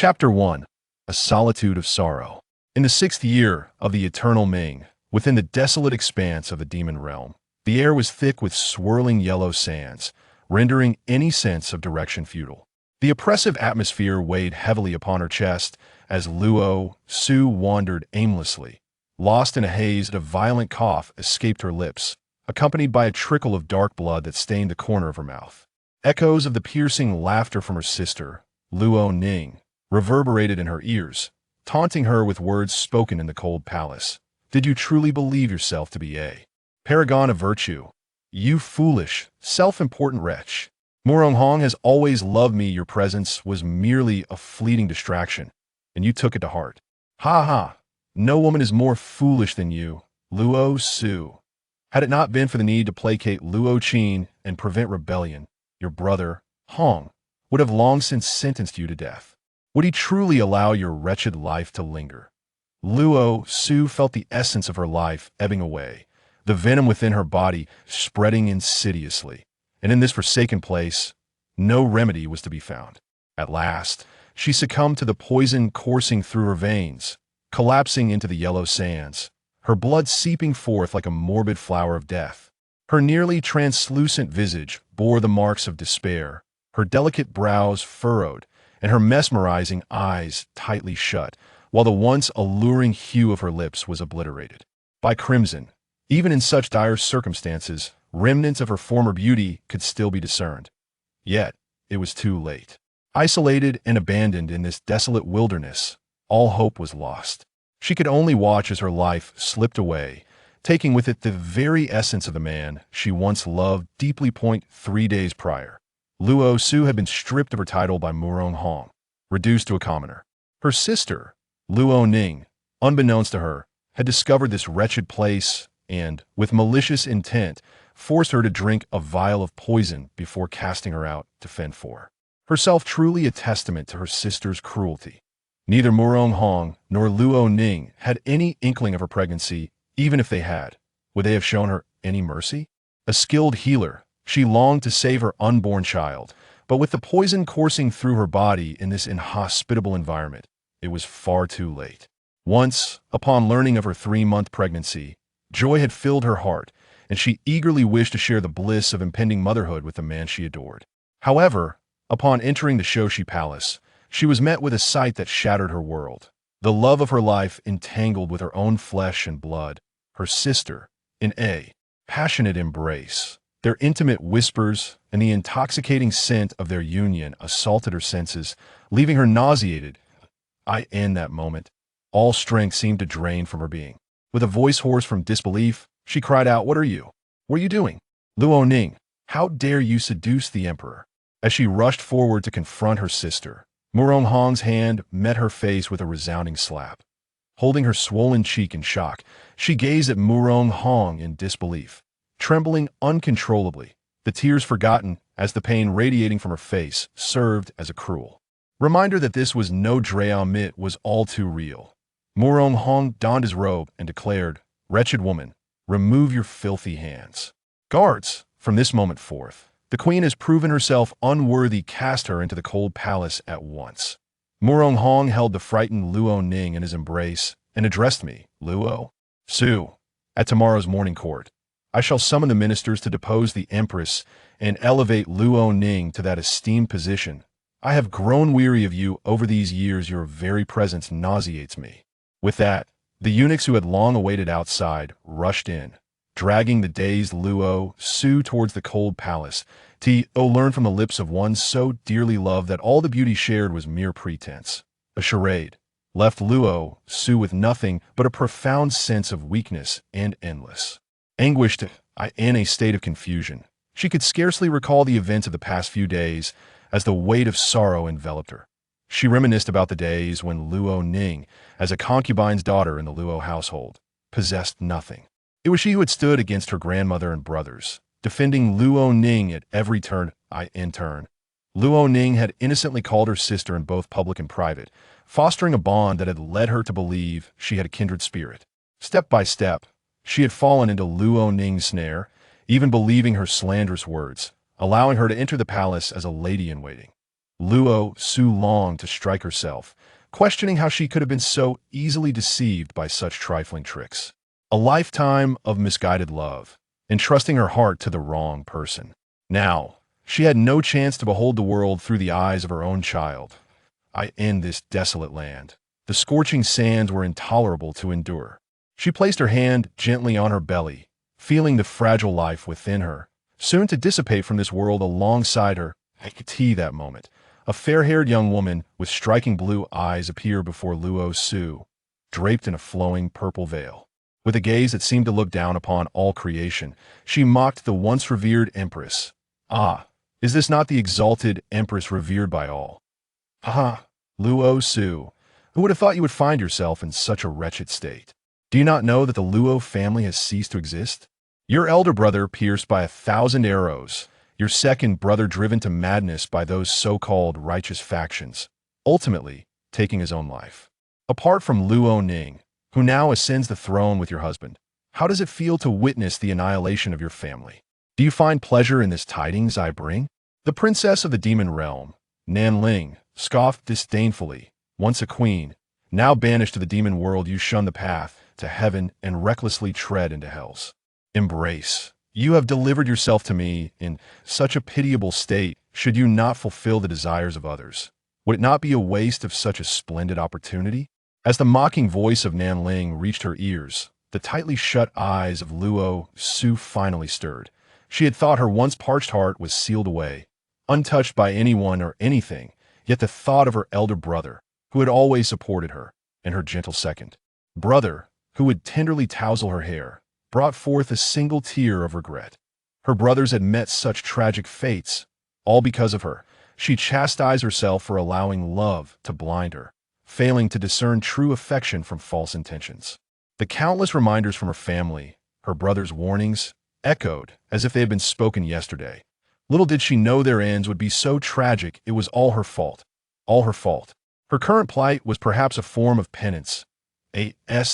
Chapter 1. A Solitude of Sorrow. In the 6th year of the eternal Ming, within the desolate expanse of the demon realm, the air was thick with swirling yellow sands, rendering any sense of direction futile. The oppressive atmosphere weighed heavily upon her chest as Luo Su wandered aimlessly. Lost in a haze, a violent cough escaped her lips, accompanied by a trickle of dark blood that stained the corner of her mouth. Echoes of the piercing laughter from her sister, Luo Ning, reverberated in her ears, taunting her with words spoken in the cold palace. Did you truly believe yourself to be a paragon of virtue? You foolish, self-important wretch. Muronghong has always loved me. Your presence was merely a fleeting distraction, and you took it to heart. Ha ha! No woman is more foolish than you, Luo Su. Had it not been for the need to placate Luo Qin and prevent rebellion, your brother, Hong, would have long since sentenced you to death. Would he truly allow your wretched life to linger? Luo Su felt the essence of her life ebbing away, the venom within her body spreading insidiously. And in this forsaken place, no remedy was to be found. At last, she succumbed to the poison coursing through her veins, collapsing into the yellow sands, her blood seeping forth like a morbid flower of death. Her nearly translucent visage bore the marks of despair, her delicate brows furrowed, and her mesmerizing eyes tightly shut, while the once alluring hue of her lips was obliterated by crimson. Even in such dire circumstances, remnants of her former beauty could still be discerned. Yet, it was too late. Isolated and abandoned in this desolate wilderness, all hope was lost. She could only watch as her life slipped away, taking with it the very essence of the man she once loved deeply. 3 days prior, Luo Su had been stripped of her title by Muronghong, reduced to a commoner. Her sister, Luo Ning, unbeknownst to her, had discovered this wretched place and, with malicious intent, forced her to drink a vial of poison before casting her out to fend for herself, truly a testament to her sister's cruelty. Neither Muronghong nor Luo Ning had any inkling of her pregnancy. Even if they had, would they have shown her any mercy? A skilled healer, she longed to save her unborn child, but with the poison coursing through her body in this inhospitable environment, it was far too late. Once, upon learning of her 3-month pregnancy, joy had filled her heart, and she eagerly wished to share the bliss of impending motherhood with the man she adored. However, upon entering the Shoshi Palace, she was met with a sight that shattered her world. The love of her life entangled with her own flesh and blood, her sister, in a passionate embrace. Their intimate whispers and the intoxicating scent of their union assaulted her senses, leaving her nauseated. In that moment, all strength seemed to drain from her being. With a voice hoarse from disbelief, she cried out, "What are you? What are you doing? Luo Ning, how dare you seduce the emperor?" As she rushed forward to confront her sister, Muronghong's hand met her face with a resounding slap. Holding her swollen cheek in shock, she gazed at Muronghong in disbelief, trembling uncontrollably, the tears forgotten as the pain radiating from her face served as a cruel reminder that this was no Dreamit was all too real. Muronghong donned his robe and declared, "Wretched woman, remove your filthy hands. Guards, from this moment forth, the queen has proven herself unworthy. Cast her into the cold palace at once." Muronghong held the frightened Luo Ning in his embrace and addressed me, "Luo Su, at tomorrow's morning court, I shall summon the ministers to depose the empress and elevate Luo Ning to that esteemed position. I have grown weary of you over these years. Your very presence nauseates me." With that, the eunuchs who had long awaited outside rushed in, dragging the dazed Luo Su towards the cold palace. To learn from the lips of one so dearly loved that all the beauty shared was mere pretense, a charade, left Luo Su with nothing but a profound sense of weakness and endless anguished, in a state of confusion. She could scarcely recall the events of the past few days as the weight of sorrow enveloped her. She reminisced about the days when Luo Ning, as a concubine's daughter in the Luo household, possessed nothing. It was she who had stood against her grandmother and brothers, defending Luo Ning at every turn. Luo Ning had innocently called her sister in both public and private, fostering a bond that had led her to believe she had a kindred spirit. Step by step, she had fallen into Luo Ning's snare, even believing her slanderous words, allowing her to enter the palace as a lady-in-waiting. Luo Su longed to strike herself, questioning how she could have been so easily deceived by such trifling tricks. A lifetime of misguided love, entrusting her heart to the wrong person. Now, she had no chance to behold the world through the eyes of her own child. I end this desolate land. The scorching sands were intolerable to endure. She placed her hand gently on her belly, feeling the fragile life within her, soon to dissipate from this world alongside her. I could see that moment. A fair-haired young woman with striking blue eyes appeared before Luo Su, draped in a flowing purple veil. With a gaze that seemed to look down upon all creation, she mocked the once revered empress. Ah, is this not the exalted empress revered by all? Ha! Luo Su, who would have thought you would find yourself in such a wretched state? Do you not know that the Luo family has ceased to exist? Your elder brother pierced by 1,000 arrows, your second brother driven to madness by those so-called righteous factions, ultimately taking his own life. Apart from Luo Ning, who now ascends the throne with your husband, how does it feel to witness the annihilation of your family? Do you find pleasure in this tidings I bring? The princess of the demon realm, Nanling, scoffed disdainfully. Once a queen, now banished to the demon world, you shun the path to heaven and recklessly tread into hell's embrace. You have delivered yourself to me in such a pitiable state. Should you not fulfill the desires of others? Would it not be a waste of such a splendid opportunity? As the mocking voice of Nanling reached her ears, the tightly shut eyes of Luo Su finally stirred. She had thought her once parched heart was sealed away, untouched by anyone or anything, yet the thought of her elder brother, who had always supported her, and her gentle second brother, who would tenderly tousle her hair, brought forth a single tear of regret. Her brothers had met such tragic fates, all because of her. She chastised herself for allowing love to blind her, failing to discern true affection from false intentions. The countless reminders from her family, her brother's warnings, echoed as if they had been spoken yesterday. Little did she know their ends would be so tragic. It was all her fault. All her fault. Her current plight was perhaps a form of penance. The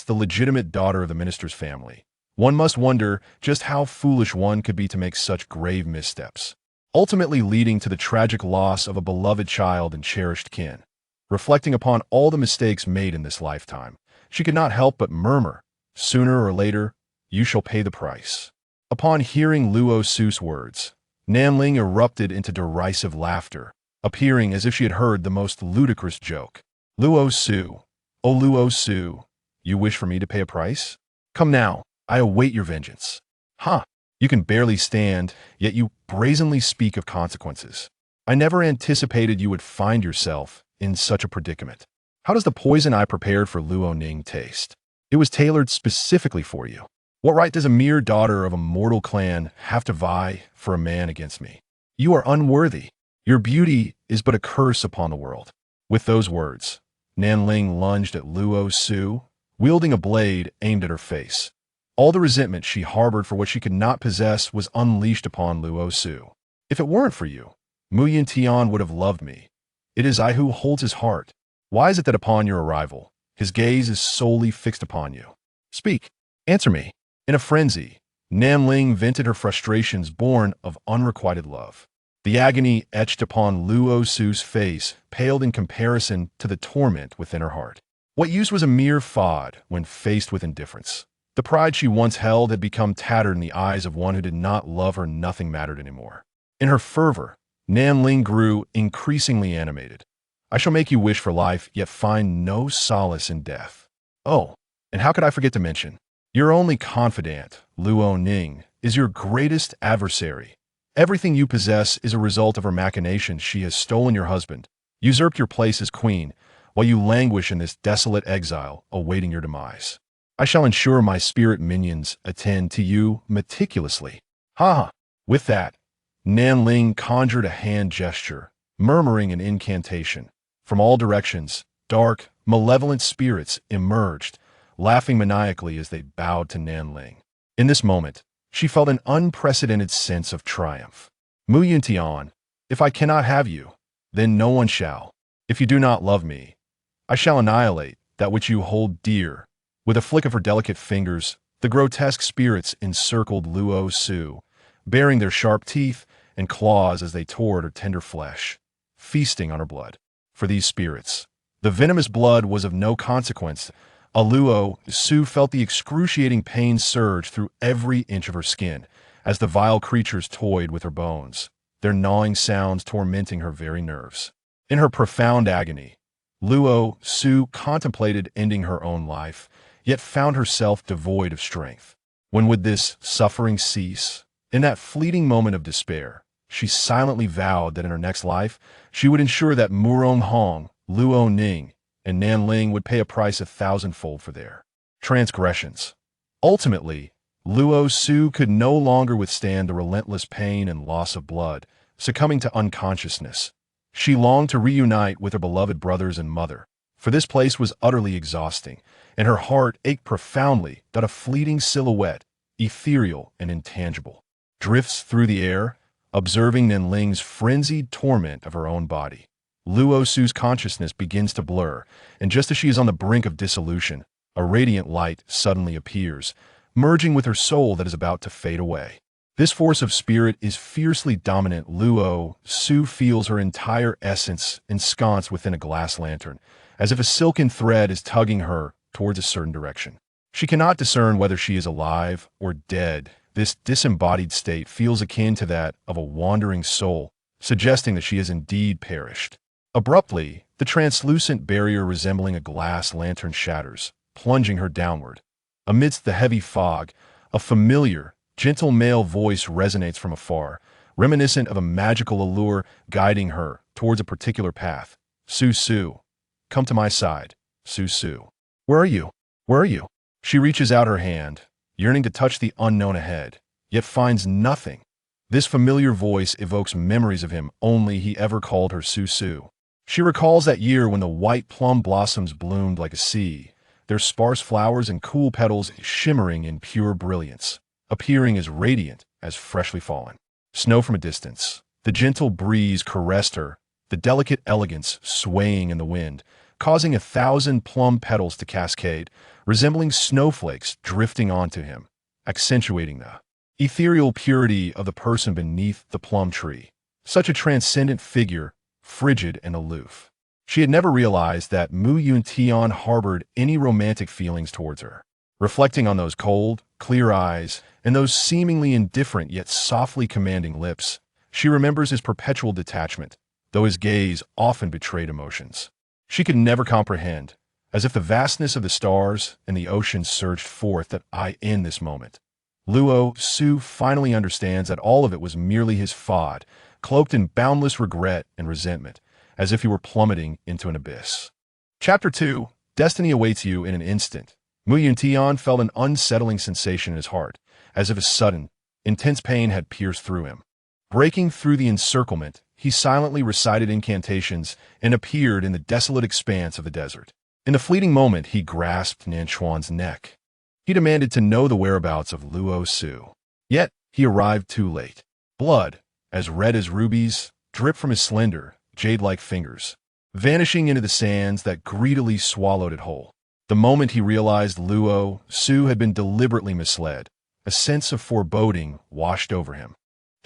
legitimate daughter of the minister's family. One must wonder just how foolish one could be to make such grave missteps, ultimately leading to the tragic loss of a beloved child and cherished kin. Reflecting upon all the mistakes made in this lifetime, she could not help but murmur, "Sooner or later, you shall pay the price." Upon hearing Luo Su's words, Nanling erupted into derisive laughter, appearing as if she had heard the most ludicrous joke. "Luo Su, oh Luo Su, you wish for me to pay a price? Come now, I await your vengeance." "Ha! You can barely stand, yet you brazenly speak of consequences. I never anticipated you would find yourself in such a predicament. How does the poison I prepared for Luo Ning taste? It was tailored specifically for you. What right does a mere daughter of a mortal clan have to vie for a man against me? You are unworthy. Your beauty is but a curse upon the world." With those words, Nanling lunged at Luo Su, wielding a blade aimed at her face. All the resentment she harbored for what she could not possess was unleashed upon Luo Su. "If it weren't for you, Yuntian would have loved me. It is I who holds his heart. Why is it that upon your arrival, his gaze is solely fixed upon you? Speak, answer me." In a frenzy, Nanling vented her frustrations born of unrequited love. The agony etched upon Luo Su's face paled in comparison to the torment within her heart. What use was a mere fad when faced with indifference? The pride she once held had become tattered in the eyes of one who did not love her. Nothing mattered anymore. In her fervor, Nanling grew increasingly animated. "I shall make you wish for life, yet find no solace in death. Oh, and how could I forget to mention, your only confidant, Luo Ning, is your greatest adversary. Everything you possess is a result of her machinations. She has stolen your husband, usurped your place as queen, while you languish in this desolate exile, awaiting your demise. I shall ensure my spirit minions attend to you meticulously." Ha ha! With that, Nanling conjured a hand gesture, murmuring an incantation. From all directions, dark, malevolent spirits emerged, laughing maniacally as they bowed to Nanling. In this moment, she felt an unprecedented sense of triumph. "Yuntian, if I cannot have you, then no one shall. If you do not love me, I shall annihilate that which you hold dear." With a flick of her delicate fingers, the grotesque spirits encircled Luo Su, baring their sharp teeth and claws as they tore at her tender flesh. feasting on her blood. For these spirits, the venomous blood was of no consequence. Luo Su felt the excruciating pain surge through every inch of her skin as the vile creatures toyed with her bones, their gnawing sounds tormenting her very nerves. In her profound agony, Luo Su contemplated ending her own life, yet found herself devoid of strength. When would this suffering cease? In that fleeting moment of despair, she silently vowed that in her next life, she would ensure that Murong Hong, Luo Ning, and Nanling would pay a price 1,000-fold for their transgressions. Ultimately, Luo Su could no longer withstand the relentless pain and loss of blood, succumbing to unconsciousness. She longed to reunite with her beloved brothers and mother, for this place was utterly exhausting, and her heart ached profoundly that a fleeting silhouette, ethereal and intangible, drifts through the air, observing Nanling's frenzied torment of her own body. Luo Su's consciousness begins to blur, and just as she is on the brink of dissolution, a radiant light suddenly appears, merging with her soul that is about to fade away. This force of spirit is fiercely dominant. Luo Su feels her entire essence ensconced within a glass lantern, as if a silken thread is tugging her towards a certain direction. She cannot discern whether she is alive or dead. This disembodied state feels akin to that of a wandering soul, suggesting that she has indeed perished. Abruptly, the translucent barrier resembling a glass lantern shatters, plunging her downward. Amidst the heavy fog, a familiar, gentle male voice resonates from afar, reminiscent of a magical allure guiding her towards a particular path. Su Su, come to my side. Su Su. Where are you? Where are you? She reaches out her hand, yearning to touch the unknown ahead, yet finds nothing. This familiar voice evokes memories of him only he ever called her Su Su. She recalls that year when the white plum blossoms bloomed like a sea, their sparse flowers and cool petals shimmering in pure brilliance, appearing as radiant as freshly fallen snow from a distance. The gentle breeze caressed her, the delicate elegance swaying in the wind, causing 1,000 plum petals to cascade, resembling snowflakes drifting onto him, accentuating the ethereal purity of the person beneath the plum tree. Such a transcendent figure, frigid and aloof. She had never realized that Yuntian harbored any romantic feelings towards her. Reflecting on those cold, clear eyes and those seemingly indifferent yet softly commanding lips, she remembers his perpetual detachment, though his gaze often betrayed emotions she could never comprehend, as if the vastness of the stars and the ocean surged forth that I in this moment. Luo Su finally understands that all of it was merely his fad, cloaked in boundless regret and resentment, as if he were plummeting into an abyss. Chapter 2. Destiny awaits you in an instant. Yuntian felt an unsettling sensation in his heart, as if a sudden, intense pain had pierced through him. Breaking through the encirclement, he silently recited incantations and appeared in the desolate expanse of the desert. In a fleeting moment, he grasped Nanchuan's neck. He demanded to know the whereabouts of Luo Su. Yet, he arrived too late. Blood, as red as rubies, dripped from his slender, jade-like fingers, vanishing into the sands that greedily swallowed it whole. The moment he realized Luo Su had been deliberately misled, a sense of foreboding washed over him.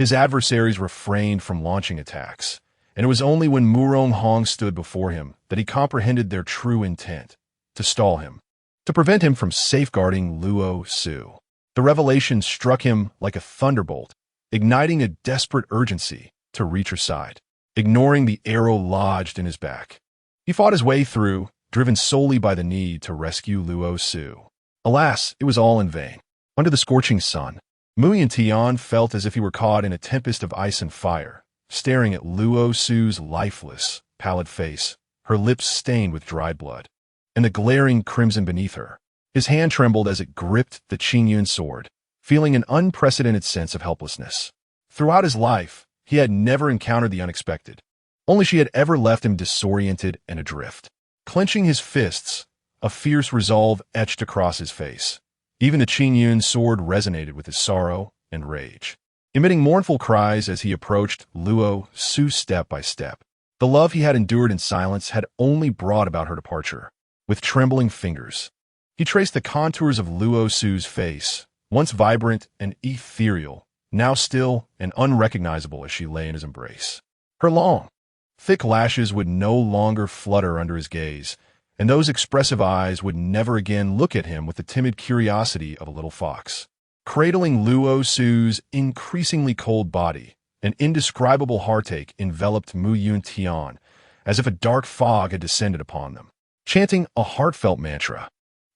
His adversaries refrained from launching attacks, and it was only when Murong Hong stood before him that he comprehended their true intent: to stall him, to prevent him from safeguarding Luo Su. The revelation struck him like a thunderbolt, igniting a desperate urgency to reach her side. Ignoring the arrow lodged in his back, he fought his way through, driven solely by the need to rescue Luo Su. Alas, it was all in vain. Under the scorching sun, Yuntian felt as if he were caught in a tempest of ice and fire, staring at Luo Su's lifeless, pallid face, her lips stained with dried blood, and the glaring crimson beneath her. His hand trembled as it gripped the Qingyun sword, feeling an unprecedented sense of helplessness. Throughout his life, he had never encountered the unexpected. Only she had ever left him disoriented and adrift. Clenching his fists, a fierce resolve etched across his face. Even the Qingyun sword resonated with his sorrow and rage, emitting mournful cries as he approached Luo Su step by step. The love he had endured in silence had only brought about her departure. With trembling fingers, he traced the contours of Luo Su's face, once vibrant and ethereal, now still and unrecognizable as she lay in his embrace. Her long, Thick lashes would no longer flutter under his gaze, and those expressive eyes would never again look at him with the timid curiosity of a little fox. Cradling Luo Su's increasingly cold body, an indescribable heartache enveloped Yuntian, as if a dark fog had descended upon them. Chanting a heartfelt mantra,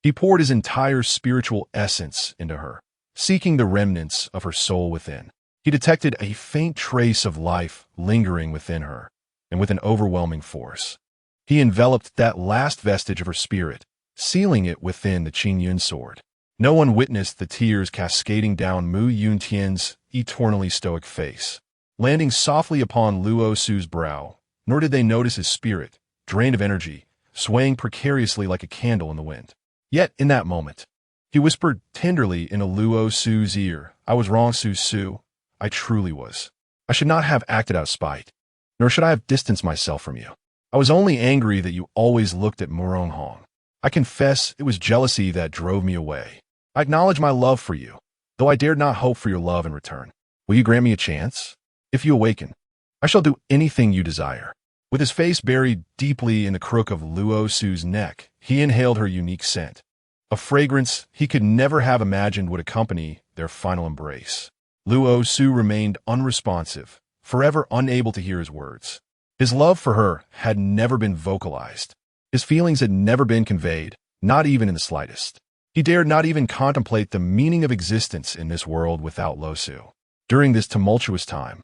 he poured his entire spiritual essence into her, seeking the remnants of her soul within. He detected a faint trace of life lingering within her, and with an overwhelming force, he enveloped that last vestige of her spirit, sealing it within the Qingyun sword. No one witnessed the tears cascading down Yuntian's eternally stoic face, landing softly upon Luo Su's brow, nor did they notice his spirit, drained of energy, swaying precariously like a candle in the wind. Yet, in that moment, he whispered tenderly into Luo Su's ear, "I was wrong, Su. I truly was. I should not have acted out of spite, nor should I have distanced myself from you. I was only angry that you always looked at Murong Hong. I confess it was jealousy that drove me away. I acknowledge my love for you, though I dared not hope for your love in return. Will you grant me a chance? If you awaken, I shall do anything you desire." With his face buried deeply in the crook of Luo Su's neck, he inhaled her unique scent, a fragrance he could never have imagined would accompany their final embrace. Luo Su remained unresponsive, forever unable to hear his words. His love for her had never been vocalized. His feelings had never been conveyed, not even in the slightest. He dared not even contemplate the meaning of existence in this world without Luo Su. During this tumultuous time,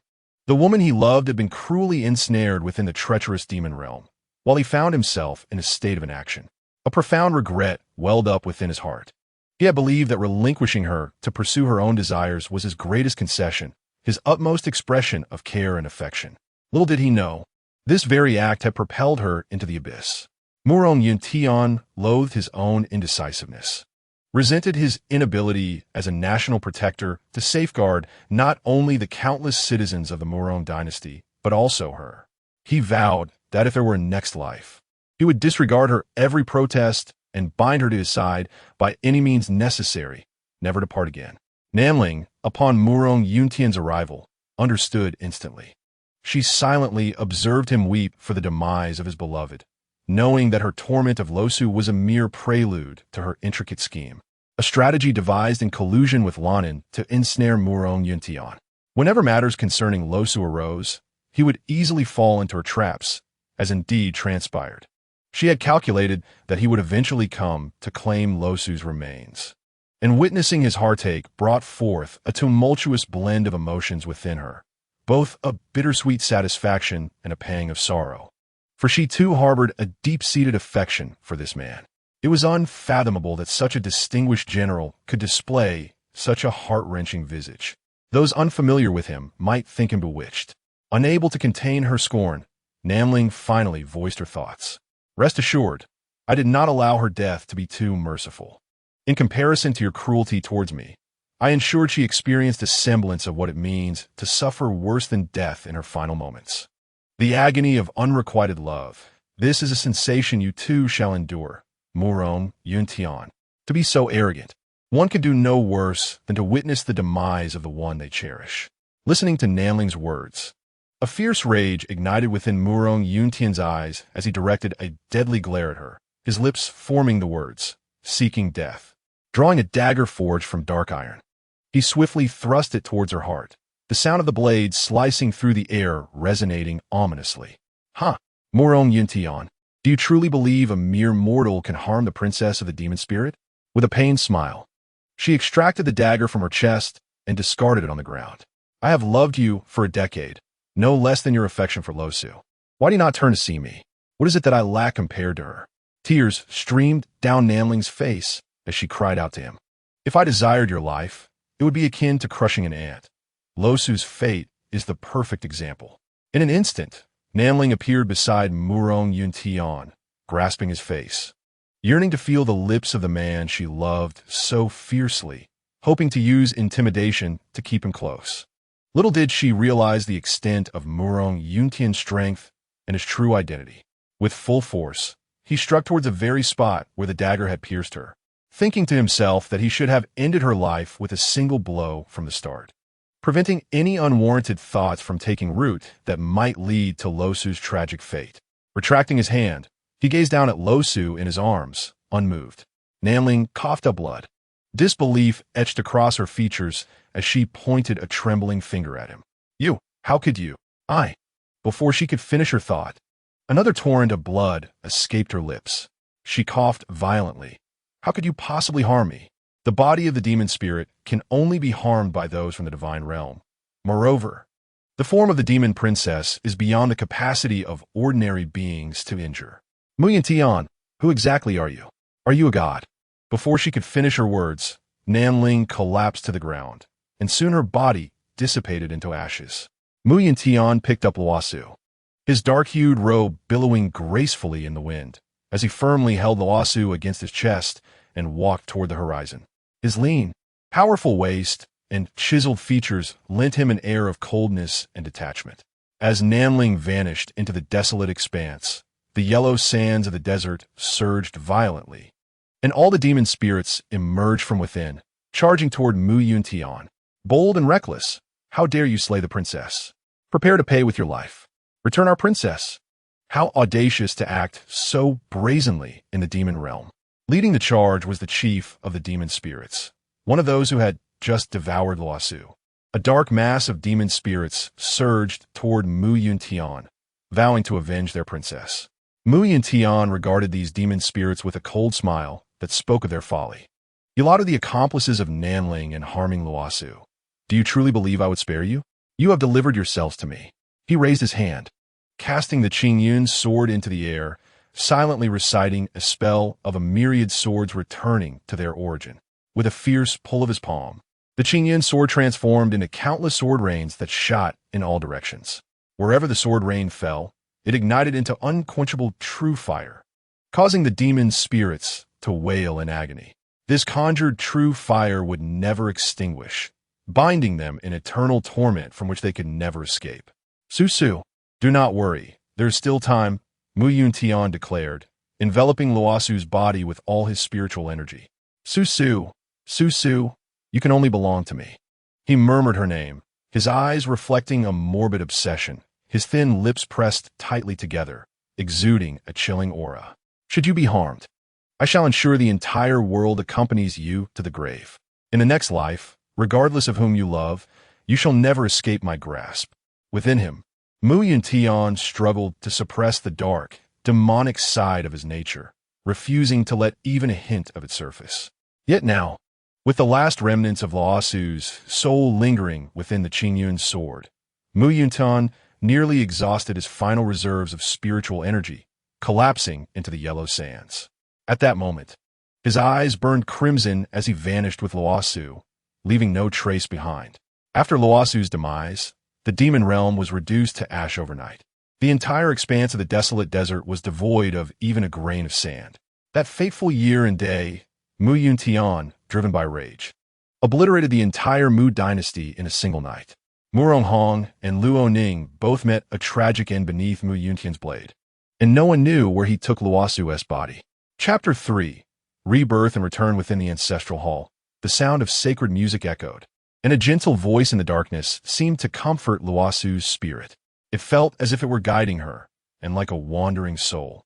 the woman he loved had been cruelly ensnared within the treacherous demon realm, while he found himself in a state of inaction. A profound regret welled up within his heart. He had believed that relinquishing her to pursue her own desires was his greatest concession, his utmost expression of care and affection. Little did he know, this very act had propelled her into the abyss. Murong Yuntian loathed his own indecisiveness, resented his inability as a national protector to safeguard not only the countless citizens of the Murong dynasty, but also her. He vowed that if there were a next life, he would disregard her every protest and bind her to his side by any means necessary, never to part again. Namling, upon Murong Yuntian's arrival, understood instantly. She silently observed him weep for the demise of his beloved, knowing that her torment of Luo Su was a mere prelude to her intricate scheme, a strategy devised in collusion with Lanin to ensnare Murong Yuntian. Whenever matters concerning Luo Su arose, he would easily fall into her traps, as indeed transpired. She had calculated that he would eventually come to claim Luo Su's remains, and witnessing his heartache brought forth a tumultuous blend of emotions within her, both a bittersweet satisfaction and a pang of sorrow. For she too harbored a deep-seated affection for this man. It was unfathomable that such a distinguished general could display such a heart-wrenching visage. Those unfamiliar with him might think him bewitched. Unable to contain her scorn, Namling finally voiced her thoughts. "Rest assured, I did not allow her death to be too merciful. In comparison to your cruelty towards me, I ensured she experienced a semblance of what it means to suffer worse than death in her final moments. The agony of unrequited love. This is a sensation you too shall endure, Murong Yuntian. To be so arrogant, one could do no worse than to witness the demise of the one they cherish." Listening to Namling's words, a fierce rage ignited within Murong Yuntian's eyes as he directed a deadly glare at her, his lips forming the words, "Seeking death." Drawing a dagger forged from dark iron, he swiftly thrust it towards her heart, the sound of the blade slicing through the air resonating ominously. "Huh, Murong Yuntian, do you truly believe a mere mortal can harm the princess of the demon spirit?" With a pained smile, she extracted the dagger from her chest and discarded it on the ground. "I have loved you for a decade, no less than your affection for Luo Su. Why do you not turn to see me? What is it that I lack compared to her?" Tears streamed down Namling's face as she cried out to him. "If I desired your life, it would be akin to crushing an ant. Luo Su's fate is the perfect example." In an instant, Namling appeared beside Murong Yuntian, grasping his face, yearning to feel the lips of the man she loved so fiercely, hoping to use intimidation to keep him close. Little did she realize the extent of Murong Yuntian's strength and his true identity. With full force, he struck towards the very spot where the dagger had pierced her, thinking to himself that he should have ended her life with a single blow from the start. preventing any unwarranted thoughts from taking root that might lead to Luo Su's tragic fate. Retracting his hand, he gazed down at Luo Su in his arms, unmoved. Nanling coughed up blood. Disbelief etched across her features as she pointed a trembling finger at him. "You, how could you?" "I." Before she could finish her thought, another torrent of blood escaped her lips. She coughed violently. "How could you possibly harm me?" The body of the demon spirit can only be harmed by those from the divine realm. Moreover, the form of the demon princess is beyond the capacity of ordinary beings to injure. Yuntian, who exactly are you? Are you a god? Before she could finish her words, Nanling collapsed to the ground, and soon her body dissipated into ashes. Yuntian picked up Luo Su, his dark-hued robe billowing gracefully in the wind, as he firmly held Luo Su against his chest and walked toward the horizon. His lean, powerful waist and chiseled features lent him an air of coldness and detachment. As Nanling vanished into the desolate expanse, the yellow sands of the desert surged violently, and all the demon spirits emerged from within, charging toward Yuntian. "Bold and reckless, how dare you slay the princess? Prepare to pay with your life. Return our princess." How audacious to act so brazenly in the demon realm. Leading the charge was the chief of the demon spirits, one of those who had just devoured Luo Su. A dark mass of demon spirits surged toward Yuntian, vowing to avenge their princess. Yuntian regarded these demon spirits with a cold smile that spoke of their folly. "You lot are the accomplices of Nanling in harming Luo Su. Do you truly believe I would spare you? You have delivered yourselves to me." He raised his hand, casting the Qingyun's sword into the air, silently reciting a spell of a myriad swords returning to their origin. With a fierce pull of his palm, the Qingyun sword transformed into countless sword rains that shot in all directions. Wherever the sword rain fell, it ignited into unquenchable true fire, causing the demon spirits to wail in agony. This conjured true fire would never extinguish, binding them in eternal torment from which they could never escape. "Su, do not worry. There is still time," Yuntian declared, enveloping Luo Su's body with all his spiritual energy. Su, you can only belong to me." He murmured her name, his eyes reflecting a morbid obsession, his thin lips pressed tightly together, exuding a chilling aura. "Should you be harmed, I shall ensure the entire world accompanies you to the grave. In the next life, regardless of whom you love, you shall never escape my grasp." Within him, Yuntian struggled to suppress the dark, demonic side of his nature, refusing to let even a hint of it surface. Yet now, with the last remnants of Luo Su's soul lingering within the Qingyun's sword, Yuntian nearly exhausted his final reserves of spiritual energy, collapsing into the yellow sands. At that moment, his eyes burned crimson as he vanished with Luo Su, leaving no trace behind. After Luo Su's demise, the demon realm was reduced to ash overnight. The entire expanse of the desolate desert was devoid of even a grain of sand. That fateful year and day, Yuntian, driven by rage, obliterated the entire Mu dynasty in a single night. Muronghong and Luo Ning both met a tragic end beneath Yuntian's blade, and no one knew where he took Luo Su's body. Chapter 3. Rebirth and Return. Within the ancestral hall, the sound of sacred music echoed, and a gentle voice in the darkness seemed to comfort Luo Su's spirit. It felt as if it were guiding her, and like a wandering soul,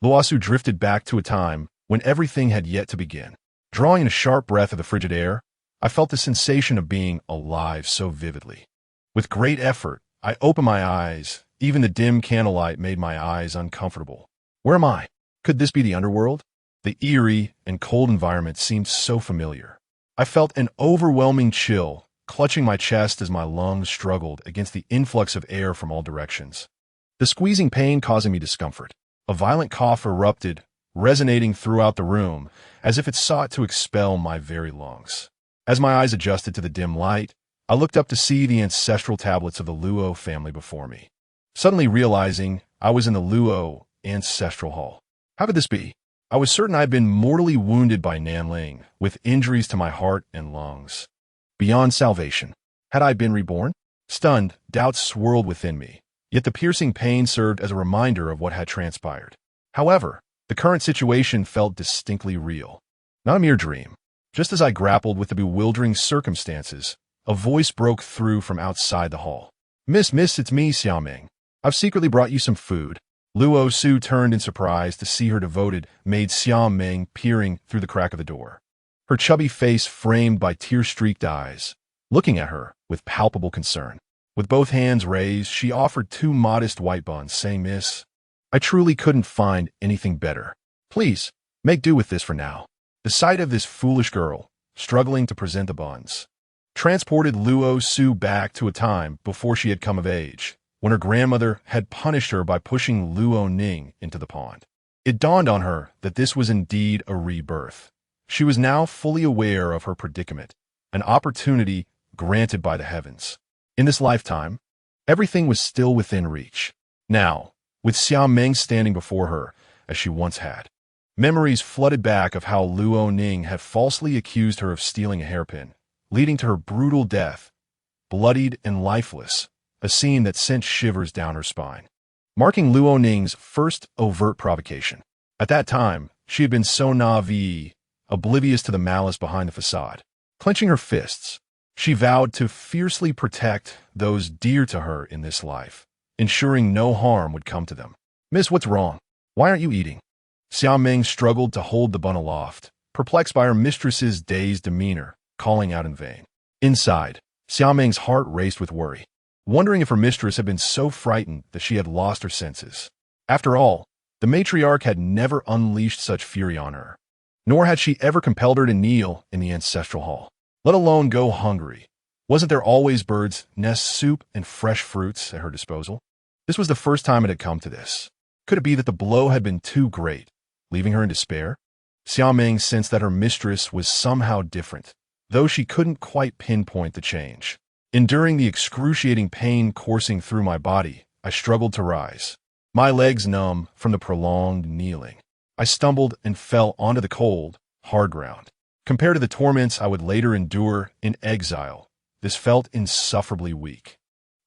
Luo Su drifted back to a time when everything had yet to begin. Drawing in a sharp breath of the frigid air, I felt the sensation of being alive so vividly. With great effort, I opened my eyes. Even the dim candlelight made my eyes uncomfortable. Where am I? Could this be the underworld? The eerie and cold environment seemed so familiar. I felt an overwhelming chill clutching my chest as my lungs struggled against the influx of air from all directions, the squeezing pain causing me discomfort. A violent cough erupted, resonating throughout the room as if it sought to expel my very lungs. As my eyes adjusted to the dim light, I looked up to see the ancestral tablets of the Luo family before me, suddenly realizing I was in the Luo ancestral hall. How could this be? I was certain I had been mortally wounded by Nanling, with injuries to my heart and lungs. Beyond salvation. Had I been reborn? Stunned, doubts swirled within me, yet the piercing pain served as a reminder of what had transpired. However, the current situation felt distinctly real. Not a mere dream. Just as I grappled with the bewildering circumstances, a voice broke through from outside the hall. Miss, it's me, Xiaoming. I've secretly brought you some food." Luo Su turned in surprise to see her devoted maid Xiaoming peering through the crack of the door, her chubby face framed by tear-streaked eyes, looking at her with palpable concern. With both hands raised, she offered 2 modest white buns, saying, "Miss, I truly couldn't find anything better. Please, make do with this for now." The sight of this foolish girl, struggling to present the buns, transported Luo Su back to a time before she had come of age, when her grandmother had punished her by pushing Luo Ning into the pond. It dawned on her that this was indeed a rebirth. She was now fully aware of her predicament, an opportunity granted by the heavens. In this lifetime, everything was still within reach. Now, with Xiaoming standing before her, as she once had, memories flooded back of how Luo Ning had falsely accused her of stealing a hairpin, leading to her brutal death, bloodied and lifeless, a scene that sent shivers down her spine, marking Luo Ning's first overt provocation. At that time, she had been so naive, oblivious to the malice behind the facade. Clenching her fists, she vowed to fiercely protect those dear to her in this life, ensuring no harm would come to them. "Miss, what's wrong? Why aren't you eating?" Xiaoming struggled to hold the bun aloft, perplexed by her mistress's dazed demeanor, calling out in vain. Inside, Xiaoming's heart raced with worry, wondering if her mistress had been so frightened that she had lost her senses. After all, the matriarch had never unleashed such fury on her, nor had she ever compelled her to kneel in the ancestral hall, let alone go hungry. Wasn't there always birds' nest soup and fresh fruits at her disposal? This was the first time it had come to this. Could it be that the blow had been too great, leaving her in despair? Xiaoming sensed that her mistress was somehow different, though she couldn't quite pinpoint the change. Enduring the excruciating pain coursing through my body, I struggled to rise, my legs numb from the prolonged kneeling. I stumbled and fell onto the cold, hard ground. Compared to the torments I would later endure in exile, this felt insufferably weak.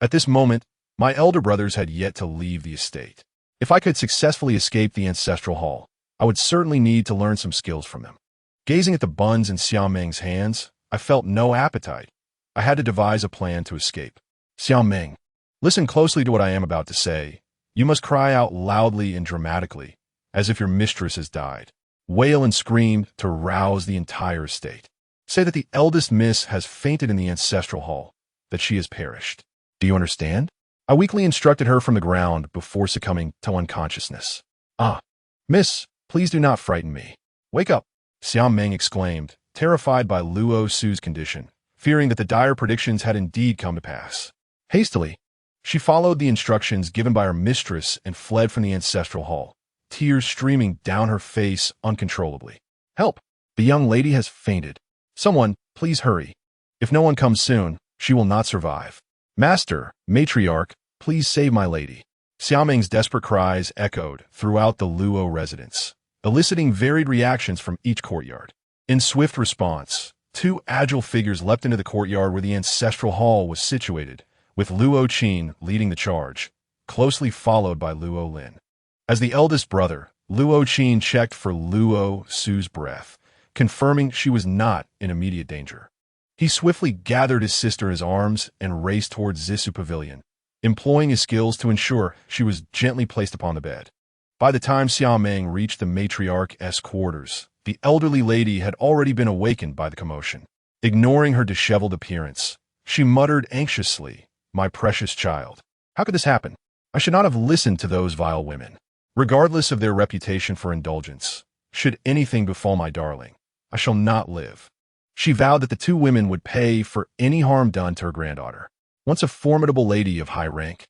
At this moment, my elder brothers had yet to leave the estate. If I could successfully escape the ancestral hall, I would certainly need to learn some skills from them. Gazing at the buns in Xiaoming's hands, I felt no appetite. I had to devise a plan to escape. "Xiaoming, listen closely to what I am about to say. You must cry out loudly and dramatically, as if your mistress has died. Wail and scream to rouse the entire estate. Say that the eldest miss has fainted in the ancestral hall, that she has perished. Do you understand?" I weakly instructed her from the ground before succumbing to unconsciousness. "Ah, miss, please do not frighten me. Wake up," Xiaoming exclaimed, terrified by Luo Su's condition, fearing that the dire predictions had indeed come to pass. Hastily, she followed the instructions given by her mistress and fled from the ancestral hall, tears streaming down her face uncontrollably. "Help! The young lady has fainted. Someone, please hurry. If no one comes soon, she will not survive. Master, matriarch, please save my lady." Xiaoming's desperate cries echoed throughout the Luo residence, eliciting varied reactions from each courtyard. In swift response, 2 agile figures leapt into the courtyard where the ancestral hall was situated, with Luo Qin leading the charge, closely followed by Luo Lin. As the eldest brother, Luo Qin checked for Luo Su's breath, confirming she was not in immediate danger. He swiftly gathered his sister in his arms and raced towards Zisu Pavilion, employing his skills to ensure she was gently placed upon the bed. By the time Xiaoming reached the matriarch's quarters, the elderly lady had already been awakened by the commotion. Ignoring her disheveled appearance, she muttered anxiously, "My precious child, how could this happen? I should not have listened to those vile women. Regardless of their reputation for indulgence, should anything befall my darling, I shall not live." She vowed that the 2 women would pay for any harm done to her granddaughter. Once a formidable lady of high rank,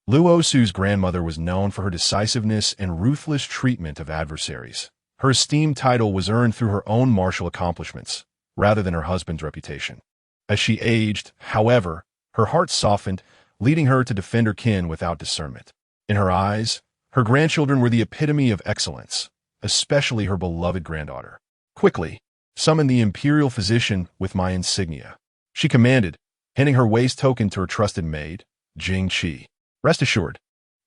Luo Su's grandmother was known for her decisiveness and ruthless treatment of adversaries. Her esteemed title was earned through her own martial accomplishments, rather than her husband's reputation. As she aged, however, her heart softened, leading her to defend her kin without discernment. In her eyes, her grandchildren were the epitome of excellence, especially her beloved granddaughter. "Quickly, summon the imperial physician with my insignia," she commanded, handing her waist token to her trusted maid, Jing Qi. "Rest assured,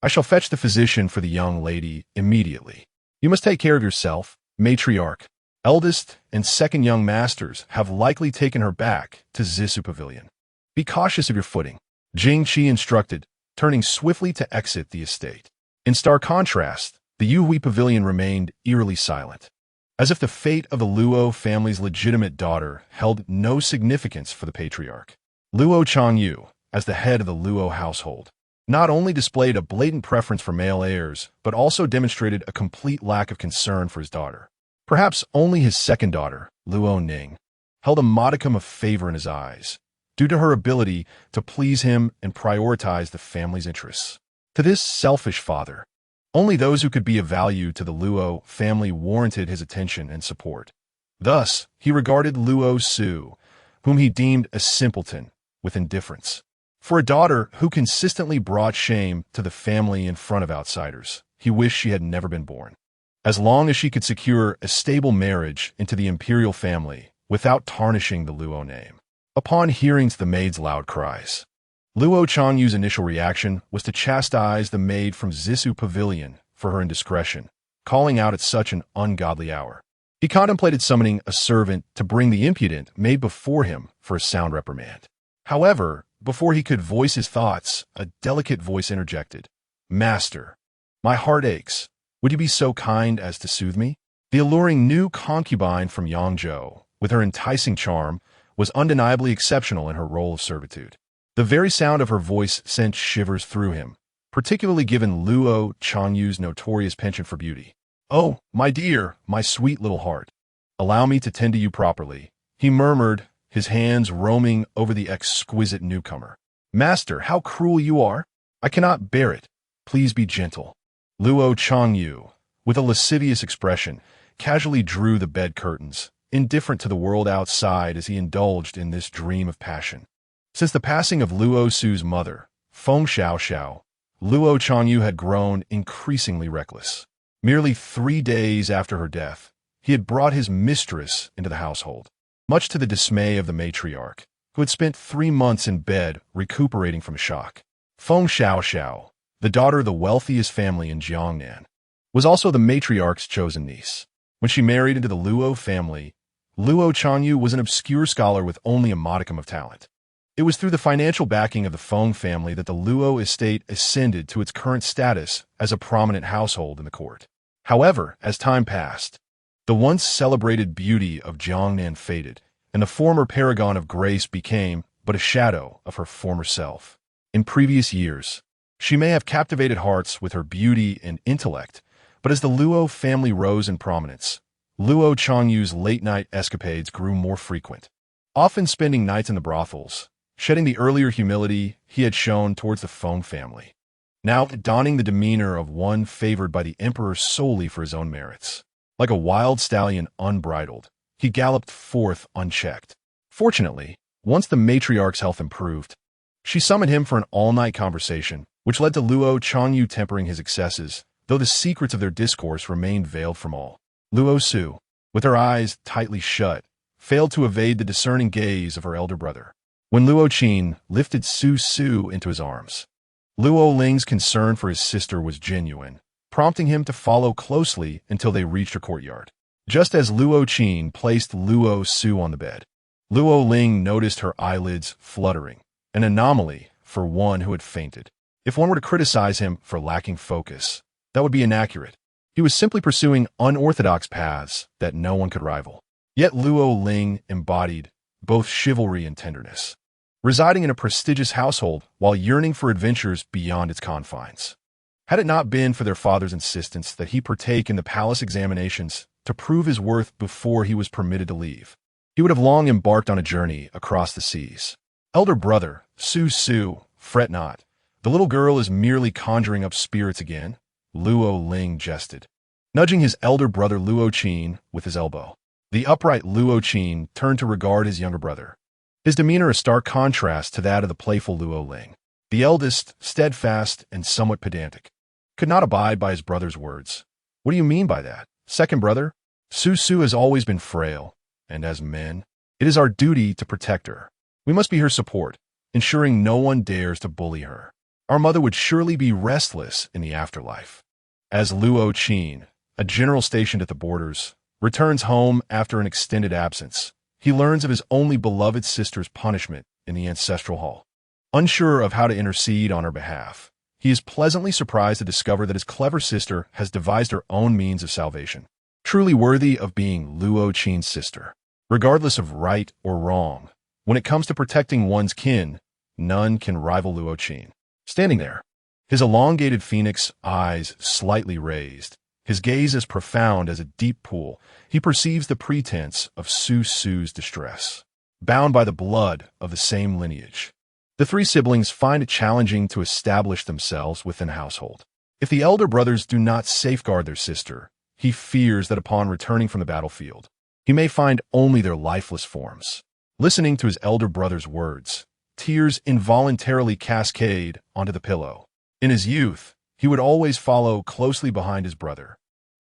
I shall fetch the physician for the young lady immediately. You must take care of yourself, matriarch. Eldest and second young masters have likely taken her back to Zisu Pavilion." Be cautious of your footing, Jing Qi instructed, turning swiftly to exit the estate. In stark contrast, the Hui pavilion remained eerily silent, as if the fate of the Luo family's legitimate daughter held no significance for the patriarch. Luo Changyu, as the head of the Luo household, not only displayed a blatant preference for male heirs, but also demonstrated a complete lack of concern for his daughter. Perhaps only his second daughter, Luo Ning, held a modicum of favor in his eyes, due to her ability to please him and prioritize the family's interests. To this selfish father, only those who could be of value to the Luo family warranted his attention and support. Thus, he regarded Luo Su, whom he deemed a simpleton, with indifference. For a daughter who consistently brought shame to the family in front of outsiders, he wished she had never been born. As long as she could secure a stable marriage into the imperial family without tarnishing the Luo name. Upon hearing the maid's loud cries, Luo Changyu's initial reaction was to chastise the maid from Zhisu Pavilion for her indiscretion, calling out at such an ungodly hour. He contemplated summoning a servant to bring the impudent maid before him for a sound reprimand. However, before he could voice his thoughts, a delicate voice interjected. "Master, my heart aches. Would you be so kind as to soothe me?" The alluring new concubine from Yangzhou, with her enticing charm, was undeniably exceptional in her role of servitude. The very sound of her voice sent shivers through him, particularly given Luo Changyu's notorious penchant for beauty. "Oh, my dear, my sweet little heart. Allow me to tend to you properly," he murmured, his hands roaming over the exquisite newcomer. "Master, how cruel you are! I cannot bear it. Please be gentle." Luo Changyu, with a lascivious expression, casually drew the bed curtains, indifferent to the world outside as he indulged in this dream of passion. Since the passing of Luo Su's mother, Feng Xiaoxiao, Luo Changyu had grown increasingly reckless. Merely 3 days after her death, he had brought his mistress into the household, much to the dismay of the matriarch, who had spent 3 months in bed recuperating from shock. Feng Xiaoxiao, the daughter of the wealthiest family in Jiangnan, was also the matriarch's chosen niece. When she married into the Luo family, Luo Changyu was an obscure scholar with only a modicum of talent. It was through the financial backing of the Feng family that the Luo estate ascended to its current status as a prominent household in the court. However, as time passed, the once celebrated beauty of Jiangnan faded, and the former paragon of grace became but a shadow of her former self. In previous years, she may have captivated hearts with her beauty and intellect, but as the Luo family rose in prominence, Luo Changyu's late-night escapades grew more frequent, often spending nights in the brothels, shedding the earlier humility he had shown towards the Feng family, now donning the demeanor of one favored by the emperor solely for his own merits. Like a wild stallion unbridled, he galloped forth unchecked. Fortunately, once the matriarch's health improved, she summoned him for an all-night conversation, which led to Luo Changyu tempering his excesses, though the secrets of their discourse remained veiled from all. Luo Su, with her eyes tightly shut, failed to evade the discerning gaze of her elder brother. When Luo Qin lifted Su Su into his arms, Luo Ling's concern for his sister was genuine, prompting him to follow closely until they reached her courtyard. Just as Luo Qin placed Luo Su on the bed, Luo Ling noticed her eyelids fluttering, an anomaly for one who had fainted. If one were to criticize him for lacking focus, that would be inaccurate. He was simply pursuing unorthodox paths that no one could rival. Yet Luo Ling embodied both chivalry and tenderness, residing in a prestigious household while yearning for adventures beyond its confines. Had it not been for their father's insistence that he partake in the palace examinations to prove his worth before he was permitted to leave, he would have long embarked on a journey across the seas. "Elder brother, Su Su, fret not. The little girl is merely conjuring up spirits again," Luo Ling jested, nudging his elder brother Luo Qin with his elbow. The upright Luo Qin turned to regard his younger brother, his demeanor a stark contrast to that of the playful Luo Ling. The eldest, steadfast and somewhat pedantic, could not abide by his brother's words. "What do you mean by that, second brother? Su Su has always been frail, and as men, it is our duty to protect her. We must be her support, ensuring no one dares to bully her. Our mother would surely be restless in the afterlife." As Luo Qin, a general stationed at the borders, returns home after an extended absence, he learns of his only beloved sister's punishment in the ancestral hall. Unsure of how to intercede on her behalf, he is pleasantly surprised to discover that his clever sister has devised her own means of salvation, truly worthy of being Luo Qin's sister. Regardless of right or wrong, when it comes to protecting one's kin, none can rival Luo Qin. Standing there, his elongated phoenix eyes slightly raised, his gaze as profound as a deep pool, he perceives the pretense of Su Su's distress. Bound by the blood of the same lineage, the three siblings find it challenging to establish themselves within the household. If the elder brothers do not safeguard their sister, he fears that upon returning from the battlefield, he may find only their lifeless forms. Listening to his elder brother's words, tears involuntarily cascade onto the pillow. In his youth, he would always follow closely behind his brother,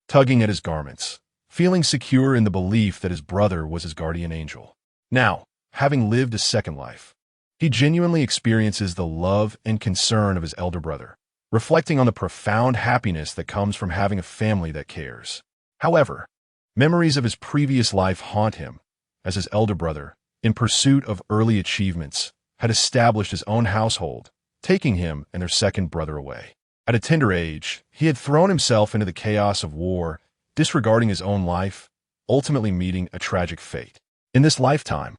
tugging at his garments, feeling secure in the belief that his brother was his guardian angel. Now, having lived a second life, he genuinely experiences the love and concern of his elder brother, reflecting on the profound happiness that comes from having a family that cares. However, memories of his previous life haunt him, as his elder brother, in pursuit of early achievements, had established his own household, taking him and their second brother away. At a tender age, he had thrown himself into the chaos of war, disregarding his own life, ultimately meeting a tragic fate. In this lifetime,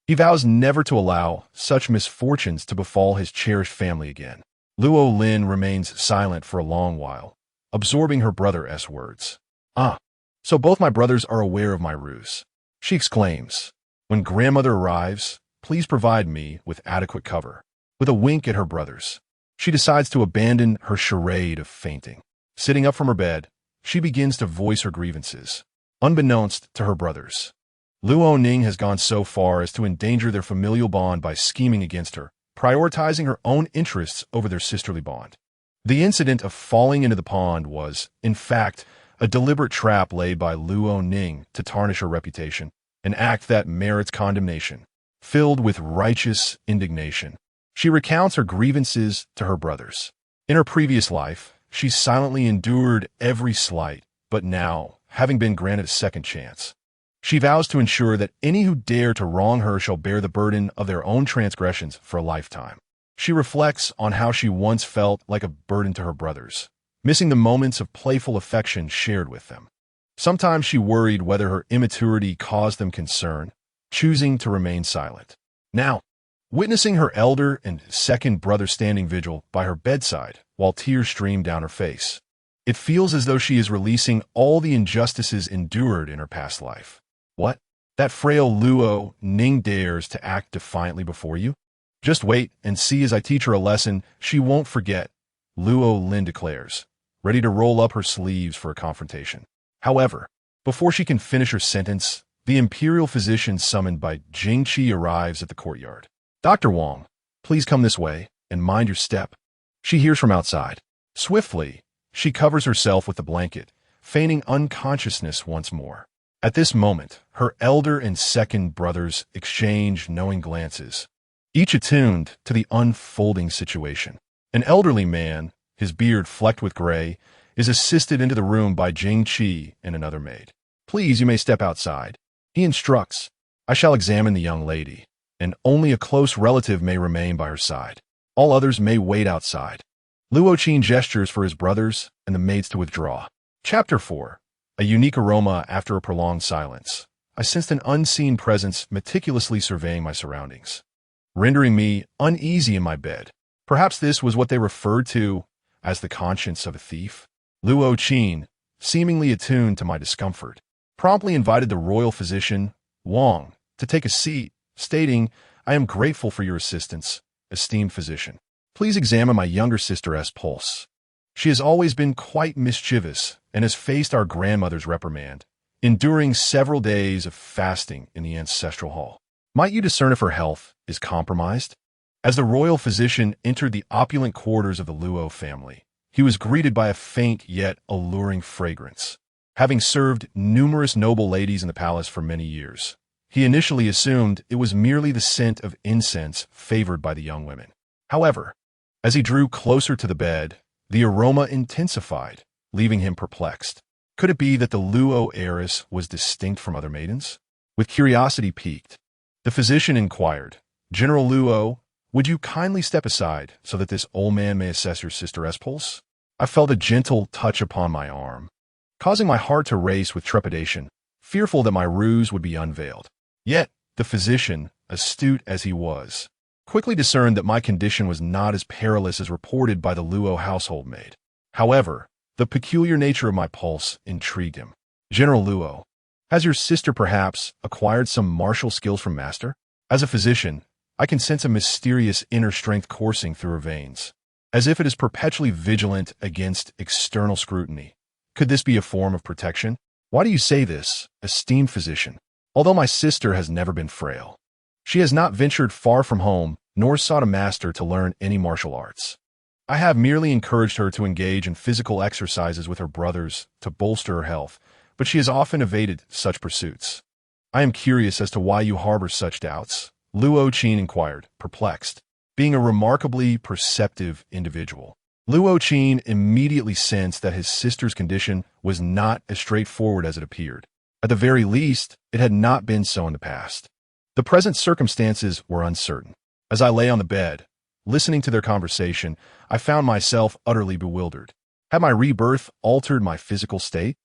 he vows never to allow such misfortunes to befall his cherished family again. Luo Lin remains silent for a long while, absorbing her brother's words. "Ah, so both my brothers are aware of my ruse," she exclaims. "When grandmother arrives, please provide me with adequate cover." With a wink at her brothers, she decides to abandon her charade of fainting. Sitting up from her bed, she begins to voice her grievances. Unbeknownst to her brothers, Luo Ning has gone so far as to endanger their familial bond by scheming against her, prioritizing her own interests over their sisterly bond. The incident of falling into the pond was, in fact, a deliberate trap laid by Luo Ning to tarnish her reputation, an act that merits condemnation. Filled with righteous indignation, she recounts her grievances to her brothers. In her previous life, she silently endured every slight, but now, having been granted a second chance, she vows to ensure that any who dare to wrong her shall bear the burden of their own transgressions for a lifetime. She reflects on how she once felt like a burden to her brothers, missing the moments of playful affection shared with them. Sometimes she worried whether her immaturity caused them concern, choosing to remain silent. Now, witnessing her elder and second brother standing vigil by her bedside while tears stream down her face, it feels as though she is releasing all the injustices endured in her past life. What? That frail Luo Ning dares to act defiantly before you? Just wait and see as I teach her a lesson she won't forget, Luo Lin declares, ready to roll up her sleeves for a confrontation. However, before she can finish her sentence, the imperial physician summoned by Jingqi arrives at the courtyard. "Dr. Wang, please come this way and mind your step," she hears from outside. Swiftly, she covers herself with a blanket, feigning unconsciousness once more. At this moment, her elder and second brothers exchange knowing glances, each attuned to the unfolding situation. An elderly man, his beard flecked with gray, is assisted into the room by Jingqi and another maid. "Please, you may step outside," he instructs. "I shall examine the young lady, and only a close relative may remain by her side. All others may wait outside." Luo Qin gestures for his brothers and the maids to withdraw. Chapter 4. A unique aroma after a prolonged silence. I sensed an unseen presence meticulously surveying my surroundings, rendering me uneasy in my bed. Perhaps this was what they referred to as the conscience of a thief. Luo Qin, seemingly attuned to my discomfort, promptly invited the royal physician, Wang, to take a seat, stating, "I am grateful for your assistance, esteemed physician. Please examine my younger sister's pulse. She has always been quite mischievous and has faced our grandmother's reprimand, enduring several days of fasting in the ancestral hall. Might you discern if her health is compromised?" As the royal physician entered the opulent quarters of the Luo family, he was greeted by a faint yet alluring fragrance. Having served numerous noble ladies in the palace for many years, he initially assumed it was merely the scent of incense favored by the young women. However, as he drew closer to the bed, the aroma intensified, leaving him perplexed. Could it be that the Luo heiress was distinct from other maidens? With curiosity piqued, the physician inquired, General Luo, would you kindly step aside so that this old man may assess your sister's pulse? I felt a gentle touch upon my arm, causing my heart to race with trepidation, fearful that my ruse would be unveiled. Yet, the physician, astute as he was, quickly discerned that my condition was not as perilous as reported by the Luo household maid. However, the peculiar nature of my pulse intrigued him. General Luo, has your sister perhaps acquired some martial skills from master? As a physician, I can sense a mysterious inner strength coursing through her veins, as if it is perpetually vigilant against external scrutiny. Could this be a form of protection? Why do you say this, esteemed physician? Although my sister has never been frail, she has not ventured far from home, nor sought a master to learn any martial arts. I have merely encouraged her to engage in physical exercises with her brothers to bolster her health, but she has often evaded such pursuits. I am curious as to why you harbor such doubts, Luo Qin inquired, perplexed. Being a remarkably perceptive individual, Luo Qin immediately sensed that his sister's condition was not as straightforward as it appeared. At the very least, it had not been so in the past. The present circumstances were uncertain. As I lay on the bed, listening to their conversation, I found myself utterly bewildered. Had my rebirth altered my physical state?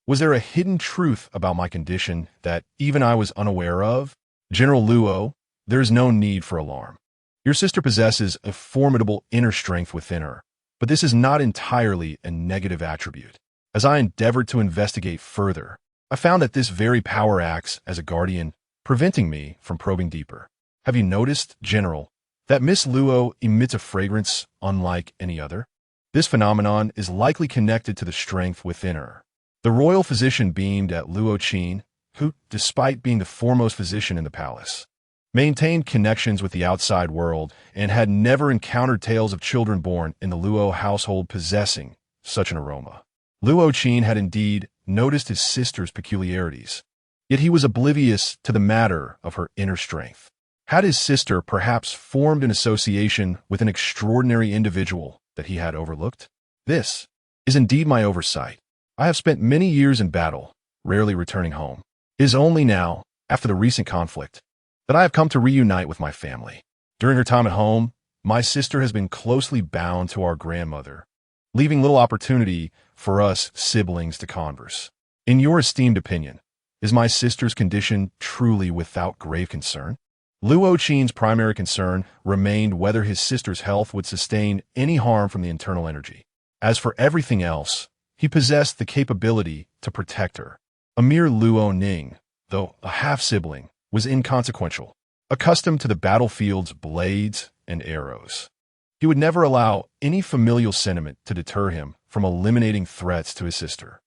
Was there a hidden truth about my condition that even I was unaware of? General Luo, there is no need for alarm. Your sister possesses a formidable inner strength within her, but this is not entirely a negative attribute. As I endeavored to investigate further, I found that this very power acts as a guardian, preventing me from probing deeper. Have you noticed, General, that Miss Luo emits a fragrance unlike any other? This phenomenon is likely connected to the strength within her. The royal physician beamed at Luo Qin, who, despite being the foremost physician in the palace, maintained connections with the outside world and had never encountered tales of children born in the Luo household possessing such an aroma. Luo Qin had indeed noticed his sister's peculiarities, yet he was oblivious to the matter of her inner strength. Had his sister perhaps formed an association with an extraordinary individual that he had overlooked? This is indeed my oversight. I have spent many years in battle, rarely returning home. It is only now, after the recent conflict, that I have come to reunite with my family. During her time at home, my sister has been closely bound to our grandmother, leaving little opportunity for us siblings to converse. In your esteemed opinion, is my sister's condition truly without grave concern? Luo Qin's primary concern remained whether his sister's health would sustain any harm from the internal energy. As for everything else, he possessed the capability to protect her. A mere Luo Ning, though a half-sibling, was inconsequential, accustomed to the battlefield's blades and arrows. He would never allow any familial sentiment to deter him from eliminating threats to his sister.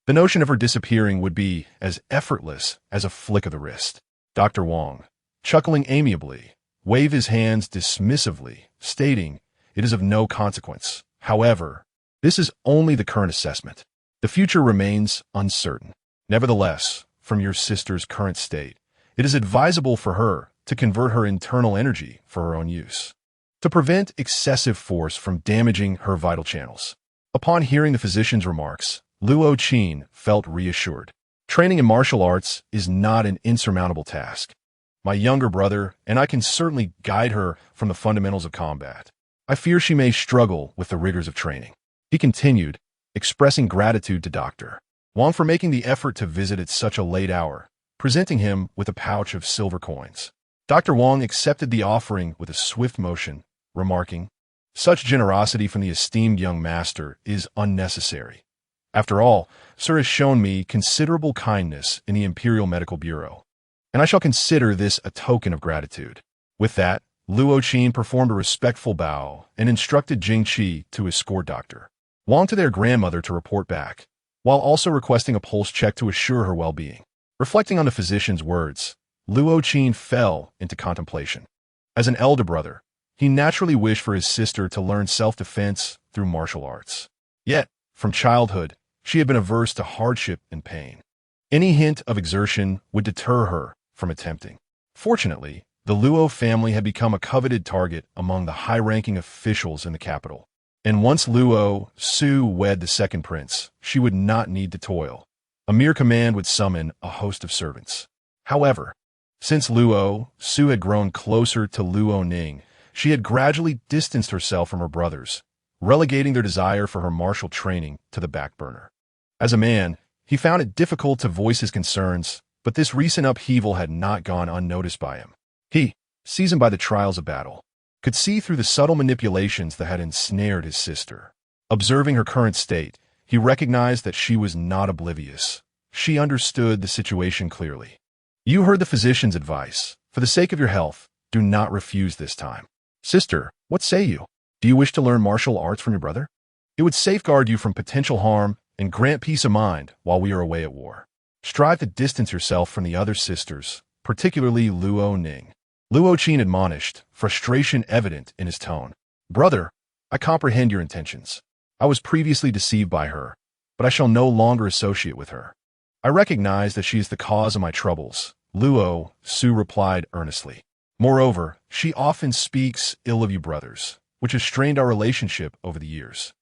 The notion of her disappearing would be as effortless as a flick of the wrist. Dr. Wang, chuckling amiably, waved his hands dismissively, stating, "It is of no consequence. However, this is only the current assessment. The future remains uncertain. Nevertheless, from your sister's current state, it is advisable for her to convert her internal energy for her own use, to prevent excessive force from damaging her vital channels." Upon hearing the physician's remarks, Luo Qin felt reassured. Training in martial arts is not an insurmountable task. My younger brother and I can certainly guide her from the fundamentals of combat. I fear she may struggle with the rigors of training. He continued, expressing gratitude to Dr. Wang for making the effort to visit at such a late hour, presenting him with a pouch of silver coins. Dr. Wang accepted the offering with a swift motion, remarking, "Such generosity from the esteemed young master is unnecessary. After all, Sir has shown me considerable kindness in the Imperial Medical Bureau, and I shall consider this a token of gratitude." With that, Luo Qin performed a respectful bow and instructed Jing Qi to escort Dr. Wang to their grandmother to report back, while also requesting a pulse check to assure her well-being. Reflecting on the physician's words, Luo Qin fell into contemplation. As an elder brother, he naturally wished for his sister to learn self-defense through martial arts. Yet, from childhood, she had been averse to hardship and pain. Any hint of exertion would deter her from attempting. Fortunately, the Luo family had become a coveted target among the high-ranking officials in the capital. And once Luo Su wed the second prince, she would not need to toil. A mere command would summon a host of servants. However, Since Luo Su had grown closer to Luo Ning, she had gradually distanced herself from her brothers, relegating their desire for her martial training to the back burner. As a man, he found it difficult to voice his concerns, but this recent upheaval had not gone unnoticed by him. He, seasoned by the trials of battle, could see through the subtle manipulations that had ensnared his sister. Observing her current state, he recognized that she was not oblivious. She understood the situation clearly. You heard the physician's advice. For the sake of your health, do not refuse this time. Sister, what say you? Do you wish to learn martial arts from your brother? It would safeguard you from potential harm and grant peace of mind while we are away at war. Strive to distance yourself from the other sisters, particularly Luo Ning. Luo Qin admonished, frustration evident in his tone. Brother, I comprehend your intentions. I was previously deceived by her, but I shall no longer associate with her. I recognize that she is the cause of my troubles, Luo Su replied earnestly. Moreover, she often speaks ill of you brothers, which has strained our relationship over the years.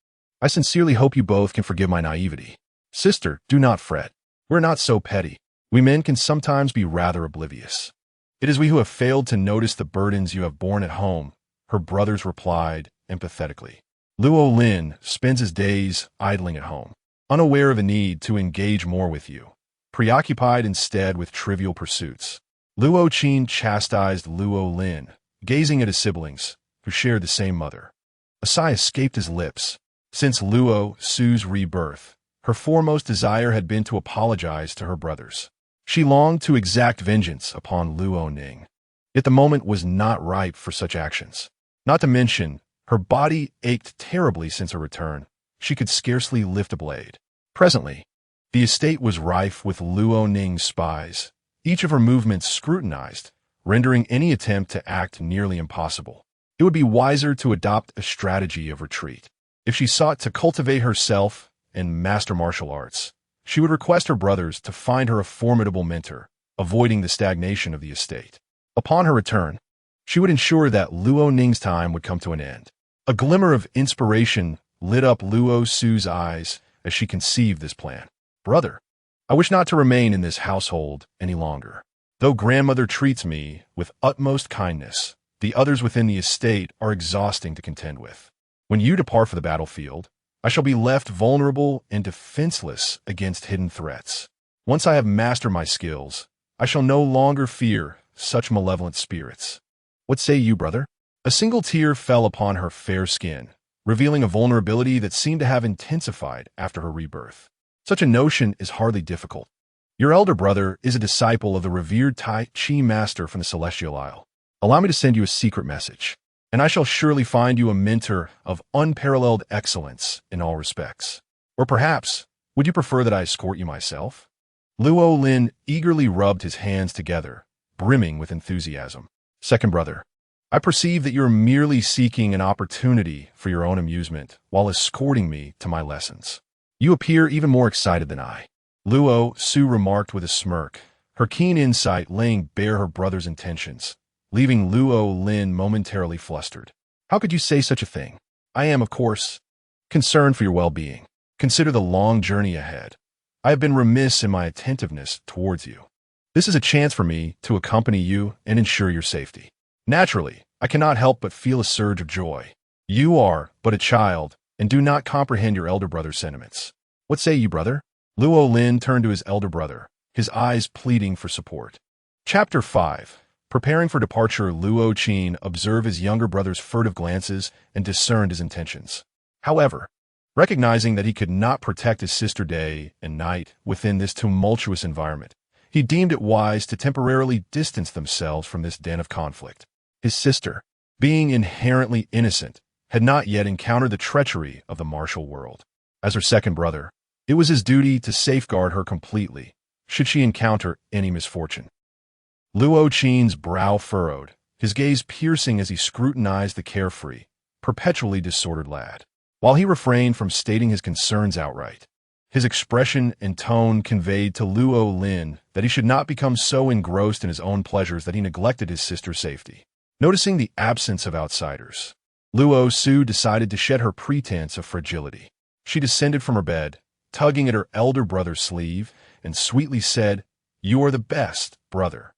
I sincerely hope you both can forgive my naivety. Sister, do not fret. We're not so petty. We men can sometimes be rather oblivious. It is we who have failed to notice the burdens you have borne at home, her brothers replied empathetically. Luo Lin spends his days idling at home, unaware of a need to engage more with you, preoccupied instead with trivial pursuits. Luo Qin chastised Luo Lin, gazing at his siblings, who shared the same mother. A sigh escaped his lips. Since Luo Su's rebirth, her foremost desire had been to apologize to her brothers. She longed to exact vengeance upon Luo Ning. Yet the moment was not ripe for such actions. Not to mention, her body ached terribly since her return. She could scarcely lift a blade. Presently, the estate was rife with Luo Ning's spies, each of her movements scrutinized, rendering any attempt to act nearly impossible. It would be wiser to adopt a strategy of retreat. If she sought to cultivate herself and master martial arts, she would request her brothers to find her a formidable mentor, avoiding the stagnation of the estate. Upon her return, she would ensure that Luo Ning's time would come to an end. A glimmer of inspiration lit up Luo Su's eyes as she conceived this plan. Brother, I wish not to remain in this household any longer. Though grandmother treats me with utmost kindness, the others within the estate are exhausting to contend with. When you depart for the battlefield, I shall be left vulnerable and defenseless against hidden threats. Once I have mastered my skills, I shall no longer fear such malevolent spirits. What say you, brother? A single tear fell upon her fair skin, revealing a vulnerability that seemed to have intensified after her rebirth. Such a notion is hardly difficult. Your elder brother is a disciple of the revered Tai Chi master from the Celestial Isle. Allow me to send you a secret message, and I shall surely find you a mentor of unparalleled excellence in all respects. Or perhaps, would you prefer that I escort you myself? Luo Lin eagerly rubbed his hands together, brimming with enthusiasm. Second brother, I perceive that you're merely seeking an opportunity for your own amusement while escorting me to my lessons. You appear even more excited than I. Luo Su remarked with a smirk, her keen insight laying bare her brother's intentions, leaving Luo Lin momentarily flustered. How could you say such a thing? I am, of course, concerned for your well-being. Consider the long journey ahead. I have been remiss in my attentiveness towards you. This is a chance for me to accompany you and ensure your safety. Naturally, I cannot help but feel a surge of joy. You are but a child and do not comprehend your elder brother's sentiments. What say you, brother? Luo Lin turned to his elder brother, his eyes pleading for support. Chapter 5. Preparing for departure, Luo Qin observed his younger brother's furtive glances and discerned his intentions. However, recognizing that he could not protect his sister day and night within this tumultuous environment, he deemed it wise to temporarily distance themselves from this den of conflict. His sister, being inherently innocent, had not yet encountered the treachery of the martial world. As her second brother, it was his duty to safeguard her completely, should she encounter any misfortune. Luo Qin's brow furrowed, his gaze piercing as he scrutinized the carefree, perpetually disordered lad. While he refrained from stating his concerns outright, his expression and tone conveyed to Luo Lin that he should not become so engrossed in his own pleasures that he neglected his sister's safety. Noticing the absence of outsiders, Luo Su decided to shed her pretense of fragility. She descended from her bed, tugging at her elder brother's sleeve, and sweetly said, "You are the best, brother.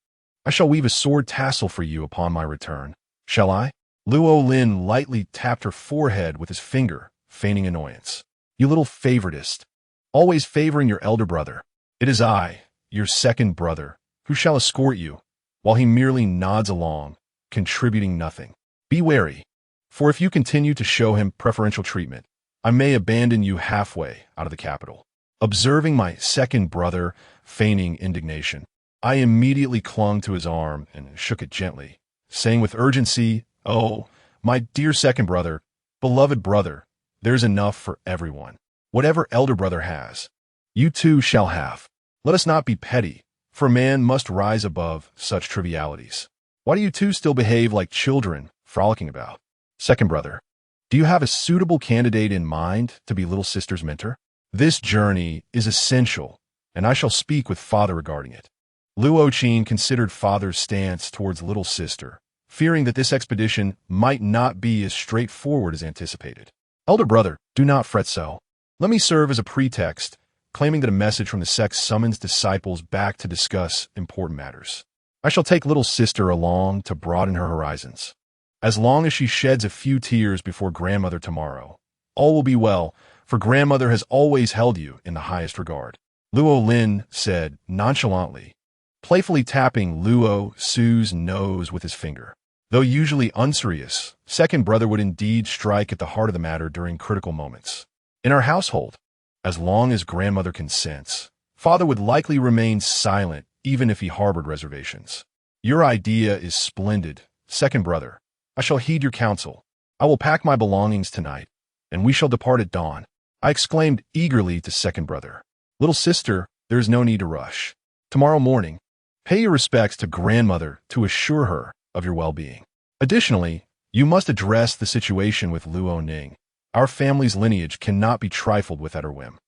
I shall weave a sword tassel for you upon my return. Shall I? Luo Lin lightly tapped her forehead with his finger, feigning annoyance. You little favoritist. Always favoring your elder brother. It is I, your second brother, who shall escort you, while he merely nods along, contributing nothing. Be wary, for if you continue to show him preferential treatment, I may abandon you halfway out of the capital. Observing my second brother feigning indignation, I immediately clung to his arm and shook it gently, saying with urgency, Oh, my dear second brother, beloved brother, there's enough for everyone. Whatever elder brother has, you too shall have. Let us not be petty, for a man must rise above such trivialities. Why do you two still behave like children, frolicking about? Second brother, do you have a suitable candidate in mind to be little sister's mentor? This journey is essential, and I shall speak with father regarding it. Luo Qin considered father's stance towards little sister, fearing that this expedition might not be as straightforward as anticipated. Elder brother, do not fret so. Let me serve as a pretext, claiming that a message from the sect summons disciples back to discuss important matters. I shall take little sister along to broaden her horizons. As long as she sheds a few tears before grandmother tomorrow, all will be well, for grandmother has always held you in the highest regard. Luo Lin said nonchalantly, playfully tapping Luo Su's nose with his finger. Though usually unserious, second brother would indeed strike at the heart of the matter during critical moments. In our household, as long as grandmother consents, father would likely remain silent even if he harbored reservations. Your idea is splendid, second brother. I shall heed your counsel. I will pack my belongings tonight, and we shall depart at dawn. I exclaimed eagerly to second brother. Little sister, there is no need to rush. Tomorrow morning, pay your respects to grandmother to assure her of your well-being. Additionally, you must address the situation with Luo Ning. Our family's lineage cannot be trifled with at her whim.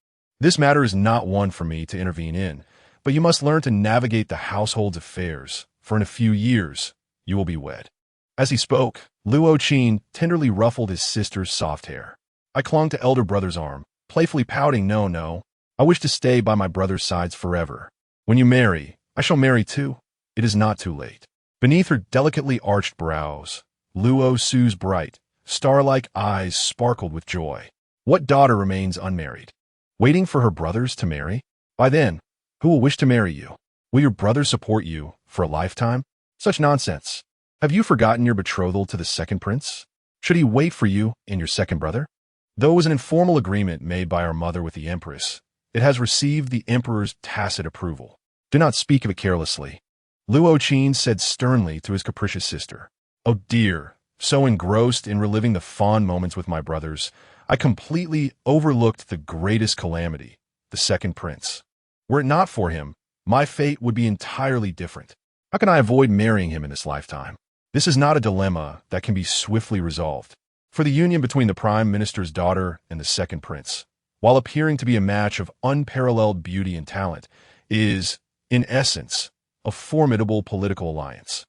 This matter is not one for me to intervene in, but you must learn to navigate the household's affairs, for in a few years, you will be wed. As he spoke, Luo Qin tenderly ruffled his sister's soft hair. I clung to elder brother's arm, playfully pouting, No, I wish to stay by my brother's sides forever. When you marry, I shall marry too. It is not too late. Beneath her delicately arched brows, Luo Su's bright, star-like eyes sparkled with joy. What daughter remains unmarried? Waiting for her brothers to marry? By then, who will wish to marry you? Will your brothers support you for a lifetime? Such nonsense. Have you forgotten your betrothal to the second prince? Should he wait for you and your second brother? Though it was an informal agreement made by our mother with the empress, it has received the emperor's tacit approval. Do not speak of it carelessly. Luo Qin said sternly to his capricious sister. Oh dear, so engrossed in reliving the fond moments with my brothers, I completely overlooked the greatest calamity, the second prince. Were it not for him, my fate would be entirely different. How can I avoid marrying him in this lifetime? This is not a dilemma that can be swiftly resolved. For the union between the prime minister's daughter and the second prince, while appearing to be a match of unparalleled beauty and talent, is, in essence, a formidable political alliance.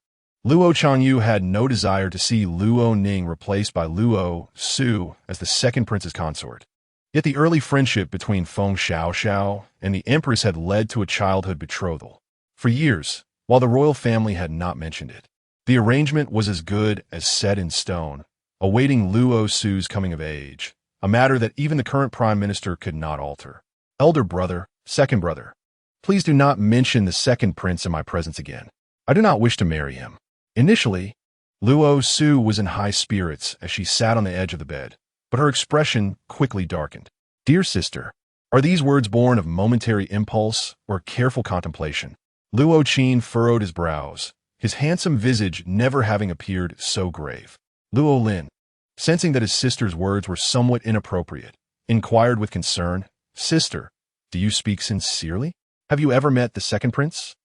Luo Changyu had no desire to see Luo Ning replaced by Luo Su as the second prince's consort. Yet the early friendship between Feng Xiaoxiao and the empress had led to a childhood betrothal. For years, while the royal family had not mentioned it, the arrangement was as good as set in stone, awaiting Luo Su's coming of age, a matter that even the current prime minister could not alter. Elder brother, second brother, please do not mention the second prince in my presence again. I do not wish to marry him. Initially, Luo Su was in high spirits as she sat on the edge of the bed, but her expression quickly darkened. Dear sister, are these words born of momentary impulse or careful contemplation? Luo Qin furrowed his brows, his handsome visage never having appeared so grave. Luo Lin, sensing that his sister's words were somewhat inappropriate, inquired with concern, Sister, do you speak sincerely? Have you ever met the second prince?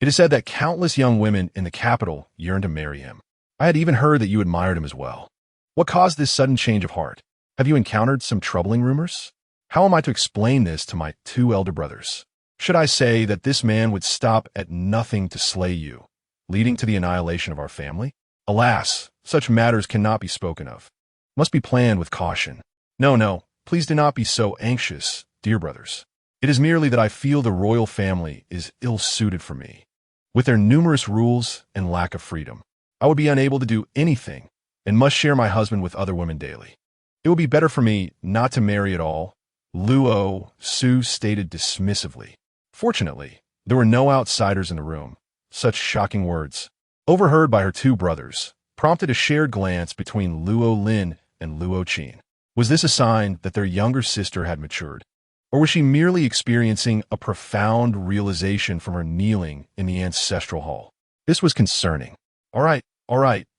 It is said that countless young women in the capital yearn to marry him. I had even heard that you admired him as well. What caused this sudden change of heart? Have you encountered some troubling rumors? How am I to explain this to my two elder brothers? Should I say that this man would stop at nothing to slay you, leading to the annihilation of our family? Alas, such matters cannot be spoken of. Must be planned with caution. No, please do not be so anxious, dear brothers. It is merely that I feel the royal family is ill-suited for me. With their numerous rules and lack of freedom, I would be unable to do anything and must share my husband with other women daily. It would be better for me not to marry at all, Luo Su stated dismissively. Fortunately, there were no outsiders in the room. Such shocking words, overheard by her two brothers, prompted a shared glance between Luo Lin and Luo Qin. Was this a sign that their younger sister had matured? Or was she merely experiencing a profound realization from her kneeling in the ancestral hall? This was concerning. All right,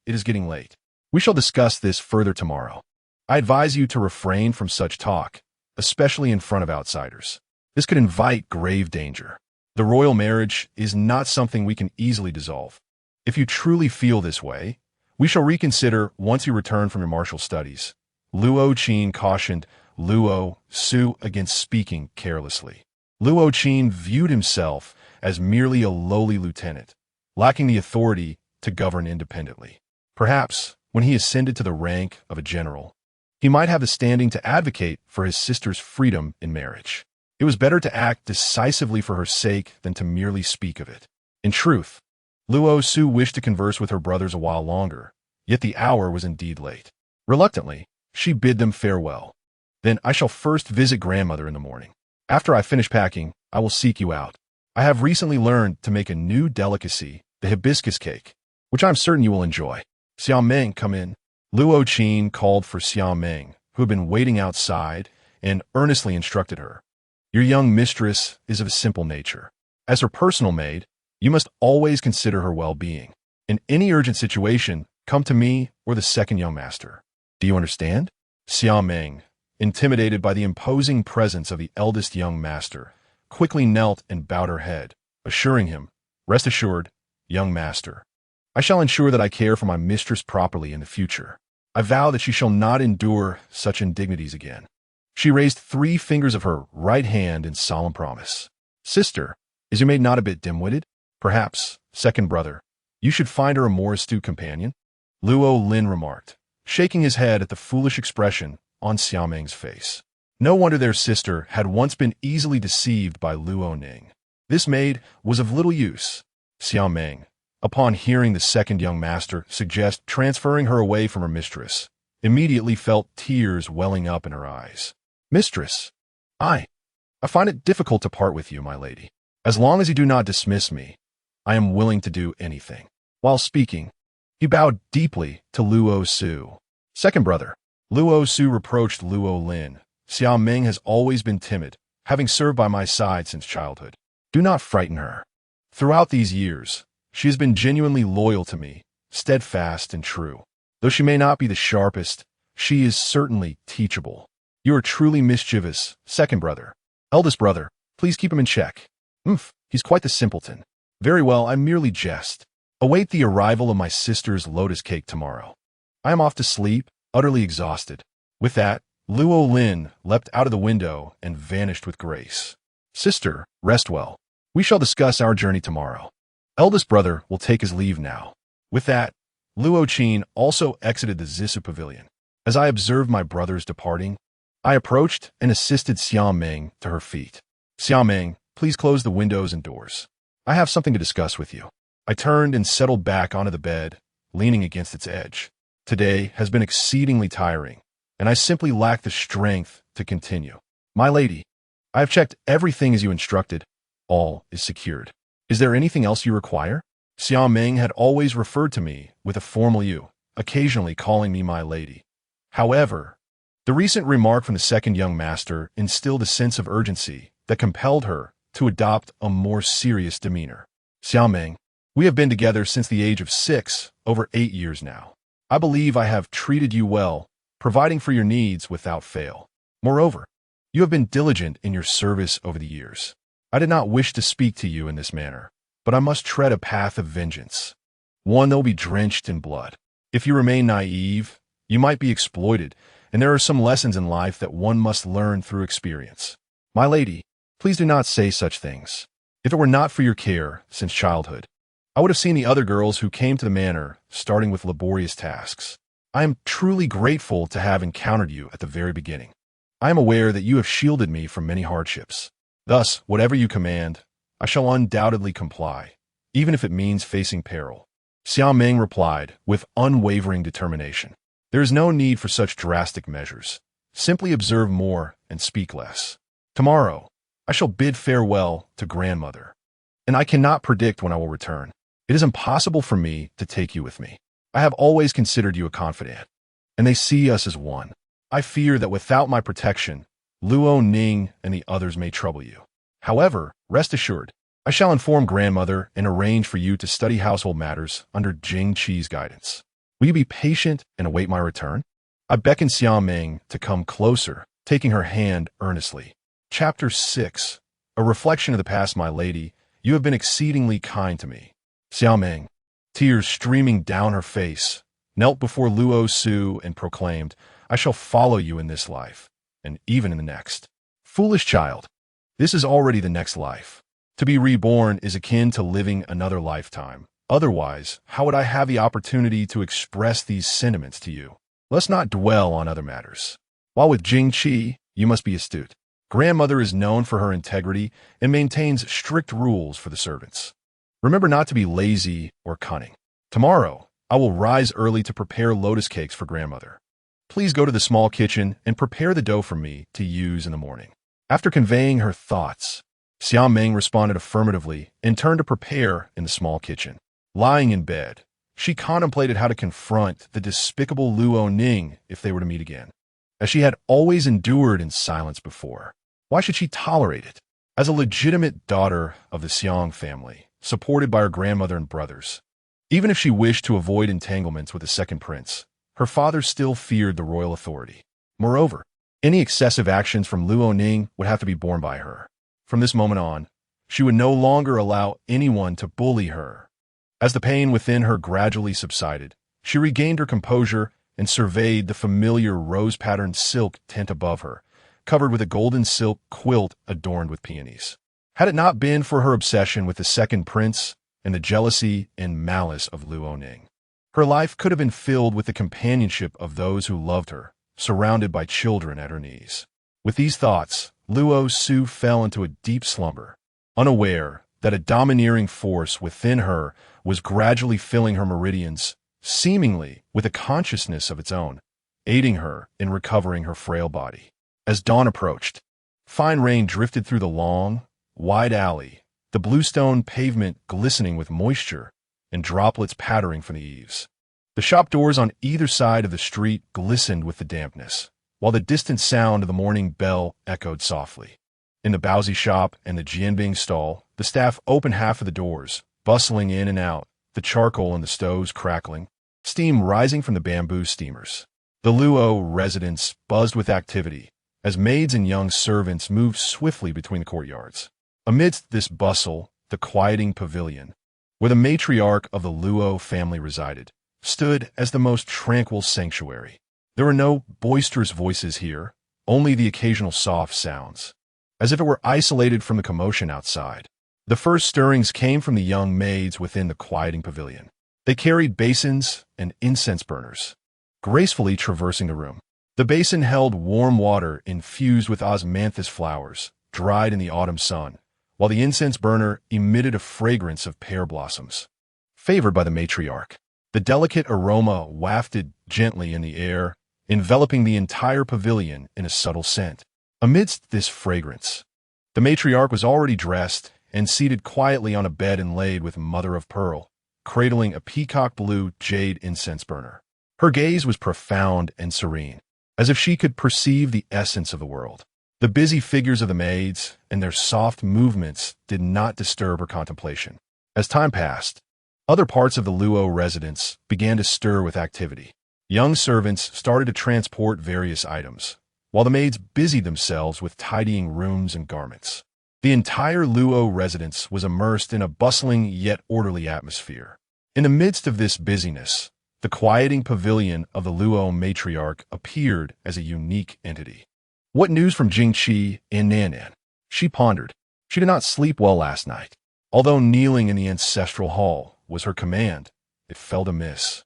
it is getting late. We shall discuss this further tomorrow. I advise you to refrain from such talk, especially in front of outsiders. This could invite grave danger. The royal marriage is not something we can easily dissolve. If you truly feel this way, we shall reconsider once you return from your martial studies. Luo Qin cautioned Luo Su against speaking carelessly. Luo Qin viewed himself as merely a lowly lieutenant, lacking the authority to govern independently. Perhaps, when he ascended to the rank of a general, he might have the standing to advocate for his sister's freedom in marriage. It was better to act decisively for her sake than to merely speak of it. In truth, Luo Su wished to converse with her brothers a while longer, yet the hour was indeed late. Reluctantly, she bid them farewell. Then I shall first visit grandmother in the morning. After I finish packing, I will seek you out. I have recently learned to make a new delicacy, the hibiscus cake, which I'm certain you will enjoy. Xiao Meng, come in. Luo Qin called for Xiao Meng, who had been waiting outside, and earnestly instructed her. Your young mistress is of a simple nature. As her personal maid, you must always consider her well-being. In any urgent situation, come to me or the second young master. Do you understand? Xiao Meng, intimidated by the imposing presence of the eldest young master, quickly knelt and bowed her head, assuring him, rest assured, young master, I shall ensure that I care for my mistress properly in the future. I vow that she shall not endure such indignities again. She raised 3 fingers of her right hand in solemn promise. Sister, is your maid not a bit dim-witted? Perhaps, second brother, you should find her a more astute companion? Luo Lin remarked, shaking his head at the foolish expression on Xiao Meng's face. No wonder their sister had once been easily deceived by Luo Ning. This maid was of little use. Xiao Meng, upon hearing the second young master suggest transferring her away from her mistress, immediately felt tears welling up in her eyes. Mistress, I find it difficult to part with you, my lady. As long as you do not dismiss me, I am willing to do anything. While speaking, he bowed deeply to Luo Su. Second brother, Luo Su reproached Luo Lin. Xiao Meng has always been timid, having served by my side since childhood. Do not frighten her. Throughout these years, she has been genuinely loyal to me, steadfast and true. Though she may not be the sharpest, she is certainly teachable. You are truly mischievous, second brother. Eldest brother, please keep him in check. He's quite the simpleton. Very well, I merely jest. Await the arrival of my sister's lotus cake tomorrow. I am off to sleep, utterly exhausted. With that, Luo Lin leapt out of the window and vanished with grace. Sister, rest well. We shall discuss our journey tomorrow. Eldest brother will take his leave now. With that, Luo Qin also exited the Zissou pavilion. As I observed my brothers departing, I approached and assisted Xiao Meng to her feet. Xiao Meng, please close the windows and doors. I have something to discuss with you. I turned and settled back onto the bed, leaning against its edge. Today has been exceedingly tiring, and I simply lack the strength to continue. My lady, I have checked everything as you instructed. All is secured. Is there anything else you require? Xiao Meng had always referred to me with a formal you, occasionally calling me my lady. However, the recent remark from the second young master instilled a sense of urgency that compelled her to adopt a more serious demeanor. Xiao Meng, we have been together since the age of 6, over 8 years now. I believe I have treated you well, providing for your needs without fail. Moreover, you have been diligent in your service over the years. I did not wish to speak to you in this manner, but I must tread a path of vengeance, one that will be drenched in blood. If you remain naive, you might be exploited, and there are some lessons in life that one must learn through experience. My lady, please do not say such things. If it were not for your care since childhood, I would have seen the other girls who came to the manor starting with laborious tasks. I am truly grateful to have encountered you at the very beginning. I am aware that you have shielded me from many hardships. Thus, whatever you command, I shall undoubtedly comply, even if it means facing peril. Xiao Ming replied with unwavering determination. There is no need for such drastic measures. Simply observe more and speak less. Tomorrow, I shall bid farewell to grandmother, and I cannot predict when I will return. It is impossible for me to take you with me. I have always considered you a confidant, and they see us as one. I fear that without my protection, Luo Ning and the others may trouble you. However, rest assured, I shall inform grandmother and arrange for you to study household matters under Jing Qi's guidance. Will you be patient and await my return? I beckoned Xiao Ming to come closer, taking her hand earnestly. Chapter 6. A reflection of the past, my lady. You have been exceedingly kind to me. Xiao Ming, tears streaming down her face, knelt before Luo Su and proclaimed, I shall follow you in this life, and even in the next. Foolish child, this is already the next life. To be reborn is akin to living another lifetime. Otherwise, how would I have the opportunity to express these sentiments to you? Let's not dwell on other matters. While with Jing Qi, you must be astute. Grandmother is known for her integrity and maintains strict rules for the servants. Remember not to be lazy or cunning. Tomorrow, I will rise early to prepare lotus cakes for grandmother. Please go to the small kitchen and prepare the dough for me to use in the morning. After conveying her thoughts, Xiao Ming responded affirmatively and turned to prepare in the small kitchen. Lying in bed, she contemplated how to confront the despicable Luo Ning if they were to meet again. As she had always endured in silence before, why should she tolerate it? As a legitimate daughter of the Xiang family, supported by her grandmother and brothers, even if she wished to avoid entanglements with the second prince, her father still feared the royal authority. Moreover, any excessive actions from Luo Ning would have to be borne by her. From this moment on, she would no longer allow anyone to bully her. As the pain within her gradually subsided, she regained her composure and surveyed the familiar rose-patterned silk tent above her, covered with a golden silk quilt adorned with peonies. Had it not been for her obsession with the second prince and the jealousy and malice of Luo Ning, her life could have been filled with the companionship of those who loved her, surrounded by children at her knees. With these thoughts, Luo Su fell into a deep slumber, unaware that a domineering force within her was gradually filling her meridians, seemingly with a consciousness of its own, aiding her in recovering her frail body. As dawn approached, fine rain drifted through the long, wide alley, the bluestone pavement glistening with moisture and droplets pattering from the eaves. The shop doors on either side of the street glistened with the dampness, while the distant sound of the morning bell echoed softly. In the Baozi shop and the Jianbing stall, the staff opened half of the doors, bustling in and out, the charcoal in the stoves crackling, steam rising from the bamboo steamers. The Luo residence buzzed with activity, as maids and young servants moved swiftly between the courtyards. Amidst this bustle, the quieting pavilion, where the matriarch of the Luo family resided, stood as the most tranquil sanctuary. There were no boisterous voices here, only the occasional soft sounds, as if it were isolated from the commotion outside. The first stirrings came from the young maids within the quieting pavilion. They carried basins and incense burners, gracefully traversing the room. The basin held warm water infused with osmanthus flowers, dried in the autumn sun, while the incense burner emitted a fragrance of pear blossoms. Favored by the matriarch, the delicate aroma wafted gently in the air, enveloping the entire pavilion in a subtle scent. Amidst this fragrance, the matriarch was already dressed and seated quietly on a bed inlaid with mother-of-pearl, cradling a peacock-blue jade incense burner. Her gaze was profound and serene, as if she could perceive the essence of the world. The busy figures of the maids and their soft movements did not disturb her contemplation. As time passed, other parts of the Luo residence began to stir with activity. Young servants started to transport various items, while the maids busied themselves with tidying rooms and garments. The entire Luo residence was immersed in a bustling yet orderly atmosphere. In the midst of this busyness, the quieting pavilion of the Luo matriarch appeared as a unique entity. What news from Jingqi and Nannan? She pondered. She did not sleep well last night. Although kneeling in the ancestral hall was her command, it felt amiss,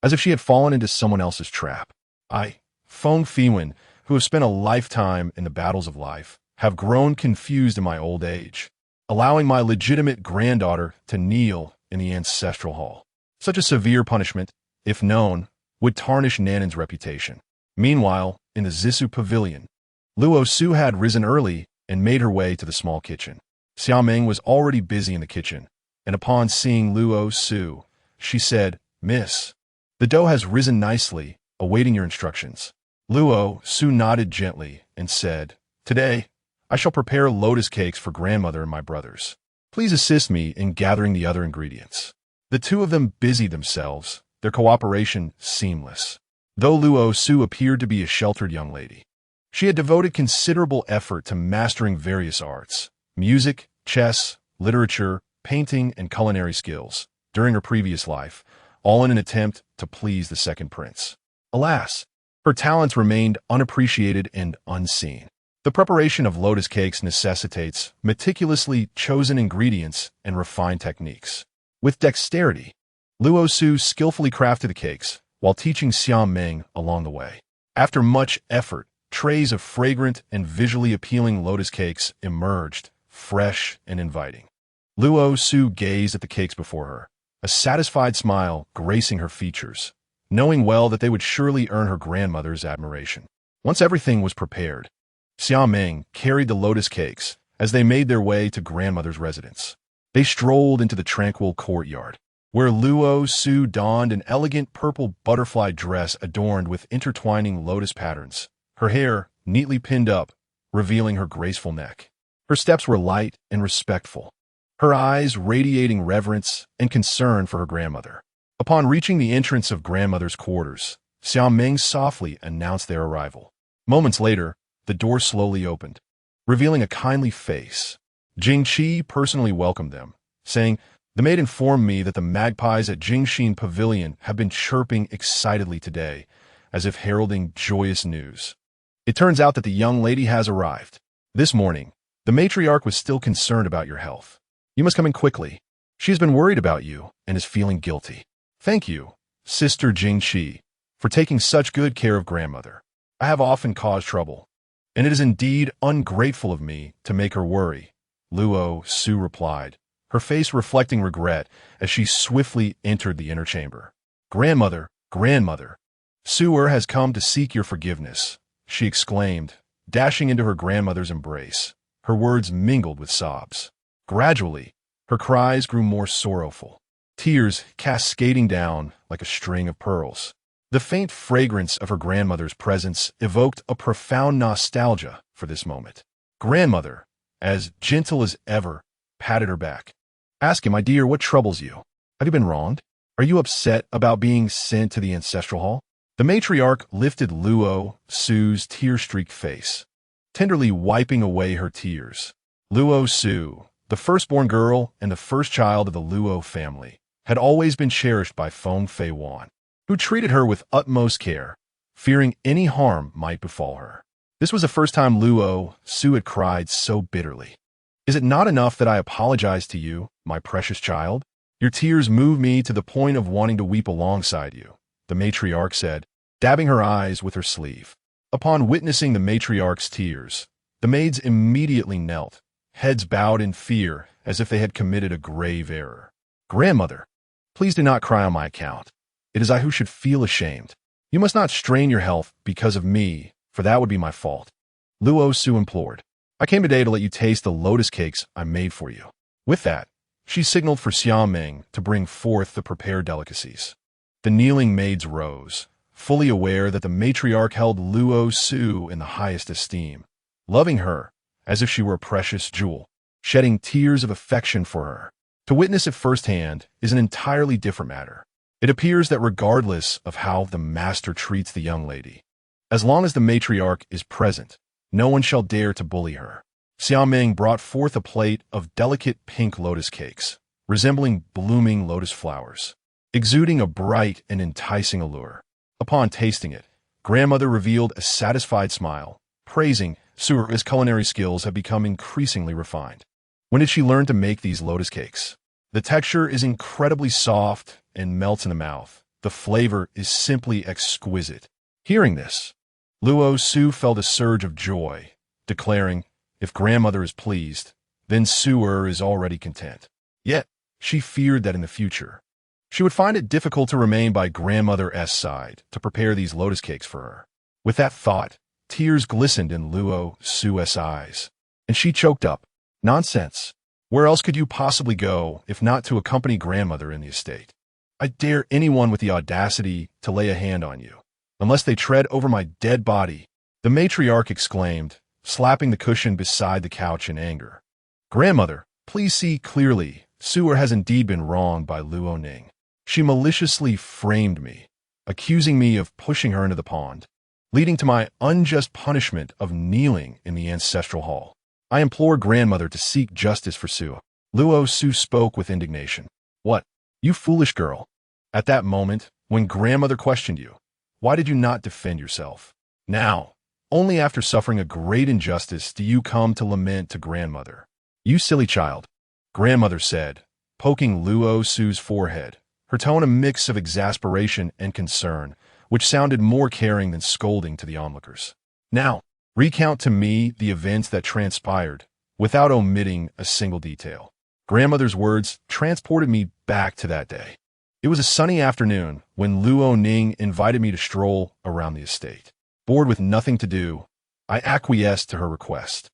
as if she had fallen into someone else's trap. I, Feng Fiwen, who have spent a lifetime in the battles of life, have grown confused in my old age. Allowing my legitimate granddaughter to kneel in the ancestral hall. Such a severe punishment, if known, would tarnish Nanan's reputation. Meanwhile, in the Zissou pavilion, Luo Su had risen early and made her way to the small kitchen. Xiaoming was already busy in the kitchen, and upon seeing Luo Su, she said, "Miss, the dough has risen nicely, awaiting your instructions." Luo Su nodded gently and said, "Today, I shall prepare lotus cakes for grandmother and my brothers. Please assist me in gathering the other ingredients." The two of them busied themselves, their cooperation seamless. Though Luo Su appeared to be a sheltered young lady, she had devoted considerable effort to mastering various arts, music, chess, literature, painting, and culinary skills during her previous life, all in an attempt to please the second prince. Alas, her talents remained unappreciated and unseen. The preparation of lotus cakes necessitates meticulously chosen ingredients and refined techniques. With dexterity, Luo Su skillfully crafted the cakes while teaching Xiaoming along the way. After much effort, trays of fragrant and visually appealing lotus cakes emerged, fresh and inviting. Luo Su gazed at the cakes before her, a satisfied smile gracing her features, knowing well that they would surely earn her grandmother's admiration. Once everything was prepared, Xiaoming carried the lotus cakes as they made their way to grandmother's residence. They strolled into the tranquil courtyard, where Luo Su donned an elegant purple butterfly dress adorned with intertwining lotus patterns, her hair neatly pinned up, revealing her graceful neck. Her steps were light and respectful, her eyes radiating reverence and concern for her grandmother. Upon reaching the entrance of grandmother's quarters, Xiaoming softly announced their arrival. Moments later, the door slowly opened, revealing a kindly face. Jingqi personally welcomed them, saying, "The maid informed me that the magpies at Jingxin Pavilion have been chirping excitedly today, as if heralding joyous news. It turns out that the young lady has arrived. This morning, the matriarch was still concerned about your health. You must come in quickly. She has been worried about you and is feeling guilty." "Thank you, Sister Jingqi, for taking such good care of grandmother. I have often caused trouble, and it is indeed ungrateful of me to make her worry," Luo Su replied, her face reflecting regret as she swiftly entered the inner chamber. "Grandmother, grandmother, Su'er has come to seek your forgiveness," she exclaimed, dashing into her grandmother's embrace, her words mingled with sobs. Gradually, her cries grew more sorrowful, tears cascading down like a string of pearls. The faint fragrance of her grandmother's presence evoked a profound nostalgia for this moment. Grandmother, as gentle as ever, patted her back. "Ask him, my dear, what troubles you? Have you been wronged? Are you upset about being sent to the ancestral hall?" The matriarch lifted Luo Su's tear-streaked face, tenderly wiping away her tears. Luo Su, the firstborn girl and the first child of the Luo family, had always been cherished by Feng Fei Wan, who treated her with utmost care, fearing any harm might befall her. This was the first time Luo Su had cried so bitterly. "Is it not enough that I apologize to you, my precious child? Your tears move me to the point of wanting to weep alongside you," the matriarch said, dabbing her eyes with her sleeve. Upon witnessing the matriarch's tears, the maids immediately knelt, heads bowed in fear as if they had committed a grave error. "Grandmother, please do not cry on my account. It is I who should feel ashamed. You must not strain your health because of me, for that would be my fault," Luo Su implored. "I came today to let you taste the lotus cakes I made for you." With that, she signaled for Xiaoming to bring forth the prepared delicacies. The kneeling maids rose, fully aware that the matriarch held Luo Su in the highest esteem, loving her as if she were a precious jewel, shedding tears of affection for her. To witness it firsthand is an entirely different matter. It appears that regardless of how the master treats the young lady, as long as the matriarch is present, no one shall dare to bully her. Xiaoming brought forth a plate of delicate pink lotus cakes, resembling blooming lotus flowers, exuding a bright and enticing allure. Upon tasting it, grandmother revealed a satisfied smile, praising Su'er's culinary skills have become increasingly refined. When did she learn to make these lotus cakes? The texture is incredibly soft and melts in the mouth. The flavor is simply exquisite. Hearing this, Luo Su felt a surge of joy, declaring, "If grandmother is pleased, then Su'er is already content." Yet, she feared that in the future, she would find it difficult to remain by grandmother's side to prepare these lotus cakes for her. With that thought, tears glistened in Luo Su's eyes, and she choked up. Nonsense. Where else could you possibly go if not to accompany grandmother in the estate? I dare anyone with the audacity to lay a hand on you, unless they tread over my dead body, the matriarch exclaimed, slapping the cushion beside the couch in anger. Grandmother, please see clearly, Su has indeed been wronged by Luo Ning. She maliciously framed me, accusing me of pushing her into the pond, leading to my unjust punishment of kneeling in the ancestral hall. I implore grandmother to seek justice for Su. Luo Su spoke with indignation. What? You foolish girl. At that moment, when grandmother questioned you, why did you not defend yourself? Now, only after suffering a great injustice do you come to lament to grandmother. You silly child, grandmother said, poking Luo Su's forehead, her tone a mix of exasperation and concern, which sounded more caring than scolding to the onlookers. Now, recount to me the events that transpired, without omitting a single detail. Grandmother's words transported me back to that day. It was a sunny afternoon when Luo Ning invited me to stroll around the estate. Bored with nothing to do, I acquiesced to her request.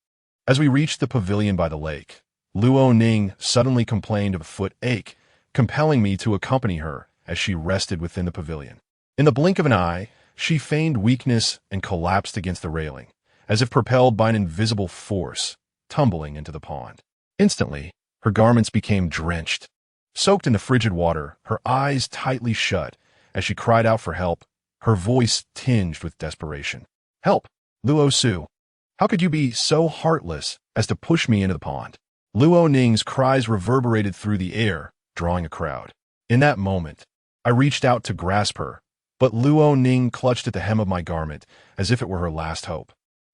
As we reached the pavilion by the lake, Luo Ning suddenly complained of a foot ache, compelling me to accompany her as she rested within the pavilion. In the blink of an eye, she feigned weakness and collapsed against the railing, as if propelled by an invisible force, tumbling into the pond. Instantly, her garments became drenched. Soaked in the frigid water, her eyes tightly shut, as she cried out for help, her voice tinged with desperation. Help! Luo Su! How could you be so heartless as to push me into the pond? Luo Ning's cries reverberated through the air, drawing a crowd. In that moment, I reached out to grasp her, but Luo Ning clutched at the hem of my garment as if it were her last hope.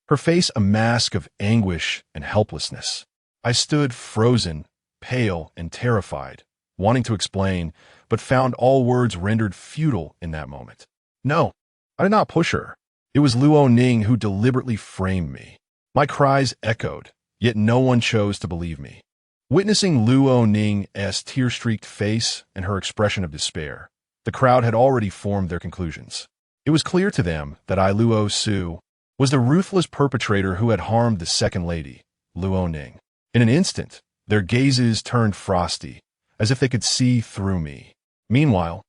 Her face a mask of anguish and helplessness. I stood frozen, pale, and terrified, wanting to explain, but found all words rendered futile in that moment. No, I did not push her. It was Luo Ning who deliberately framed me. My cries echoed, yet no one chose to believe me. Witnessing Luo Ning's tear-streaked face and her expression of despair, the crowd had already formed their conclusions. It was clear to them that I, Luo Su, was the ruthless perpetrator who had harmed the second lady, Luo Ning. In an instant, their gazes turned frosty, as if they could see through me. Meanwhile,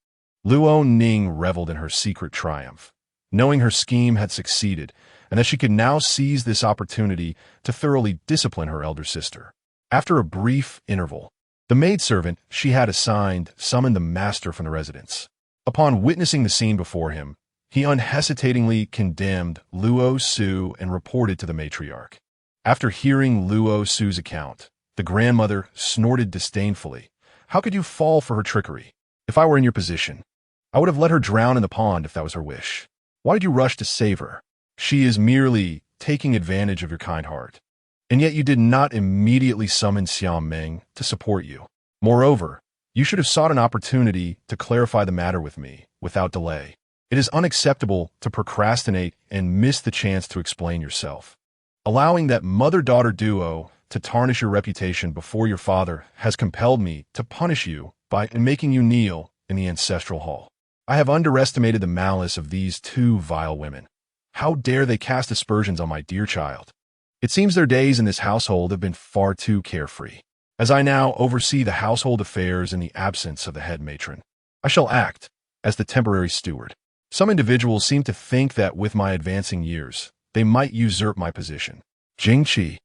Luo Ning reveled in her secret triumph, knowing her scheme had succeeded and that she could now seize this opportunity to thoroughly discipline her elder sister. After a brief interval, the maidservant she had assigned summoned the master from the residence. Upon witnessing the scene before him, he unhesitatingly condemned Luo Su and reported to the matriarch. After hearing Luo Su's account, the grandmother snorted disdainfully. How could you fall for her trickery? If I were in your position, I would have let her drown in the pond if that was her wish. Why did you rush to save her? She is merely taking advantage of your kind heart. And yet you did not immediately summon Xiao Meng to support you. Moreover, you should have sought an opportunity to clarify the matter with me without delay. It is unacceptable to procrastinate and miss the chance to explain yourself. Allowing that mother-daughter duo to tarnish your reputation before your father has compelled me to punish you by making you kneel in the ancestral hall. I have underestimated the malice of these two vile women. How dare they cast aspersions on my dear child? It seems their days in this household have been far too carefree. As I now oversee the household affairs in the absence of the head matron, I shall act as the temporary steward. Some individuals seem to think that with my advancing years, they might usurp my position. Jingqi,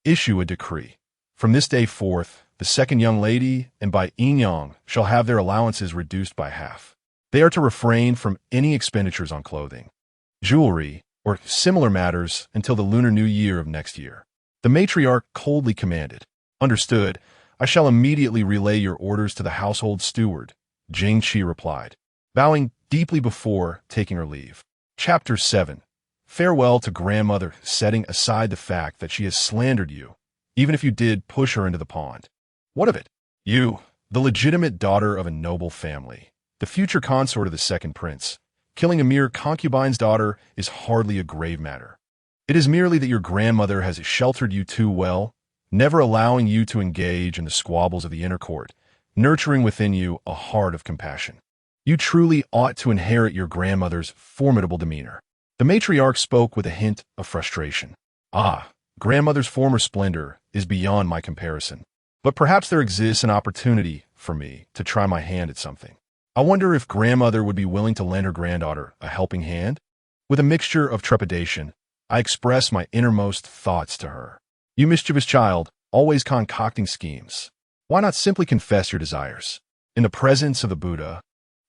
issue a decree. From this day forth, the second young lady and Bai Yinyang shall have their allowances reduced by half. They are to refrain from any expenditures on clothing, jewelry, or similar matters until the Lunar New Year of next year. The matriarch coldly commanded. Understood. I shall immediately relay your orders to the household steward, Jingqi replied, bowing deeply before taking her leave. Chapter 7. Farewell to grandmother, setting aside the fact that she has slandered you, even if you did push her into the pond. What of it? You, the legitimate daughter of a noble family, the future consort of the second prince, killing a mere concubine's daughter is hardly a grave matter. It is merely that your grandmother has sheltered you too well, never allowing you to engage in the squabbles of the inner court, nurturing within you a heart of compassion. You truly ought to inherit your grandmother's formidable demeanor. The matriarch spoke with a hint of frustration. Ah, grandmother's former splendor is beyond my comparison. But perhaps there exists an opportunity for me to try my hand at something. I wonder if grandmother would be willing to lend her granddaughter a helping hand? With a mixture of trepidation, I expressed my innermost thoughts to her. You mischievous child, always concocting schemes. Why not simply confess your desires? In the presence of the Buddha,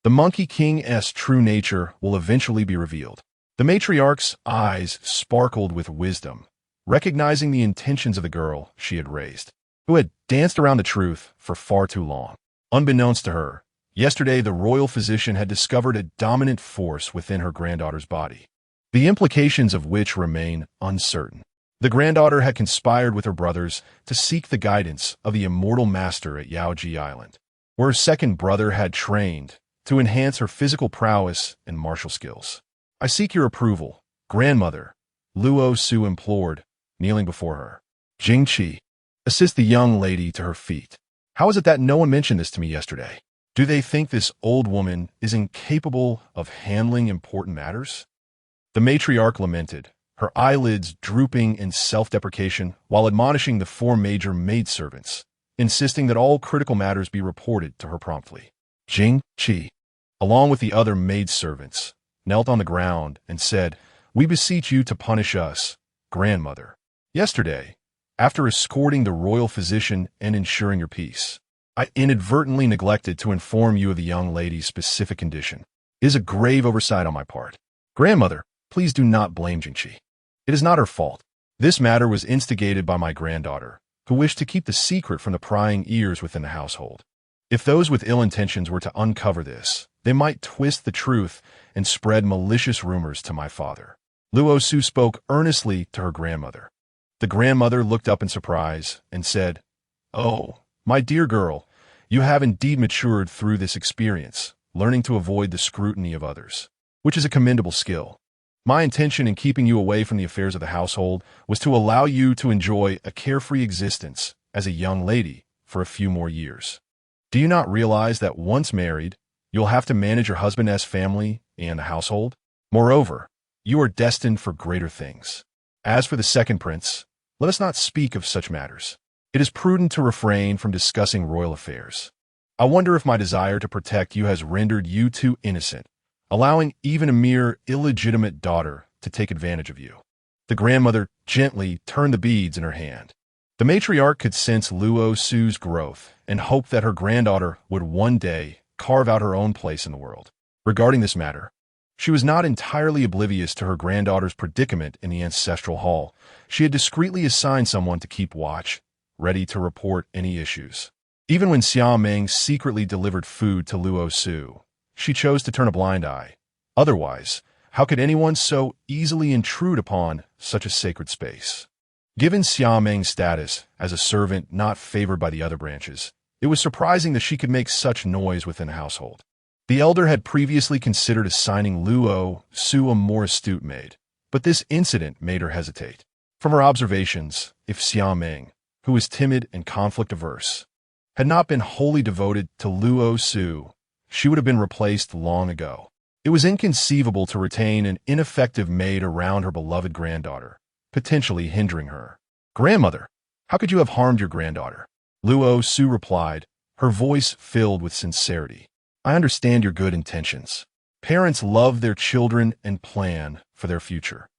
the Monkey King's true nature will eventually be revealed. The matriarch's eyes sparkled with wisdom, recognizing the intentions of the girl she had raised, who had danced around the truth for far too long. Unbeknownst to her, yesterday the royal physician had discovered a dominant force within her granddaughter's body, the implications of which remain uncertain. The granddaughter had conspired with her brothers to seek the guidance of the immortal master at Yaoji Island, where her second brother had trained to enhance her physical prowess and martial skills. I seek your approval, grandmother, Luo Su implored, kneeling before her. Jingqi, assist the young lady to her feet. How is it that no one mentioned this to me yesterday? Do they think this old woman is incapable of handling important matters? The matriarch lamented, her eyelids drooping in self-deprecation while admonishing the 4 major maidservants, insisting that all critical matters be reported to her promptly. Jingqi, along with the other maidservants, knelt on the ground and said, "We beseech you to punish us, grandmother. Yesterday, after escorting the royal physician and ensuring your peace, I inadvertently neglected to inform you of the young lady's specific condition. It is a grave oversight on my part. Grandmother, please do not blame Jingqi. It is not her fault. This matter was instigated by my granddaughter, who wished to keep the secret from the prying ears within the household. If those with ill intentions were to uncover this, they might twist the truth and spread malicious rumors to my father." Luo Su spoke earnestly to her grandmother. The grandmother looked up in surprise and said, "Oh, my dear girl, you have indeed matured through this experience, learning to avoid the scrutiny of others, which is a commendable skill. My intention in keeping you away from the affairs of the household was to allow you to enjoy a carefree existence as a young lady for a few more years. Do you not realize that once married, you'll have to manage your husband's family and the household? Moreover, you are destined for greater things. As for the second prince, let us not speak of such matters. It is prudent to refrain from discussing royal affairs. I wonder if my desire to protect you has rendered you too innocent, allowing even a mere illegitimate daughter to take advantage of you." The grandmother gently turned the beads in her hand. The matriarch could sense Luo Su's growth and hoped that her granddaughter would one day carve out her own place in the world. Regarding this matter, she was not entirely oblivious to her granddaughter's predicament in the ancestral hall. She had discreetly assigned someone to keep watch, ready to report any issues. Even when Xia Meng secretly delivered food to Luo Su, she chose to turn a blind eye. Otherwise, how could anyone so easily intrude upon such a sacred space? Given Xia Meng's status as a servant not favored by the other branches, it was surprising that she could make such noise within the household. The elder had previously considered assigning Luo Su a more astute maid, but this incident made her hesitate. From her observations, if Xia Meng, who was timid and conflict-averse, had not been wholly devoted to Luo Su, she would have been replaced long ago. It was inconceivable to retain an ineffective maid around her beloved granddaughter, potentially hindering her. "Grandmother, how could you have harmed your granddaughter?" Luo Su replied, her voice filled with sincerity. "I understand your good intentions. Parents love their children and plan for their future.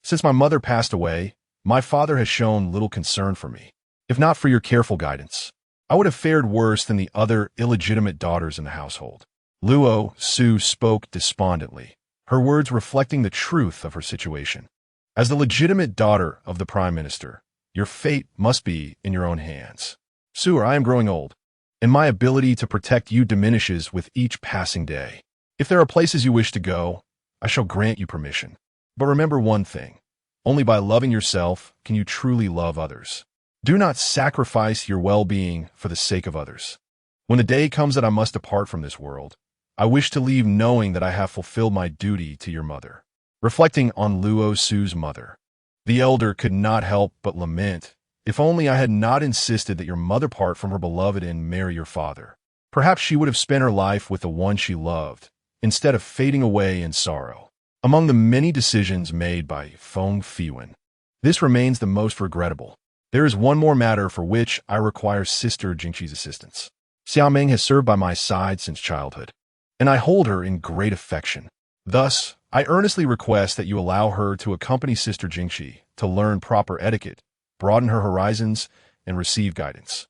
Since my mother passed away, my father has shown little concern for me. If not for your careful guidance, I would have fared worse than the other illegitimate daughters in the household." Luo Su spoke despondently, her words reflecting the truth of her situation. "As the legitimate daughter of the Prime Minister, your fate must be in your own hands. Su, I am growing old, and my ability to protect you diminishes with each passing day. If there are places you wish to go, I shall grant you permission. But remember one thing, only by loving yourself can you truly love others. Do not sacrifice your well-being for the sake of others. When the day comes that I must depart from this world, I wish to leave knowing that I have fulfilled my duty to your mother." Reflecting on Luo Su's mother, the elder could not help but lament, "If only I had not insisted that your mother part from her beloved and marry your father. Perhaps she would have spent her life with the one she loved, instead of fading away in sorrow. Among the many decisions made by Feng Fiwen, this remains the most regrettable. There is one more matter for which I require Sister Jingqi's assistance. Xiaoming has served by my side since childhood, and I hold her in great affection. Thus, I earnestly request that you allow her to accompany Sister Jingqi to learn proper etiquette, broaden her horizons, and receive guidance.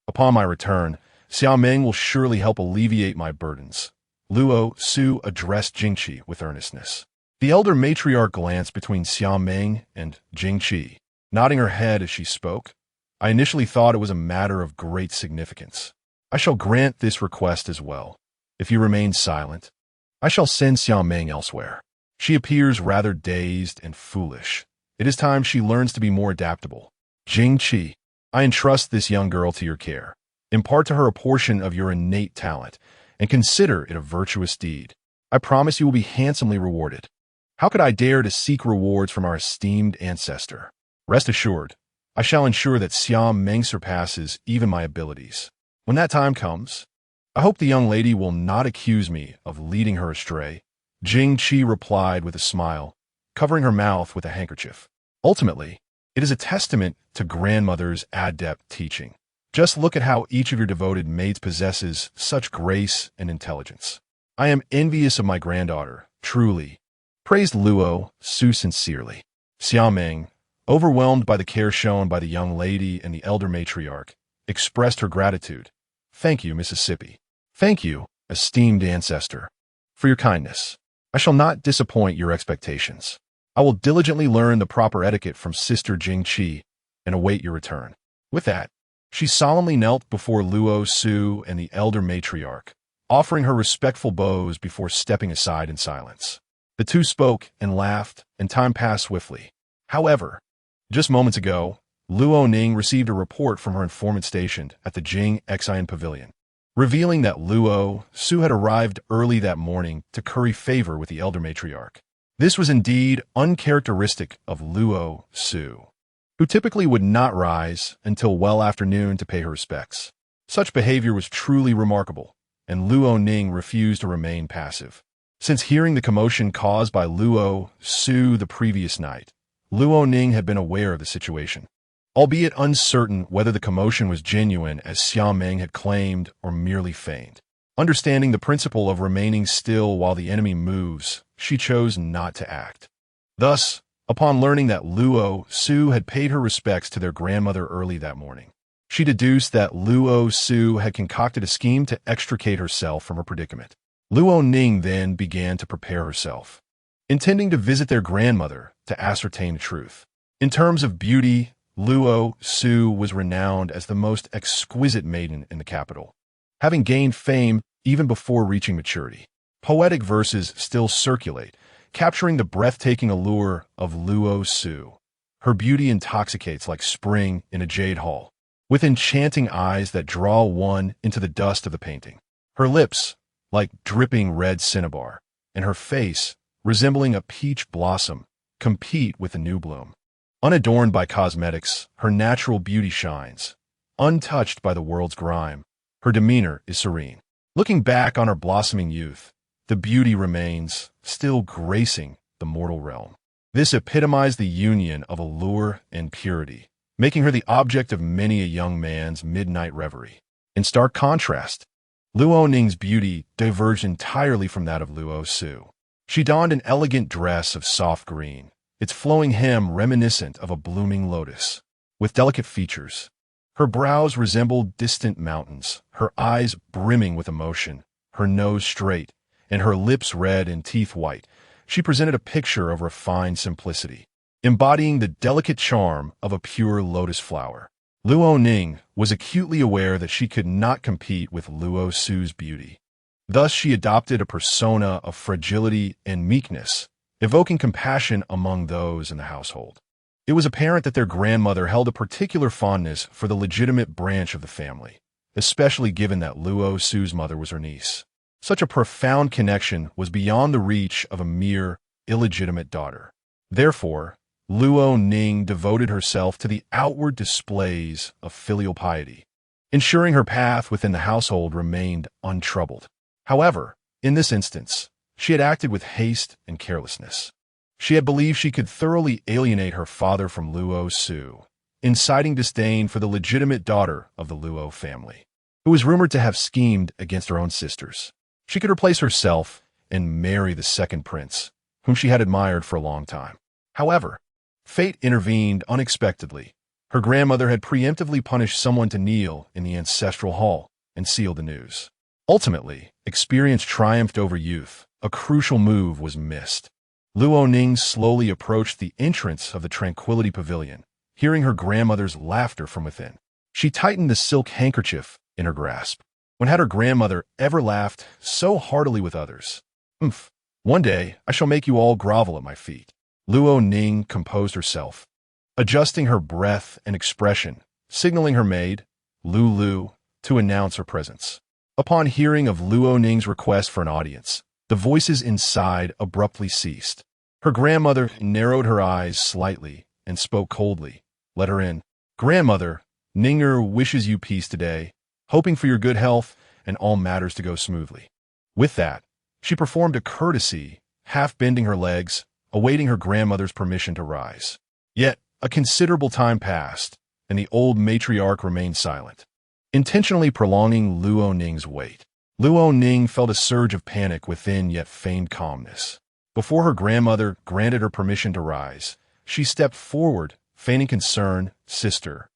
Upon my return, Xiaoming will surely help alleviate my burdens. Luo Su addressed Jingqi with earnestness. The elder matriarch glanced between Xiaoming and Jingqi, nodding her head as she spoke. I initially thought it was a matter of great significance. I shall grant this request as well. If you remain silent, I shall send Xiaoming elsewhere. She appears rather dazed and foolish. It is time she learns to be more adaptable. Jingqi, I entrust this young girl to your care. Impart to her a portion of your innate talent, and consider it a virtuous deed. I promise you will be handsomely rewarded. How could I dare to seek rewards from our esteemed ancestor? Rest assured, I shall ensure that Xiaoming surpasses even my abilities. When that time comes, I hope the young lady will not accuse me of leading her astray. Jingqi replied with a smile, covering her mouth with a handkerchief. Ultimately, it is a testament to grandmother's adept teaching. Just look at how each of your devoted maids possesses such grace and intelligence. I am envious of my granddaughter, truly, praised Luo Su sincerely. Xiaoming, overwhelmed by the care shown by the young lady and the elder matriarch, expressed her gratitude. Thank you, Mississippi. Thank you, esteemed ancestor, for your kindness. I shall not disappoint your expectations. I will diligently learn the proper etiquette from Sister Jingqi and await your return. With that, she solemnly knelt before Luo Su and the elder matriarch, offering her respectful bows before stepping aside in silence. The two spoke and laughed, and time passed swiftly. However, just moments ago, Luo Ning received a report from her informant stationed at the Jing Xian Pavilion, revealing that Luo Su had arrived early that morning to curry favor with the elder matriarch. This was indeed uncharacteristic of Luo Su, who typically would not rise until well after noon to pay her respects. Such behavior was truly remarkable, and Luo Ning refused to remain passive. Since hearing the commotion caused by Luo Su the previous night, Luo Ning had been aware of the situation, albeit uncertain whether the commotion was genuine as Xiaoming had claimed or merely feigned. Understanding the principle of remaining still while the enemy moves, she chose not to act. Thus, upon learning that Luo Su had paid her respects to their grandmother early that morning, she deduced that Luo Su had concocted a scheme to extricate herself from her predicament. Luo Ning then began to prepare herself, intending to visit their grandmother to ascertain the truth. In terms of beauty, Luo Su was renowned as the most exquisite maiden in the capital, having gained fame even before reaching maturity. Poetic verses still circulate, capturing the breathtaking allure of Luo Su. Her beauty intoxicates like spring in a jade hall, with enchanting eyes that draw one into the dust of the painting. Her lips, like dripping red cinnabar, and her face, resembling a peach blossom, compete with the new bloom. Unadorned by cosmetics, her natural beauty shines. Untouched by the world's grime, her demeanor is serene. Looking back on her blossoming youth, the beauty remains, still gracing the mortal realm. This epitomized the union of allure and purity, making her the object of many a young man's midnight reverie. In stark contrast, Luo Ning's beauty diverged entirely from that of Luo Su. She donned an elegant dress of soft green, its flowing hem reminiscent of a blooming lotus. With delicate features, her brows resembled distant mountains, her eyes brimming with emotion, her nose straight, and her lips red and teeth white. She presented a picture of refined simplicity, embodying the delicate charm of a pure lotus flower. Luo Ning was acutely aware that she could not compete with Luo Su's beauty. Thus, she adopted a persona of fragility and meekness, evoking compassion among those in the household. It was apparent that their grandmother held a particular fondness for the legitimate branch of the family, especially given that Luo Su's mother was her niece. Such a profound connection was beyond the reach of a mere illegitimate daughter. Therefore, Luo Ning devoted herself to the outward displays of filial piety, ensuring her path within the household remained untroubled. However, in this instance, she had acted with haste and carelessness. She had believed she could thoroughly alienate her father from Luo Su, inciting disdain for the legitimate daughter of the Luo family, who was rumored to have schemed against her own sisters. She could replace herself and marry the second prince, whom she had admired for a long time. However, fate intervened unexpectedly. Her grandmother had preemptively punished someone to kneel in the ancestral hall and seal the news. Ultimately, experience triumphed over youth. A crucial move was missed. Luo Ning slowly approached the entrance of the Tranquility Pavilion, hearing her grandmother's laughter from within. She tightened the silk handkerchief in her grasp. When had her grandmother ever laughed so heartily with others? One day, I shall make you all grovel at my feet. Luo Ning composed herself, adjusting her breath and expression, signaling her maid, Lu, to announce her presence. Upon hearing of Luo Ning's request for an audience, the voices inside abruptly ceased. Her grandmother narrowed her eyes slightly and spoke coldly. Let her in. Grandmother, Ninger wishes you peace today, hoping for your good health and all matters to go smoothly. With that, she performed a courtesy, half bending her legs, awaiting her grandmother's permission to rise. Yet, a considerable time passed, and the old matriarch remained silent, intentionally prolonging Luo Ning's wait. Luo Ning felt a surge of panic within yet feigned calmness. Before her grandmother granted her permission to rise, she stepped forward, feigning concern. Sister,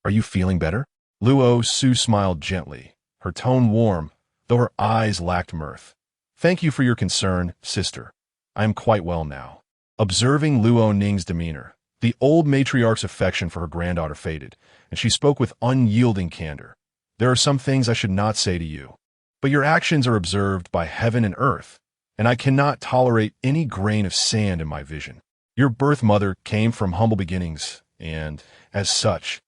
are you feeling better? Luo Su smiled gently, her tone warm, though her eyes lacked mirth. Thank you for your concern, sister. I am quite well now. Observing Luo Ning's demeanor, the old matriarch's affection for her granddaughter faded, and she spoke with unyielding candor. There are some things I should not say to you, but your actions are observed by heaven and earth, and I cannot tolerate any grain of sand in my vision. Your birth mother came from humble beginnings, and, as such,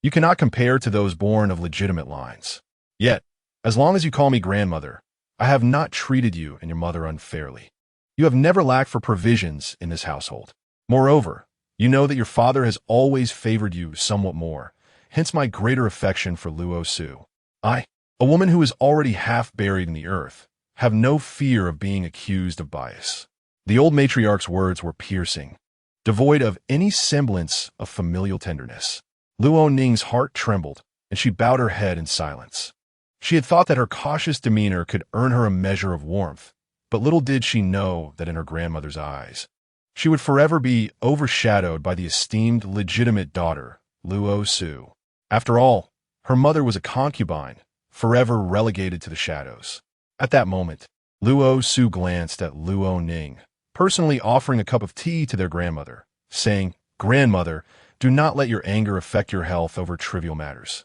you cannot compare to those born of legitimate lines. Yet, as long as you call me grandmother, I have not treated you and your mother unfairly. You have never lacked for provisions in this household. Moreover, you know that your father has always favored you somewhat more, hence my greater affection for Luo Su. I, a woman who is already half buried in the earth, have no fear of being accused of bias. The old matriarch's words were piercing, devoid of any semblance of familial tenderness. Luo Ning's heart trembled, and she bowed her head in silence. She had thought that her cautious demeanor could earn her a measure of warmth, but little did she know that in her grandmother's eyes, she would forever be overshadowed by the esteemed legitimate daughter, Luo Su. After all, her mother was a concubine, forever relegated to the shadows. At that moment, Luo Su glanced at Luo Ning, personally offering a cup of tea to their grandmother, saying, Grandmother, do not let your anger affect your health over trivial matters.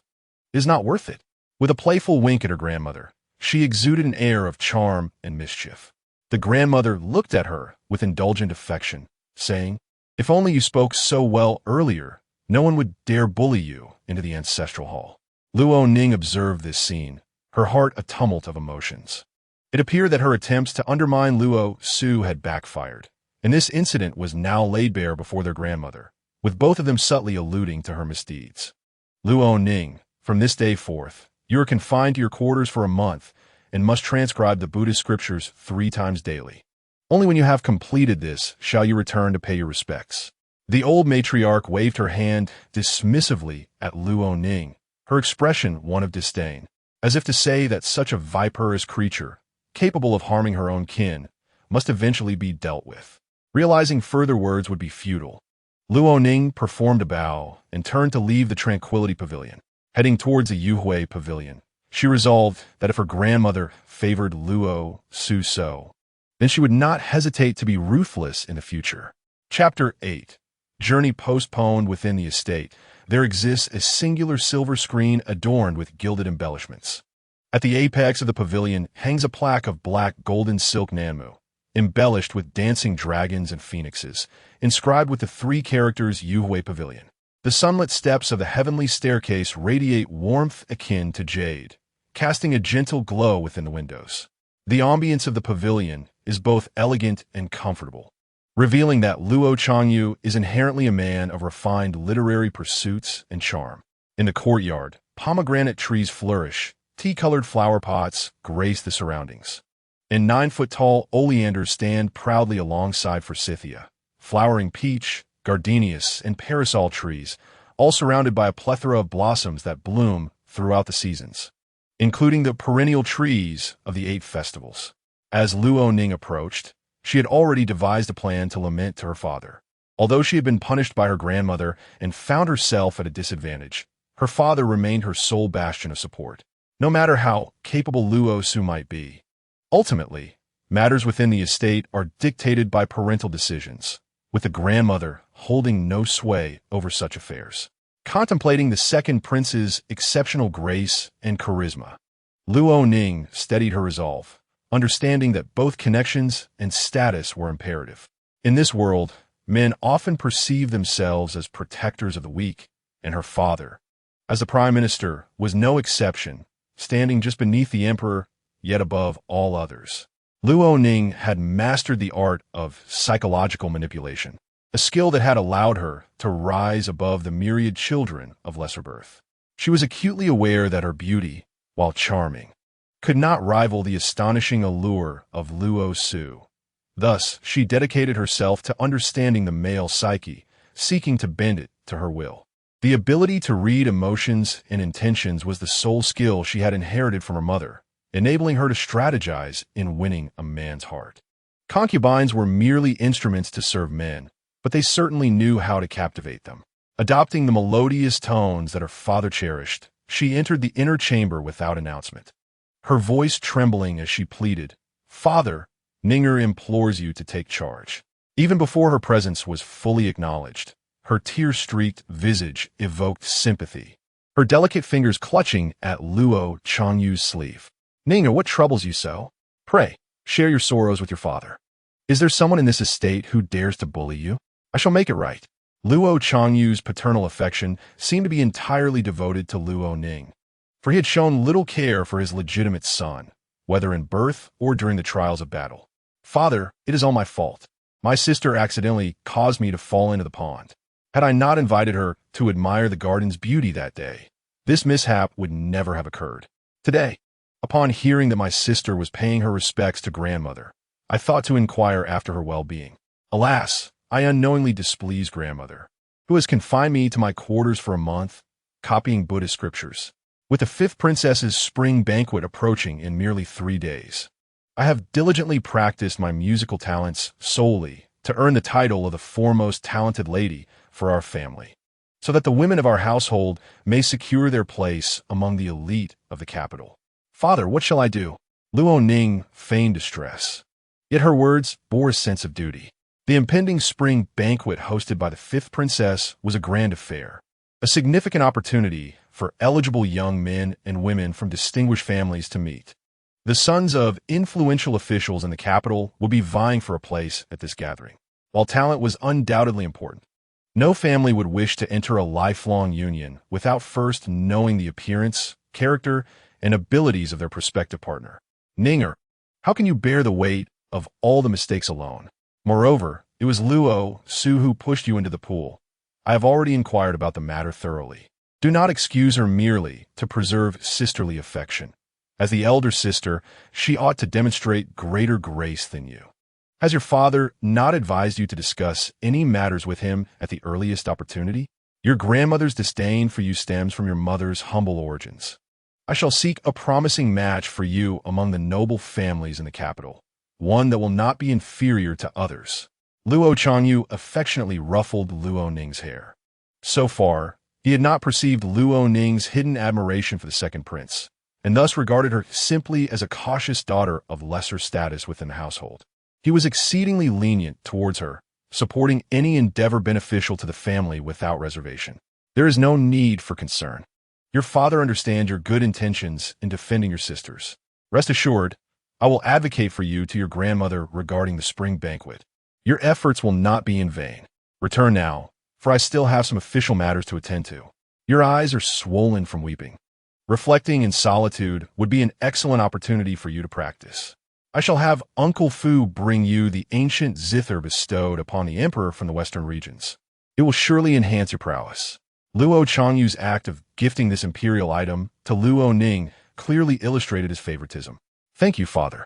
It is not worth it. With a playful wink at her grandmother, she exuded an air of charm and mischief. The grandmother looked at her with indulgent affection, saying, If only you spoke so well earlier, no one would dare bully you into the ancestral hall. Luo Ning observed this scene, her heart a tumult of emotions. It appeared that her attempts to undermine Luo Su had backfired, and this incident was now laid bare before their grandmother, with both of them subtly alluding to her misdeeds. Luo Ning, from this day forth, you are confined to your quarters for a month and must transcribe the Buddhist scriptures 3 times daily. Only when you have completed this shall you return to pay your respects. The old matriarch waved her hand dismissively at Luo Ning, her expression one of disdain, as if to say that such a viperous creature, capable of harming her own kin, must eventually be dealt with. Realizing further words would be futile, Luo Ning performed a bow and turned to leave the Tranquility Pavilion. Heading towards the Yuhui Pavilion, she resolved that if her grandmother favored Luo Su so, then she would not hesitate to be ruthless in the future. Chapter 8. Journey postponed within the estate. There exists a singular silver screen adorned with gilded embellishments. At the apex of the pavilion hangs a plaque of black golden silk nanmu, embellished with dancing dragons and phoenixes, inscribed with the 3 characters Yuhui Pavilion. The sunlit steps of the heavenly staircase radiate warmth akin to jade, casting a gentle glow within the windows. The ambience of the pavilion is both elegant and comfortable, revealing that Luo Changyu is inherently a man of refined literary pursuits and charm. In the courtyard, pomegranate trees flourish, tea-colored flower pots grace the surroundings, and 9-foot-tall oleanders stand proudly alongside forsythia, flowering peach, gardenias, and parasol trees, all surrounded by a plethora of blossoms that bloom throughout the seasons, including the perennial trees of the 8 festivals. As Luo Ning approached, she had already devised a plan to lament to her father. Although she had been punished by her grandmother and found herself at a disadvantage, her father remained her sole bastion of support, no matter how capable Luo Su might be. Ultimately, matters within the estate are dictated by parental decisions, with the grandmother holding no sway over such affairs. Contemplating the second prince's exceptional grace and charisma, Luo Ning steadied her resolve, understanding that both connections and status were imperative. In this world, men often perceive themselves as protectors of the weak, and her father, as the prime minister, was no exception, standing just beneath the emperor, yet above all others. Luo Ning had mastered the art of psychological manipulation, a skill that had allowed her to rise above the myriad children of lesser birth. She was acutely aware that her beauty, while charming, could not rival the astonishing allure of Luo Su. Thus, she dedicated herself to understanding the male psyche, seeking to bend it to her will. The ability to read emotions and intentions was the sole skill she had inherited from her mother, enabling her to strategize in winning a man's heart. Concubines were merely instruments to serve men, but they certainly knew how to captivate them. Adopting the melodious tones that her father cherished, she entered the inner chamber without announcement, her voice trembling as she pleaded, "Father, Ninger implores you to take charge." Even before her presence was fully acknowledged, her tear-streaked visage evoked sympathy, her delicate fingers clutching at Luo Changyu's sleeve. "Ninger, what troubles you so? Pray, share your sorrows with your father. Is there someone in this estate who dares to bully you? I shall make it right." Luo Changyu's paternal affection seemed to be entirely devoted to Luo Ning, for he had shown little care for his legitimate son, whether in birth or during the trials of battle. "Father, it is all my fault. My sister accidentally caused me to fall into the pond. Had I not invited her to admire the garden's beauty that day, this mishap would never have occurred. Today, upon hearing that my sister was paying her respects to grandmother, I thought to inquire after her well-being. Alas, I unknowingly displeased grandmother, who has confined me to my quarters for a month, copying Buddhist scriptures. With the 5th princess's spring banquet approaching in merely 3 days, I have diligently practiced my musical talents solely to earn the title of the foremost talented lady for our family, so that the women of our household may secure their place among the elite of the capital. Father, what shall I do?" Luo Ning feigned distress, yet her words bore a sense of duty. The impending spring banquet hosted by the 5th princess was a grand affair, a significant opportunity for eligible young men and women from distinguished families to meet. The sons of influential officials in the capital would be vying for a place at this gathering. While talent was undoubtedly important, no family would wish to enter a lifelong union without first knowing the appearance, character, and abilities of their prospective partner. "Ninger, how can you bear the weight of all the mistakes alone? Moreover, it was Luo Su who pushed you into the pool. I have already inquired about the matter thoroughly. Do not excuse her merely to preserve sisterly affection. As the elder sister, she ought to demonstrate greater grace than you. Has your father not advised you to discuss any matters with him at the earliest opportunity? Your grandmother's disdain for you stems from your mother's humble origins. I shall seek a promising match for you among the noble families in the capital, one that will not be inferior to others." Luo Changyu affectionately ruffled Luo Ning's hair. So far, he had not perceived Luo Ning's hidden admiration for the second prince, and thus regarded her simply as a cautious daughter of lesser status within the household. He was exceedingly lenient towards her, supporting any endeavor beneficial to the family without reservation. "There is no need for concern. Your father understands your good intentions in defending your sisters. Rest assured, I will advocate for you to your grandmother regarding the spring banquet. Your efforts will not be in vain. Return now, for I still have some official matters to attend to. Your eyes are swollen from weeping. Reflecting in solitude would be an excellent opportunity for you to practice. I shall have Uncle Fu bring you the ancient zither bestowed upon the emperor from the western regions. It will surely enhance your prowess." Luo Changyu's act of gifting this imperial item to Luo Ning clearly illustrated his favoritism. Thank you, father.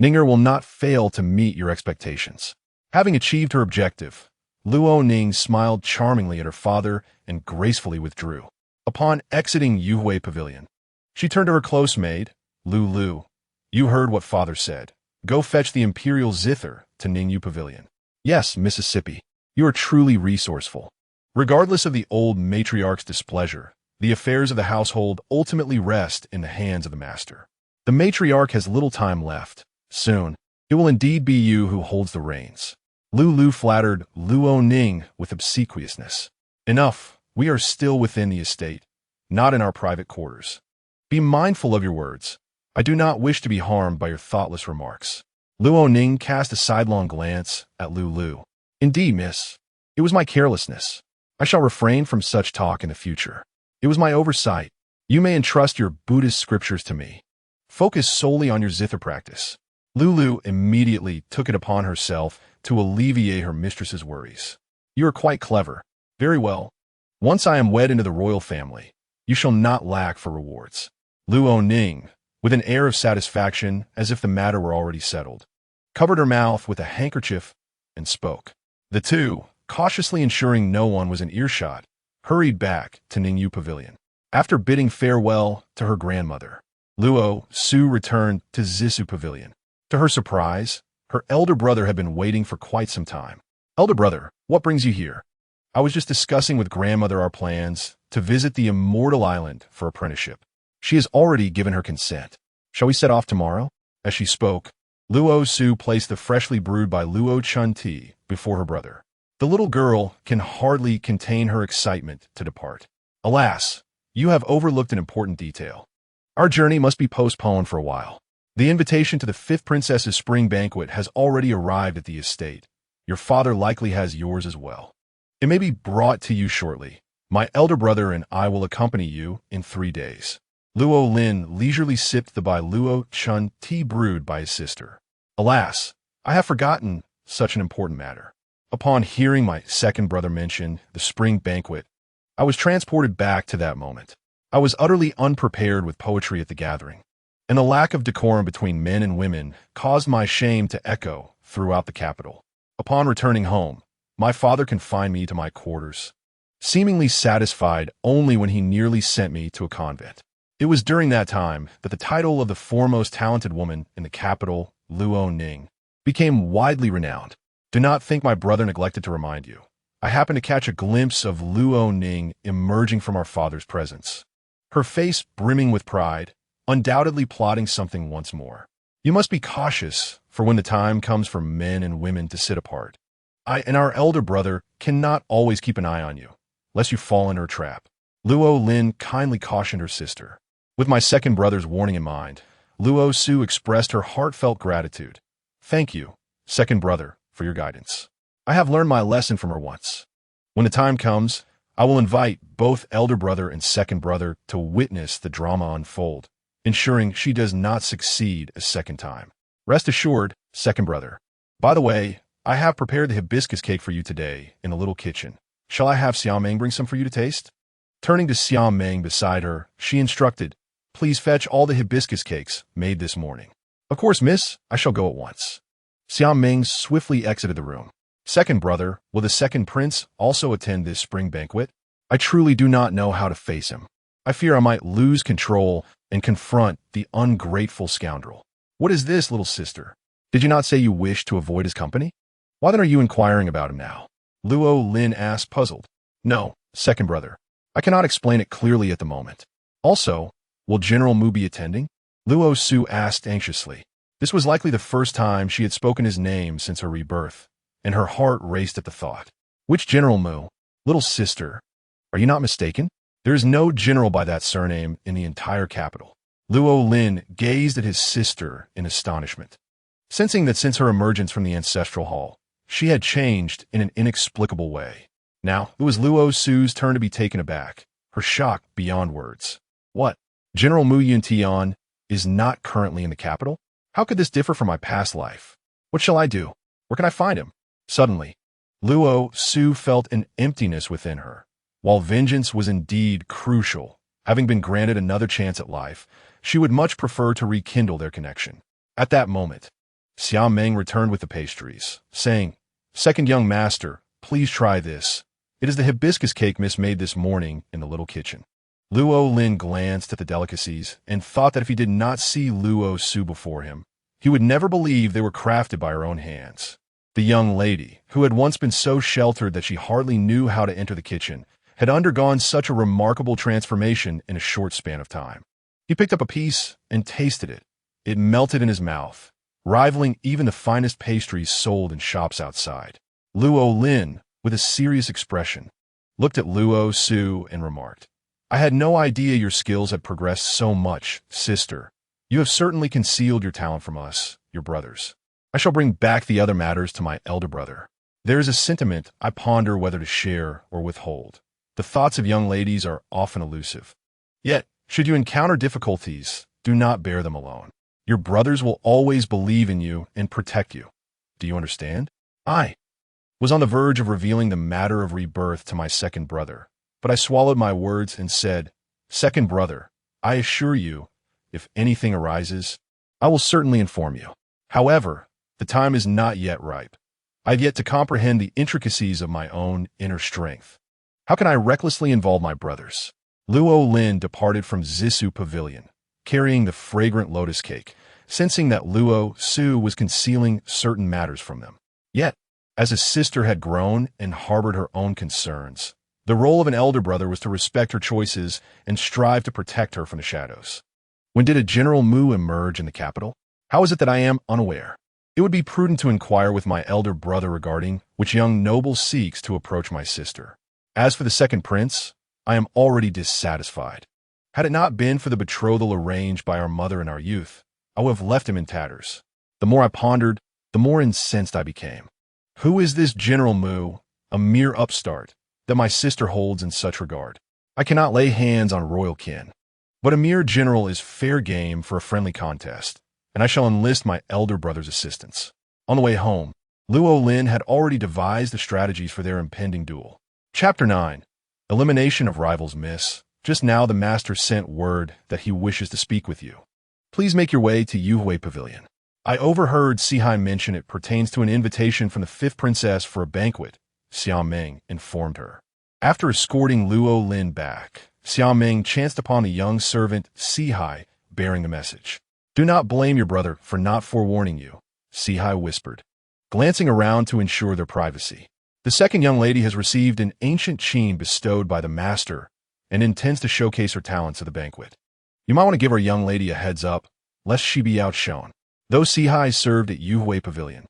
Ninger will not fail to meet your expectations. Having achieved her objective, Luo Ning smiled charmingly at her father and gracefully withdrew. Upon exiting Yuhui Pavilion, she turned to her close maid, Lu. You heard what father said. Go fetch the imperial zither to Ningyu Pavilion. Yes, Mississippi, you are truly resourceful. Regardless of the old matriarch's displeasure, the affairs of the household ultimately rest in the hands of the master. The matriarch has little time left. Soon, it will indeed be you who holds the reins. Lu flattered Luo Ning with obsequiousness. Enough, we are still within the estate, not in our private quarters. Be mindful of your words. I do not wish to be harmed by your thoughtless remarks. Luo Ning cast a sidelong glance at Lu. Indeed, miss. It was my carelessness. I shall refrain from such talk in the future. It was my oversight. You may entrust your Buddhist scriptures to me. Focus solely on your zither practice. Lu immediately took it upon herself to alleviate her mistress's worries. You are quite clever. Very well. Once I am wed into the royal family, you shall not lack for rewards. Luo Ning, with an air of satisfaction as if the matter were already settled, covered her mouth with a handkerchief and spoke. The two, cautiously ensuring no one was in earshot, hurried back to Ningyu Pavilion. After bidding farewell to her grandmother, Luo Su returned to Zisu Pavilion. To her surprise, her elder brother had been waiting for quite some time. Elder brother, what brings you here? I was just discussing with grandmother our plans to visit the immortal island for apprenticeship. She has already given her consent. Shall we set off tomorrow? As she spoke, Luo Su placed the freshly brewed by Luo Chun tea before her brother. The little girl can hardly contain her excitement to depart. Alas, you have overlooked an important detail. Our journey must be postponed for a while. The invitation to the fifth princess's spring banquet has already arrived at the estate. Your father likely has yours as well. It may be brought to you shortly. My elder brother and I will accompany you in 3 days. Luo Lin leisurely sipped the by Luo Chun tea brewed by his sister. Alas, I have forgotten such an important matter. Upon hearing my second brother mention the spring banquet, I was transported back to that moment. I was utterly unprepared with poetry at the gathering, and the lack of decorum between men and women caused my shame to echo throughout the capital. Upon returning home, my father confined me to my quarters, seemingly satisfied only when he nearly sent me to a convent. It was during that time that the title of the foremost talented woman in the capital, Luo Ning, became widely renowned. Do not think my brother neglected to remind you. I happened to catch a glimpse of Luo Ning emerging from our father's presence, her face brimming with pride, undoubtedly plotting something once more. You must be cautious for when the time comes for men and women to sit apart. I and our elder brother cannot always keep an eye on you, lest you fall in her trap. Luo Lin kindly cautioned her sister. With my second brother's warning in mind, Luo Su expressed her heartfelt gratitude. Thank you, second brother, for your guidance. I have learned my lesson from her once. When the time comes, I will invite both elder brother and second brother to witness the drama unfold, ensuring she does not succeed a second time. Rest assured, second brother. By the way, I have prepared the hibiscus cake for you today in the little kitchen. Shall I have Xiao Meng bring some for you to taste? Turning to Xiao Meng beside her, she instructed, Please fetch all the hibiscus cakes made this morning. Of course, miss, I shall go at once. Xiao Meng swiftly exited the room. Second brother, will the second prince also attend this spring banquet? I truly do not know how to face him. I fear I might lose control and confront the ungrateful scoundrel. What is this, little sister? Did you not say you wish to avoid his company? Why then are you inquiring about him now? Luo Lin asked, puzzled. No, second brother. I cannot explain it clearly at the moment. Also, will General Mu be attending? Luo Su asked anxiously. This was likely the first time she had spoken his name since her rebirth, and her heart raced at the thought. Which General Mu? Little sister. Are you not mistaken? There is no general by that surname in the entire capital. Luo Lin gazed at his sister in astonishment, sensing that since her emergence from the ancestral hall, she had changed in an inexplicable way. Now, it was Luo Su's turn to be taken aback, her shock beyond words. What? General Mu Yuntian is not currently in the capital? How could this differ from my past life? What shall I do? Where can I find him? Suddenly, Luo Su felt an emptiness within her. While vengeance was indeed crucial, having been granted another chance at life, she would much prefer to rekindle their connection. At that moment, Xia Meng returned with the pastries, saying, "Second young master, please try this. It is the hibiscus cake Miss made this morning in the little kitchen." Luo Lin glanced at the delicacies and thought that if he did not see Luo Su before him, he would never believe they were crafted by her own hands. The young lady, who had once been so sheltered that she hardly knew how to enter the kitchen, had undergone such a remarkable transformation in a short span of time. He picked up a piece and tasted it. It melted in his mouth, rivaling even the finest pastries sold in shops outside. Luo Lin, with a serious expression, looked at Luo Su and remarked, "I had no idea your skills had progressed so much, sister. You have certainly concealed your talent from us, your brothers. I shall bring back the other matters to my elder brother. There is a sentiment I ponder whether to share or withhold. The thoughts of young ladies are often elusive. Yet, should you encounter difficulties, do not bear them alone. Your brothers will always believe in you and protect you. Do you understand?" I was on the verge of revealing the matter of rebirth to my second brother, but I swallowed my words and said, "Second brother, I assure you, if anything arises, I will certainly inform you. However, the time is not yet ripe. I have yet to comprehend the intricacies of my own inner strength. How can I recklessly involve my brothers?" Luo Lin departed from Zissou Pavilion, carrying the fragrant lotus cake, sensing that Luo Su was concealing certain matters from them. Yet, as his sister had grown and harbored her own concerns, the role of an elder brother was to respect her choices and strive to protect her from the shadows. When did a general Mu emerge in the capital? How is it that I am unaware? It would be prudent to inquire with my elder brother regarding which young noble seeks to approach my sister. As for the second prince, I am already dissatisfied. Had it not been for the betrothal arranged by our mother in our youth, I would have left him in tatters. The more I pondered, the more incensed I became. Who is this General Mu, a mere upstart, that my sister holds in such regard? I cannot lay hands on royal kin, but a mere general is fair game for a friendly contest, and I shall enlist my elder brother's assistance. On the way home, Luo Lin had already devised the strategies for their impending duel. Chapter 9. Elimination of Rivals Miss. Just now the master sent word that he wishes to speak with you. Please make your way to Yuhui Pavilion. I overheard Sihai mention it pertains to an invitation from the fifth princess for a banquet, Xia Meng informed her. After escorting Luo Lin back, Xia Meng chanced upon the young servant Sihai bearing the message. "Do not blame your brother for not forewarning you," Sihai whispered, glancing around to ensure their privacy. "The second young lady has received an ancient chain bestowed by the master and intends to showcase her talents at the banquet. You might want to give our young lady a heads up, lest she be outshone." Though Sihai served at Yuhui Pavilion,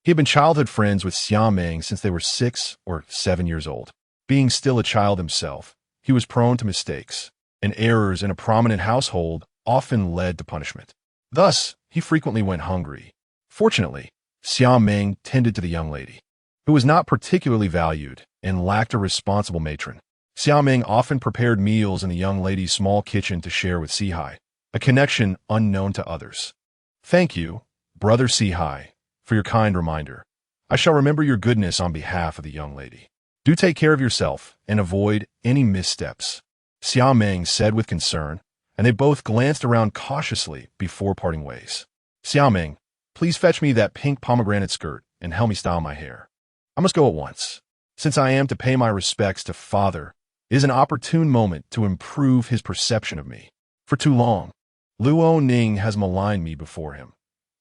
he had been childhood friends with Xia Meng since they were 6 or 7 years old. Being still a child himself, he was prone to mistakes, and errors in a prominent household often led to punishment. Thus, he frequently went hungry. Fortunately, Xia Meng tended to the young lady, who was not particularly valued and lacked a responsible matron. Xia Meng often prepared meals in the young lady's small kitchen to share with Sihai, a connection unknown to others. "Thank you, Brother Sihai, for your kind reminder. I shall remember your goodness on behalf of the young lady. Do take care of yourself and avoid any missteps," Xia Meng said with concern, and they both glanced around cautiously before parting ways. "Xia Meng, please fetch me that pink pomegranate skirt and help me style my hair. I must go at once. Since I am to pay my respects to father, it is an opportune moment to improve his perception of me. For too long, Luo Ning has maligned me before him.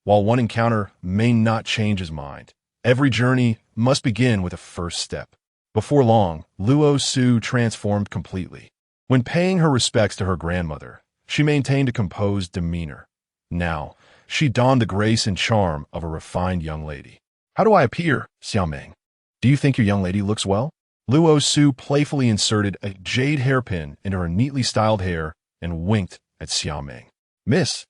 While one encounter may not change his mind, every journey must begin with a first step." Before long, Luo Su transformed completely. When paying her respects to her grandmother, she maintained a composed demeanor. Now, she donned the grace and charm of a refined young lady. "How do I appear, Xia Meng? Do you think your young lady looks well?" Luo Su playfully inserted a jade hairpin into her neatly styled hair and winked at Xia Meng. "Miss,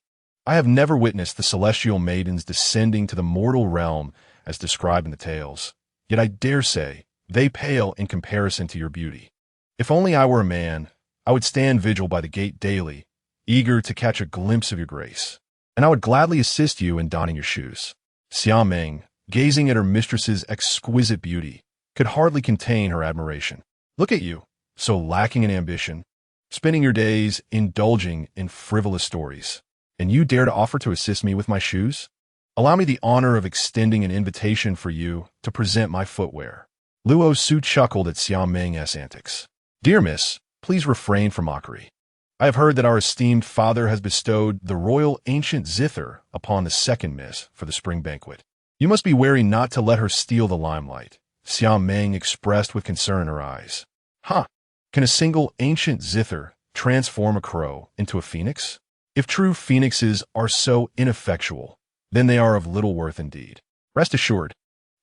I have never witnessed the celestial maidens descending to the mortal realm as described in the tales, yet I dare say they pale in comparison to your beauty. If only I were a man, I would stand vigil by the gate daily, eager to catch a glimpse of your grace, and I would gladly assist you in donning your shoes." Xia Meng, gazing at her mistress's exquisite beauty, could hardly contain her admiration. "Look at you. so lacking in ambition, spending your days indulging in frivolous stories. And you dare to offer to assist me with my shoes? Allow me the honor of extending an invitation for you to present my footwear. Luo Su chuckled at Xiao Meng's antics. Dear miss, please refrain from mockery. I have heard that our esteemed father has bestowed the royal ancient zither upon the second miss for the spring banquet. You must be wary not to let her steal the limelight, Xiao Meng expressed with concern in her eyes. Huh? Can a single ancient zither transform a crow into a phoenix? If true phoenixes are so ineffectual, then they are of little worth indeed. Rest assured,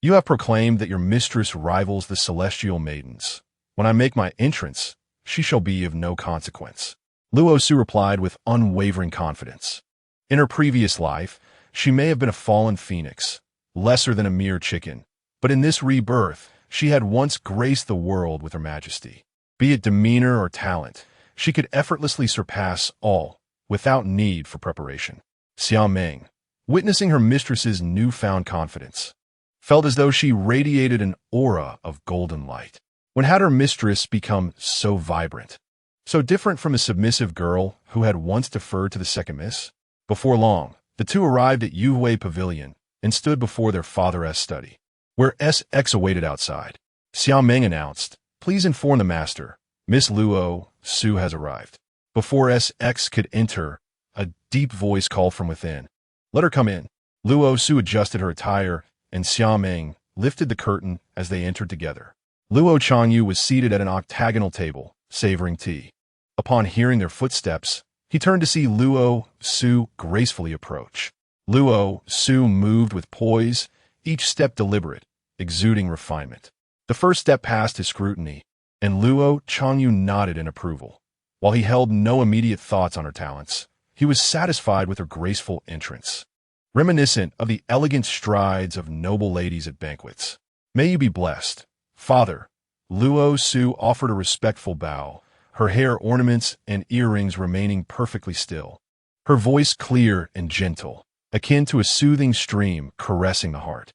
you have proclaimed that your mistress rivals the celestial maidens. When I make my entrance, she shall be of no consequence. Luo Su replied with unwavering confidence. In her previous life, she may have been a fallen phoenix, lesser than a mere chicken, but in this rebirth, she had once graced the world with her majesty. Be it demeanor or talent, she could effortlessly surpass all, without need for preparation. Xiao Meng, witnessing her mistress's newfound confidence, felt as though she radiated an aura of golden light. When had her mistress become so vibrant, so different from a submissive girl who had once deferred to the second miss? Before long, the two arrived at Yuhui Pavilion and stood before their father's study, where SX awaited outside. Xiao Meng announced, Please inform the master, Miss Luo Su has arrived. Before SX could enter, a deep voice called from within. Let her come in. Luo Su adjusted her attire, and Xiao Meng lifted the curtain as they entered together. Luo Changyu was seated at an octagonal table, savoring tea. Upon hearing their footsteps, he turned to see Luo Su gracefully approach. Luo Su moved with poise, each step deliberate, exuding refinement. The first step passed his scrutiny, and Luo Changyu nodded in approval. While he held no immediate thoughts on her talents, he was satisfied with her graceful entrance, reminiscent of the elegant strides of noble ladies at banquets. May you be blessed, Father. Luo Su offered a respectful bow, her hair ornaments and earrings remaining perfectly still. Her voice clear and gentle, akin to a soothing stream caressing the heart.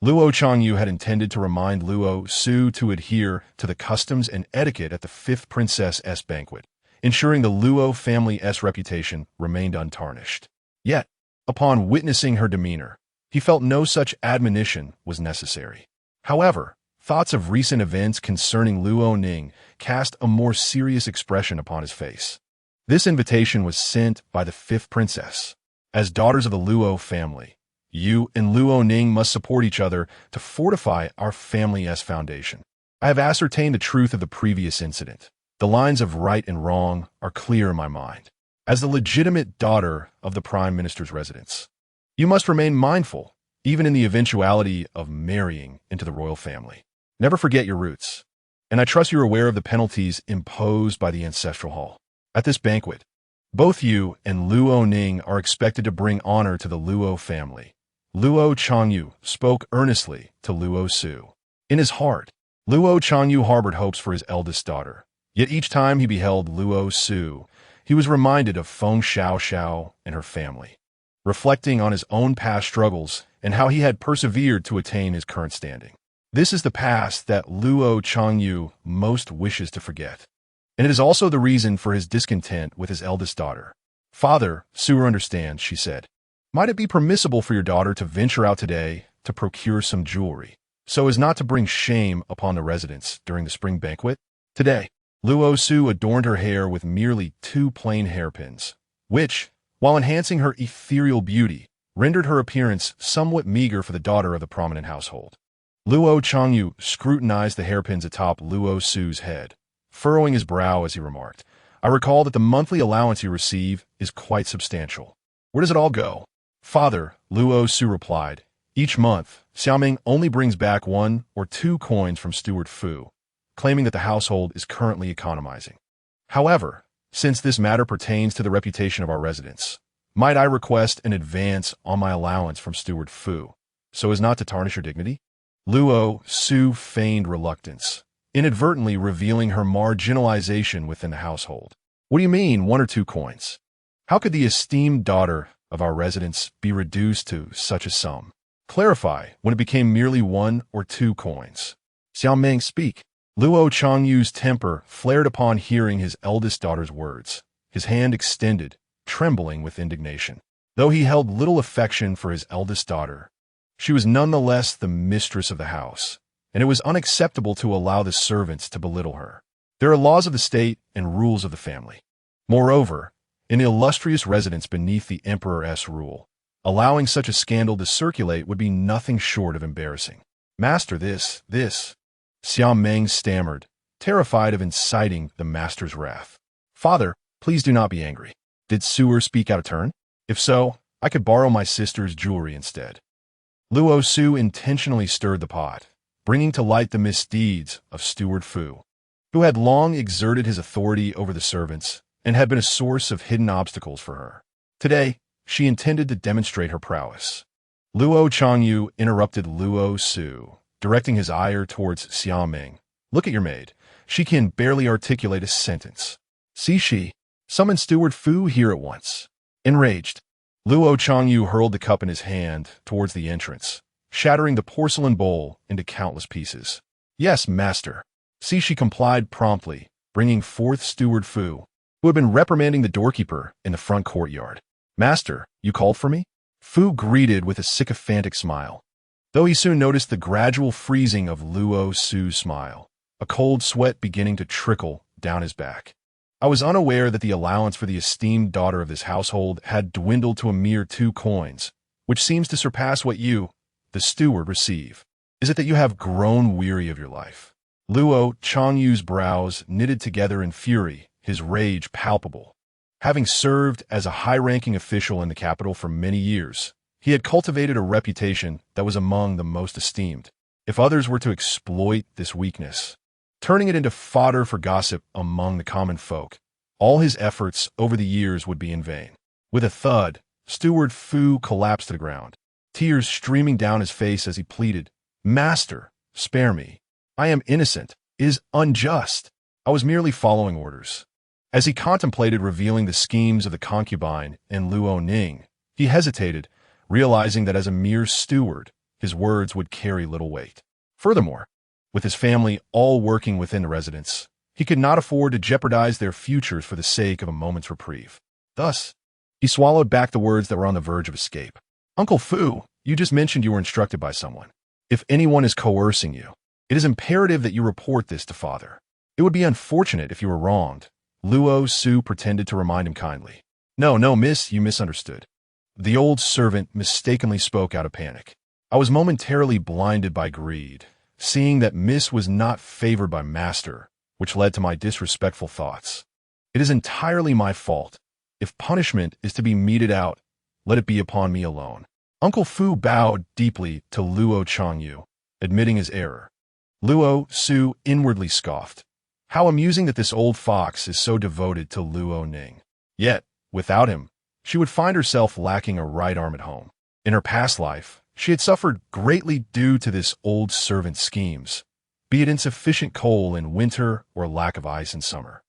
Luo Changyu had intended to remind Luo Su to adhere to the customs and etiquette at the fifth princess' banquet, ensuring the Luo family's reputation remained untarnished. Yet, upon witnessing her demeanor, he felt no such admonition was necessary. However, thoughts of recent events concerning Luo Ning cast a more serious expression upon his face. This invitation was sent by the fifth princess. As daughters of the Luo family, you and Luo Ning must support each other to fortify our family's foundation. I have ascertained the truth of the previous incident. The lines of right and wrong are clear in my mind. As the legitimate daughter of the Prime Minister's residence, you must remain mindful, even in the eventuality of marrying into the royal family. Never forget your roots, and I trust you're aware of the penalties imposed by the ancestral hall. At this banquet, both you and Luo Ning are expected to bring honor to the Luo family. Luo Changyu spoke earnestly to Luo Su. In his heart, Luo Changyu harbored hopes for his eldest daughter. Yet each time he beheld Luo Su, he was reminded of Feng Xiao and her family, reflecting on his own past struggles and how he had persevered to attain his current standing. This is the past that Luo Changyu most wishes to forget, and it is also the reason for his discontent with his eldest daughter. Father, Su understands, she said. Might it be permissible for your daughter to venture out today to procure some jewelry, so as not to bring shame upon the residents during the spring banquet? Today, Luo Su adorned her hair with merely 2 plain hairpins, which, while enhancing her ethereal beauty, rendered her appearance somewhat meager for the daughter of the prominent household. Luo Changyu scrutinized the hairpins atop Luo Su's head, furrowing his brow as he remarked, I recall that the monthly allowance you receive is quite substantial. Where does it all go? Father, Luo Su replied, each month, Xiaoming only brings back 1 or 2 coins from Steward Fu, claiming that the household is currently economizing. However, since this matter pertains to the reputation of our residents, might I request an advance on my allowance from Steward Fu, so as not to tarnish your dignity? Luo Su feigned reluctance, inadvertently revealing her marginalization within the household. What do you mean, 1 or 2 coins? How could the esteemed daughter of our residents be reduced to such a sum? Clarify when it became merely 1 or 2 coins. Xiao Meng, speak. Luo Changyu's temper flared upon hearing his eldest daughter's words, his hand extended, trembling with indignation. Though he held little affection for his eldest daughter, she was nonetheless the mistress of the house, and it was unacceptable to allow the servants to belittle her. There are laws of the state and rules of the family. Moreover, in the illustrious residence beneath the emperor's rule, allowing such a scandal to circulate would be nothing short of embarrassing. Master, this. Xiao Meng stammered, terrified of inciting the master's wrath. Father, please do not be angry. Did Sewer speak out of turn? If so, I could borrow my sister's jewelry instead. Luo Su intentionally stirred the pot, bringing to light the misdeeds of Steward Fu, who had long exerted his authority over the servants and had been a source of hidden obstacles for her. Today, she intended to demonstrate her prowess. Luo Changyu interrupted Luo Su, directing his ire towards Xiao Meng. Look at your maid. She can barely articulate a sentence. See she. Summon Steward Fu here at once. Enraged, Luo Changyu hurled the cup in his hand towards the entrance, shattering the porcelain bowl into countless pieces. Yes, master. See she complied promptly, bringing forth Steward Fu, who had been reprimanding the doorkeeper in the front courtyard. Master, you called for me? Fu greeted with a sycophantic smile, though he soon noticed the gradual freezing of Luo Su's smile, a cold sweat beginning to trickle down his back. I was unaware that the allowance for the esteemed daughter of this household had dwindled to a mere 2 coins, which seems to surpass what you, the steward, receive. Is it that you have grown weary of your life? Luo Changyu's brows knitted together in fury, his rage palpable. Having served as a high-ranking official in the capital for many years, he had cultivated a reputation that was among the most esteemed. If others were to exploit this weakness, turning it into fodder for gossip among the common folk, all his efforts over the years would be in vain. With a thud, Steward Fu collapsed to the ground, tears streaming down his face as he pleaded, Master, spare me. I am innocent. It is unjust. I was merely following orders. As he contemplated revealing the schemes of the concubine and Luo Ning, he hesitated, realizing that as a mere steward, his words would carry little weight. Furthermore, with his family all working within the residence, he could not afford to jeopardize their futures for the sake of a moment's reprieve. Thus, he swallowed back the words that were on the verge of escape. Uncle Fu, you just mentioned you were instructed by someone. If anyone is coercing you, it is imperative that you report this to father. It would be unfortunate if you were wronged. Luo Su pretended to remind him kindly. No, miss, you misunderstood. The old servant mistakenly spoke out of panic. I was momentarily blinded by greed, seeing that Miss was not favored by Master, which led to my disrespectful thoughts. It is entirely my fault. If punishment is to be meted out, let it be upon me alone. Uncle Fu bowed deeply to Luo Changyu, admitting his error. Luo Su inwardly scoffed. How amusing that this old fox is so devoted to Luo Ning. Yet, without him, she would find herself lacking a right arm at home. In her past life, she had suffered greatly due to this old servant's schemes, be it insufficient coal in winter or lack of ice in summer.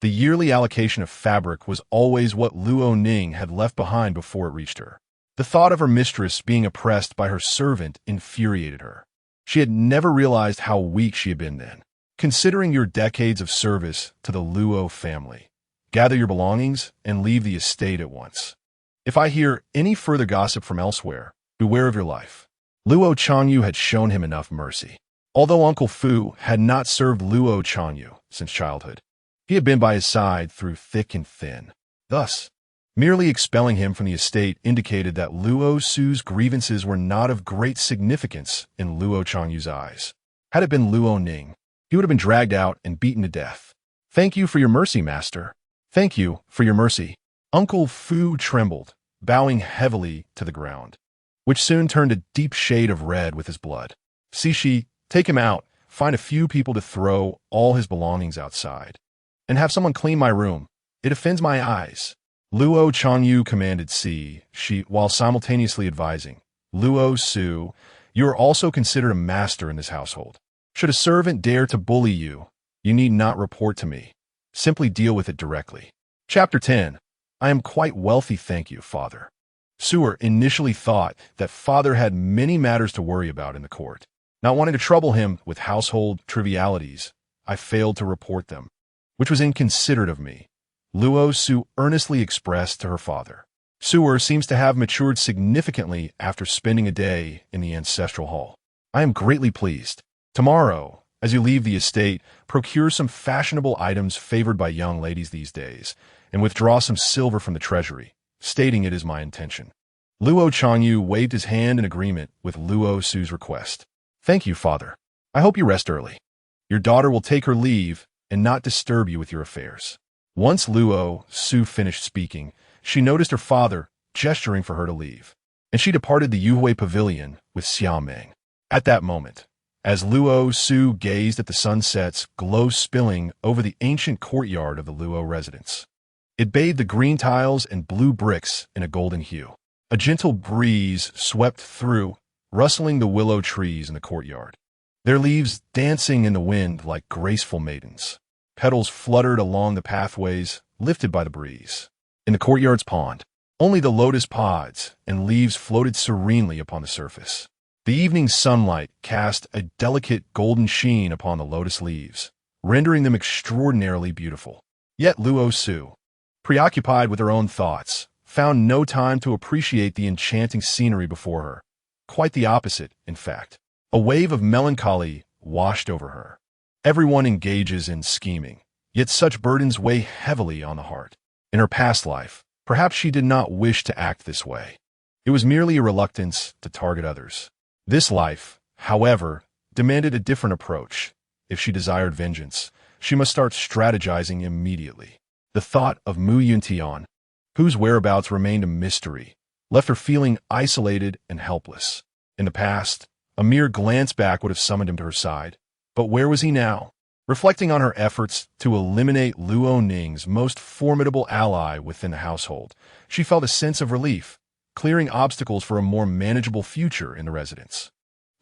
The yearly allocation of fabric was always what Luo Ning had left behind before it reached her. The thought of her mistress being oppressed by her servant infuriated her. She had never realized how weak she had been then. Considering your decades of service to the Luo family, gather your belongings and leave the estate at once. If I hear any further gossip from elsewhere, beware of your life. Luo Changyu had shown him enough mercy. Although Uncle Fu had not served Luo Changyu since childhood, he had been by his side through thick and thin. Thus, merely expelling him from the estate indicated that Luo Su's grievances were not of great significance in Luo Changyu's eyes. Had it been Luo Ning, he would have been dragged out and beaten to death. Thank you for your mercy, master. Thank you for your mercy. Uncle Fu trembled, bowing heavily to the ground, which soon turned a deep shade of red with his blood. Cixi, take him out, find a few people to throw all his belongings outside, and have someone clean my room. It offends my eyes. Luo Changyu commanded Cixi, while simultaneously advising, Luo Su, you are also considered a master in this household. Should a servant dare to bully you, you need not report to me. Simply deal with it directly. Chapter 10. I am quite wealthy, thank you, father. Sewer initially thought that father had many matters to worry about in the court. Not wanting to trouble him with household trivialities, I failed to report them, which was inconsiderate of me, Luo Su earnestly expressed to her father. Suer seems to have matured significantly after spending a day in the ancestral hall. I am greatly pleased. Tomorrow, as you leave the estate, procure some fashionable items favored by young ladies these days, and withdraw some silver from the treasury, stating it is my intention. Luo Changyu waved his hand in agreement with Luo Su's request. Thank you, father. I hope you rest early. Your daughter will take her leave and not disturb you with your affairs. Once Luo Su finished speaking, she noticed her father gesturing for her to leave, and she departed the Yuhui pavilion with Xiaomeng. At that moment, as Luo Su gazed at the sunset's glow spilling over the ancient courtyard of the Luo residence, it bathed the green tiles and blue bricks in a golden hue. A gentle breeze swept through, rustling the willow trees in the courtyard, their leaves dancing in the wind like graceful maidens. Petals fluttered along the pathways, lifted by the breeze. In the courtyard's pond, only the lotus pods and leaves floated serenely upon the surface. The evening sunlight cast a delicate golden sheen upon the lotus leaves, rendering them extraordinarily beautiful. Yet Luo Su, preoccupied with her own thoughts, found no time to appreciate the enchanting scenery before her. Quite the opposite, in fact. A wave of melancholy washed over her. Everyone engages in scheming, yet such burdens weigh heavily on the heart. In her past life, perhaps she did not wish to act this way. It was merely a reluctance to target others. This life, however, demanded a different approach. If she desired vengeance, she must start strategizing immediately. The thought of Yuntian, whose whereabouts remained a mystery, left her feeling isolated and helpless. In the past, a mere glance back would have summoned him to her side. But where was he now? Reflecting on her efforts to eliminate Luo Ning's most formidable ally within the household, she felt a sense of relief, clearing obstacles for a more manageable future in the residence.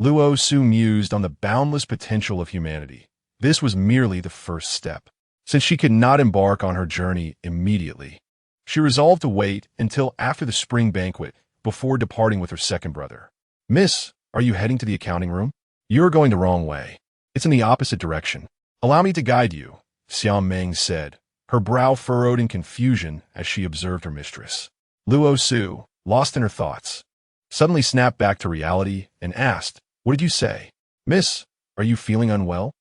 Luo Su mused on the boundless potential of humanity. This was merely the first step. Since she could not embark on her journey immediately, she resolved to wait until after the spring banquet before departing with her second brother. Miss, are you heading to the accounting room? You're going the wrong way. It's in the opposite direction. Allow me to guide you, Xiaomeng said, her brow furrowed in confusion as she observed her mistress. Luo Su, lost in her thoughts, suddenly snapped back to reality and asked, "What did you say? Miss, are you feeling unwell?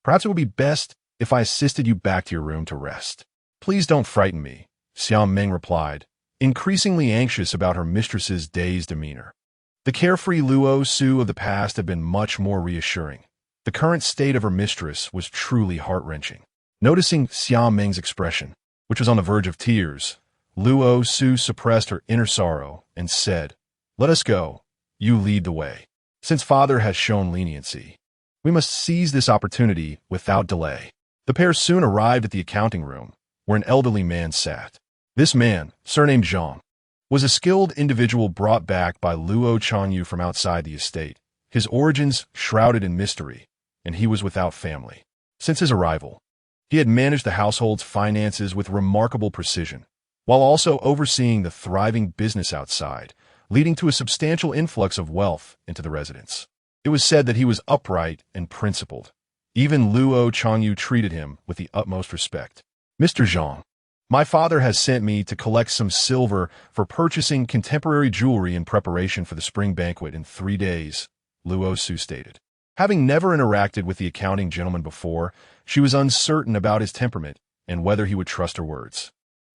Perhaps it would be best if I assisted you back to your room to rest." "Please don't frighten me," Xiaomeng replied, increasingly anxious about her mistress's dazed demeanor. The carefree Luo Su of the past had been much more reassuring. The current state of her mistress was truly heart-wrenching. Noticing Xiaomeng's expression, which was on the verge of tears, Luo Su suppressed her inner sorrow and said, "Let us go. You lead the way. Since father has shown leniency, we must seize this opportunity without delay." The pair soon arrived at the accounting room, where an elderly man sat. This man, surnamed Zhang, was a skilled individual brought back by Luo Changyu from outside the estate, his origins shrouded in mystery, and he was without family. Since his arrival, he had managed the household's finances with remarkable precision, while also overseeing the thriving business outside, leading to a substantial influx of wealth into the residence. It was said that he was upright and principled. Even Luo Changyu treated him with the utmost respect. "Mr. Zhang, my father has sent me to collect some silver for purchasing contemporary jewelry in preparation for the spring banquet in 3 days," Luo Su stated. Having never interacted with the accounting gentleman before, she was uncertain about his temperament and whether he would trust her words.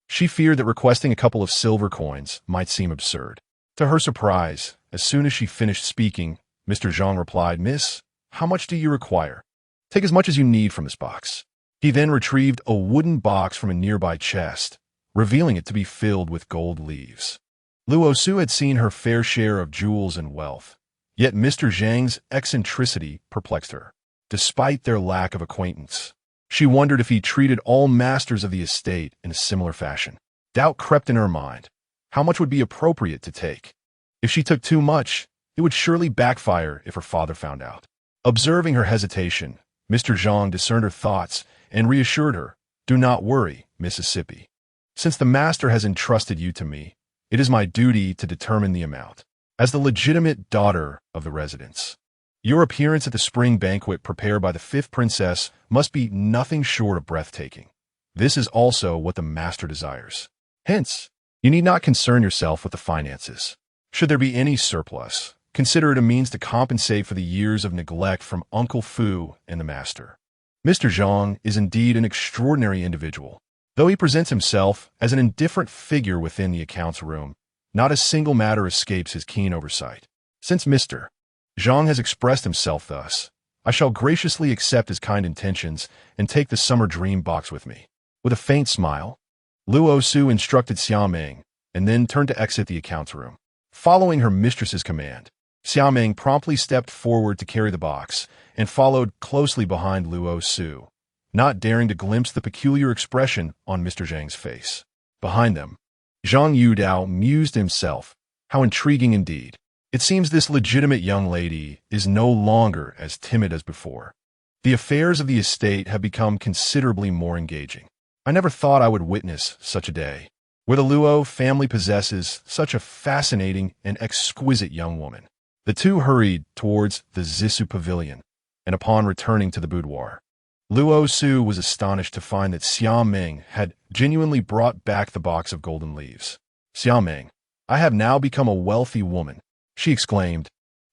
She feared that requesting a couple of silver coins might seem absurd. To her surprise, as soon as she finished speaking, Mr. Zhang replied, "Miss, how much do you require? Take as much as you need from this box." He then retrieved a wooden box from a nearby chest, revealing it to be filled with gold leaves. Luo Su had seen her fair share of jewels and wealth, yet Mr. Zhang's eccentricity perplexed her. Despite their lack of acquaintance, she wondered if he treated all masters of the estate in a similar fashion. Doubt crept in her mind. How much would be appropriate to take? If she took too much, it would surely backfire if her father found out. Observing her hesitation, Mr. Zhang discerned her thoughts and reassured her, "Do not worry, Mississippi. Since the master has entrusted you to me, it is my duty to determine the amount. As the legitimate daughter of the residence, Your appearance at the spring banquet prepared by the fifth princess must be nothing short of breathtaking. This is also what the master desires. Hence, you need not concern yourself with the finances. Should there be any surplus, consider it a means to compensate for the years of neglect from Uncle Fu and the master. Mr. Zhang is indeed an extraordinary individual. Though he presents himself as an indifferent figure within the accounts room, not a single matter escapes his keen oversight. Since Mr. Zhang has expressed himself thus, I shall graciously accept his kind intentions and take the summer dream box with me. With a faint smile, Luo Su instructed Xiaoming and then turned to exit the accounts room. Following her mistress's command, Xiaoming promptly stepped forward to carry the box and followed closely behind Luo Su, not daring to glimpse the peculiar expression on Mr. Zhang's face. Behind them, Zhang Yudao mused to himself, how intriguing indeed. It seems this legitimate young lady is no longer as timid as before. The affairs of the estate have become considerably more engaging. I never thought I would witness such a day, where the Luo family possesses such a fascinating and exquisite young woman. The two hurried towards the Zissou pavilion, and upon returning to the boudoir, Luo Su was astonished to find that Xiaoming had genuinely brought back the box of golden leaves. Xiaoming, I have now become a wealthy woman, she exclaimed,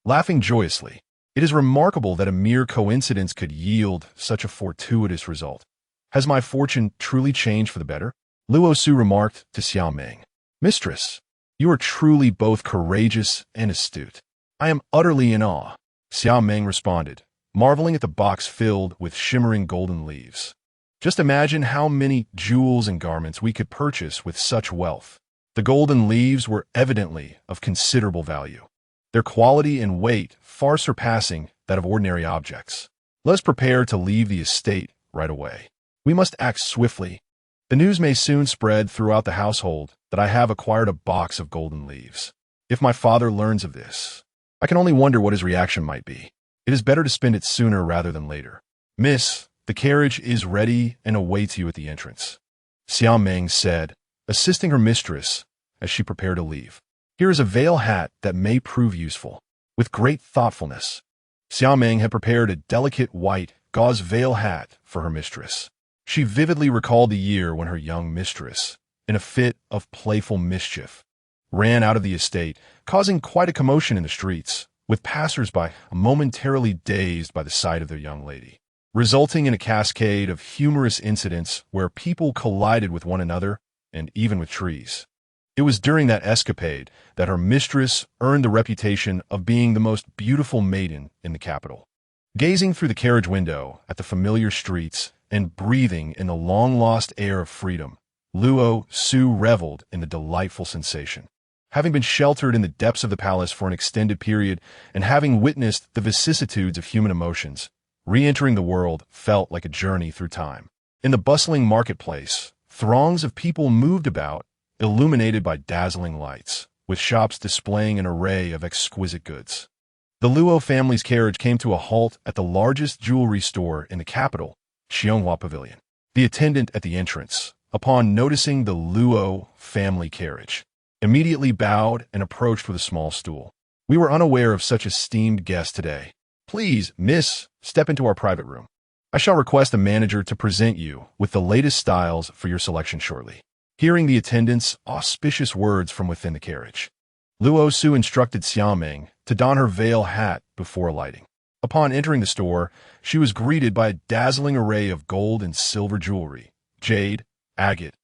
laughing joyously. It is remarkable that a mere coincidence could yield such a fortuitous result. Has my fortune truly changed for the better? Luo Su remarked to Xiaoming. Mistress, you are truly both courageous and astute. I am utterly in awe, Xiaoming responded, marveling at the box filled with shimmering golden leaves. Just imagine how many jewels and garments we could purchase with such wealth. The golden leaves were evidently of considerable value, their quality and weight far surpassing that of ordinary objects. Let us prepare to leave the estate right away. We must act swiftly. The news may soon spread throughout the household that I have acquired a box of golden leaves. If my father learns of this, I can only wonder what his reaction might be. It is better to spend it sooner rather than later. Miss, the carriage is ready and awaits you at the entrance, Xiaoming said, assisting her mistress as she prepared to leave. Here is a veil hat that may prove useful. With great thoughtfulness, Xiaoming had prepared a delicate white gauze veil hat for her mistress. She vividly recalled the year when her young mistress, in a fit of playful mischief, ran out of the estate, causing quite a commotion in the streets, with passers-by momentarily dazed by the sight of their young lady, resulting in a cascade of humorous incidents where people collided with one another and even with trees. It was during that escapade that her mistress earned the reputation of being the most beautiful maiden in the capital. Gazing through the carriage window at the familiar streets and breathing in the long-lost air of freedom, Luo Su reveled in the delightful sensation. Having been sheltered in the depths of the palace for an extended period and having witnessed the vicissitudes of human emotions, re-entering the world felt like a journey through time. In the bustling marketplace, throngs of people moved about, illuminated by dazzling lights, with shops displaying an array of exquisite goods. The Luo family's carriage came to a halt at the largest jewelry store in the capital, Xianghua Pavilion. The attendant at the entrance, upon noticing the Luo family carriage, immediately bowed and approached with a small stool. We were unaware of such esteemed guests today. Please, miss, step into our private room. I shall request the manager to present you with the latest styles for your selection shortly. Hearing the attendant's auspicious words from within the carriage, Luo Su instructed Xiaoming to don her veil hat before alighting. Upon entering the store, she was greeted by a dazzling array of gold and silver jewelry, jade, agate,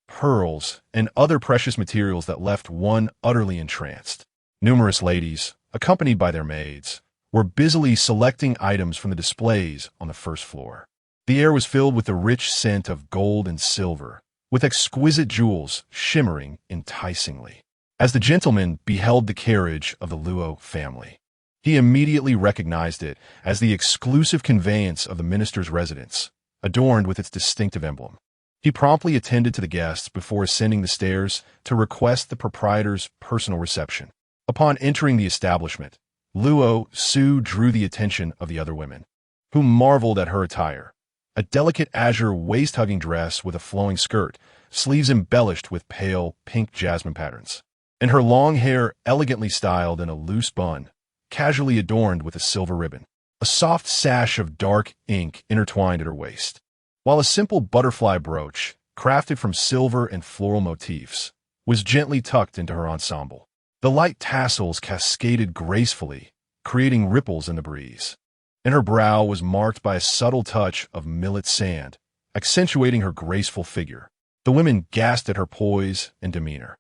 pearls, and other precious materials that left one utterly entranced. Numerous ladies, accompanied by their maids, were busily selecting items from the displays on the first floor. The air was filled with the rich scent of gold and silver, with exquisite jewels shimmering enticingly. As the gentleman beheld the carriage of the Luo family, he immediately recognized it as the exclusive conveyance of the minister's residence, adorned with its distinctive emblem. He promptly attended to the guests before ascending the stairs to request the proprietor's personal reception. Upon entering the establishment, Luo Su drew the attention of the other women, who marveled at her attire. A delicate azure waist-hugging dress with a flowing skirt, sleeves embellished with pale pink jasmine patterns, and her long hair elegantly styled in a loose bun, casually adorned with a silver ribbon. A soft sash of dark ink intertwined at her waist, while a simple butterfly brooch, crafted from silver and floral motifs, was gently tucked into her ensemble. The light tassels cascaded gracefully, creating ripples in the breeze, and her brow was marked by a subtle touch of millet sand, accentuating her graceful figure. The women gasped at her poise and demeanor.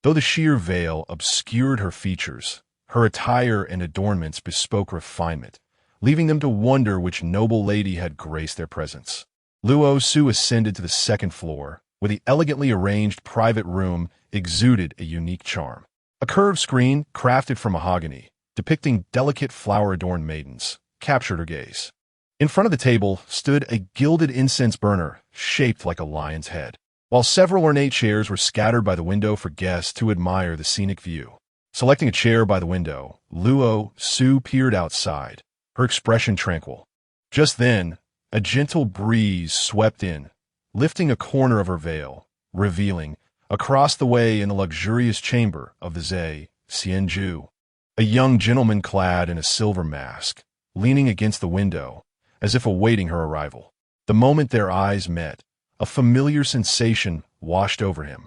Though the sheer veil obscured her features, her attire and adornments bespoke refinement, leaving them to wonder which noble lady had graced their presence. Luo Su ascended to the second floor, where the elegantly arranged private room exuded a unique charm. A curved screen, crafted from mahogany, depicting delicate flower-adorned maidens, captured her gaze. In front of the table stood a gilded incense burner shaped like a lion's head, while several ornate chairs were scattered by the window for guests to admire the scenic view. Selecting a chair by the window, Luo Su peered outside, her expression tranquil. Just then, a gentle breeze swept in, lifting a corner of her veil, revealing, across the way in the luxurious chamber of the Xianju, a young gentleman clad in a silver mask, leaning against the window, as if awaiting her arrival. The moment their eyes met, a familiar sensation washed over him,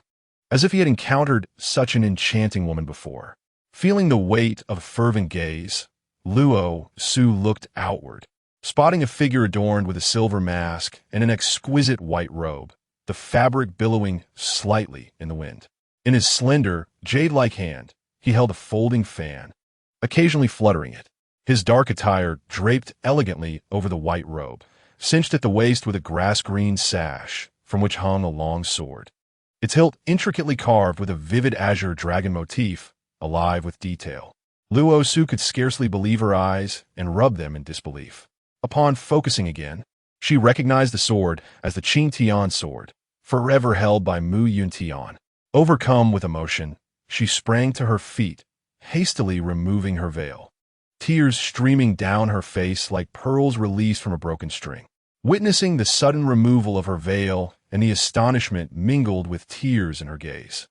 as if he had encountered such an enchanting woman before. Feeling the weight of a fervent gaze, Luo Su looked outward, spotting a figure adorned with a silver mask and an exquisite white robe, the fabric billowing slightly in the wind. In his slender, jade-like hand, he held a folding fan, occasionally fluttering it. His dark attire draped elegantly over the white robe, cinched at the waist with a grass-green sash, from which hung a long sword, its hilt intricately carved with a vivid azure dragon motif, alive with detail. Luo Su could scarcely believe her eyes and rubbed them in disbelief. Upon focusing again, she recognized the sword as the Yuntian sword, forever held by Yuntian. Overcome with emotion, she sprang to her feet, hastily removing her veil, tears streaming down her face like pearls released from a broken string. Witnessing the sudden removal of her veil and the astonishment mingled with tears in her gaze,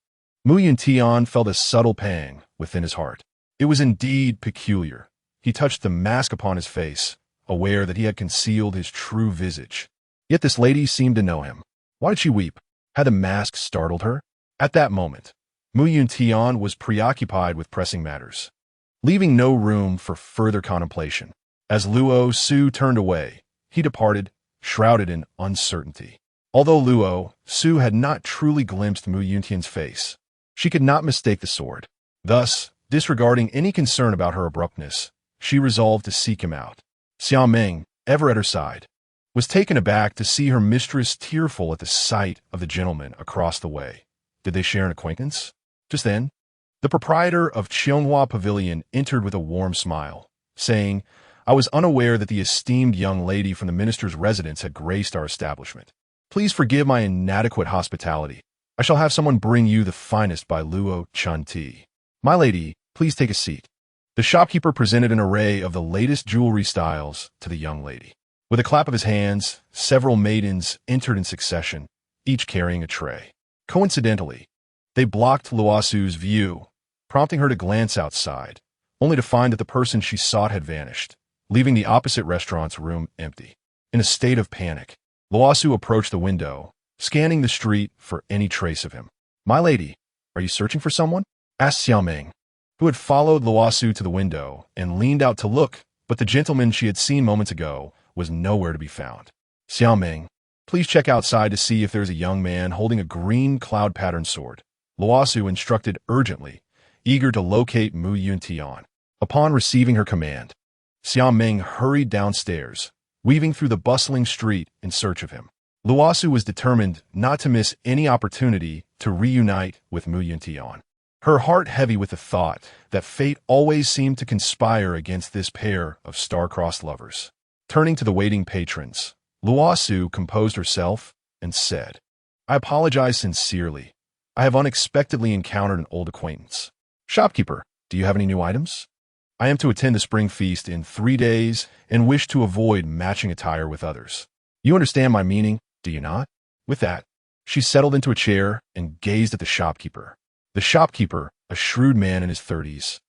Yuntian felt a subtle pang within his heart. It was indeed peculiar. He touched the mask upon his face, aware that he had concealed his true visage. Yet this lady seemed to know him. Why did she weep? Had the mask startled her? At that moment, Yuntian was preoccupied with pressing matters, leaving no room for further contemplation. As Luo Su turned away, he departed, shrouded in uncertainty. Although Luo Su had not truly glimpsed Yuntian's face, she could not mistake the sword. Thus, disregarding any concern about her abruptness, she resolved to seek him out. Xiaoming, ever at her side, was taken aback to see her mistress tearful at the sight of the gentleman across the way. Did they share an acquaintance? Just then, the proprietor of Qianghua Pavilion entered with a warm smile, saying, "I was unaware that the esteemed young lady from the minister's residence had graced our establishment. Please forgive my inadequate hospitality. I shall have someone bring you the finest by Luo Chun tea. My lady, please take a seat." The shopkeeper presented an array of the latest jewelry styles to the young lady. With a clap of his hands, several maidens entered in succession, each carrying a tray. Coincidentally, they blocked Luo Su's view, prompting her to glance outside, only to find that the person she sought had vanished, leaving the opposite restaurant's room empty. In a state of panic, Luo Su approached the window, scanning the street for any trace of him. "My lady, are you searching for someone?" asked Xiaoming, who had followed Luo Su to the window and leaned out to look, but the gentleman she had seen moments ago was nowhere to be found. "Xiaoming, please check outside to see if there's a young man holding a green cloud-patterned sword," Luo Su instructed urgently, eager to locate Yuntian. Upon receiving her command, Xiaoming hurried downstairs, weaving through the bustling street in search of him. Luo Su was determined not to miss any opportunity to reunite with Yuntian, her heart heavy with the thought that fate always seemed to conspire against this pair of star-crossed lovers. Turning to the waiting patrons, Luo Su composed herself and said, "I apologize sincerely. I have unexpectedly encountered an old acquaintance. Shopkeeper, do you have any new items? I am to attend the spring feast in 3 days and wish to avoid matching attire with others. You understand my meaning, do you not?" With that, she settled into a chair and gazed at the shopkeeper. The shopkeeper, a shrewd man in his 30s,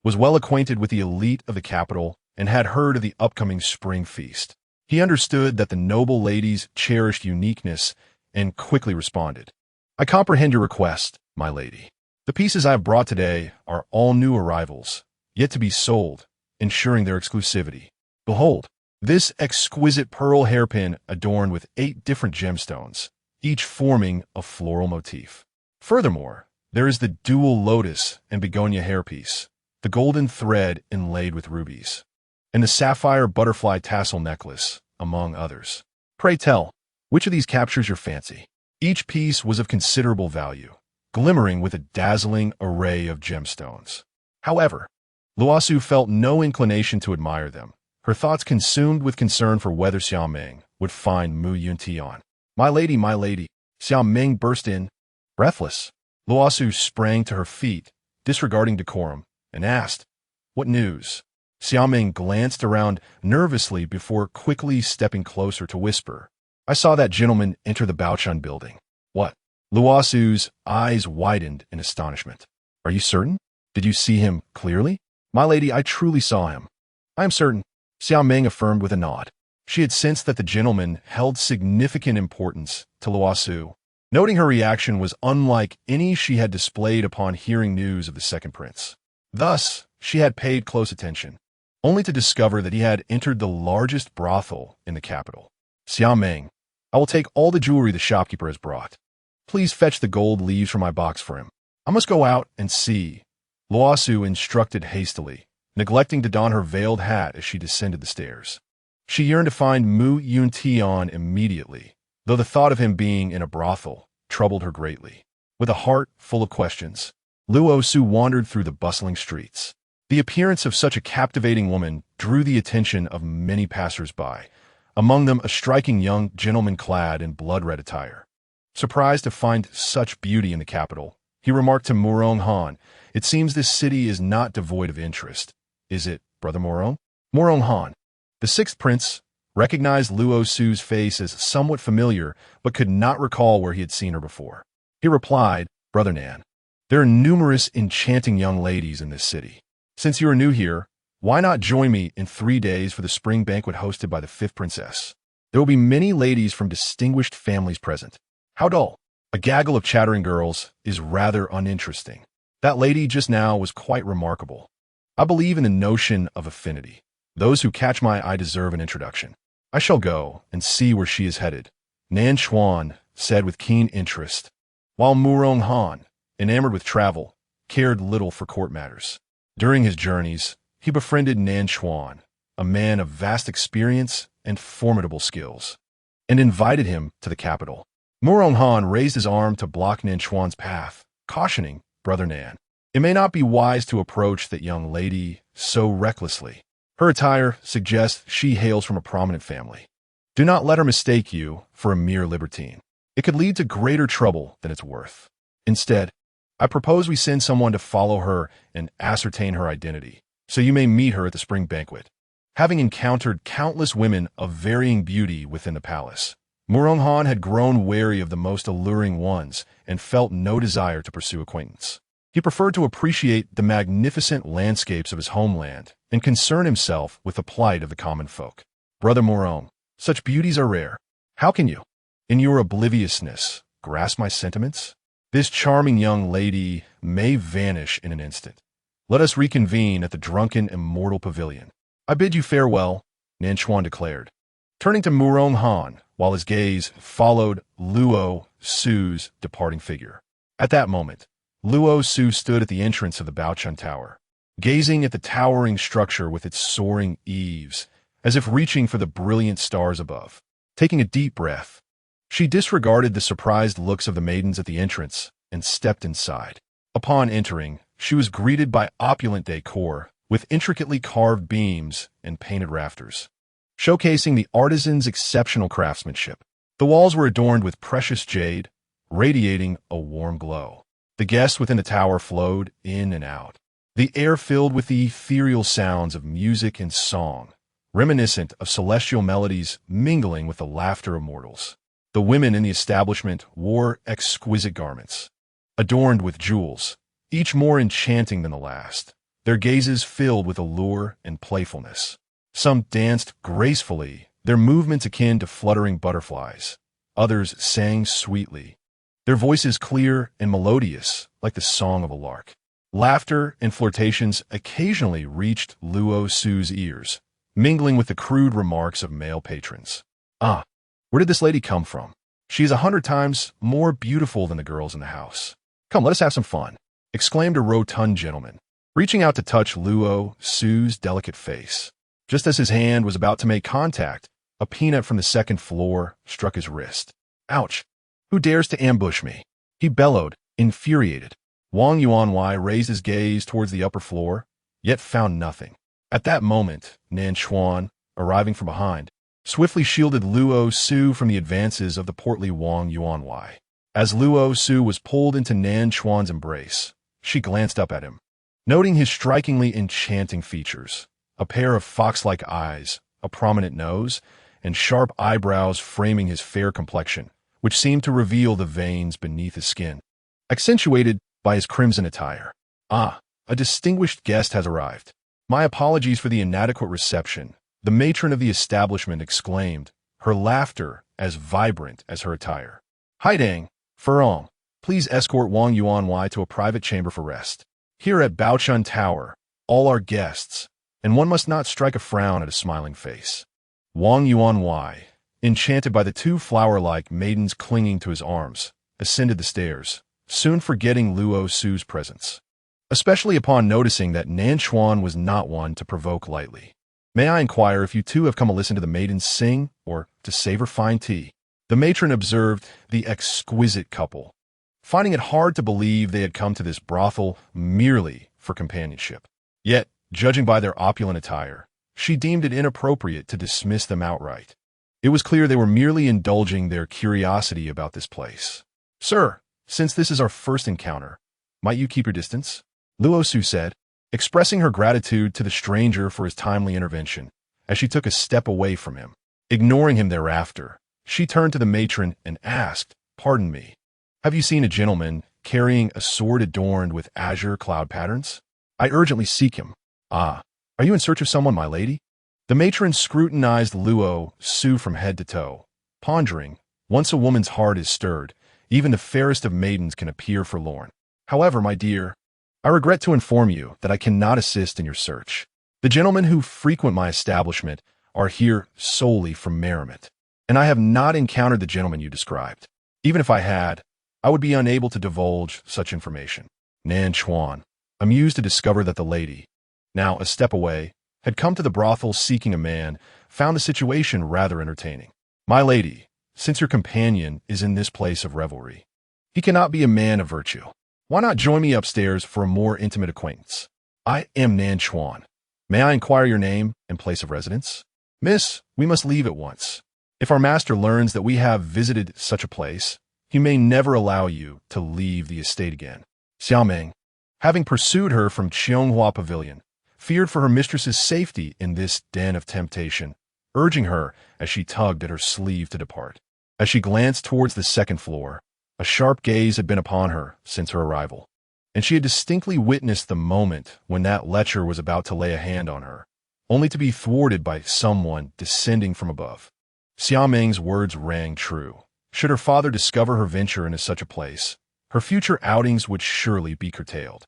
was well acquainted with the elite of the capital and had heard of the upcoming spring feast. He understood that the noble ladies cherished uniqueness and quickly responded. I comprehend your request, my lady. The pieces I have brought today are all new arrivals, yet to be sold, ensuring their exclusivity. Behold, this exquisite pearl hairpin adorned with 8 different gemstones, each forming a floral motif. Furthermore, there is the dual lotus and begonia hairpiece, the golden thread inlaid with rubies, and the sapphire butterfly tassel necklace, among others. Pray tell, which of these captures your fancy? Each piece was of considerable value, glimmering with a dazzling array of gemstones. However, Luo Su felt no inclination to admire them, her thoughts consumed with concern for whether Xiao Ming would find Mu Yuntian. My lady, Xiao Ming burst in. Breathless, Luo Su sprang to her feet, disregarding decorum, and asked, What news? Xiao Ming glanced around nervously before quickly stepping closer to whisper, I saw that gentleman enter the Baoshan building. What? Luo Su's eyes widened in astonishment. Are you certain? Did you see him clearly? My lady, I truly saw him. I am certain, Xiao Ming affirmed with a nod. She had sensed that the gentleman held significant importance to Luo Su. Noting her reaction was unlike any she had displayed upon hearing news of the second prince. Thus, she had paid close attention, only to discover that he had entered the largest brothel in the capital. Xiao Ming, I will take all the jewelry the shopkeeper has brought. Please fetch the gold leaves from my box for him. I must go out and see, Luo Su instructed hastily, neglecting to don her veiled hat as she descended the stairs. She yearned to find Mu Yuntian immediately, though the thought of him being in a brothel troubled her greatly. With a heart full of questions, Luo Su wandered through the bustling streets. The appearance of such a captivating woman drew the attention of many passers-by, among them a striking young gentleman clad in blood-red attire. Surprised to find such beauty in the capital, he remarked to Murong Han, It seems this city is not devoid of interest. Is it, Brother Murong? Murong Han, the sixth prince, recognized Luo Su's face as somewhat familiar, but could not recall where he had seen her before. He replied, Brother Nan, there are numerous enchanting young ladies in this city. Since you are new here, why not join me in 3 days for the spring banquet hosted by the fifth princess? There will be many ladies from distinguished families present. How dull. A gaggle of chattering girls is rather uninteresting. That lady just now was quite remarkable. I believe in the notion of affinity. Those who catch my eye deserve an introduction. I shall go and see where she is headed, Nan Xuan said with keen interest, while Murong Han, enamored with travel, cared little for court matters. During his journeys, he befriended Nan Xuan, a man of vast experience and formidable skills, and invited him to the capital. Murong Han raised his arm to block Nan Xuan's path, cautioning, Brother Nan, it may not be wise to approach that young lady so recklessly. Her attire suggests she hails from a prominent family. Do not let her mistake you for a mere libertine. It could lead to greater trouble than it's worth. Instead, I propose we send someone to follow her and ascertain her identity, so you may meet her at the spring banquet. Having encountered countless women of varying beauty within the palace, Murong Han had grown wary of the most alluring ones and felt no desire to pursue acquaintance. He preferred to appreciate the magnificent landscapes of his homeland and concern himself with the plight of the common folk. Brother Murong, such beauties are rare. How can you, in your obliviousness, grasp my sentiments? This charming young lady may vanish in an instant. Let us reconvene at the drunken immortal pavilion. I bid you farewell, Nan Xuan declared, turning to Murong Han while his gaze followed Luo Su's departing figure. At that moment, Luo Su stood at the entrance of the Baoshan Tower, gazing at the towering structure with its soaring eaves, as if reaching for the brilliant stars above. Taking a deep breath, she disregarded the surprised looks of the maidens at the entrance and stepped inside. Upon entering, she was greeted by opulent decor with intricately carved beams and painted rafters, showcasing the artisan's exceptional craftsmanship. The walls were adorned with precious jade, radiating a warm glow. The guests within the tower flowed in and out, the air filled with the ethereal sounds of music and song, reminiscent of celestial melodies mingling with the laughter of mortals. The women in the establishment wore exquisite garments, adorned with jewels, each more enchanting than the last. their gazes filled with allure and playfulness. Some danced gracefully, their movements akin to fluttering butterflies. Others sang sweetly, their voices clear and melodious like the song of a lark. Laughter and flirtations occasionally reached Luo Su's ears, mingling with the crude remarks of male patrons. "Ah, where did this lady come from? She is 100 times more beautiful than the girls in the house. Come, let us have some fun," exclaimed a rotund gentleman, reaching out to touch Luo Su's delicate face. Just as his hand was about to make contact, a peanut from the second floor struck his wrist. "Ouch! Who dares to ambush me?" he bellowed, infuriated. Wang Yuanwei raised his gaze towards the upper floor, yet found nothing. At that moment, Nan Xuan, arriving from behind, swiftly shielded Luo Su from the advances of the portly Wang Yuanwei. As Luo Su was pulled into Nan Xuan's embrace, she glanced up at him, noting his strikingly enchanting features, a pair of fox-like eyes, a prominent nose, and sharp eyebrows framing his fair complexion, which seemed to reveal the veins beneath his skin, accentuated by his crimson attire. "Ah, a distinguished guest has arrived. My apologies for the inadequate reception," the matron of the establishment exclaimed, her laughter as vibrant as her attire. "Haidang, Furong, please escort Wang Yuanwei to a private chamber for rest. Here at Baochun Tower, all are guests, and one must not strike a frown at a smiling face." Wang Yuanwei, enchanted by the two flower-like maidens clinging to his arms, ascended the stairs, soon forgetting Luo Su's presence, especially upon noticing that Nan Xuan was not one to provoke lightly. "May I inquire if you two have come to listen to the maidens sing or to savor fine tea?" The matron observed the exquisite couple, finding it hard to believe they had come to this brothel merely for companionship. Yet, judging by their opulent attire, she deemed it inappropriate to dismiss them outright. It was clear they were merely indulging their curiosity about this place. "Sir, since this is our first encounter, might you keep your distance?" Luo Su said, expressing her gratitude to the stranger for his timely intervention, as she took a step away from him. Ignoring him thereafter, she turned to the matron and asked, "Pardon me, have you seen a gentleman carrying a sword adorned with azure cloud patterns? I urgently seek him." "Ah, are you in search of someone, my lady?" The matron scrutinized Luo Su from head to toe, pondering, once a woman's heart is stirred, even the fairest of maidens can appear forlorn. "However, my dear, I regret to inform you that I cannot assist in your search. The gentlemen who frequent my establishment are here solely for merriment, and I have not encountered the gentleman you described. Even if I had, I would be unable to divulge such information." Nan Xuan, amused to discover that the lady, now a step away, had come to the brothel seeking a man, found the situation rather entertaining. "My lady, since your companion is in this place of revelry, he cannot be a man of virtue. Why not join me upstairs for a more intimate acquaintance? I am Nan Xuan. May I inquire your name and place of residence?" "Miss, we must leave at once. If our master learns that we have visited such a place, he may never allow you to leave the estate again." Xiaoming, having pursued her from Qianghua Pavilion, feared for her mistress's safety in this den of temptation, urging her as she tugged at her sleeve to depart. As she glanced towards the second floor, a sharp gaze had been upon her since her arrival, and she had distinctly witnessed the moment when that lecher was about to lay a hand on her, only to be thwarted by someone descending from above. Xiaoming's words rang true. Should her father discover her venture into such a place, her future outings would surely be curtailed.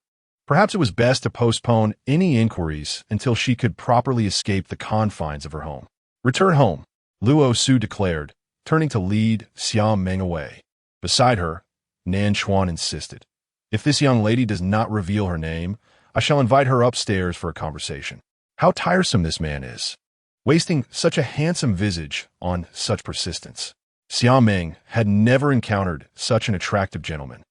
Perhaps it was best to postpone any inquiries until she could properly escape the confines of her home. "Return home," Luo Su declared, turning to lead Xiaoming away. Beside her, Nan Xuan insisted, "If this young lady does not reveal her name, I shall invite her upstairs for a conversation. How tiresome this man is, wasting such a handsome visage on such persistence." Xiaoming had never encountered such an attractive gentleman,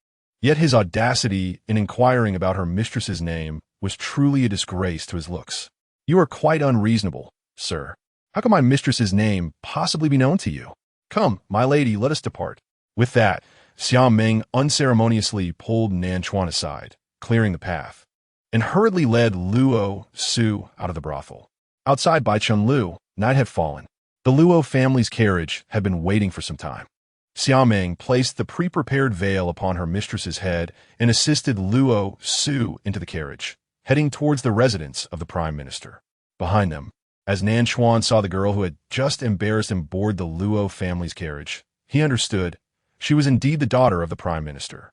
yet his audacity in inquiring about her mistress's name was truly a disgrace to his looks. "You are quite unreasonable, sir. How can my mistress's name possibly be known to you? Come, my lady, let us depart." With that, Xiaoming unceremoniously pulled Nan Xuan aside, clearing the path, and hurriedly led Luo Su out of the brothel. Outside Baichun Lu, night had fallen. The Luo family's carriage had been waiting for some time. Xiaoming placed the pre-prepared veil upon her mistress's head and assisted Luo Su into the carriage, heading towards the residence of the Prime Minister. Behind them, as Nan Xuan saw the girl who had just embarrassed him board the Luo family's carriage, he understood she was indeed the daughter of the Prime Minister.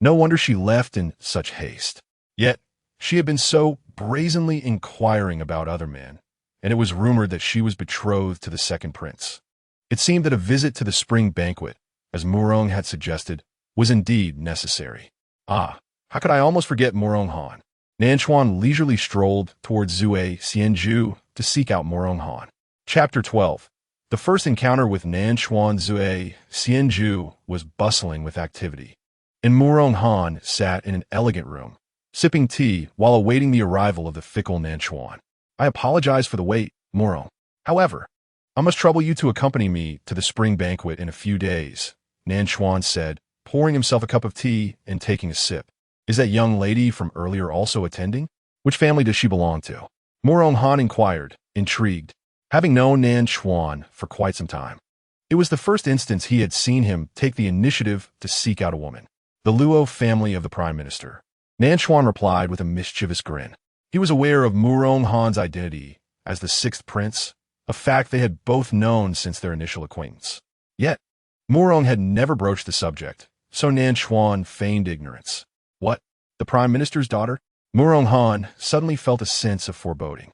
No wonder she left in such haste. Yet, she had been so brazenly inquiring about other men, and it was rumored that she was betrothed to the second prince. It seemed that a visit to the spring banquet, as Murong had suggested, was indeed necessary. Ah, how could I almost forget Murong Han? Nan Xuan leisurely strolled towards Zue Xianju to seek out Murong Han. Chapter 12. The first encounter with Nan Xuan Zue Xianju was bustling with activity. And Murong Han sat in an elegant room, sipping tea while awaiting the arrival of the fickle Nan Xuan. I apologize for the wait, Murong. However, I must trouble you to accompany me to the spring banquet in a few days, Nan Xuan said, pouring himself a cup of tea and taking a sip. Is that young lady from earlier also attending? Which family does she belong to? Murong Han inquired, intrigued, having known Nan Xuan for quite some time. It was the first instance he had seen him take the initiative to seek out a woman. The Luo family of the Prime Minister. Nan Xuan replied with a mischievous grin. He was aware of Murong Han's identity as the sixth prince, a fact they had both known since their initial acquaintance. Yet, Murong had never broached the subject, so Nan Xuan feigned ignorance. What? The Prime Minister's daughter? Murong Han suddenly felt a sense of foreboding.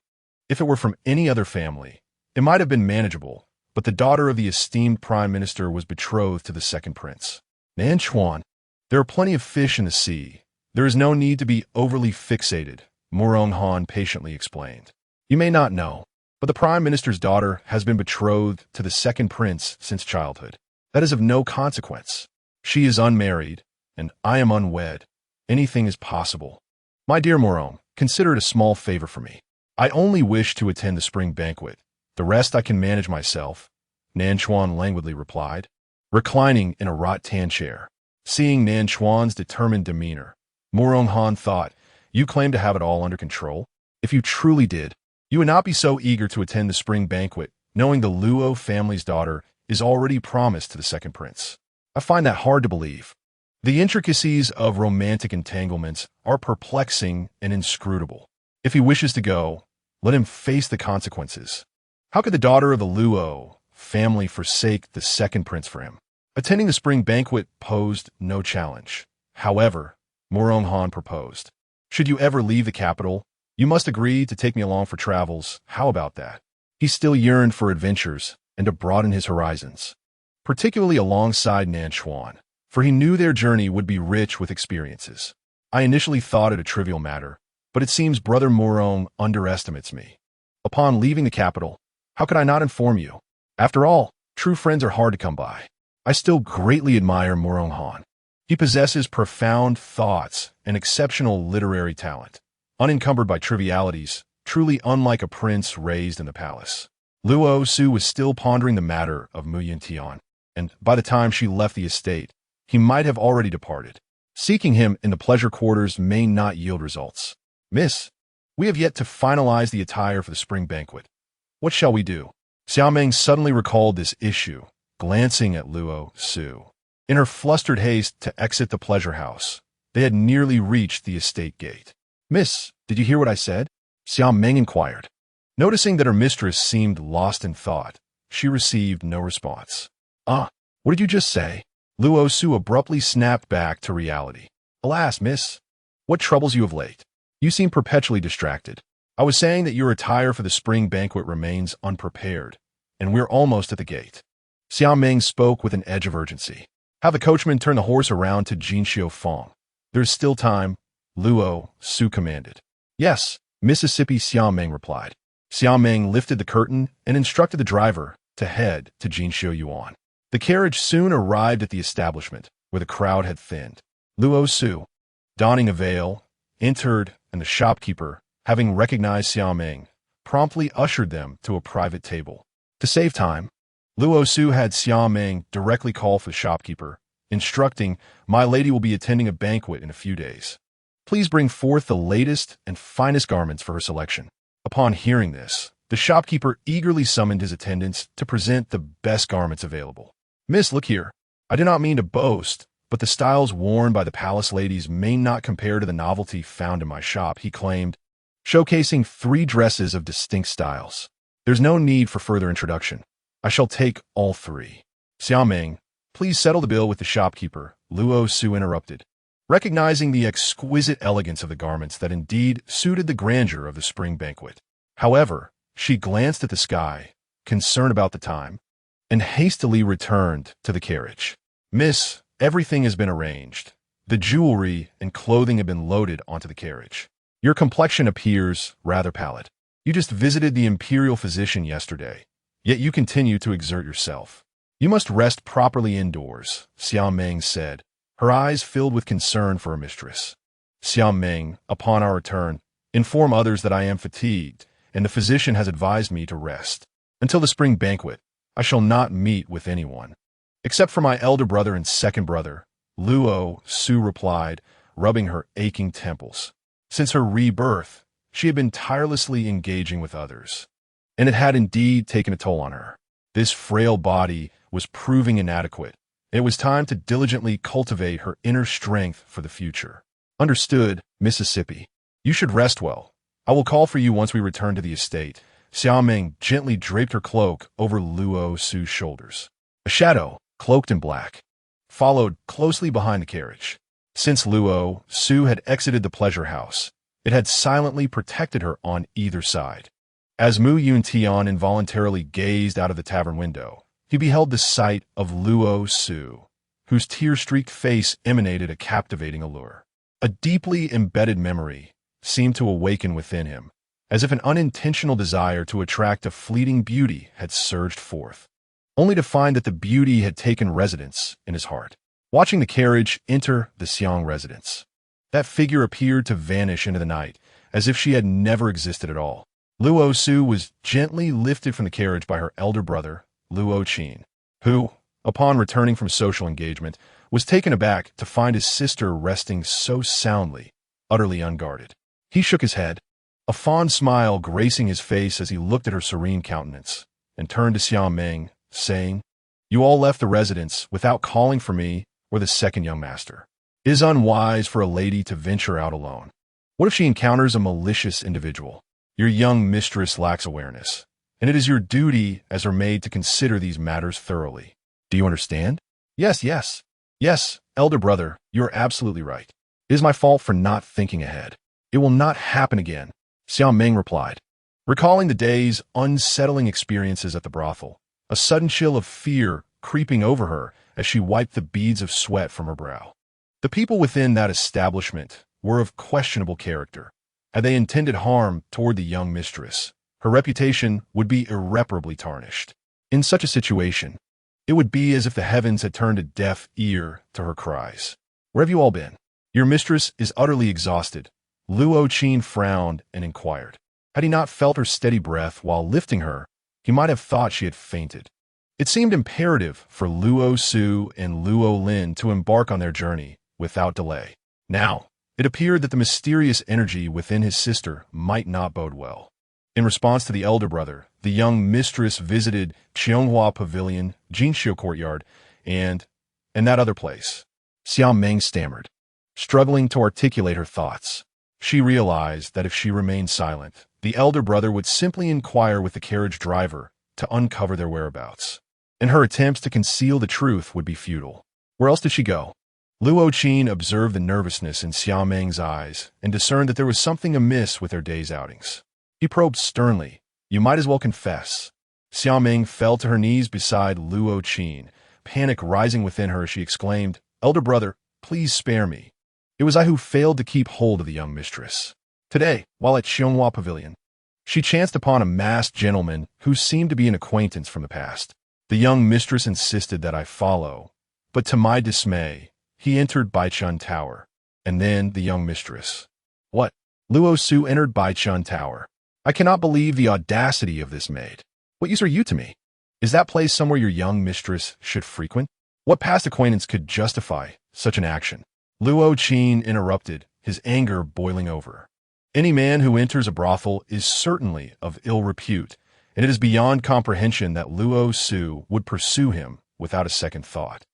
If it were from any other family, it might have been manageable, but the daughter of the esteemed Prime Minister was betrothed to the second prince. Nan Xuan, there are plenty of fish in the sea. There is no need to be overly fixated, Murong Han patiently explained. You may not know, but the Prime Minister's daughter has been betrothed to the second prince since childhood. That is of no consequence. She is unmarried, and I am unwed. Anything is possible. My dear Murong, consider it a small favor for me. I only wish to attend the spring banquet. The rest I can manage myself, Nan Xuan languidly replied, reclining in a rattan chair. Seeing Nan Xuan's determined demeanor, Murong Han thought, you claim to have it all under control? If you truly did, you would not be so eager to attend the spring banquet, knowing the Luo family's daughter is already promised to the second prince. I find that hard to believe. The intricacies of romantic entanglements are perplexing and inscrutable. If he wishes to go, let him face the consequences. How could the daughter of the Luo family forsake the second prince for him? Attending the spring banquet posed no challenge. However, Murong Han proposed. Should you ever leave the capital, you must agree to take me along for travels. How about that? He still yearned for adventures and to broaden his horizons, particularly alongside Nan Xuan, for he knew their journey would be rich with experiences. I initially thought it a trivial matter, but it seems Brother Murong underestimates me. Upon leaving the capital, how could I not inform you? After all, true friends are hard to come by. I still greatly admire Murong Han. He possesses profound thoughts and exceptional literary talent, unencumbered by trivialities, truly unlike a prince raised in the palace. Luo Su was still pondering the matter of Yuntian, and by the time she left the estate, he might have already departed. Seeking him in the pleasure quarters may not yield results. Miss, we have yet to finalize the attire for the spring banquet. What shall we do? Xiaomeng suddenly recalled this issue, glancing at Luo Su. In her flustered haste to exit the pleasure house, they had nearly reached the estate gate. Miss, did you hear what I said? Xiaomeng inquired. Noticing that her mistress seemed lost in thought, she received no response. Ah, what did you just say? Luo Su abruptly snapped back to reality. Alas, miss, what troubles you of late? You seem perpetually distracted. I was saying that your attire for the spring banquet remains unprepared, and we're almost at the gate. Xiaomeng spoke with an edge of urgency. Have the coachman turn the horse around to Jinxiu Fong. There's still time, Luo Su commanded. Yes, Mississippi, Xiaomeng replied. Xiaomeng lifted the curtain and instructed the driver to head to Jinxiu Yuan. The carriage soon arrived at the establishment, where the crowd had thinned. Luo Su, donning a veil, entered, and the shopkeeper, having recognized Xiaomeng, promptly ushered them to a private table. To save time, Luo Su had Xiaomeng directly call for the shopkeeper, instructing, My lady will be attending a banquet in a few days. Please bring forth the latest and finest garments for her selection. Upon hearing this, the shopkeeper eagerly summoned his attendants to present the best garments available. Miss, look here. I do not mean to boast, but the styles worn by the palace ladies may not compare to the novelty found in my shop, he claimed, showcasing 3 dresses of distinct styles. There's no need for further introduction. I shall take all 3. Xiaoming, please settle the bill with the shopkeeper, Luo Su interrupted, recognizing the exquisite elegance of the garments that indeed suited the grandeur of the spring banquet. However, she glanced at the sky, concerned about the time, and hastily returned to the carriage. Miss, everything has been arranged. The jewelry and clothing have been loaded onto the carriage. Your complexion appears rather pallid. You just visited the imperial physician yesterday, yet you continue to exert yourself. You must rest properly indoors, Xiaoming said, her eyes filled with concern for her mistress. Xiaoming, upon our return, inform others that I am fatigued, and the physician has advised me to rest. Until the spring banquet, I shall not meet with anyone. Except for my elder brother and second brother, Luo Su replied, rubbing her aching temples. Since her rebirth, she had been tirelessly engaging with others, and it had indeed taken a toll on her. This frail body was proving inadequate. It was time to diligently cultivate her inner strength for the future. Understood, Mississippi. You should rest well. I will call for you once we return to the estate. Xiaoming gently draped her cloak over Luo Su's shoulders. A shadow, cloaked in black, followed closely behind the carriage. Since Luo Su had exited the pleasure house, it had silently protected her on either side. As Yuntian involuntarily gazed out of the tavern window, he beheld the sight of Luo Su, whose tear-streaked face emanated a captivating allure. A deeply embedded memory seemed to awaken within him, as if an unintentional desire to attract a fleeting beauty had surged forth, only to find that the beauty had taken residence in his heart. Watching the carriage enter the Xiang residence, that figure appeared to vanish into the night, as if she had never existed at all. Luo Su was gently lifted from the carriage by her elder brother, Luo Qin, who, upon returning from social engagement, was taken aback to find his sister resting so soundly, utterly unguarded. He shook his head, a fond smile gracing his face as he looked at her serene countenance, and turned to Xiaoming, saying, You all left the residence without calling for me or the second young master. It is unwise for a lady to venture out alone. What if she encounters a malicious individual? Your young mistress lacks awareness, and it is your duty as her maid to consider these matters thoroughly. Do you understand? Yes, elder brother, you are absolutely right. It is my fault for not thinking ahead. It will not happen again, Xiaoming replied. Recalling the day's unsettling experiences at the brothel, a sudden chill of fear creeping over her as she wiped the beads of sweat from her brow. The people within that establishment were of questionable character. Had they intended harm toward the young mistress, her reputation would be irreparably tarnished. In such a situation, it would be as if the heavens had turned a deaf ear to her cries. Where have you all been? Your mistress is utterly exhausted. Luo Qin frowned and inquired. Had he not felt her steady breath while lifting her, he might have thought she had fainted. It seemed imperative for Luo Su and Luo Lin to embark on their journey without delay. Now, it appeared that the mysterious energy within his sister might not bode well. In response to the elder brother, the young mistress visited Qianghua Pavilion, Jinxiu Courtyard, and that other place. Xiaoming stammered, struggling to articulate her thoughts. She realized that if she remained silent, the elder brother would simply inquire with the carriage driver to uncover their whereabouts, and her attempts to conceal the truth would be futile. Where else did she go? Luo Qin observed the nervousness in Xiaoming's eyes and discerned that there was something amiss with their day's outings. He probed sternly, You might as well confess. Xiaoming fell to her knees beside Luo Qin, panic rising within her as she exclaimed, Elder brother, please spare me. It was I who failed to keep hold of the young mistress. Today, while at Qianghua Pavilion, she chanced upon a masked gentleman who seemed to be an acquaintance from the past. The young mistress insisted that I follow, but to my dismay, he entered Baichun Tower, and then the young mistress. What? Luo Su entered Baichun Tower. I cannot believe the audacity of this maid. What use are you to me? Is that place somewhere your young mistress should frequent? What past acquaintance could justify such an action? Luo Qin interrupted, his anger boiling over. Any man who enters a brothel is certainly of ill repute, and it is beyond comprehension that Luo Su would pursue him without a second thought.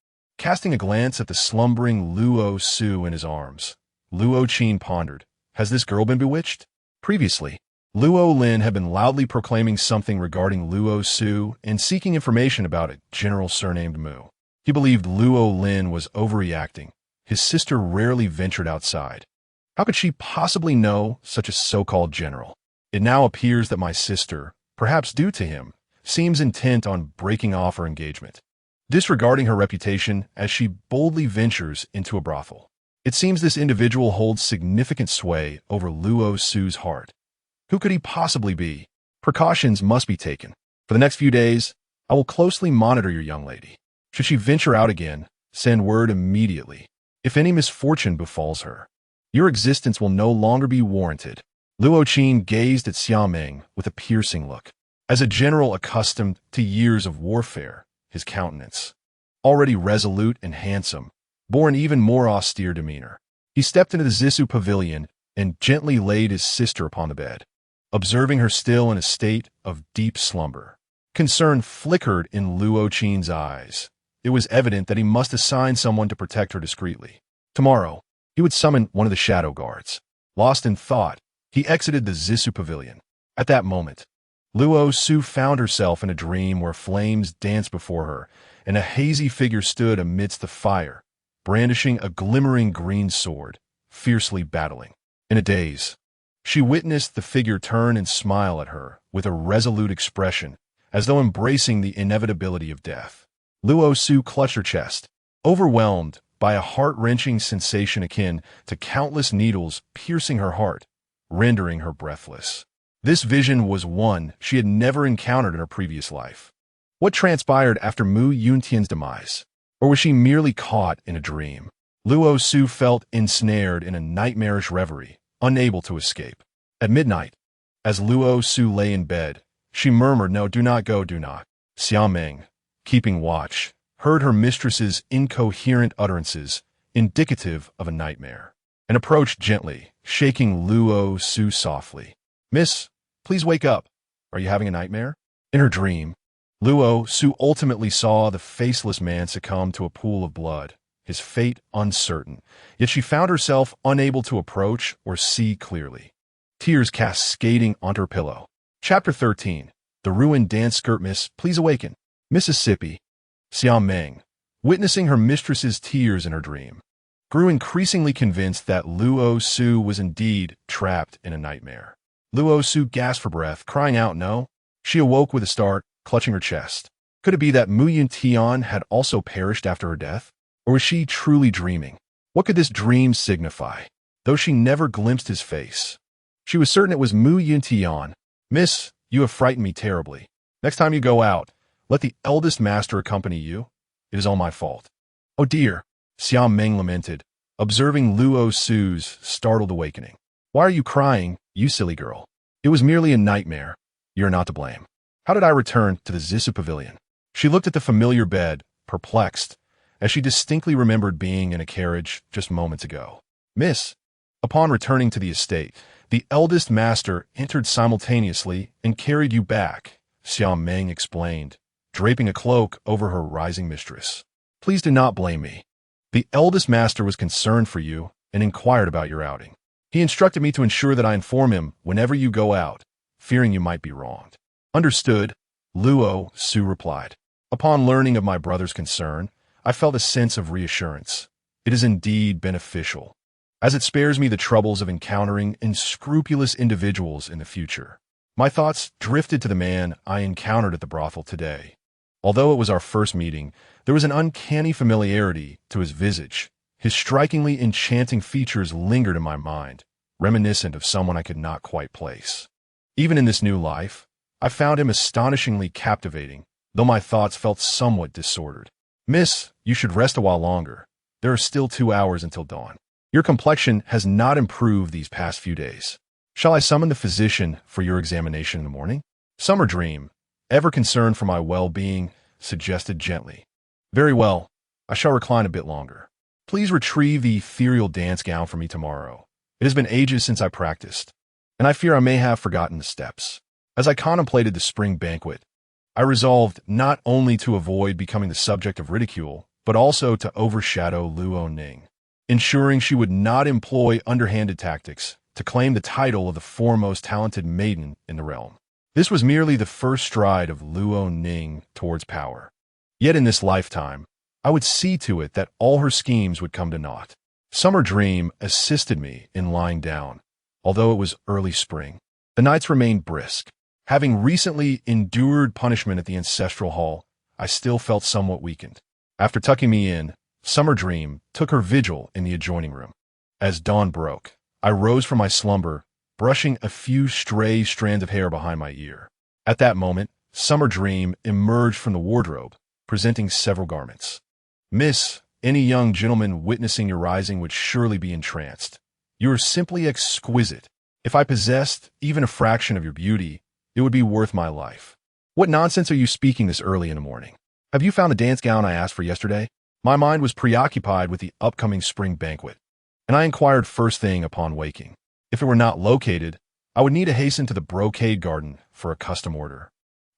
casting a glance at the slumbering Luo Su in his arms. Luo Qin pondered, has this girl been bewitched? Previously, Luo Lin had been loudly proclaiming something regarding Luo Su and seeking information about a general surnamed Mu. He believed Luo Lin was overreacting. His sister rarely ventured outside. How could she possibly know such a so-called general? It now appears that my sister, perhaps due to him, seems intent on breaking off her engagement, disregarding her reputation as she boldly ventures into a brothel. It seems this individual holds significant sway over Luo Su's heart. Who could he possibly be? Precautions must be taken. For the next few days, I will closely monitor your young lady. Should she venture out again, send word immediately. If any misfortune befalls her, your existence will no longer be warranted. Luo Qin gazed at Xiaomeng with a piercing look. As a general accustomed to years of warfare, his countenance, already resolute and handsome, bore an even more austere demeanor. He stepped into the Zissou pavilion and gently laid his sister upon the bed, observing her still in a state of deep slumber. Concern flickered in Luo Qin's eyes. It was evident that he must assign someone to protect her discreetly. Tomorrow, he would summon one of the shadow guards. Lost in thought, he exited the Zissou pavilion. At that moment, Luo Su found herself in a dream where flames danced before her, and a hazy figure stood amidst the fire, brandishing a glimmering green sword, fiercely battling. In a daze, she witnessed the figure turn and smile at her with a resolute expression, as though embracing the inevitability of death. Luo Su clutched her chest, overwhelmed by a heart-wrenching sensation akin to countless needles piercing her heart, rendering her breathless. This vision was one she had never encountered in her previous life. What transpired after Mu Yuntian's demise? Or was she merely caught in a dream? Luo Su felt ensnared in a nightmarish reverie, unable to escape. At midnight, as Luo Su lay in bed, she murmured, "No, do not go, do not." Xiaomeng, keeping watch, heard her mistress's incoherent utterances, indicative of a nightmare, and approached gently, shaking Luo Su softly. "Miss, please wake up. Are you having a nightmare?" In her dream, Luo Su ultimately saw the faceless man succumb to a pool of blood, his fate uncertain, yet she found herself unable to approach or see clearly. Tears cascading onto her pillow. Chapter 13. The Ruined Dance Skirt. "Miss, please awaken." Mississippi. Xiaomeng, witnessing her mistress's tears in her dream, grew increasingly convinced that Luo Su was indeed trapped in a nightmare. Luo Su gasped for breath, crying out, "No." She awoke with a start, clutching her chest. Could it be that Mu Yuntian had also perished after her death? Or was she truly dreaming? What could this dream signify? Though she never glimpsed his face, she was certain it was Mu Yuntian. "Miss, you have frightened me terribly. Next time you go out, let the eldest master accompany you. It is all my fault." "Oh dear," Xiaomeng lamented, observing Luo Su's startled awakening. "Why are you crying, you silly girl? It was merely a nightmare. You are not to blame." How did I return to the Zissou pavilion? She looked at the familiar bed, perplexed, as she distinctly remembered being in a carriage just moments ago. "Miss." Upon returning to the estate, the eldest master entered simultaneously and carried you back, Xiaomeng explained, draping a cloak over her rising mistress. "Please do not blame me. The eldest master was concerned for you and inquired about your outing. He instructed me to ensure that I inform him whenever you go out, fearing you might be wronged." "Understood," Luo Su replied. "Upon learning of my brother's concern, I felt a sense of reassurance. It is indeed beneficial, as it spares me the troubles of encountering unscrupulous individuals in the future." My thoughts drifted to the man I encountered at the brothel today. Although it was our first meeting, there was an uncanny familiarity to his visage. His strikingly enchanting features lingered in my mind, reminiscent of someone I could not quite place. Even in this new life, I found him astonishingly captivating, though my thoughts felt somewhat disordered. "Miss, you should rest a while longer. There are still 2 hours until dawn. Your complexion has not improved these past few days. Shall I summon the physician for your examination in the morning?" Summer Dream, ever concerned for my well-being, suggested gently. "Very well, I shall recline a bit longer. Please retrieve the ethereal dance gown for me tomorrow. It has been ages since I practiced, and I fear I may have forgotten the steps." As I contemplated the spring banquet, I resolved not only to avoid becoming the subject of ridicule, but also to overshadow Luo Ning, ensuring she would not employ underhanded tactics to claim the title of the foremost talented maiden in the realm. This was merely the first stride of Luo Ning towards power. Yet in this lifetime, I would see to it that all her schemes would come to naught. Summer Dream assisted me in lying down. Although it was early spring, the nights remained brisk. Having recently endured punishment at the ancestral hall, I still felt somewhat weakened. After tucking me in, Summer Dream took her vigil in the adjoining room. As dawn broke, I rose from my slumber, brushing a few stray strands of hair behind my ear. At that moment, Summer Dream emerged from the wardrobe, presenting several garments. "Miss, any young gentleman witnessing your rising would surely be entranced. You are simply exquisite. If I possessed even a fraction of your beauty, it would be worth my life. What nonsense are you speaking this early in the morning? Have you found the dance gown I asked for yesterday?" My mind was preoccupied with the upcoming spring banquet, and I inquired first thing upon waking. If it were not located, I would need to hasten to the brocade garden for a custom order,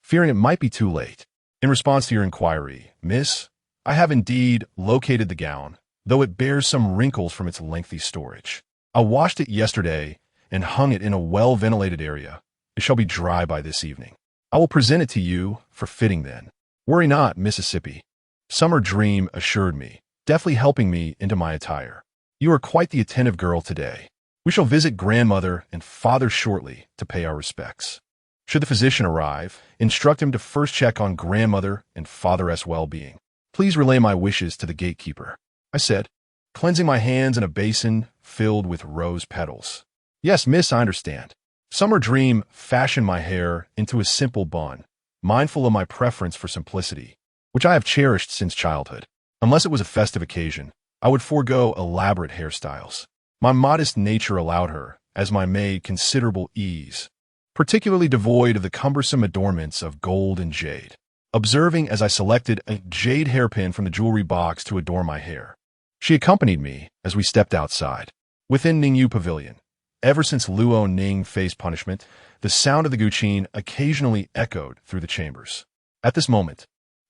fearing it might be too late. In response to your inquiry, Miss, I have indeed located the gown, though it bears some wrinkles from its lengthy storage. I washed it yesterday and hung it in a well-ventilated area. It shall be dry by this evening. I will present it to you for fitting then. Worry not, Mississippi. Summer Dream assured me, deftly helping me into my attire. You are quite the attentive girl today. We shall visit grandmother and father shortly to pay our respects. Should the physician arrive, instruct him to first check on grandmother and father's well-being. Please relay my wishes to the gatekeeper, I said, cleansing my hands in a basin filled with rose petals. Yes, miss, I understand. Summer Dream fashioned my hair into a simple bun, mindful of my preference for simplicity, which I have cherished since childhood. Unless it was a festive occasion, I would forego elaborate hairstyles. My modest nature allowed her, as my maid, considerable ease, particularly devoid of the cumbersome adornments of gold and jade. Observing as I selected a jade hairpin from the jewelry box to adorn my hair, she accompanied me as we stepped outside. Within Ningyu Pavilion, ever since Luo Ning faced punishment, the sound of the guqin occasionally echoed through the chambers. At this moment,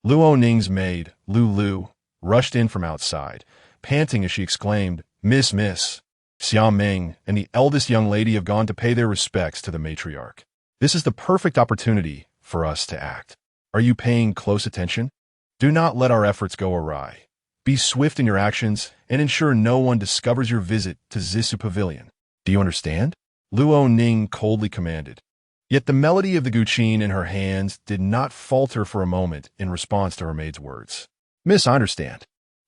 Luo Ning's maid, Lu, rushed in from outside, panting as she exclaimed, Miss, Xia Ming and the eldest young lady have gone to pay their respects to the matriarch. This is the perfect opportunity for us to act. Are you paying close attention? Do not let our efforts go awry. Be swift in your actions and ensure no one discovers your visit to Zisu Pavilion. Do you understand? Luo Ning coldly commanded. Yet the melody of the guqin in her hands did not falter for a moment in response to her maid's words. Miss, I understand.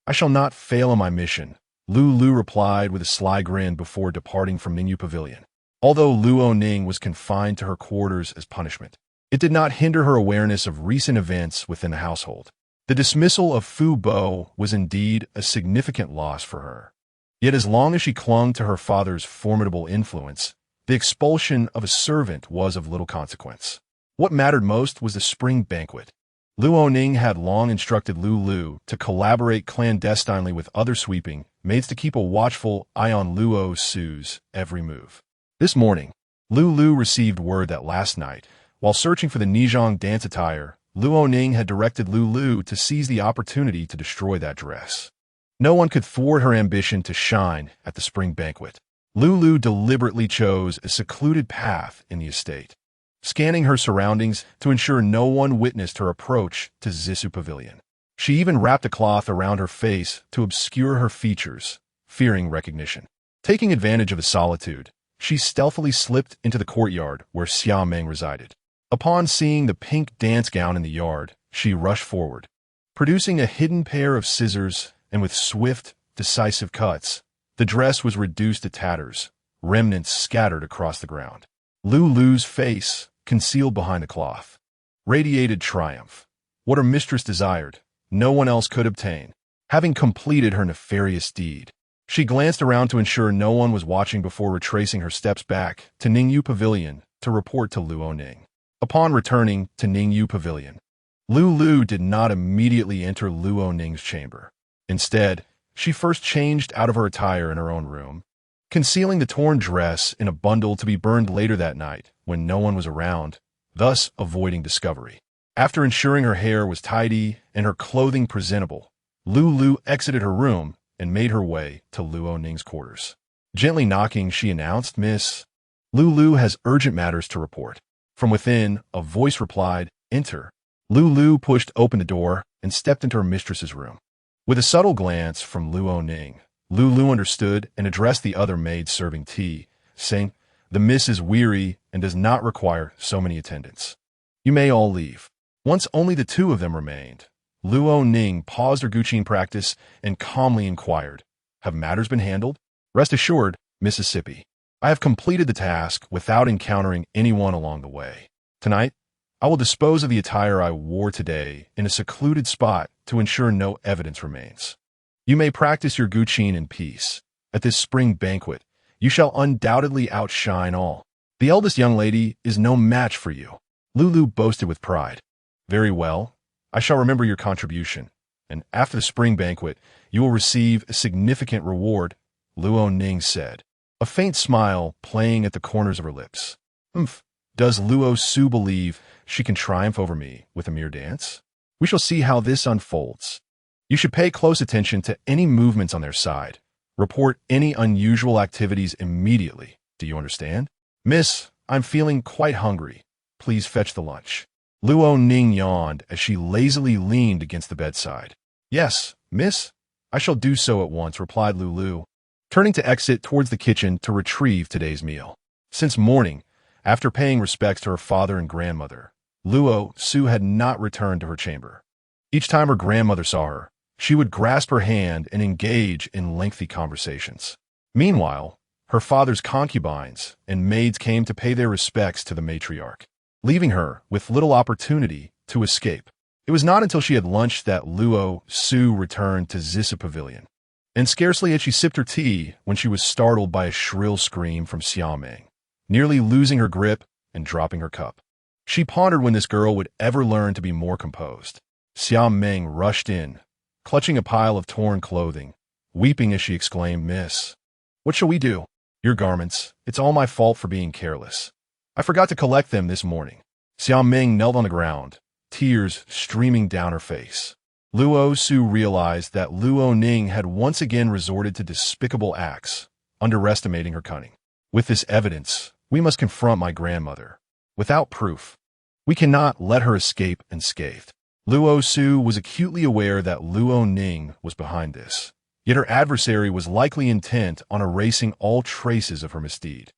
I shall not fail in my mission, Lu replied with a sly grin before departing from Ningyu Pavilion. Although Luo Ning was confined to her quarters as punishment, it did not hinder her awareness of recent events within the household. The dismissal of Fu Bo was indeed a significant loss for her. Yet as long as she clung to her father's formidable influence, the expulsion of a servant was of little consequence. What mattered most was the spring banquet. Luo Ning had long instructed Lu to collaborate clandestinely with other sweeping maids to keep a watchful eye on Luo Su's every move. This morning, Lu received word that last night, while searching for the Nijong dance attire, Luo Ning had directed Lu to seize the opportunity to destroy that dress. No one could thwart her ambition to shine at the spring banquet. Lu deliberately chose a secluded path in the estate, scanning her surroundings to ensure no one witnessed her approach to Zisu Pavilion. She even wrapped a cloth around her face to obscure her features, fearing recognition. Taking advantage of the solitude, she stealthily slipped into the courtyard where Xia Meng resided. Upon seeing the pink dance gown in the yard, she rushed forward, producing a hidden pair of scissors, and with swift, decisive cuts, the dress was reduced to tatters, remnants scattered across the ground. Lu's face, concealed behind the cloth, radiated triumph. What her mistress desired, no one else could obtain. Having completed her nefarious deed, she glanced around to ensure no one was watching before retracing her steps back to Ningyu Pavilion to report to Luo Ning. Upon returning to Ningyu Pavilion, Lu did not immediately enter Luo Ning's chamber. Instead, she first changed out of her attire in her own room, concealing the torn dress in a bundle to be burned later that night when no one was around, thus avoiding discovery. After ensuring her hair was tidy and her clothing presentable, Lu exited her room and made her way to Luo Ning's quarters. Gently knocking, she announced, "Miss, Lu has urgent matters to report." From within, a voice replied, "Enter." Lu pushed open the door and stepped into her mistress's room. With a subtle glance from Luo Ning, Lu understood and addressed the other maid serving tea, saying, "The miss is weary and does not require so many attendants. You may all leave." Once only the two of them remained, Luo Ning paused her Guqin practice and calmly inquired, "Have matters been handled?" "Rest assured, Mississippi, I have completed the task without encountering anyone along the way. Tonight, I will dispose of the attire I wore today in a secluded spot to ensure no evidence remains. You may practice your Guqin in peace. At this spring banquet, you shall undoubtedly outshine all. The eldest young lady is no match for you." Lu boasted with pride. "Very well. I shall remember your contribution, and after the spring banquet, you will receive a significant reward," Luo Ning said, a faint smile playing at the corners of her lips. Does Luo Su believe she can triumph over me with a mere dance? We shall see how this unfolds. You should pay close attention to any movements on their side. Report any unusual activities immediately. Do you understand? "Miss, I'm feeling quite hungry. Please fetch the lunch." Luo Ning yawned as she lazily leaned against the bedside. "Yes, miss, I shall do so at once," replied Lu, turning to exit towards the kitchen to retrieve today's meal. Since morning, after paying respects to her father and grandmother, Luo Su had not returned to her chamber. Each time her grandmother saw her, she would grasp her hand and engage in lengthy conversations. Meanwhile, her father's concubines and maids came to pay their respects to the matriarch, leaving her with little opportunity to escape. It was not until she had lunched that Luo Su returned to Zissa Pavilion, and scarcely had she sipped her tea when she was startled by a shrill scream from Xiaoming, nearly losing her grip and dropping her cup. She pondered when this girl would ever learn to be more composed. Xiaoming rushed in, clutching a pile of torn clothing, weeping as she exclaimed, "Miss, what shall we do?" "Your garments. It's all my fault for being careless. I forgot to collect them this morning." Xiaoming knelt on the ground, tears streaming down her face. Luo Su realized that Luo Ning had once again resorted to despicable acts, underestimating her cunning. "With this evidence, we must confront my grandmother. Without proof, we cannot let her escape unscathed." Luo Su was acutely aware that Luo Ning was behind this, yet her adversary was likely intent on erasing all traces of her misdeed.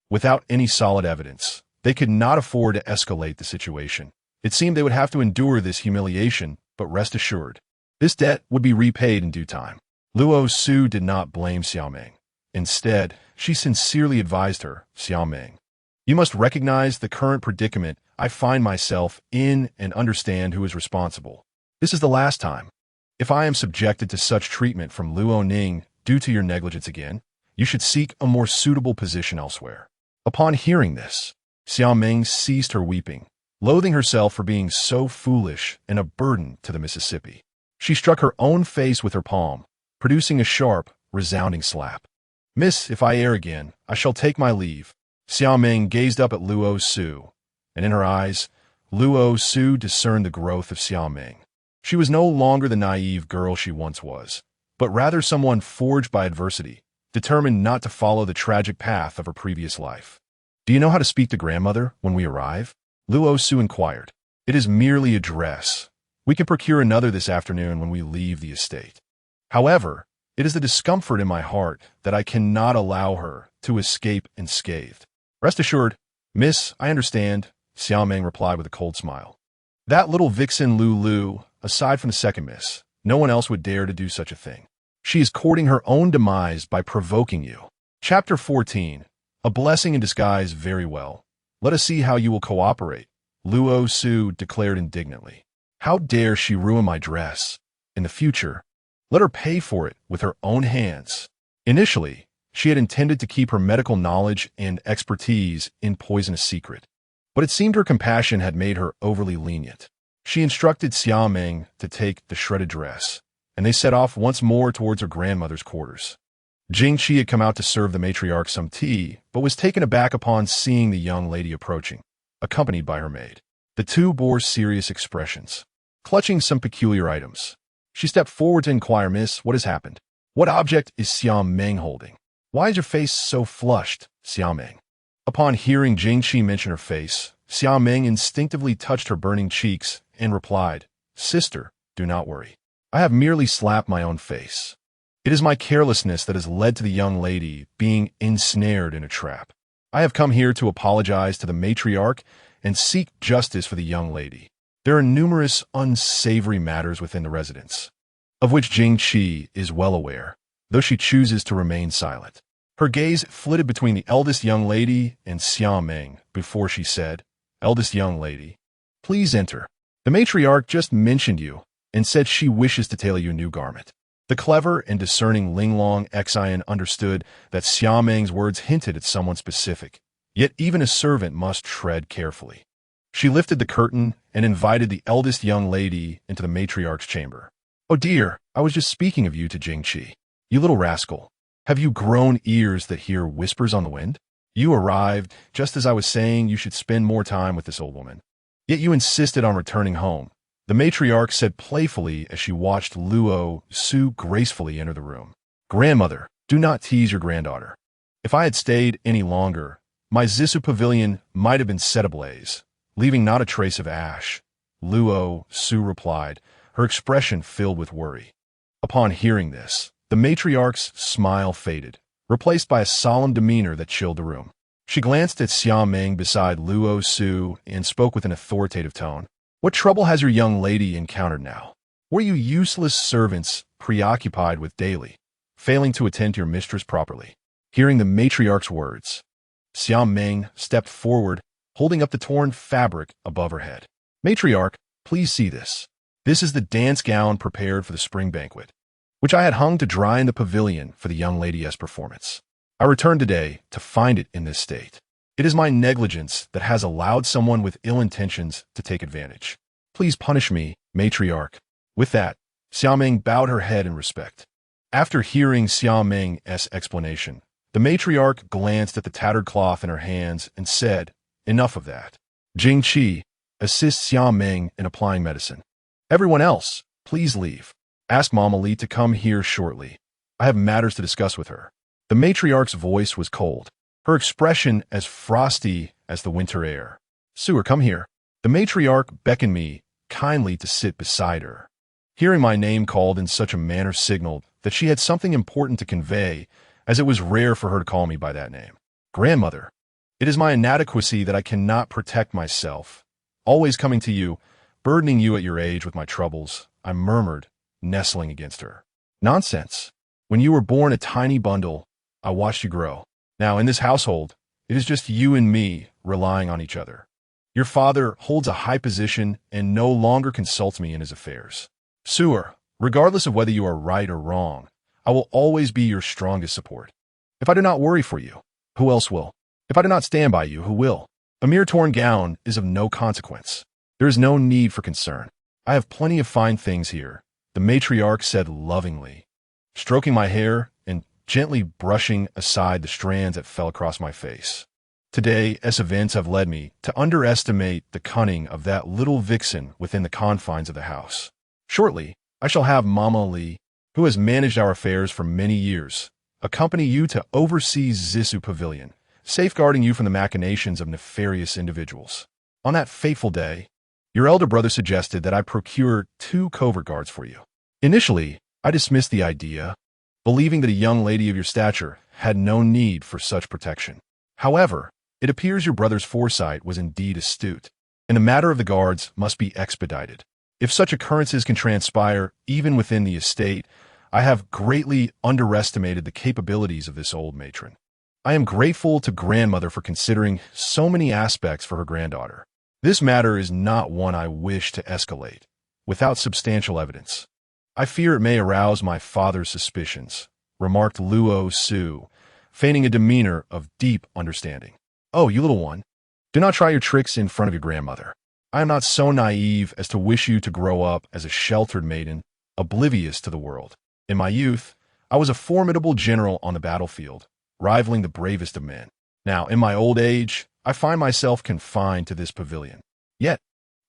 Without any solid evidence, they could not afford to escalate the situation. It seemed they would have to endure this humiliation, but rest assured, this debt would be repaid in due time. Luo Su did not blame Xiaoming. Instead, she sincerely advised her, "Xiaoming, you must recognize the current predicament I find myself in and understand who is responsible. This is the last time. If I am subjected to such treatment from Luo Ning due to your negligence again, you should seek a more suitable position elsewhere." Upon hearing this, Xiaoming ceased her weeping, loathing herself for being so foolish and a burden to the Mississippi. She struck her own face with her palm, producing a sharp, resounding slap. "Miss, if I err again, I shall take my leave." Xiaoming gazed up at Luo Su, and in her eyes, Luo Su discerned the growth of Xiaoming. She was no longer the naive girl she once was, but rather someone forged by adversity, determined not to follow the tragic path of her previous life. "Do you know how to speak to grandmother when we arrive?" Luo Su inquired. "It is merely a dress. We can procure another this afternoon when we leave the estate. However, it is the discomfort in my heart that I cannot allow her to escape unscathed." "Rest assured, miss, I understand," Xiaoming replied with a cold smile. "That little vixen Lu, aside from the second miss, no one else would dare to do such a thing. She is courting her own demise by provoking you." Chapter 14. A blessing in disguise. "Very well. Let us see how you will cooperate," Luo Su declared indignantly. "How dare she ruin my dress? In the future, let her pay for it with her own hands." Initially, she had intended to keep her medical knowledge and expertise in poison a secret, but it seemed her compassion had made her overly lenient. She instructed Xiaoming to take the shredded dress, and they set off once more towards her grandmother's quarters. Jingqi had come out to serve the matriarch some tea, but was taken aback upon seeing the young lady approaching, accompanied by her maid. The two bore serious expressions, clutching some peculiar items. She stepped forward to inquire, "Miss, what has happened? What object is Xiao Meng holding? Why is your face so flushed, Xiao Meng?" Upon hearing Jingqi mention her face, Xiao Meng instinctively touched her burning cheeks and replied, "Sister, do not worry. I have merely slapped my own face. It is my carelessness that has led to the young lady being ensnared in a trap. I have come here to apologize to the matriarch and seek justice for the young lady. There are numerous unsavory matters within the residence, of which Jingqi is well aware, though she chooses to remain silent." Her gaze flitted between the eldest young lady and Xiao Meng before she said, "Eldest young lady, please enter. The matriarch just mentioned you and said she wishes to tailor you a new garment." The clever and discerning Linglong Xian understood that Xiao Meng's words hinted at someone specific, yet even a servant must tread carefully. She lifted the curtain and invited the eldest young lady into the matriarch's chamber. "Oh dear, I was just speaking of you to Jingqi. You little rascal. Have you grown ears that hear whispers on the wind? You arrived just as I was saying you should spend more time with this old woman. Yet you insisted on returning home," the matriarch said playfully as she watched Luo Su gracefully enter the room. "Grandmother, do not tease your granddaughter. If I had stayed any longer, my Zissou pavilion might have been set ablaze, leaving not a trace of ash," Luo Su replied, her expression filled with worry. Upon hearing this, the matriarch's smile faded, replaced by a solemn demeanor that chilled the room. She glanced at Xiao Meng beside Luo Su and spoke with an authoritative tone. "What trouble has your young lady encountered now? Were you useless servants preoccupied with daily, failing to attend to your mistress properly?" Hearing the matriarch's words, Xiao Meng stepped forward, holding up the torn fabric above her head. "Matriarch, please see this. This is the dance gown prepared for the spring banquet, which I had hung to dry in the pavilion for the young lady's performance. I returned today to find it in this state. It is my negligence that has allowed someone with ill intentions to take advantage. Please punish me, matriarch." With that, Xiao Meng bowed her head in respect. After hearing Xiao Meng's explanation, the matriarch glanced at the tattered cloth in her hands and said, "Enough of that. Jingqi, assist Xiao Meng in applying medicine. Everyone else, please leave. Ask Mama Li to come here shortly. I have matters to discuss with her." The matriarch's voice was cold, her expression as frosty as the winter air. "Suer, come here." The matriarch beckoned me kindly to sit beside her. Hearing my name called in such a manner signaled that she had something important to convey, as it was rare for her to call me by that name. "Grandmother, it is my inadequacy that I cannot protect myself. Always coming to you, burdening you at your age with my troubles," I murmured, nestling against her. "Nonsense. When you were born a tiny bundle, I watched you grow. Now, in this household, it is just you and me relying on each other. Your father holds a high position and no longer consults me in his affairs. Suer, regardless of whether you are right or wrong, I will always be your strongest support. If I do not worry for you, who else will? If I do not stand by you, who will? A mere torn gown is of no consequence. There is no need for concern. I have plenty of fine things here," the matriarch said lovingly, stroking my hair and gently brushing aside the strands that fell across my face. "Today, as events have led me to underestimate the cunning of that little vixen within the confines of the house. Shortly, I shall have Mama Li, who has managed our affairs for many years, accompany you to oversee Zissou Pavilion, safeguarding you from the machinations of nefarious individuals. On that fateful day, your elder brother suggested that I procure 2 covert guards for you. Initially, I dismissed the idea, believing that a young lady of your stature had no need for such protection. However, it appears your brother's foresight was indeed astute, and the matter of the guards must be expedited. If such occurrences can transpire even within the estate, I have greatly underestimated the capabilities of this old matron. I am grateful to grandmother for considering so many aspects for her granddaughter. This matter is not one I wish to escalate without substantial evidence. I fear it may arouse my father's suspicions," remarked Luo Su, feigning a demeanor of deep understanding. "Oh, you little one, do not try your tricks in front of your grandmother. I am not so naive as to wish you to grow up as a sheltered maiden, oblivious to the world. In my youth, I was a formidable general on the battlefield, rivaling the bravest of men. Now, in my old age, I find myself confined to this pavilion. Yet,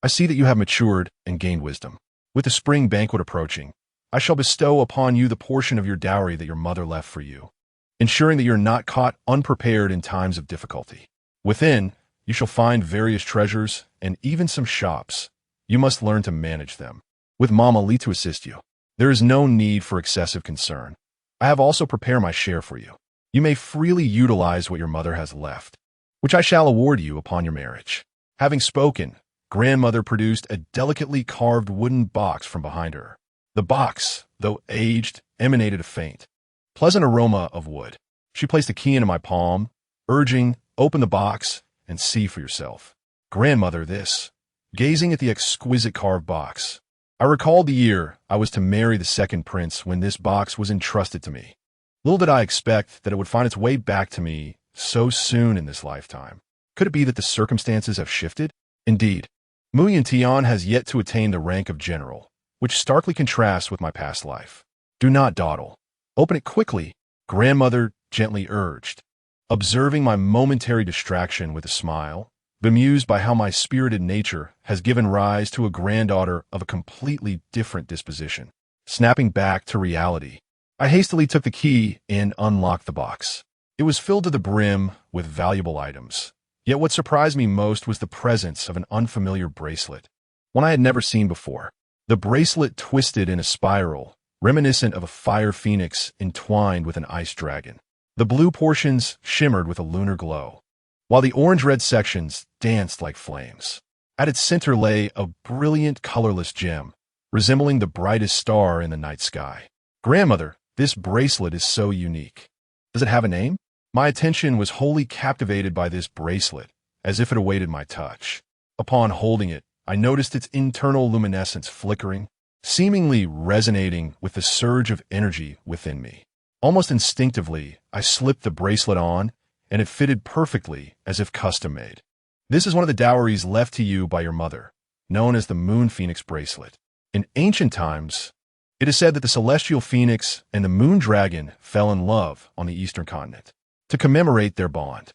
I see that you have matured and gained wisdom. With the spring banquet approaching, I shall bestow upon you the portion of your dowry that your mother left for you, ensuring that you're not caught unprepared in times of difficulty. Within, you shall find various treasures and even some shops. You must learn to manage them, with Mama Li to assist you. There is no need for excessive concern. I have also prepared my share for you. You may freely utilize what your mother has left, which I shall award you upon your marriage." Having spoken, grandmother produced a delicately carved wooden box from behind her. The box, though aged, emanated a faint, pleasant aroma of wood. She placed the key into my palm, urging, "Open the box and see for yourself." "Grandmother, this," gazing at the exquisite carved box. I recalled the year I was to marry the second prince when this box was entrusted to me. Little did I expect that it would find its way back to me so soon in this lifetime. Could it be that the circumstances have shifted? Indeed, Yuntian has yet to attain the rank of general, which starkly contrasts with my past life. "Do not dawdle. Open it quickly," grandmother gently urged, observing my momentary distraction with a smile, bemused by how my spirited nature has given rise to a granddaughter of a completely different disposition. Snapping back to reality, I hastily took the key and unlocked the box. It was filled to the brim with valuable items. Yet what surprised me most was the presence of an unfamiliar bracelet, one I had never seen before. The bracelet twisted in a spiral, reminiscent of a fire phoenix entwined with an ice dragon. The blue portions shimmered with a lunar glow, while the orange-red sections danced like flames. At its center lay a brilliant, colorless gem, resembling the brightest star in the night sky. "Grandmother, this bracelet is so unique. Does it have a name?" My attention was wholly captivated by this bracelet, as if it awaited my touch. Upon holding it, I noticed its internal luminescence flickering, seemingly resonating with the surge of energy within me. Almost instinctively, I slipped the bracelet on, and it fitted perfectly as if custom-made. "This is one of the dowries left to you by your mother, known as the Moon Phoenix bracelet. In ancient times, it is said that the celestial phoenix and the moon dragon fell in love on the eastern continent. To commemorate their bond,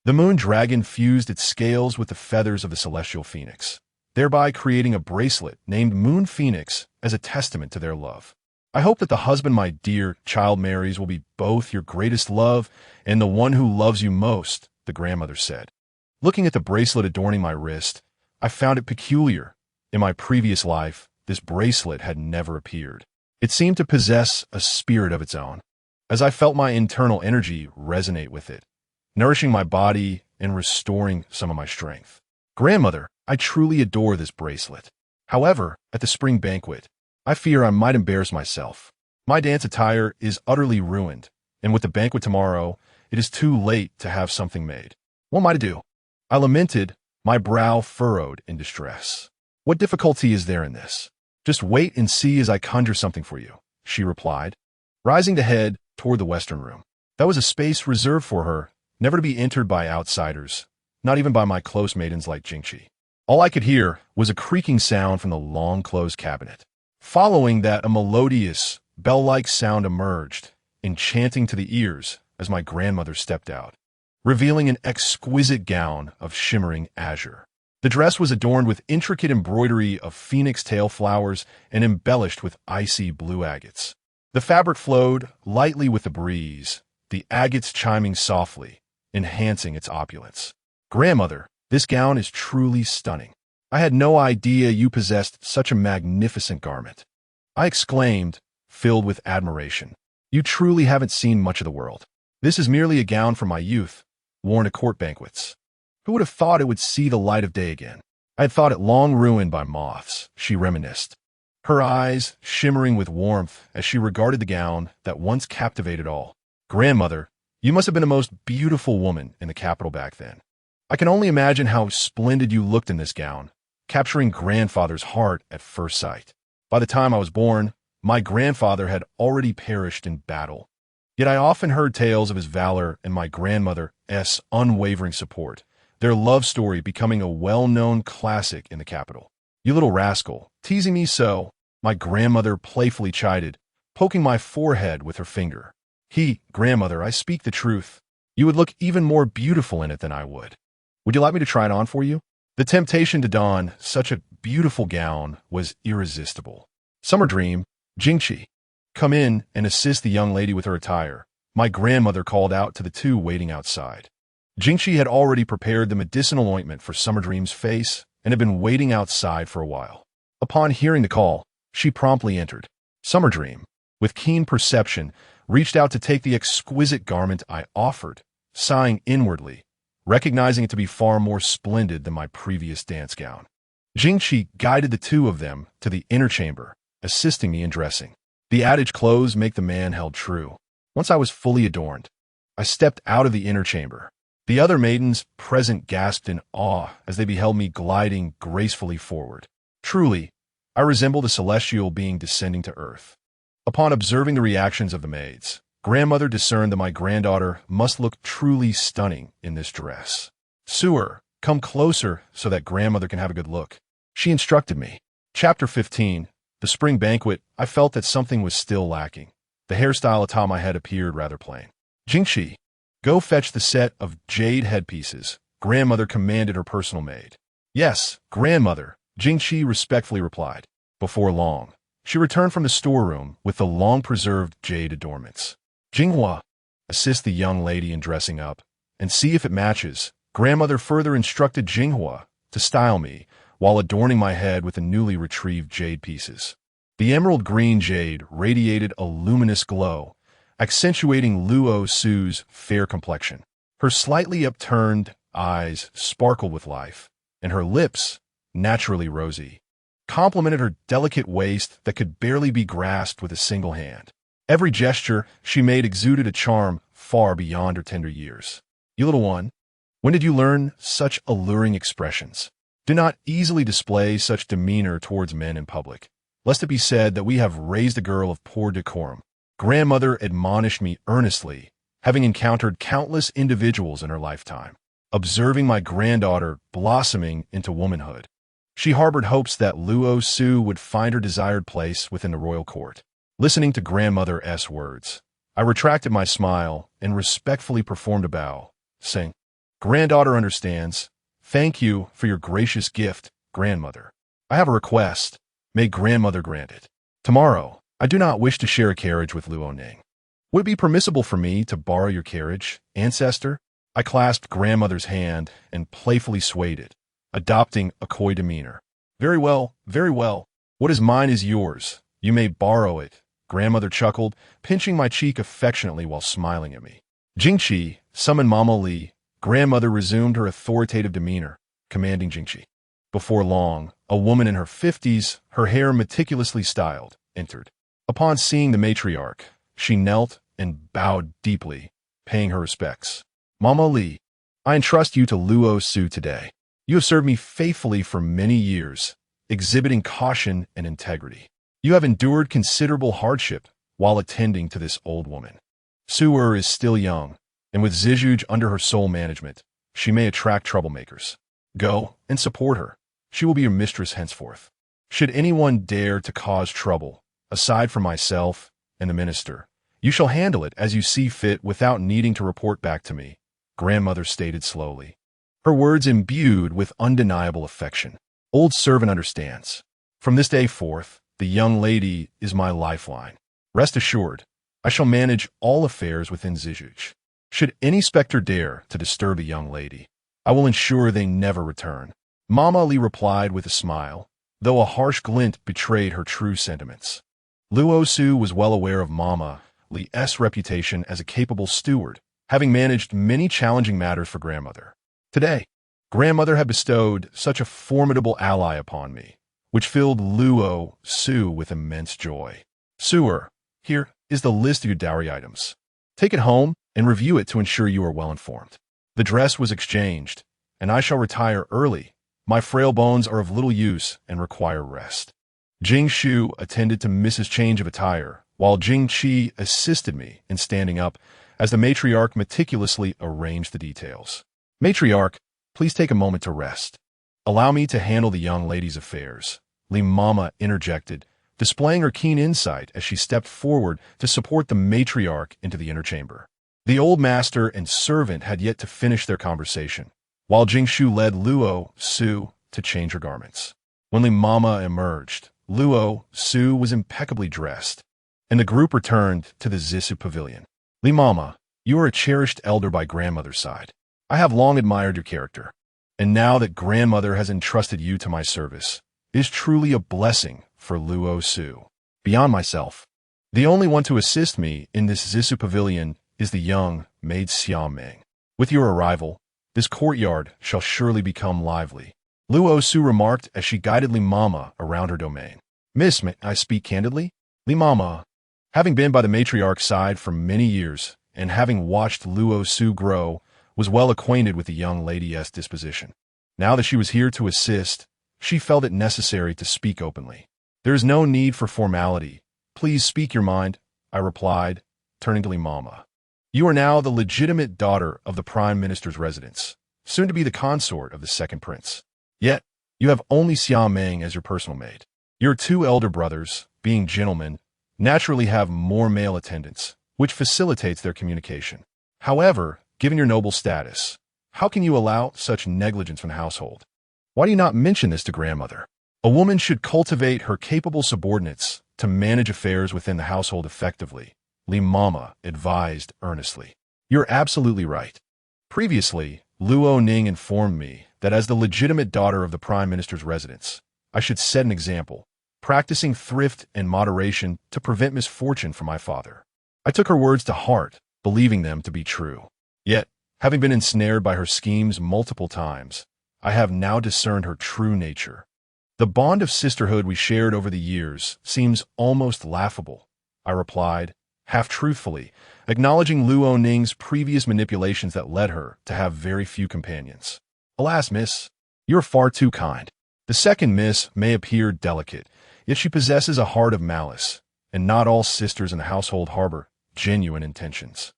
the moon dragon fused its scales with the feathers of the celestial phoenix, thereby creating a bracelet named Moon Phoenix as a testament to their love. I hope that the husband my dear child marries will be both your greatest love and the one who loves you most," the grandmother said. Looking at the bracelet adorning my wrist, I found it peculiar. In my previous life, this bracelet had never appeared. It seemed to possess a spirit of its own, as I felt my internal energy resonate with it, nourishing my body and restoring some of my strength. "Grandmother, I truly adore this bracelet. However, at the spring banquet, I fear I might embarrass myself. My dance attire is utterly ruined, and with the banquet tomorrow, it is too late to have something made. What am I to do?" I lamented, my brow furrowed in distress. "What difficulty is there in this? Just wait and see as I conjure something for you," she replied, rising to head toward the western room. That was a space reserved for her, never to be entered by outsiders, not even by my close maidens like Jingqi. All I could hear was a creaking sound from the long-closed cabinet. Following that, a melodious, bell-like sound emerged, enchanting to the ears as my grandmother stepped out, revealing an exquisite gown of shimmering azure. The dress was adorned with intricate embroidery of phoenix tail flowers and embellished with icy blue agates. The fabric flowed lightly with the breeze, the agates chiming softly, enhancing its opulence. "Grandmother, this gown is truly stunning. I had no idea you possessed such a magnificent garment," I exclaimed, filled with admiration. "You truly haven't seen much of the world. This is merely a gown from my youth, worn at court banquets. Who would have thought it would see the light of day again? I had thought it long ruined by moths," she reminisced, her eyes shimmering with warmth as she regarded the gown that once captivated all. "Grandmother, you must have been the most beautiful woman in the capital back then. I can only imagine how splendid you looked in this gown, capturing grandfather's heart at first sight. By the time I was born, my grandfather had already perished in battle. Yet I often heard tales of his valor and my grandmother's unwavering support, their love story becoming a well-known classic in the capital. "You little rascal, teasing me so," my grandmother playfully chided, poking my forehead with her finger. "Grandmother, I speak the truth. You would look even more beautiful in it than I would. Would you like me to try it on for you?" The temptation to don such a beautiful gown was irresistible. Summer dream, Jingqi, come in and assist the young lady with her attire, my grandmother called out to the two waiting outside. Jingqi had already prepared the medicinal ointment for Summer Dream's face and had been waiting outside for a while. Upon hearing the call, she promptly entered. Summer Dream, with keen perception, reached out to take the exquisite garment I offered, sighing inwardly, recognizing it to be far more splendid than my previous dance gown. Jingqi guided the two of them to the inner chamber, assisting me in dressing. The adage clothes make the man held true. Once I was fully adorned, I stepped out of the inner chamber. The other maidens present gasped in awe as they beheld me gliding gracefully forward. Truly, I resembled a celestial being descending to earth. Upon observing the reactions of the maids, grandmother discerned that my granddaughter must look truly stunning in this dress. Sewer, come closer so that grandmother can have a good look. She instructed me. Chapter 15. The spring banquet. I felt that something was still lacking. The hairstyle atop my head appeared rather plain. Jingqi, go fetch the set of jade headpieces, grandmother commanded her personal maid. Yes, grandmother, Jingqi respectfully replied. Before long, she returned from the storeroom with the long-preserved jade adornments. Jinghua, assist the young lady in dressing up, and see if it matches. Grandmother further instructed Jinghua to style me while adorning my head with the newly retrieved jade pieces. The emerald green jade radiated a luminous glow, accentuating Luo Su's fair complexion. Her slightly upturned eyes sparkled with life, and her lips, naturally rosy, complemented her delicate waist that could barely be grasped with a single hand. Every gesture she made exuded a charm far beyond her tender years. You little one, when did you learn such alluring expressions? Do not easily display such demeanor towards men in public, lest it be said that we have raised a girl of poor decorum. Grandmother admonished me earnestly, having encountered countless individuals in her lifetime. Observing my granddaughter blossoming into womanhood, she harbored hopes that Luo Su would find her desired place within the royal court. Listening to grandmother's words, I retracted my smile and respectfully performed a bow, saying, Granddaughter understands. Thank you for your gracious gift, grandmother. I have a request. May grandmother grant it. Tomorrow, I do not wish to share a carriage with Luo Ning. Would it be permissible for me to borrow your carriage, ancestor? I clasped grandmother's hand and playfully swayed it, adopting a coy demeanor. Very well, very well. What is mine is yours. You may borrow it. Grandmother chuckled, pinching my cheek affectionately while smiling at me. Jingqi, summon Mama Li. Grandmother resumed her authoritative demeanor, commanding Jingqi. Before long, a woman in her 50s, her hair meticulously styled, entered. Upon seeing the matriarch, she knelt and bowed deeply, paying her respects. Mama Li, I entrust you to Luo Su today. You have served me faithfully for many years, exhibiting caution and integrity. You have endured considerable hardship while attending to this old woman. Su'er is still young, and with Zijuj under her sole management, she may attract troublemakers. Go and support her. She will be your mistress henceforth. Should anyone dare to cause trouble, aside from myself and the minister, you shall handle it as you see fit without needing to report back to me, grandmother stated slowly, her words imbued with undeniable affection. Old servant understands. From this day forth, the young lady is my lifeline. Rest assured, I shall manage all affairs within Zijuj. Should any specter dare to disturb the young lady, I will ensure they never return. Mama Li replied with a smile, though a harsh glint betrayed her true sentiments. Luo Su was well aware of Mama Li's reputation as a capable steward, having managed many challenging matters for grandmother. Today, grandmother had bestowed such a formidable ally upon me, which filled Luo Su with immense joy. Su'er, here is the list of your dowry items. Take it home and review it to ensure you are well informed. The dress was exchanged, and I shall retire early. My frail bones are of little use and require rest. Jing Shu attended to Mrs. Change of attire, while Jing Qi assisted me in standing up as the matriarch meticulously arranged the details. Matriarch, please take a moment to rest. Allow me to handle the young lady's affairs, Li Mama interjected, displaying her keen insight as she stepped forward to support the matriarch into the inner chamber. The old master and servant had yet to finish their conversation, while Jingshu led Luo Su to change her garments. When Li Mama emerged, Luo Su was impeccably dressed, and the group returned to the Zissou pavilion. Li Mama, you are a cherished elder by grandmother's side. I have long admired your character, and now that grandmother has entrusted you to my service, it is truly a blessing for Luo Su. Beyond myself, the only one to assist me in this Zissou pavilion is the young maid Xia Meng. With your arrival, this courtyard shall surely become lively, Luo Su remarked as she guided Li Mama around her domain. Miss, may I speak candidly? Li Mama, having been by the matriarch's side for many years and having watched Luo Su grow, was well acquainted with the young lady's disposition. Now that she was here to assist, she felt it necessary to speak openly. There is no need for formality. Please speak your mind, I replied, turning to Li Mama. You are now the legitimate daughter of the Prime Minister's residence, soon to be the consort of the second prince. Yet, you have only Xia Meng as your personal maid. Your two elder brothers, being gentlemen, naturally have more male attendants, which facilitates their communication. However, given your noble status, how can you allow such negligence from the household? Why do you not mention this to grandmother? A woman should cultivate her capable subordinates to manage affairs within the household effectively, Li Mama advised earnestly. You're absolutely right. Previously, Luo Ning informed me that as the legitimate daughter of the Prime Minister's residence, I should set an example, practicing thrift and moderation to prevent misfortune from my father. I took her words to heart, believing them to be true. Yet, having been ensnared by her schemes multiple times, I have now discerned her true nature. The bond of sisterhood we shared over the years seems almost laughable, I replied, half-truthfully, acknowledging Luo Ning's previous manipulations that led her to have very few companions. Alas, miss, you're far too kind. The second miss may appear delicate, yet she possesses a heart of malice, and not all sisters in the household harbor genuine intentions.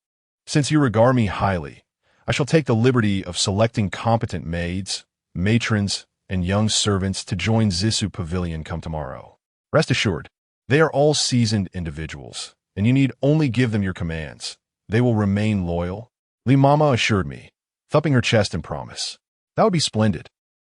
Since you regard me highly, I shall take the liberty of selecting competent maids, matrons, and young servants to join Zissou Pavilion come tomorrow. Rest assured, they are all seasoned individuals, and you need only give them your commands. They will remain loyal, Li Mama assured me, thumping her chest in promise. That would be splendid.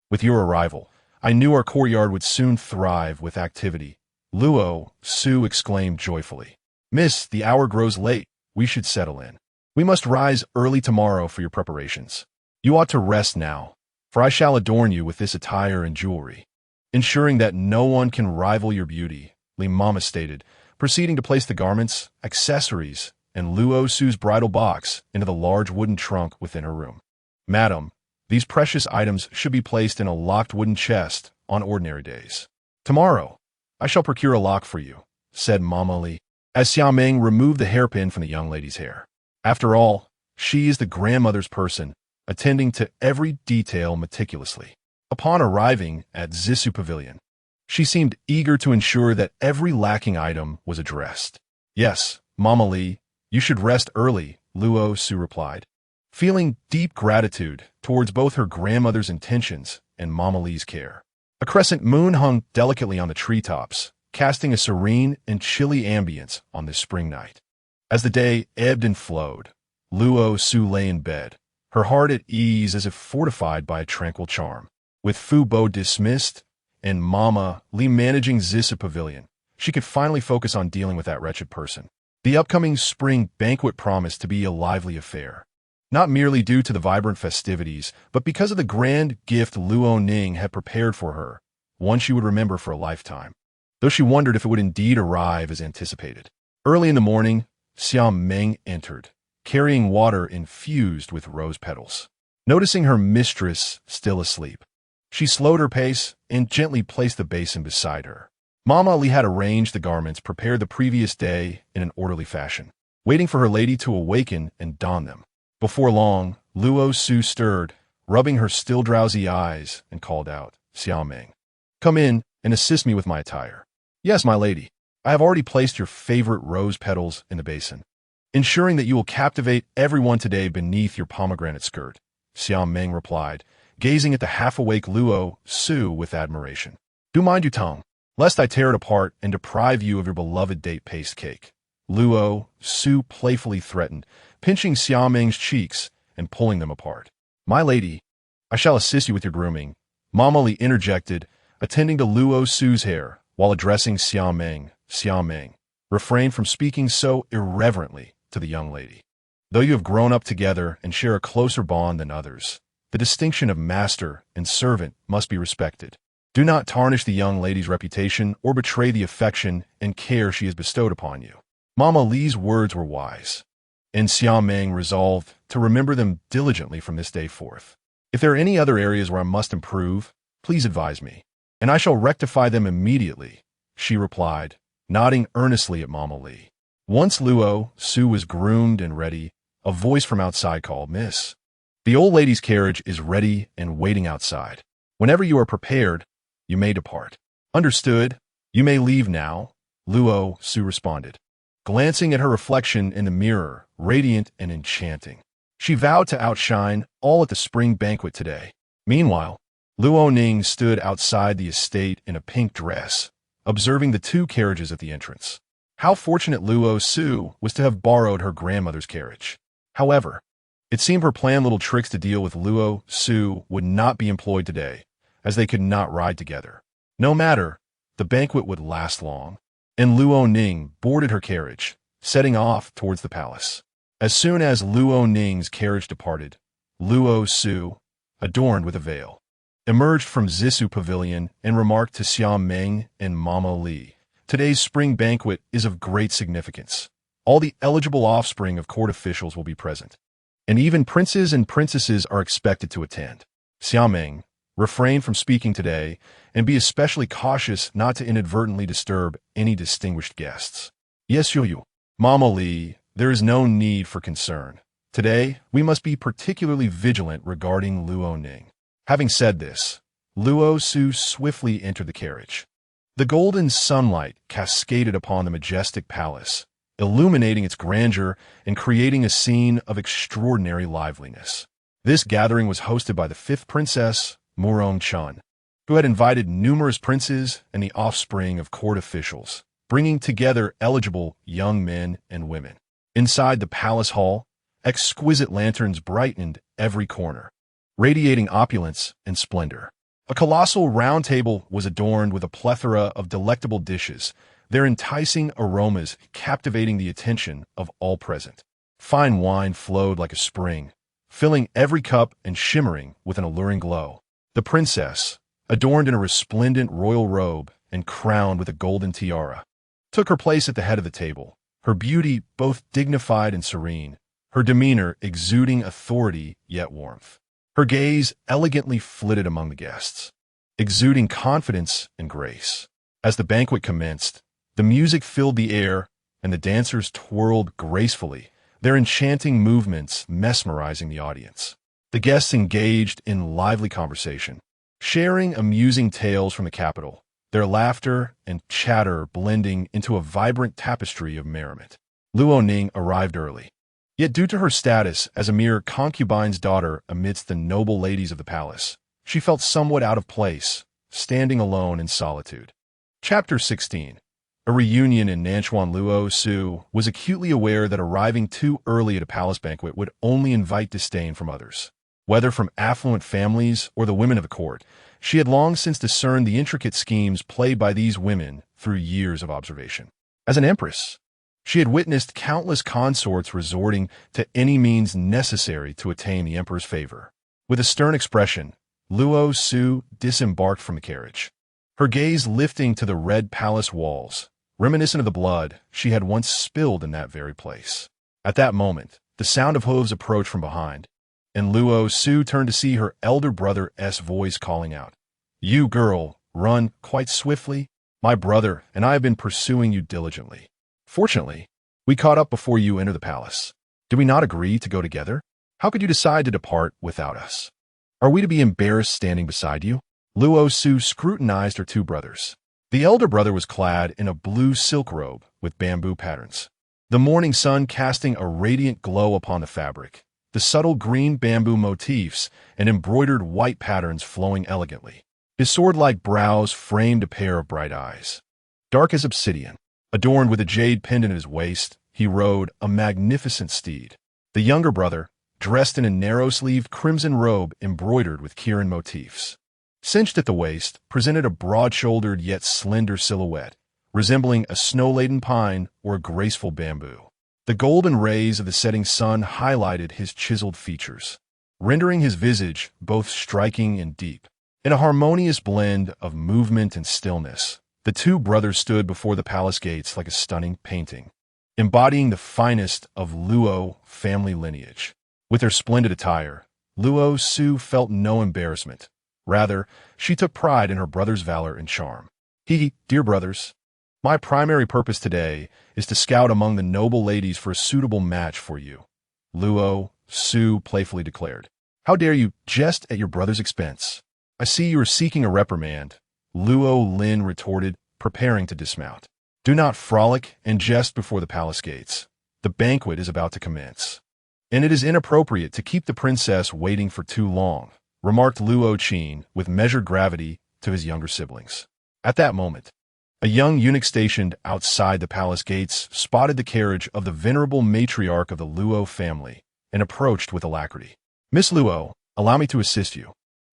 With your arrival, I knew our courtyard would soon thrive with activity, Luo Su exclaimed joyfully. Miss, the hour grows late. We should settle in. We must rise early tomorrow for your preparations. You ought to rest now, for I shall adorn you with this attire and jewelry, ensuring that no one can rival your beauty, Li Mama stated, proceeding to place the garments, accessories, and Luo Su's bridal box into the large wooden trunk within her room. Madam, these precious items should be placed in a locked wooden chest on ordinary days. Tomorrow, I shall procure a lock for you, said Mama Li, as Xia Meng removed the hairpin from the young lady's hair. After all, she is the grandmother's person, attending to every detail meticulously. Upon arriving at Zissou Pavilion, she seemed eager to ensure that every lacking item was addressed. Yes, Mama Li, you should rest early, Luo Su replied, feeling deep gratitude towards both her grandmother's intentions and Mama Li's care. A crescent moon hung delicately on the treetops, casting a serene and chilly ambience on this spring night. As the day ebbed and flowed, Luo Su lay in bed, her heart at ease as if fortified by a tranquil charm. With Fu Bo dismissed and Mama Li managing Zissou Pavilion, she could finally focus on dealing with that wretched person. The upcoming spring banquet promised to be a lively affair, not merely due to the vibrant festivities, but because of the grand gift Luo Ning had prepared for her, one she would remember for a lifetime, though she wondered if it would indeed arrive as anticipated. Early in the morning, Xia Meng entered, carrying water infused with rose petals. Noticing her mistress still asleep, she slowed her pace and gently placed the basin beside her. Mama Li had arranged the garments prepared the previous day in an orderly fashion, waiting for her lady to awaken and don them. Before long, Luo Su stirred, rubbing her still drowsy eyes, and called out, Xia Meng, come in and assist me with my attire. Yes, my lady. I have already placed your favorite rose petals in the basin, ensuring that you will captivate everyone today beneath your pomegranate skirt, Xia Meng replied, gazing at the half-awake Luo Su with admiration. Do mind your tongue, lest I tear it apart and deprive you of your beloved date paste cake, Luo Su playfully threatened, pinching Xia Meng's cheeks and pulling them apart. My lady, I shall assist you with your grooming, Mama Li interjected, attending to Luo Su's hair, while addressing Xia Meng, refrained from speaking so irreverently to the young lady. Though you have grown up together and share a closer bond than others, the distinction of master and servant must be respected. Do not tarnish the young lady's reputation or betray the affection and care she has bestowed upon you. Mama Li's words were wise, and Xia Meng resolved to remember them diligently from this day forth. If there are any other areas where I must improve, please advise me, and I shall rectify them immediately, she replied, nodding earnestly at Mama Li. Once Luo Su was groomed and ready, a voice from outside called, "Miss, the old lady's carriage is ready and waiting outside. Whenever you are prepared, you may depart." "Understood. You may leave now," Luo Su responded, glancing at her reflection in the mirror, radiant and enchanting. She vowed to outshine all at the spring banquet today. Meanwhile, Luo Ning stood outside the estate in a pink dress, observing the two carriages at the entrance. How fortunate Luo Su was to have borrowed her grandmother's carriage. However, it seemed her planned little tricks to deal with Luo Su would not be employed today, as they could not ride together. No matter, the banquet would last long, and Luo Ning boarded her carriage, setting off towards the palace. As soon as Luo Ning's carriage departed, Luo Su, adorned with a veil, emerged from Zissou Pavilion and remarked to Xia Meng and Mama Li, "Today's spring banquet is of great significance. All the eligible offspring of court officials will be present, and even princes and princesses are expected to attend. Xia Meng, refrain from speaking today and be especially cautious not to inadvertently disturb any distinguished guests." "Yes, Yu. Mama Li, there is no need for concern. Today, we must be particularly vigilant regarding Luo Ning." Having said this, Luo Su swiftly entered the carriage. The golden sunlight cascaded upon the majestic palace, illuminating its grandeur and creating a scene of extraordinary liveliness. This gathering was hosted by the fifth princess, Murong Chun, who had invited numerous princes and the offspring of court officials, bringing together eligible young men and women. Inside the palace hall, exquisite lanterns brightened every corner, radiating opulence and splendor. A colossal round table was adorned with a plethora of delectable dishes, their enticing aromas captivating the attention of all present. Fine wine flowed like a spring, filling every cup and shimmering with an alluring glow. The princess, adorned in a resplendent royal robe and crowned with a golden tiara, took her place at the head of the table, her beauty both dignified and serene, her demeanor exuding authority yet warmth. Her gaze elegantly flitted among the guests, exuding confidence and grace. As the banquet commenced, the music filled the air, and the dancers twirled gracefully, their enchanting movements mesmerizing the audience. The guests engaged in lively conversation, sharing amusing tales from the capital, their laughter and chatter blending into a vibrant tapestry of merriment. Luo Ning arrived early. Yet due to her status as a mere concubine's daughter amidst the noble ladies of the palace, she felt somewhat out of place, standing alone in solitude. Chapter 16. A reunion in Nanchuan. Luo Su was acutely aware that arriving too early at a palace banquet would only invite disdain from others. Whether from affluent families or the women of the court, she had long since discerned the intricate schemes played by these women through years of observation. As an empress, she had witnessed countless consorts resorting to any means necessary to attain the emperor's favor. With a stern expression, Luo Su disembarked from the carriage, her gaze lifting to the red palace walls, reminiscent of the blood she had once spilled in that very place. At that moment, the sound of hooves approached from behind, and Luo Su turned to see her elder brother's voice calling out, "You girl, run quite swiftly. My brother and I have been pursuing you diligently. Fortunately, we caught up before you entered the palace. Did we not agree to go together? How could you decide to depart without us? Are we to be embarrassed standing beside you?" Luo Su scrutinized her two brothers. The elder brother was clad in a blue silk robe with bamboo patterns, the morning sun casting a radiant glow upon the fabric, the subtle green bamboo motifs and embroidered white patterns flowing elegantly. His sword-like brows framed a pair of bright eyes. Dark as obsidian, adorned with a jade pendant at his waist, he rode a magnificent steed. The younger brother, dressed in a narrow-sleeved crimson robe embroidered with Kirin motifs, cinched at the waist, presented a broad-shouldered yet slender silhouette, resembling a snow-laden pine or a graceful bamboo. The golden rays of the setting sun highlighted his chiseled features, rendering his visage both striking and deep. In a harmonious blend of movement and stillness, the two brothers stood before the palace gates like a stunning painting, embodying the finest of Luo family lineage. With her splendid attire, Luo Su felt no embarrassment. Rather, she took pride in her brother's valor and charm. Dear brothers, my primary purpose today is to scout among the noble ladies for a suitable match for you, Luo Su playfully declared. How dare you jest at your brother's expense? I see you are seeking a reprimand, Luo Lin retorted, preparing to dismount. Do not frolic and jest before the palace gates. The banquet is about to commence. And it is inappropriate to keep the princess waiting for too long, remarked Luo Qin with measured gravity to his younger siblings. At that moment, a young eunuch stationed outside the palace gates spotted the carriage of the venerable matriarch of the Luo family and approached with alacrity. Miss Luo, allow me to assist you,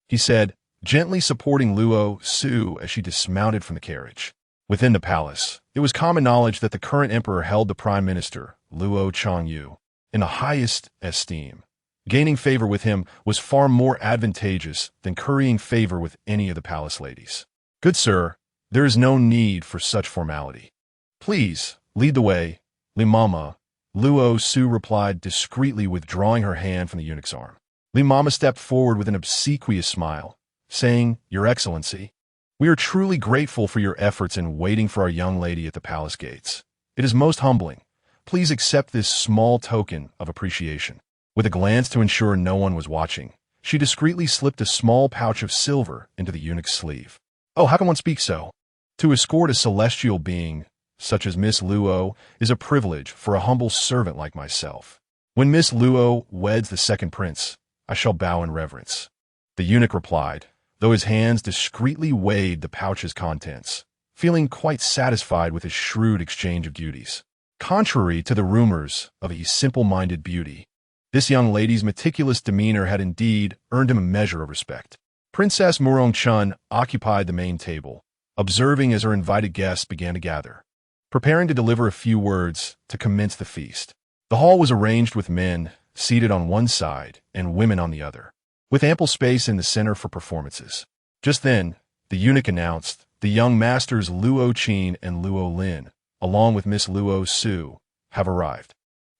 he said, gently supporting Luo Su as she dismounted from the carriage. Within the palace, it was common knowledge that the current emperor held the prime minister, Luo Changyu, in the highest esteem. Gaining favor with him was far more advantageous than currying favor with any of the palace ladies. Good sir, there is no need for such formality. Please, lead the way, Limama, Luo Su replied, discreetly withdrawing her hand from the eunuch's arm. Limama stepped forward with an obsequious smile, saying, Your Excellency, we are truly grateful for your efforts in waiting for our young lady at the palace gates. It is most humbling. Please accept this small token of appreciation. With a glance to ensure no one was watching, she discreetly slipped a small pouch of silver into the eunuch's sleeve. Oh, how can one speak so? To escort a celestial being, such as Miss Luo, is a privilege for a humble servant like myself. When Miss Luo weds the second prince, I shall bow in reverence. The eunuch replied, though his hands discreetly weighed the pouch's contents, feeling quite satisfied with his shrewd exchange of duties. Contrary to the rumors of a simple-minded beauty, this young lady's meticulous demeanor had indeed earned him a measure of respect. Princess Murong-chun occupied the main table, observing as her invited guests began to gather, preparing to deliver a few words to commence the feast. The hall was arranged with men seated on one side and women on the other, with ample space in the center for performances. Just then, the eunuch announced the young masters Luo Qin and Luo Lin, along with Miss Luo Su, have arrived.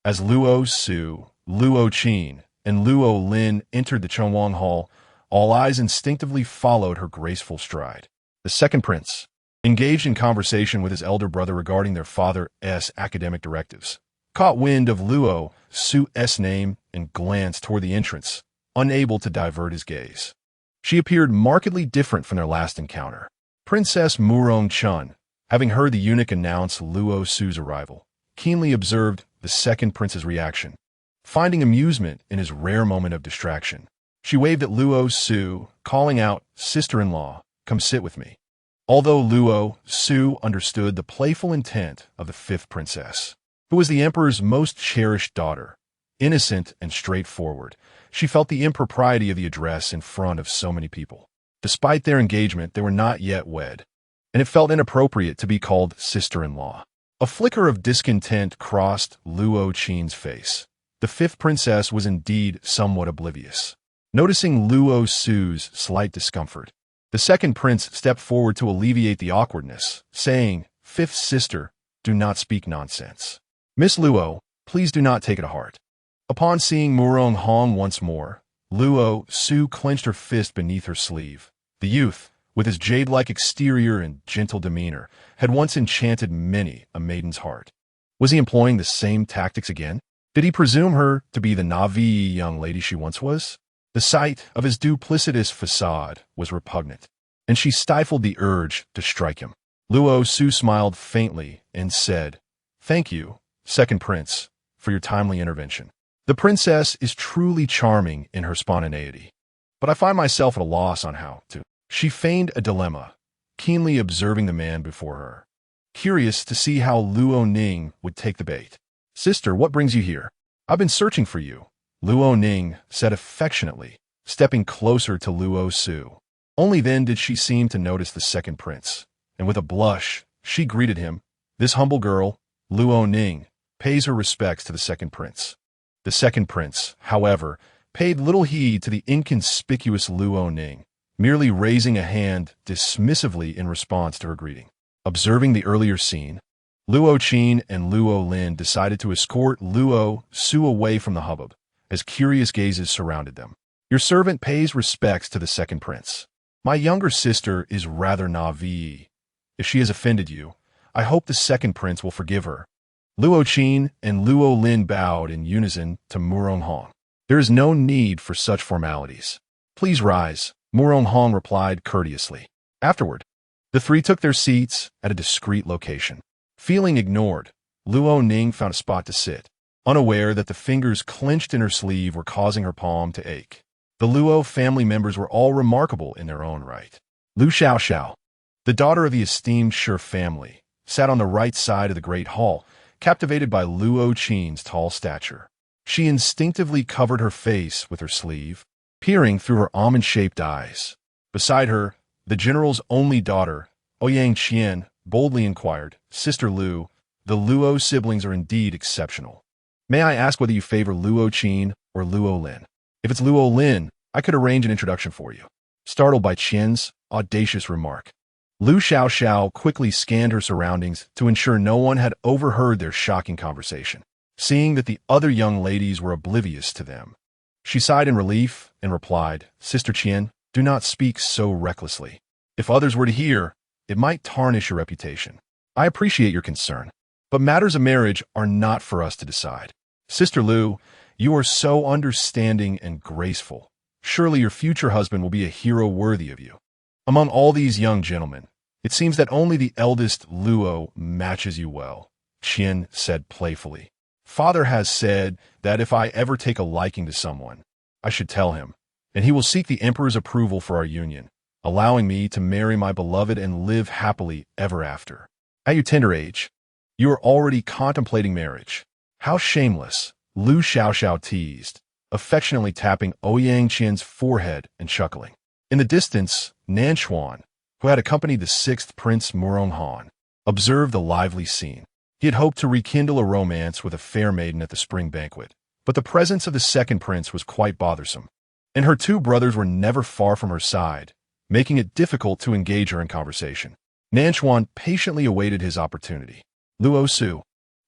As Luo Su, Luo Qin, and Luo Lin entered the Chunwang Hall, all eyes instinctively followed her graceful stride. The second prince, engaged in conversation with his elder brother regarding their father's academic directives, caught wind of Luo Su's name and glanced toward the entrance, unable to divert his gaze. She appeared markedly different from their last encounter. Princess Murong-chun, having heard the eunuch announce Luo Su's arrival, keenly observed the second prince's reaction. Finding amusement in his rare moment of distraction, she waved at Luo Su, calling out, Sister-in-law, come sit with me. Although Luo Su understood the playful intent of the fifth princess, who was the emperor's most cherished daughter, innocent and straightforward, she felt the impropriety of the address in front of so many people. Despite their engagement, they were not yet wed, and it felt inappropriate to be called sister-in-law. A flicker of discontent crossed Luo Qin's face. The fifth princess was indeed somewhat oblivious. Noticing Luo Su's slight discomfort, the second prince stepped forward to alleviate the awkwardness, saying, Fifth sister, do not speak nonsense. Miss Luo, please do not take it to heart. Upon seeing Murong Hong once more, Luo Su clenched her fist beneath her sleeve. The youth, with his jade-like exterior and gentle demeanor, had once enchanted many a maiden's heart. Was he employing the same tactics again? Did he presume her to be the Navi young lady she once was? The sight of his duplicitous facade was repugnant, and she stifled the urge to strike him. Luo Su smiled faintly and said, Thank you, second prince, for your timely intervention. The princess is truly charming in her spontaneity, but I find myself at a loss on how to. She feigned a dilemma, keenly observing the man before her, curious to see how Luo Ning would take the bait. Sister, what brings you here? I've been searching for you, Luo Ning said affectionately, stepping closer to Luo Su. Only then did she seem to notice the second prince, and with a blush, she greeted him. This humble girl, Luo Ning, pays her respects to the second prince. The second prince, however, paid little heed to the inconspicuous Luo Ning, merely raising a hand dismissively in response to her greeting. Observing the earlier scene, Luo Qin and Luo Lin decided to escort Luo Su away from the hubbub, as curious gazes surrounded them. Your servant pays respects to the second prince. My younger sister is rather naive. If she has offended you, I hope the second prince will forgive her. Luo Qin and Luo Lin bowed in unison to Murong Hong. There is no need for such formalities. Please rise, Murong Hong replied courteously. Afterward, the three took their seats at a discreet location. Feeling ignored, Luo Ning found a spot to sit, unaware that the fingers clenched in her sleeve were causing her palm to ache. The Luo family members were all remarkable in their own right. Lu Xiaoxiao, the daughter of the esteemed Shi family, sat on the right side of the great hall, captivated by Luo Qin's tall stature. She instinctively covered her face with her sleeve, peering through her almond-shaped eyes. Beside her, the general's only daughter, Ouyang Qian, boldly inquired, Sister Lu, the Luo siblings are indeed exceptional. May I ask whether you favor Luo Qin or Luo Lin? If it's Luo Lin, I could arrange an introduction for you. Startled by Qian's audacious remark, Lu Xiaoxiao quickly scanned her surroundings to ensure no one had overheard their shocking conversation. Seeing that the other young ladies were oblivious to them, she sighed in relief and replied, Sister Qian, do not speak so recklessly. If others were to hear, it might tarnish your reputation. I appreciate your concern, but matters of marriage are not for us to decide. Sister Lu, you are so understanding and graceful. Surely your future husband will be a hero worthy of you. Among all these young gentlemen, it seems that only the eldest Luo matches you well, Qian said playfully. Father has said that if I ever take a liking to someone, I should tell him, and he will seek the emperor's approval for our union, allowing me to marry my beloved and live happily ever after. At your tender age, you are already contemplating marriage. How shameless, Lu Xiaoxiao teased, affectionately tapping Ouyang Qian's forehead and chuckling. In the distance, Nanchuan, who had accompanied the sixth Prince Murong Hong, observed the lively scene. He had hoped to rekindle a romance with a fair maiden at the spring banquet, but the presence of the second prince was quite bothersome, and her two brothers were never far from her side, making it difficult to engage her in conversation. Nanchuan patiently awaited his opportunity. Luo Su,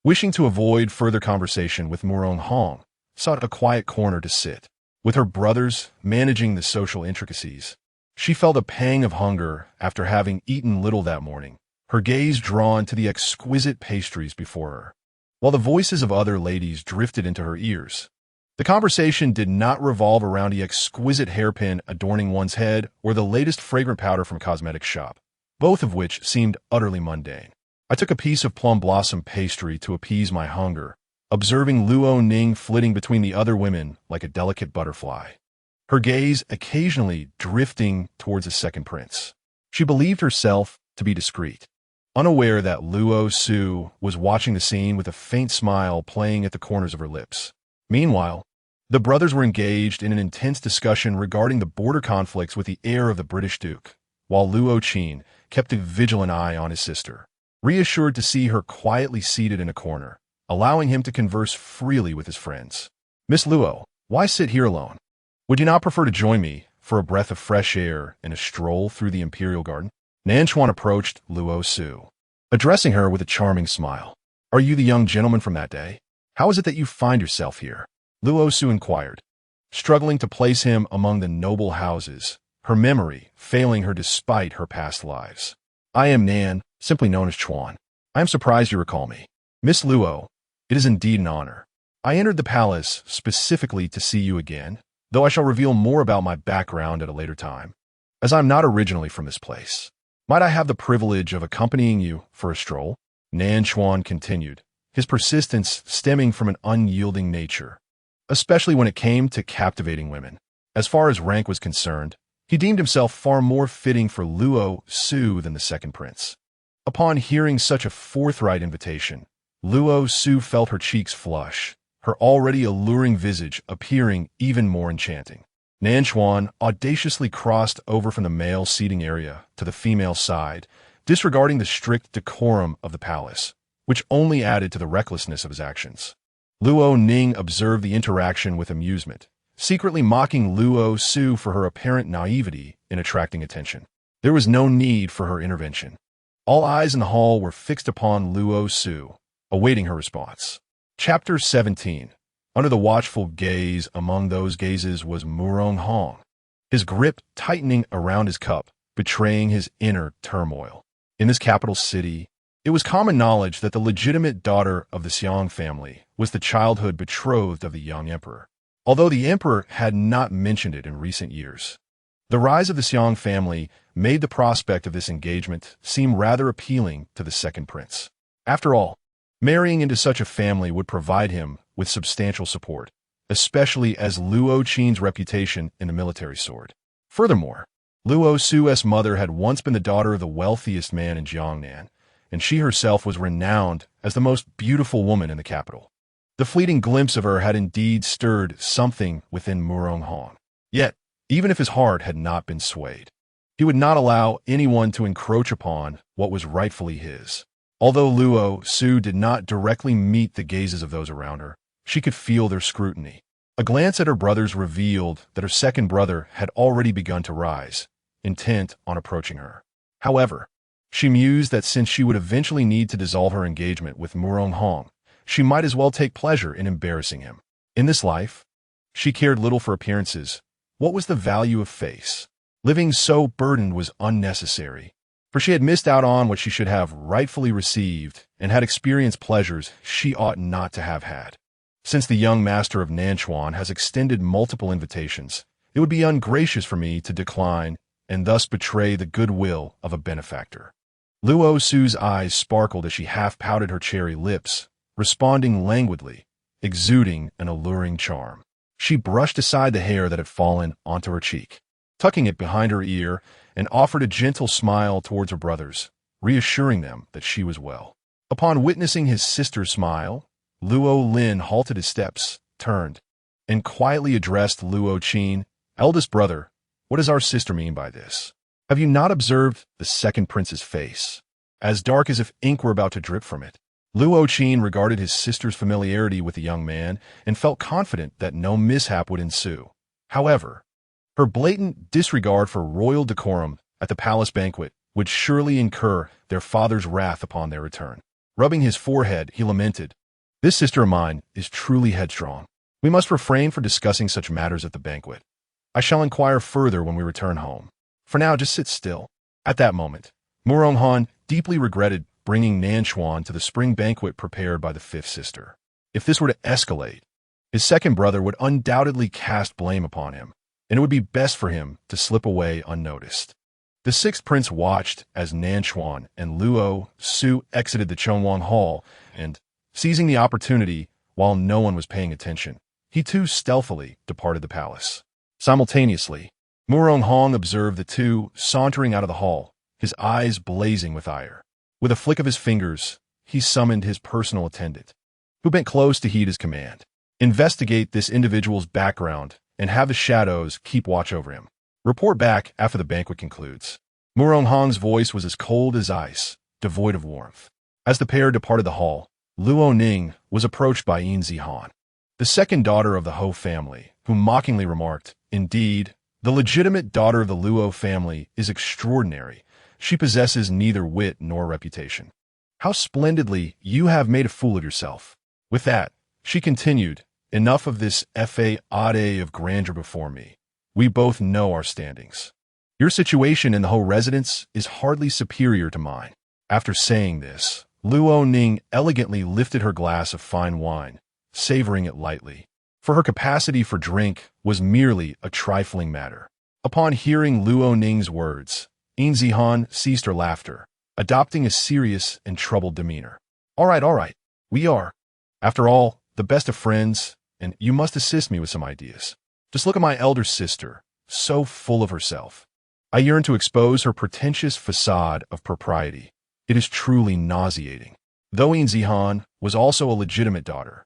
wishing to avoid further conversation with Murong Hong, sought a quiet corner to sit. With her brothers managing the social intricacies, she felt a pang of hunger after having eaten little that morning, her gaze drawn to the exquisite pastries before her. While the voices of other ladies drifted into her ears, the conversation did not revolve around the exquisite hairpin adorning one's head or the latest fragrant powder from a cosmetic shop, both of which seemed utterly mundane. I took a piece of plum blossom pastry to appease my hunger, observing Luo Ning flitting between the other women like a delicate butterfly, her gaze occasionally drifting towards the second prince. She believed herself to be discreet, unaware that Luo Su was watching the scene with a faint smile playing at the corners of her lips. Meanwhile, the brothers were engaged in an intense discussion regarding the border conflicts with the heir of the British Duke, while Luo Qin kept a vigilant eye on his sister, reassured to see her quietly seated in a corner, allowing him to converse freely with his friends. Miss Luo, why sit here alone? Would you not prefer to join me for a breath of fresh air and a stroll through the imperial garden? Nanchuan approached Luo Su, addressing her with a charming smile. Are you the young gentleman from that day? How is it that you find yourself here? Luo Su inquired, struggling to place him among the noble houses, her memory failing her despite her past lives. I am Nan, simply known as Chuan. I am surprised you recall me. Miss Luo, it is indeed an honor. I entered the palace specifically to see you again, though I shall reveal more about my background at a later time, as I am not originally from this place. Might I have the privilege of accompanying you for a stroll? Nanchuan continued, his persistence stemming from an unyielding nature, especially when it came to captivating women. As far as rank was concerned, he deemed himself far more fitting for Luo Su than the second prince. Upon hearing such a forthright invitation, Luo Su felt her cheeks flush, her already alluring visage appearing even more enchanting. Nanchuan audaciously crossed over from the male seating area to the female side, disregarding the strict decorum of the palace, which only added to the recklessness of his actions. Luo Ning observed the interaction with amusement, secretly mocking Luo Su for her apparent naivety in attracting attention. There was no need for her intervention. All eyes in the hall were fixed upon Luo Su, awaiting her response. Chapter 17. Under the watchful gaze among those gazes was Murong Hong, his grip tightening around his cup, betraying his inner turmoil. In this capital city, it was common knowledge that the legitimate daughter of the Xiong family was the childhood betrothed of the young emperor, although the emperor had not mentioned it in recent years. The rise of the Xiong family made the prospect of this engagement seem rather appealing to the second prince. After all, marrying into such a family would provide him with substantial support, especially as Luo Qin's reputation in the military soared. Furthermore, Luo Su's mother had once been the daughter of the wealthiest man in Jiangnan, and she herself was renowned as the most beautiful woman in the capital. The fleeting glimpse of her had indeed stirred something within Murong Hong. Yet, even if his heart had not been swayed, he would not allow anyone to encroach upon what was rightfully his. Although Luo Su did not directly meet the gazes of those around her, she could feel their scrutiny. A glance at her brothers revealed that her second brother had already begun to rise, intent on approaching her. However, she mused that since she would eventually need to dissolve her engagement with Murong Hong, she might as well take pleasure in embarrassing him. In this life, she cared little for appearances. What was the value of face? Living so burdened was unnecessary, for she had missed out on what she should have rightfully received and had experienced pleasures she ought not to have had. Since the young master of Nanchuan has extended multiple invitations, it would be ungracious for me to decline and thus betray the goodwill of a benefactor. Luo Su's eyes sparkled as she half pouted her cherry lips, responding languidly, exuding an alluring charm. She brushed aside the hair that had fallen onto her cheek, tucking it behind her ear, and offered a gentle smile towards her brothers, reassuring them that she was well. Upon witnessing his sister's smile, Luo Lin halted his steps, turned, and quietly addressed Luo Qin, "Eldest brother, what does our sister mean by this? Have you not observed the second prince's face? As dark as if ink were about to drip from it." Luo Qin regarded his sister's familiarity with the young man and felt confident that no mishap would ensue. However, her blatant disregard for royal decorum at the palace banquet would surely incur their father's wrath upon their return. Rubbing his forehead, he lamented, "This sister of mine is truly headstrong. We must refrain from discussing such matters at the banquet. I shall inquire further when we return home. For now, just sit still." At that moment, Murong Han deeply regretted bringing Nanchuan to the spring banquet prepared by the fifth sister. If this were to escalate, his second brother would undoubtedly cast blame upon him, and it would be best for him to slip away unnoticed. The sixth prince watched as Nanchuan and Luo Su exited the Chongwang Hall, and, seizing the opportunity while no one was paying attention, he too stealthily departed the palace. Simultaneously, Murong Hong observed the two sauntering out of the hall, his eyes blazing with ire. With a flick of his fingers, he summoned his personal attendant, who bent close to heed his command. "Investigate this individual's background and have the shadows keep watch over him. Report back after the banquet concludes." Murong Hong's voice was as cold as ice, devoid of warmth. As the pair departed the hall, Luo Ning was approached by Yin Zihan, the second daughter of the Ho family, who mockingly remarked, "Indeed, the legitimate daughter of the Luo family is extraordinary. She possesses neither wit nor reputation. How splendidly you have made a fool of yourself." With that, she continued, "Enough of this fade of grandeur before me. We both know our standings. Your situation in the Ho residence is hardly superior to mine." After saying this, Luo Ning elegantly lifted her glass of fine wine, savoring it lightly, for her capacity for drink was merely a trifling matter. Upon hearing Luo Ning's words, Yin Zihan ceased her laughter, adopting a serious and troubled demeanor. All right. We are, after all, the best of friends, and you must assist me with some ideas. Just look at my elder sister, so full of herself. I yearn to expose her pretentious facade of propriety. It is truly nauseating." Though Yin Zihan was also a legitimate daughter,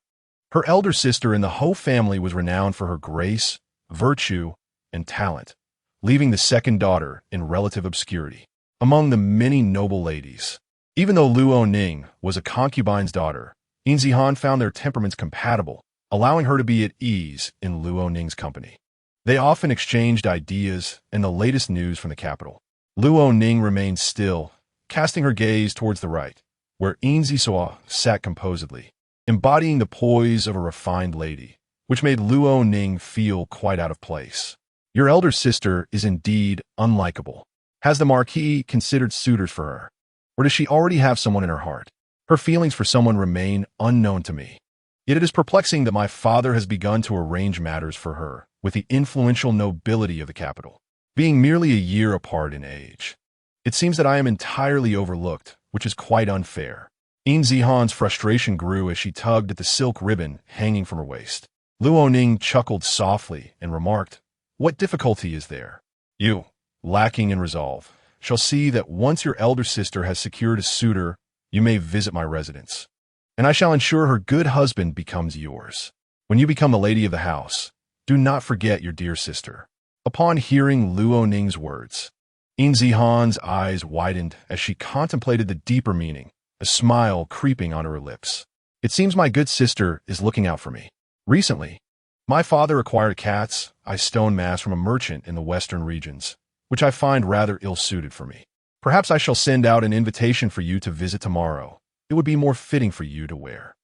her elder sister in the Ho family was renowned for her grace, virtue, and talent, leaving the second daughter in relative obscurity among the many noble ladies. Even though Luo Ning was a concubine's daughter, Yin Zihan found their temperaments compatible, allowing her to be at ease in Luo Ning's company. They often exchanged ideas and the latest news from the capital. Luo Ning remained still, casting her gaze towards the right, where Yin Zisua sat composedly, embodying the poise of a refined lady, which made Luo Ning feel quite out of place. Your elder sister is indeed unlikable. Has the Marquis considered suitors for her? Or does she already have someone in her heart? Her feelings for someone remain unknown to me. Yet it is perplexing that my father has begun to arrange matters for her with the influential nobility of the capital, being merely a year apart in age. It seems that I am entirely overlooked, which is quite unfair. Yin Zihan's frustration grew as she tugged at the silk ribbon hanging from her waist. Luo Ning chuckled softly and remarked, "What difficulty is there? You, lacking in resolve, shall see that once your elder sister has secured a suitor, you may visit my residence, and I shall ensure her good husband becomes yours. When you become the lady of the house, do not forget your dear sister." Upon hearing Luo Ning's words, Yin Zihan's eyes widened as she contemplated the deeper meaning, a smile creeping onto her lips. "It seems my good sister is looking out for me. Recently, my father acquired a cat's eye stone mask from a merchant in the western regions, which I find rather ill-suited for me. Perhaps I shall send out an invitation for you to visit tomorrow. It would be more fitting for you to wear."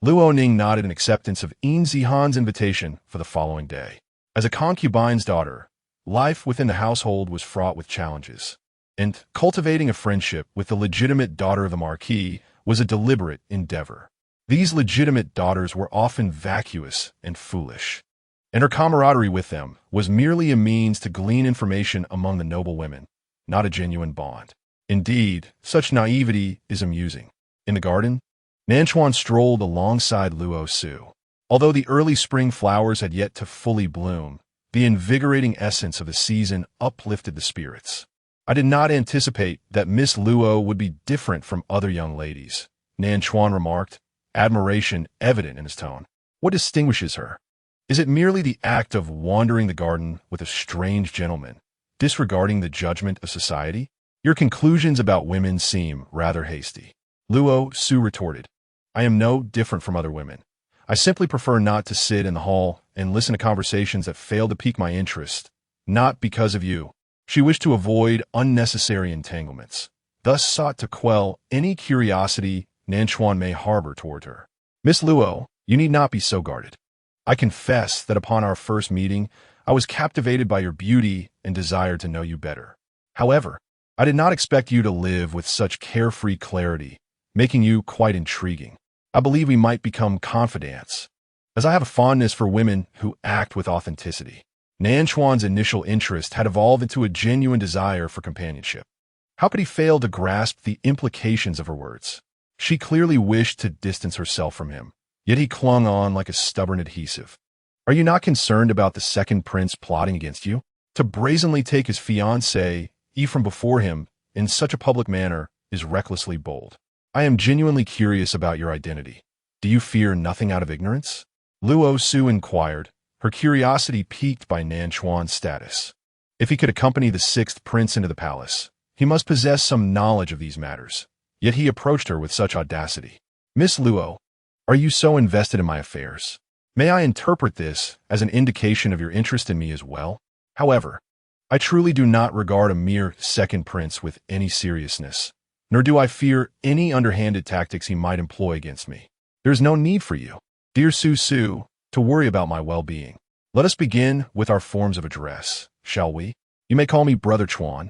Luo Ning nodded in acceptance of Yin Zihan's invitation for the following day. As a concubine's daughter, life within the household was fraught with challenges, and cultivating a friendship with the legitimate daughter of the Marquis was a deliberate endeavor. These legitimate daughters were often vacuous and foolish, and her camaraderie with them was merely a means to glean information among the noble women, not a genuine bond. Indeed, such naivety is amusing. In the garden, Nanchuan strolled alongside Luo Su. Although the early spring flowers had yet to fully bloom, the invigorating essence of the season uplifted the spirits. "I did not anticipate that Miss Luo would be different from other young ladies," Nanchuan remarked, admiration evident in his tone. "What distinguishes her? Is it merely the act of wandering the garden with a strange gentleman, disregarding the judgment of society? Your conclusions about women seem rather hasty." Luo Su retorted, "I am no different from other women. I simply prefer not to sit in the hall and listen to conversations that fail to pique my interest, not because of you." She wished to avoid unnecessary entanglements, thus sought to quell any curiosity Nanchuan may harbor toward her. "Miss Luo, you need not be so guarded. I confess that upon our first meeting, I was captivated by your beauty and desired to know you better. However, I did not expect you to live with such carefree clarity, making you quite intriguing. I believe we might become confidants, as I have a fondness for women who act with authenticity." Nanchuan's initial interest had evolved into a genuine desire for companionship. How could he fail to grasp the implications of her words? She clearly wished to distance herself from him, yet he clung on like a stubborn adhesive. "Are you not concerned about the second prince plotting against you? To brazenly take his fiancée, from before him, in such a public manner, is recklessly bold. I am genuinely curious about your identity. Do you fear nothing out of ignorance?" Luo Su inquired, her curiosity piqued by Nanchuan's status. If he could accompany the sixth prince into the palace, he must possess some knowledge of these matters. Yet he approached her with such audacity. "Miss Luo, are you so invested in my affairs? May I interpret this as an indication of your interest in me as well? However, I truly do not regard a mere second prince with any seriousness, nor do I fear any underhanded tactics he might employ against me. There is no need for you, dear Su, to worry about my well-being. Let us begin with our forms of address, shall we? You may call me Brother Chuan,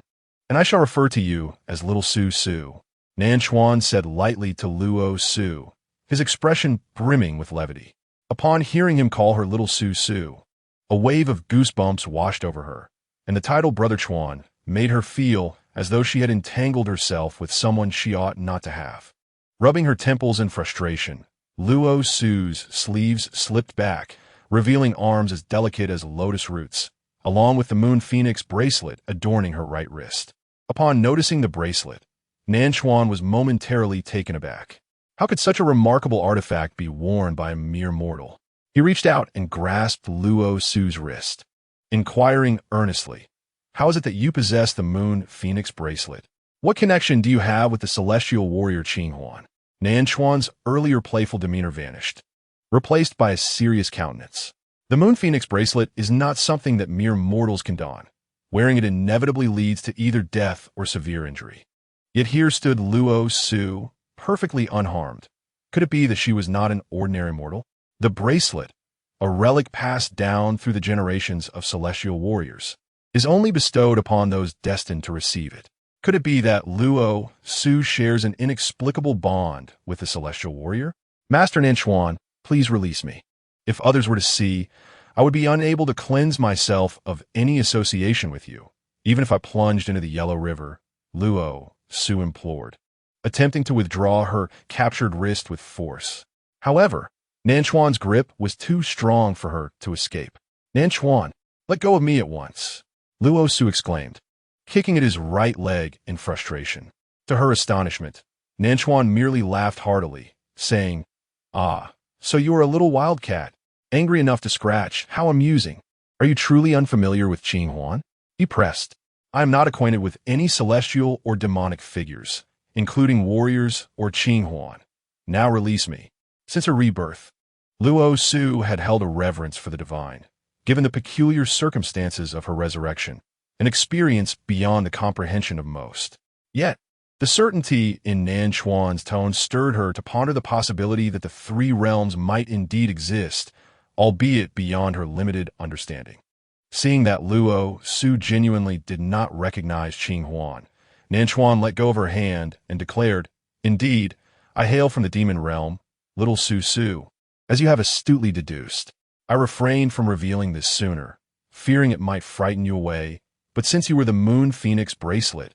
and I shall refer to you as Little Su. Nanchuan said lightly to Luo Su, his expression brimming with levity. Upon hearing him call her Little Su, a wave of goosebumps washed over her, and the title Brother Chuan made her feel as though she had entangled herself with someone she ought not to have. Rubbing her temples in frustration, Luo Su's sleeves slipped back, revealing arms as delicate as lotus roots, along with the moon phoenix bracelet adorning her right wrist. Upon noticing the bracelet, Nanchuan was momentarily taken aback. How could such a remarkable artifact be worn by a mere mortal? He reached out and grasped Luo Su's wrist. inquiring earnestly, "How is it that you possess the Moon Phoenix bracelet? What connection do you have with the celestial warrior Qinghuan?" Nanchuan's earlier playful demeanor vanished, replaced by a serious countenance. The Moon Phoenix bracelet is not something that mere mortals can don. Wearing it inevitably leads to either death or severe injury. Yet here stood Luo Su, perfectly unharmed. Could it be that she was not an ordinary mortal? The bracelet, a relic passed down through the generations of celestial warriors, is only bestowed upon those destined to receive it. Could it be that Luo Su shares an inexplicable bond with the celestial warrior? "Master Nanchuan, please release me. If others were to see, I would be unable to cleanse myself of any association with you, even if I plunged into the Yellow River," Luo Su implored, attempting to withdraw her captured wrist with force. However, Nanchuan's grip was too strong for her to escape. "Nanchuan, let go of me at once," Luo Su exclaimed, kicking at his right leg in frustration. To her astonishment, Nanchuan merely laughed heartily, saying, "Ah, so you are a little wildcat, angry enough to scratch. How amusing. Are you truly unfamiliar with Qinghuan?" He pressed. "I am not acquainted with any celestial or demonic figures, including warriors or Qinghuan. Now release me." Since her rebirth, Luo Su had held a reverence for the divine, given the peculiar circumstances of her resurrection, an experience beyond the comprehension of most. Yet, the certainty in Nanchuan's tone stirred her to ponder the possibility that the three realms might indeed exist, albeit beyond her limited understanding. Seeing that Luo Su genuinely did not recognize Qinghuan, Nanchuan let go of her hand and declared, "Indeed, I hail from the demon realm, little Su. As you have astutely deduced, I refrained from revealing this sooner, fearing it might frighten you away, but since you were the Moon Phoenix bracelet,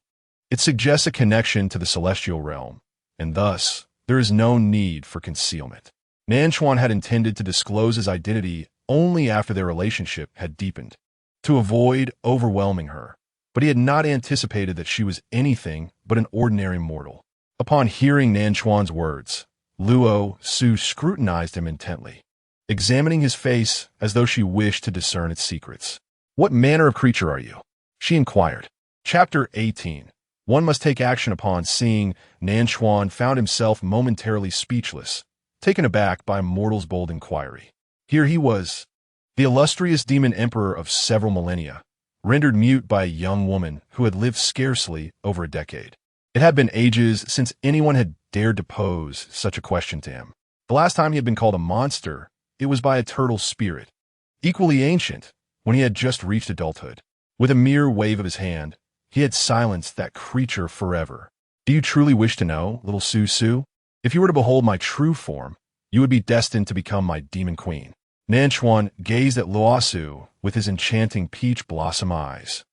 it suggests a connection to the celestial realm, and thus there is no need for concealment." Nanchuan had intended to disclose his identity only after their relationship had deepened, to avoid overwhelming her, but he had not anticipated that she was anything but an ordinary mortal. Upon hearing Nanchuan's words, Luo Su scrutinized him intently, examining his face as though she wished to discern its secrets. "What manner of creature are you?" she inquired. Chapter 18. One must take action upon seeing Nanchuan found himself momentarily speechless, taken aback by a mortal's bold inquiry. Here he was, the illustrious demon emperor of several millennia, rendered mute by a young woman who had lived scarcely over a decade. It had been ages since anyone had dared to pose such a question to him. The last time he had been called a monster, it was by a turtle spirit, equally ancient, when he had just reached adulthood. With a mere wave of his hand, he had silenced that creature forever. "Do you truly wish to know, little Su? If you were to behold my true form, you would be destined to become my demon queen." Nanchuan gazed at Luo Su with his enchanting peach blossom eyes,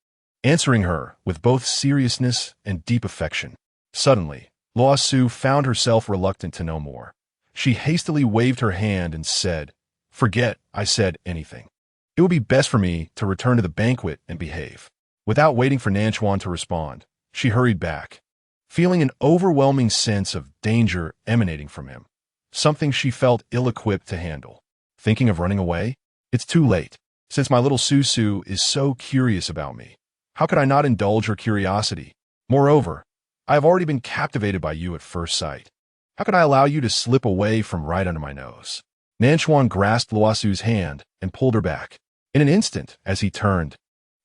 answering her with both seriousness and deep affection. Suddenly, Luo Su found herself reluctant to know more. She hastily waved her hand and said, "Forget I said anything. It would be best for me to return to the banquet and behave." Without waiting for Nanchuan to respond, she hurried back, feeling an overwhelming sense of danger emanating from him, something she felt ill-equipped to handle. Thinking of running away? It's too late. Since my little Su is so curious about me, how could I not indulge her curiosity? Moreover, I have already been captivated by you at first sight. How could I allow you to slip away from right under my nose? Nanchuan grasped Luo Su's hand and pulled her back. In an instant, as he turned,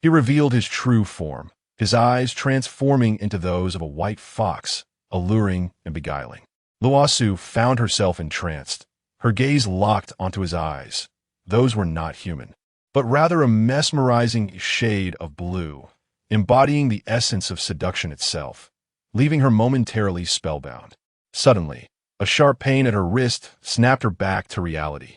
he revealed his true form, his eyes transforming into those of a white fox, alluring and beguiling. Luo Su found herself entranced, her gaze locked onto his eyes. Those were not human, but rather a mesmerizing shade of blue, embodying the essence of seduction itself, leaving her momentarily spellbound. Suddenly, a sharp pain at her wrist snapped her back to reality.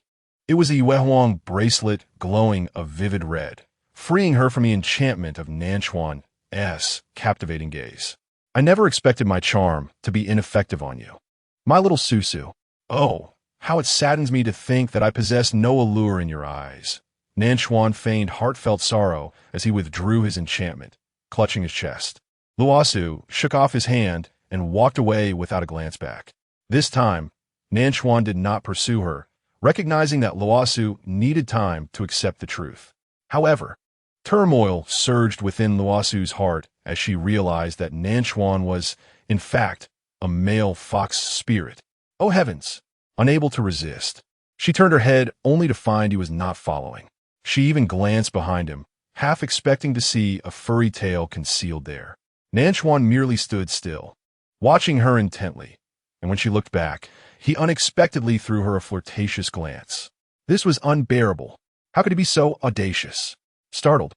It was the Yuehuang bracelet glowing a vivid red, freeing her from the enchantment of Nanchuan's captivating gaze. "I never expected my charm to be ineffective on you, my little Su. Oh, how it saddens me to think that I possess no allure in your eyes." Nanchuan feigned heartfelt sorrow as he withdrew his enchantment, clutching his chest. Luo Su shook off his hand and walked away without a glance back. This time, Nanchuan did not pursue her, recognizing that Luo Su needed time to accept the truth. However, Turmoil surged within Luo Su's heart as she realized that Nanchuan was, in fact, a male fox spirit. Oh heavens! Unable to resist, she turned her head only to find he was not following. She even glanced behind him, half expecting to see a furry tail concealed there. Nanchuan merely stood still, watching her intently, and when she looked back, he unexpectedly threw her a flirtatious glance. This was unbearable. How could he be so audacious? Startled,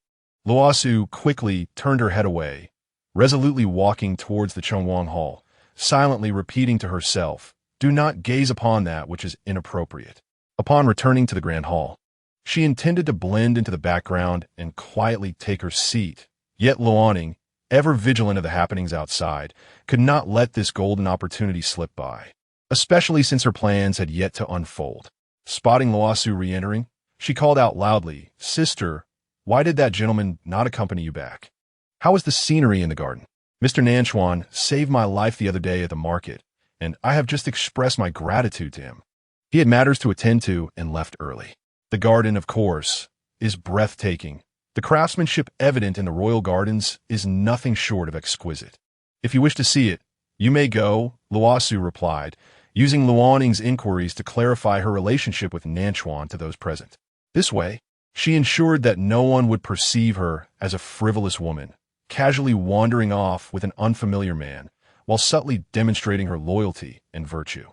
Luo Su quickly turned her head away, resolutely walking towards the Chongwang Hall, silently repeating to herself, "Do not gaze upon that which is inappropriate." Upon returning to the Grand Hall, she intended to blend into the background and quietly take her seat, yet Luoning, ever vigilant of the happenings outside, could not let this golden opportunity slip by, especially since her plans had yet to unfold. Spotting Luo Su re-entering, she called out loudly, "Sister, why did that gentleman not accompany you back? How was the scenery in the garden? Mr. Nanchuan saved my life the other day at the market, and I have just expressed my gratitude to him. He had matters to attend to and left early. The garden, of course, is breathtaking. The craftsmanship evident in the royal gardens is nothing short of exquisite. If you wish to see it, you may go," Luo Su replied, using Luoning's inquiries to clarify her relationship with Nanchuan to those present. This way, she ensured that no one would perceive her as a frivolous woman, casually wandering off with an unfamiliar man, while subtly demonstrating her loyalty and virtue.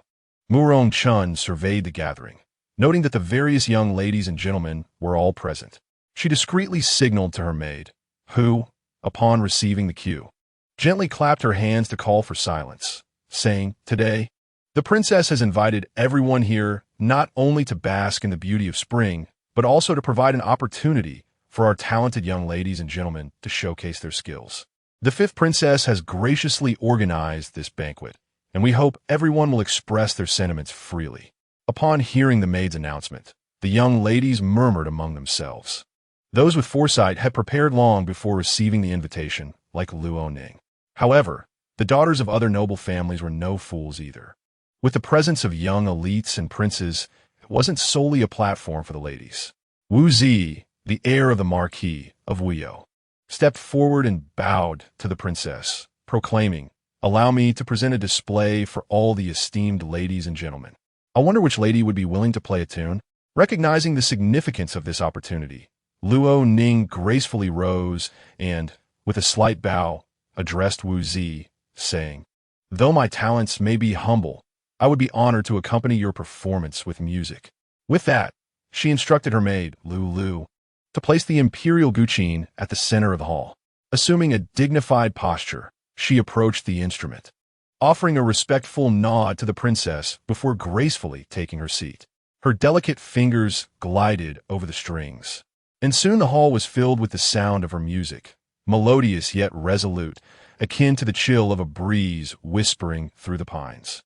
Murong Chun surveyed the gathering, noting that the various young ladies and gentlemen were all present. She discreetly signaled to her maid, who, upon receiving the cue, gently clapped her hands to call for silence, saying, "Today, the princess has invited everyone here not only to bask in the beauty of spring, but also to provide an opportunity for our talented young ladies and gentlemen to showcase their skills. The fifth princess has graciously organized this banquet, and we hope everyone will express their sentiments freely." Upon hearing the maid's announcement, the young ladies murmured among themselves. Those with foresight had prepared long before receiving the invitation, like Luo Ning. However, the daughters of other noble families were no fools either. With the presence of young elites and princes, it wasn't solely a platform for the ladies. Wu Zi, the heir of the Marquis of Wuyo, stepped forward and bowed to the princess, proclaiming, "Allow me to present a display for all the esteemed ladies and gentlemen. I wonder which lady would be willing to play a tune?" Recognizing the significance of this opportunity, Luo Ning gracefully rose and, with a slight bow, addressed Wu Zi, saying, "Though my talents may be humble, I would be honored to accompany your performance with music." With that, she instructed her maid, Lu, to place the imperial guqin at the center of the hall. Assuming a dignified posture, she approached the instrument, offering a respectful nod to the princess before gracefully taking her seat. Her delicate fingers glided over the strings, and soon the hall was filled with the sound of her music, melodious yet resolute, akin to the chill of a breeze whispering through the pines.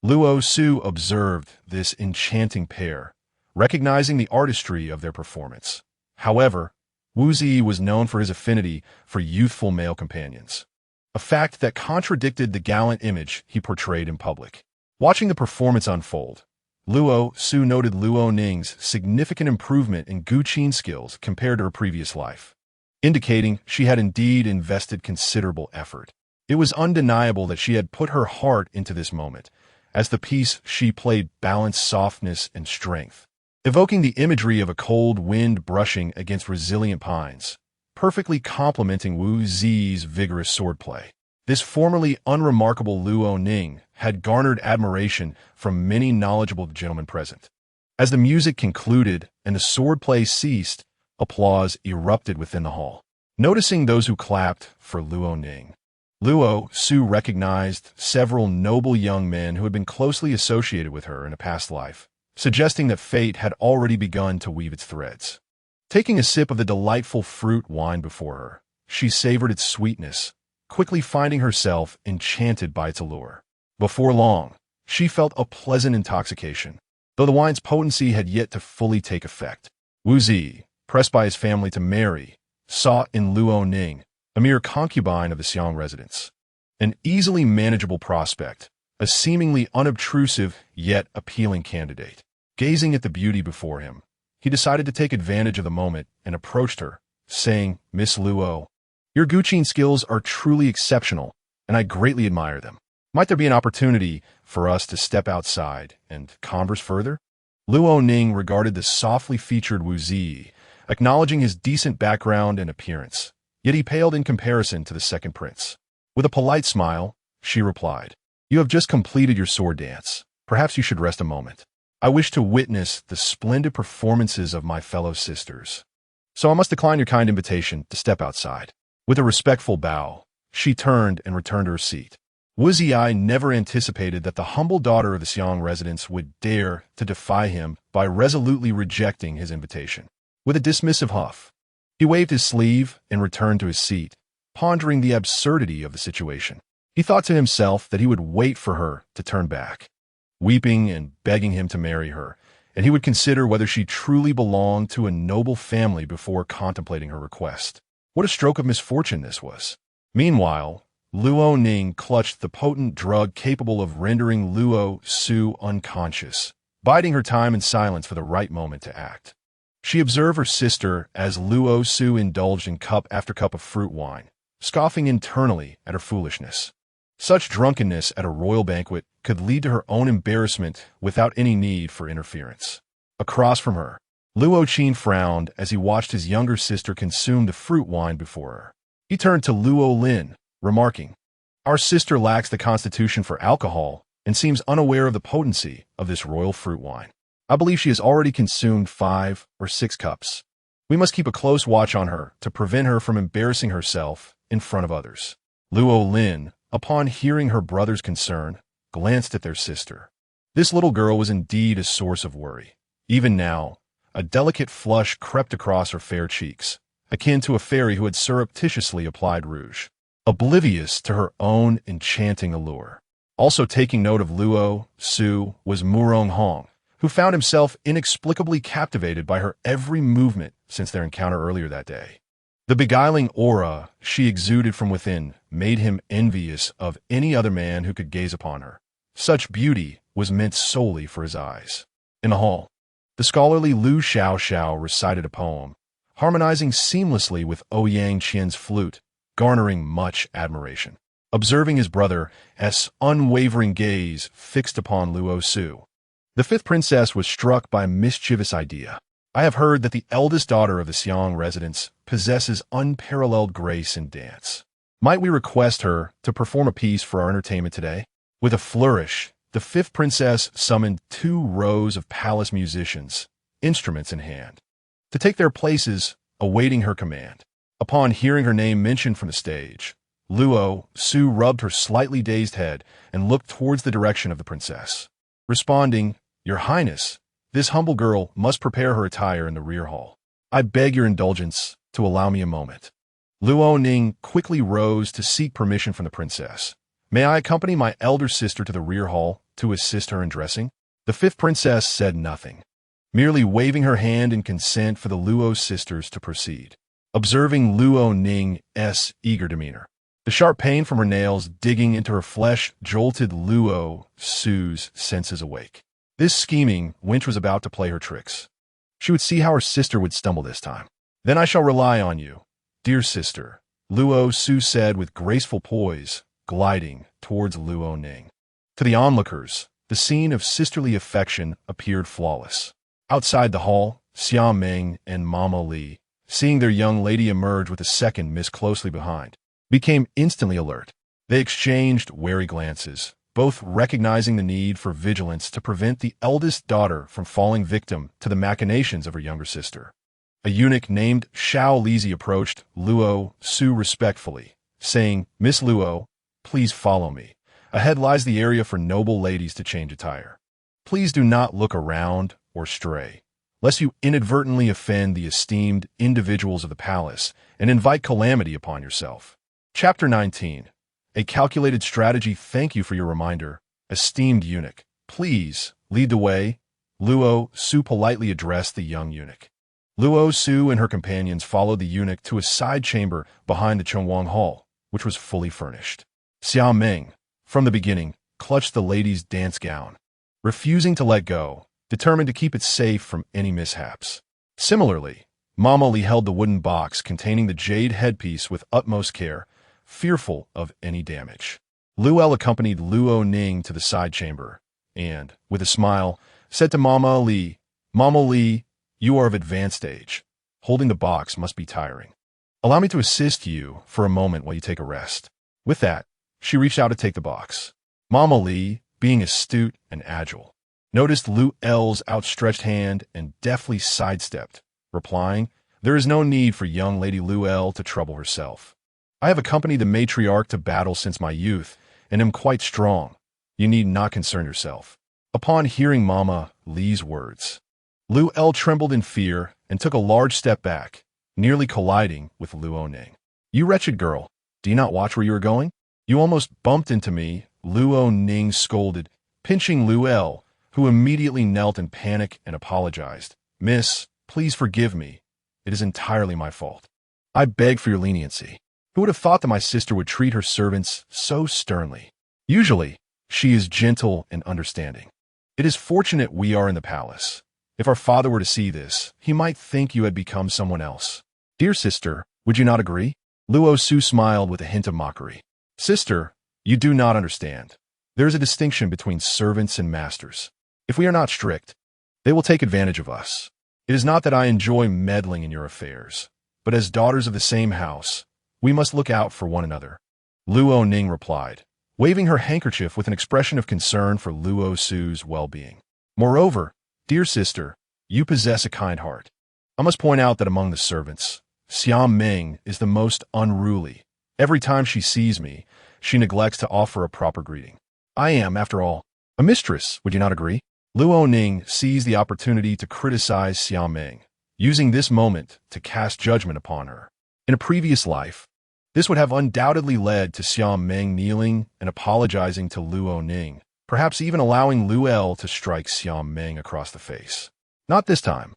Luo Su observed this enchanting pair, recognizing the artistry of their performance. However, Wu Zi was known for his affinity for youthful male companions, a fact that contradicted the gallant image he portrayed in public. Watching the performance unfold, Luo Su noted Luo Ning's significant improvement in guqin skills compared to her previous life, indicating she had indeed invested considerable effort. It was undeniable that she had put her heart into this moment, as the piece she played balanced softness and strength, evoking the imagery of a cold wind brushing against resilient pines, perfectly complementing Wu Zi's vigorous swordplay. This formerly unremarkable Luo Ning had garnered admiration from many knowledgeable gentlemen present. As the music concluded and the swordplay ceased, applause erupted within the hall. Noticing those who clapped for Luo Ning, Luo Su recognized several noble young men who had been closely associated with her in a past life, suggesting that fate had already begun to weave its threads. Taking a sip of the delightful fruit wine before her, she savored its sweetness, quickly finding herself enchanted by its allure. Before long, she felt a pleasant intoxication, though the wine's potency had yet to fully take effect. Wu Zi, pressed by his family to marry, saw in Luo Ning a mere concubine of the Xiang residence, an easily manageable prospect, a seemingly unobtrusive yet appealing candidate. Gazing at the beauty before him, he decided to take advantage of the moment and approached her, saying, "Miss Luo, your Guqin skills are truly exceptional, and I greatly admire them. Might there be an opportunity for us to step outside and converse further?" Luo Ning regarded the softly featured Wu Zi, acknowledging his decent background and appearance, yet he paled in comparison to the second prince. With a polite smile, she replied, "You have just completed your sword dance. Perhaps you should rest a moment. I wish to witness the splendid performances of my fellow sisters. So I must decline your kind invitation to step outside." With a respectful bow, she turned and returned to her seat. Wu Ziyi never anticipated that the humble daughter of the Xiang residents would dare to defy him by resolutely rejecting his invitation. With a dismissive huff, he waved his sleeve and returned to his seat, pondering the absurdity of the situation. He thought to himself that he would wait for her to turn back, weeping and begging him to marry her, and he would consider whether she truly belonged to a noble family before contemplating her request. What a stroke of misfortune this was. Meanwhile, Luo Ning clutched the potent drug capable of rendering Luo Su unconscious, biding her time in silence for the right moment to act. She observed her sister as Luo Su indulged in cup after cup of fruit wine, scoffing internally at her foolishness. Such drunkenness at a royal banquet could lead to her own embarrassment without any need for interference. Across from her, Luo Qin frowned as he watched his younger sister consume the fruit wine before her. He turned to Luo Lin, remarking, "Our sister lacks the constitution for alcohol and seems unaware of the potency of this royal fruit wine. I believe she has already consumed 5 or 6 cups. We must keep a close watch on her to prevent her from embarrassing herself in front of others." Luo Lin, upon hearing her brother's concern, glanced at their sister. This little girl was indeed a source of worry. Even now, a delicate flush crept across her fair cheeks, akin to a fairy who had surreptitiously applied rouge, oblivious to her own enchanting allure. Also taking note of Luo Su was Murong Hong, who found himself inexplicably captivated by her every movement since their encounter earlier that day. The beguiling aura she exuded from within made him envious of any other man who could gaze upon her. Such beauty was meant solely for his eyes. In the hall, the scholarly Lu Xiaoxiao recited a poem, harmonizing seamlessly with Ouyang Qian's flute, garnering much admiration. Observing his brother's unwavering gaze fixed upon Luo Su, the 5th princess was struck by a mischievous idea. "I have heard that the eldest daughter of the Xiang residents possesses unparalleled grace in dance. Might we request her to perform a piece for our entertainment today?" With a flourish, the 5th princess summoned 2 rows of palace musicians, instruments in hand, to take their places, awaiting her command. Upon hearing her name mentioned from the stage, Luo Su rubbed her slightly dazed head and looked towards the direction of the princess. Responding, "Your Highness, this humble girl must prepare her attire in the rear hall. I beg your indulgence to allow me a moment." Luo Ning quickly rose to seek permission from the princess. "May I accompany my elder sister to the rear hall to assist her in dressing?" The 5th princess said nothing, merely waving her hand in consent for the Luo sisters to proceed. Observing Luo Ning's eager demeanor, the sharp pain from her nails digging into her flesh jolted Luo Su's senses awake. This scheming wench was about to play her tricks. She would see how her sister would stumble this time. "Then I shall rely on you, dear sister," Luo Su said with graceful poise, gliding towards Luo Ning. To the onlookers, the scene of sisterly affection appeared flawless. Outside the hall, Xia Meng and Mama Li, seeing their young lady emerge with a second miss closely behind, became instantly alert. They exchanged wary glances, both recognizing the need for vigilance to prevent the eldest daughter from falling victim to the machinations of her younger sister. A eunuch named Xiao Lizi approached Luo Su respectfully, saying, "Miss Luo, please follow me. Ahead lies the area for noble ladies to change attire. Please do not look around or stray, lest you inadvertently offend the esteemed individuals of the palace and invite calamity upon yourself." Chapter 19. A calculated strategy. Thank you for your reminder, esteemed eunuch. Please lead the way, Luo Su politely addressed the young eunuch. Luo Su and her companions followed the eunuch to a side chamber behind the Chongwang Hall, which was fully furnished. Xia Meng, from the beginning, clutched the lady's dance gown, refusing to let go, determined to keep it safe from any mishaps. Similarly, Mama Li held the wooden box containing the jade headpiece with utmost care, fearful of any damage. Luo accompanied Luo Ning to the side chamber, and, with a smile, said to Mama Li, "Mama Li, you are of advanced age. Holding the box must be tiring. Allow me to assist you for a moment while you take a rest." With that, she reached out to take the box. Mama Li, being astute and agile, noticed Luo's outstretched hand and deftly sidestepped, replying, "There is no need for young Lady Luo to trouble herself. I have accompanied the matriarch to battle since my youth, and am quite strong. You need not concern yourself." Upon hearing Mama Li's words, Luo trembled in fear and took a large step back, nearly colliding with Luo Ning. "You wretched girl, do you not watch where you are going? You almost bumped into me," Luo Ning scolded, pinching Luo, who immediately knelt in panic and apologized. "Miss, please forgive me. It is entirely my fault. I beg for your leniency. Who would have thought that my sister would treat her servants so sternly? Usually, she is gentle and understanding. It is fortunate we are in the palace. If our father were to see this, he might think you had become someone else. Dear sister, would you not agree?" Luo Su smiled with a hint of mockery. "Sister, you do not understand. There is a distinction between servants and masters. If we are not strict, they will take advantage of us. It is not that I enjoy meddling in your affairs, but as daughters of the same house, we must look out for one another," Luo Ning replied, waving her handkerchief with an expression of concern for Luo Su's well-being. "Moreover, dear sister, you possess a kind heart. I must point out that among the servants, Xiao Ming is the most unruly. Every time she sees me, she neglects to offer a proper greeting. I am, after all, a mistress, would you not agree?" Luo Ning seized the opportunity to criticize Xiao Ming, using this moment to cast judgment upon her. In a previous life, this would have undoubtedly led to Xiao Ming kneeling and apologizing to Luo Ning, perhaps even allowing Luo to strike Xiao Ming across the face. "Not this time.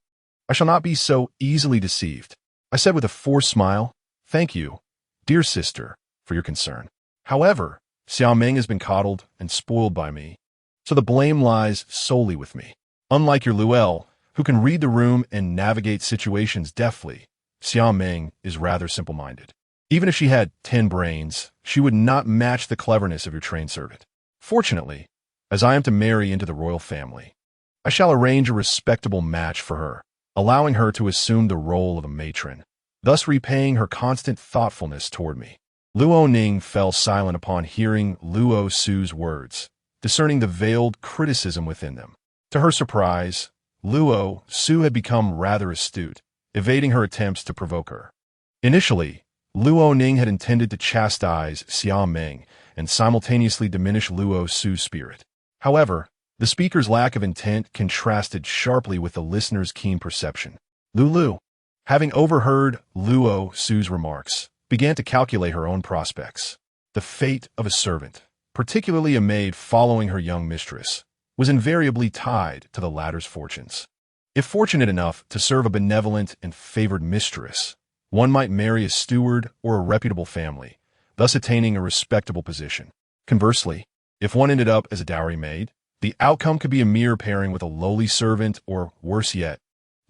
I shall not be so easily deceived," I said with a forced smile. "Thank you, dear sister, for your concern. However, Xiao Ming has been coddled and spoiled by me, so the blame lies solely with me. Unlike your Luo, who can read the room and navigate situations deftly, Xiao Ming is rather simple-minded. Even if she had 10 brains, she would not match the cleverness of your trained servant. Fortunately, as I am to marry into the royal family, I shall arrange a respectable match for her, allowing her to assume the role of a matron, thus repaying her constant thoughtfulness toward me." Luo Ning fell silent upon hearing Luo Su's words, discerning the veiled criticism within them. To her surprise, Luo Su had become rather astute, evading her attempts to provoke her. Initially, Luo Ning had intended to chastise Xiao Ming and simultaneously diminish Luo Su's spirit. However, the speaker's lack of intent contrasted sharply with the listener's keen perception. Lulu, having overheard Luo Su's remarks, began to calculate her own prospects. The fate of a servant, particularly a maid following her young mistress, was invariably tied to the latter's fortunes. If fortunate enough to serve a benevolent and favored mistress, one might marry a steward or a reputable family, thus attaining a respectable position. Conversely, if one ended up as a dowry maid, the outcome could be a mere pairing with a lowly servant or, worse yet,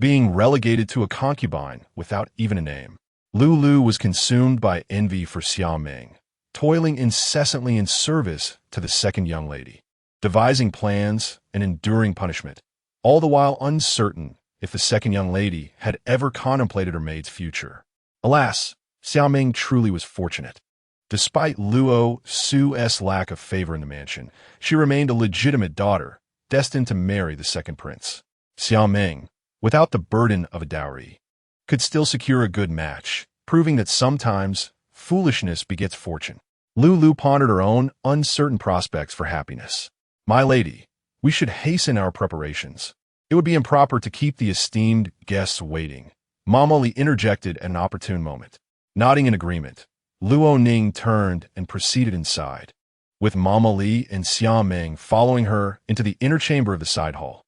being relegated to a concubine without even a name. Lulu was consumed by envy for Xiao Ming, toiling incessantly in service to the second young lady, devising plans and enduring punishment, all the while uncertain if the second young lady had ever contemplated her maid's future. Alas, Xiao Ming truly was fortunate. Despite Luo Su's lack of favor in the mansion, she remained a legitimate daughter, destined to marry the second prince. Xiao Ming, without the burden of a dowry, could still secure a good match, proving that sometimes foolishness begets fortune. Lulu pondered her own uncertain prospects for happiness. "My lady, we should hasten our preparations. It would be improper to keep the esteemed guests waiting," Mama Li interjected at an opportune moment. Nodding in agreement, Luo Ning turned and proceeded inside, with Mama Li and Xiao Ming following her into the inner chamber of the side hall.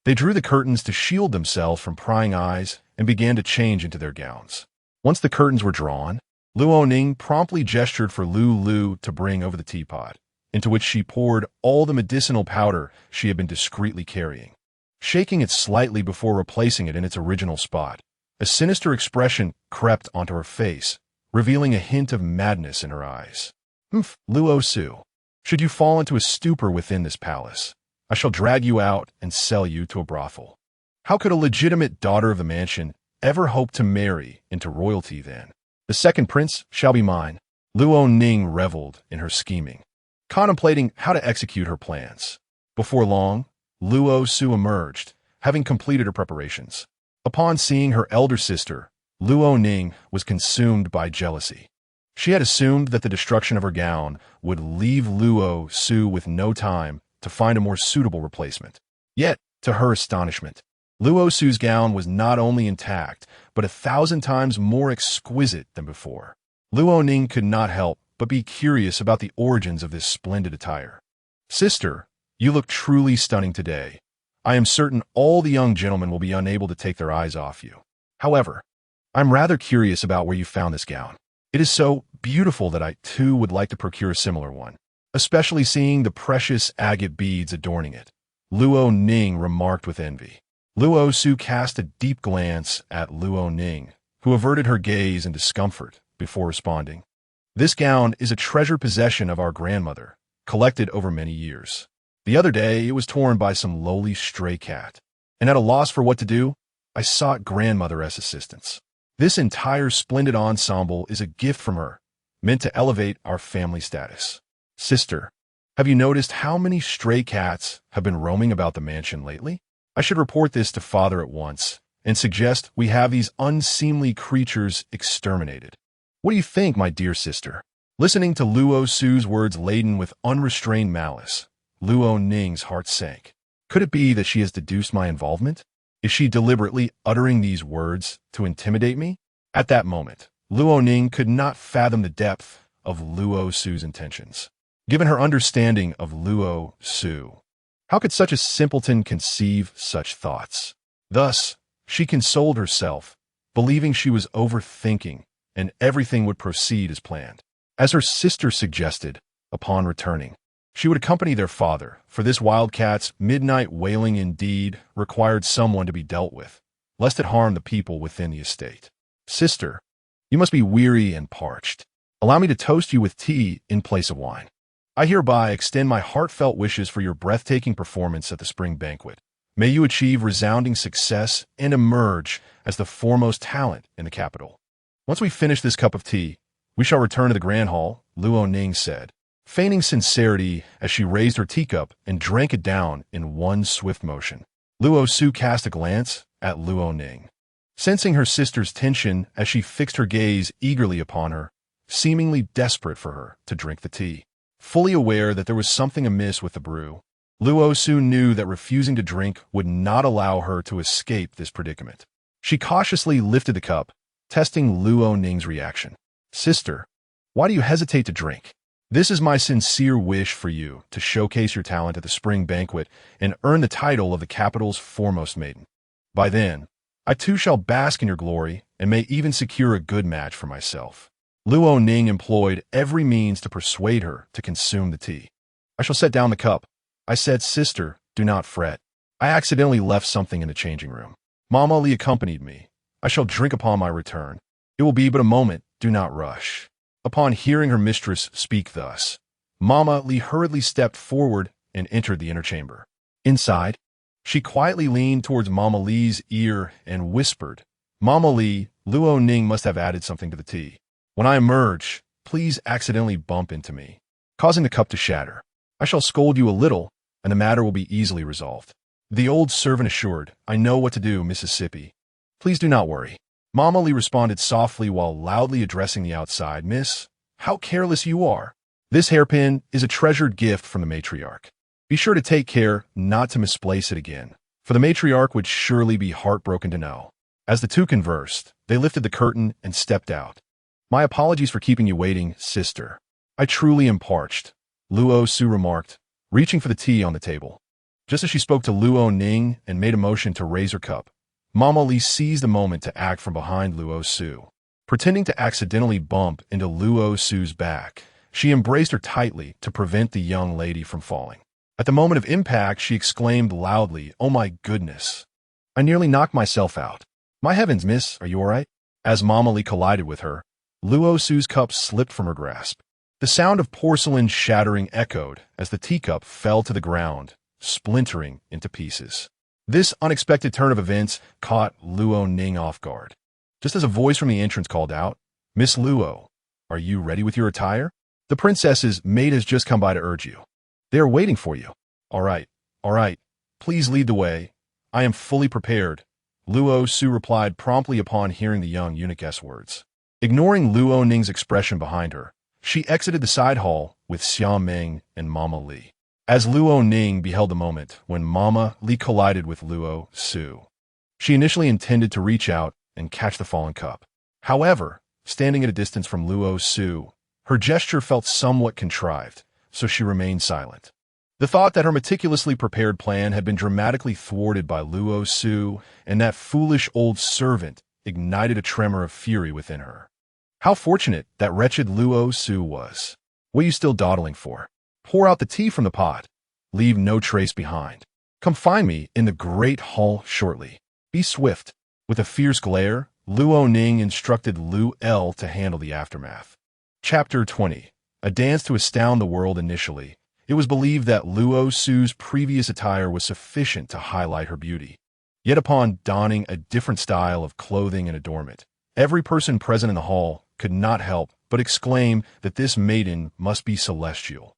They drew the curtains to shield themselves from prying eyes and began to change into their gowns. Once the curtains were drawn, Luo Ning promptly gestured for Lulu to bring over the teapot, into which she poured all the medicinal powder she had been discreetly carrying. Shaking it slightly before replacing it in its original spot, A sinister expression crept onto her face, revealing a hint of madness in her eyes. Luo Su, should you fall into a stupor within this palace, I shall drag you out and sell you to a brothel. How could a legitimate daughter of the mansion ever hope to marry into royalty then? The second prince shall be mine. Luo Ning reveled in her scheming, contemplating how to execute her plans. Before long, Luo Su emerged, having completed her preparations. Upon seeing her elder sister, Luo Ning was consumed by jealousy. She had assumed that the destruction of her gown would leave Luo Su with no time to find a more suitable replacement. Yet, to her astonishment, Luo Su's gown was not only intact, but 1,000 times more exquisite than before. Luo Ning could not help but be curious about the origins of this splendid attire. Sister, you look truly stunning today. I am certain all the young gentlemen will be unable to take their eyes off you. However, I'm rather curious about where you found this gown. It is so beautiful that I, too, would like to procure a similar one, especially seeing the precious agate beads adorning it. Luo Ning remarked with envy. Luo Su cast a deep glance at Luo Ning, who averted her gaze in discomfort before responding. This gown is a treasured possession of our grandmother, collected over many years. The other day, it was torn by some lowly stray cat, and at a loss for what to do, I sought grandmother as assistance. This entire splendid ensemble is a gift from her, meant to elevate our family status. Sister, have you noticed how many stray cats have been roaming about the mansion lately? I should report this to father at once and suggest we have these unseemly creatures exterminated. What do you think, my dear sister? Listening to Luo Su's words laden with unrestrained malice, Luo Ning's heart sank. Could it be that she has deduced my involvement? Is she deliberately uttering these words to intimidate me? At that moment, Luo Ning could not fathom the depth of Luo Su's intentions. Given her understanding of Luo Su, how could such a simpleton conceive such thoughts? Thus, she consoled herself, believing she was overthinking and everything would proceed as planned. As her sister suggested, upon returning, she would accompany their father, for this wildcat's midnight wailing indeed required someone to be dealt with, lest it harm the people within the estate. Sister, you must be weary and parched. Allow me to toast you with tea in place of wine. I hereby extend my heartfelt wishes for your breathtaking performance at the spring banquet. May you achieve resounding success and emerge as the foremost talent in the capital. Once we finish this cup of tea, we shall return to the grand hall, Luo Ning said, feigning sincerity as she raised her teacup and drank it down in one swift motion. Luo Su cast a glance at Luo Ning, sensing her sister's tension as she fixed her gaze eagerly upon her, seemingly desperate for her to drink the tea. Fully aware that there was something amiss with the brew, Luo Su knew that refusing to drink would not allow her to escape this predicament. She cautiously lifted the cup, testing Luo Ning's reaction. Sister, why do you hesitate to drink? This is my sincere wish for you to showcase your talent at the spring banquet and earn the title of the capital's foremost maiden. By then, I too shall bask in your glory and may even secure a good match for myself. Luo Ning employed every means to persuade her to consume the tea. I shall set down the cup. I said, sister, do not fret. I accidentally left something in the changing room. Mama Li accompanied me. I shall drink upon my return. It will be but a moment, do not rush. Upon hearing her mistress speak thus, Mama Li hurriedly stepped forward and entered the inner chamber. Inside, she quietly leaned towards Mama Li's ear and whispered, Mama Li, Luo Ning must have added something to the tea. When I emerge, please accidentally bump into me, causing the cup to shatter. I shall scold you a little, and the matter will be easily resolved. The old servant assured, I know what to do, Mississippi. Please do not worry. Mama Li responded softly while loudly addressing the outside. Miss, how careless you are. This hairpin is a treasured gift from the matriarch. Be sure to take care not to misplace it again, for the matriarch would surely be heartbroken to know. As the two conversed, they lifted the curtain and stepped out. My apologies for keeping you waiting, sister. I truly am parched, Luo Su remarked, reaching for the tea on the table. Just as she spoke to Luo Ning and made a motion to raise her cup, Mama Li seized the moment to act from behind Luo Su. Pretending to accidentally bump into Luo Su's back, she embraced her tightly to prevent the young lady from falling. At the moment of impact, she exclaimed loudly, Oh my goodness! I nearly knocked myself out. My heavens, miss, are you all right? As Mama Li collided with her, Luo Su's cup slipped from her grasp. The sound of porcelain shattering echoed as the teacup fell to the ground, splintering into pieces. This unexpected turn of events caught Luo Ning off guard. Just as a voice from the entrance called out, "Miss Luo, are you ready with your attire? The princess's maid has just come by to urge you. They are waiting for you." All right. Please lead the way. I am fully prepared," Luo Su replied promptly upon hearing the young eunuch's words. Ignoring Luo Ning's expression behind her, she exited the side hall with Xia Meng and Mama Li. As Luo Ning beheld the moment when Mama Li collided with Luo Su, she initially intended to reach out and catch the fallen cup. However, standing at a distance from Luo Su, her gesture felt somewhat contrived, so she remained silent. The thought that her meticulously prepared plan had been dramatically thwarted by Luo Su and that foolish old servant ignited a tremor of fury within her. How fortunate that wretched Luo Su was. What are you still dawdling for? Pour out the tea from the pot. Leave no trace behind. Come find me in the great hall shortly. Be swift. With a fierce glare, Luo Ning instructed Lu El to handle the aftermath. Chapter 20. A dance to astound the world. Initially, it was believed that Luo Su's previous attire was sufficient to highlight her beauty. Yet upon donning a different style of clothing and adornment, every person present in the hall could not help but exclaim that this maiden must be celestial.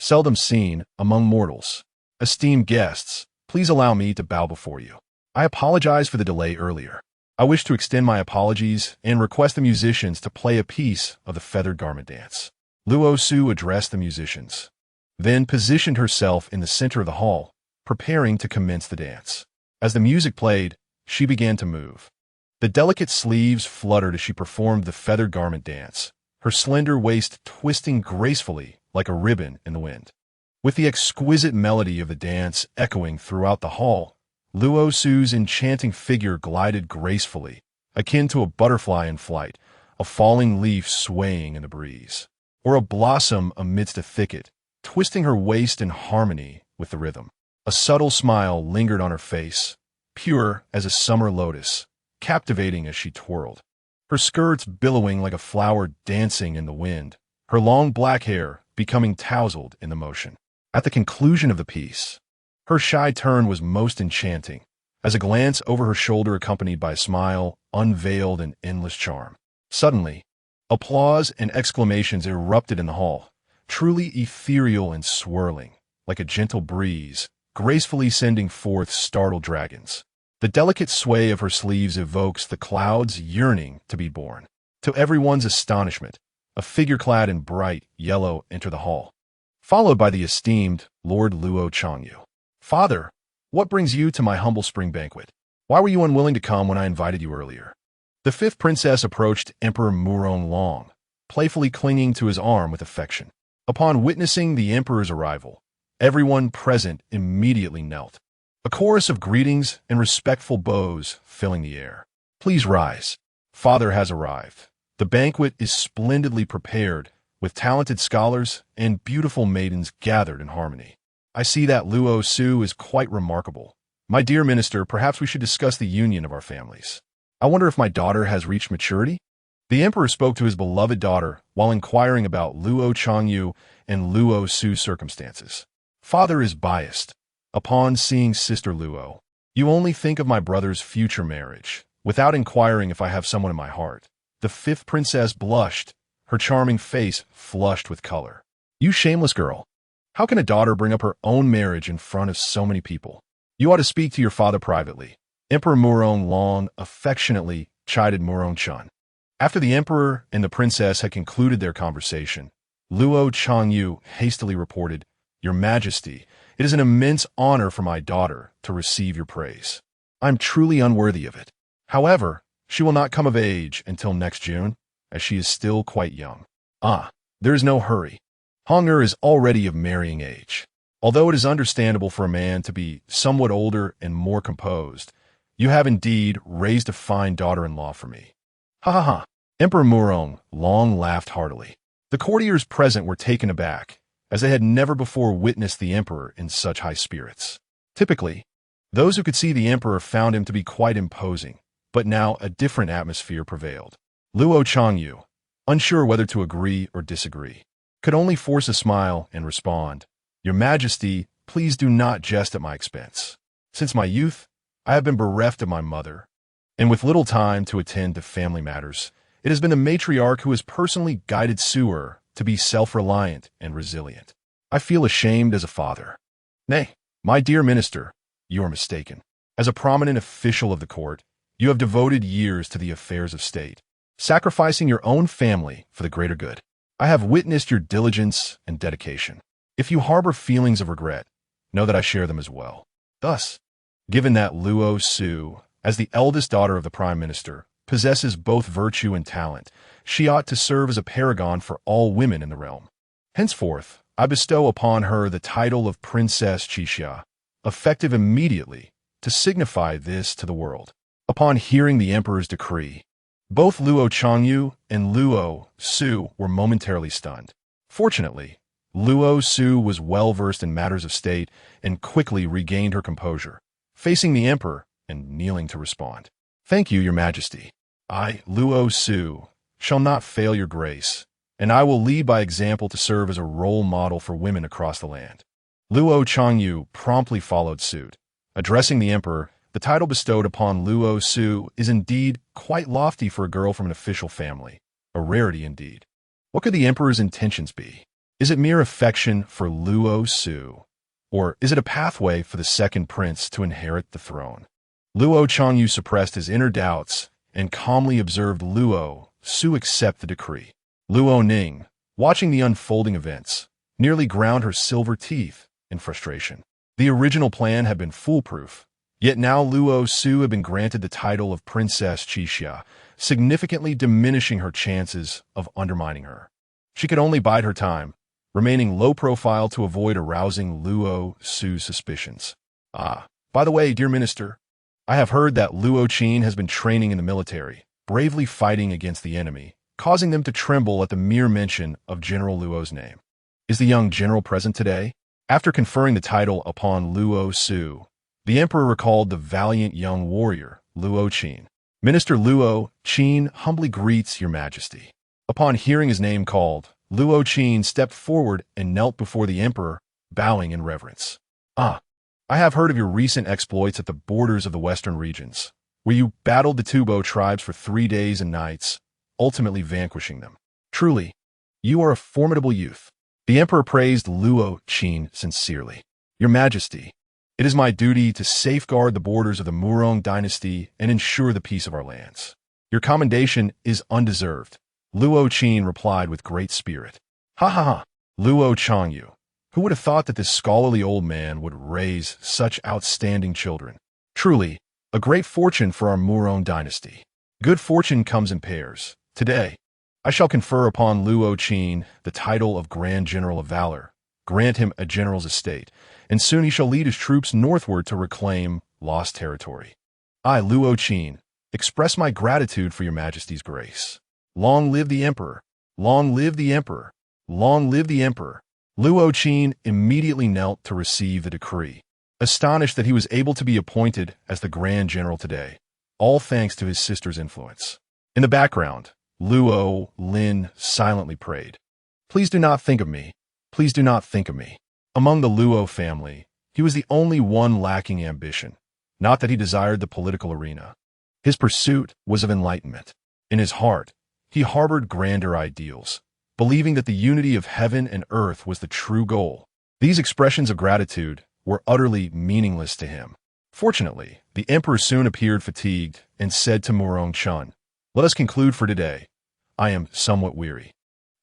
Seldom seen among mortals. Esteemed guests, please allow me to bow before you. I apologize for the delay earlier. I wish to extend my apologies and request the musicians to play a piece of the feathered garment dance. Luo Su addressed the musicians, then positioned herself in the center of the hall, preparing to commence the dance. As the music played, she began to move. The delicate sleeves fluttered as she performed the feathered garment dance, her slender waist twisting gracefully like a ribbon in the wind. With the exquisite melody of the dance echoing throughout the hall, Luo Su's enchanting figure glided gracefully, akin to a butterfly in flight, a falling leaf swaying in the breeze, or a blossom amidst a thicket, twisting her waist in harmony with the rhythm. A subtle smile lingered on her face, pure as a summer lotus, captivating as she twirled. Her skirts billowing like a flower dancing in the wind, her long black hair becoming tousled in the motion. At the conclusion of the piece, her shy turn was most enchanting, as a glance over her shoulder accompanied by a smile unveiled an endless charm. Suddenly, applause and exclamations erupted in the hall, truly ethereal and swirling, like a gentle breeze, gracefully sending forth startled dragons. The delicate sway of her sleeves evokes the clouds yearning to be born. To everyone's astonishment, a figure clad in bright yellow entered the hall, followed by the esteemed Lord Luo Changyu. "Father, what brings you to my humble spring banquet? Why were you unwilling to come when I invited you earlier?" The fifth princess approached Emperor Murong Long, playfully clinging to his arm with affection. Upon witnessing the emperor's arrival, everyone present immediately knelt. A chorus of greetings and respectful bows filling the air. "Please rise. Father has arrived. The banquet is splendidly prepared, with talented scholars and beautiful maidens gathered in harmony. I see that Luo Su is quite remarkable. My dear minister, perhaps we should discuss the union of our families. I wonder if my daughter has reached maturity?" The emperor spoke to his beloved daughter while inquiring about Luo Changyu and Luo Su's circumstances. "Father is biased. Upon seeing Sister Luo, you only think of my brother's future marriage, without inquiring if I have someone in my heart." The fifth princess blushed, her charming face flushed with color. "You shameless girl. How can a daughter bring up her own marriage in front of so many people? You ought to speak to your father privately." Emperor Murong Long affectionately chided Murong Chun. After the emperor and the princess had concluded their conversation, Luo Changyu hastily reported, "Your Majesty, it is an immense honor for my daughter to receive your praise. I am truly unworthy of it. However, she will not come of age until next June, as she is still quite young." There is no hurry. Hong-er is already of marrying age. Although it is understandable for a man to be somewhat older and more composed, you have indeed raised a fine daughter-in-law for me. Ha ha ha. Emperor Murong Long laughed heartily. The courtiers present were taken aback, as they had never before witnessed the emperor in such high spirits. Typically, those who could see the emperor found him to be quite imposing, But now a different atmosphere prevailed. Luo Changyu, unsure whether to agree or disagree, could only force a smile and respond, "Your Majesty, please do not jest at my expense. Since my youth, I have been bereft of my mother, and with little time to attend to family matters, it has been the matriarch who has personally guided Su'er to be self-reliant and resilient. I feel ashamed as a father." "Nay, my dear minister, you are mistaken. As a prominent official of the court, you have devoted years to the affairs of state, sacrificing your own family for the greater good. I have witnessed your diligence and dedication. If you harbor feelings of regret, know that I share them as well." Thus, given that Luo Su, as the eldest daughter of the prime minister, possesses both virtue and talent, she ought to serve as a paragon for all women in the realm. Henceforth, I bestow upon her the title of Princess Qixia, effective immediately, to signify this to the world. Upon hearing the emperor's decree, both Luo Changyu and Luo Su were momentarily stunned. Fortunately, Luo Su was well-versed in matters of state and quickly regained her composure, facing the emperor and kneeling to respond. "Thank you, your majesty. I, Luo Su, shall not fail your grace, and I will lead by example to serve as a role model for women across the land." Luo Changyu promptly followed suit. Addressing the emperor, the title bestowed upon Luo Su is indeed quite lofty for a girl from an official family, a rarity indeed. What could the emperor's intentions be? Is it mere affection for Luo Su, or is it a pathway for the second prince to inherit the throne? Luo Changyu suppressed his inner doubts and calmly observed Luo Su accept the decree. Luo Ning, watching the unfolding events, nearly ground her silver teeth in frustration. The original plan had been foolproof, yet now Luo Su had been granted the title of Princess Qixia, significantly diminishing her chances of undermining her. She could only bide her time, remaining low profile to avoid arousing Luo Su's suspicions. By the way, dear minister, I have heard that Luo Qin has been training in the military, bravely fighting against the enemy, causing them to tremble at the mere mention of General Luo's name. Is the young general present today? After conferring the title upon Luo Su, the emperor recalled the valiant young warrior, Luo Qin. "Minister Luo Qin humbly greets your majesty." Upon hearing his name called, Luo Qin stepped forward and knelt before the emperor, bowing in reverence. I have heard of your recent exploits at the borders of the western regions, where you battled the Tubo tribes for 3 days and nights, ultimately vanquishing them. Truly, you are a formidable youth." The emperor praised Luo Qin sincerely. "Your majesty, it is my duty to safeguard the borders of the Murong dynasty and ensure the peace of our lands. Your commendation is undeserved," Luo Qin replied with great spirit. "Ha ha ha, Luo Changyu. Who would have thought that this scholarly old man would raise such outstanding children? Truly, a great fortune for our Murong dynasty. Good fortune comes in pairs. Today, I shall confer upon Luo Qin the title of Grand General of Valor, grant him a general's estate, and soon he shall lead his troops northward to reclaim lost territory. I, Luo Qin, express my gratitude for your majesty's grace. Long live the emperor! Long live the emperor! Long live the emperor!" Luo Qin immediately knelt to receive the decree, astonished that he was able to be appointed as the Grand General today, all thanks to his sister's influence. In the background, Luo Lin silently prayed, "Please do not think of me. Please do not think of me." Among the Luo family, he was the only one lacking ambition, not that he desired the political arena. His pursuit was of enlightenment. In his heart, he harbored grander ideals, believing that the unity of heaven and earth was the true goal. These expressions of gratitude were utterly meaningless to him. Fortunately, the emperor soon appeared fatigued and said to Murong Chun, "Let us conclude for today. I am somewhat weary.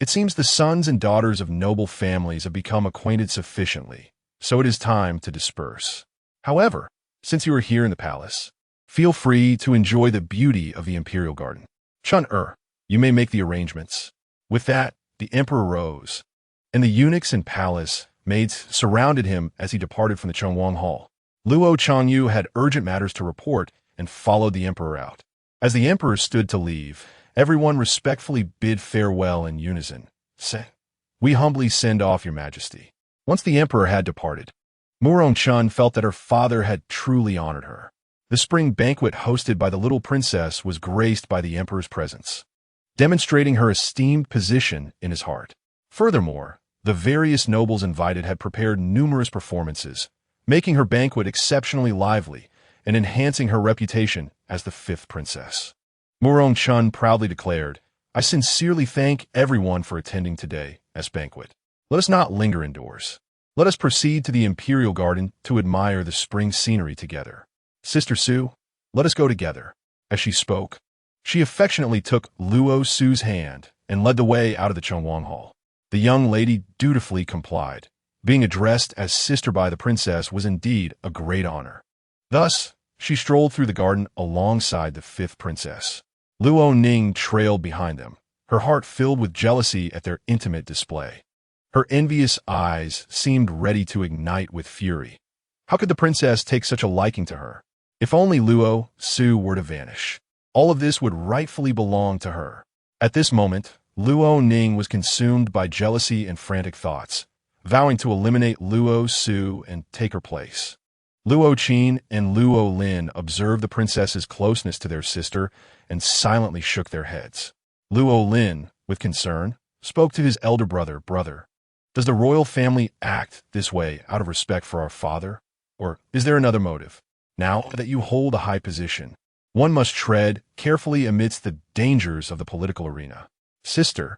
It seems the sons and daughters of noble families have become acquainted sufficiently, so it is time to disperse. However, since you are here in the palace, feel free to enjoy the beauty of the imperial garden. Chun-er, you may make the arrangements." With that, the emperor rose, and the eunuchs and palace maids surrounded him as he departed from the Chongwang Hall. Luo Changyu had urgent matters to report and followed the emperor out. As the emperor stood to leave, everyone respectfully bid farewell in unison. "We humbly send off your majesty." Once the emperor had departed, Murong Chun felt that her father had truly honored her. The spring banquet hosted by the little princess was graced by the emperor's presence, demonstrating her esteemed position in his heart. Furthermore, the various nobles invited had prepared numerous performances, making her banquet exceptionally lively and enhancing her reputation as the fifth princess. Murong Chun proudly declared, "I sincerely thank everyone for attending today's banquet. Let us not linger indoors. Let us proceed to the imperial garden to admire the spring scenery together. Sister Su, let us go together." As she spoke, she affectionately took Luo Su's hand and led the way out of the Chongwang Hall. The young lady dutifully complied. Being addressed as sister by the princess was indeed a great honor. Thus, she strolled through the garden alongside the fifth princess. Luo Ning trailed behind them, her heart filled with jealousy at their intimate display. Her envious eyes seemed ready to ignite with fury. How could the princess take such a liking to her? If only Luo Su were to vanish, all of this would rightfully belong to her. At this moment, Luo Ning was consumed by jealousy and frantic thoughts, vowing to eliminate Luo Su and take her place. Luo Qin and Luo Lin observed the princess's closeness to their sister and silently shook their heads. Luo Lin, with concern, spoke to his elder brother, "Brother, does the royal family act this way out of respect for our father? Or is there another motive? Now that you hold a high position, one must tread carefully amidst the dangers of the political arena. Sister,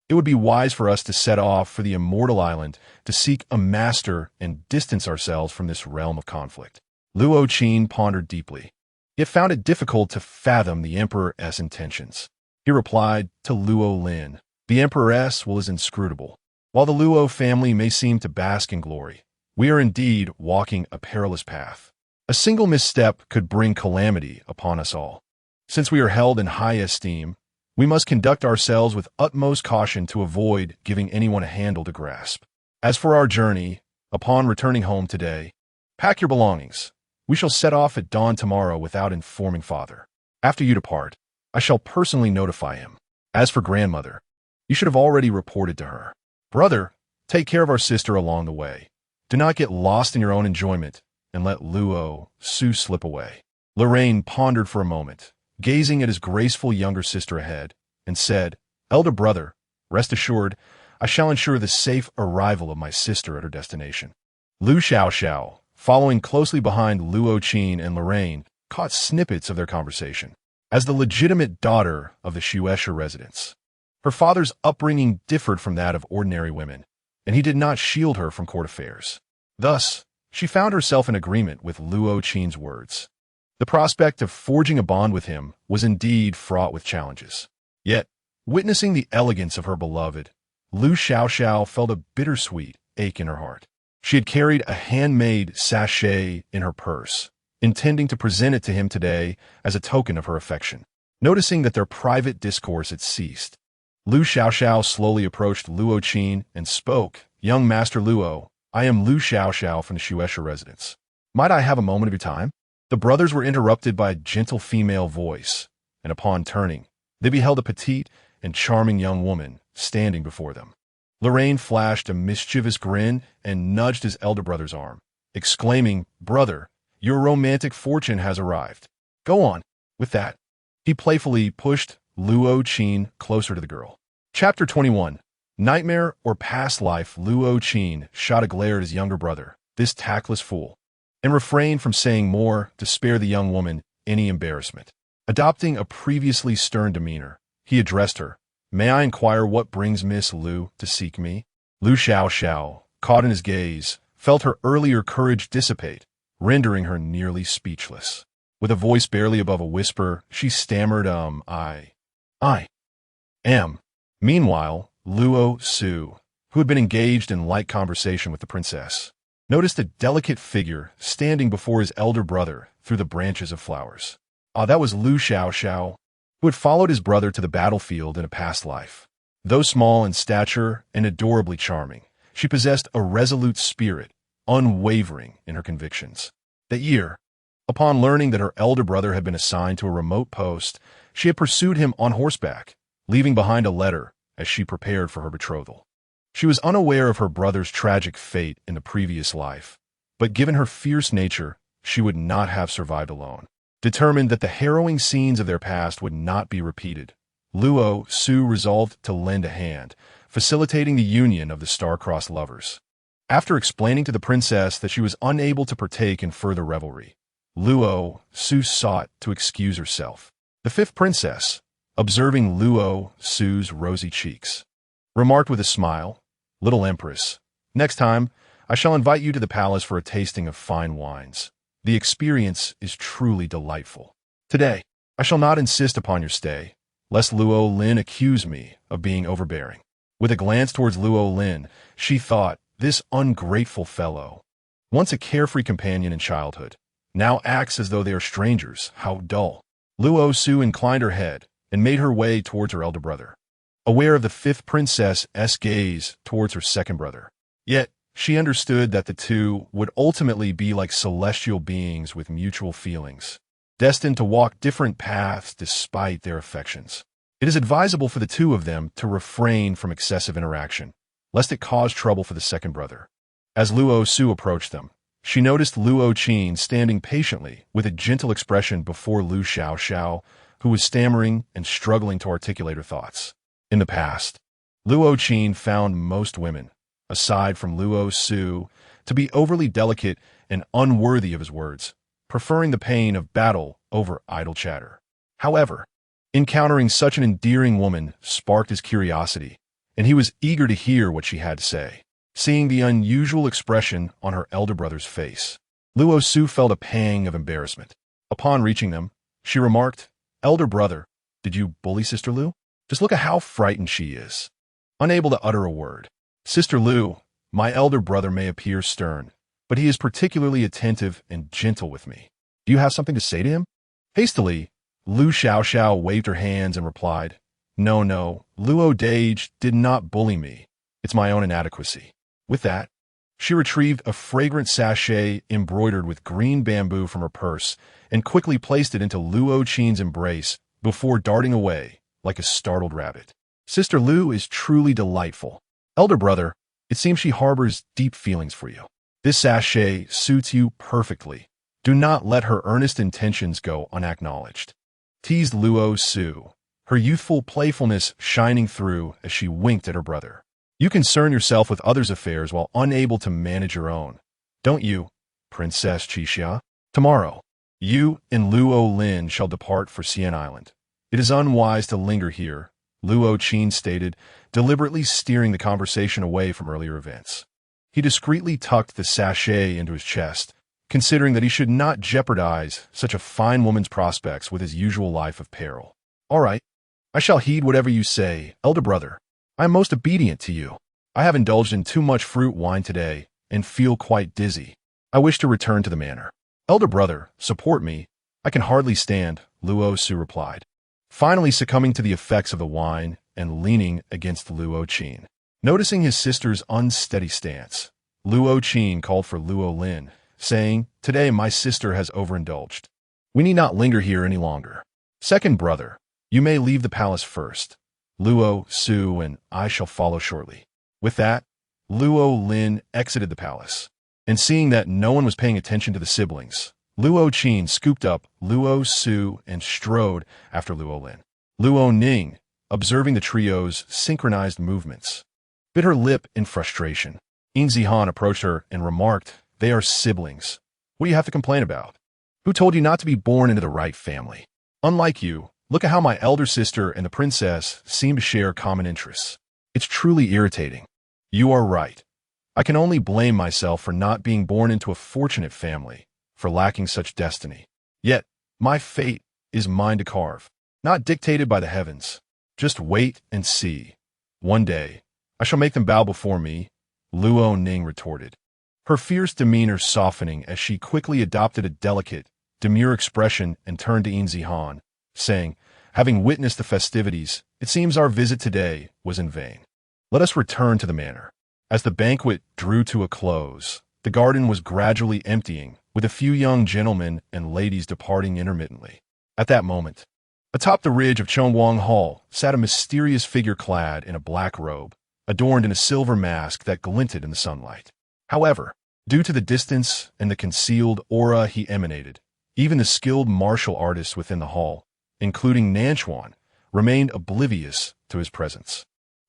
it would be wise for us to set off for the immortal island to seek a master and distance ourselves from this realm of conflict." Luo Qin pondered deeply, yet found it difficult to fathom the emperor's intentions. He replied to Luo Lin, "The empress is inscrutable. While the Luo family may seem to bask in glory, we are indeed walking a perilous path. A single misstep could bring calamity upon us all. Since we are held in high esteem, we must conduct ourselves with utmost caution to avoid giving anyone a handle to grasp. As for our journey, upon returning home today, pack your belongings. We shall set off at dawn tomorrow without informing father. After you depart, I shall personally notify him. As for grandmother, you should have already reported to her. Brother, take care of our sister along the way. Do not get lost in your own enjoyment and let Luo Su slip away." Lorraine pondered for a moment, gazing at his graceful younger sister ahead, and said, "Elder brother, rest assured, I shall ensure the safe arrival of my sister at her destination." Lu Xiaoxiao, following closely behind Luo Qin and Lorraine, caught snippets of their conversation. As the legitimate daughter of the Shueisha residents, her father's upbringing differed from that of ordinary women, and he did not shield her from court affairs. Thus, she found herself in agreement with Luo Qin's words. The prospect of forging a bond with him was indeed fraught with challenges. Yet, witnessing the elegance of her beloved, Lu Xiaoxiao felt a bittersweet ache in her heart. She had carried a handmade sachet in her purse, intending to present it to him today as a token of her affection. Noticing that their private discourse had ceased, Lu Xiaoxiao slowly approached Luo Qin and spoke, "Young Master Luo, I am Lu Xiaoxiao from the Shueisha residence. Might I have a moment of your time?" The brothers were interrupted by a gentle female voice, and upon turning, they beheld a petite and charming young woman standing before them. Lorraine flashed a mischievous grin and nudged his elder brother's arm, exclaiming, "Brother, your romantic fortune has arrived. Go on." With that, he playfully pushed Luo Qin closer to the girl. Chapter 21. Nightmare or Past Life. Luo Qin shot a glare at his younger brother, this tactless fool, and refrained from saying more to spare the young woman any embarrassment. Adopting a previously stern demeanor, he addressed her, "May I inquire what brings Miss Lu to seek me?" Lu Xiaoxiao, caught in his gaze, felt her earlier courage dissipate, rendering her nearly speechless. With a voice barely above a whisper, she stammered, I am." Meanwhile, Luo Su, who had been engaged in light conversation with the princess, noticed a delicate figure standing before his elder brother through the branches of flowers. That was Lu Xiaoxiao, who had followed his brother to the battlefield in a past life. Though small in stature and adorably charming, she possessed a resolute spirit, unwavering in her convictions. That year, upon learning that her elder brother had been assigned to a remote post, she had pursued him on horseback, leaving behind a letter as she prepared for her betrothal. She was unaware of her brother's tragic fate in the previous life, but given her fierce nature, she would not have survived alone. Determined that the harrowing scenes of their past would not be repeated, Luo Su resolved to lend a hand, facilitating the union of the star-crossed lovers. After explaining to the princess that she was unable to partake in further revelry, Luo Su sought to excuse herself. The fifth princess, observing Luo Su's rosy cheeks, remarked with a smile, "Little Empress, next time I shall invite you to the palace for a tasting of fine wines. The experience is truly delightful. Today, I shall not insist upon your stay, lest Luo Lin accuse me of being overbearing." With a glance towards Luo Lin, she thought, this ungrateful fellow, once a carefree companion in childhood, now acts as though they are strangers. How dull. Luo Su inclined her head and made her way towards her elder brother, aware of the fifth princess's gaze towards her second brother. Yet, she understood that the two would ultimately be like celestial beings with mutual feelings, destined to walk different paths despite their affections. It is advisable for the two of them to refrain from excessive interaction, lest it cause trouble for the second brother. As Luo Su approached them, she noticed Luo Qin standing patiently with a gentle expression before Lu Xiaoxiao, who was stammering and struggling to articulate her thoughts. In the past, Luo Qin found most women, aside from Luo Su, to be overly delicate and unworthy of his words, preferring the pain of battle over idle chatter. However, encountering such an endearing woman sparked his curiosity, and he was eager to hear what she had to say. Seeing the unusual expression on her elder brother's face, Luo Su felt a pang of embarrassment. Upon reaching them, she remarked, "Elder brother, did you bully Sister Lu? Just look at how frightened she is." Unable to utter a word, "Sister Lu, my elder brother may appear stern, but he is particularly attentive and gentle with me. Do you have something to say to him?" Hastily, Lu Xiaoxiao waved her hands and replied, No, Luo Dage did not bully me. It's my own inadequacy." With that, she retrieved a fragrant sachet embroidered with green bamboo from her purse and quickly placed it into Luo Qin's embrace before darting away like a startled rabbit. "Sister Lu is truly delightful. Elder brother, it seems she harbors deep feelings for you. This sachet suits you perfectly. Do not let her earnest intentions go unacknowledged," teased Luo Su, her youthful playfulness shining through as she winked at her brother. "You concern yourself with others' affairs while unable to manage your own, don't you, Princess Qixia? Tomorrow, you and Luo Lin shall depart for Xian Island. It is unwise to linger here," Luo Qin stated, deliberately steering the conversation away from earlier events. He discreetly tucked the sachet into his chest, considering that he should not jeopardize such a fine woman's prospects with his usual life of peril. "All right, I shall heed whatever you say, elder brother. I am most obedient to you. I have indulged in too much fruit wine today and feel quite dizzy. I wish to return to the manor." "Elder brother, support me. I can hardly stand," Luo Su replied, finally succumbing to the effects of the wine and leaning against Luo Qin. Noticing his sister's unsteady stance, Luo Qin called for Luo Lin, saying, "Today my sister has overindulged. We need not linger here any longer. Second brother, you may leave the palace first. Luo Su and I shall follow shortly." With that, Luo Lin exited the palace, and seeing that no one was paying attention to the siblings, Luo Qin scooped up Luo Su and strode after Luo Lin. Luo Ning, observing the trio's synchronized movements, bit her lip in frustration. Yin Zihan approached her and remarked, "They are siblings. What do you have to complain about? Who told you not to be born into the right family? Unlike you, look at how my elder sister and the princess seem to share common interests. It's truly irritating." "You are right. I can only blame myself for not being born into a fortunate family, for lacking such destiny. Yet, my fate is mine to carve, not dictated by the heavens. Just wait and see. One day, I shall make them bow before me," Luo Ning retorted, her fierce demeanor softening as she quickly adopted a delicate, demure expression and turned to Yin Zihan, saying, "Having witnessed the festivities, it seems our visit today was in vain. Let us return to the manor." As the banquet drew to a close, the garden was gradually emptying, with a few young gentlemen and ladies departing intermittently. At that moment, atop the ridge of Chongguang Hall sat a mysterious figure clad in a black robe, adorned in a silver mask that glinted in the sunlight. However, due to the distance and the concealed aura he emanated, Even the skilled martial artists within the hall, including Nanchuan, remained oblivious to his presence.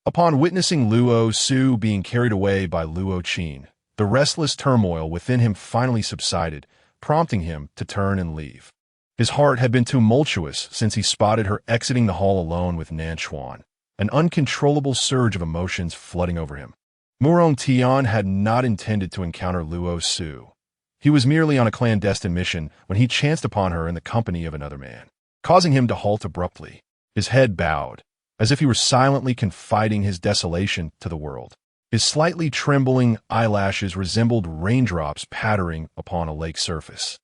Upon witnessing Luo Su being carried away by Luo Qin, the restless turmoil within him finally subsided, prompting him to turn and leave. His heart had been tumultuous since he spotted her exiting the hall alone with Nanchuan, an uncontrollable surge of emotions flooding over him. Murong Tian had not intended to encounter Luo Su. He was merely on a clandestine mission when he chanced upon her in the company of another man, causing him to halt abruptly, his head bowed, as if he were silently confiding his desolation to the world. His slightly trembling eyelashes resembled raindrops pattering upon a lake surface,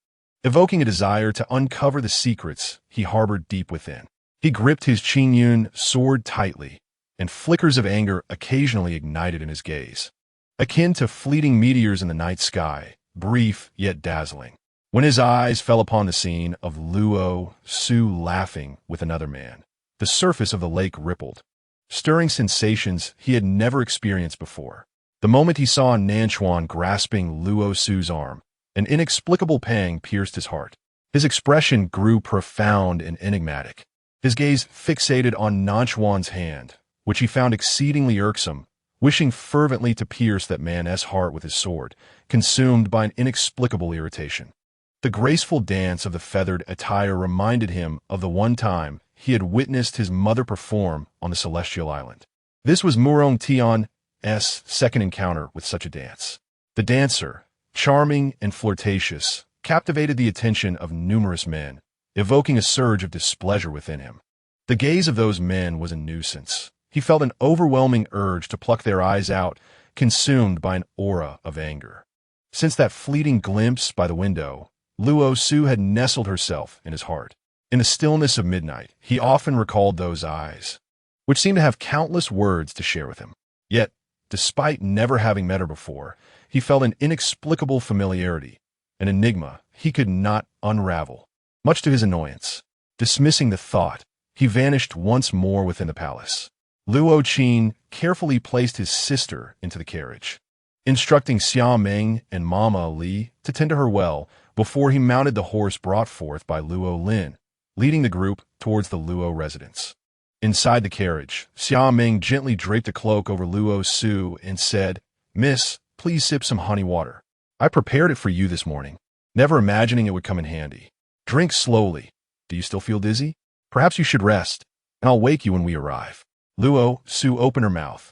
evoking a desire to uncover the secrets he harbored deep within. He gripped his Qingyun sword tightly, and flickers of anger occasionally ignited in his gaze, akin to fleeting meteors in the night sky, brief yet dazzling. When his eyes fell upon the scene of Luo Su laughing with another man, the surface of the lake rippled, stirring sensations he had never experienced before. The moment he saw Nanchuan grasping Luo Su's arm, an inexplicable pang pierced his heart. His expression grew profound and enigmatic, his gaze fixated on Nanchuan's hand, which he found exceedingly irksome, wishing fervently to pierce that man's heart with his sword, consumed by an inexplicable irritation. The graceful dance of the feathered attire reminded him of the one time he had witnessed his mother perform on the Celestial Island. This was Murong Tian's second encounter with such a dance. The dancer, charming and flirtatious, captivated the attention of numerous men, evoking a surge of displeasure within him. The gaze of those men was a nuisance. He felt an overwhelming urge to pluck their eyes out, consumed by an aura of anger. Since that fleeting glimpse by the window, Luo Su had nestled herself in his heart. In the stillness of midnight, he often recalled those eyes, which seemed to have countless words to share with him. Yet, despite never having met her before, he felt an inexplicable familiarity, an enigma he could not unravel. Much to his annoyance, dismissing the thought, he vanished once more within the palace. Luo Qin carefully placed his sister into the carriage, instructing Xia Meng and Mama Li to tend to her well before he mounted the horse brought forth by Luo Lin, leading the group towards the Luo residence. Inside the carriage, Xia Meng gently draped a cloak over Luo Su and said, "Miss, please sip some honey water. I prepared it for you this morning, never imagining it would come in handy. Drink slowly. Do you still feel dizzy? Perhaps you should rest, and I'll wake you when we arrive." Luo Su opened her mouth,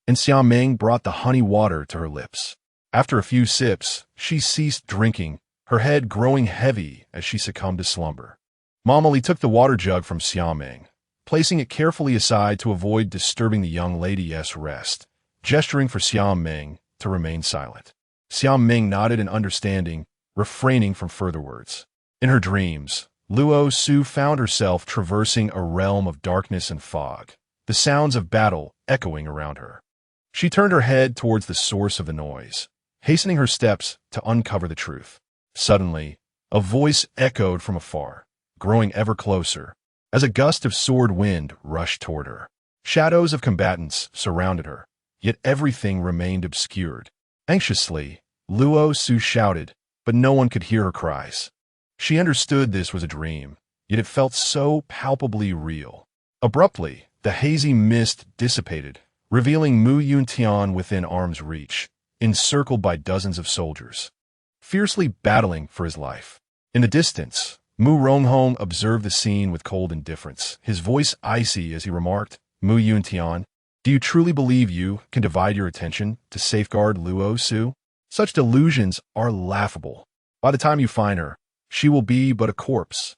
and Xia Meng brought the honey water to her lips. After a few sips, she ceased drinking, her head growing heavy as she succumbed to slumber. Mama Li took the water jug from Xia Meng, placing it carefully aside to avoid disturbing the young lady's rest, gesturing for Xia Meng to remain silent. Xia Meng nodded in understanding, refraining from further words. In her dreams, Luo Su found herself traversing a realm of darkness and fog, the sounds of battle echoing around her. She turned her head towards the source of the noise, hastening her steps to uncover the truth. Suddenly, a voice echoed from afar, growing ever closer, as a gust of sword wind rushed toward her. Shadows of combatants surrounded her, yet everything remained obscured. Anxiously, Luo Su shouted, but no one could hear her cries. She understood this was a dream, yet it felt so palpably real. Abruptly, the hazy mist dissipated, revealing Yuntian within arm's reach, encircled by dozens of soldiers, fiercely battling for his life. In the distance, Mu Ronghong observed the scene with cold indifference, his voice icy as he remarked, "Yuntian, do you truly believe you can divide your attention to safeguard Luo Su? Such delusions are laughable. By the time you find her, she will be but a corpse.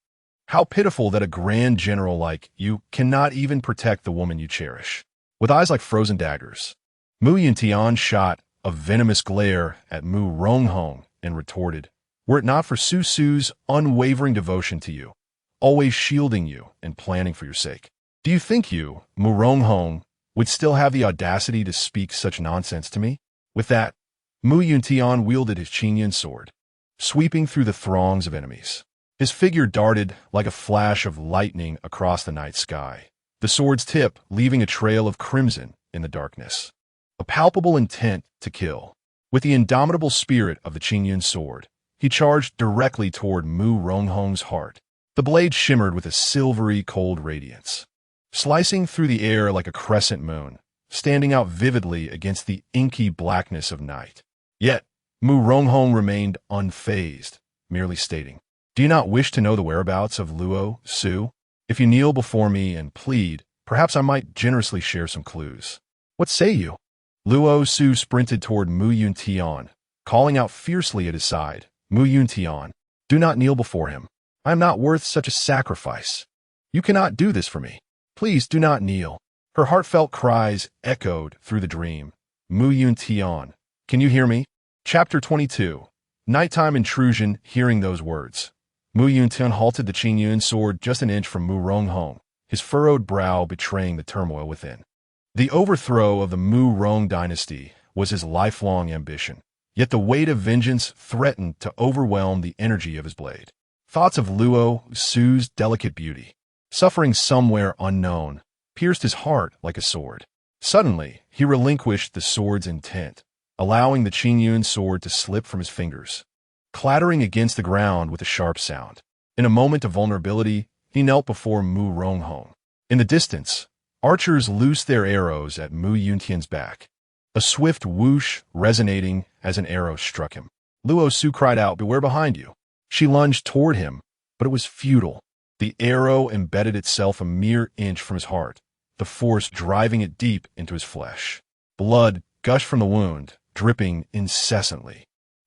How pitiful that a grand general like you cannot even protect the woman you cherish." With eyes like frozen daggers, Yuntian shot a venomous glare at Mu Ronghong and retorted, "Were it not for Su Su's unwavering devotion to you, always shielding you and planning for your sake, do you think you, Mu Ronghong, would still have the audacity to speak such nonsense to me?" With that, Yuntian wielded his Qingyun sword, sweeping through the throngs of enemies. His figure darted like a flash of lightning across the night sky, the sword's tip leaving a trail of crimson in the darkness. A palpable intent to kill. With the indomitable spirit of the Qingyun sword, he charged directly toward Mu Ronghong's heart. The blade shimmered with a silvery, cold radiance, slicing through the air like a crescent moon, standing out vividly against the inky blackness of night. Yet, Mu Ronghong remained unfazed, merely stating, "Do you not wish to know the whereabouts of Luo Su? If you kneel before me and plead, perhaps I might generously share some clues. What say you?" Luo Su sprinted toward Mu Yuntian, calling out fiercely at his side, "Mu Yuntian, do not kneel before him. I am not worth such a sacrifice. You cannot do this for me. Please do not kneel." Her heartfelt cries echoed through the dream. "Mu Yuntian, can you hear me?" Chapter 22. Nighttime intrusion. Hearing those words, Mu Yuntian halted the Qingyun sword just an inch from Mu Ronghong, his furrowed brow betraying the turmoil within. The overthrow of the Mu Rong dynasty was his lifelong ambition, yet the weight of vengeance threatened to overwhelm the energy of his blade. Thoughts of Luo Su's delicate beauty, suffering somewhere unknown, pierced his heart like a sword. Suddenly, he relinquished the sword's intent, allowing the Qingyun sword to slip from his fingers, clattering against the ground with a sharp sound. In a moment of vulnerability, he knelt before Mu Ronghong. In the distance, archers loosed their arrows at Mu Yuntian's back, a swift whoosh resonating as an arrow struck him. Luo Su cried out, "Beware behind you." She lunged toward him, but it was futile. The arrow embedded itself a mere inch from his heart, the force driving it deep into his flesh. Blood gushed from the wound, dripping incessantly.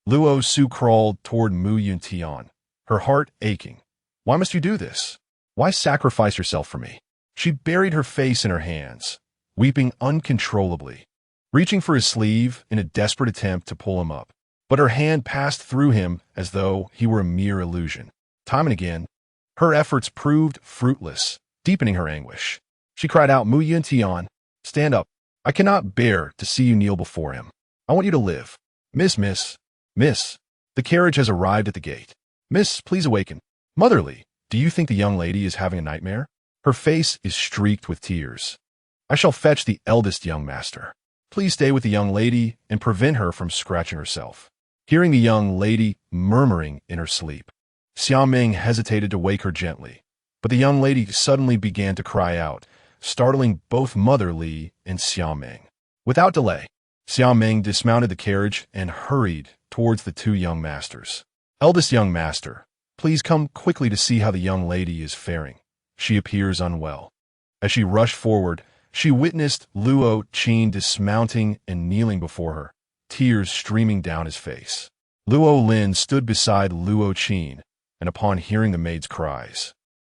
Luo Su crawled toward Mu Yuntian, her heart aching. "Why must you do this? Why sacrifice yourself for me?" She buried her face in her hands, weeping uncontrollably, reaching for his sleeve in a desperate attempt to pull him up. But her hand passed through him as though he were a mere illusion. Time and again, her efforts proved fruitless, deepening her anguish. She cried out, "Mu Yuntian, stand up. I cannot bear to see you kneel before him. I want you to live." Miss, the carriage has arrived at the gate. Miss, please awaken." "Motherly, do you think the young lady is having a nightmare? Her face is streaked with tears." "I shall fetch the eldest young master. Please stay with the young lady and prevent her from scratching herself." Hearing the young lady murmuring in her sleep, Xiaoming hesitated to wake her gently, but the young lady suddenly began to cry out, startling both Mother Li and Xiaoming. Without delay, Xiaoming dismounted the carriage and hurried towards the two young masters. "Eldest young master, please come quickly to see how the young lady is faring. She appears unwell." As she rushed forward, she witnessed Luo Qin dismounting and kneeling before her, tears streaming down his face. Luo Lin stood beside Luo Qin, and upon hearing the maid's cries,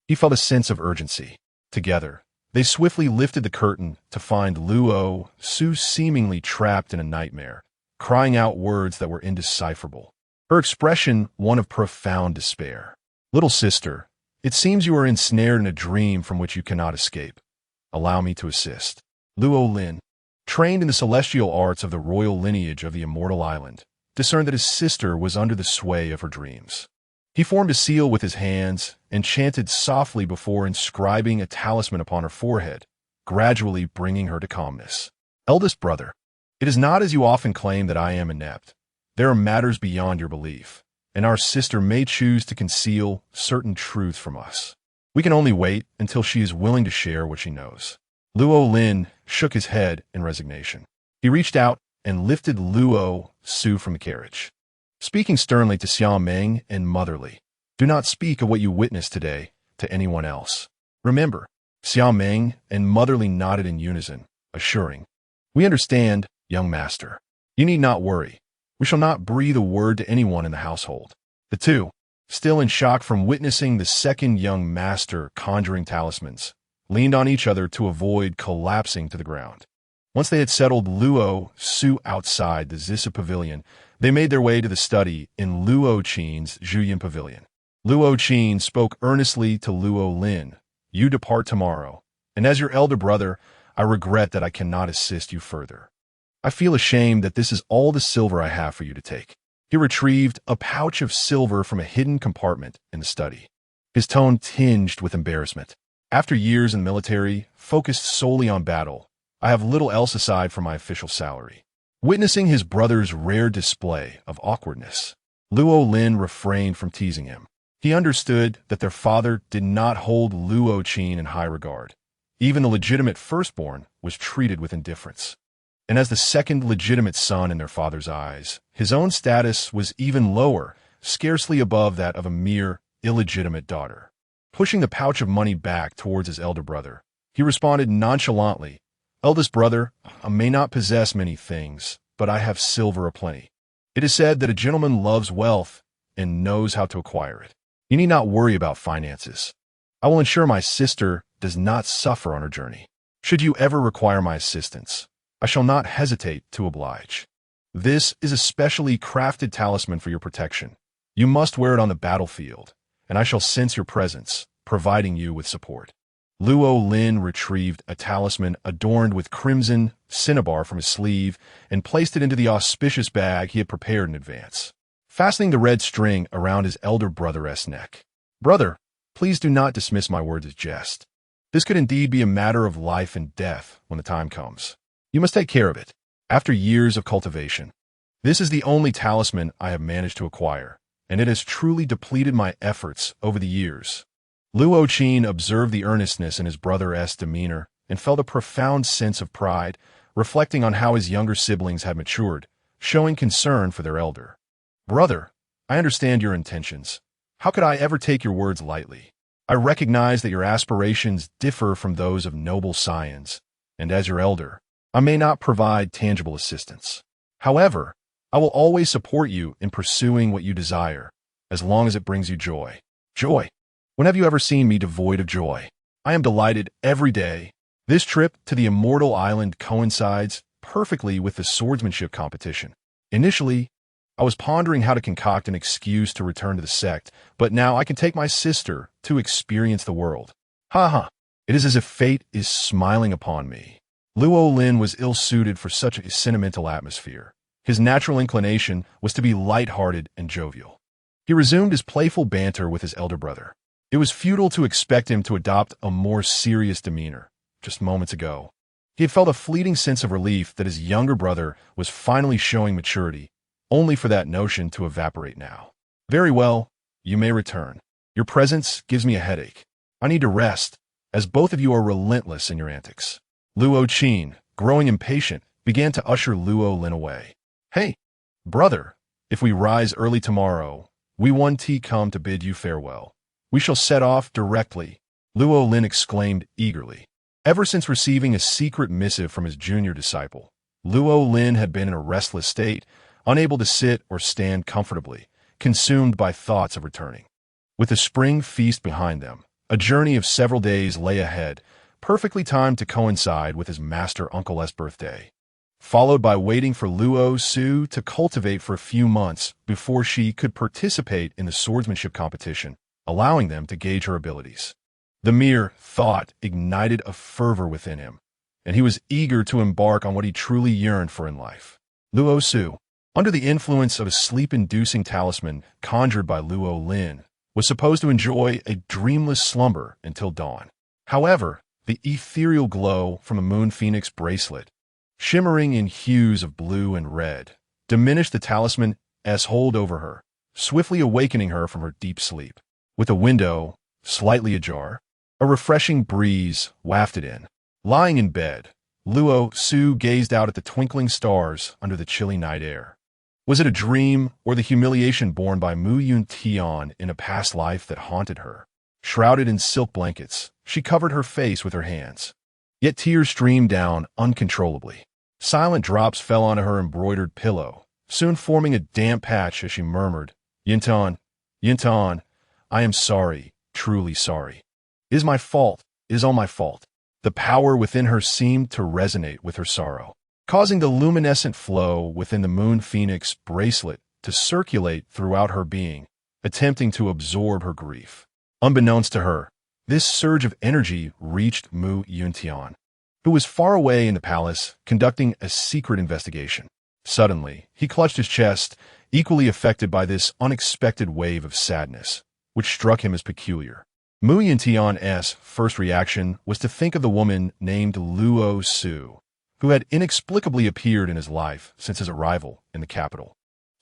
he felt a sense of urgency. Together, they swiftly lifted the curtain to find Luo Su seemingly trapped in a nightmare, crying out words that were indecipherable, her expression one of profound despair. "Little sister, it seems you are ensnared in a dream from which you cannot escape. Allow me to assist." Luo Lin, trained in the celestial arts of the royal lineage of the immortal island, discerned that his sister was under the sway of her dreams. He formed a seal with his hands and chanted softly before inscribing a talisman upon her forehead, gradually bringing her to calmness. "Eldest brother, it is not as you often claim that I am inept. There are matters beyond your belief, and our sister may choose to conceal certain truths from us. We can only wait until she is willing to share what she knows." Luo Lin shook his head in resignation. He reached out and lifted Luo Su from the carriage, speaking sternly to Xiaoming and Motherly, "Do not speak of what you witnessed today to anyone else. Remember." Xiaoming and Motherly nodded in unison, assuring, "We understand, young master. You need not worry. We shall not breathe a word to anyone in the household." The two, still in shock from witnessing the second young master conjuring talismans, leaned on each other to avoid collapsing to the ground. Once they had settled Luo Su outside the Zissa Pavilion, they made their way to the study in Luo Qin's Zhuyin Pavilion. Luo Qin spoke earnestly to Luo Lin, "You depart tomorrow, and as your elder brother, I regret that I cannot assist you further. I feel ashamed that this is all the silver I have for you to take." He retrieved a pouch of silver from a hidden compartment in the study, his tone tinged with embarrassment. "After years in the military, focused solely on battle, I have little else aside from my official salary." Witnessing his brother's rare display of awkwardness, Luo Lin refrained from teasing him. He understood that their father did not hold Luo Qin in high regard. Even the legitimate firstborn was treated with indifference. And as the second legitimate son in their father's eyes, his own status was even lower, scarcely above that of a mere illegitimate daughter. Pushing the pouch of money back towards his elder brother, he responded nonchalantly, "Eldest brother, I may not possess many things, but I have silver aplenty. It is said that a gentleman loves wealth and knows how to acquire it. You need not worry about finances. I will ensure my sister does not suffer on her journey. Should you ever require my assistance, I shall not hesitate to oblige. This is a specially crafted talisman for your protection. You must wear it on the battlefield, and I shall sense your presence, providing you with support." Luo Lin retrieved a talisman adorned with crimson cinnabar from his sleeve and placed it into the auspicious bag he had prepared in advance, fastening the red string around his elder brother's neck. "Brother, please do not dismiss my words as jest. This could indeed be a matter of life and death when the time comes. You must take care of it. After years of cultivation, this is the only talisman I have managed to acquire, and it has truly depleted my efforts over the years." Luo Qin observed the earnestness in his brother's demeanor and felt a profound sense of pride, reflecting on how his younger siblings had matured, showing concern for their elder. "Brother, I understand your intentions. How could I ever take your words lightly? I recognize that your aspirations differ from those of noble scions, and as your elder, I may not provide tangible assistance. However, I will always support you in pursuing what you desire, as long as it brings you joy." "Joy? When have you ever seen me devoid of joy? I am delighted every day. This trip to the Immortal Island coincides perfectly with the swordsmanship competition. Initially, I was pondering how to concoct an excuse to return to the sect, but now I can take my sister to experience the world. Ha ha! It is as if fate is smiling upon me." Luo Lin was ill-suited for such a sentimental atmosphere. His natural inclination was to be light-hearted and jovial. He resumed his playful banter with his elder brother. It was futile to expect him to adopt a more serious demeanor. Just moments ago, he had felt a fleeting sense of relief that his younger brother was finally showing maturity, only for that notion to evaporate now. "Very well, you may return. Your presence gives me a headache. I need to rest, as both of you are relentless in your antics." Luo Qin, growing impatient, began to usher Luo Lin away. "Hey, brother, if we rise early tomorrow, we come to bid you farewell. We shall set off directly," Luo Lin exclaimed eagerly. Ever since receiving a secret missive from his junior disciple, Luo Lin had been in a restless state, unable to sit or stand comfortably, consumed by thoughts of returning. With the spring feast behind them, a journey of several days lay ahead, perfectly timed to coincide with his master uncle's birthday, followed by waiting for Luo Su to cultivate for a few months before she could participate in the swordsmanship competition, allowing them to gauge her abilities. The mere thought ignited a fervor within him, and he was eager to embark on what he truly yearned for in life. Luo Su, under the influence of a sleep-inducing talisman conjured by Luo Lin, was supposed to enjoy a dreamless slumber until dawn. However, the ethereal glow from a moon phoenix bracelet, shimmering in hues of blue and red, diminished the talisman's hold over her, swiftly awakening her from her deep sleep. With a window slightly ajar, a refreshing breeze wafted in. Lying in bed, Luo Su gazed out at the twinkling stars under the chilly night air. Was it a dream or the humiliation borne by Yuntian in a past life that haunted her? Shrouded in silk blankets, she covered her face with her hands. Yet tears streamed down uncontrollably. Silent drops fell onto her embroidered pillow, soon forming a damp patch as she murmured, "Yuntian, Yuntian, I am sorry, truly sorry. It is my fault, it is all my fault." The power within her seemed to resonate with her sorrow, causing the luminescent flow within the moon phoenix bracelet to circulate throughout her being, attempting to absorb her grief. Unbeknownst to her, this surge of energy reached Yuntian, who was far away in the palace conducting a secret investigation. Suddenly, he clutched his chest, equally affected by this unexpected wave of sadness, which struck him as peculiar. Yuntian's first reaction was to think of the woman named Luo Su, who had inexplicably appeared in his life since his arrival in the capital.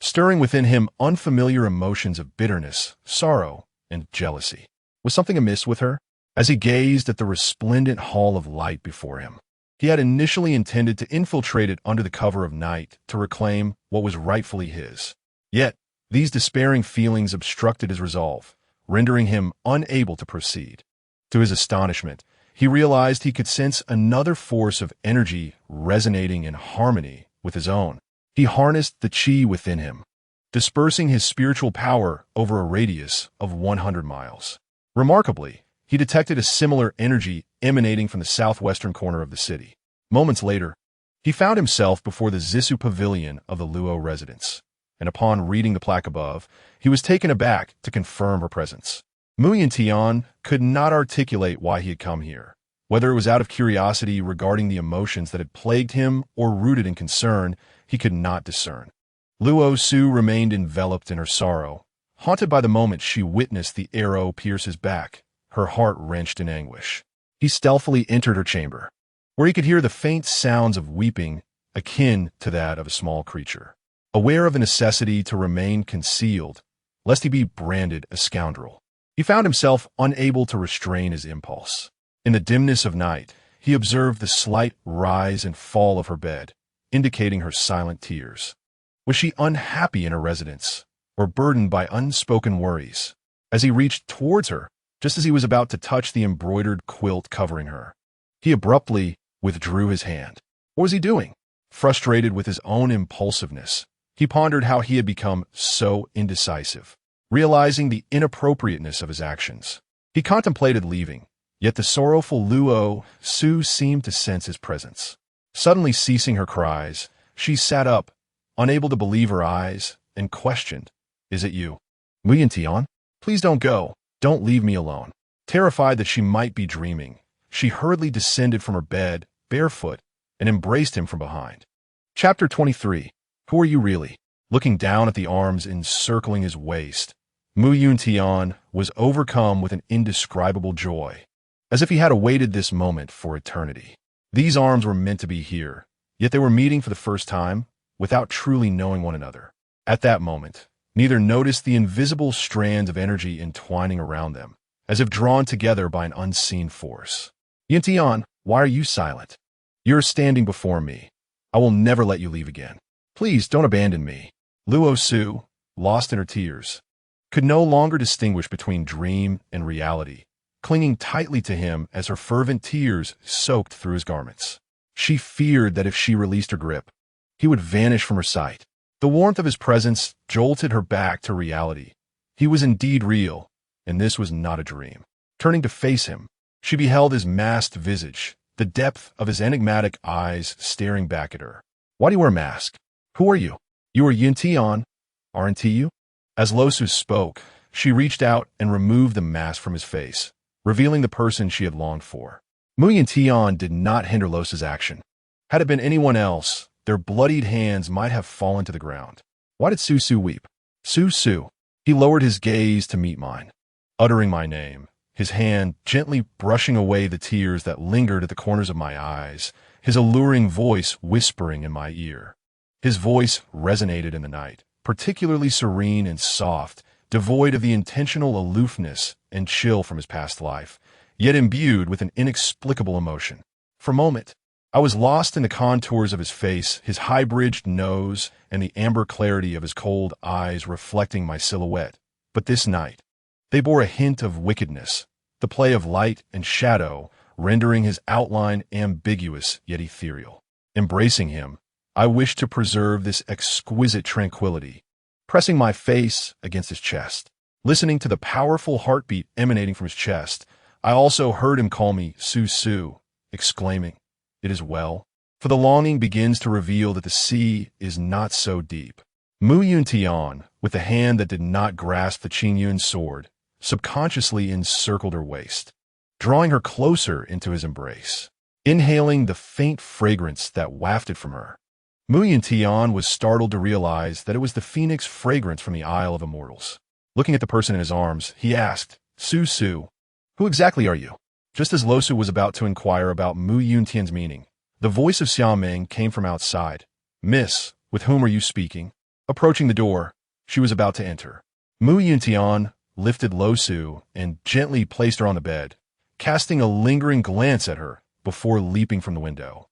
stirring within him unfamiliar emotions of bitterness, sorrow, and jealousy. Was something amiss with her? As he gazed at the resplendent hall of light before him, he had initially intended to infiltrate it under the cover of night to reclaim what was rightfully his. Yet, these despairing feelings obstructed his resolve, rendering him unable to proceed. To his astonishment, he realized he could sense another force of energy resonating in harmony with his own. He harnessed the chi within him, dispersing his spiritual power over a radius of 100 miles. Remarkably, he detected a similar energy emanating from the southwestern corner of the city. Moments later, he found himself before the Zissou Pavilion of the Luo residence, and upon reading the plaque above, he was taken aback to confirm her presence. Yuntian could not articulate why he had come here, whether it was out of curiosity regarding the emotions that had plagued him or rooted in concern, he could not discern. Luo Su remained enveloped in her sorrow, haunted by the moment she witnessed the arrow pierce his back, her heart wrenched in anguish. He stealthily entered her chamber, where he could hear the faint sounds of weeping akin to that of a small creature. Aware of the necessity to remain concealed, lest he be branded a scoundrel, he found himself unable to restrain his impulse. In the dimness of night, he observed the slight rise and fall of her bed, indicating her silent tears. Was she unhappy in her residence, or burdened by unspoken worries? As he reached towards her, just as he was about to touch the embroidered quilt covering her, he abruptly withdrew his hand. What was he doing? Frustrated with his own impulsiveness, he pondered how he had become so indecisive. Realizing the inappropriateness of his actions, he contemplated leaving, yet the sorrowful Luo Su seemed to sense his presence. Suddenly ceasing her cries, she sat up, unable to believe her eyes, and questioned, "Is it you? Yuntian? Please don't go. Don't leave me alone." Terrified that she might be dreaming, she hurriedly descended from her bed, barefoot, and embraced him from behind. Chapter 23. Who are you really? Looking down at the arms encircling his waist, Yuntian was overcome with an indescribable joy, as if he had awaited this moment for eternity. These arms were meant to be here, yet they were meeting for the first time, without truly knowing one another. At that moment, neither noticed the invisible strands of energy entwining around them, as if drawn together by an unseen force. "Yuntian, why are you silent? You're standing before me. I will never let you leave again. Please don't abandon me." Luo Su, lost in her tears, could no longer distinguish between dream and reality, clinging tightly to him as her fervent tears soaked through his garments. She feared that if she released her grip, he would vanish from her sight. The warmth of his presence jolted her back to reality. He was indeed real, and this was not a dream. Turning to face him, she beheld his masked visage, the depth of his enigmatic eyes staring back at her. "Why do you wear a mask? Who are you? You are Yuntian, aren't you?" As Luo Su spoke, she reached out and removed the mask from his face, revealing the person she had longed for. Yuntian did not hinder Luo Su's action. Had it been anyone else, their bloodied hands might have fallen to the ground. Why did Su weep? Su. He lowered his gaze to meet mine, uttering my name, his hand gently brushing away the tears that lingered at the corners of my eyes, his alluring voice whispering in my ear. His voice resonated in the night, particularly serene and soft, devoid of the intentional aloofness and chill from his past life, yet imbued with an inexplicable emotion. For a moment, I was lost in the contours of his face, his high-bridged nose, and the amber clarity of his cold eyes reflecting my silhouette. But this night, they bore a hint of wickedness, the play of light and shadow, rendering his outline ambiguous yet ethereal. Embracing him, I wished to preserve this exquisite tranquility, pressing my face against his chest. Listening to the powerful heartbeat emanating from his chest, I also heard him call me Su, exclaiming, "It is well." For the longing begins to reveal that the sea is not so deep. Yuntian, with a hand that did not grasp the Qingyun sword, subconsciously encircled her waist, drawing her closer into his embrace. Inhaling the faint fragrance that wafted from her, Yuntian was startled to realize that it was the phoenix fragrance from the Isle of Immortals. Looking at the person in his arms, he asked, "Su, who exactly are you?" Just as Luo Su was about to inquire about Yuntian's meaning, the voice of Xiaoming came from outside. "Miss, with whom are you speaking?" Approaching the door, she was about to enter. Yuntian lifted Luo Su and gently placed her on the bed, casting a lingering glance at her before leaping from the window.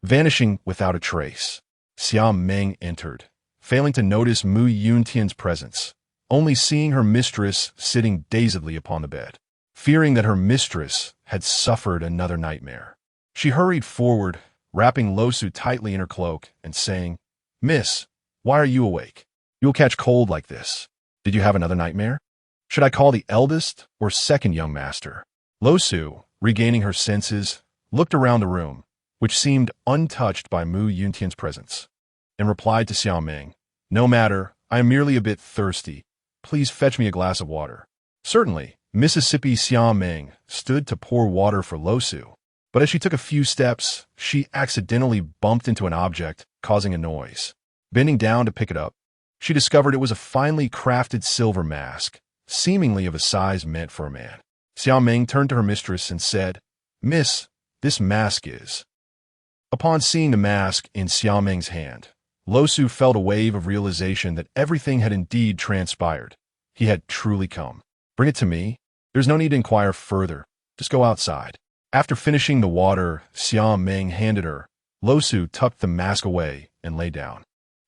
Vanishing without a trace, Xiao Meng entered, failing to notice Yuntian's presence, only seeing her mistress sitting dazedly upon the bed. Fearing that her mistress had suffered another nightmare, she hurried forward, wrapping Luo Su tightly in her cloak and saying, "Miss, why are you awake? You'll catch cold like this. Did you have another nightmare? Should I call the eldest or second young master?" Luo Su, regaining her senses, looked around the room, which seemed untouched by Yuntian's presence, and replied to Xiao Meng, "No matter, I am merely a bit thirsty. Please fetch me a glass of water." Certainly, Mississippi Xiao Meng stood to pour water for Luo Su, but as she took a few steps, she accidentally bumped into an object, causing a noise. Bending down to pick it up, she discovered it was a finely crafted silver mask, seemingly of a size meant for a man. Xiao Meng turned to her mistress and said, "Miss, this mask is." Upon seeing the mask in Xiao Meng's hand, Luo Su felt a wave of realization that everything had indeed transpired. He had truly come. "Bring it to me. There's no need to inquire further. Just go outside." After finishing the water Xiao Meng handed her, Luo Su tucked the mask away and lay down.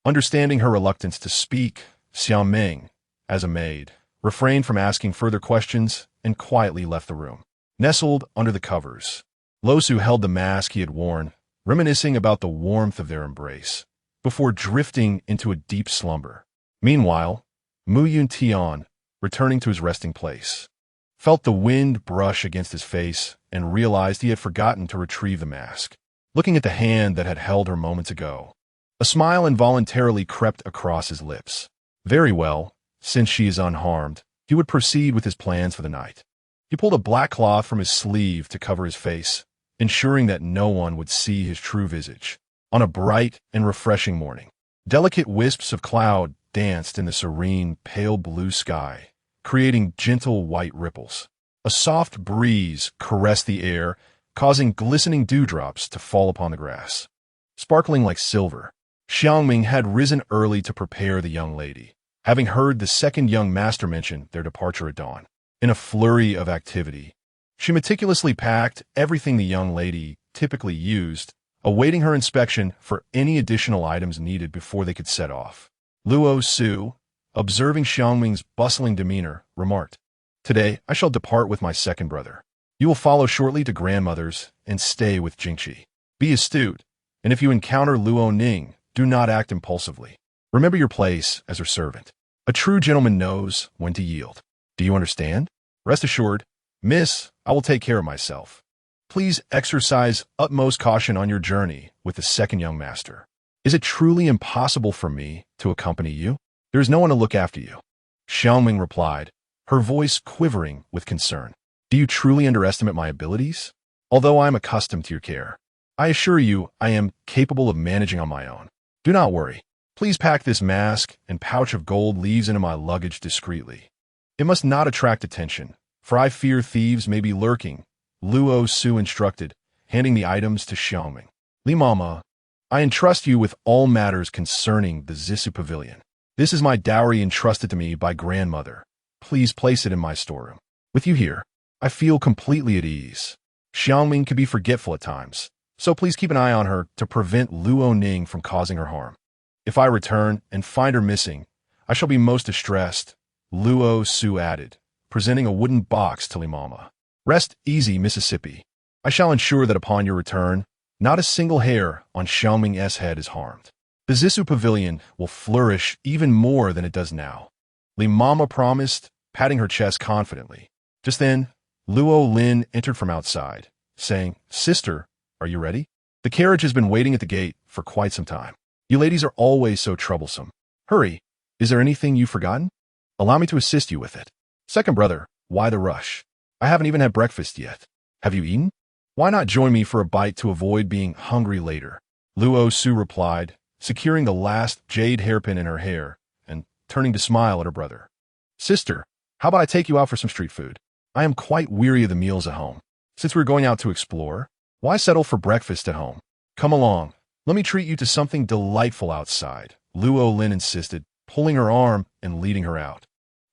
Understanding her reluctance to speak, Xiao Meng, as a maid, refrained from asking further questions and quietly left the room. Nestled under the covers, Luo Su held the mask he had worn, reminiscing about the warmth of their embrace, before drifting into a deep slumber. Meanwhile, Yuntian, returning to his resting place, felt the wind brush against his face and realized he had forgotten to retrieve the mask. Looking at the hand that had held her moments ago, a smile involuntarily crept across his lips. Very well, since she is unharmed, he would proceed with his plans for the night. He pulled a black cloth from his sleeve to cover his face, ensuring that no one would see his true visage. On a bright and refreshing morning, delicate wisps of cloud danced in the serene, pale blue sky, creating gentle white ripples. A soft breeze caressed the air, causing glistening dewdrops to fall upon the grass. Sparkling like silver, Xiangming had risen early to prepare the young lady, having heard the second young master mention their departure at dawn. In a flurry of activity, she meticulously packed everything the young lady typically used, awaiting her inspection for any additional items needed before they could set off. Luo Su, observing Xiangming's bustling demeanor, remarked, "Today I shall depart with my second brother. You will follow shortly to grandmother's and stay with Jingqi. Be astute, and if you encounter Luo Ning, do not act impulsively. Remember your place as her servant. A true gentleman knows when to yield. Do you understand? Rest assured, miss, I will take care of myself. Please exercise utmost caution on your journey with the second young master. Is it truly impossible for me to accompany you? There is no one to look after you." Xiaoming replied, her voice quivering with concern. "Do you truly underestimate my abilities? Although I am accustomed to your care, I assure you I am capable of managing on my own. Do not worry. Please pack this mask and pouch of gold leaves into my luggage discreetly. It must not attract attention, for I fear thieves may be lurking," Luo Su instructed, handing the items to Xiaoming. "Li Mama, I entrust you with all matters concerning the Zissou Pavilion. This is my dowry entrusted to me by grandmother. Please place it in my storeroom. With you here, I feel completely at ease. Xiaoming can be forgetful at times, so please keep an eye on her to prevent Luo Ning from causing her harm. If I return and find her missing, I shall be most distressed," Luo Su added, presenting a wooden box to Limama. "Rest easy, Mississippi. I shall ensure that upon your return, not a single hair on Xiaoming's head is harmed. The Zissou Pavilion will flourish even more than it does now," Limama promised, patting her chest confidently. Just then, Luo Lin entered from outside, saying, "Sister, are you ready? The carriage has been waiting at the gate for quite some time. You ladies are always so troublesome. Hurry, is there anything you've forgotten? Allow me to assist you with it." "Second brother, why the rush? I haven't even had breakfast yet. Have you eaten? Why not join me for a bite to avoid being hungry later?" Luo Su replied, securing the last jade hairpin in her hair and turning to smile at her brother. "Sister, how about I take you out for some street food? I am quite weary of the meals at home. Since we're going out to explore, why settle for breakfast at home? Come along, let me treat you to something delightful outside," Luo Lin insisted, pulling her arm and leading her out.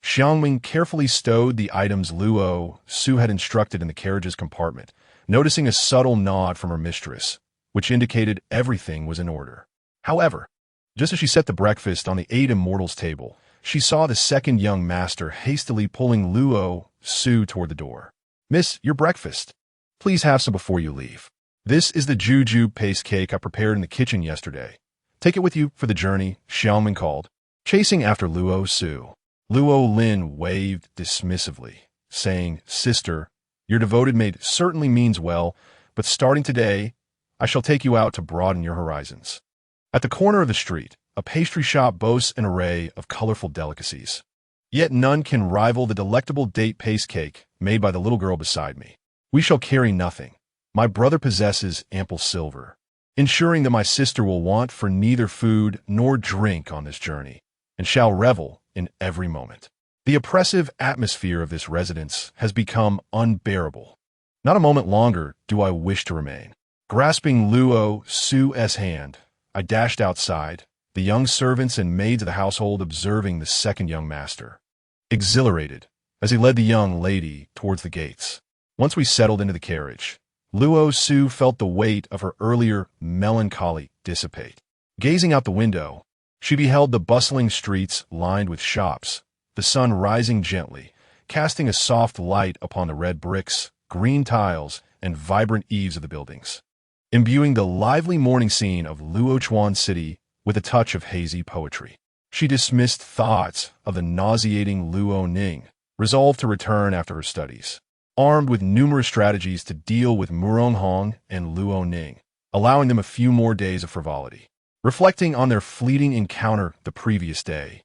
Xiangming carefully stowed the items Luo Su had instructed in the carriage's compartment, noticing a subtle nod from her mistress, which indicated everything was in order. However, just as she set the breakfast on the 8 immortals' table, she saw the second young master hastily pulling Luo Su toward the door. "Miss, your breakfast. Please have some before you leave. This is the juju paste cake I prepared in the kitchen yesterday. Take it with you for the journey," Xiaoming called, chasing after Luo Su. Luo Lin waved dismissively, saying, "Sister, your devoted maid certainly means well, but starting today, I shall take you out to broaden your horizons." At the corner of the street, a pastry shop boasts an array of colorful delicacies. Yet none can rival the delectable date paste cake made by the little girl beside me. We shall carry nothing. My brother possesses ample silver, ensuring that my sister will want for neither food nor drink on this journey, and shall revel in every moment. The oppressive atmosphere of this residence has become unbearable. Not a moment longer do I wish to remain. Grasping Luo Su's hand, I dashed outside, the young servants and maids of the household observing the second young master, exhilarated as he led the young lady towards the gates. Once we settled into the carriage, Luo Su felt the weight of her earlier melancholy dissipate. Gazing out the window, she beheld the bustling streets lined with shops, the sun rising gently, casting a soft light upon the red bricks, green tiles, and vibrant eaves of the buildings, imbuing the lively morning scene of Luochuan City with a touch of hazy poetry. She dismissed thoughts of the nauseating Luo Ning, resolved to return after her studies, armed with numerous strategies to deal with Murong Hong and Luo Ning, allowing them a few more days of frivolity. Reflecting on their fleeting encounter the previous day,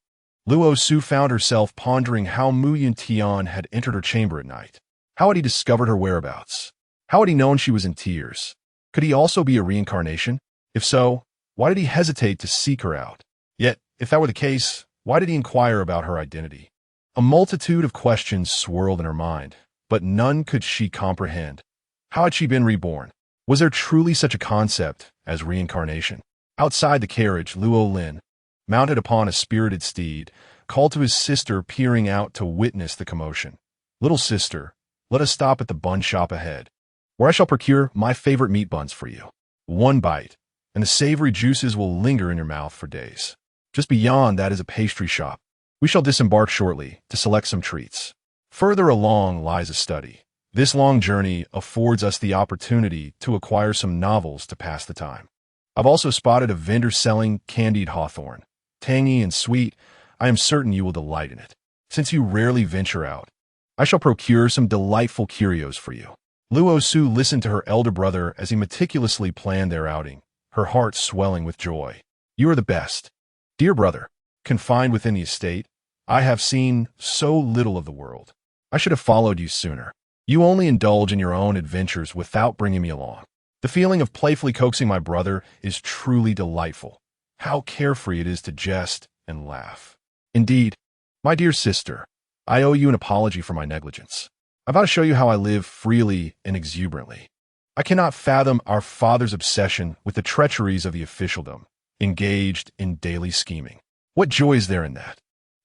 Luo Su found herself pondering how Yuntian had entered her chamber at night. How had he discovered her whereabouts? How had he known she was in tears? Could he also be a reincarnation? If so, why did he hesitate to seek her out? Yet, if that were the case, why did he inquire about her identity? A multitude of questions swirled in her mind, but none could she comprehend. How had she been reborn? Was there truly such a concept as reincarnation? Outside the carriage, Luo Lin, mounted upon a spirited steed, called to his sister peering out to witness the commotion. "Little sister, let us stop at the bun shop ahead, where I shall procure my favorite meat buns for you. One bite, and the savory juices will linger in your mouth for days. Just beyond that is a pastry shop. We shall disembark shortly to select some treats. Further along lies a study. This long journey affords us the opportunity to acquire some novels to pass the time. I've also spotted a vendor selling candied hawthorn. Tangy and sweet, I am certain you will delight in it. Since you rarely venture out, I shall procure some delightful curios for you." Luo Su listened to her elder brother as he meticulously planned their outing, her heart swelling with joy. "You are the best. Dear brother, confined within the estate, I have seen so little of the world. I should have followed you sooner. You only indulge in your own adventures without bringing me along. The feeling of playfully coaxing my brother is truly delightful. How carefree it is to jest and laugh. Indeed, my dear sister, I owe you an apology for my negligence. I vow to show you how I live freely and exuberantly. I cannot fathom our father's obsession with the treacheries of the officialdom, engaged in daily scheming. What joy is there in that?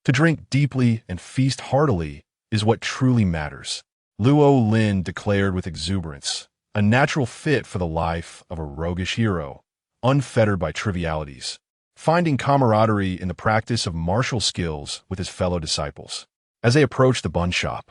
To drink deeply and feast heartily is what truly matters," Luo Lin declared with exuberance, a natural fit for the life of a roguish hero, unfettered by trivialities, finding camaraderie in the practice of martial skills with his fellow disciples. As they approached the bun shop,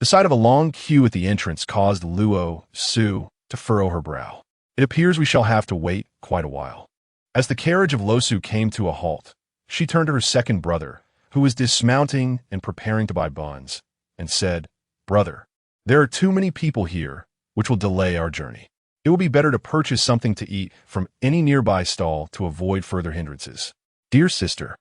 the sight of a long queue at the entrance caused Luo Su to furrow her brow. "It appears we shall have to wait quite a while." As the carriage of Luo Su came to a halt, she turned to her second brother, who was dismounting and preparing to buy buns, and said, "Brother, there are too many people here, which will delay our journey. It will be better to purchase something to eat from any nearby stall to avoid further hindrances." "Dear sister,"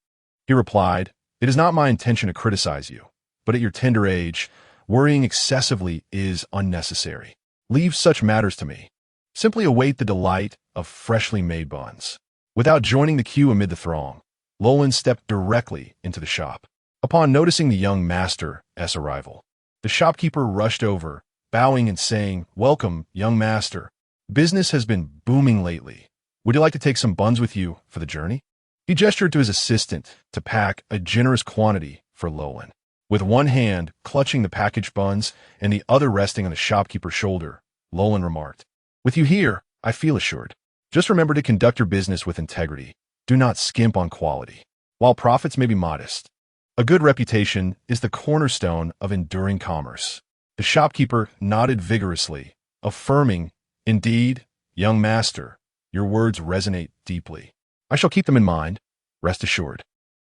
he replied, "it is not my intention to criticize you, but at your tender age, worrying excessively is unnecessary. Leave such matters to me. Simply await the delight of freshly made buns." Without joining the queue amid the throng, Lolan stepped directly into the shop. Upon noticing the young master's arrival, the shopkeeper rushed over, bowing and saying, "Welcome, young master. Business has been booming lately. Would you like to take some buns with you for the journey?" He gestured to his assistant to pack a generous quantity for Lolan. With one hand clutching the packaged buns and the other resting on the shopkeeper's shoulder, Lolan remarked, "With you here, I feel assured. Just remember to conduct your business with integrity. Do not skimp on quality. While profits may be modest, a good reputation is the cornerstone of enduring commerce." The shopkeeper nodded vigorously, affirming, "Indeed, young master, your words resonate deeply. I shall keep them in mind, rest assured."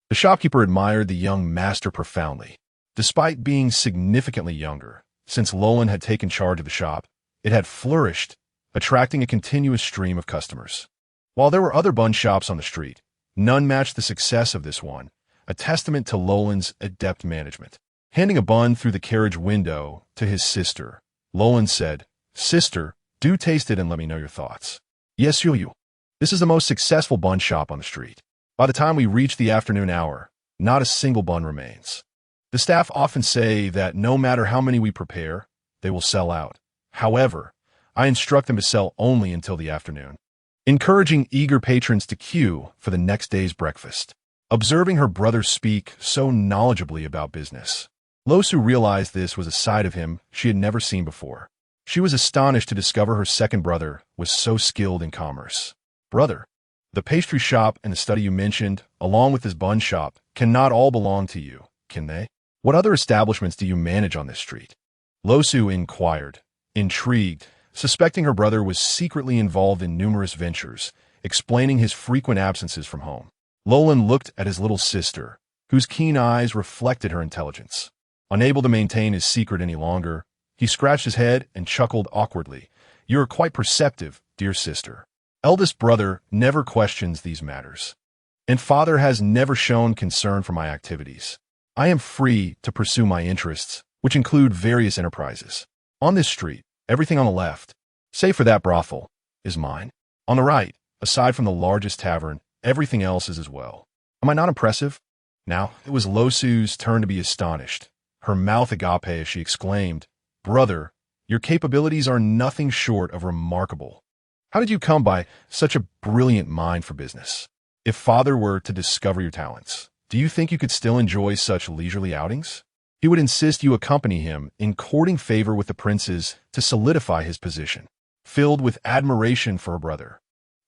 The shopkeeper admired the young master profoundly. Despite being significantly younger, since Lolan had taken charge of the shop, it had flourished, attracting a continuous stream of customers. While there were other bun shops on the street, none matched the success of this one, a testament to Lolan's adept management. Handing a bun through the carriage window to his sister, Lolan said, "Sister, do taste it and let me know your thoughts." "Yes, you. This is the most successful bun shop on the street. By the time we reach the afternoon hour, not a single bun remains. The staff often say that no matter how many we prepare, they will sell out. However, I instruct them to sell only until the afternoon, encouraging eager patrons to queue for the next day's breakfast." Observing her brother speak so knowledgeably about business, Luo Su realized this was a side of him she had never seen before. She was astonished to discover her second brother was so skilled in commerce. "Brother, the pastry shop and the study you mentioned, along with this bun shop, cannot all belong to you, can they? What other establishments do you manage on this street?" Luo Su inquired, intrigued, suspecting her brother was secretly involved in numerous ventures, explaining his frequent absences from home. Lolan looked at his little sister, whose keen eyes reflected her intelligence. Unable to maintain his secret any longer, he scratched his head and chuckled awkwardly. "You are quite perceptive, dear sister. Eldest brother never questions these matters, and father has never shown concern for my activities. I am free to pursue my interests, which include various enterprises. On this street, everything on the left, save for that brothel, is mine. On the right, aside from the largest tavern, everything else is as well. Am I not impressive?" Now it was Luo Su's turn to be astonished, her mouth agape as she exclaimed, "Brother, your capabilities are nothing short of remarkable. How did you come by such a brilliant mind for business? If father were to discover your talents, do you think you could still enjoy such leisurely outings? He would insist you accompany him in courting favor with the princes to solidify his position." Filled with admiration for her brother,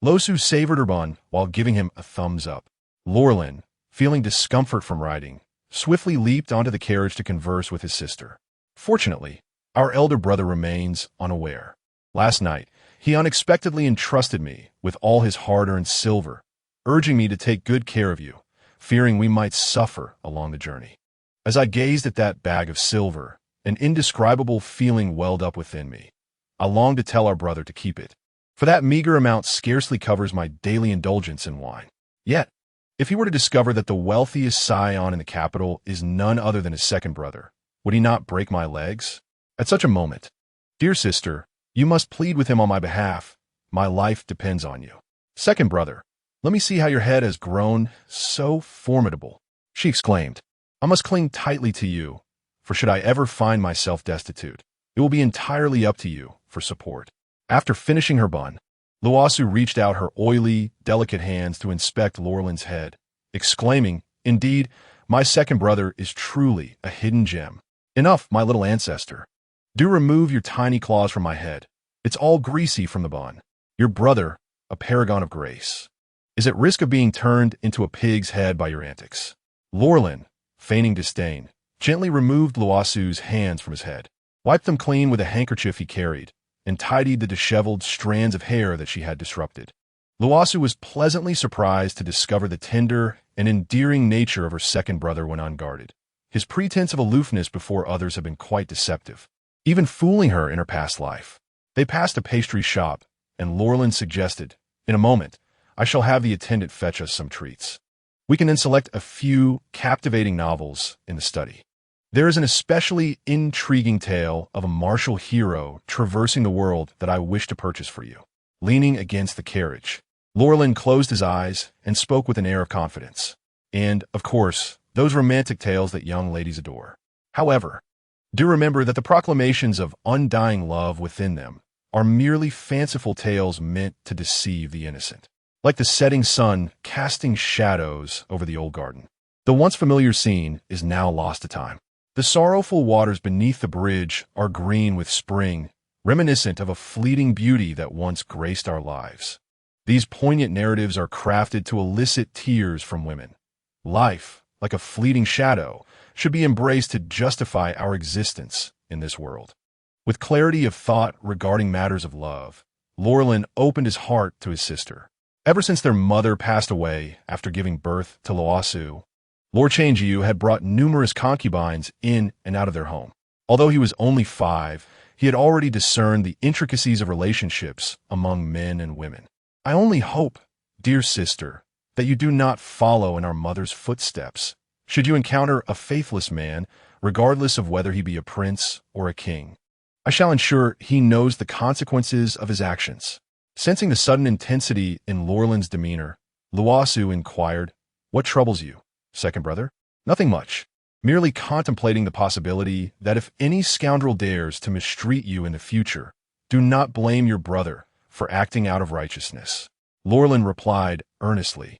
Luo Su savored her bun while giving him a thumbs up. Lolan, feeling discomfort from riding, swiftly leaped onto the carriage to converse with his sister. "Fortunately, our elder brother remains unaware. Last night, he unexpectedly entrusted me with all his hard-earned silver, urging me to take good care of you, fearing we might suffer along the journey." As I gazed at that bag of silver, an indescribable feeling welled up within me. I longed to tell our brother to keep it, for that meager amount scarcely covers my daily indulgence in wine. Yet, if he were to discover that the wealthiest scion in the capital is none other than his second brother, would he not break my legs? At such a moment, "Dear sister, you must plead with him on my behalf. My life depends on you." "Second brother, let me see how your head has grown so formidable," she exclaimed. "I must cling tightly to you, for should I ever find myself destitute, it will be entirely up to you for support." After finishing her bun, Luo Su reached out her oily, delicate hands to inspect Lolan's head, exclaiming, "Indeed, my second brother is truly a hidden gem. Enough, my little ancestor. Do remove your tiny claws from my head. It's all greasy from the bun. Your brother, a paragon of grace, is at risk of being turned into a pig's head by your antics." Lolan, feigning disdain, gently removed Luo Su's hands from his head, wiped them clean with a handkerchief he carried, and tidied the disheveled strands of hair that she had disrupted. Luo Su was pleasantly surprised to discover the tender and endearing nature of her second brother when unguarded. His pretense of aloofness before others had been quite deceptive, even fooling her in her past life. They passed a pastry shop, and Lolan suggested, "In a moment, I shall have the attendant fetch us some treats. We can then select a few captivating novels in the study. There is an especially intriguing tale of a martial hero traversing the world that I wish to purchase for you." Leaning against the carriage, Lolan closed his eyes and spoke with an air of confidence. "And, of course, those romantic tales that young ladies adore. However, do remember that the proclamations of undying love within them are merely fanciful tales meant to deceive the innocent. like the setting sun casting shadows over the old garden. The once familiar scene is now lost to time. The sorrowful waters beneath the bridge are green with spring, reminiscent of a fleeting beauty that once graced our lives. These poignant narratives are crafted to elicit tears from women. Life, like a fleeting shadow, should be embraced to justify our existence in this world. With clarity of thought regarding matters of love, Luo opened his heart to his sister. Ever since their mother passed away after giving birth to Luo Su, Lord Changyu had brought numerous concubines in and out of their home. Although he was only 5, he had already discerned the intricacies of relationships among men and women. I only hope, dear sister, that you do not follow in our mother's footsteps, should you encounter a faithless man, regardless of whether he be a prince or a king. I shall ensure he knows the consequences of his actions. Sensing the sudden intensity in Luo's demeanor, Luo Su inquired, "What troubles you, second brother?" "Nothing much. Merely contemplating the possibility that if any scoundrel dares to mistreat you in the future, do not blame your brother for acting out of righteousness." Luo replied earnestly,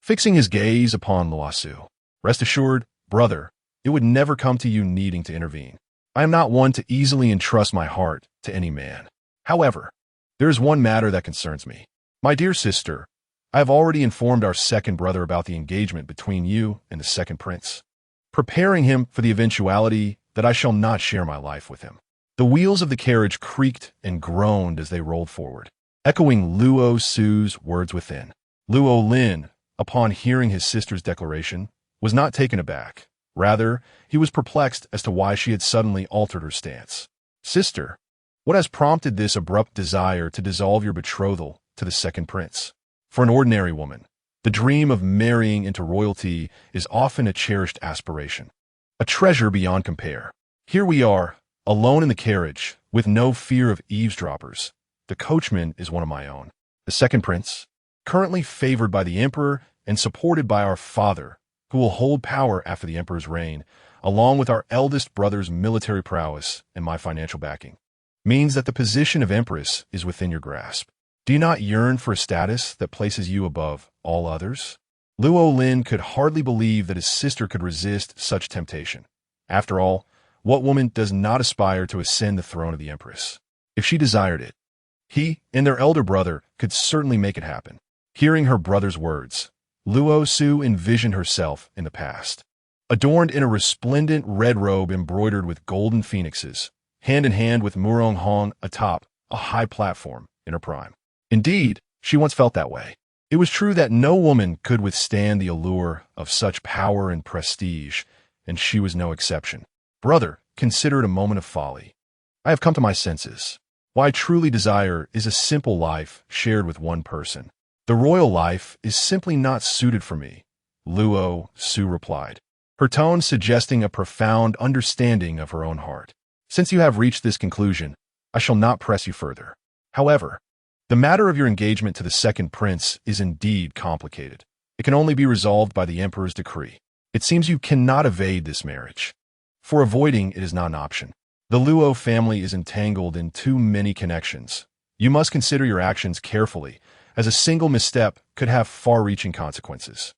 fixing his gaze upon Luo Su. "Rest assured, brother, it would never come to you needing to intervene. I am not one to easily entrust my heart to any man. However, there is one matter that concerns me. My dear sister, I have already informed our second brother about the engagement between you and the second prince, preparing him for the eventuality that I shall not share my life with him." The wheels of the carriage creaked and groaned as they rolled forward, echoing Luo Su's words within. Luo, upon hearing his sister's declaration, was not taken aback. Rather, he was perplexed as to why she had suddenly altered her stance. "Sister, what has prompted this abrupt desire to dissolve your betrothal to the second prince?" For an ordinary woman, the dream of marrying into royalty is often a cherished aspiration, a treasure beyond compare. Here we are, alone in the carriage, with no fear of eavesdroppers. The coachman is one of my own. The second prince, currently favored by the emperor and supported by our father, who will hold power after the emperor's reign, along with our eldest brother's military prowess and my financial backing, means that the position of empress is within your grasp. Do you not yearn for a status that places you above all others? Luo could hardly believe that his sister could resist such temptation. After all, what woman does not aspire to ascend the throne of the empress? If she desired it, he and their elder brother could certainly make it happen. Hearing her brother's words, Luo Su envisioned herself in the past, adorned in a resplendent red robe embroidered with golden phoenixes, hand in hand with Murong Hong atop a high platform in her prime. Indeed, she once felt that way. It was true that no woman could withstand the allure of such power and prestige, and she was no exception. "Brother, consider it a moment of folly. I have come to my senses. What I truly desire is a simple life shared with one person. The royal life is simply not suited for me," Luo Su replied, her tone suggesting a profound understanding of her own heart. "Since you have reached this conclusion, I shall not press you further. However, the matter of your engagement to the second prince is indeed complicated. It can only be resolved by the emperor's decree. It seems you cannot evade this marriage. For avoiding it is not an option. The Luo family is entangled in too many connections. You must consider your actions carefully, as a single misstep could have far-reaching consequences.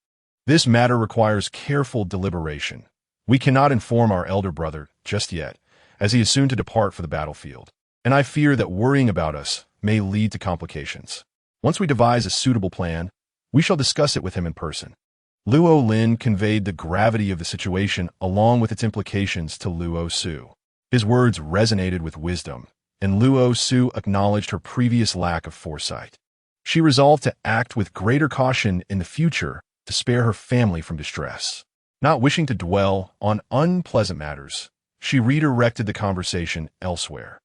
This matter requires careful deliberation. We cannot inform our elder brother just yet, as he is soon to depart for the battlefield, and I fear that worrying about us may lead to complications. Once we devise a suitable plan, we shall discuss it with him in person." Luo conveyed the gravity of the situation along with its implications to Luo Su. His words resonated with wisdom, and Luo Su acknowledged her previous lack of foresight. She resolved to act with greater caution in the future to spare her family from distress. Not wishing to dwell on unpleasant matters, she redirected the conversation elsewhere.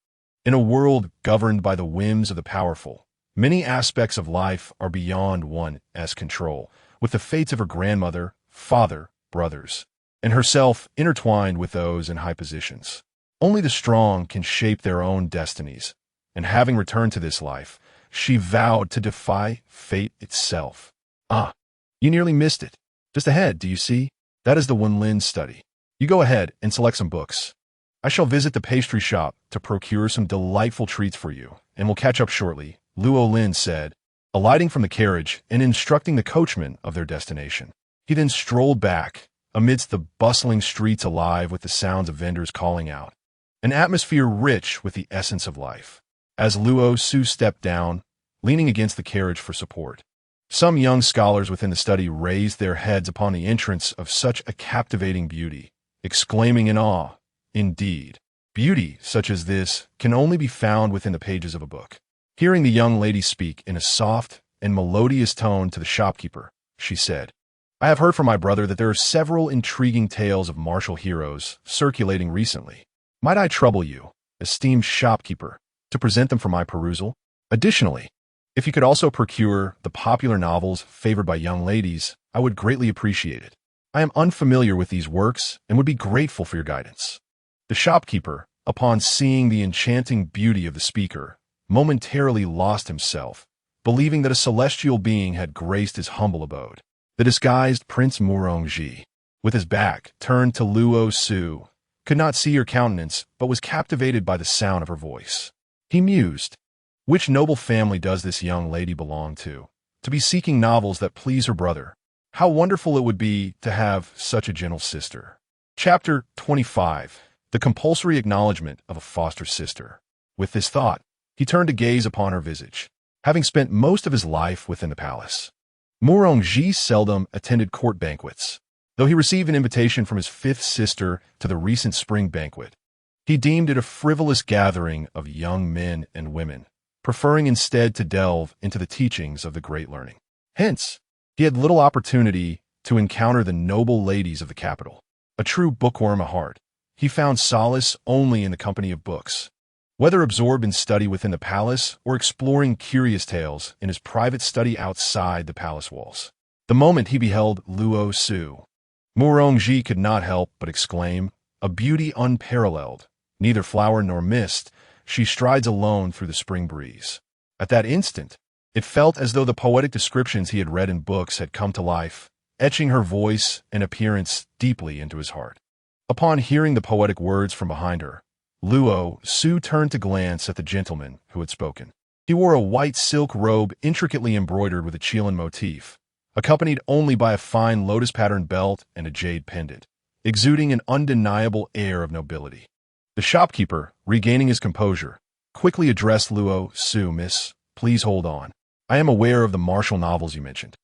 In a world governed by the whims of the powerful, many aspects of life are beyond one's control, with the fates of her grandmother, father, brothers, and herself intertwined with those in high positions. Only the strong can shape their own destinies, and having returned to this life, she vowed to defy fate itself. "Ah, you nearly missed it. Just ahead, do you see? That is the Wenlin study. You go ahead and select some books. I shall visit the pastry shop to procure some delightful treats for you, and we'll catch up shortly," Luo said, alighting from the carriage and instructing the coachman of their destination. He then strolled back, amidst the bustling streets alive with the sounds of vendors calling out, an atmosphere rich with the essence of life. As Luo Su stepped down, leaning against the carriage for support, some young scholars within the study raised their heads upon the entrance of such a captivating beauty, exclaiming in awe, "Indeed, beauty such as this can only be found within the pages of a book." Hearing the young lady speak in a soft and melodious tone to the shopkeeper, she said, "I have heard from my brother that there are several intriguing tales of martial heroes circulating recently. Might I trouble you, esteemed shopkeeper, to present them for my perusal? Additionally, if you could also procure the popular novels favored by young ladies, I would greatly appreciate it. I am unfamiliar with these works and would be grateful for your guidance." The shopkeeper, upon seeing the enchanting beauty of the speaker, momentarily lost himself, believing that a celestial being had graced his humble abode. The disguised Prince Murongji, with his back turned to Luo Su, could not see her countenance but was captivated by the sound of her voice. He mused, which noble family does this young lady belong to be seeking novels that please her brother? How wonderful it would be to have such a gentle sister. Chapter 25. The Compulsory Acknowledgement of a Foster Sister. With this thought, he turned to gaze upon her visage, having spent most of his life within the palace. Murongji seldom attended court banquets, though he received an invitation from his fifth sister to the recent spring banquet. He deemed it a frivolous gathering of young men and women, preferring instead to delve into the teachings of the great learning. Hence, he had little opportunity to encounter the noble ladies of the capital. A true bookworm at heart, he found solace only in the company of books. Whether absorbed in study within the palace or exploring curious tales in his private study outside the palace walls. The moment he beheld Luo Su, Murongji could not help but exclaim, "A beauty unparalleled, neither flower nor mist, she strides alone through the spring breeze." At that instant, it felt as though the poetic descriptions he had read in books had come to life, etching her voice and appearance deeply into his heart. Upon hearing the poetic words from behind her, Luo Su turned to glance at the gentleman who had spoken. He wore a white silk robe intricately embroidered with a Chilean motif, accompanied only by a fine lotus-patterned belt and a jade pendant, exuding an undeniable air of nobility. The shopkeeper, regaining his composure, quickly addressed Luo Su. "Miss, please hold on. I am aware of the martial novels you mentioned.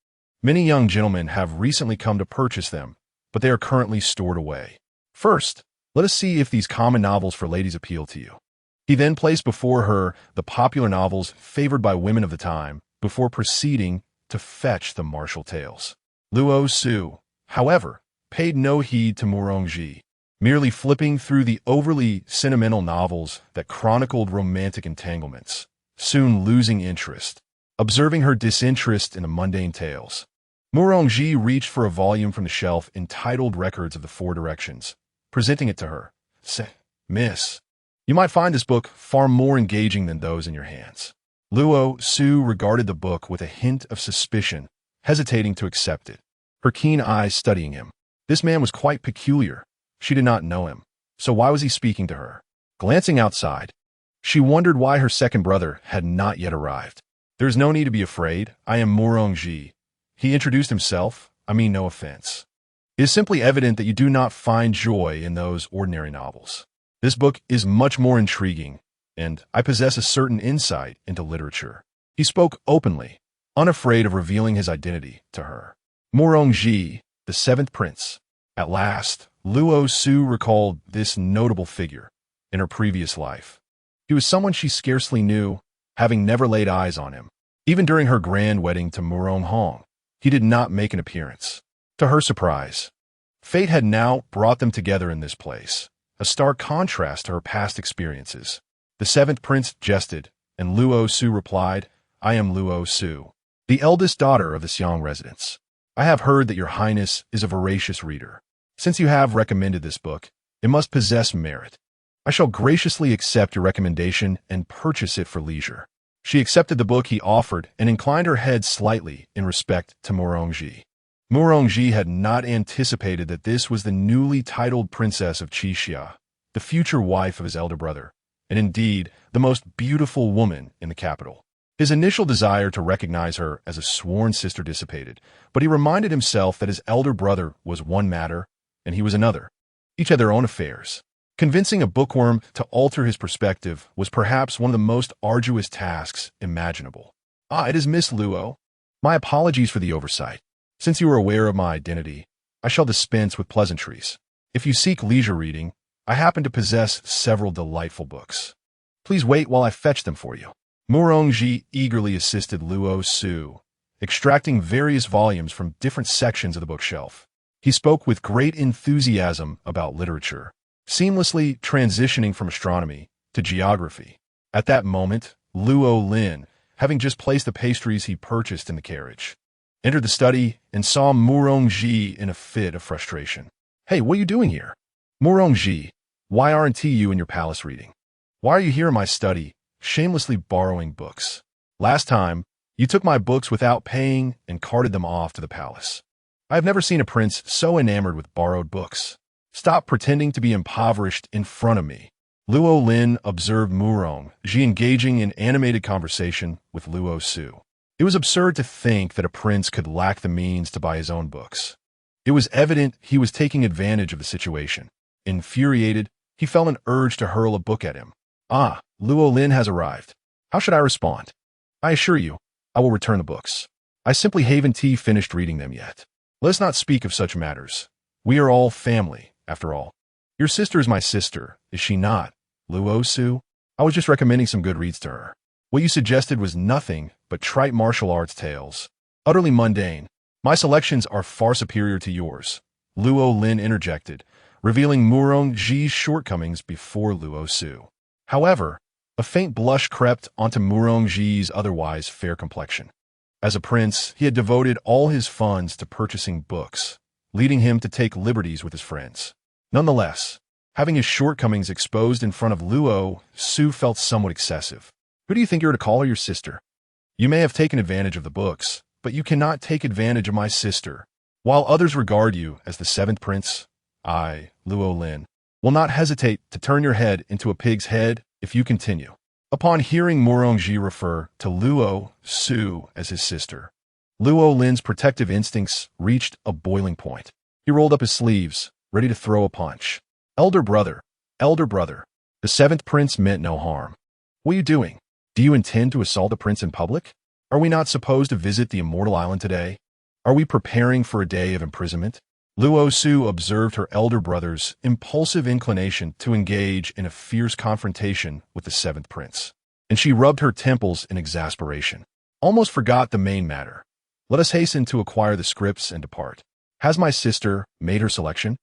Many young gentlemen have recently come to purchase them, but they are currently stored away. First, let us see if these common novels for ladies appeal to you." He then placed before her the popular novels favored by women of the time, before proceeding to fetch the martial tales. Luo Su, however, paid no heed to Murongji, merely flipping through the overly sentimental novels that chronicled romantic entanglements, soon losing interest, observing her disinterest in the mundane tales. Murongji reached for a volume from the shelf entitled Records of the Four Directions, presenting it to her. "Say, Miss, you might find this book far more engaging than those in your hands." Luo Su regarded the book with a hint of suspicion, hesitating to accept it, her keen eyes studying him. This man was quite peculiar. She did not know him, so why was he speaking to her? Glancing outside, she wondered why her second brother had not yet arrived. "There is no need to be afraid. I am Murongji." He introduced himself. "I mean no offense. It is simply evident that you do not find joy in those ordinary novels. This book is much more intriguing, and I possess a certain insight into literature." He spoke openly, unafraid of revealing his identity to her. Murongji, the seventh prince. At last, Luo Su recalled this notable figure in her previous life. He was someone she scarcely knew, having never laid eyes on him. Even during her grand wedding to Murong Hong, he did not make an appearance. To her surprise, fate had now brought them together in this place, a stark contrast to her past experiences. The seventh prince jested, and Luo Su replied, "I am Luo Su, the eldest daughter of this young residence. I have heard that your highness is a voracious reader. Since you have recommended this book, it must possess merit. I shall graciously accept your recommendation and purchase it for leisure." She accepted the book he offered and inclined her head slightly in respect to Murongji. Murongji had not anticipated that this was the newly titled princess of Qixia, the future wife of his elder brother, and indeed the most beautiful woman in the capital. His initial desire to recognize her as a sworn sister dissipated, but he reminded himself that his elder brother was one matter, and he was another. Each had their own affairs. Convincing a bookworm to alter his perspective was perhaps one of the most arduous tasks imaginable. "Ah, it is Miss Luo. My apologies for the oversight. Since you are aware of my identity, I shall dispense with pleasantries. If you seek leisure reading, I happen to possess several delightful books. Please wait while I fetch them for you." Murongji eagerly assisted Luo Su, extracting various volumes from different sections of the bookshelf. He spoke with great enthusiasm about literature, seamlessly transitioning from astronomy to geography. At that moment, Luo Lin, having just placed the pastries he purchased in the carriage, entered the study and saw Murongji in a fit of frustration. "Hey, what are you doing here? Murongji, why aren't you in your palace reading? Why are you here in my study, shamelessly borrowing books? Last time, you took my books without paying and carted them off to the palace. I have never seen a prince so enamored with borrowed books. Stop pretending to be impoverished in front of me." Luo Lin observed Murongji engaging in animated conversation with Luo Su. It was absurd to think that a prince could lack the means to buy his own books. It was evident he was taking advantage of the situation. Infuriated, he felt an urge to hurl a book at him. "Ah, Luo Lin has arrived. How should I respond? I assure you, I will return the books. I simply haven't finished reading them yet. Let's not speak of such matters. We are all family, after all. Your sister is my sister, is she not, Luo Su? I was just recommending some good reads to her. What you suggested was nothing but trite martial arts tales. Utterly mundane. My selections are far superior to yours," Luo Lin interjected, revealing Murongji's shortcomings before Luo Su. However, a faint blush crept onto Murongji's otherwise fair complexion. As a prince, he had devoted all his funds to purchasing books, leading him to take liberties with his friends. Nonetheless, having his shortcomings exposed in front of Luo Su felt somewhat excessive. "Who do you think you're to call her your sister? You may have taken advantage of the books, but you cannot take advantage of my sister. While others regard you as the seventh prince, I, Luo Lin, will not hesitate to turn your head into a pig's head if you continue." Upon hearing Murongji refer to Luo Su as his sister, Luo Lin's protective instincts reached a boiling point. He rolled up his sleeves, ready to throw a punch. Elder brother, the seventh prince meant no harm. What are you doing? Do you intend to assault the prince in public? Are we not supposed to visit the immortal island today? Are we preparing for a day of imprisonment?" Luo Su observed her elder brother's impulsive inclination to engage in a fierce confrontation with the seventh prince, and she rubbed her temples in exasperation. "Almost forgot the main matter. Let us hasten to acquire the scripts and depart. Has my sister made her selection?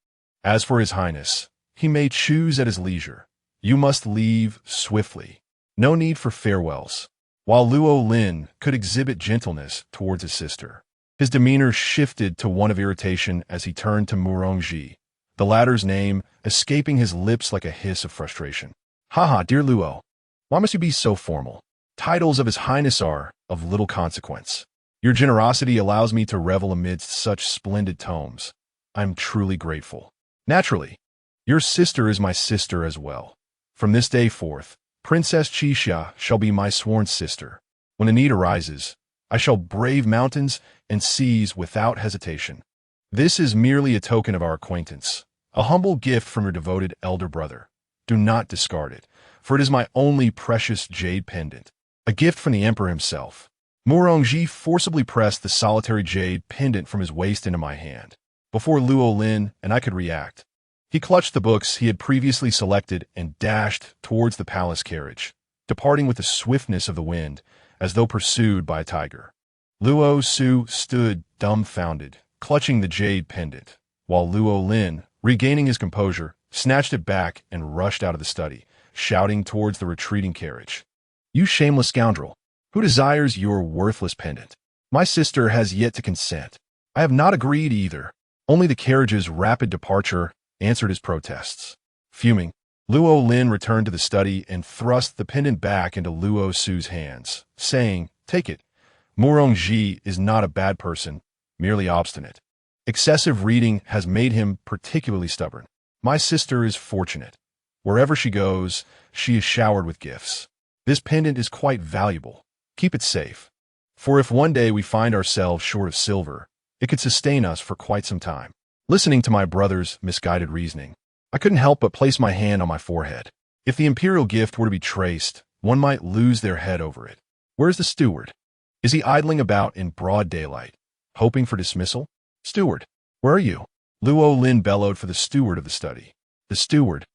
As for His Highness, he may choose at his leisure. You must leave swiftly. No need for farewells." While Luo Lin could exhibit gentleness towards his sister, his demeanor shifted to one of irritation as he turned to Murongji, the latter's name escaping his lips like a hiss of frustration. "Haha, dear Luo, why must you be so formal? Titles of His Highness are of little consequence. Your generosity allows me to revel amidst such splendid tomes. I am truly grateful. Naturally, your sister is my sister as well. From this day forth, Princess Qixia shall be my sworn sister. When a need arises, I shall brave mountains and seas without hesitation. This is merely a token of our acquaintance, a humble gift from your devoted elder brother. Do not discard it, for it is my only precious jade pendant, a gift from the emperor himself." Murongji forcibly pressed the solitary jade pendant from his waist into my hand. Before Luo Lin and I could react, he clutched the books he had previously selected and dashed towards the palace carriage, departing with the swiftness of the wind, as though pursued by a tiger. Luo Su stood dumbfounded, clutching the jade pendant, while Luo Lin, regaining his composure, snatched it back and rushed out of the study, shouting towards the retreating carriage. "You shameless scoundrel! Who desires your worthless pendant? My sister has yet to consent. I have not agreed either." Only the carriage's rapid departure answered his protests. Fuming, Luo Lin returned to the study and thrust the pendant back into Luo Su's hands, saying, "Take it. Murongji is not a bad person, merely obstinate. Excessive reading has made him particularly stubborn. My sister is fortunate. Wherever she goes, she is showered with gifts. This pendant is quite valuable. Keep it safe. For if one day we find ourselves short of silver, it could sustain us for quite some time. Listening to my brother's misguided reasoning, I couldn't help but place my hand on my forehead. If the imperial gift were to be traced, one might lose their head over it. Where's the steward? Is he idling about in broad daylight, hoping for dismissal? Steward, where are you? Luo Lin bellowed for the steward of the study. The steward,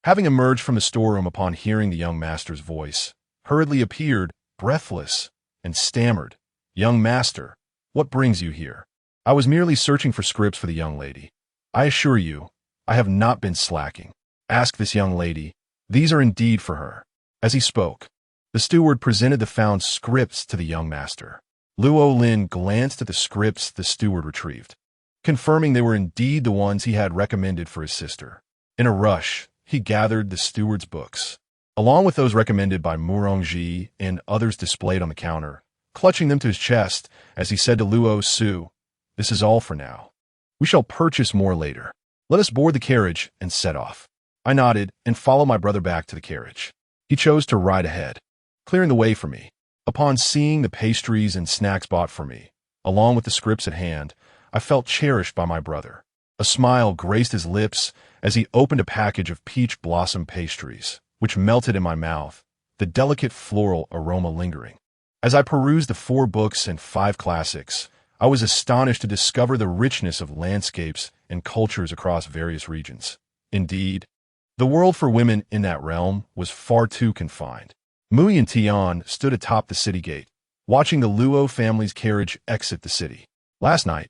having emerged from the storeroom upon hearing the young master's voice, hurriedly appeared, breathless, and stammered, "Young master, what brings you here?" "I was merely searching for scripts for the young lady. I assure you, I have not been slacking. Ask this young lady. These are indeed for her." As he spoke, the steward presented the found scripts to the young master. Luo Lin glanced at the scripts the steward retrieved, confirming they were indeed the ones he had recommended for his sister. In a rush, he gathered the steward's books, along with those recommended by Murongji and others displayed on the counter, clutching them to his chest as he said to Luo Su, "This is all for now. We shall purchase more later. Let us board the carriage and set off." I nodded and followed my brother back to the carriage. He chose to ride ahead, clearing the way for me. Upon seeing the pastries and snacks bought for me, along with the scripts at hand, I felt cherished by my brother. A smile graced his lips as he opened a package of peach blossom pastries, which melted in my mouth, the delicate floral aroma lingering. As I perused the 4 books and 5 classics, I was astonished to discover the richness of landscapes and cultures across various regions. Indeed, the world for women in that realm was far too confined. Yuntian stood atop the city gate, watching the Luo family's carriage exit the city. Last night,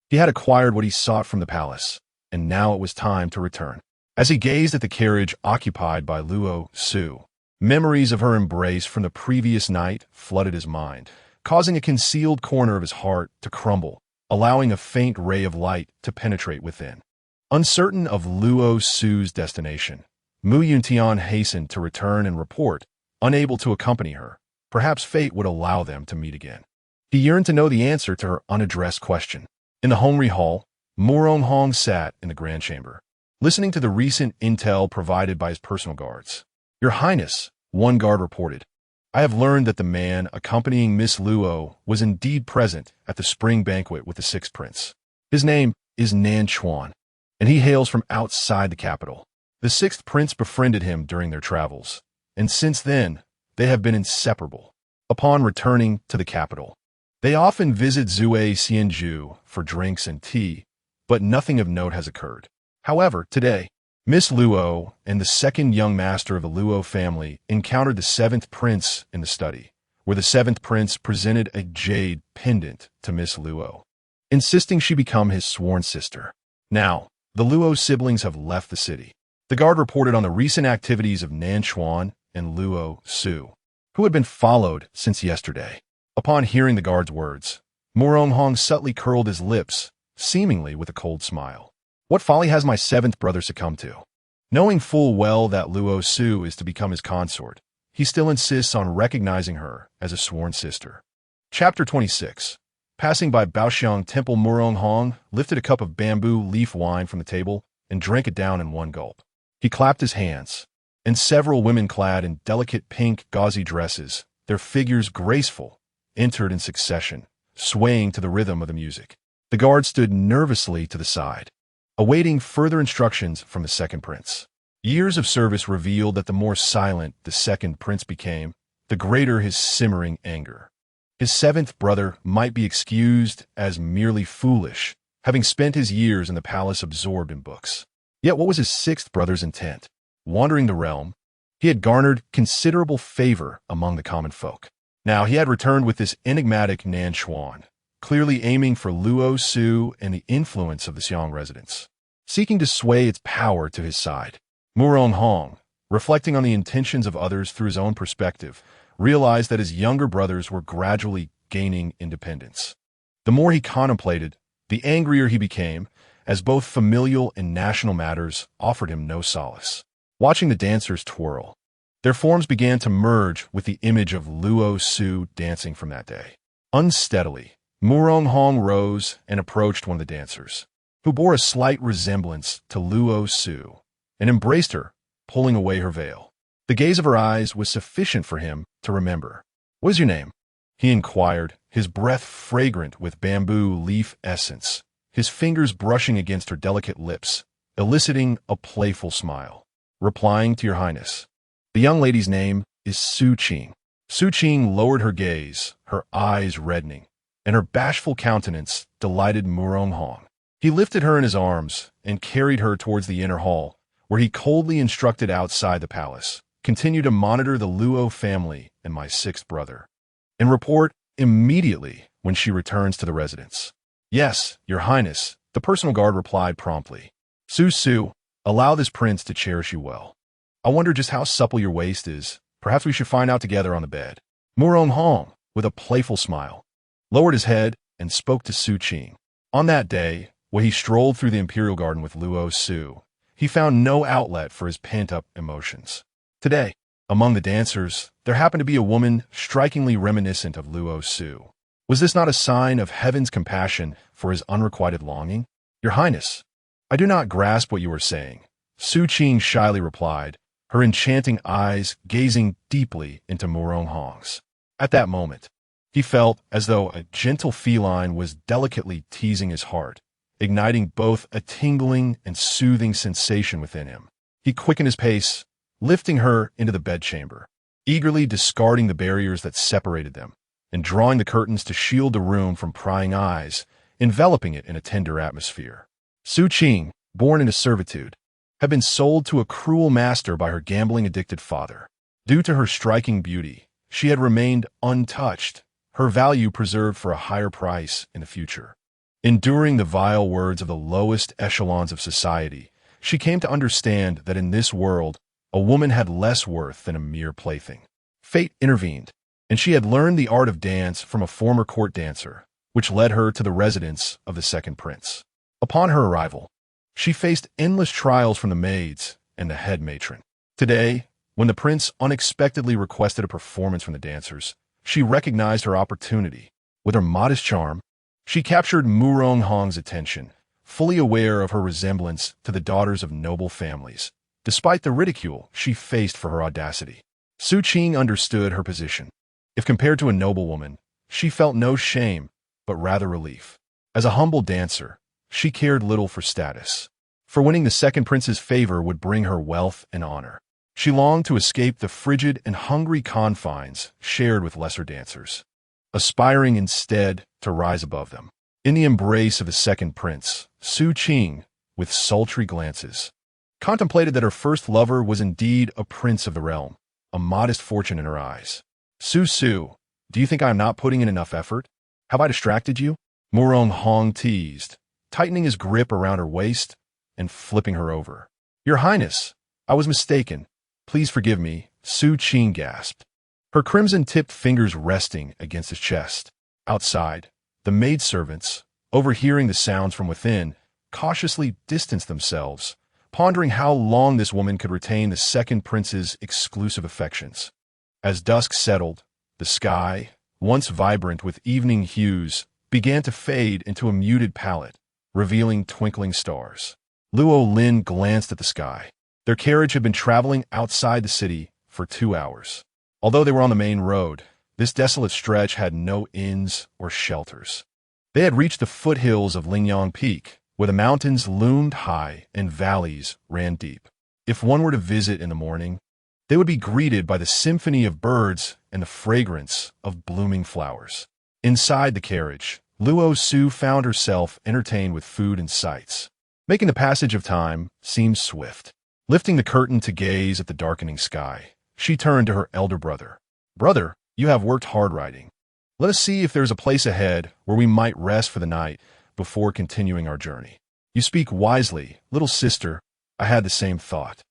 he had acquired what he sought from the palace, and now it was time to return. As he gazed at the carriage occupied by Luo Su, memories of her embrace from the previous night flooded his mind, causing a concealed corner of his heart to crumble, allowing a faint ray of light to penetrate within. Uncertain of Luo Su's destination, Yuntian hastened to return and report, unable to accompany her. Perhaps fate would allow them to meet again. He yearned to know the answer to her unaddressed question. In the Hongri Hall, Hong sat in the grand chamber, listening to the recent intel provided by his personal guards. "Your Highness," one guard reported, "I have learned that the man accompanying Miss Luo was indeed present at the spring banquet with the 6th prince. His name is Nan Chuan, and he hails from outside the capital. The 6th prince befriended him during their travels, and since then, they have been inseparable. Upon returning to the capital, they often visit Zue Xianju for drinks and tea, but nothing of note has occurred. However, today, Miss Luo and the 2nd young master of the Luo family encountered the 7th prince in the study, where the 7th prince presented a jade pendant to Miss Luo, insisting she become his sworn sister. Now, the Luo siblings have left the city. The guard reported on the recent activities of Nan Chuan and Luo Su, who had been followed since yesterday. Upon hearing the guard's words, Hong subtly curled his lips, seemingly with a cold smile. What folly has my 7th brother succumbed to? Knowing full well that Luo Su is to become his consort, he still insists on recognizing her as a sworn sister. Chapter 26. Passing by Baoxiang Temple, Hong lifted a cup of bamboo leaf wine from the table and drank it down in one gulp. He clapped his hands, and several women clad in delicate pink gauzy dresses, their figures graceful, entered in succession, swaying to the rhythm of the music. The guard stood nervously to the side, awaiting further instructions from the 2nd prince. Years of service revealed that the more silent the 2nd prince became, the greater his simmering anger. His 7th brother might be excused as merely foolish, having spent his years in the palace absorbed in books. Yet what was his 6th brother's intent? Wandering the realm, he had garnered considerable favor among the common folk. Now he had returned with this enigmatic Nan Chuan, clearly aiming for Luo Su and the influence of the Xiang residents, seeking to sway its power to his side. Hong, reflecting on the intentions of others through his own perspective, realized that his younger brothers were gradually gaining independence. The more he contemplated, the angrier he became, as both familial and national matters offered him no solace. Watching the dancers twirl, their forms began to merge with the image of Luo Su dancing from that day. Unsteadily, Hong rose and approached one of the dancers, who bore a slight resemblance to Luo Su, and embraced her, pulling away her veil. The gaze of her eyes was sufficient for him to remember. "What is your name?" he inquired, his breath fragrant with bamboo leaf essence, his fingers brushing against her delicate lips, eliciting a playful smile. Replying to your highness. The young lady's name is Su Qing. Su Qing lowered her gaze, her eyes reddening, and her bashful countenance delighted Murong Hong. He lifted her in his arms and carried her towards the inner hall, where he coldly instructed outside the palace, continue to monitor the Luo family and my sixth brother, and report immediately when she returns to the residence. Yes, your highness, the personal guard replied promptly. Su, allow this prince to cherish you well. I wonder just how supple your waist is. Perhaps we should find out together on the bed. Murong Hong, with a playful smile, lowered his head and spoke to Su Qing. On that day, when he strolled through the imperial garden with Luo Su, he found no outlet for his pent-up emotions. Today, among the dancers, there happened to be a woman strikingly reminiscent of Luo Su. Was this not a sign of heaven's compassion for his unrequited longing? Your highness, I do not grasp what you are saying, Su Qing shyly replied, her enchanting eyes gazing deeply into Murong Hong's. At that moment, he felt as though a gentle feline was delicately teasing his heart, igniting both a tingling and soothing sensation within him. He quickened his pace, lifting her into the bedchamber, eagerly discarding the barriers that separated them, and drawing the curtains to shield the room from prying eyes, enveloping it in a tender atmosphere. Su Qing, born into servitude, had been sold to a cruel master by her gambling-addicted father. Due to her striking beauty, she had remained untouched, her value preserved for a higher price in the future. Enduring the vile words of the lowest echelons of society, she came to understand that in this world, a woman had less worth than a mere plaything. Fate intervened, and she had learned the art of dance from a former court dancer, which led her to the residence of the second prince. Upon her arrival, she faced endless trials from the maids and the head matron. Today, when the prince unexpectedly requested a performance from the dancers, she recognized her opportunity. With her modest charm, she captured Murong Hong's attention, fully aware of her resemblance to the daughters of noble families, despite the ridicule she faced for her audacity. Su Qing understood her position. If compared to a noblewoman, she felt no shame, but rather relief. As a humble dancer, she cared little for status, for winning the second prince's favor would bring her wealth and honor. She longed to escape the frigid and hungry confines shared with lesser dancers, aspiring instead to rise above them. In the embrace of the second prince, Su Qing, with sultry glances, contemplated that her first lover was indeed a prince of the realm, a modest fortune in her eyes. Su, do you think I am not putting in enough effort? Have I distracted you? Murong Hong teased, tightening his grip around her waist and flipping her over. Your highness, I was mistaken. Please forgive me, Su Qing gasped, her crimson-tipped fingers resting against his chest. Outside, the maidservants, overhearing the sounds from within, cautiously distanced themselves, pondering how long this woman could retain the second prince's exclusive affections. As dusk settled, the sky, once vibrant with evening hues, began to fade into a muted palette, revealing twinkling stars. Luo Lin glanced at the sky. Their carriage had been traveling outside the city for 2 hours. Although they were on the main road, this desolate stretch had no inns or shelters. They had reached the foothills of Lingyang Peak, where the mountains loomed high and valleys ran deep. If one were to visit in the morning, they would be greeted by the symphony of birds and the fragrance of blooming flowers. Inside the carriage, Luo Su found herself entertained with food and sights, making the passage of time seem swift. Lifting the curtain to gaze at the darkening sky, she turned to her elder brother. Brother, you have worked hard riding. Let us see if there is a place ahead where we might rest for the night before continuing our journey. You speak wisely, little sister. I had the same thought.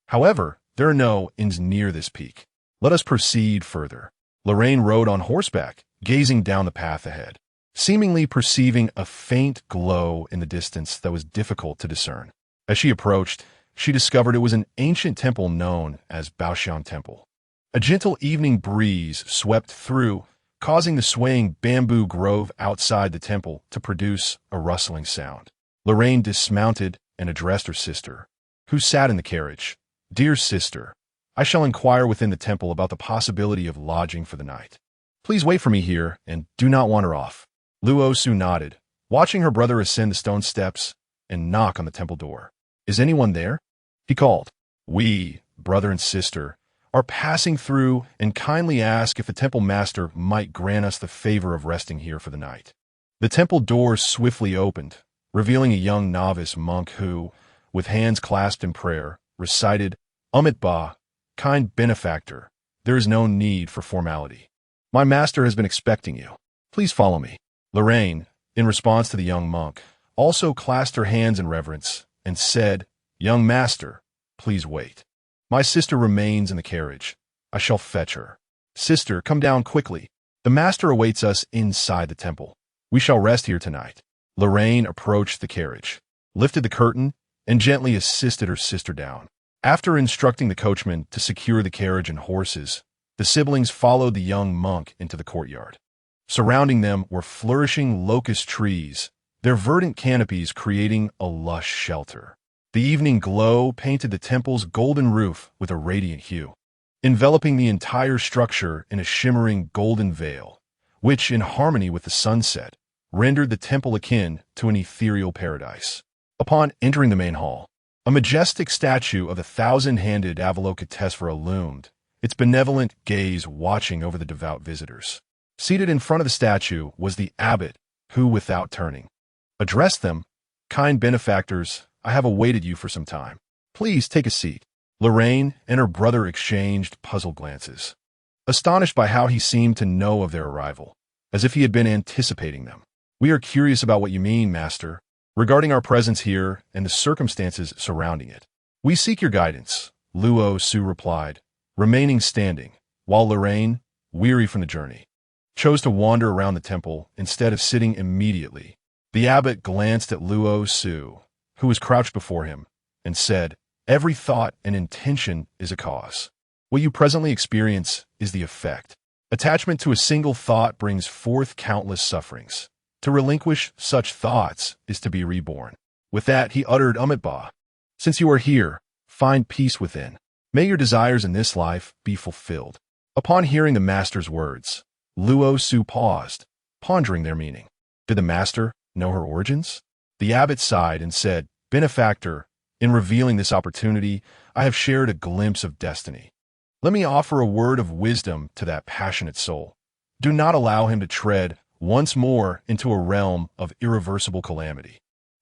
However, there are no inns near this peak. Let us proceed further. Lorraine rode on horseback, gazing down the path ahead, seemingly perceiving a faint glow in the distance that was difficult to discern. As she approached, she discovered it was an ancient temple known as Baoxian Temple. A gentle evening breeze swept through, causing the swaying bamboo grove outside the temple to produce a rustling sound. Lorraine dismounted and addressed her sister, who sat in the carriage. Dear sister, I shall inquire within the temple about the possibility of lodging for the night. Please wait for me here and do not wander off. Luo Su nodded, watching her brother ascend the stone steps and knock on the temple door. Is anyone there? He called. We, brother and sister, are passing through and kindly ask if the temple master might grant us the favor of resting here for the night. The temple doors swiftly opened, revealing a young novice monk who, with hands clasped in prayer, recited, Amit Ba, kind benefactor, there is no need for formality. My master has been expecting you. Please follow me. Lorraine, in response to the young monk, also clasped her hands in reverence and said, Young master, please wait. My sister remains in the carriage. I shall fetch her. Sister, come down quickly. The master awaits us inside the temple. We shall rest here tonight. Lorraine approached the carriage, lifted the curtain, and gently assisted her sister down. After instructing the coachman to secure the carriage and horses, the siblings followed the young monk into the courtyard. Surrounding them were flourishing locust trees, their verdant canopies creating a lush shelter. The evening glow painted the temple's golden roof with a radiant hue, enveloping the entire structure in a shimmering golden veil, which, in harmony with the sunset, rendered the temple akin to an ethereal paradise. Upon entering the main hall, a majestic statue of the thousand-handed Avalokitesvara loomed, its benevolent gaze watching over the devout visitors. Seated in front of the statue was the abbot, who, without turning, addressed them, Kind benefactors, I have awaited you for some time. Please take a seat. Lorraine and her brother exchanged puzzled glances, astonished by how he seemed to know of their arrival, as if he had been anticipating them. We are curious about what you mean, master, regarding our presence here and the circumstances surrounding it. We seek your guidance, Luo Su replied, remaining standing, while Lorraine, weary from the journey, chose to wander around the temple instead of sitting immediately. The abbot glanced at Luo Su, who was crouched before him, and said, Every thought and intention is a cause. What you presently experience is the effect. Attachment to a single thought brings forth countless sufferings. To relinquish such thoughts is to be reborn. With that, he uttered Amit Ba. Since you are here, find peace within. May your desires in this life be fulfilled. Upon hearing the master's words, Luo Su paused, pondering their meaning. Did the master know her origins? The abbot sighed and said, Benefactor, in revealing this opportunity, I have shared a glimpse of destiny. Let me offer a word of wisdom to that passionate soul. Do not allow him to tread once more into a realm of irreversible calamity.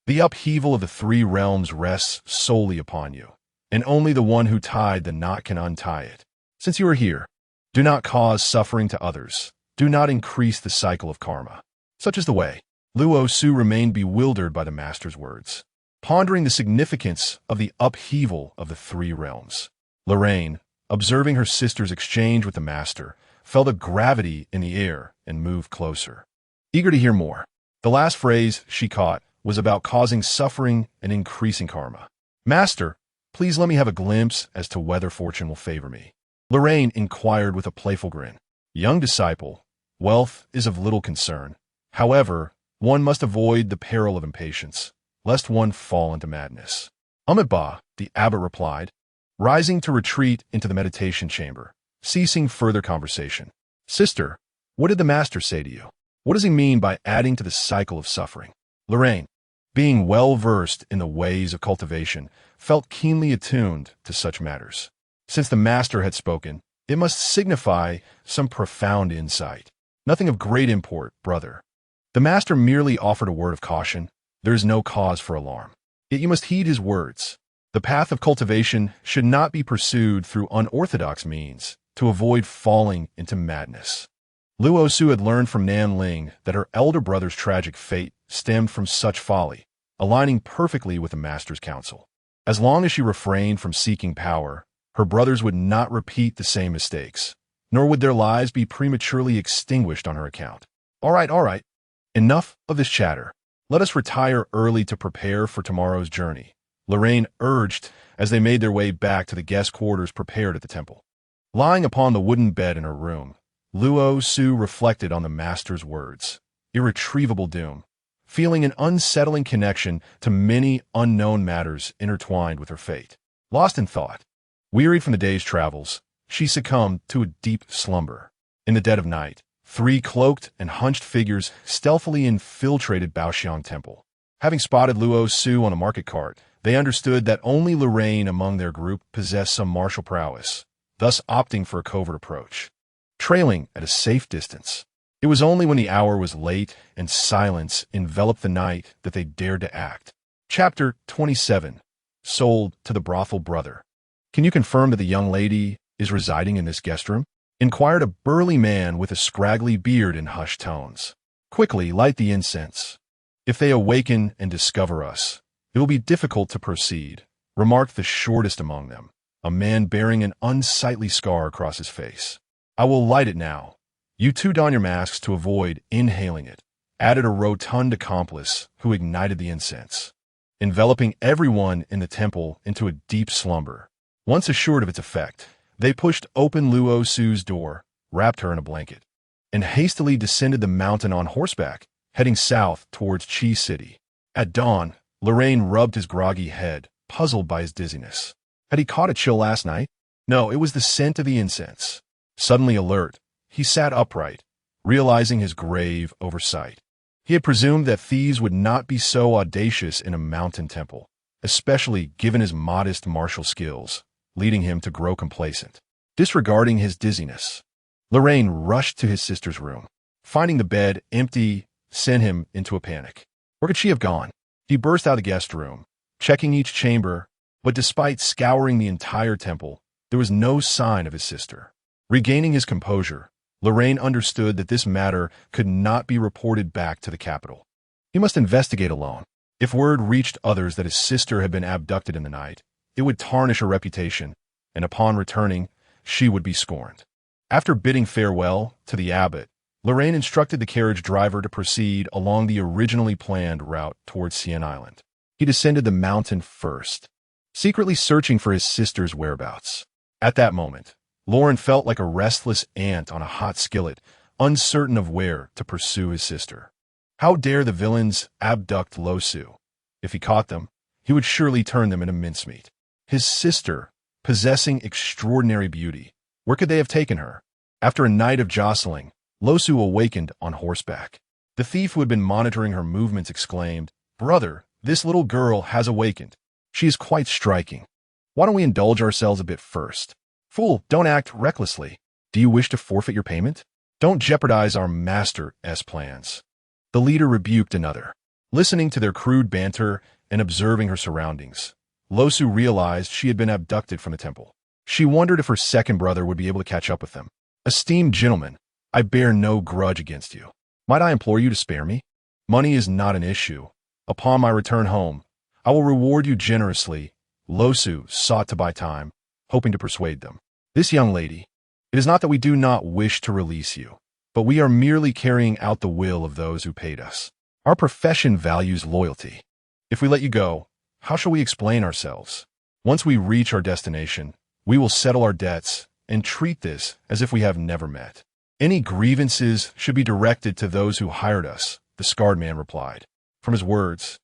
The upheaval of the three realms rests solely upon you, and only the one who tied the knot can untie it. Since you are here, do not cause suffering to others. Do not increase the cycle of karma. Such is the way. Luo Su remained bewildered by the master's words, pondering the significance of the upheaval of the three realms. Lorraine, observing her sister's exchange with the master, felt a gravity in the air and moved closer, eager to hear more. The last phrase she caught was about causing suffering and increasing karma. Master, please let me have a glimpse as to whether fortune will favor me. Lorraine inquired with a playful grin. Young disciple, wealth is of little concern. However, one must avoid the peril of impatience, lest one fall into madness. Amit Ba, the abbot replied, rising to retreat into the meditation chamber, ceasing further conversation. Sister, what did the master say to you? What does he mean by adding to the cycle of suffering? Lorraine, being well-versed in the ways of cultivation, felt keenly attuned to such matters. Since the master had spoken, it must signify some profound insight. Nothing of great import, brother. The master merely offered a word of caution. There is no cause for alarm. Yet you must heed his words. The path of cultivation should not be pursued through unorthodox means to avoid falling into madness. Luo Su had learned from Nan Ling that her elder brother's tragic fate stemmed from such folly, aligning perfectly with the master's counsel. As long as she refrained from seeking power, her brothers would not repeat the same mistakes, nor would their lives be prematurely extinguished on her account. All right. Enough of this chatter. Let us retire early to prepare for tomorrow's journey, Lorraine urged as they made their way back to the guest quarters prepared at the temple. Lying upon the wooden bed in her room, Luo Su reflected on the master's words. Irretrievable doom, feeling an unsettling connection to many unknown matters intertwined with her fate. Lost in thought, wearied from the day's travels, she succumbed to a deep slumber. In the dead of night, Three cloaked and hunched figures stealthily infiltrated Baoxiang Temple. Having spotted Luo Su on a market cart, they understood that only Lorraine among their group possessed some martial prowess, thus opting for a covert approach. Trailing at a safe distance, it was only when the hour was late and silence enveloped the night that they dared to act. Chapter 27. Sold to the brothel brother. "Can you confirm that the young lady is residing in this guest room?" inquired a burly man with a scraggly beard in hushed tones. "Quickly light the incense. If they awaken and discover us, it will be difficult to proceed," remarked the shortest among them, a man bearing an unsightly scar across his face. "I will light it now. You two don your masks to avoid inhaling it," added a rotund accomplice who ignited the incense, enveloping everyone in the temple into a deep slumber. Once assured of its effect, they pushed open Luo Su's door, wrapped her in a blanket, and hastily descended the mountain on horseback, heading south towards Qi City. At dawn, Lorraine rubbed his groggy head, puzzled by his dizziness. Had he caught a chill last night? No, it was the scent of the incense. Suddenly alert, he sat upright, realizing his grave oversight. He had presumed that thieves would not be so audacious in a mountain temple, especially given his modest martial skills, leading him to grow complacent. Disregarding his dizziness, Lorraine rushed to his sister's room. Finding the bed empty sent him into a panic. Where could she have gone? He burst out of the guest room, checking each chamber, but despite scouring the entire temple, there was no sign of his sister. Regaining his composure, Lorraine understood that this matter could not be reported back to the capital. He must investigate alone. If word reached others that his sister had been abducted in the night, it would tarnish her reputation, and upon returning, she would be scorned. After bidding farewell to the abbot, Lorraine instructed the carriage driver to proceed along the originally planned route towards Xian Island. He descended the mountain first, secretly searching for his sister's whereabouts. At that moment, Lauren felt like a restless ant on a hot skillet, uncertain of where to pursue his sister. How dare the villains abduct Luo Su? If he caught them, he would surely turn them into mincemeat. His sister, possessing extraordinary beauty, where could they have taken her? After a night of jostling, Luo Su awakened on horseback. The thief who had been monitoring her movements exclaimed, "Brother, this little girl has awakened. She is quite striking. Why don't we indulge ourselves a bit first? Fool, don't act recklessly. Do you wish to forfeit your payment? Don't jeopardize our master's plans." The leader rebuked another. Listening to their crude banter and observing her surroundings, Luo Su realized she had been abducted from the temple. She wondered if her second brother would be able to catch up with them. "Esteemed gentlemen, I bear no grudge against you. Might I implore you to spare me? Money is not an issue. Upon my return home, I will reward you generously." Luo Su sought to buy time, hoping to persuade them. "This young lady, it is not that we do not wish to release you, but we are merely carrying out the will of those who paid us. Our profession values loyalty. If we let you go, how shall we explain ourselves? Once we reach our destination, we will settle our debts and treat this as if we have never met. Any grievances should be directed to those who hired us," the scarred man replied. From his words,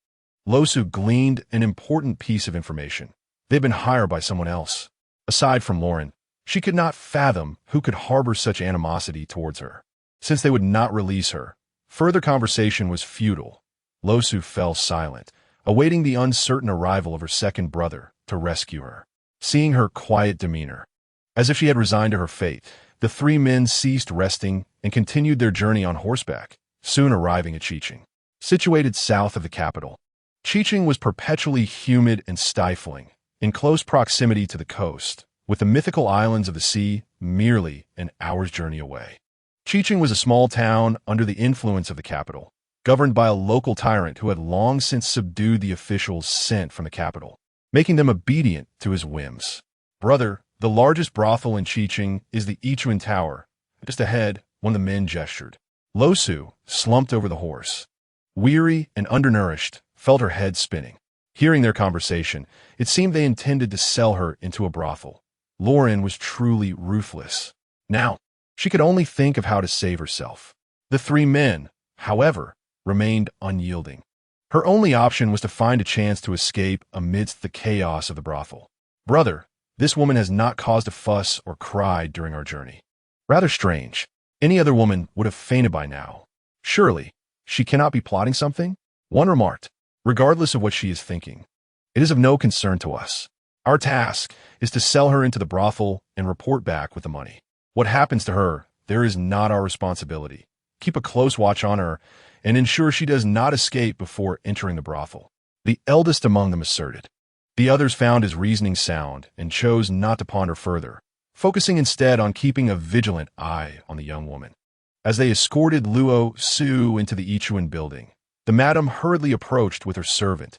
Luo Su gleaned an important piece of information. They had been hired by someone else. Aside from Lauren, she could not fathom who could harbor such animosity towards her. Since they would not release her, further conversation was futile. Luo Su fell silent, awaiting the uncertain arrival of her second brother to rescue her. Seeing her quiet demeanor, as if she had resigned to her fate, the three men ceased resting and continued their journey on horseback, soon arriving at Qiqing. Situated south of the capital, Qiqing was perpetually humid and stifling, in close proximity to the coast, with the mythical islands of the sea merely an hour's journey away. Qiqing was a small town under the influence of the capital, governed by a local tyrant who had long since subdued the officials sent from the capital, making them obedient to his whims. "Brother, the largest brothel in Qiqing is the Yichuan Tower. Just ahead," one of the men gestured. Luo Su slumped over the horse. Weary and undernourished, felt her head spinning. Hearing their conversation, it seemed they intended to sell her into a brothel. Lauren was truly ruthless. Now, she could only think of how to save herself. The three men, however, remained unyielding. Her only option was to find a chance to escape amidst the chaos of the brothel. "Brother, this woman has not caused a fuss or cried during our journey. Rather strange. Any other woman would have fainted by now. Surely, she cannot be plotting something? One remarked. Regardless of what she is thinking, it is of no concern to us. Our task is to sell her into the brothel and report back with the money. What happens to her, there is not our responsibility. Keep a close watch on her and ensure she does not escape before entering the brothel. The eldest among them asserted. The others found his reasoning sound and chose not to ponder further, focusing instead on keeping a vigilant eye on the young woman. As they escorted Luo Su into the Ichuan building, the madam hurriedly approached with her servant,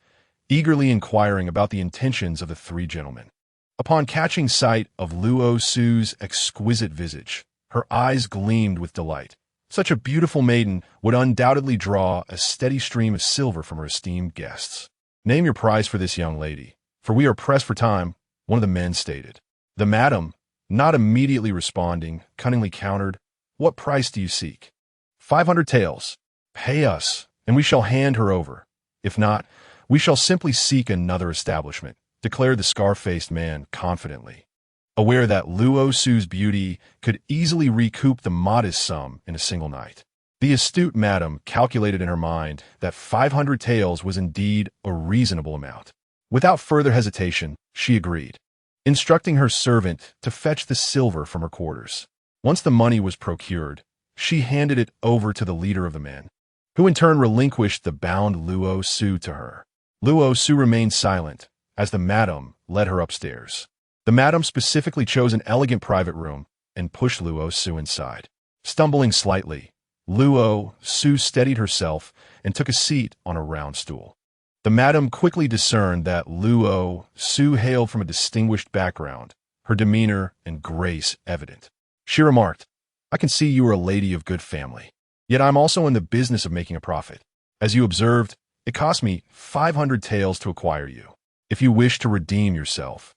eagerly inquiring about the intentions of the three gentlemen. Upon catching sight of Luo Su's exquisite visage, her eyes gleamed with delight. Such a beautiful maiden would undoubtedly draw a steady stream of silver from her esteemed guests. Name your price for this young lady, for we are pressed for time, one of the men stated. The madam, not immediately responding, cunningly countered, What price do you seek? 500 taels. Pay us, and we shall hand her over. If not, we shall simply seek another establishment, declared the scar-faced man confidently, aware that Luo Su's beauty could easily recoup the modest sum in a single night. The astute madam calculated in her mind that 500 taels was indeed a reasonable amount. Without further hesitation, she agreed, instructing her servant to fetch the silver from her quarters. Once the money was procured, she handed it over to the leader of the men, who in turn relinquished the bound Luo Su to her. Luo Su remained silent as the madam led her upstairs. The madam specifically chose an elegant private room and pushed Luo Su inside. Stumbling slightly, Luo Su steadied herself and took a seat on a round stool. The madam quickly discerned that Luo Su hailed from a distinguished background, her demeanor and grace evident. She remarked, I can see you are a lady of good family. Yet I'm also in the business of making a profit. As you observed, it cost me 500 taels to acquire you. If you wish to redeem yourself,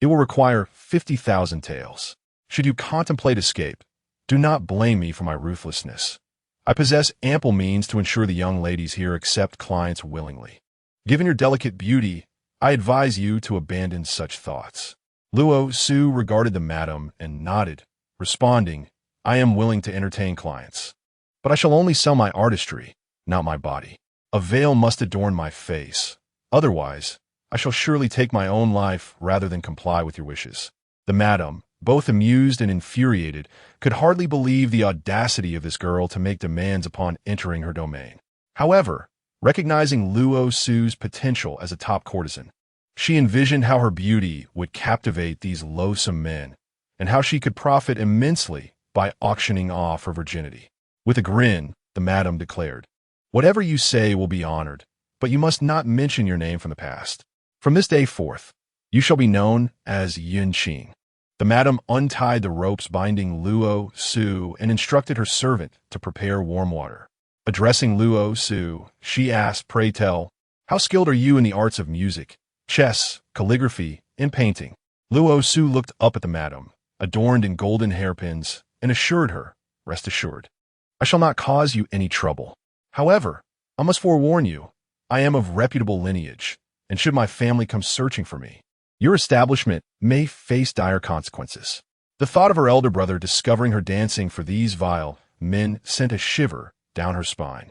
it will require 50,000 taels. Should you contemplate escape, do not blame me for my ruthlessness. I possess ample means to ensure the young ladies here accept clients willingly. Given your delicate beauty, I advise you to abandon such thoughts. Luo Su regarded the madam and nodded, responding, I am willing to entertain clients. But I shall only sell my artistry, not my body. A veil must adorn my face. Otherwise, I shall surely take my own life rather than comply with your wishes. The madam, both amused and infuriated, could hardly believe the audacity of this girl to make demands upon entering her domain. However, recognizing Luo Su's potential as a top courtesan, she envisioned how her beauty would captivate these loathsome men and how she could profit immensely by auctioning off her virginity. With a grin, the madam declared, Whatever you say will be honored, but you must not mention your name from the past. From this day forth, you shall be known as Yuntian. The madam untied the ropes binding Luo Su and instructed her servant to prepare warm water. Addressing Luo Su, she asked, Pray tell, how skilled are you in the arts of music, chess, calligraphy, and painting? Luo Su looked up at the madam, adorned in golden hairpins, and assured her, Rest assured, I shall not cause you any trouble. However, I must forewarn you, I am of reputable lineage, and should my family come searching for me, your establishment may face dire consequences. The thought of her elder brother discovering her dancing for these vile men sent a shiver down her spine.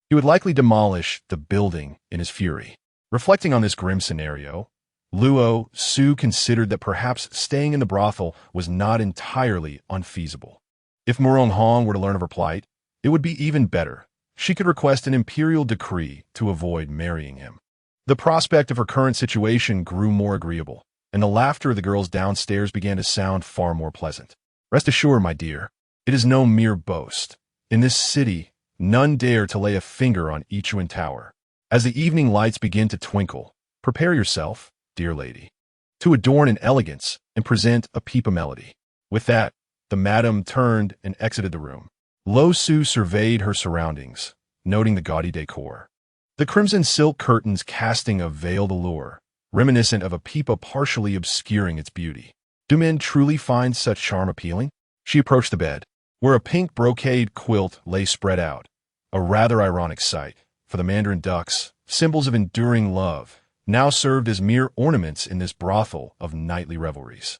He would likely demolish the building in his fury. Reflecting on this grim scenario, Luo Su considered that perhaps staying in the brothel was not entirely unfeasible. If Murong Hong were to learn of her plight, it would be even better. She could request an imperial decree to avoid marrying him. The prospect of her current situation grew more agreeable, and the laughter of the girls downstairs began to sound far more pleasant. Rest assured, my dear, it is no mere boast. In this city, none dare to lay a finger on Ichuan Tower. As the evening lights begin to twinkle, prepare yourself, dear lady, to adorn in elegance and present a peep of melody. With that, the madam turned and exited the room. Luo Su surveyed her surroundings, noting the gaudy decor. The crimson silk curtains casting a veiled allure, reminiscent of a peepa partially obscuring its beauty. Do men truly find such charm appealing? She approached the bed, where a pink brocade quilt lay spread out, a rather ironic sight, for the mandarin ducks, symbols of enduring love, now served as mere ornaments in this brothel of nightly revelries.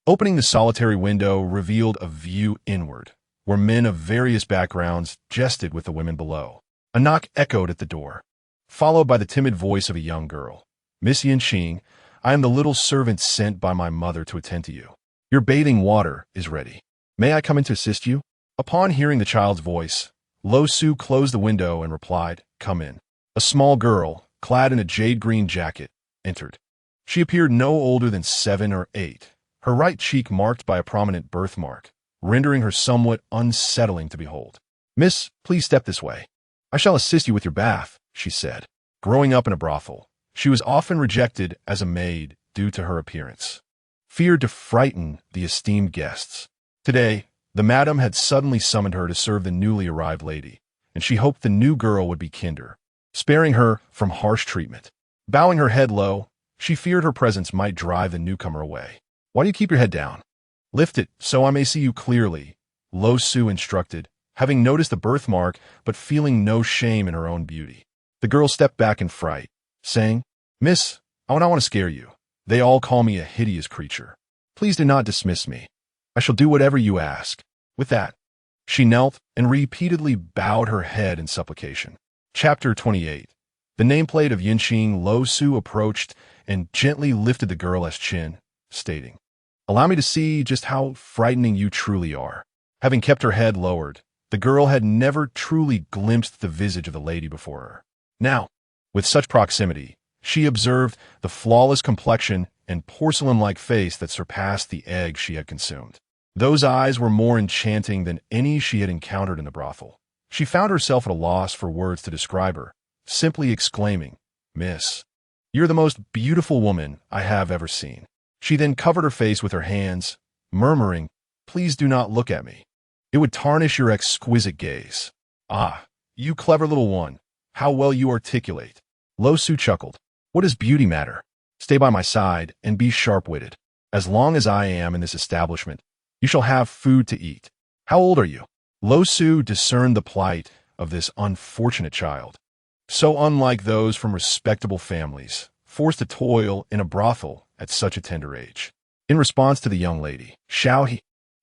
Opening the solitary window revealed a view inward, where men of various backgrounds jested with the women below. A knock echoed at the door, followed by the timid voice of a young girl. "Miss Yuntian, I am the little servant sent by my mother to attend to you. Your bathing water is ready. May I come in to assist you?" Upon hearing the child's voice, Luo Su closed the window and replied, "Come in." A small girl, clad in a jade-green jacket, entered. She appeared no older than 7 or 8, her right cheek marked by a prominent birthmark, rendering her somewhat unsettling to behold. "Miss, please step this way. I shall assist you with your bath," she said. Growing up in a brothel, she was often rejected as a maid due to her appearance, feared to frighten the esteemed guests. Today, the madam had suddenly summoned her to serve the newly arrived lady, and she hoped the new girl would be kinder, sparing her from harsh treatment. Bowing her head low, she feared her presence might drive the newcomer away. "Why do you keep your head down? Lift it so I may see you clearly," Luo Su instructed, having noticed the birthmark but feeling no shame in her own beauty. The girl stepped back in fright, saying, "Miss, I don't want to scare you. They all call me a hideous creature. Please do not dismiss me. I shall do whatever you ask." With that, she knelt and repeatedly bowed her head in supplication. Chapter 28. The nameplate of Yuntian. Luo Su approached and gently lifted the girl's chin, stating, "Allow me to see just how frightening you truly are." Having kept her head lowered, the girl had never truly glimpsed the visage of the lady before her. Now, with such proximity, she observed the flawless complexion and porcelain-like face that surpassed the egg she had consumed. Those eyes were more enchanting than any she had encountered in the brothel. She found herself at a loss for words to describe her, simply exclaiming, "Miss, you're the most beautiful woman I have ever seen." She then covered her face with her hands, murmuring, "Please do not look at me. It would tarnish your exquisite gaze." "Ah, you clever little one, how well you articulate." Luo Su chuckled. "What does beauty matter? Stay by my side and be sharp-witted. As long as I am in this establishment, you shall have food to eat. How old are you?" Luo Su discerned the plight of this unfortunate child, so unlike those from respectable families, forced to toil in a brothel at such a tender age. In response to the young lady, Xiao He,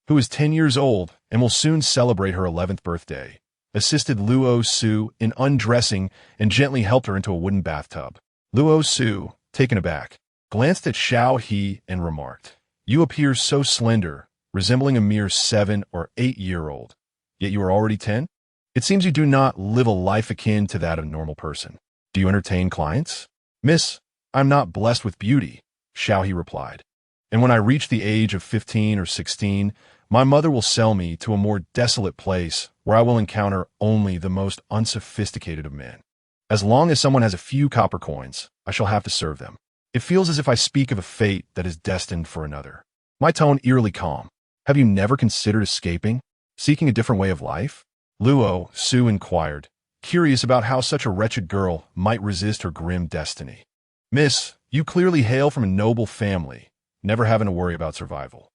who is 10 years old and will soon celebrate her 11th birthday, assisted Luo Su in undressing and gently helped her into a wooden bathtub. Luo Su, taken aback, glanced at Xiao He and remarked, "You appear so slender, resembling a mere 7 or 8-year-old, yet you are already 10? It seems you do not live a life akin to that of a normal person. Do you entertain clients?" "Miss, I'm not blessed with beauty," Xiao He replied. "And when I reach the age of 15 or 16, my mother will sell me to a more desolate place where I will encounter only the most unsophisticated of men. As long as someone has a few copper coins, I shall have to serve them. It feels as if I speak of a fate that is destined for another." My tone eerily calm. "Have you never considered escaping, seeking a different way of life?" Luo Su inquired, curious about how such a wretched girl might resist her grim destiny. "Miss, you clearly hail from a noble family, never having to worry about survival.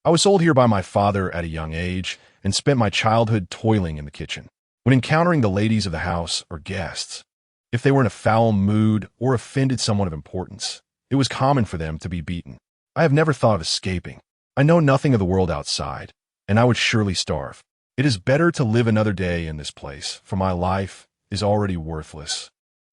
I was sold here by my father at a young age and spent my childhood toiling in the kitchen. When encountering the ladies of the house or guests, if they were in a foul mood or offended someone of importance, it was common for them to be beaten. I have never thought of escaping. I know nothing of the world outside, and I would surely starve. It is better to live another day in this place, for my life is already worthless."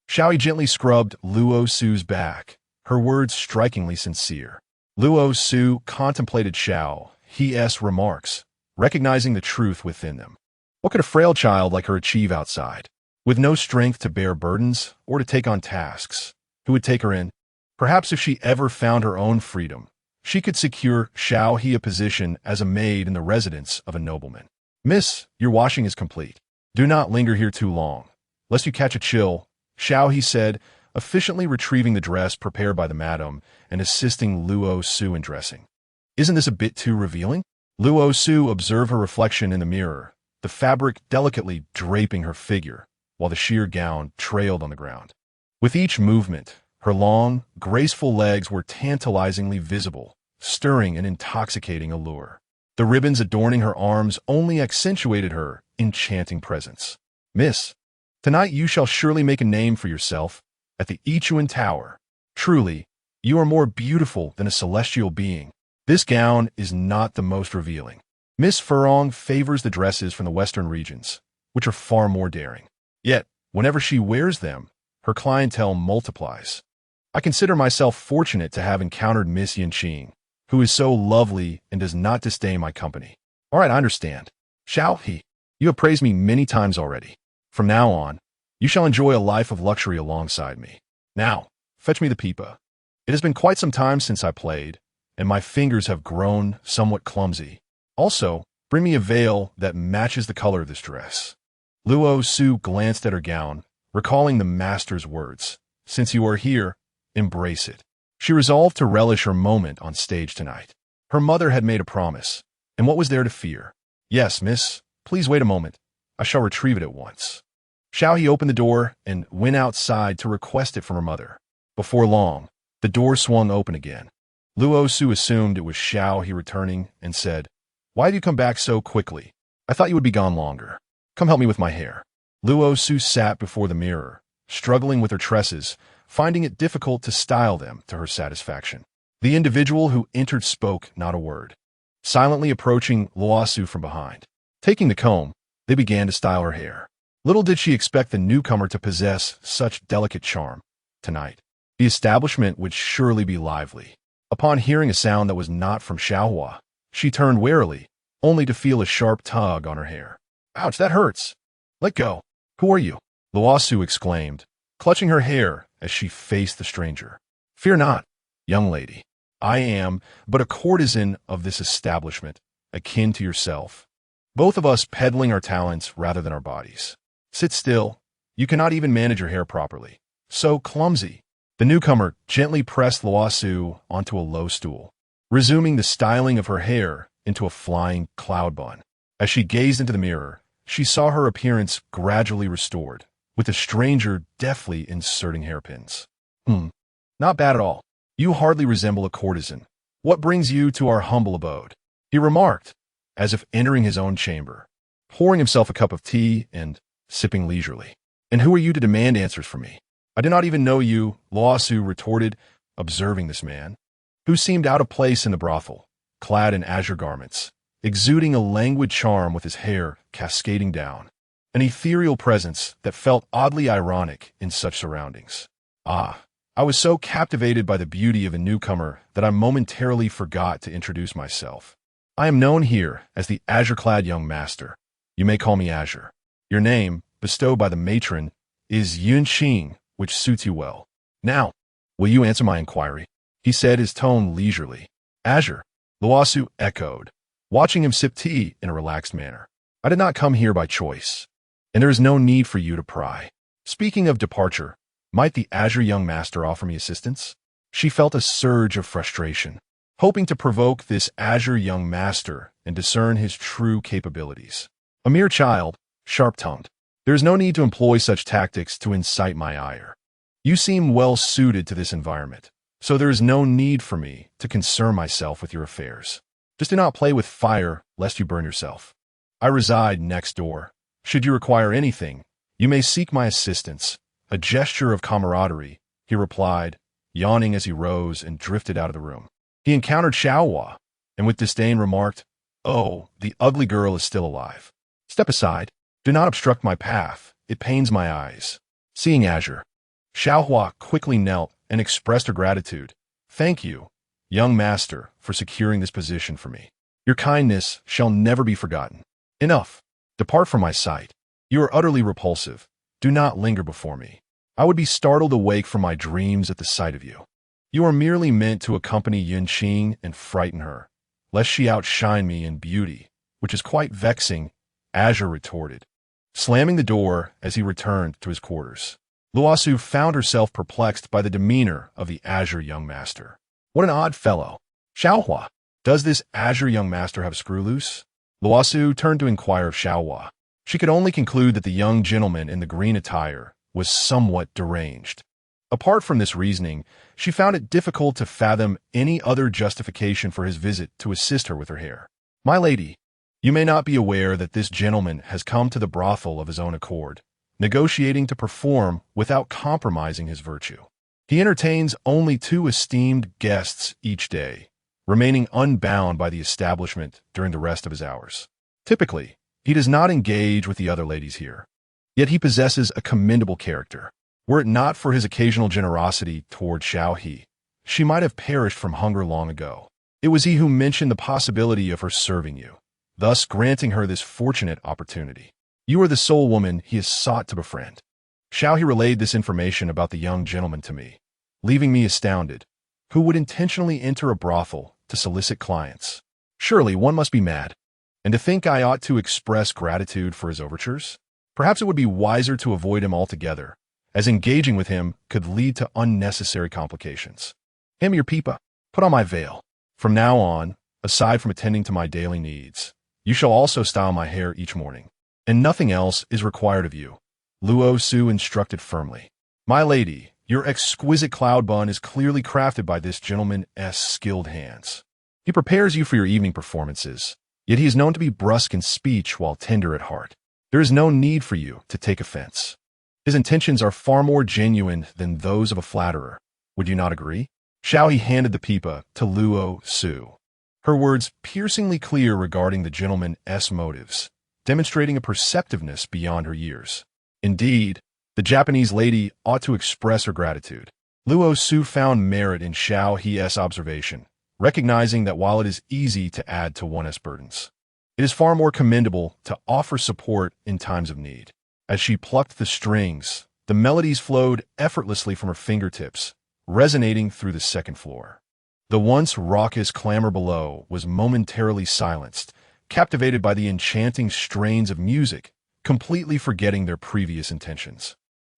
Xiao Yi gently scrubbed Luo Su's back, her words strikingly sincere. Luo Su contemplated Xiao He's remarks, recognizing the truth within them. What could a frail child like her achieve outside? With no strength to bear burdens or to take on tasks, who would take her in? Perhaps if she ever found her own freedom, she could secure Xiao He a position as a maid in the residence of a nobleman. "Miss, your washing is complete. Do not linger here too long, lest you catch a chill," Xiao He said, efficiently retrieving the dress prepared by the madam and assisting Luo Su in dressing. "Isn't this a bit too revealing?" Luo Su observed her reflection in the mirror, the fabric delicately draping her figure, while the sheer gown trailed on the ground. With each movement, her long, graceful legs were tantalizingly visible, stirring an intoxicating allure. The ribbons adorning her arms only accentuated her enchanting presence. "Miss, tonight you shall surely make a name for yourself at the Yuntian Tower. Truly, you are more beautiful than a celestial being. This gown is not the most revealing. Miss Furong favors the dresses from the western regions, which are far more daring. Yet, whenever she wears them, her clientele multiplies. I consider myself fortunate to have encountered Miss Yuntian, who is so lovely and does not disdain my company. All right, I understand. Shall he? You have praised me many times already. From now on, you shall enjoy a life of luxury alongside me. Now, fetch me the pipa. It has been quite some time since I played, and my fingers have grown somewhat clumsy. Also, bring me a veil that matches the color of this dress. Luo Su glanced at her gown, recalling the master's words. Since you are here, embrace it. She resolved to relish her moment on stage tonight. Her mother had made a promise, and what was there to fear? Yes, miss, please wait a moment. I shall retrieve it at once. Xiao He opened the door and went outside to request it from her mother. Before long, the door swung open again. Luo Su assumed it was Xiao He returning and said, "Why have you come back so quickly? I thought you would be gone longer. Come help me with my hair." Luo Su sat before the mirror, struggling with her tresses, finding it difficult to style them to her satisfaction. The individual who entered spoke not a word, silently approaching Luo Su from behind. Taking the comb, they began to style her hair. Little did she expect the newcomer to possess such delicate charm. Tonight, the establishment would surely be lively. Upon hearing a sound that was not from Xiaohua, she turned warily, only to feel a sharp tug on her hair. "Ouch, that hurts! Let go! Who are you?" Luo Su exclaimed, clutching her hair as she faced the stranger. "Fear not, young lady. I am but a courtesan of this establishment, akin to yourself. Both of us peddling our talents rather than our bodies. Sit still. You cannot even manage your hair properly. So clumsy." The newcomer gently pressed Luo Su onto a low stool, resuming the styling of her hair into a flying cloud bun. As she gazed into the mirror, she saw her appearance gradually restored, with the stranger deftly inserting hairpins. Not bad at all. You hardly resemble a courtesan. What brings you to our humble abode?" he remarked, as if entering his own chamber, pouring himself a cup of tea and sipping leisurely. "And who are you to demand answers from me? I do not even know you," Luo Su retorted, observing this man, who seemed out of place in the brothel, clad in azure garments, exuding a languid charm with his hair cascading down, an ethereal presence that felt oddly ironic in such surroundings. I was so captivated by the beauty of a newcomer that I momentarily forgot to introduce myself. I am known here as the azure-clad young master. You may call me Azure. Your name, bestowed by the matron, is Yuntian, which suits you well. Now, will you answer my inquiry?" he said, his tone leisurely. "Azure," Luo Su echoed, watching him sip tea in a relaxed manner. "I did not come here by choice, and there is no need for you to pry. Speaking of departure, might the Azure young master offer me assistance?" She felt a surge of frustration, hoping to provoke this Azure young master and discern his true capabilities. A mere child, sharp-tongued. There is no need to employ such tactics to incite my ire. You seem well suited to this environment, so there is no need for me to concern myself with your affairs. Just do not play with fire, lest you burn yourself. I reside next door. Should you require anything, you may seek my assistance. A gesture of camaraderie, he replied, yawning as he rose and drifted out of the room. He encountered Xiaohua, and with disdain remarked, "Oh, the ugly girl is still alive. Step aside. Do not obstruct my path. It pains my eyes." Seeing Azure, Xiaohua quickly knelt and expressed her gratitude. "Thank you, young master, for securing this position for me. Your kindness shall never be forgotten. Enough. Depart from my sight. You are utterly repulsive. Do not linger before me. I would be startled awake from my dreams at the sight of you. You are merely meant to accompany Yunqing and frighten her, lest she outshine me in beauty, which is quite vexing," Azure retorted, slamming the door as he returned to his quarters. Luo Su found herself perplexed by the demeanor of the Azure young master. What an odd fellow. Xiaohua, does this Azure young master have a screw loose? Luo Su turned to inquire of Xiaohua. She could only conclude that the young gentleman in the green attire was somewhat deranged. Apart from this reasoning, she found it difficult to fathom any other justification for his visit to assist her with her hair. "My lady, you may not be aware that this gentleman has come to the brothel of his own accord, negotiating to perform without compromising his virtue. He entertains only 2 esteemed guests each day, remaining unbound by the establishment during the rest of his hours. Typically, he does not engage with the other ladies here. Yet he possesses a commendable character. Were it not for his occasional generosity toward Xiao He, she might have perished from hunger long ago. It was he who mentioned the possibility of her serving you, thus granting her this fortunate opportunity. You are the sole woman he has sought to befriend. Xiao He relayed this information about the young gentleman to me, leaving me astounded. Who would intentionally enter a brothel to solicit clients? Surely one must be mad. And to think I ought to express gratitude for his overtures? Perhaps it would be wiser to avoid him altogether, as engaging with him could lead to unnecessary complications. Hand me your pipa. Put on my veil. From now on, aside from attending to my daily needs, you shall also style my hair each morning, and nothing else is required of you. Luo Su instructed firmly. My lady, your exquisite cloud bun is clearly crafted by this gentleman's skilled hands. He prepares you for your evening performances, yet he is known to be brusque in speech while tender at heart. There is no need for you to take offense. His intentions are far more genuine than those of a flatterer. Would you not agree? Xiao He handed the pipa to Luo Su, her words piercingly clear regarding the gentleman's motives, demonstrating a perceptiveness beyond her years. Indeed, the Japanese lady ought to express her gratitude. Luo Su found merit in Xiao He's observation, recognizing that while it is easy to add to one's burdens, it is far more commendable to offer support in times of need. As she plucked the strings, the melodies flowed effortlessly from her fingertips, resonating through the second floor. The once raucous clamor below was momentarily silenced, captivated by the enchanting strains of music, completely forgetting their previous intentions.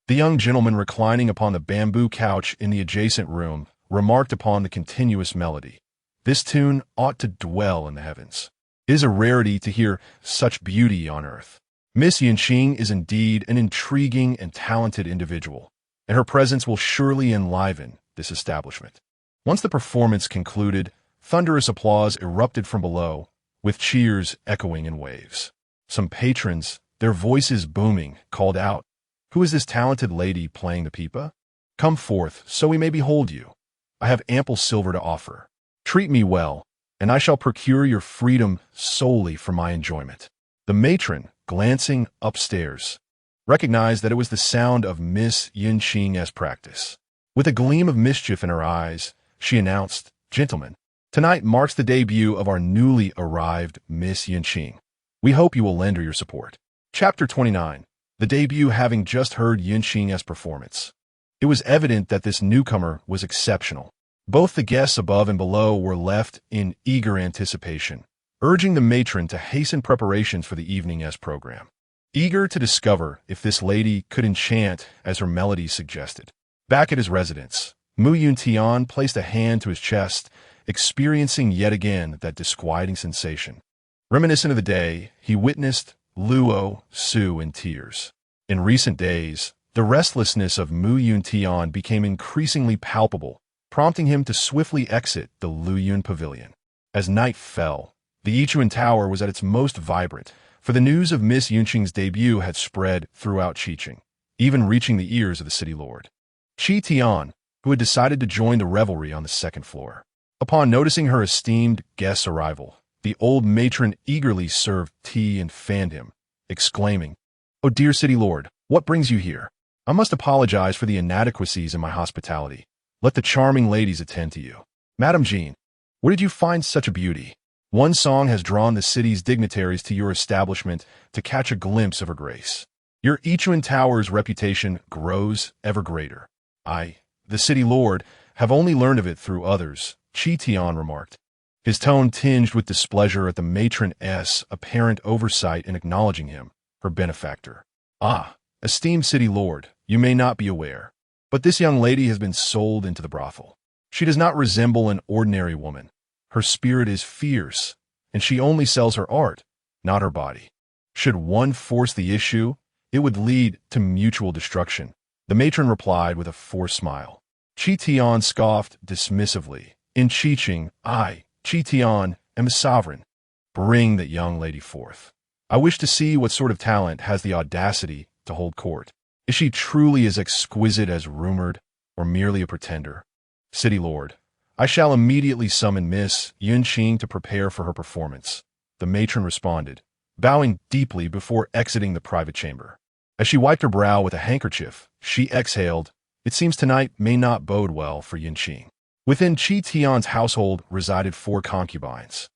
The young gentleman reclining upon the bamboo couch in the adjacent room remarked upon the continuous melody. This tune ought to dwell in the heavens. It is a rarity to hear such beauty on earth. Miss Yuntian is indeed an intriguing and talented individual, and her presence will surely enliven this establishment. Once the performance concluded, thunderous applause erupted from below, with cheers echoing in waves. Some patrons, their voices booming, called out, "Who is this talented lady playing the pipa? Come forth, so we may behold you. I have ample silver to offer. Treat me well, and I shall procure your freedom solely for my enjoyment." The matron, glancing upstairs, recognized that it was the sound of Miss Yuntian's practice. With a gleam of mischief in her eyes, she announced, "Gentlemen, tonight marks the debut of our newly arrived Miss Yuntian. We hope you will lend her your support." Chapter 29. The debut. Having just heard Yuntian's performance, it was evident that this newcomer was exceptional. Both the guests above and below were left in eager anticipation, urging the matron to hasten preparations for the evening's program. Eager to discover if this lady could enchant as her melody suggested. Back at his residence, Yuntian placed a hand to his chest, experiencing yet again that disquieting sensation. Reminiscent of the day, he witnessed Luo Su in tears. In recent days, the restlessness of Yuntian became increasingly palpable, prompting him to swiftly exit the Luoyun pavilion. As night fell, the Yichuan Tower was at its most vibrant, for the news of Miss Yunqing's debut had spread throughout Qiqing, even reaching the ears of the city lord, Qi Tian, who had decided to join the revelry on the second floor. Upon noticing her esteemed guest's arrival, the old matron eagerly served tea and fanned him, exclaiming, "Oh dear city lord, what brings you here? I must apologize for the inadequacies in my hospitality. Let the charming ladies attend to you. Madame Jean, where did you find such a beauty? One song has drawn the city's dignitaries to your establishment to catch a glimpse of her grace. Your Yichuan Tower's reputation grows ever greater. I, the city lord, have only learned of it through others," Qi Tian remarked, his tone tinged with displeasure at the matron's apparent oversight in acknowledging him, her benefactor. "Ah, esteemed city lord, you may not be aware, but this young lady has been sold into the brothel. She does not resemble an ordinary woman. Her spirit is fierce, and she only sells her art, not her body. Should one force the issue, it would lead to mutual destruction," the matron replied with a forced smile. Qi Tian scoffed dismissively. "In Qiqing, I, Qi Tian, am a sovereign. Bring that young lady forth. I wish to see what sort of talent has the audacity to hold court. Is she truly as exquisite as rumored, or merely a pretender? City lord, I shall immediately summon Miss Yuntian to prepare for her performance, the matron responded, bowing deeply before exiting the private chamber. As she wiped her brow with a handkerchief, she exhaled, "It seems tonight may not bode well for Yunqing." Within Qi Tian's household resided 4 concubines,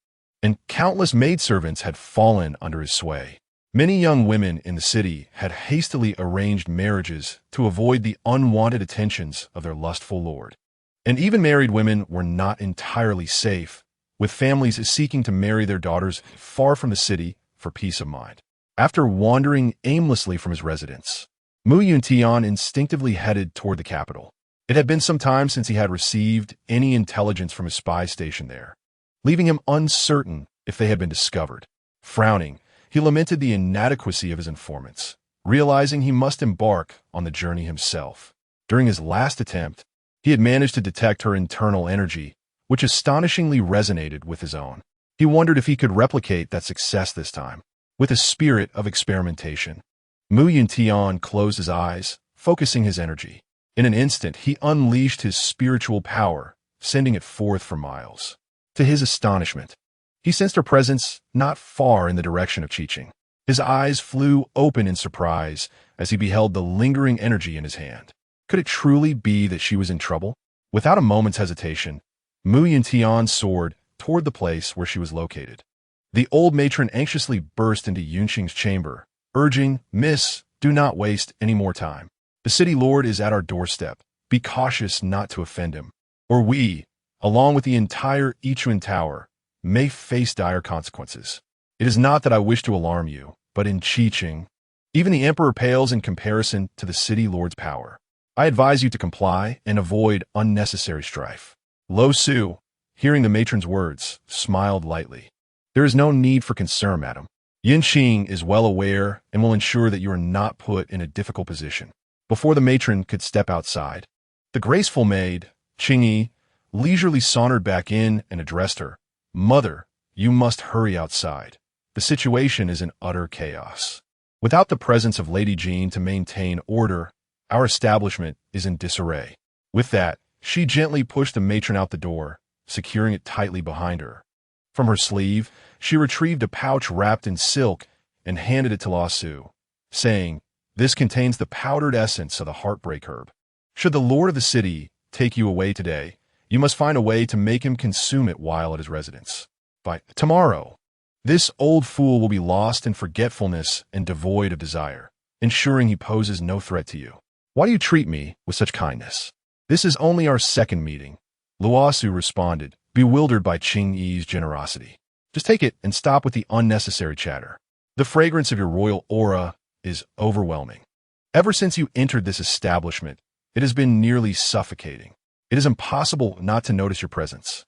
and countless maidservants had fallen under his sway. Many young women in the city had hastily arranged marriages to avoid the unwanted attentions of their lustful lord. And even married women were not entirely safe, with families seeking to marry their daughters far from the city for peace of mind. After wandering aimlessly from his residence, Yuntian instinctively headed toward the capital. It had been some time since he had received any intelligence from his spy station there, leaving him uncertain if they had been discovered. Frowning, he lamented the inadequacy of his informants, realizing he must embark on the journey himself. During his last attempt, he had managed to detect her internal energy, which astonishingly resonated with his own. He wondered if he could replicate that success this time. With a spirit of experimentation, Yuntian closed his eyes, focusing his energy. In an instant, he unleashed his spiritual power, sending it forth for miles. To his astonishment, he sensed her presence not far in the direction of Qiqing. His eyes flew open in surprise as he beheld the lingering energy in his hand. Could it truly be that she was in trouble? Without a moment's hesitation, Yuntian soared toward the place where she was located. The old matron anxiously burst into Yunqing's chamber, urging, "Miss, do not waste any more time. The city lord is at our doorstep. Be cautious not to offend him, or we, along with the entire Yichuan Tower, may face dire consequences. It is not that I wish to alarm you, but in Qiqing, even the emperor pales in comparison to the city lord's power. I advise you to comply and avoid unnecessary strife." Luo Su, hearing the matron's words, smiled lightly. "There is no need for concern, madam. Yunqing is well aware and will ensure that you are not put in a difficult position." Before the matron could step outside, the graceful maid, Qingyi, leisurely sauntered back in and addressed her. "Mother, you must hurry outside. The situation is in utter chaos. Without the presence of Lady Jean to maintain order, our establishment is in disarray." With that, she gently pushed the matron out the door, securing it tightly behind her. From her sleeve, she retrieved a pouch wrapped in silk and handed it to Luo Su, saying, "This contains the powdered essence of the heartbreak herb. Should the lord of the city take you away today, you must find a way to make him consume it while at his residence. By tomorrow, this old fool will be lost in forgetfulness and devoid of desire, ensuring he poses no threat to you. Why do you treat me with such kindness? This is only our second meeting." Luo Su responded, bewildered by Qingyi's generosity. "Just take it and stop with the unnecessary chatter. The fragrance of your royal aura is overwhelming. Ever since you entered this establishment, it has been nearly suffocating. It is impossible not to notice your presence.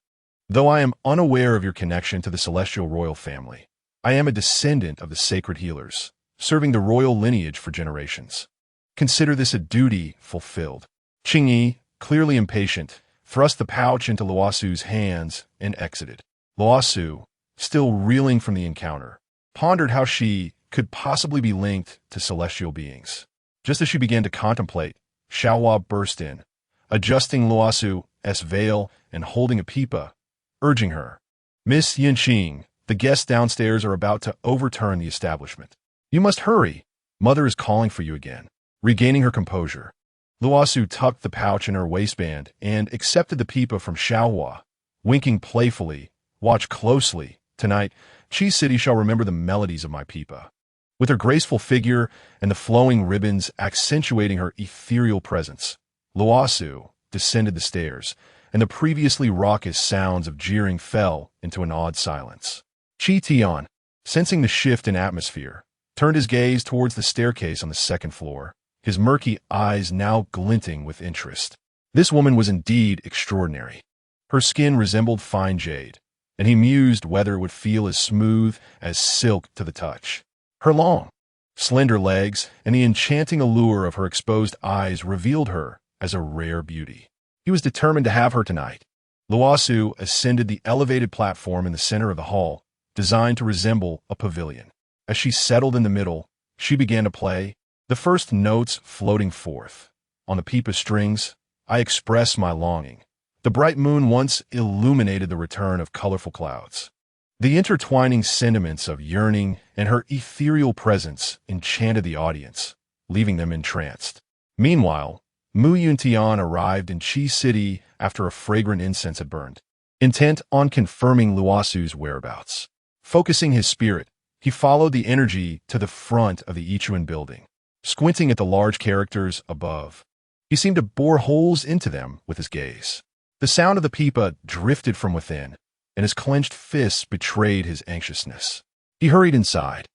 Though I am unaware of your connection to the celestial royal family, I am a descendant of the sacred healers, serving the royal lineage for generations. Consider this a duty fulfilled." Qingyi, clearly impatient, thrust the pouch into Luo Su's hands and exited. Luo Su, still reeling from the encounter, pondered how she could possibly be linked to celestial beings. Just as she began to contemplate, Xiaohua burst in, adjusting Luo Su's veil and holding a pipa, urging her, "Miss Yunqing, the guests downstairs are about to overturn the establishment. You must hurry. Mother is calling for you again." Regaining her composure, Luo Su tucked the pouch in her waistband and accepted the pipa from Xiaohua, winking playfully, "Watch closely. Tonight, Qi City shall remember the melodies of my pipa." With her graceful figure and the flowing ribbons accentuating her ethereal presence, Luo Su descended the stairs, and the previously raucous sounds of jeering fell into an awed silence. Qi Tian, sensing the shift in atmosphere, turned his gaze towards the staircase on the second floor, his murky eyes now glinting with interest. This woman was indeed extraordinary. Her skin resembled fine jade, and he mused whether it would feel as smooth as silk to the touch. Her long, slender legs and the enchanting allure of her exposed eyes revealed her as a rare beauty. He was determined to have her tonight. Luo Su ascended the elevated platform in the center of the hall, designed to resemble a pavilion. As she settled in the middle, she began to play, the first notes floating forth. On the pipa strings, "I express my longing. The bright moon once illuminated the return of colorful clouds. The intertwining sentiments of yearning and her ethereal presence enchanted the audience, leaving them entranced. Meanwhile, Yuntian arrived in Qi City after a fragrant incense had burned, intent on confirming Luo Su's whereabouts. Focusing his spirit, he followed the energy to the front of the Yichuan building. Squinting at the large characters above, he seemed to bore holes into them with his gaze. The sound of the pipa drifted from within, and his clenched fists betrayed his anxiousness. He hurried inside,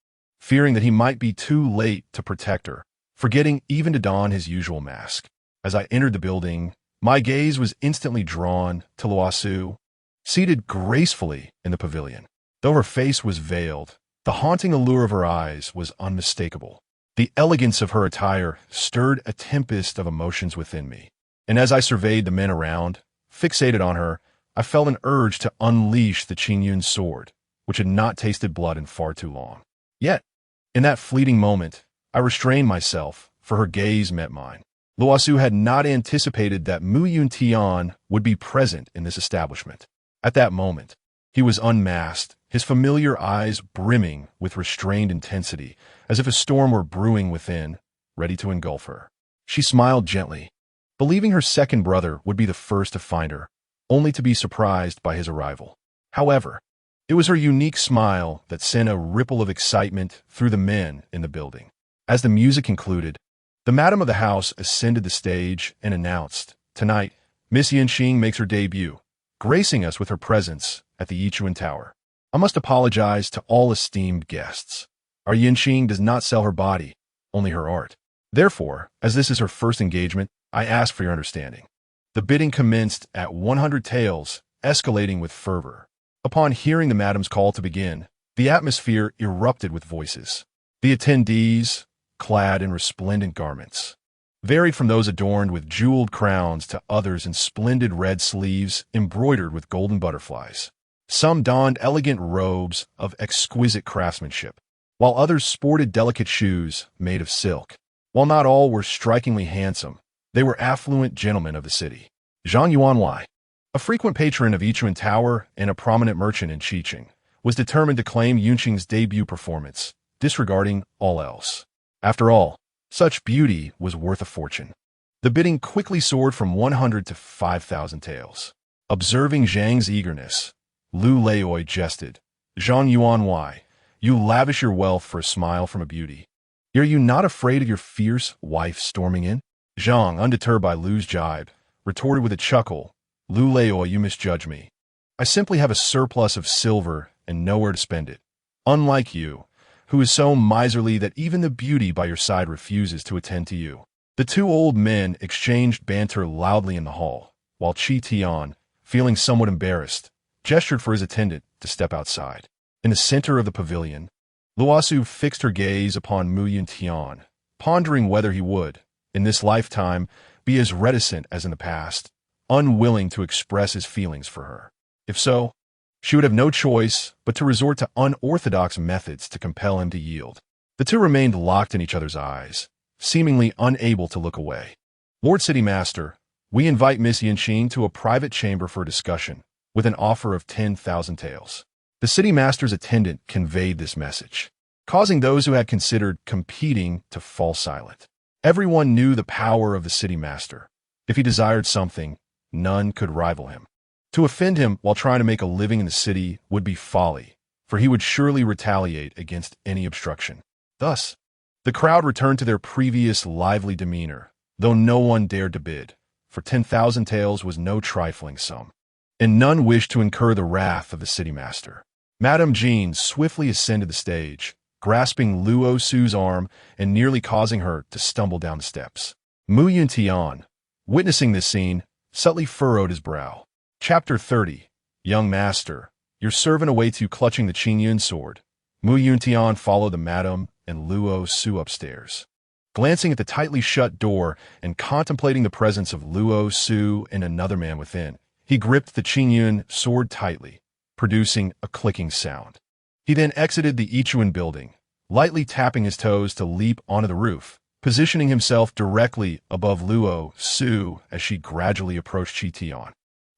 fearing that he might be too late to protect her, forgetting even to don his usual mask. As I entered the building, my gaze was instantly drawn to Luo Su, seated gracefully in the pavilion. Though her face was veiled, the haunting allure of her eyes was unmistakable. The elegance of her attire stirred a tempest of emotions within me, and as I surveyed the men around, fixated on her, I felt an urge to unleash the Qingyun sword, which had not tasted blood in far too long. Yet, in that fleeting moment, I restrained myself, for her gaze met mine. Luo Su had not anticipated that Yuntian would be present in this establishment. At that moment, he was unmasked, his familiar eyes brimming with restrained intensity, as if a storm were brewing within, ready to engulf her. She smiled gently, believing her second brother would be the first to find her, only to be surprised by his arrival. However, it was her unique smile that sent a ripple of excitement through the men in the building. As the music concluded, the madam of the house ascended the stage and announced, "Tonight, Miss Yunqing makes her debut, gracing us with her presence at the Yichuan Tower. I must apologize to all esteemed guests. Our Yunqing does not sell her body, only her art. Therefore, as this is her first engagement, I ask for your understanding." The bidding commenced at 100 taels, escalating with fervor. Upon hearing the madam's call to begin, the atmosphere erupted with voices. The attendees, clad in resplendent garments, varied from those adorned with jeweled crowns to others in splendid red sleeves embroidered with golden butterflies. Some donned elegant robes of exquisite craftsmanship, while others sported delicate shoes made of silk. While not all were strikingly handsome, they were affluent gentlemen of the city. Zhang Yuanwei, a frequent patron of Yichuan Tower and a prominent merchant in Qiqing, was determined to claim Yunqing's debut performance, disregarding all else. After all, such beauty was worth a fortune. The bidding quickly soared from 100 to 5,000 taels. Observing Zhang's eagerness, Lu Leoi jested, "Zhang Yuanwei, you lavish your wealth for a smile from a beauty. Are you not afraid of your fierce wife storming in?" Zhang, undeterred by Lu's jibe, retorted with a chuckle, "Lu Leoi, you misjudge me. I simply have a surplus of silver and nowhere to spend it. Unlike you, who is so miserly that even the beauty by your side refuses to attend to you." The two old men exchanged banter loudly in the hall, while Qi Tian, feeling somewhat embarrassed, gestured for his attendant to step outside. In the center of the pavilion, Luo Su fixed her gaze upon Yuntian, pondering whether he would, in this lifetime, be as reticent as in the past, unwilling to express his feelings for her. If so, she would have no choice but to resort to unorthodox methods to compel him to yield. The two remained locked in each other's eyes, seemingly unable to look away. "Lord City Master, we invite Miss Yunqing to a private chamber for discussion, with an offer of 10,000 taels." The city master's attendant conveyed this message, causing those who had considered competing to fall silent. Everyone knew the power of the city master. If he desired something, none could rival him. To offend him while trying to make a living in the city would be folly, for he would surely retaliate against any obstruction. Thus, the crowd returned to their previous lively demeanor, though no one dared to bid, for 10,000 taels was no trifling sum, and none wished to incur the wrath of the city master. Madame Jean swiftly ascended the stage, grasping Luo Su's arm and nearly causing her to stumble down the steps. Yuntian, witnessing this scene, subtly furrowed his brow. Chapter 30. Young Master, your servant awaits you clutching the Qingyun sword. Yuntian followed the madam and Luo Su upstairs. Glancing at the tightly shut door and contemplating the presence of Luo Su and another man within, he gripped the Qingyun sword tightly, producing a clicking sound. He then exited the Yichuan building, lightly tapping his toes to leap onto the roof, positioning himself directly above Luo Su as she gradually approached Qi Tian.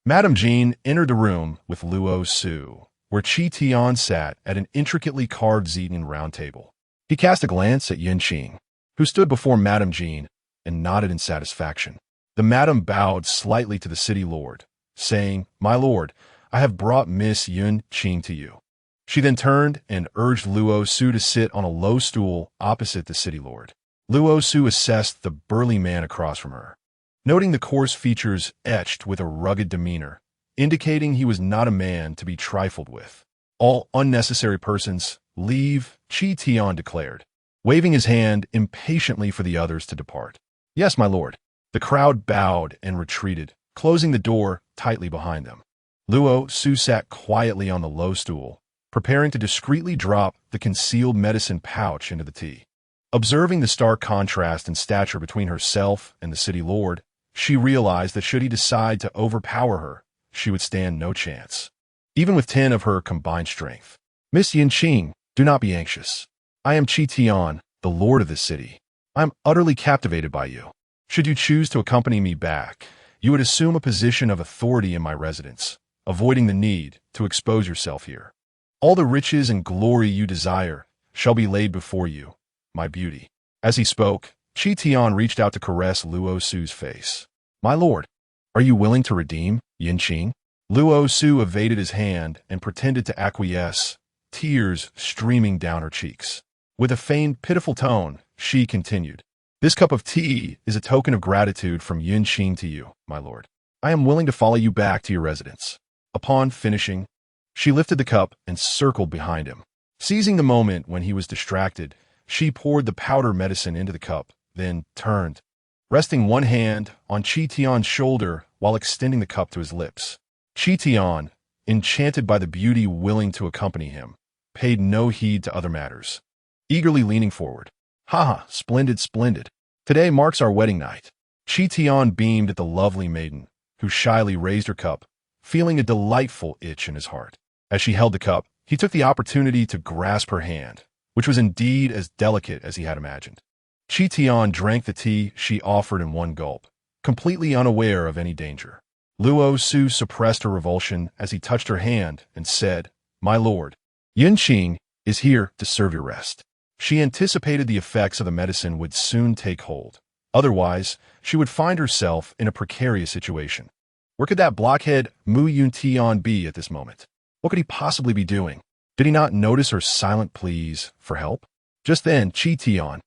Madame Jean entered the room with Luo Su, where Qi Tian sat at an intricately carved Zetian round table. He cast a glance at Yunqing, who stood before Madame Jean, and nodded in satisfaction. The madam bowed slightly to the city lord, saying, "My lord, I have brought Miss Yunqing to you." She then turned and urged Luo Su to sit on a low stool opposite the city lord. Luo Su assessed the burly man across from her, noting the coarse features etched with a rugged demeanor, indicating he was not a man to be trifled with. "All unnecessary persons, leave," Qi Tian declared, waving his hand impatiently for the others to depart. "Yes, my lord." The crowd bowed and retreated, closing the door tightly behind them. Luo Su sat quietly on the low stool, preparing to discreetly drop the concealed medicine pouch into the tea. Observing the stark contrast in stature between herself and the city lord, she realized that should he decide to overpower her, she would stand no chance, even with 10 of her combined strength. "Miss Yunqing, do not be anxious. I am Qi Tian, the lord of this city. I am utterly captivated by you. Should you choose to accompany me back, you would assume a position of authority in my residence, avoiding the need to expose yourself here. All the riches and glory you desire shall be laid before you, my beauty." As he spoke, Qi Tian reached out to caress Luo Su's face. "My lord, are you willing to redeem Yunqing?" Luo Su evaded his hand and pretended to acquiesce, tears streaming down her cheeks. With a feigned, pitiful tone, she continued, "This cup of tea is a token of gratitude from Yunqing to you, my lord. I am willing to follow you back to your residence." Upon finishing, she lifted the cup and circled behind him. Seizing the moment when he was distracted, she poured the powder medicine into the cup, then turned, resting one hand on Qi Tian's shoulder while extending the cup to his lips. Qi Tian, enchanted by the beauty willing to accompany him, paid no heed to other matters, eagerly leaning forward. "Ha, splendid, splendid. Today marks our wedding night." Qi Tian beamed at the lovely maiden, who shyly raised her cup, feeling a delightful itch in his heart. As she held the cup, he took the opportunity to grasp her hand, which was indeed as delicate as he had imagined. Qi Tian drank the tea she offered in one gulp, completely unaware of any danger. Luo Su suppressed her revulsion as he touched her hand and said, "My lord, Yunqing is here to serve your rest." She anticipated the effects of the medicine would soon take hold. Otherwise, she would find herself in a precarious situation. Where could that blockhead Mu Yuntian be at this moment? What could he possibly be doing? Did he not notice her silent pleas for help? Just then, Qi Tian,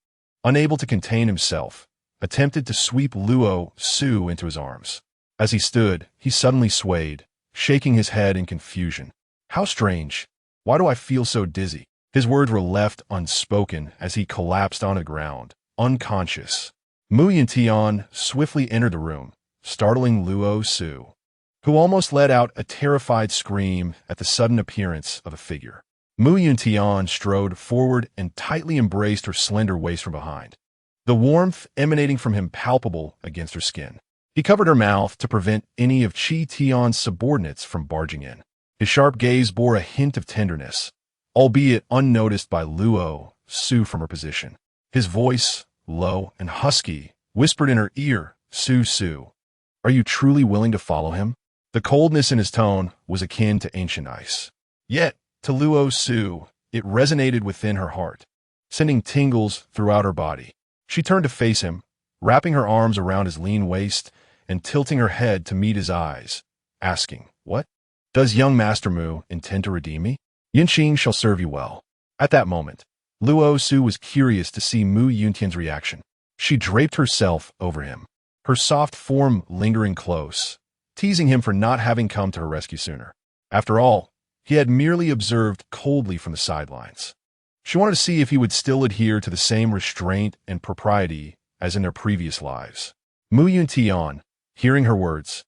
unable to contain himself, attempted to sweep Luo Su into his arms. As he stood, he suddenly swayed, shaking his head in confusion. "How strange. Why do I feel so dizzy?" His words were left unspoken as he collapsed on the ground, unconscious. Mu Yuntian swiftly entered the room, startling Luo Su, who almost let out a terrified scream at the sudden appearance of a figure. Mu Yuntian strode forward and tightly embraced her slender waist from behind, the warmth emanating from him palpable against her skin. He covered her mouth to prevent any of Qi Tian's subordinates from barging in. His sharp gaze bore a hint of tenderness, albeit unnoticed by Luo Su from her position. His voice, low and husky, whispered in her ear, "Su, are you truly willing to follow him?" The coldness in his tone was akin to ancient ice. Yet, to Luo Su, it resonated within her heart, sending tingles throughout her body. She turned to face him, wrapping her arms around his lean waist and tilting her head to meet his eyes, asking, "What? Does young Master Mu intend to redeem me? Yunqing shall serve you well." At that moment, Luo Su was curious to see Mu Yuntian's reaction. She draped herself over him, her soft form lingering close, teasing him for not having come to her rescue sooner. After all, he had merely observed coldly from the sidelines. She wanted to see if he would still adhere to the same restraint and propriety as in their previous lives. Mu Yuntian, hearing her words,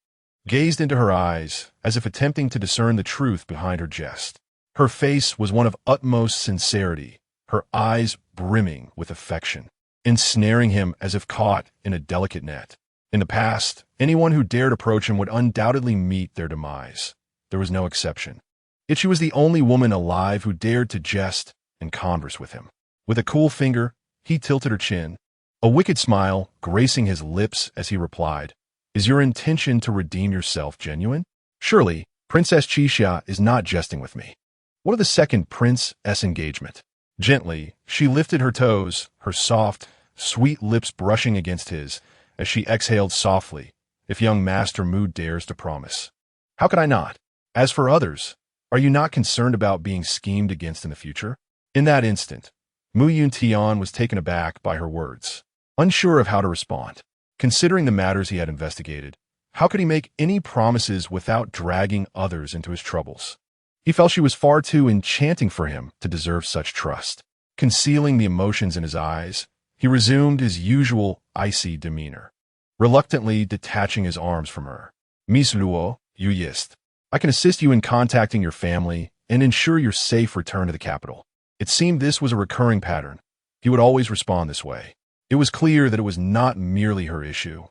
gazed into her eyes as if attempting to discern the truth behind her jest. Her face was one of utmost sincerity, her eyes brimming with affection, ensnaring him as if caught in a delicate net. In the past, anyone who dared approach him would undoubtedly meet their demise. There was no exception. Yet she was the only woman alive who dared to jest and converse with him. With a cool finger, he tilted her chin, a wicked smile gracing his lips as he replied, "Is your intention to redeem yourself genuine?" Surely, Princess Qixia is not jesting with me. What of the second Prince's engagement? Gently, she lifted her toes, her soft, sweet lips brushing against his, as she exhaled softly, if young Master Mu dares to promise. How could I not? As for others, are you not concerned about being schemed against in the future? In that instant, Mu Yuntian was taken aback by her words, unsure of how to respond. Considering the matters he had investigated, how could he make any promises without dragging others into his troubles? He felt she was far too enchanting for him to deserve such trust. Concealing the emotions in his eyes, he resumed his usual icy demeanor, reluctantly detaching his arms from her. Miss Luo, you yist. I can assist you in contacting your family and ensure your safe return to the capital. It seemed this was a recurring pattern. He would always respond this way. It was clear that it was not merely her issue,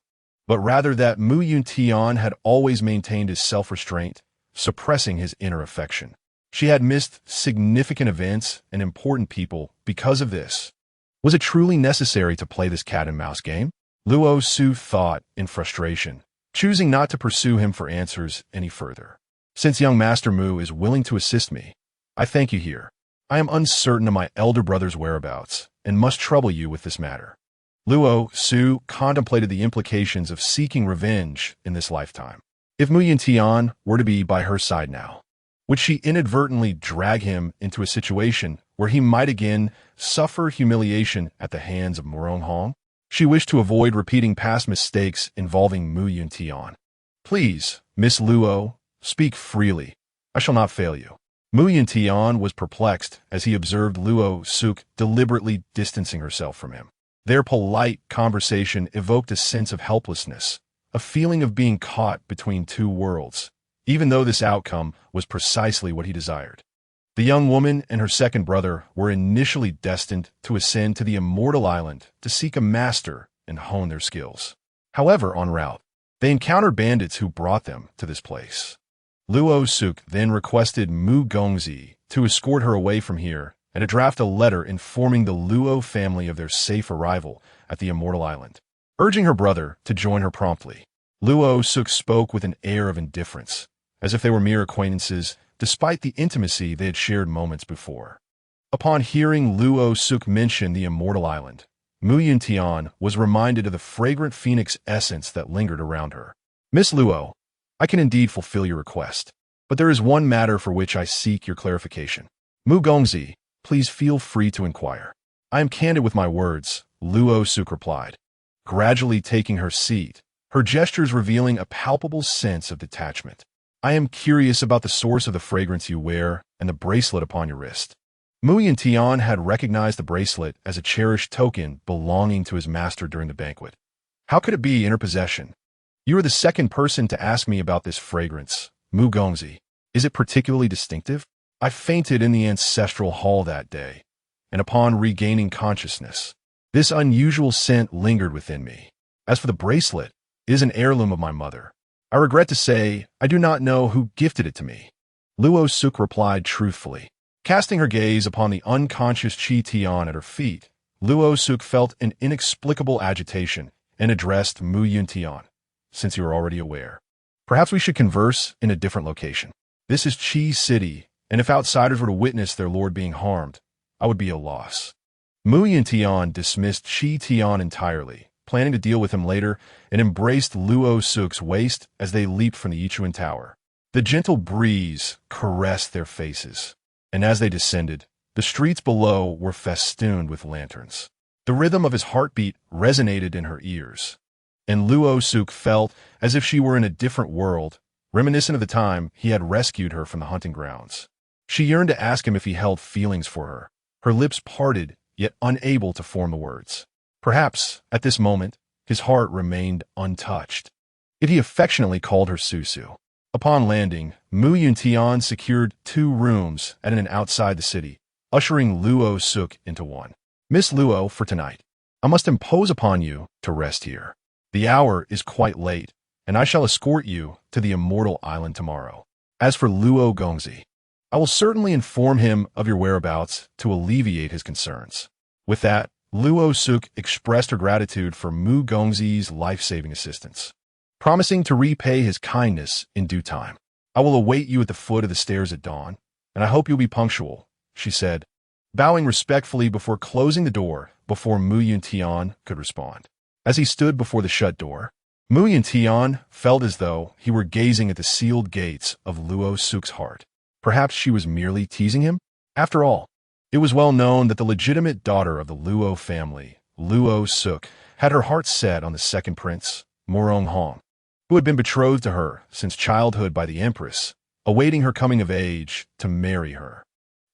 but rather that Mu Yuntian had always maintained his self-restraint, suppressing his inner affection. She had missed significant events and important people because of this. Was it truly necessary to play this cat-and-mouse game? Luo Su thought in frustration, choosing not to pursue him for answers any further. Since young Master Mu is willing to assist me, I thank you here. I am uncertain of my elder brother's whereabouts and must trouble you with this matter. Luo Su contemplated the implications of seeking revenge in this lifetime. If Mu Yuntian were to be by her side now, would she inadvertently drag him into a situation where he might again suffer humiliation at the hands of Murong Hong? She wished to avoid repeating past mistakes involving Mu Yuntian. Please, Miss Luo, speak freely. I shall not fail you. Mu Yuntian was perplexed as he observed Luo Su deliberately distancing herself from him. Their polite conversation evoked a sense of helplessness, a feeling of being caught between two worlds, even though this outcome was precisely what he desired. The young woman and her second brother were initially destined to ascend to the Immortal Island to seek a master and hone their skills. However, en route, they encountered bandits who brought them to this place. Luo Su then requested Mu Gongzi to escort her away from here and to draft a letter informing the Luo family of their safe arrival at the Immortal Island, urging her brother to join her promptly. Luo Su spoke with an air of indifference, as if they were mere acquaintances, despite the intimacy they had shared moments before. Upon hearing Luo Su mention the Immortal Island, Mu Yuntian was reminded of the fragrant phoenix essence that lingered around her. Miss Luo, I can indeed fulfill your request, but there is one matter for which I seek your clarification. Mu Gongzi, please feel free to inquire. I am candid with my words, Luo Su replied, gradually taking her seat, her gestures revealing a palpable sense of detachment. I am curious about the source of the fragrance you wear and the bracelet upon your wrist. Mu Yuntian had recognized the bracelet as a cherished token belonging to his master during the banquet. How could it be in her possession? You are the second person to ask me about this fragrance, Mu Gongzi. Is it particularly distinctive? I fainted in the ancestral hall that day, and upon regaining consciousness, this unusual scent lingered within me. As for the bracelet, it is an heirloom of my mother. I regret to say I do not know who gifted it to me. Luo Su replied truthfully. Casting her gaze upon the unconscious Qi Tian at her feet, Luo Su felt an inexplicable agitation and addressed Mu Yuntian. Since you are already aware, perhaps we should converse in a different location. This is Qi City, and if outsiders were to witness their lord being harmed, I would be a loss. Mu Yuntian dismissed Qi Tian entirely, planning to deal with him later, and embraced Luo Su's waist as they leaped from the Yichuan Tower. The gentle breeze caressed their faces, and as they descended, the streets below were festooned with lanterns. The rhythm of his heartbeat resonated in her ears, and Luo Su felt as if she were in a different world, reminiscent of the time he had rescued her from the hunting grounds. She yearned to ask him if he held feelings for her, her lips parted, yet unable to form the words. Perhaps, at this moment, his heart remained untouched. Yet he affectionately called her Susu. Upon landing, Mu Yuntian secured 2 rooms at an inn outside the city, ushering Luo Su into one. Miss Luo, for tonight, I must impose upon you to rest here. The hour is quite late, and I shall escort you to the Immortal Island tomorrow. As for Luo Gongzi, I will certainly inform him of your whereabouts to alleviate his concerns. With that, Luo Su expressed her gratitude for Mu Gongzi's life-saving assistance, promising to repay his kindness in due time. I will await you at the foot of the stairs at dawn, and I hope you'll be punctual, she said, bowing respectfully before closing the door before Yuntian could respond. As he stood before the shut door, Yuntian felt as though he were gazing at the sealed gates of Luo Su's heart. Perhaps she was merely teasing him? After all, it was well known that the legitimate daughter of the Luo family, Luo Su, had her heart set on the second prince, Morong Hong, who had been betrothed to her since childhood by the empress, awaiting her coming of age to marry her.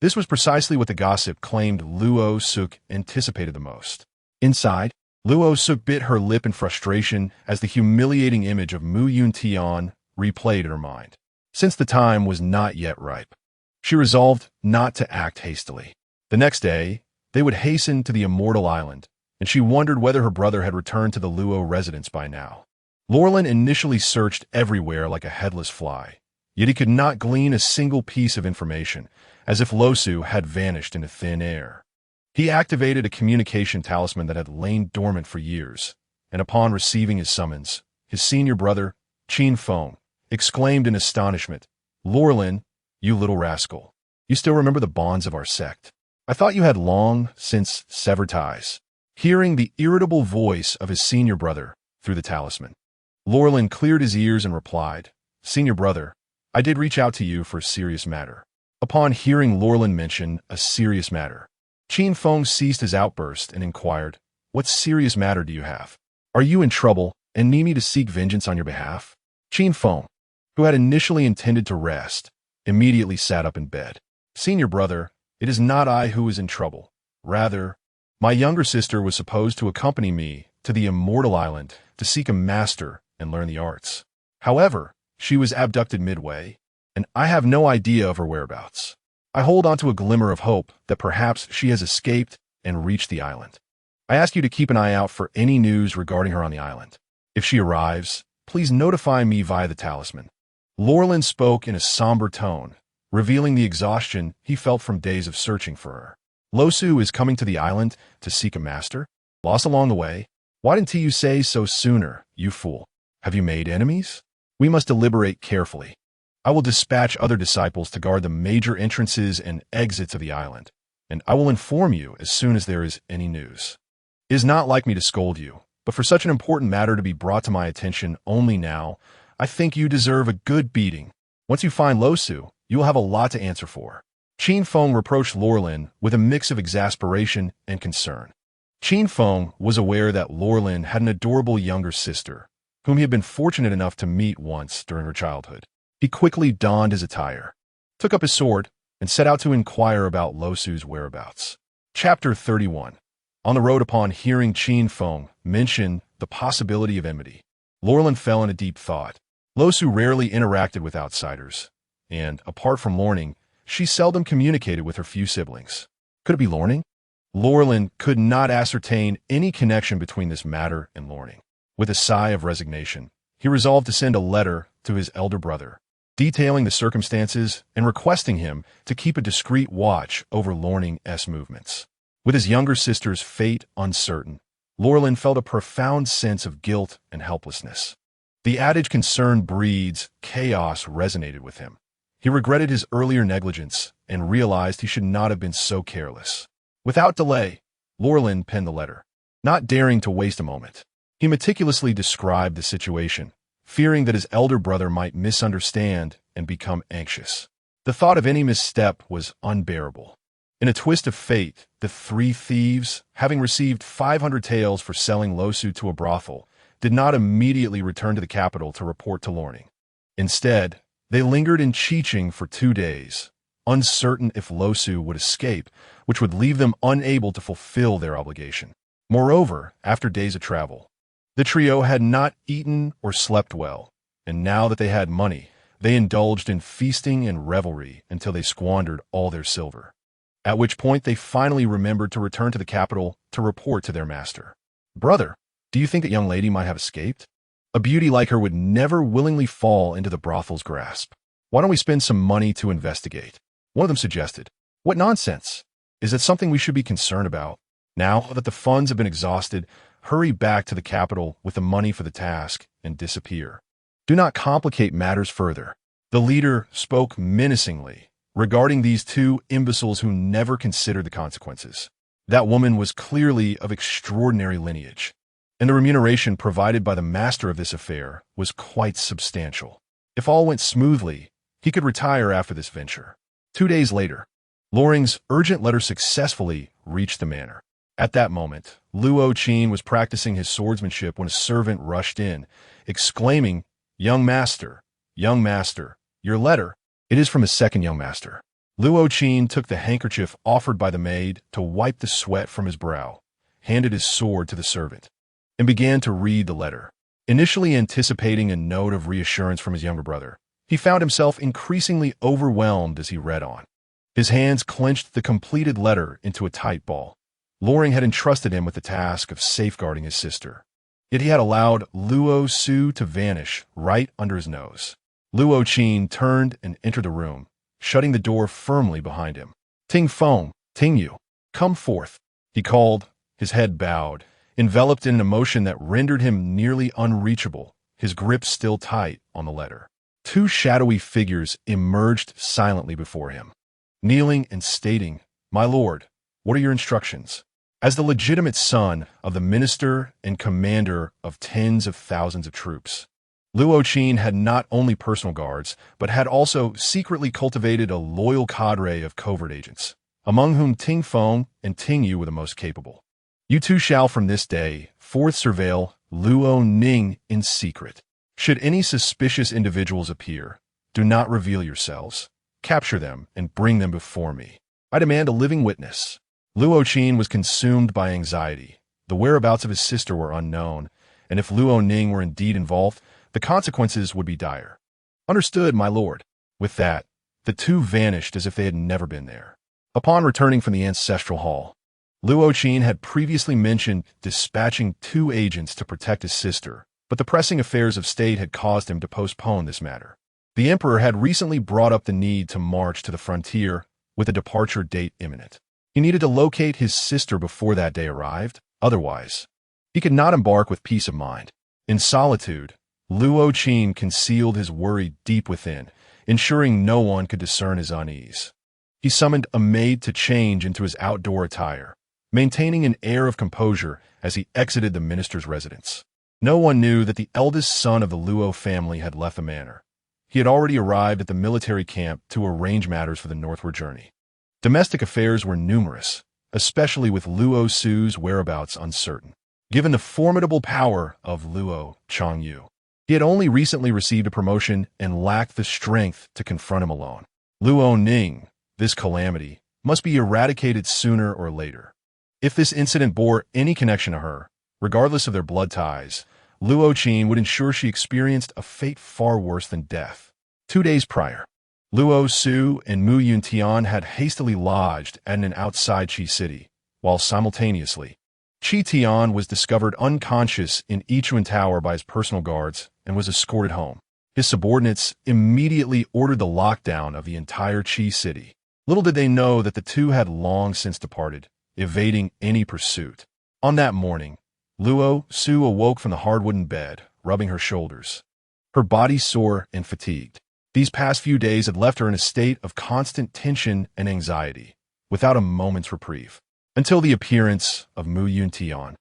This was precisely what the gossip claimed Luo Su anticipated the most. Inside, Luo Su bit her lip in frustration as the humiliating image of Yuntian replayed in her mind. Since the time was not yet ripe, she resolved not to act hastily. The next day, they would hasten to the Immortal Island, and she wondered whether her brother had returned to the Luo residence by now. Lorlin initially searched everywhere like a headless fly, yet he could not glean a single piece of information, as if Luo Su had vanished into thin air. He activated a communication talisman that had lain dormant for years, and upon receiving his summons, his senior brother, Qin Feng, exclaimed in astonishment, "Lorlin, you little rascal, you still remember the bonds of our sect? I thought you had long since severed ties." Hearing the irritable voice of his senior brother through the talisman, Lorlin cleared his ears and replied, "Senior brother, I did reach out to you for a serious matter." Upon hearing Lorlin mention a serious matter, Qin Feng ceased his outburst and inquired, "What serious matter do you have? Are you in trouble and need me to seek vengeance on your behalf?" Qin Feng, who had initially intended to rest, immediately sat up in bed. "Senior brother, it is not I who is in trouble. Rather, my younger sister was supposed to accompany me to the Immortal Island to seek a master and learn the arts. However, she was abducted midway, and I have no idea of her whereabouts. I hold on to a glimmer of hope that perhaps she has escaped and reached the island. I ask you to keep an eye out for any news regarding her on the island. If she arrives, please notify me via the talisman." Lorlin spoke in a somber tone, revealing the exhaustion he felt from days of searching for her. "Luo Su is coming to the island to seek a master? Lost along the way? Why didn't you say so sooner, you fool? Have you made enemies? We must deliberate carefully. I will dispatch other disciples to guard the major entrances and exits of the island, and I will inform you as soon as there is any news. It is not like me to scold you, but for such an important matter to be brought to my attention only now, I think you deserve a good beating. Once you find Luo Su, you will have a lot to answer for." Qin Feng reproached Lorlin with a mix of exasperation and concern. Qin Feng was aware that Lorlin had an adorable younger sister, whom he had been fortunate enough to meet once during her childhood. He quickly donned his attire, took up his sword, and set out to inquire about Luo Su's whereabouts. Chapter 31. On the road, upon hearing Qin Feng mention the possibility of enmity, Lorlin fell in a deep thought. Luo Su rarely interacted with outsiders, and, apart from Lorning, she seldom communicated with her few siblings. Could it be Lorning? Lorlin could not ascertain any connection between this matter and Lorning. With a sigh of resignation, he resolved to send a letter to his elder brother, detailing the circumstances and requesting him to keep a discreet watch over Lorning's movements. With his younger sister's fate uncertain, Lorlin felt a profound sense of guilt and helplessness. The adage "concern breeds chaos" resonated with him. He regretted his earlier negligence and realized he should not have been so careless. Without delay, Lorlin penned the letter, not daring to waste a moment. He meticulously described the situation, fearing that his elder brother might misunderstand and become anxious. The thought of any misstep was unbearable. In a twist of fate, the three thieves, having received 500 taels for selling Luo Su to a brothel, did not immediately return to the capital to report to Lorning. Instead, they lingered in Qiqing for 2 days, uncertain if Luo Su would escape, which would leave them unable to fulfill their obligation. Moreover, after days of travel, the trio had not eaten or slept well, and now that they had money, they indulged in feasting and revelry until they squandered all their silver. At which point they finally remembered to return to the capital to report to their master. "Brother, do you think that young lady might have escaped? A beauty like her would never willingly fall into the brothel's grasp. Why don't we spend some money to investigate?" One of them suggested. "What nonsense! Is that something we should be concerned about? Now that the funds have been exhausted, hurry back to the capital with the money for the task and disappear. Do not complicate matters further. The leader spoke menacingly, regarding these two imbeciles who never considered the consequences. That woman was clearly of extraordinary lineage, and the remuneration provided by the master of this affair was quite substantial. If all went smoothly, he could retire after this venture. 2 days later, Loring's urgent letter successfully reached the manor. At that moment, Luo Su was practicing his swordsmanship when a servant rushed in, exclaiming, young master, your letter." "It is from his second young master." Luo Su took the handkerchief offered by the maid to wipe the sweat from his brow, handed his sword to the servant, and began to read the letter. Initially anticipating a note of reassurance from his younger brother, he found himself increasingly overwhelmed as he read on. His hands clenched the completed letter into a tight ball. Loring had entrusted him with the task of safeguarding his sister, yet he had allowed Luo Su to vanish right under his nose. Luo Su turned and entered the room, shutting the door firmly behind him. "Ting Feng, Ting Yu, come forth," he called, his head bowed, enveloped in an emotion that rendered him nearly unreachable, his grip still tight on the letter. Two shadowy figures emerged silently before him, kneeling and stating, "My lord, what are your instructions?" As the legitimate son of the minister and commander of tens of thousands of troops, Luo Su had not only personal guards, but had also secretly cultivated a loyal cadre of covert agents, among whom Ting Feng and Ting Yu were the most capable. "You two shall from this day forth surveil Luo Ning in secret. Should any suspicious individuals appear, do not reveal yourselves. Capture them and bring them before me. I demand a living witness." Luo Su was consumed by anxiety. The whereabouts of his sister were unknown, and if Luo Ning were indeed involved, the consequences would be dire. "Understood, my lord." With that, the two vanished as if they had never been there. Upon returning from the ancestral hall, Luo Su had previously mentioned dispatching 2 agents to protect his sister, but the pressing affairs of state had caused him to postpone this matter. The emperor had recently brought up the need to march to the frontier with a departure date imminent. He needed to locate his sister before that day arrived, otherwise, he could not embark with peace of mind. In solitude, Luo Su concealed his worry deep within, ensuring no one could discern his unease. He summoned a maid to change into his outdoor attire, maintaining an air of composure as he exited the minister's residence. No one knew that the eldest son of the Luo family had left the manor. He had already arrived at the military camp to arrange matters for the northward journey. Domestic affairs were numerous, especially with Luo Su's whereabouts uncertain. Given the formidable power of Luo Changyu, he had only recently received a promotion and lacked the strength to confront him alone. Luo Ning, this calamity, must be eradicated sooner or later. If this incident bore any connection to her, regardless of their blood ties, Luo Su would ensure she experienced a fate far worse than death. 2 days prior, Luo Su and Yuntian had hastily lodged at an outside Qi city, while simultaneously, Qi Tian was discovered unconscious in Yichuan Tower by his personal guards and was escorted home. His subordinates immediately ordered the lockdown of the entire Qi city. Little did they know that the two had long since departed, evading any pursuit. On that morning, Luo Su awoke from the hard-wooden bed, rubbing her shoulders, her body sore and fatigued. These past few days had left her in a state of constant tension and anxiety, without a moment's reprieve. Until the appearance of Yuntian,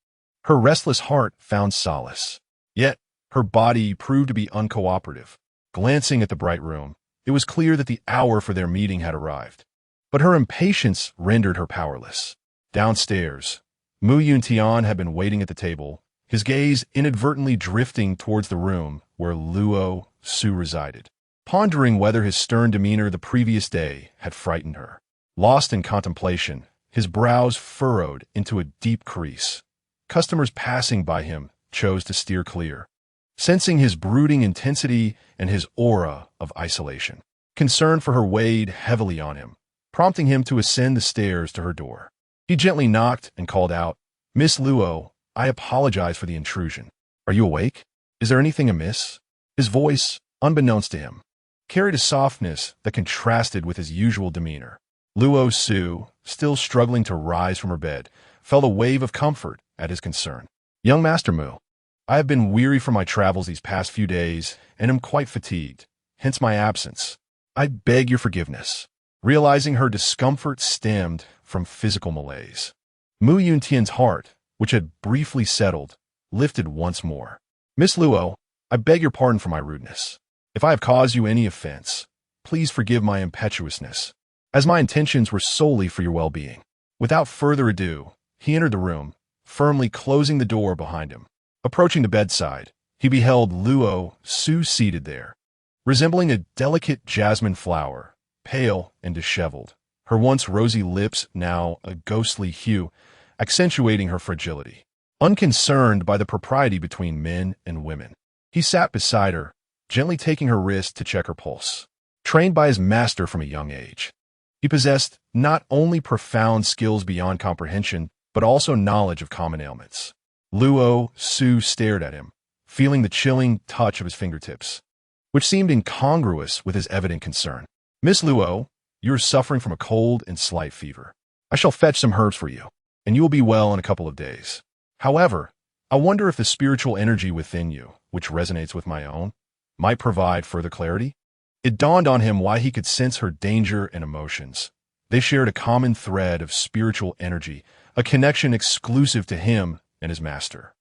her restless heart found solace. Yet, her body proved to be uncooperative. Glancing at the bright room, it was clear that the hour for their meeting had arrived. But her impatience rendered her powerless. Downstairs, Yuntian had been waiting at the table, his gaze inadvertently drifting towards the room where Luo Su resided, pondering whether his stern demeanor the previous day had frightened her. Lost in contemplation, his brows furrowed into a deep crease. Customers passing by him chose to steer clear, sensing his brooding intensity and his aura of isolation. Concern for her weighed heavily on him, prompting him to ascend the stairs to her door. He gently knocked and called out, "Miss Luo, I apologize for the intrusion. Are you awake? Is there anything amiss?" His voice, unbeknownst to him, carried a softness that contrasted with his usual demeanor. Luo Su, still struggling to rise from her bed, felt a wave of comfort at his concern. "Young Master Mu, I have been weary from my travels these past few days and am quite fatigued," hence my absence. I beg your forgiveness." Realizing her discomfort stemmed from physical malaise, Yuntian's heart, which had briefly settled, lifted once more. "Miss Luo, I beg your pardon for my rudeness. If I have caused you any offense, please forgive my impetuousness, as my intentions were solely for your well-being." Without further ado, he entered the room, firmly closing the door behind him. Approaching the bedside, he beheld Luo Su seated there, resembling a delicate jasmine flower, pale and disheveled, her once rosy lips now a ghostly hue, accentuating her fragility. Unconcerned by the propriety between men and women, he sat beside her, gently taking her wrist to check her pulse. Trained by his master from a young age, he possessed not only profound skills beyond comprehension, but also knowledge of common ailments. Luo Su stared at him, feeling the chilling touch of his fingertips, which seemed incongruous with his evident concern. "Miss Luo, you are suffering from a cold and slight fever. I shall fetch some herbs for you, and you will be well in a couple of days. However, I wonder if the spiritual energy within you, which resonates with my own, might provide further clarity." It dawned on him why he could sense her danger and emotions. They shared a common thread of spiritual energy, a connection exclusive to him and his master.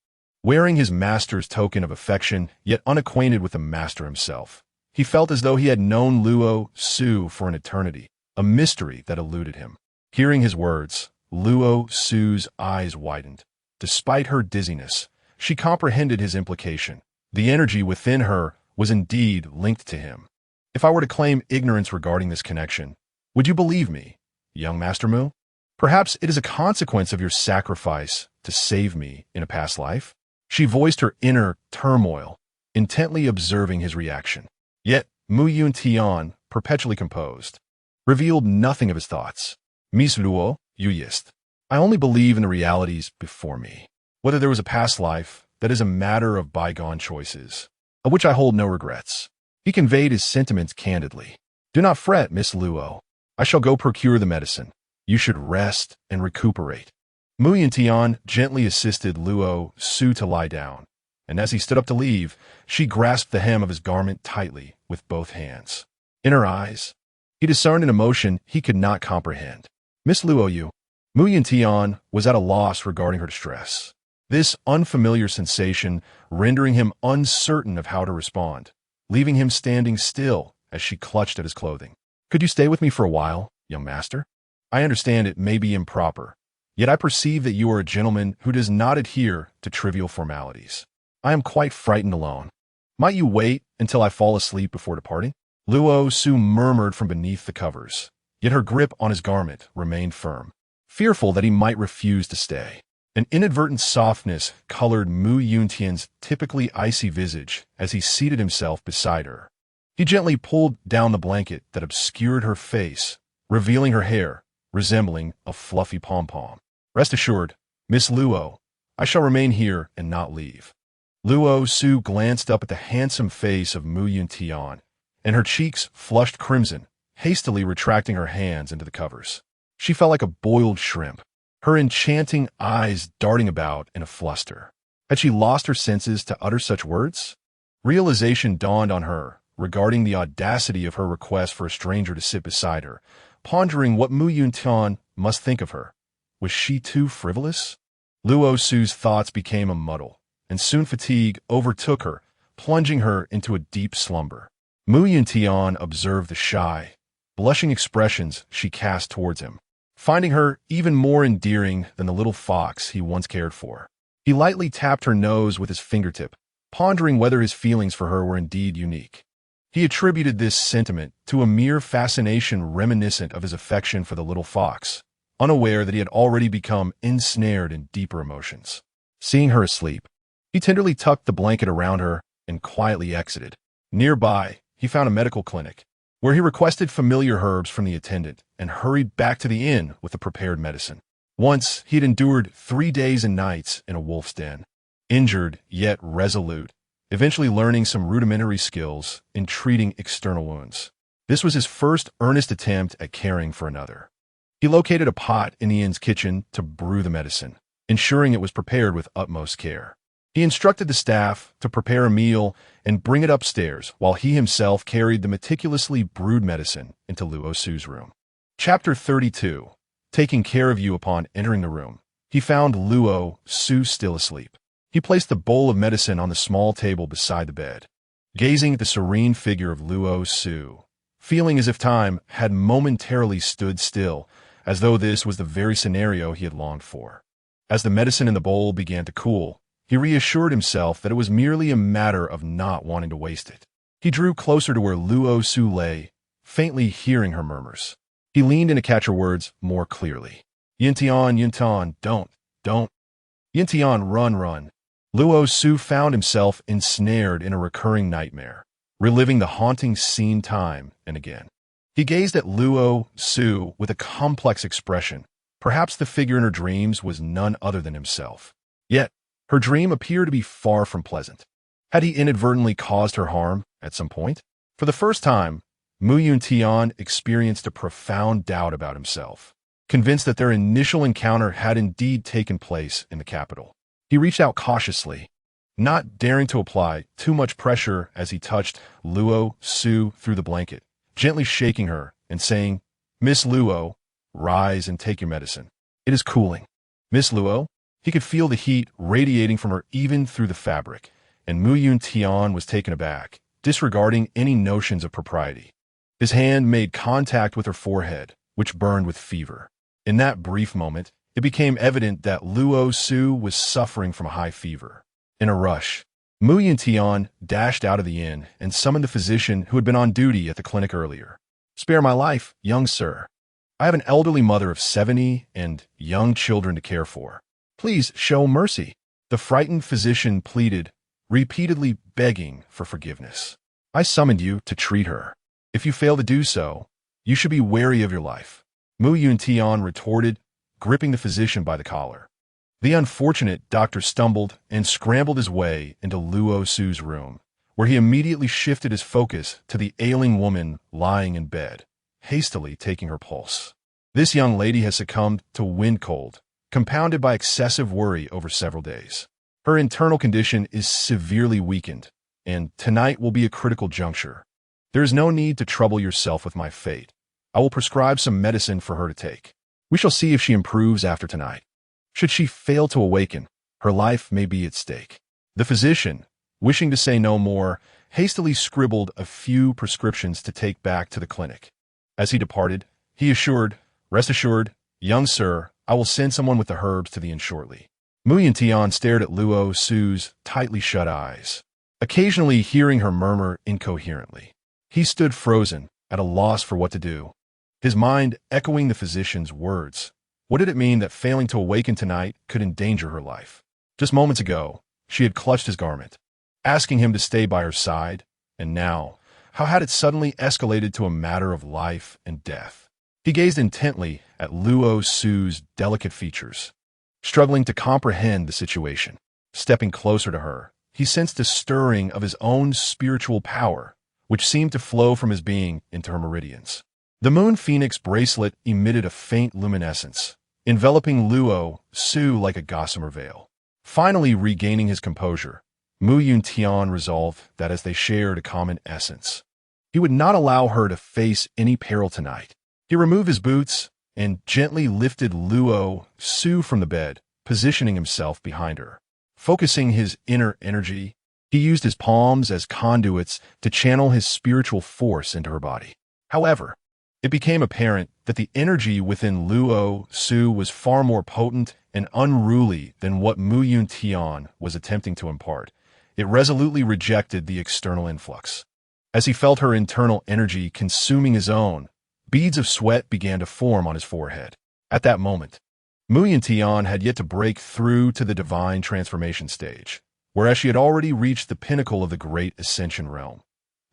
Wearing his master's token of affection, yet unacquainted with the master himself, he felt as though he had known Luo Su for an eternity, a mystery that eluded him. Hearing his words, Luo Su's eyes widened. Despite her dizziness, she comprehended his implication. The energy within her was indeed linked to him. "If I were to claim ignorance regarding this connection, would you believe me, young Master Mu? Perhaps it is a consequence of your sacrifice to save me in a past life?" She voiced her inner turmoil, intently observing his reaction. Yet Yuntian, perpetually composed, revealed nothing of his thoughts. "Miss Luo, you yist. I only believe in the realities before me. Whether there was a past life, that is a matter of bygone choices, of which I hold no regrets." He conveyed his sentiments candidly. "Do not fret, Miss Luo. I shall go procure the medicine. You should rest and recuperate." Yuntian gently assisted Luo Su to lie down, and as he stood up to leave, she grasped the hem of his garment tightly with both hands. In her eyes, he discerned an emotion he could not comprehend. "Miss Luo, you." Yuntian was at a loss regarding her distress, this unfamiliar sensation rendering him uncertain of how to respond, leaving him standing still as she clutched at his clothing. "Could you stay with me for a while, young master? I understand it may be improper, yet I perceive that you are a gentleman who does not adhere to trivial formalities. I am quite frightened alone. Might you wait until I fall asleep before departing?" Luo Su murmured from beneath the covers, yet her grip on his garment remained firm, fearful that he might refuse to stay. An inadvertent softness colored Yuntian's typically icy visage as he seated himself beside her. He gently pulled down the blanket that obscured her face, revealing her hair, resembling a fluffy pom-pom. "Rest assured, Miss Luo, I shall remain here and not leave." Luo Su glanced up at the handsome face of Yuntian, and her cheeks flushed crimson, hastily retracting her hands into the covers. She felt like a boiled shrimp, her enchanting eyes darting about in a fluster. Had she lost her senses to utter such words? Realization dawned on her regarding the audacity of her request for a stranger to sit beside her, pondering what Yuntian must think of her. Was she too frivolous? Luo Su's thoughts became a muddle, and soon fatigue overtook her, plunging her into a deep slumber. Yuntian observed the shy, blushing expressions she cast towards him, finding her even more endearing than the little fox he once cared for. He lightly tapped her nose with his fingertip, pondering whether his feelings for her were indeed unique. He attributed this sentiment to a mere fascination reminiscent of his affection for the little fox, unaware that he had already become ensnared in deeper emotions. Seeing her asleep, he tenderly tucked the blanket around her and quietly exited. Nearby, he found a medical clinic, where he requested familiar herbs from the attendant and hurried back to the inn with the prepared medicine. Once, he had endured 3 days and nights in a wolf's den, injured yet resolute, eventually learning some rudimentary skills in treating external wounds. This was his first earnest attempt at caring for another. He located a pot in the inn's kitchen to brew the medicine, ensuring it was prepared with utmost care. He instructed the staff to prepare a meal and bring it upstairs while he himself carried the meticulously brewed medicine into Luo Su's room. Chapter 32. Taking care of you upon entering the room. He found Luo Su still asleep. He placed the bowl of medicine on the small table beside the bed. Gazing at the serene figure of Luo Su, feeling as if time had momentarily stood still, as though this was the very scenario he had longed for. As the medicine in the bowl began to cool, he reassured himself that it was merely a matter of not wanting to waste it. He drew closer to where Luo Su lay, faintly hearing her murmurs. He leaned in to catch her words more clearly. Yuntian, Yuntian, don't. Yuntian, run. Luo Su found himself ensnared in a recurring nightmare, reliving the haunting scene time and again. He gazed at Luo Su with a complex expression. Perhaps the figure in her dreams was none other than himself. Yet, her dream appeared to be far from pleasant. Had he inadvertently caused her harm at some point? For the first time, Yuntian experienced a profound doubt about himself, convinced that their initial encounter had indeed taken place in the capital. He reached out cautiously, not daring to apply too much pressure as he touched Luo Su through the blanket, gently shaking her and saying, "Miss Luo, rise and take your medicine. It is cooling." Miss Luo? He could feel the heat radiating from her even through the fabric, and Yuntian was taken aback, disregarding any notions of propriety. His hand made contact with her forehead, which burned with fever. In that brief moment, it became evident that Luo Su was suffering from a high fever. In a rush, Yuntian dashed out of the inn and summoned the physician who had been on duty at the clinic earlier. "Spare my life, young sir. I have an elderly mother of 70 and young children to care for. Please show mercy." The frightened physician pleaded, repeatedly begging for forgiveness. "I summoned you to treat her. If you fail to do so, you should be wary of your life," Yuntian retorted, gripping the physician by the collar. The unfortunate doctor stumbled and scrambled his way into Luo Su's room, where he immediately shifted his focus to the ailing woman lying in bed, hastily taking her pulse. This young lady has succumbed to wind cold, compounded by excessive worry over several days. Her internal condition is severely weakened, and tonight will be a critical juncture. There is no need to trouble yourself with my fate. I will prescribe some medicine for her to take. We shall see if she improves after tonight. Should she fail to awaken, her life may be at stake." The physician, wishing to say no more, hastily scribbled a few prescriptions to take back to the clinic. As he departed, he assured, "Rest assured, young sir, I will send someone with the herbs to the inn shortly." Yuntian stared at Luo Su's tightly shut eyes, occasionally hearing her murmur incoherently. He stood frozen, at a loss for what to do, his mind echoing the physician's words. What did it mean that failing to awaken tonight could endanger her life? Just moments ago, she had clutched his garment, asking him to stay by her side, and now, how had it suddenly escalated to a matter of life and death? He gazed intently at Luo Su's delicate features, struggling to comprehend the situation. Stepping closer to her, he sensed a stirring of his own spiritual power, which seemed to flow from his being into her meridians. The moon phoenix bracelet emitted a faint luminescence, enveloping Luo Su like a gossamer veil. Finally regaining his composure, Yuntian resolved that as they shared a common essence, he would not allow her to face any peril tonight. He removed his boots and gently lifted Luo Su from the bed, positioning himself behind her. Focusing his inner energy, he used his palms as conduits to channel his spiritual force into her body. However, it became apparent that the energy within Luo Su was far more potent and unruly than what Yuntian was attempting to impart. It resolutely rejected the external influx. As he felt her internal energy consuming his own, beads of sweat began to form on his forehead. At that moment, Yuntian had yet to break through to the divine transformation stage, whereas she had already reached the pinnacle of the great ascension realm.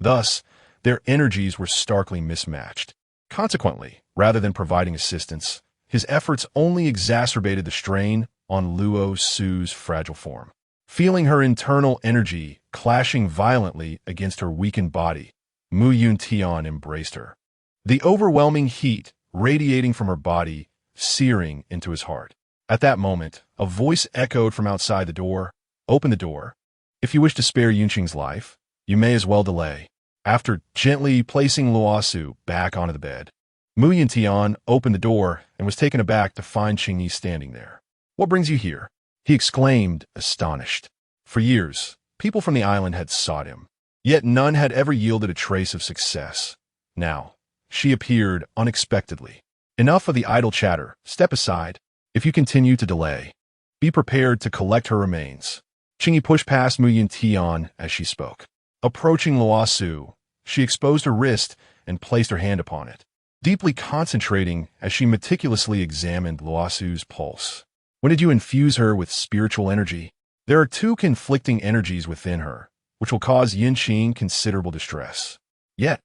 Thus, their energies were starkly mismatched. Consequently, rather than providing assistance, his efforts only exacerbated the strain on Luo Su's fragile form. Feeling her internal energy clashing violently against her weakened body, Yuntian embraced her. The overwhelming heat radiating from her body, searing into his heart. At that moment, a voice echoed from outside the door, open the door. If you wish to spare Yunqing's life, you may as well delay. After gently placing Luo Su back onto the bed, Yuntian opened the door and was taken aback to find Qingyi standing there. "What brings you here?" he exclaimed, astonished. For years, people from the island had sought him, yet none had ever yielded a trace of success. Now, she appeared unexpectedly. "Enough of the idle chatter. Step aside. If you continue to delay, be prepared to collect her remains." Qingyi pushed past Yuntian as she spoke. Approaching Luo Su, she exposed her wrist and placed her hand upon it, deeply concentrating as she meticulously examined Luo Su's pulse. "When did you infuse her with spiritual energy?" "There are two conflicting energies within her, which will cause Yunqing considerable distress. Yet,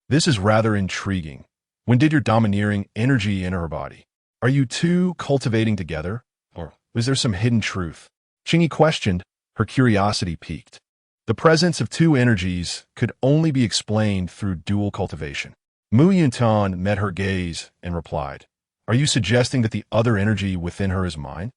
this is rather intriguing. When did your domineering energy enter her body? Are you two cultivating together, or is there some hidden truth?" Qingyi questioned, her curiosity piqued. The presence of two energies could only be explained through dual cultivation. Yuntian met her gaze and replied, "Are you suggesting that the other energy within her is mine?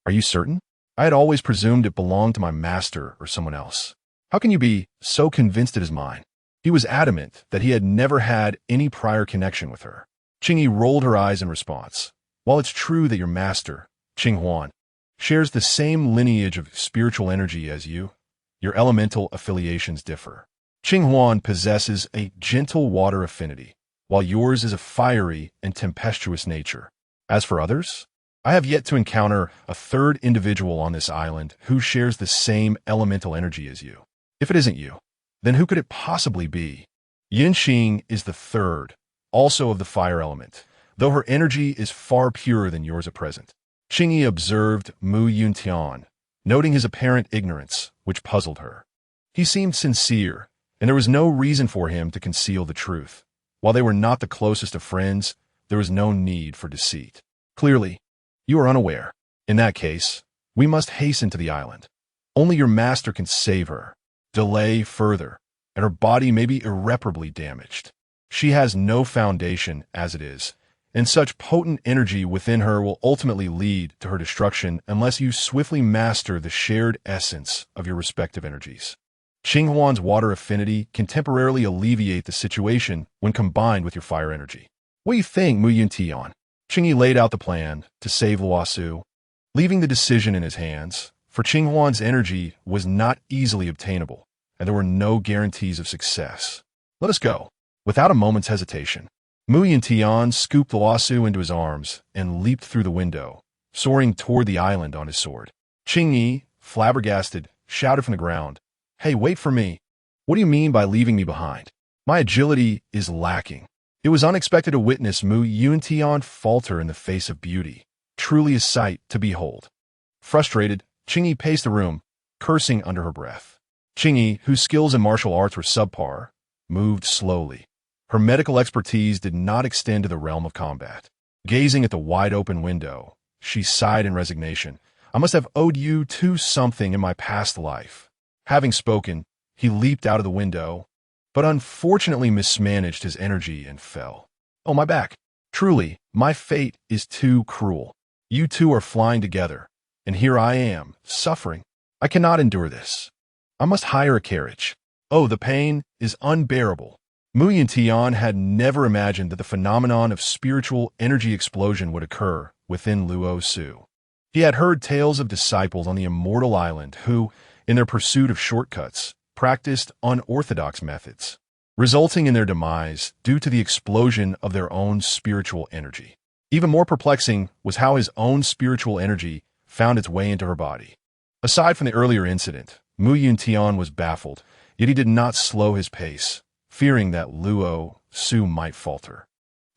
Are you certain? I had always presumed it belonged to my master or someone else. How can you be so convinced it is mine?" He was adamant that he had never had any prior connection with her. Qingyi rolled her eyes in response. "While it's true that your master, Qinghuan, shares the same lineage of spiritual energy as you, your elemental affiliations differ. Qinghuan possesses a gentle water affinity, while yours is a fiery and tempestuous nature. As for others, I have yet to encounter a third individual on this island who shares the same elemental energy as you. If it isn't you, then who could it possibly be? Yunqing is the third, also of the fire element, though her energy is far purer than yours at present." Qingyi observed Yuntian, noting his apparent ignorance, which puzzled her. He seemed sincere, and there was no reason for him to conceal the truth. While they were not the closest of friends, there was no need for deceit. "Clearly, you are unaware. In that case, we must hasten to the island. Only your master can save her. Delay further, and her body may be irreparably damaged. She has no foundation as it is, and such potent energy within her will ultimately lead to her destruction unless you swiftly master the shared essence of your respective energies. Qinghuan's water affinity can temporarily alleviate the situation when combined with your fire energy. What do you think, Yuntian?" Qingyi laid out the plan to save Luo Su, leaving the decision in his hands, for Qinghuan's energy was not easily obtainable, and there were no guarantees of success. "Let us go." Without a moment's hesitation, Yuntian scooped Luo Su into his arms and leaped through the window, soaring toward the island on his sword. Qingyi, flabbergasted, shouted from the ground, "Hey, wait for me. What do you mean by leaving me behind? My agility is lacking." It was unexpected to witness Yuntian falter in the face of beauty, truly a sight to behold. Frustrated, Qingyi paced the room, cursing under her breath. Qingyi, whose skills in martial arts were subpar, moved slowly. Her medical expertise did not extend to the realm of combat. Gazing at the wide-open window, she sighed in resignation. "I must have owed you two something in my past life." Having spoken, he leaped out of the window, but unfortunately mismanaged his energy and fell. "Oh, my back. Truly, my fate is too cruel. You two are flying together, and here I am, suffering. I cannot endure this. I must hire a carriage. Oh, the pain is unbearable." Yuntian had never imagined that the phenomenon of spiritual energy explosion would occur within Luo Su. He had heard tales of disciples on the immortal island who, in their pursuit of shortcuts, practiced unorthodox methods, resulting in their demise due to the explosion of their own spiritual energy. Even more perplexing was how his own spiritual energy found its way into her body. Aside from the earlier incident, Yuntian was baffled, yet he did not slow his pace, fearing that Luo Su might falter.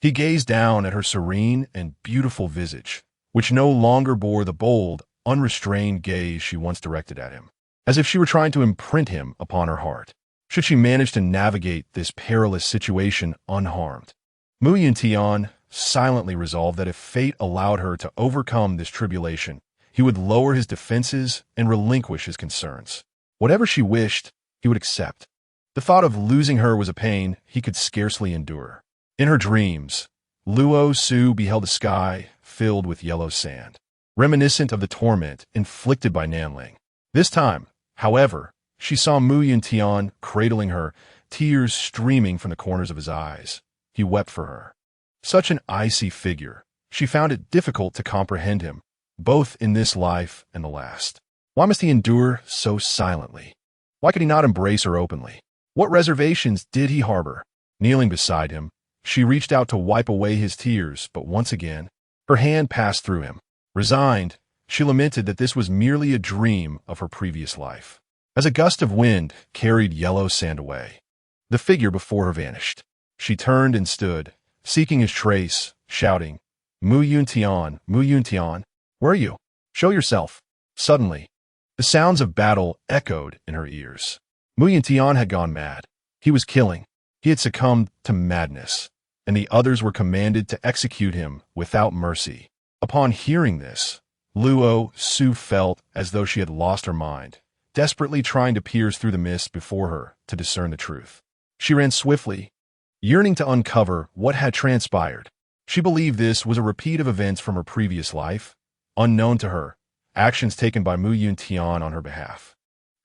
He gazed down at her serene and beautiful visage, which no longer bore the bold, unrestrained gaze she once directed at him, as if she were trying to imprint him upon her heart. Should she manage to navigate this perilous situation unharmed? Yuntian silently resolved that if fate allowed her to overcome this tribulation, he would lower his defenses and relinquish his concerns. Whatever she wished, he would accept. The thought of losing her was a pain he could scarcely endure. In her dreams, Luo Su beheld a sky filled with yellow sand, reminiscent of the torment inflicted by Nanling. This time, however, she saw Yuntian cradling her, tears streaming from the corners of his eyes. He wept for her. Such an icy figure, she found it difficult to comprehend him, both in this life and the last. Why must he endure so silently? Why could he not embrace her openly? What reservations did he harbor? Kneeling beside him, she reached out to wipe away his tears, but once again, her hand passed through him. Resigned, she lamented that this was merely a dream of her previous life. As a gust of wind carried yellow sand away, the figure before her vanished. She turned and stood, seeking his trace, shouting, Yuntian, Yuntian, where are you? Show yourself. Suddenly, the sounds of battle echoed in her ears. Yuntian had gone mad. He was killing. He had succumbed to madness, and the others were commanded to execute him without mercy. Upon hearing this, Luo Su felt as though she had lost her mind, desperately trying to pierce through the mist before her to discern the truth. She ran swiftly, yearning to uncover what had transpired. She believed this was a repeat of events from her previous life, unknown to her, actions taken by Yuntian on her behalf.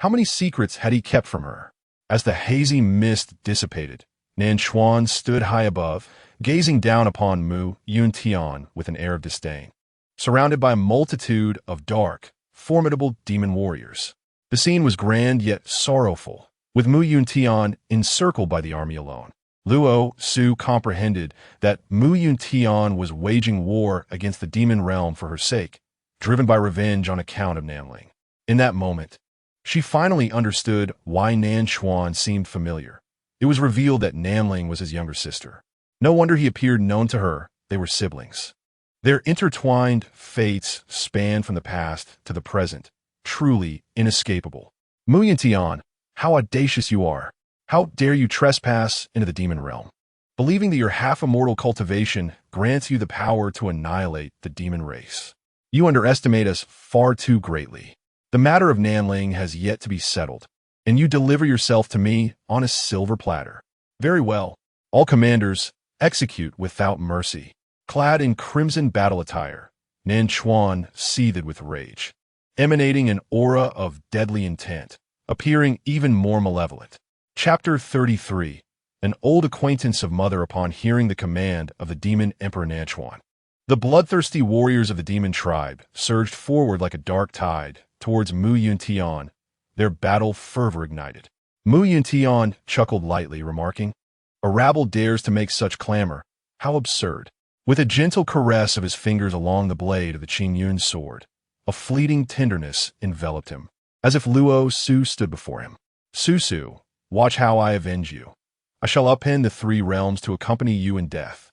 How many secrets had he kept from her? As the hazy mist dissipated, Nanchuan stood high above, gazing down upon Yuntian with an air of disdain. Surrounded by a multitude of dark, formidable demon warriors. The scene was grand yet sorrowful, with Yuntian encircled by the army alone. Luo Su comprehended that Yuntian was waging war against the demon realm for her sake, driven by revenge on account of Namling. In that moment, she finally understood why Nanchuan seemed familiar. It was revealed that Namling was his younger sister. No wonder he appeared known to her. They were siblings. Their intertwined fates spanned from the past to the present, truly inescapable. Yuntian, how audacious you are! How dare you trespass into the demon realm? Believing that your half-immortal cultivation grants you the power to annihilate the demon race. You underestimate us far too greatly. The matter of Namling has yet to be settled, and you deliver yourself to me on a silver platter. Very well. All commanders, execute without mercy. Clad in crimson battle attire, Nanchuan seethed with rage, emanating an aura of deadly intent, appearing even more malevolent. Chapter 33. An old acquaintance of Mother upon hearing the command of the demon Emperor Nanchuan. The bloodthirsty warriors of the demon tribe surged forward like a dark tide towards Yuntian, their battle fervor ignited. Yuntian chuckled lightly, remarking, "A rabble dares to make such clamor. How absurd." With a gentle caress of his fingers along the blade of the Qingyun sword, a fleeting tenderness enveloped him, as if Luo Su stood before him. Su, watch how I avenge you. I shall upend the 3 realms to accompany you in death.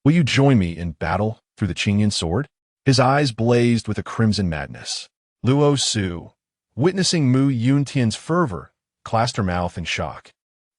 Will you join me in battle through the Qingyun sword? His eyes blazed with a crimson madness. Luo Su, witnessing Yuntian's fervor, clasped her mouth in shock,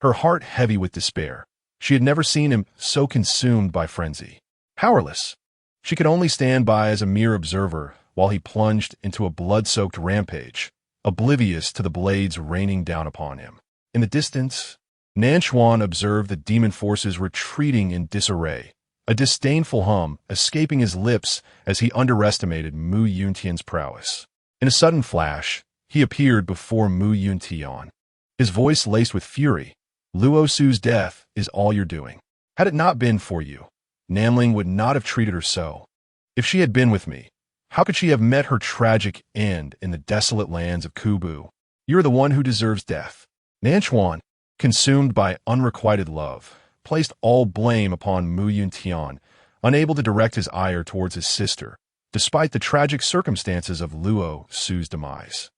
her heart heavy with despair. She had never seen him so consumed by frenzy. Powerless, she could only stand by as a mere observer while he plunged into a blood-soaked rampage, oblivious to the blades raining down upon him. In the distance, Nanchuan observed the demon forces retreating in disarray, a disdainful hum escaping his lips as he underestimated Yuntian's prowess. In a sudden flash, he appeared before Yuntian, his voice laced with fury. Luo Su's death is all you're doing. Had it not been for you, Namling would not have treated her so. If she had been with me, how could she have met her tragic end in the desolate lands of Kubu? You're the one who deserves death. Nanchuan, consumed by unrequited love, placed all blame upon Yuntian, unable to direct his ire towards his sister, despite the tragic circumstances of Luo Su's demise.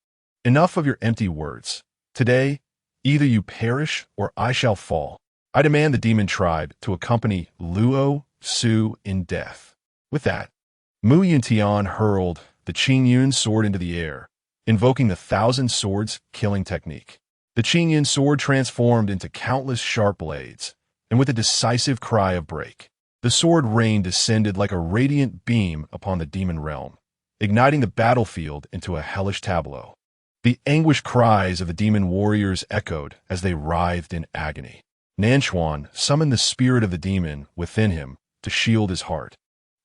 Enough of your empty words. Today, either you perish or I shall fall. I demand the demon tribe to accompany Luo Su in death. With that, Yuntian hurled the Qingyun sword into the air, invoking the 1,000 swords killing technique. The Qingyun sword transformed into countless sharp blades, and with a decisive cry of break, the sword rain descended like a radiant beam upon the demon realm, igniting the battlefield into a hellish tableau. The anguished cries of the demon warriors echoed as they writhed in agony. Nanchuan summoned the spirit of the demon within him to shield his heart,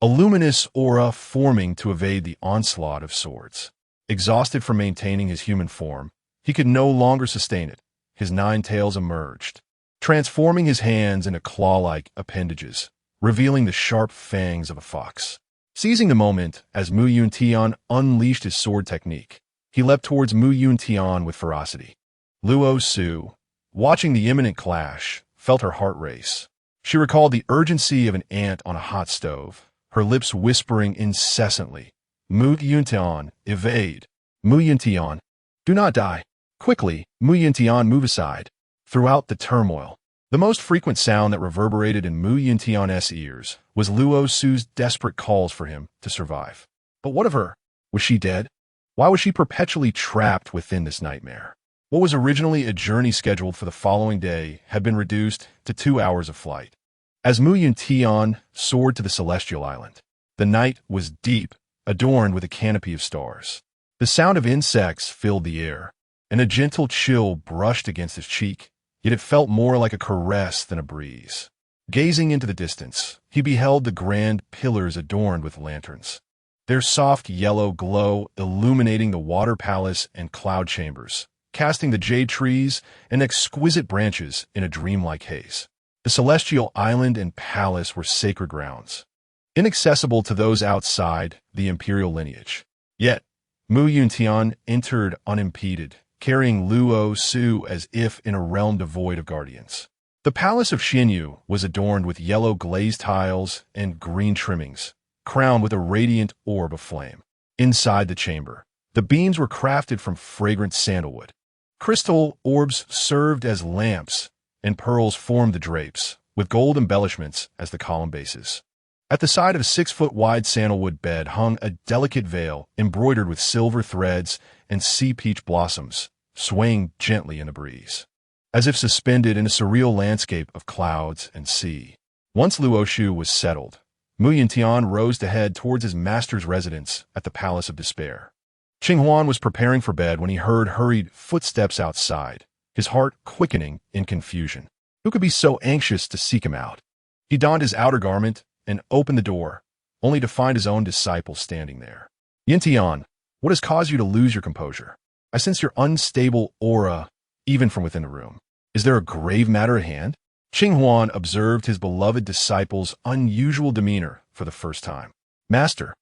a luminous aura forming to evade the onslaught of swords. Exhausted from maintaining his human form, he could no longer sustain it. His 9 tails emerged, transforming his hands into claw-like appendages, revealing the sharp fangs of a fox. Seizing the moment as Mu Yuntian unleashed his sword technique, he leapt towards Mu Yuntian with ferocity. Luo Su, watching the imminent clash, felt her heart race. She recalled the urgency of an ant on a hot stove, her lips whispering incessantly, "Mu Yuntian, evade! Mu Yuntian, do not die! Quickly, Mu Yuntian, move aside!" Throughout the turmoil, the most frequent sound that reverberated in Mu Yuntian's ears was Luo Su's desperate calls for him to survive. But what of her? Was she dead? Why was she perpetually trapped within this nightmare? What was originally a journey scheduled for the following day had been reduced to 2 hours of flight. As Mu Yuntian soared to the celestial island, the night was deep, adorned with a canopy of stars. The sound of insects filled the air, and a gentle chill brushed against his cheek, yet it felt more like a caress than a breeze. Gazing into the distance, he beheld the grand pillars adorned with lanterns, their soft yellow glow illuminating the water palace and cloud chambers, casting the jade trees and exquisite branches in a dreamlike haze. The celestial island and palace were sacred grounds, inaccessible to those outside the imperial lineage. Yet, Mu Yuntian entered unimpeded, carrying Luo Su as if in a realm devoid of guardians. The palace of Xinyu was adorned with yellow glazed tiles and green trimmings, crowned with a radiant orb of flame. Inside the chamber, the beams were crafted from fragrant sandalwood. Crystal orbs served as lamps, and pearls formed the drapes, with gold embellishments as the column bases. At the side of a 6-foot-wide sandalwood bed hung a delicate veil embroidered with silver threads and sea peach blossoms, swaying gently in the breeze, as if suspended in a surreal landscape of clouds and sea. Once Luo Su was settled, Mu Yuntian rose to head towards his master's residence at the Palace of Despair. Qinghuan was preparing for bed when he heard hurried footsteps outside, his heart quickening in confusion. Who could be so anxious to seek him out? He donned his outer garment and opened the door, only to find his own disciple standing there. "Yuntian, what has caused you to lose your composure? I sense your unstable aura, even from within the room. Is there a grave matter at hand?" Qinghuan observed his beloved disciple's unusual demeanor for the first time. "Master,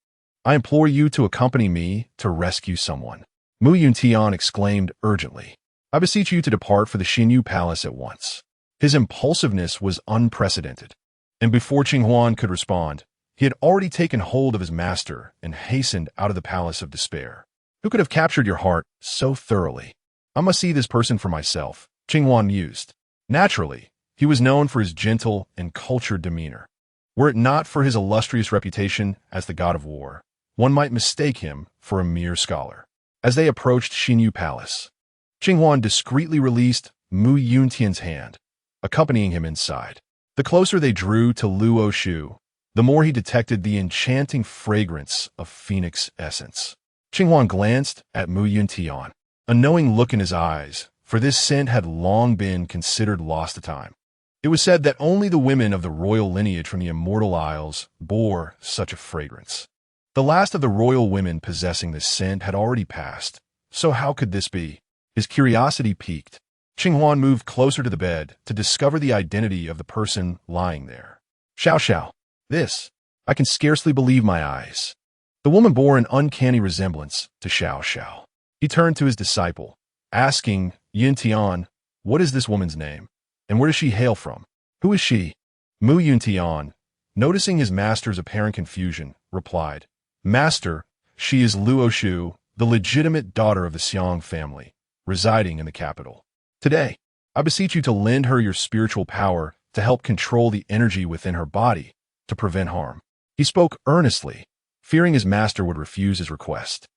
I implore you to accompany me to rescue someone," Mu Yuntian exclaimed urgently. "I beseech you to depart for the Xinyu Palace at once." His impulsiveness was unprecedented, and before Qinghuan could respond, he had already taken hold of his master and hastened out of the Palace of Despair. "Who could have captured your heart so thoroughly? I must see this person for myself," Qinghuan mused. Naturally, he was known for his gentle and cultured demeanor. Were it not for his illustrious reputation as the god of war, one might mistake him for a mere scholar. As they approached Xinyu Palace, Qinghuan discreetly released Mu Yuntian's hand, accompanying him inside. The closer they drew to Luo Su, the more he detected the enchanting fragrance of phoenix essence. Qinghuan glanced at Mu Yuntian, a knowing look in his eyes, for this scent had long been considered lost to time. It was said that only the women of the royal lineage from the Immortal Isles bore such a fragrance. The last of the royal women possessing this scent had already passed, so how could this be? His curiosity piqued. Qinghuan moved closer to the bed to discover the identity of the person lying there. "Xiao Xiao, this, I can scarcely believe my eyes." The woman bore an uncanny resemblance to Xiao Xiao. He turned to his disciple, asking Yuntian, "What is this woman's name, and where does she hail from? Who is she?" Mu Yuntian, noticing his master's apparent confusion, replied, "Master, she is Luo Su, the legitimate daughter of the Xiang family, residing in the capital. Today, I beseech you to lend her your spiritual power to help control the energy within her body to prevent harm." He spoke earnestly, fearing his master would refuse his request.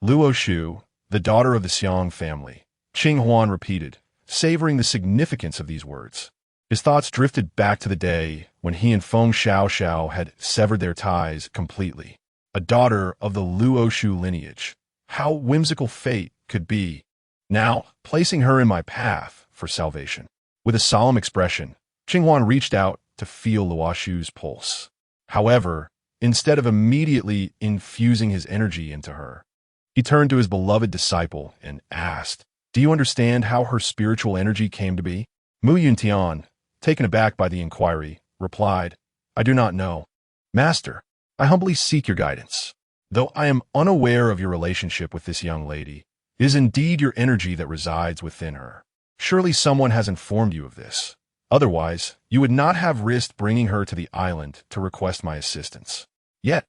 "Luo Su, the daughter of the Xiang family," Qinghuan repeated, savoring the significance of these words. His thoughts drifted back to the day when he and Feng Xiao Xiao had severed their ties completely. A daughter of the Luo Su lineage. How whimsical fate could be. Now, placing her in my path for salvation. With a solemn expression, Qinghuan reached out to feel Luo Su's pulse. However, instead of immediately infusing his energy into her, He turned to his beloved disciple and asked, "Do you understand how her spiritual energy came to be?" Yuntian, taken aback by the inquiry, replied, "I do not know. Master, I humbly seek your guidance. Though I am unaware of your relationship with this young lady, it is indeed your energy that resides within her. Surely someone has informed you of this. Otherwise, you would not have risked bringing her to the island to request my assistance. Yet,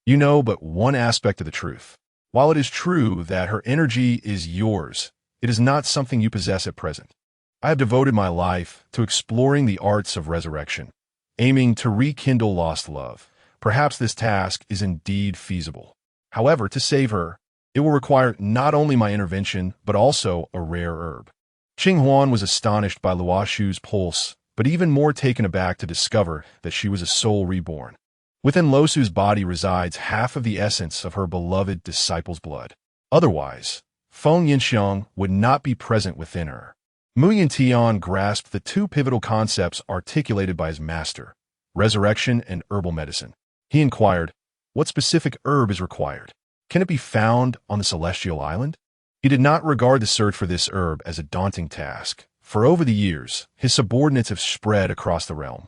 you know but one aspect of the truth. While it is true that her energy is yours, it is not something you possess at present. I have devoted my life to exploring the arts of resurrection, aiming to rekindle lost love. Perhaps this task is indeed feasible. However, to save her, it will require not only my intervention, but also a rare herb." Huan was astonished by Luo Su's pulse, but even more taken aback to discover that she was a soul reborn. Within Luo Su's body resides half of the essence of her beloved disciple's blood. Otherwise, Feng Yinxiang would not be present within her. Yuntian grasped the two pivotal concepts articulated by his master, resurrection and herbal medicine. He inquired, "What specific herb is required? Can it be found on the celestial island?" He did not regard the search for this herb as a daunting task, for over the years, his subordinates have spread across the realm,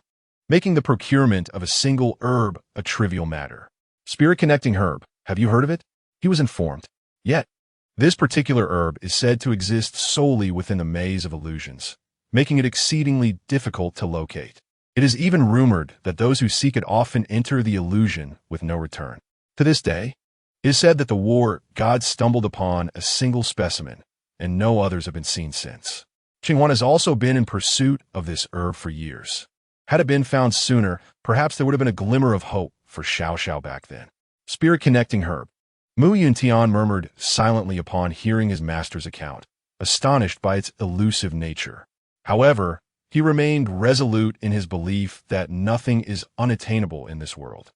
making the procurement of a single herb a trivial matter. "Spirit-connecting herb, have you heard of it?" He was informed. Yet, this particular herb is said to exist solely within the maze of illusions, making it exceedingly difficult to locate. It is even rumored that those who seek it often enter the illusion with no return. To this day, it is said that the war god stumbled upon a single specimen, and no others have been seen since. Huan has also been in pursuit of this herb for years. Had it been found sooner, perhaps there would have been a glimmer of hope for Xiao back then. "Spirit-connecting herb," Yuntian murmured silently upon hearing his master's account, astonished by its elusive nature. However, he remained resolute in his belief that nothing is unattainable in this world.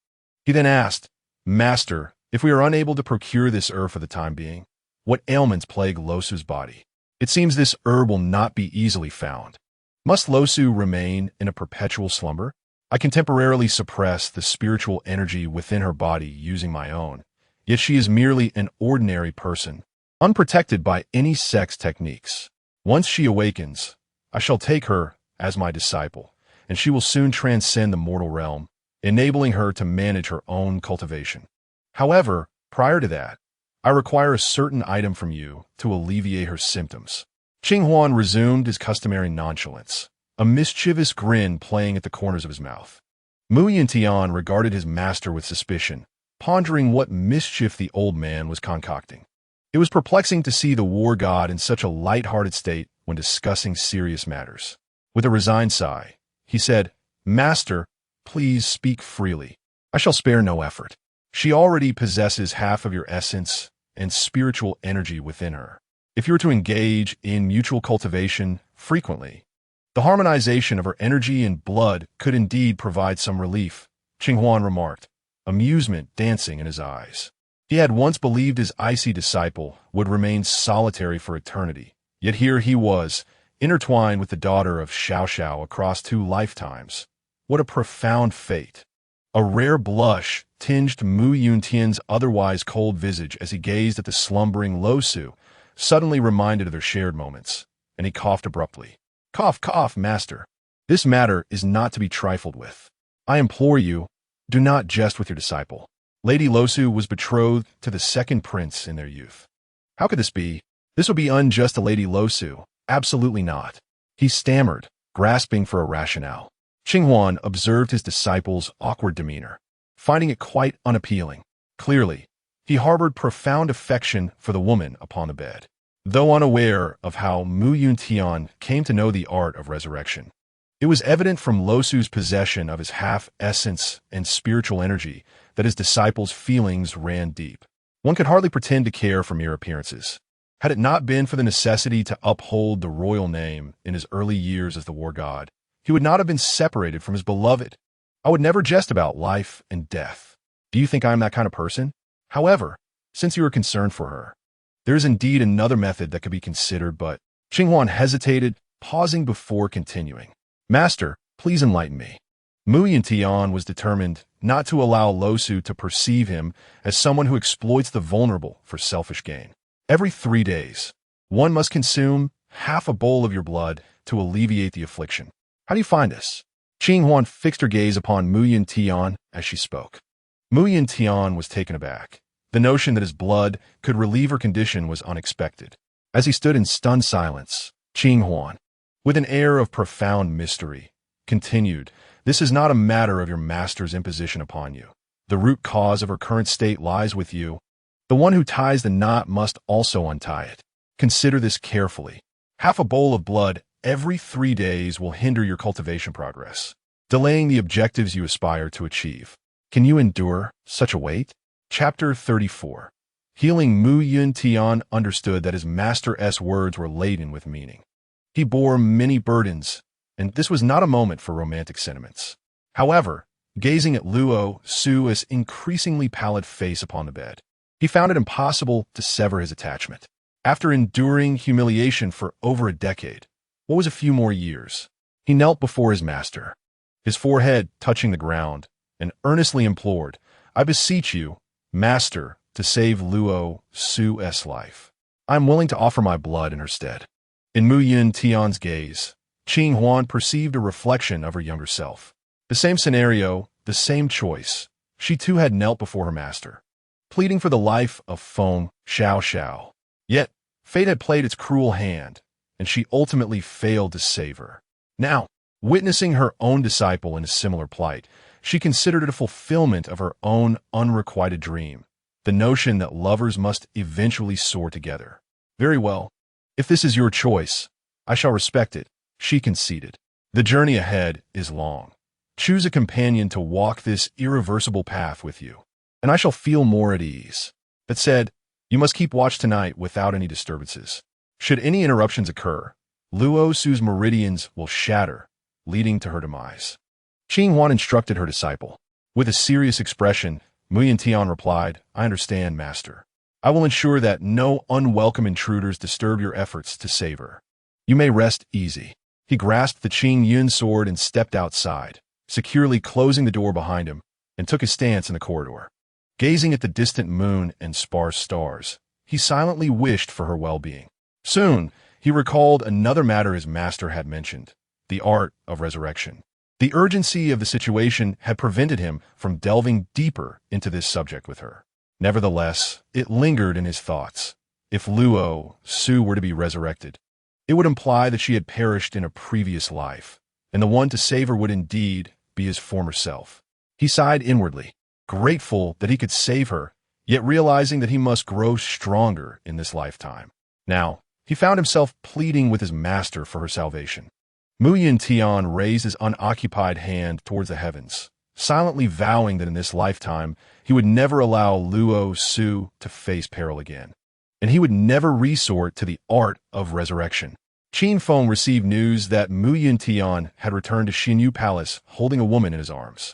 He then asked, "Master, if we are unable to procure this herb for the time being, what ailments plague Luo Su's body? It seems this herb will not be easily found. Must Luo Su remain in a perpetual slumber? I can temporarily suppress the spiritual energy within her body using my own, yet she is merely an ordinary person, unprotected by any sex techniques. Once she awakens, I shall take her as my disciple, and she will soon transcend the mortal realm, enabling her to manage her own cultivation. However, prior to that, I require a certain item from you to alleviate her symptoms." Huan resumed his customary nonchalance, a mischievous grin playing at the corners of his mouth. Yuntian regarded his master with suspicion, pondering what mischief the old man was concocting. It was perplexing to see the war god in such a light-hearted state when discussing serious matters. With a resigned sigh, he said, "Master, please speak freely. I shall spare no effort. She already possesses half of your essence and spiritual energy within her. If you were to engage in mutual cultivation frequently, the harmonization of her energy and blood could indeed provide some relief," Huan remarked, amusement dancing in his eyes. He had once believed his icy disciple would remain solitary for eternity, yet here he was, intertwined with the daughter of Xiao across 2 lifetimes. What a profound fate! A rare blush tinged Yuntian's otherwise cold visage as he gazed at the slumbering Luo Su, suddenly reminded of their shared moments, and he coughed abruptly. "Cough, cough, master. This matter is not to be trifled with. I implore you, do not jest with your disciple. Lady Luo Su was betrothed to the second prince in their youth. How could this be? This would be unjust to Lady Luo Su. Absolutely not." He stammered, grasping for a rationale. Huan observed his disciple's awkward demeanor, finding it quite unappealing. Clearly, he harbored profound affection for the woman upon the bed. Though unaware of how Yuntian came to know the art of resurrection, it was evident from Luo Su's possession of his half-essence and spiritual energy that his disciple's feelings ran deep. One could hardly pretend to care for mere appearances. Had it not been for the necessity to uphold the royal name in his early years as the war god, he would not have been separated from his beloved. I would never jest about life and death. Do you think I am that kind of person? However, since you are concerned for her, there is indeed another method that could be considered, but Huan hesitated, pausing before continuing. Master, please enlighten me. Yuntian was determined not to allow Luo Su to perceive him as someone who exploits the vulnerable for selfish gain. Every 3 days, one must consume half a bowl of your blood to alleviate the affliction. How do you find this? Qing Huan fixed her gaze upon Yuntian as she spoke. Yuntian was taken aback. The notion that his blood could relieve her condition was unexpected. As he stood in stunned silence, Qing Huan, with an air of profound mystery, continued, "This is not a matter of your master's imposition upon you. The root cause of her current state lies with you. The one who ties the knot must also untie it. Consider this carefully. Half a bowl of blood every 3 days will hinder your cultivation progress, delaying the objectives you aspire to achieve. Can you endure such a weight?" Chapter 34. Healing. Yuntian understood that his master's words were laden with meaning. He bore many burdens, and this was not a moment for romantic sentiments. However, gazing at Luo Su's increasingly pallid face upon the bed, he found it impossible to sever his attachment. After enduring humiliation for over a decade, what was a few more years? He knelt before his master, his forehead touching the ground, and earnestly implored, "I beseech you, master, to save Luo Su's life. I am willing to offer my blood in her stead." In Yuntian's gaze, Qing Huan perceived a reflection of her younger self. The same scenario, the same choice. She too had knelt before her master, pleading for the life of Feng Xiao. Yet, fate had played its cruel hand, and she ultimately failed to save her. Now, witnessing her own disciple in a similar plight, she considered it a fulfillment of her own unrequited dream, the notion that lovers must eventually soar together. "Very well. If this is your choice, I shall respect it," she conceded. "The journey ahead is long. Choose a companion to walk this irreversible path with you, and I shall feel more at ease. That said, you must keep watch tonight without any disturbances. Should any interruptions occur, Luo Su's meridians will shatter, leading to her demise." Qing Huan instructed her disciple. With a serious expression, Yuntian replied, "I understand, master. I will ensure that no unwelcome intruders disturb your efforts to save her. You may rest easy." He grasped the Qing Yun sword and stepped outside, securely closing the door behind him, and took his stance in the corridor. Gazing at the distant moon and sparse stars, he silently wished for her well-being. Soon, he recalled another matter his master had mentioned, the art of resurrection. The urgency of the situation had prevented him from delving deeper into this subject with her. Nevertheless, it lingered in his thoughts. If Luo Su were to be resurrected, it would imply that she had perished in a previous life, and the one to save her would indeed be his former self. He sighed inwardly, grateful that he could save her, yet realizing that he must grow stronger in this lifetime. Now, he found himself pleading with his master for her salvation. Yuntian raised his unoccupied hand towards the heavens, silently vowing that in this lifetime he would never allow Luo Su to face peril again, and he would never resort to the art of resurrection. Qin Feng received news that Yuntian had returned to Xinyu Palace holding a woman in his arms.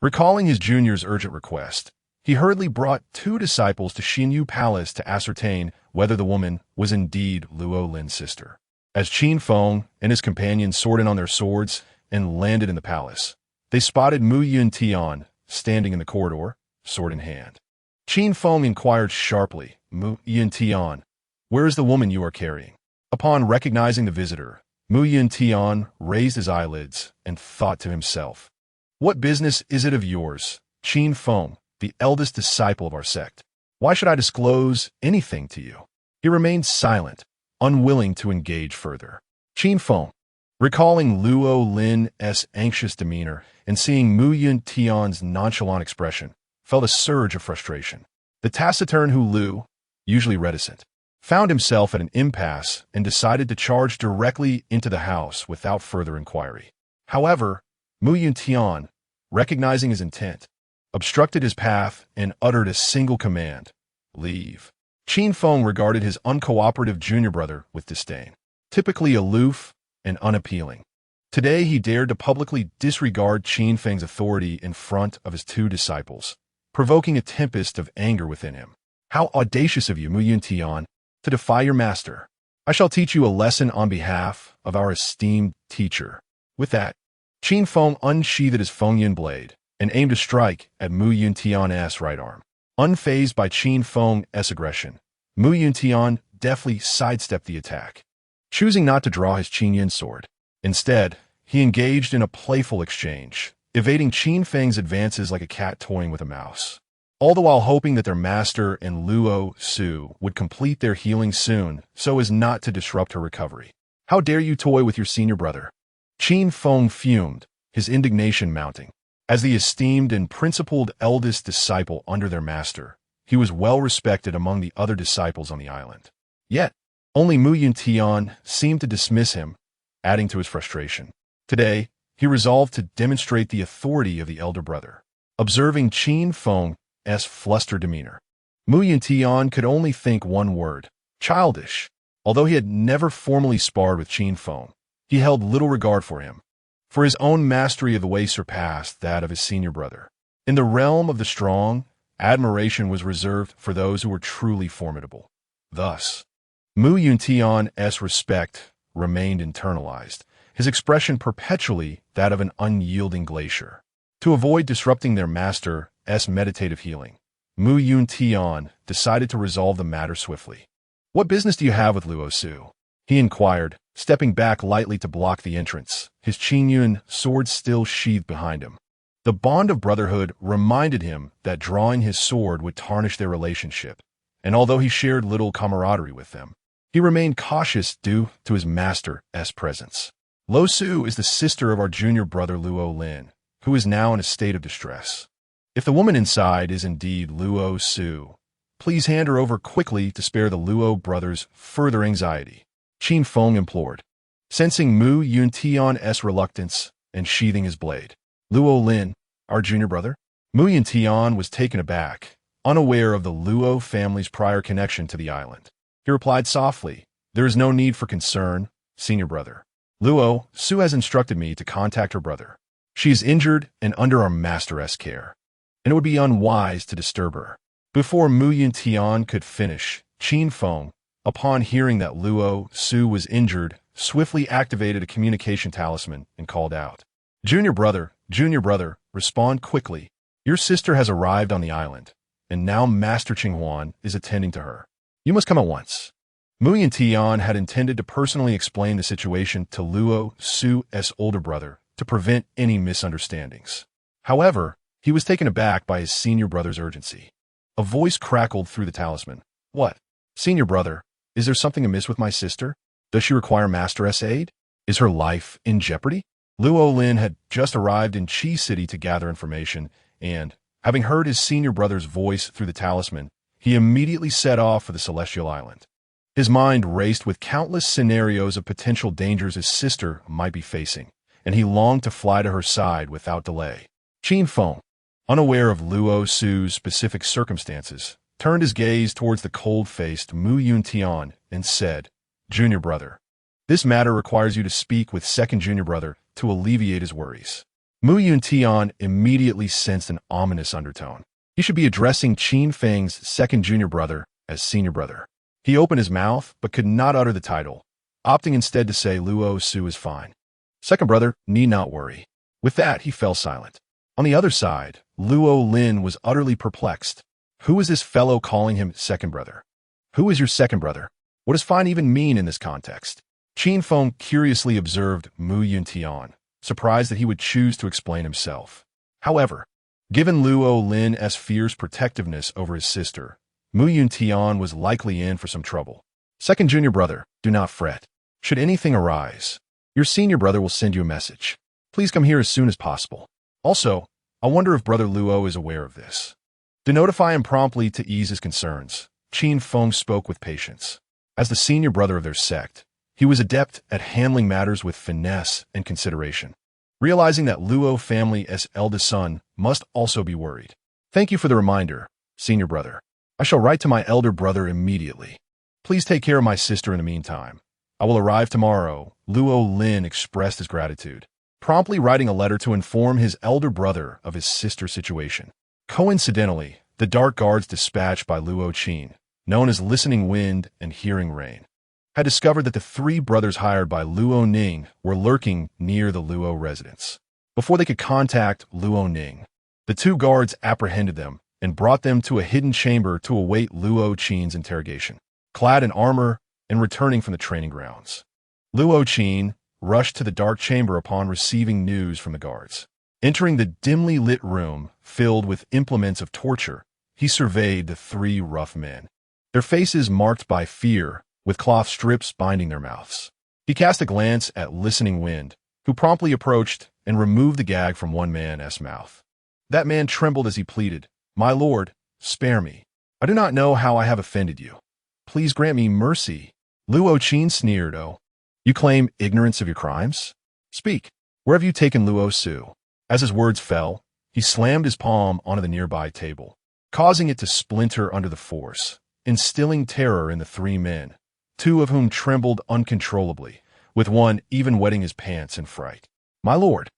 Recalling his junior's urgent request, he hurriedly brought 2 disciples to Xinyu Palace to ascertain whether the woman was indeed Luo Lin's sister. As Qin Feng and his companions sorted on their swords and landed in the palace, they spotted Yuntian standing in the corridor, sword in hand. Qin Feng inquired sharply, "Yuntian, where is the woman you are carrying?" Upon recognizing the visitor, Yuntian raised his eyelids and thought to himself, "What business is it of yours, Qin Feng, the eldest disciple of our sect? Why should I disclose anything to you?" He remained silent, unwilling to engage further. Qin Feng, recalling Luo Lin's anxious demeanor and seeing Yuntian's nonchalant expression, felt a surge of frustration. The taciturn Lu, usually reticent, found himself at an impasse and decided to charge directly into the house without further inquiry. However, Yuntian, recognizing his intent, obstructed his path and uttered a single command, "Leave." Qin Feng regarded his uncooperative junior brother with disdain. Typically aloof and unappealing, today he dared to publicly disregard Qin Feng's authority in front of his 2 disciples, provoking a tempest of anger within him. "How audacious of you, Yuntian, to defy your master. I shall teach you a lesson on behalf of our esteemed teacher." With that, Qin Feng unsheathed his Fengyan blade and aimed a strike at Mu Yuntian's right arm. Unfazed by Qin Feng's aggression, Mu Yuntian deftly sidestepped the attack, choosing not to draw his Qinyan sword. Instead, he engaged in a playful exchange, evading Qin Feng's advances like a cat toying with a mouse, all the while hoping that their master and Luo Su would complete their healing soon so as not to disrupt her recovery. "How dare you toy with your senior brother?" Qin Feng fumed, his indignation mounting. As the esteemed and principled eldest disciple under their master, he was well respected among the other disciples on the island. Yet, only Mu Yuntian seemed to dismiss him, adding to his frustration. Today, he resolved to demonstrate the authority of the elder brother. Observing Qin Feng's flustered demeanor, Mu Yuntian could only think one word: childish. Although he had never formally sparred with Qin Feng, he held little regard for him, for his own mastery of the way surpassed that of his senior brother. In the realm of the strong, admiration was reserved for those who were truly formidable. Thus, Mu Yuntian's respect remained internalized, his expression perpetually that of an unyielding glacier. To avoid disrupting their master's meditative healing, Mu Yuntian decided to resolve the matter swiftly. "What business do you have with Luo Su?" he inquired, stepping back lightly to block the entrance, his Qingyun sword still sheathed behind him. The bond of brotherhood reminded him that drawing his sword would tarnish their relationship, and although he shared little camaraderie with them, he remained cautious due to his master's presence. "Luo Su is the sister of our junior brother Luo Lin, who is now in a state of distress. If the woman inside is indeed Luo Su, please hand her over quickly to spare the Luo brothers further anxiety," Qin Feng implored, sensing Mu Yuntian's reluctance and sheathing his blade. "Luo Lin, our junior brother?" Mu Yuntian was taken aback, unaware of the Luo family's prior connection to the island. He replied softly, "There is no need for concern, senior brother. Luo Su has instructed me to contact her brother. She is injured and under our master's care, and it would be unwise to disturb her." Before Mu Yuntian could finish, Qin Feng, upon hearing that Luo Su was injured, swiftly activated a communication talisman and called out, junior brother, respond quickly. Your sister has arrived on the island, and now Master Qinghuan is attending to her. You must come at once." Mu Yuntian had intended to personally explain the situation to Luo Su's older brother to prevent any misunderstandings. However, he was taken aback by his senior brother's urgency. A voice crackled through the talisman. "What? Senior brother, is there something amiss with my sister? Does she require master's aid? Is her life in jeopardy?" Luo Lin had just arrived in Qi City to gather information, and, having heard his senior brother's voice through the talisman, he immediately set off for the Celestial Island. His mind raced with countless scenarios of potential dangers his sister might be facing, and he longed to fly to her side without delay. Qin Feng, unaware of Luo Su's specific circumstances, turned his gaze towards the cold-faced Mu Yuntian and said, "Junior brother, this matter requires you to speak with second junior brother to alleviate his worries." Mu Yuntian immediately sensed an ominous undertone. He should be addressing Qin Feng's second junior brother as senior brother. He opened his mouth but could not utter the title, opting instead to say Luo Su is fine. Second brother need not worry. With that, he fell silent. On the other side, Luo Lin was utterly perplexed. Who is this fellow calling him second brother? Who is your second brother? What does fine even mean in this context? Qin Feng curiously observed Mu Yuntian, surprised that he would choose to explain himself. However, given Luo Lin's fierce protectiveness over his sister, Mu Yuntian was likely in for some trouble. Second junior brother, do not fret. Should anything arise, your senior brother will send you a message. Please come here as soon as possible. Also, I wonder if brother Luo is aware of this. To notify him promptly to ease his concerns, Qin Feng spoke with patience. As the senior brother of their sect, he was adept at handling matters with finesse and consideration. Realizing that Luo family's eldest son must also be worried. Thank you for the reminder, senior brother. I shall write to my elder brother immediately. Please take care of my sister in the meantime. I will arrive tomorrow. Luo Lin expressed his gratitude, promptly writing a letter to inform his elder brother of his sister's situation. Coincidentally, the dark guards dispatched by Luo Qin, known as Listening Wind and Hearing Rain, had discovered that the three brothers hired by Luo Ning were lurking near the Luo residence. before they could contact Luo Ning. The two guards apprehended them and brought them to a hidden chamber to await Luo Qin's interrogation. Clad in armor and returning from the training grounds, Luo Qin rushed to the dark chamber upon receiving news from the guards. Entering the dimly lit room filled with implements of torture, he surveyed the three rough men, their faces marked by fear, with cloth strips binding their mouths. He cast a glance at Listening Wind, who promptly approached and removed the gag from one man's mouth. That man trembled as he pleaded, "My lord, spare me. I do not know how I have offended you. Please grant me mercy." Luo Qin sneered, "Oh, you claim ignorance of your crimes? Speak. Where have you taken Luo Su?" As his words fell, he slammed his palm onto the nearby table, causing it to splinter under the force, instilling terror in the three men, two of whom trembled uncontrollably, with one even wetting his pants in fright. "My lord,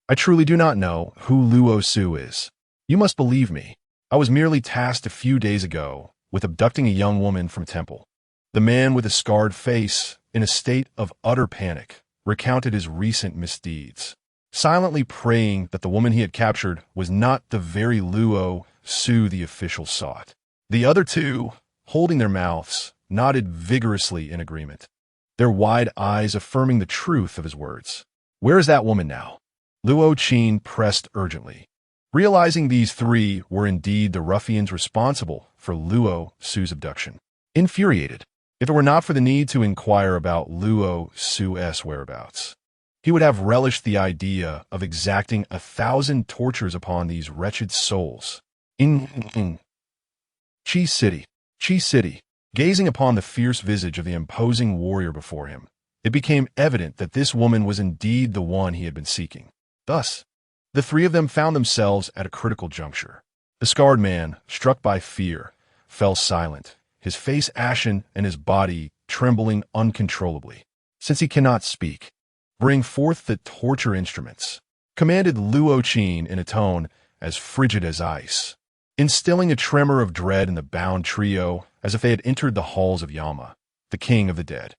I truly do not know who Luo Su is. You must believe me. I was merely tasked a few days ago with abducting a young woman from a temple." The man with a scarred face, in a state of utter panic, recounted his recent misdeeds, silently praying that the woman he had captured was not the very Luo Su the official sought. The other two, holding their mouths, nodded vigorously in agreement, their wide eyes affirming the truth of his words. "Where is that woman now?" Luo Qin pressed urgently, realizing these three were indeed the ruffians responsible for Luo Su's abduction. Infuriated, if it were not for the need to inquire about Luo Su's whereabouts, he would have relished the idea of exacting 1,000 tortures upon these wretched souls. In Qi City, gazing upon the fierce visage of the imposing warrior before him, it became evident that this woman was indeed the one he had been seeking. Thus, the three of them found themselves at a critical juncture. The scarred man, struck by fear, fell silent, his face ashen and his body trembling uncontrollably. "Since he cannot speak, bring forth the torture instruments," commanded Luo Qin in a tone as frigid as ice, instilling a tremor of dread in the bound trio as if they had entered the halls of Yama, the king of the dead.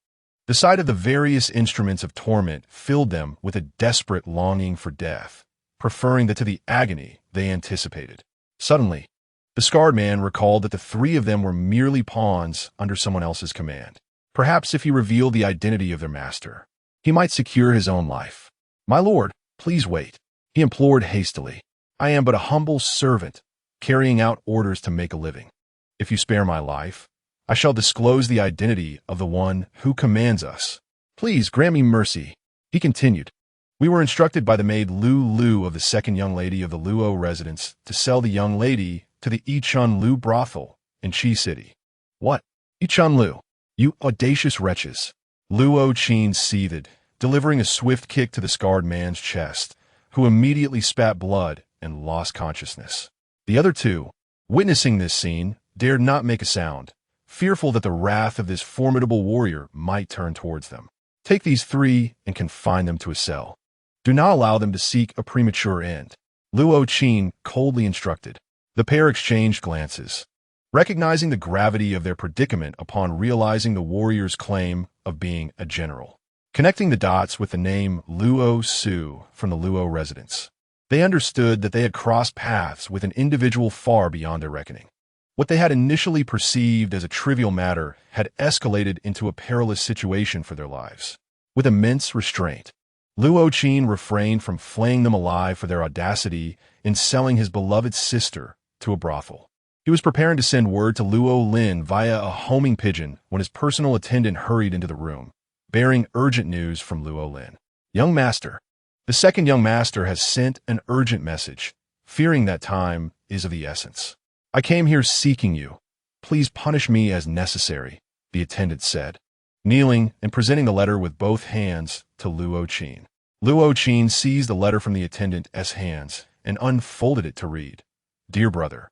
The sight of the various instruments of torment filled them with a desperate longing for death, preferring that to the agony they anticipated. Suddenly, the scarred man recalled that the three of them were merely pawns under someone else's command. Perhaps if he revealed the identity of their master, he might secure his own life. "My lord, please wait," he implored hastily. "I am but a humble servant, carrying out orders to make a living. If you spare my life, I shall disclose the identity of the one who commands us. Please grant me mercy," he continued. "We were instructed by the maid Lu of the second young lady of the Luo residence to sell the young lady to the Yichun Lu brothel in Qi City." "What? Yichun Lu? You audacious wretches!" Luo Qin seethed, delivering a swift kick to the scarred man's chest, who immediately spat blood and lost consciousness. The other two, witnessing this scene, dared not make a sound, fearful that the wrath of this formidable warrior might turn towards them. "Take these three and confine them to a cell. Do not allow them to seek a premature end," Luo Qin coldly instructed. The pair exchanged glances, recognizing the gravity of their predicament upon realizing the warrior's claim of being a general. Connecting the dots with the name Luo Su from the Luo residence, they understood that they had crossed paths with an individual far beyond their reckoning. What they had initially perceived as a trivial matter had escalated into a perilous situation for their lives. With immense restraint, Luo Qin refrained from flaying them alive for their audacity in selling his beloved sister to a brothel. He was preparing to send word to Luo Lin via a homing pigeon when his personal attendant hurried into the room, bearing urgent news from Luo Lin. "Young master, the second young master has sent an urgent message, fearing that time is of the essence. I came here seeking you. Please punish me as necessary," the attendant said, kneeling and presenting the letter with both hands to Luo Qin. Luo Qin seized the letter from the attendant's hands and unfolded it to read. "Dear brother,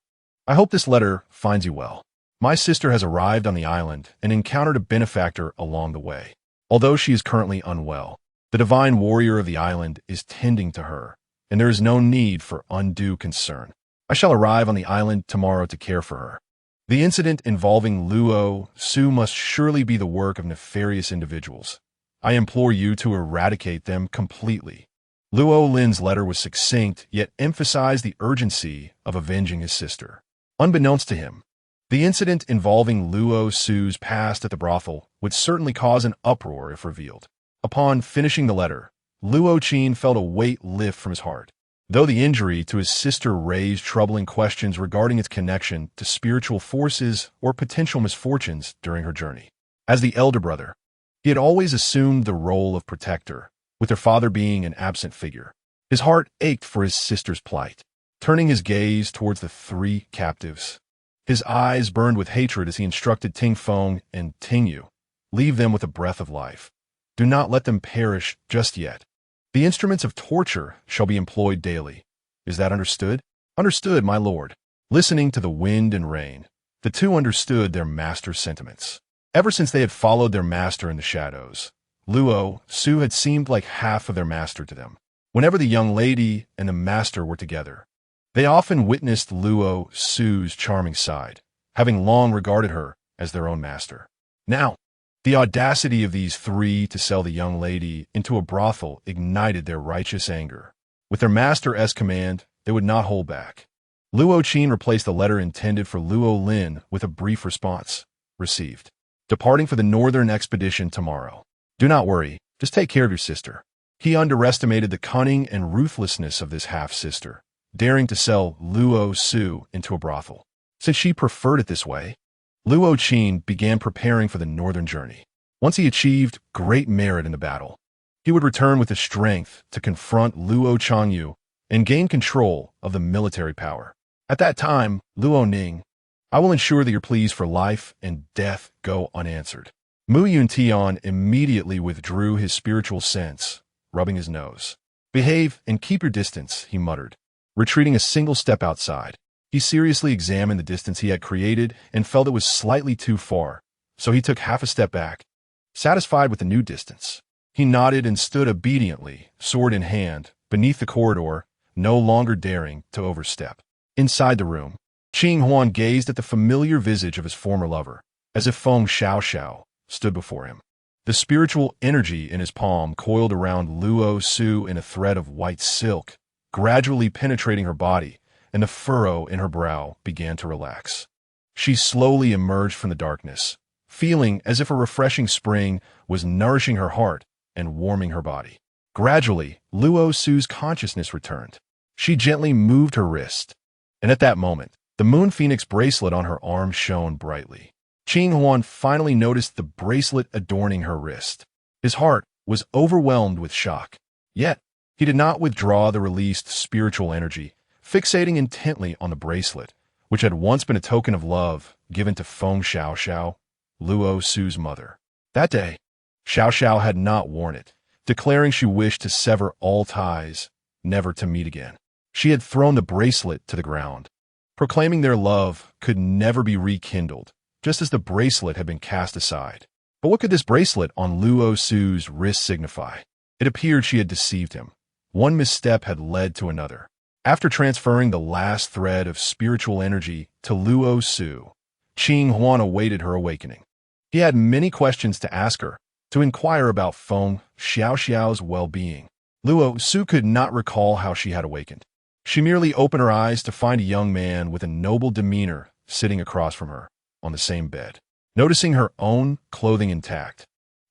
I hope this letter finds you well. My sister has arrived on the island and encountered a benefactor along the way. Although she is currently unwell, the divine warrior of the island is tending to her, and there is no need for undue concern. I shall arrive on the island tomorrow to care for her. The incident involving Luo Su must surely be the work of nefarious individuals. I implore you to eradicate them completely. Luo Lin's letter was succinct, yet emphasized the urgency of avenging his sister. Unbeknownst to him, the incident involving Luo Su's past at the brothel would certainly cause an uproar if revealed. Upon finishing the letter, Luo Qin felt a weight lift from his heart. Though the injury to his sister raised troubling questions regarding its connection to spiritual forces or potential misfortunes during her journey. As the elder brother, he had always assumed the role of protector, with their father being an absent figure. His heart ached for his sister's plight. Turning his gaze towards the three captives, his eyes burned with hatred as he instructed Ting Feng and Ting Yu, "Leave them with a breath of life. Do not let them perish just yet. The instruments of torture shall be employed daily. Is that understood?" "Understood, my lord." Listening to the wind and rain, the two understood their master's sentiments. Ever since they had followed their master in the shadows, Luo Su had seemed like half of their master to them. Whenever the young lady and the master were together, they often witnessed Luo Su's charming side, having long regarded her as their own master. Now, the audacity of these three to sell the young lady into a brothel ignited their righteous anger. With their master's command, they would not hold back. Luo Qin replaced the letter intended for Luo Lin with a brief response. "Received. Departing for the northern expedition tomorrow. Do not worry, just take care of your sister." He underestimated the cunning and ruthlessness of this half-sister, daring to sell Luo Su into a brothel. Since she preferred it this way, Luo Qin began preparing for the northern journey. Once he achieved great merit in the battle, he would return with the strength to confront Luo Changyu and gain control of the military power. At that time, Luo Ning, I will ensure that your pleas for life and death go unanswered. Mu Yuntian immediately withdrew his spiritual sense, rubbing his nose. "Behave and keep your distance," he muttered, retreating a single step outside. He seriously examined the distance he had created and felt it was slightly too far, so he took half a step back. Satisfied with the new distance, he nodded and stood obediently, sword in hand, beneath the corridor, no longer daring to overstep. Inside the room, Qing Huan gazed at the familiar visage of his former lover, as if Feng Xiaoxiao stood before him. The spiritual energy in his palm coiled around Luo Su in a thread of white silk, gradually penetrating her body, and the furrow in her brow began to relax. She slowly emerged from the darkness, feeling as if a refreshing spring was nourishing her heart and warming her body. Gradually, Luo Su's consciousness returned. She gently moved her wrist, and at that moment, the Moon Phoenix bracelet on her arm shone brightly. Qing Huan finally noticed the bracelet adorning her wrist. His heart was overwhelmed with shock. Yet, he did not withdraw the released spiritual energy, fixating intently on the bracelet, which had once been a token of love given to Feng Xiaoxiao, Luo Su's mother. That day, Xiaoxiao had not worn it, declaring she wished to sever all ties, never to meet again. She had thrown the bracelet to the ground, proclaiming their love could never be rekindled, just as the bracelet had been cast aside. But what could this bracelet on Luo Su's wrist signify? It appeared she had deceived him. One misstep had led to another. After transferring the last thread of spiritual energy to Luo Su, Qing Huan awaited her awakening. He had many questions to ask her, to inquire about Feng Xiaoxiao's well-being. Luo Su could not recall how she had awakened. She merely opened her eyes to find a young man with a noble demeanor sitting across from her, on the same bed. Noticing her own clothing intact,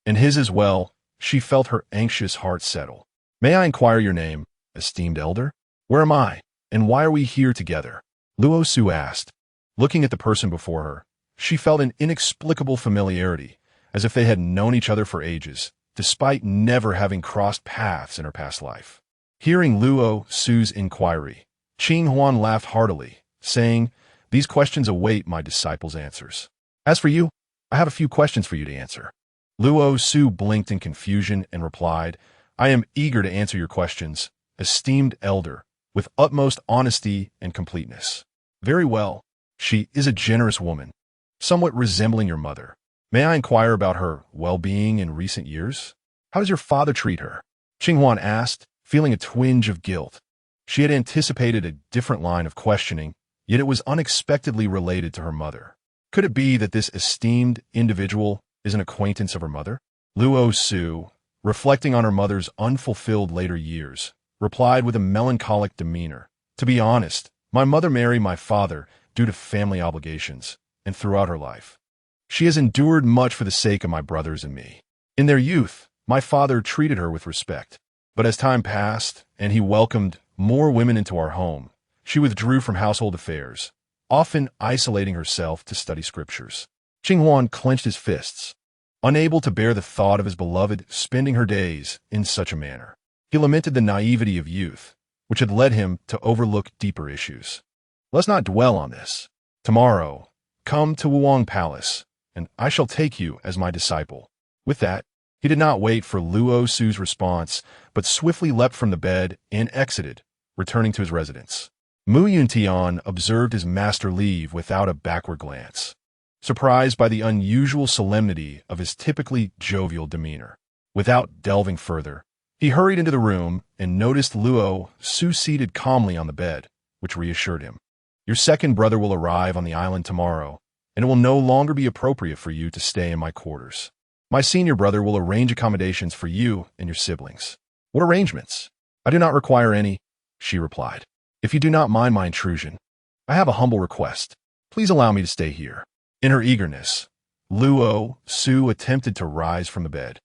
and his as well, she felt her anxious heart settle. "May I inquire your name, esteemed elder? Where am I, and why are we here together?" Luo Su asked. Looking at the person before her, she felt an inexplicable familiarity, as if they had known each other for ages, despite never having crossed paths in her past life. Hearing Luo Su's inquiry, Qing Huan laughed heartily, saying, "These questions await my disciples' answers. As for you, I have a few questions for you to answer." Luo Su blinked in confusion and replied, "I am eager to answer your questions, esteemed elder, with utmost honesty and completeness." "Very well. She is a generous woman, somewhat resembling your mother. May I inquire about her well-being in recent years? How does your father treat her?" Qing Huan asked, feeling a twinge of guilt. She had anticipated a different line of questioning, yet it was unexpectedly related to her mother. Could it be that this esteemed individual is an acquaintance of her mother? Luo Su, reflecting on her mother's unfulfilled later years, replied with a melancholic demeanor. To be honest, my mother married my father due to family obligations, and throughout her life, she has endured much for the sake of my brothers and me. In their youth, my father treated her with respect, but as time passed and he welcomed more women into our home, she withdrew from household affairs, often isolating herself to study scriptures. Qinghuan clenched his fists, unable to bear the thought of his beloved spending her days in such a manner. He lamented the naivety of youth, which had led him to overlook deeper issues. Let's not dwell on this. Tomorrow, come to Wuang Palace, and I shall take you as my disciple. With that, he did not wait for Luo Su's response, but swiftly leapt from the bed and exited, returning to his residence. Yuntian observed his master leave without a backward glance, surprised by the unusual solemnity of his typically jovial demeanor. Without delving further, he hurried into the room and noticed Luo Su seated calmly on the bed, which reassured him. Your second brother will arrive on the island tomorrow, and it will no longer be appropriate for you to stay in my quarters. My senior brother will arrange accommodations for you and your siblings. What arrangements? I do not require any, she replied. If you do not mind my intrusion, I have a humble request. Please allow me to stay here. In her eagerness, Luo Su attempted to rise from the bed,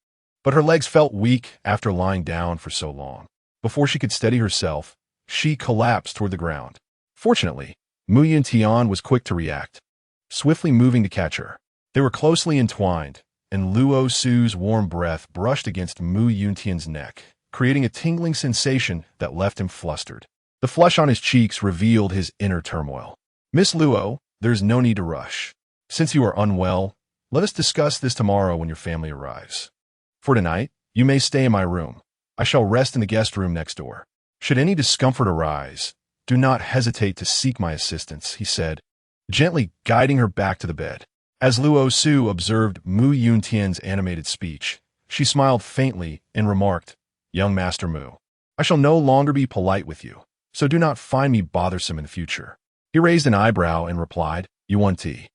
but her legs felt weak after lying down for so long. Before she could steady herself, she collapsed toward the ground. Fortunately, Yuntian was quick to react, swiftly moving to catch her. They were closely entwined, and Luo Su's warm breath brushed against Yuntian's neck, creating a tingling sensation that left him flustered. The flush on his cheeks revealed his inner turmoil. Miss Luo, there's no need to rush. Since you are unwell, let us discuss this tomorrow when your family arrives. For tonight, you may stay in my room. I shall rest in the guest room next door. Should any discomfort arise, do not hesitate to seek my assistance, he said, gently guiding her back to the bed. As Luo Su observed Yuntian's animated speech, she smiled faintly and remarked, Young Master Mu, I shall no longer be polite with you, so do not find me bothersome in the future. He raised an eyebrow and replied, You want tea?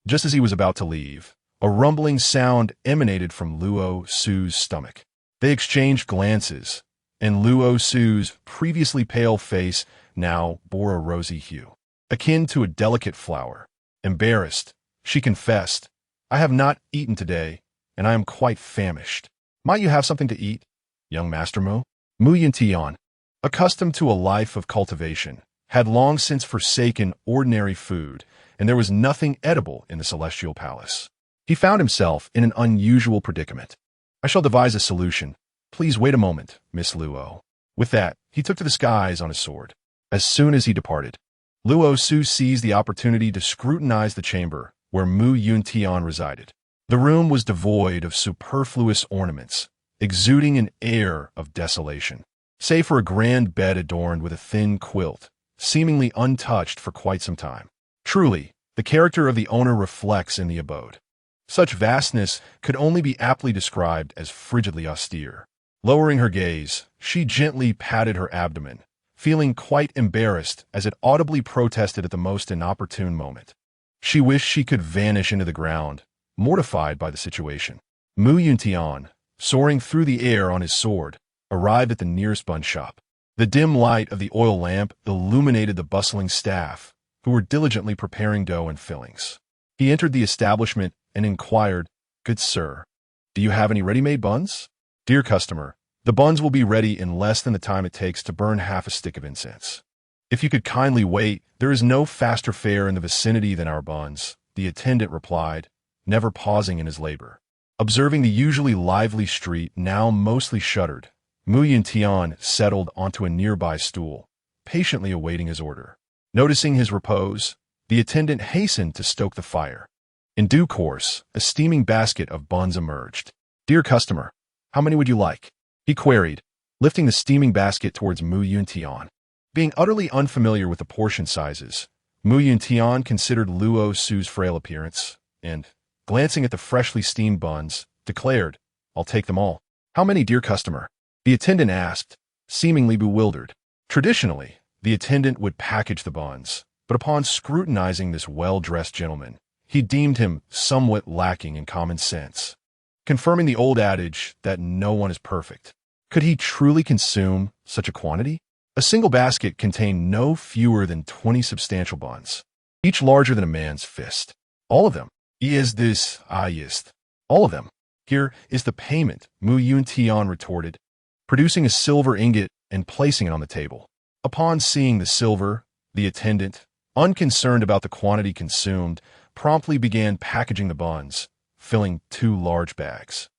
Just as he was about to leave, a rumbling sound emanated from Luo Su's stomach. They exchanged glances, and Luo Su's previously pale face now bore a rosy hue, akin to a delicate flower. Embarrassed, she confessed, I have not eaten today, and I am quite famished. Might you have something to eat, young Master Mu? Yuntian, accustomed to a life of cultivation, had long since forsaken ordinary food, and there was nothing edible in the celestial palace. He found himself in an unusual predicament. I shall devise a solution. Please wait a moment, Miss Luo. With that, he took to the skies on his sword. As soon as he departed, Luo Su seized the opportunity to scrutinize the chamber where Yuntian resided. The room was devoid of superfluous ornaments, exuding an air of desolation, save for a grand bed adorned with a thin quilt, seemingly untouched for quite some time. Truly, the character of the owner reflects in the abode. Such vastness could only be aptly described as frigidly austere. Lowering her gaze, she gently patted her abdomen, feeling quite embarrassed as it audibly protested at the most inopportune moment. She wished she could vanish into the ground, mortified by the situation. Yuntian, soaring through the air on his sword, arrived at the nearest bun shop. The dim light of the oil lamp illuminated the bustling staff, who were diligently preparing dough and fillings. He entered the establishment and inquired, Good sir, do you have any ready-made buns? Dear customer, the buns will be ready in less than the time it takes to burn half a stick of incense. If you could kindly wait, there is no faster fare in the vicinity than our buns, the attendant replied, never pausing in his labor. Observing the usually lively street now mostly shuttered, Yuntian settled onto a nearby stool, patiently awaiting his order. Noticing his repose, the attendant hastened to stoke the fire. In due course, a steaming basket of buns emerged. Dear customer, how many would you like? He queried, lifting the steaming basket towards Yuntian. Being utterly unfamiliar with the portion sizes, Yuntian considered Luo Su's frail appearance, and, glancing at the freshly steamed buns, declared, I'll take them all. How many, dear customer? The attendant asked, seemingly bewildered. Traditionally, the attendant would package the buns, but upon scrutinizing this well-dressed gentleman, he deemed him somewhat lacking in common sense, confirming the old adage that no one is perfect. Could he truly consume such a quantity? A single basket contained no fewer than 20 substantial buns, each larger than a man's fist. All of them. Yes. All of them. Here is the payment, Mu Yuntian retorted, producing a silver ingot and placing it on the table. Upon seeing the silver, the attendant, unconcerned about the quantity consumed, promptly began packaging the buns, filling 2 large bags.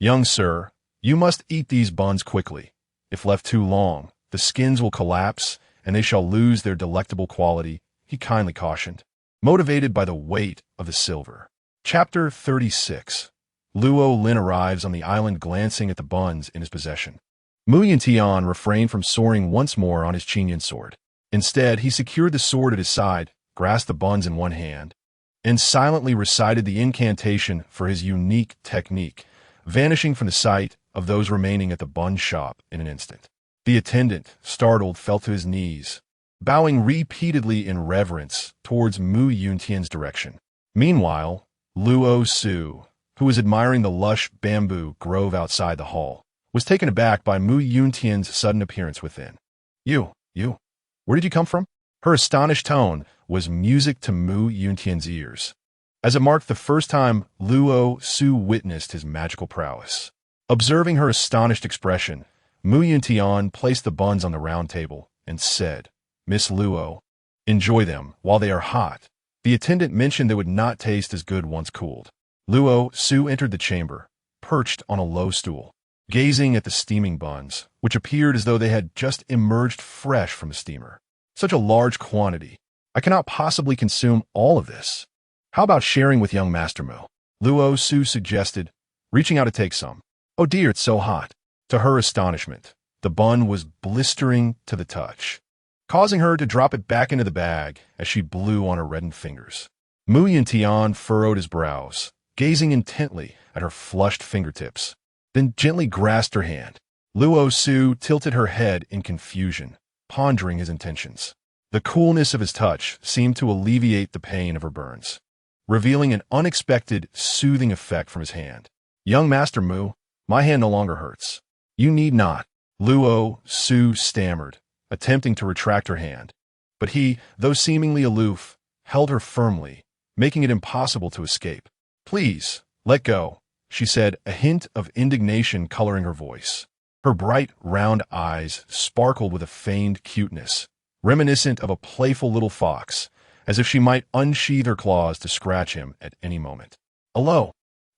Young sir, you must eat these buns quickly. If left too long, the skins will collapse and they shall lose their delectable quality, he kindly cautioned, motivated by the weight of the silver. Chapter 36. Luo Lin arrives on the island glancing at the buns in his possession. Mu Yuntian refrained from soaring once more on his Qinyan sword. Instead, he secured the sword at his side, grasped the buns in one hand, and silently recited the incantation for his unique technique, vanishing from the sight of those remaining at the bun shop in an instant. The attendant, startled, fell to his knees, bowing repeatedly in reverence towards Mu Yuntian's direction. Meanwhile, Luo Su, who was admiring the lush bamboo grove outside the hall, was taken aback by Mu Yuntian's sudden appearance within. You, where did you come from? Her astonished tone was music to Mu Yuntian's ears, as it marked the first time Luo Su witnessed his magical prowess. Observing her astonished expression, Mu Yuntian placed the buns on the round table and said, Miss Luo, enjoy them while they are hot. The attendant mentioned they would not taste as good once cooled. Luo Su entered the chamber, perched on a low stool, gazing at the steaming buns, which appeared as though they had just emerged fresh from a steamer. Such a large quantity. I cannot possibly consume all of this. How about sharing with young Master Mu? Luo Su suggested, reaching out to take some. Oh dear, it's so hot. To her astonishment, the bun was blistering to the touch, causing her to drop it back into the bag as she blew on her reddened fingers. Mu Yuntian furrowed his brows, gazing intently at her flushed fingertips, then gently grasped her hand. Luo Su tilted her head in confusion, pondering his intentions. The coolness of his touch seemed to alleviate the pain of her burns, revealing an unexpected, soothing effect from his hand. Young Master Mu, my hand no longer hurts. You need not. Luo Su stammered, attempting to retract her hand. But he, though seemingly aloof, held her firmly, making it impossible to escape. Please, let go, she said, a hint of indignation coloring her voice. Her bright, round eyes sparkled with a feigned cuteness, reminiscent of a playful little fox, as if she might unsheathe her claws to scratch him at any moment. A low,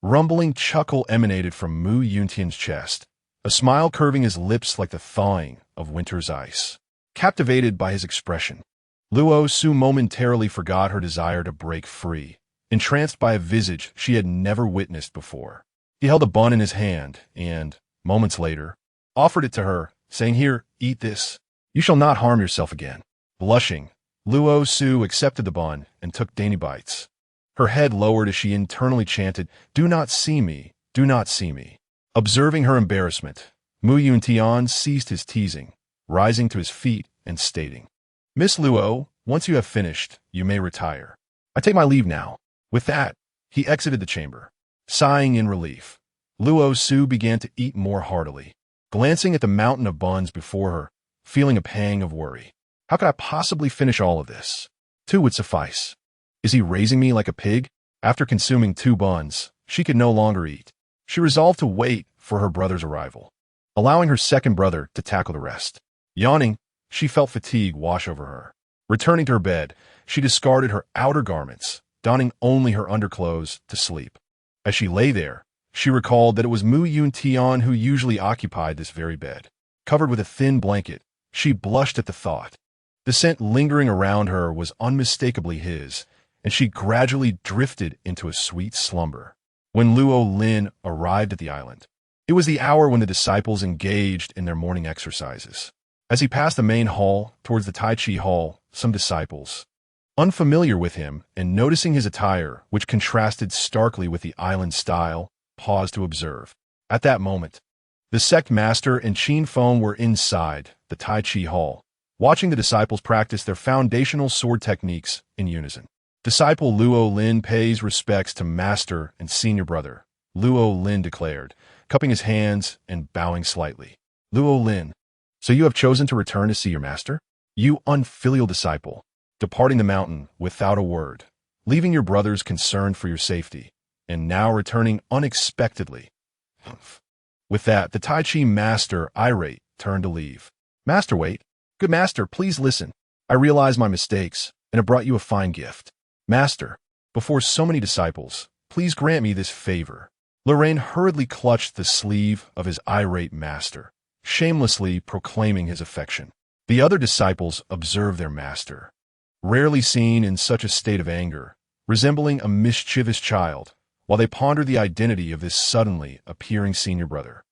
rumbling chuckle emanated from Mu Yuntian's chest, a smile curving his lips like the thawing of winter's ice. Captivated by his expression, Luo Su momentarily forgot her desire to break free, entranced by a visage she had never witnessed before. He held a bun in his hand and, moments later, offered it to her, saying, Here, eat this. You shall not harm yourself again. Blushing, Luo Su accepted the bun and took dainty bites. Her head lowered as she internally chanted, Do not see me, do not see me. Observing her embarrassment, Mu Yuntian ceased his teasing, rising to his feet and stating, Miss Luo, once you have finished, you may retire. I take my leave now. With that, he exited the chamber. Sighing in relief, Luo Su began to eat more heartily, glancing at the mountain of buns before her, feeling a pang of worry. How could I possibly finish all of this? 2 would suffice. Is he raising me like a pig? After consuming 2 buns, she could no longer eat. She resolved to wait for her brother's arrival, allowing her second brother to tackle the rest. Yawning, she felt fatigue wash over her. Returning to her bed, she discarded her outer garments, donning only her underclothes to sleep. As she lay there, she recalled that it was Mu Yuntian who usually occupied this very bed. Covered with a thin blanket, she blushed at the thought. The scent lingering around her was unmistakably his, and she gradually drifted into a sweet slumber. When Luo Lin arrived at the island, it was the hour when the disciples engaged in their morning exercises. As he passed the main hall towards the Tai Chi hall, some disciples, unfamiliar with him and noticing his attire, which contrasted starkly with the island style, paused to observe. At that moment, the sect master and Qin Feng were inside the Tai Chi hall, watching the disciples practice their foundational sword techniques in unison. Disciple Luo Lin pays respects to master and senior brother, Luo Lin declared, cupping his hands and bowing slightly. Luo Lin, so you have chosen to return to see your master? You unfilial disciple, departing the mountain without a word, leaving your brothers concerned for your safety, and now returning unexpectedly. Humph. With that, the Tai Chi master, irate, turned to leave. Master, wait. Good master, please listen. I realize my mistakes, and have brought you a fine gift. Master, before so many disciples, please grant me this favor. Lorraine hurriedly clutched the sleeve of his irate master, shamelessly proclaiming his affection. The other disciples observed their master, rarely seen in such a state of anger, resembling a mischievous child, while they pondered the identity of this suddenly appearing senior brother,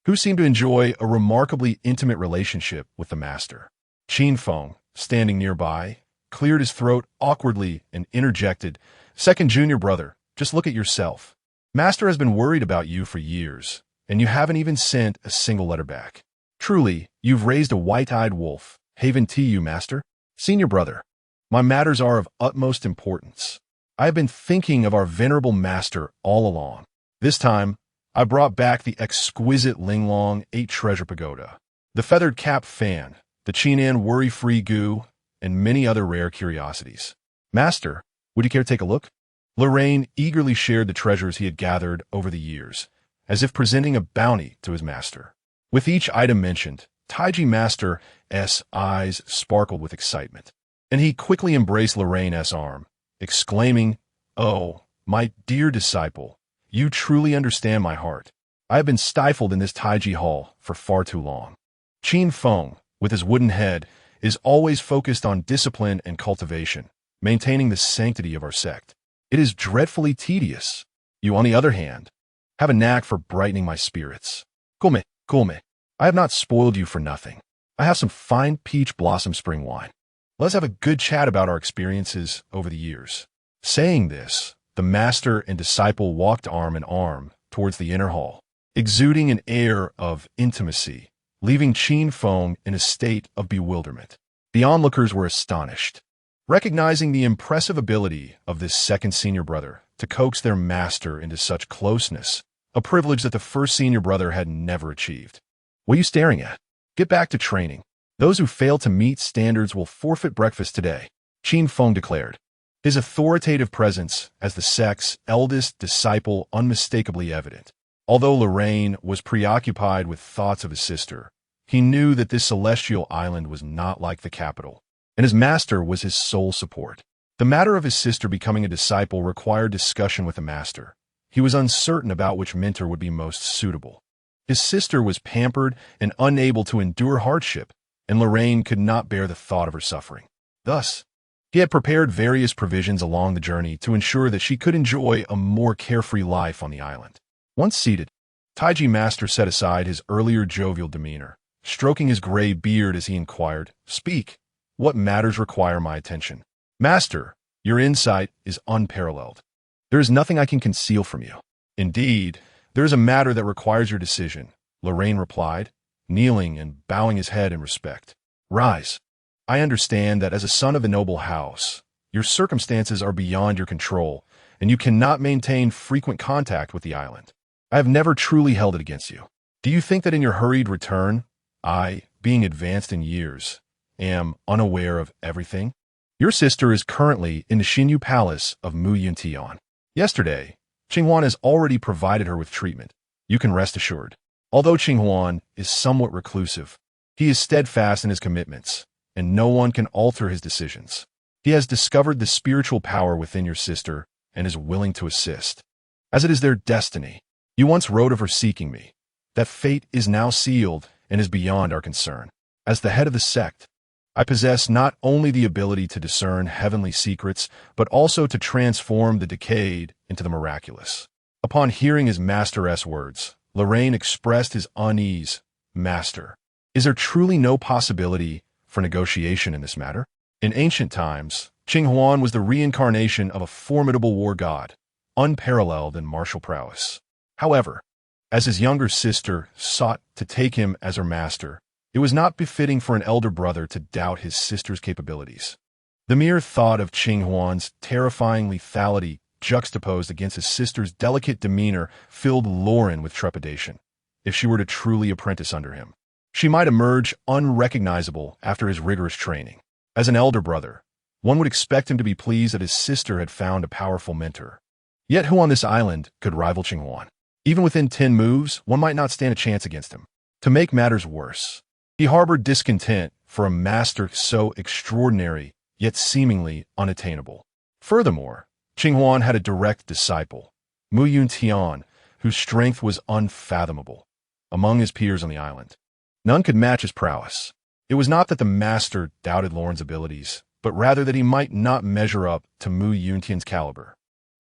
who seemed to enjoy a remarkably intimate relationship with the master. Qin Feng, standing nearby, cleared his throat awkwardly and interjected, "Second junior brother, just look at yourself. Master has been worried about you for years, and you haven't even sent a single letter back. Truly, you've raised a white-eyed wolf. Haven to you, master. Senior brother, my matters are of utmost importance. I have been thinking of our venerable master all along. This time, I brought back the exquisite Linglong 8 treasure pagoda, the feathered cap fan, the Chinan worry-free goo, and many other rare curiosities. Master, would you care to take a look?" Lorraine eagerly shared the treasures he had gathered over the years, as if presenting a bounty to his master. With each item mentioned, Taiji Master's eyes sparkled with excitement, and he quickly embraced Lorraine's arm, exclaiming, "Oh, my dear disciple, you truly understand my heart. I have been stifled in this Taiji hall for far too long." Qin Feng, with his wooden head, is always focused on discipline and cultivation, maintaining the sanctity of our sect. It is dreadfully tedious. You, on the other hand, have a knack for brightening my spirits. Come, I have not spoiled you for nothing. I have some fine peach blossom spring wine. Let's have a good chat about our experiences over the years. Saying this, the master and disciple walked arm in arm towards the inner hall, exuding an air of intimacy, leaving Qin Feng in a state of bewilderment. The onlookers were astonished, recognizing the impressive ability of this second senior brother to coax their master into such closeness, a privilege that the first senior brother had never achieved. "What are you staring at? Get back to training. Those who fail to meet standards will forfeit breakfast today," Qin Feng declared, his authoritative presence as the sect's eldest disciple unmistakably evident. Although Lorraine was preoccupied with thoughts of his sister, he knew that this celestial island was not like the capital, and his master was his sole support. The matter of his sister becoming a disciple required discussion with the master. He was uncertain about which mentor would be most suitable. His sister was pampered and unable to endure hardship, and Lorraine could not bear the thought of her suffering. Thus, he had prepared various provisions along the journey to ensure that she could enjoy a more carefree life on the island. Once seated, Taiji Master set aside his earlier jovial demeanor, stroking his gray beard as he inquired, "Speak. What matters require my attention?" "Master, your insight is unparalleled. There is nothing I can conceal from you." "Indeed, there is a matter that requires your decision," Lorraine replied, kneeling and bowing his head in respect. "Rise. I understand that as a son of a noble house, your circumstances are beyond your control, and you cannot maintain frequent contact with the island. I have never truly held it against you. Do you think that in your hurried return, I, being advanced in years, am unaware of everything? Your sister is currently in the Xinyu Palace of Yuntian. Yesterday, Qinghuan has already provided her with treatment. You can rest assured. Although Qinghuan is somewhat reclusive, he is steadfast in his commitments, and no one can alter his decisions. He has discovered the spiritual power within your sister and is willing to assist, as it is their destiny. You once wrote of her seeking me. That fate is now sealed and is beyond our concern. As the head of the sect, I possess not only the ability to discern heavenly secrets, but also to transform the decayed into the miraculous." Upon hearing his master's words, Lorraine expressed his unease. "Master, is there truly no possibility for negotiation in this matter?" In ancient times, Qinghuan was the reincarnation of a formidable war god, unparalleled in martial prowess. However, as his younger sister sought to take him as her master, it was not befitting for an elder brother to doubt his sister's capabilities. The mere thought of Qinghuan's terrifying lethality juxtaposed against his sister's delicate demeanor filled Lauren with trepidation. If she were to truly apprentice under him, she might emerge unrecognizable after his rigorous training. As an elder brother, one would expect him to be pleased that his sister had found a powerful mentor. Yet who on this island could rival Qinghuan? Even within 10 moves, one might not stand a chance against him. To make matters worse, he harbored discontent for a master so extraordinary, yet seemingly unattainable. Furthermore, Qinghuan had a direct disciple, Yuntian, whose strength was unfathomable. Among his peers on the island, none could match his prowess. It was not that the master doubted Lauren's abilities, but rather that he might not measure up to Yuntian's caliber.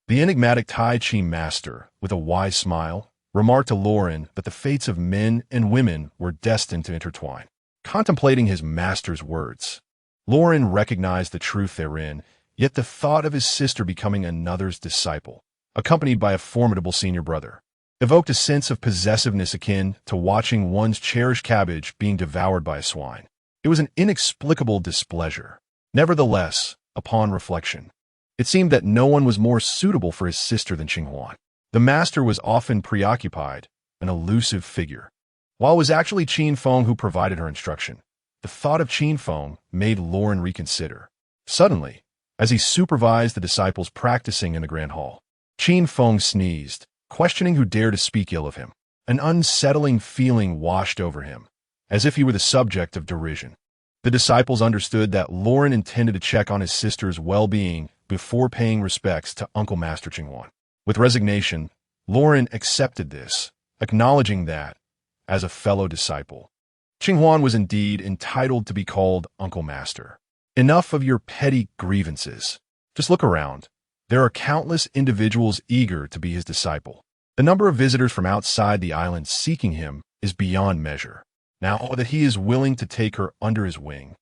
The enigmatic Tai Chi master, with a wise smile, remarked to Lauren that the fates of men and women were destined to intertwine. Contemplating his master's words, Lauren recognized the truth therein, yet the thought of his sister becoming another's disciple, accompanied by a formidable senior brother, evoked a sense of possessiveness akin to watching one's cherished cabbage being devoured by a swine. It was an inexplicable displeasure. Nevertheless, upon reflection, it seemed that no one was more suitable for his sister than Qinghuan. The master was often preoccupied, an elusive figure, while it was actually Qin Feng who provided her instruction. The thought of Qin Feng made Lauren reconsider. Suddenly, as he supervised the disciples practicing in the grand hall, Qin Feng sneezed, questioning who dared to speak ill of him. An unsettling feeling washed over him, as if he were the subject of derision. The disciples understood that Lauren intended to check on his sister's well-being before paying respects to Uncle Master Qinghuan. With resignation, Lauren accepted this, acknowledging that, as a fellow disciple, Qinghuan was indeed entitled to be called Uncle Master. Enough of your petty grievances. Just look around. There are countless individuals eager to be his disciple. The number of visitors from outside the island seeking him is beyond measure. Now that he is willing to take her under his wing,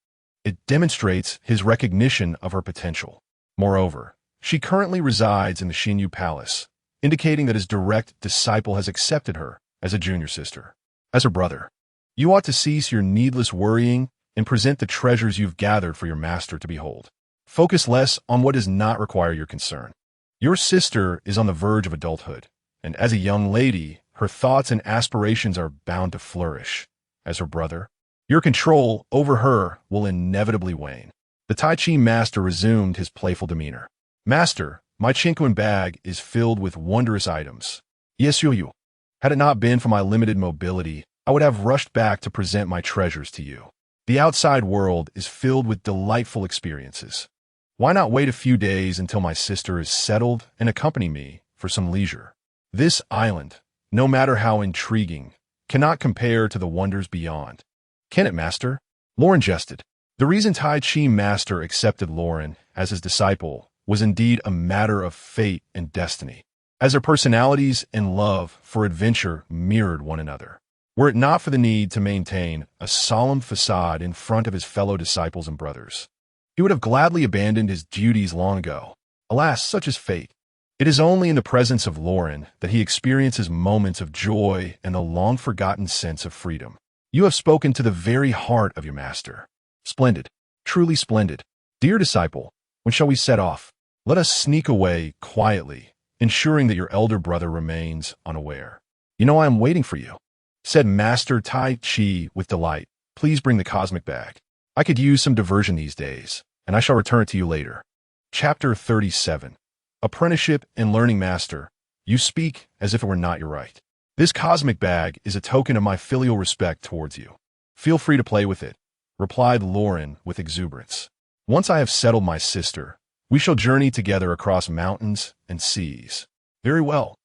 it demonstrates his recognition of her potential. Moreover, she currently resides in the Xinyu Palace, indicating that his direct disciple has accepted her as a junior sister. As her brother, you ought to cease your needless worrying and present the treasures you've gathered for your master to behold. Focus less on what does not require your concern. Your sister is on the verge of adulthood, and as a young lady, her thoughts and aspirations are bound to flourish. As her brother, your control over her will inevitably wane. The Tai Chi master resumed his playful demeanor. Master, my Qinghuan bag is filled with wondrous items. Yes, you. Had it not been for my limited mobility, I would have rushed back to present my treasures to you. The outside world is filled with delightful experiences. Why not wait a few days until my sister is settled and accompany me for some leisure? This island, no matter how intriguing, cannot compare to the wonders beyond. Can it, master? Lauren jested. The reason Tai Chi master accepted Lauren as his disciple was indeed a matter of fate and destiny, as their personalities and love for adventure mirrored one another. Were it not for the need to maintain a solemn facade in front of his fellow disciples and brothers, he would have gladly abandoned his duties long ago. Alas, such is fate. It is only in the presence of Lauren that he experiences moments of joy and a long-forgotten sense of freedom. You have spoken to the very heart of your master. Splendid, truly splendid. Dear disciple, when shall we set off? Let us sneak away quietly, ensuring that your elder brother remains unaware. You know I am waiting for you, said Master Tai Chi with delight. Please bring the cosmic bag. I could use some diversion these days, and I shall return it to you later. Chapter 37. Apprenticeship and Learning Master. You speak as if it were not your right. This cosmic bag is a token of my filial respect towards you. Feel free to play with it, replied Lauren with exuberance. Once I have settled my sister, we shall journey together across mountains and seas. Very well.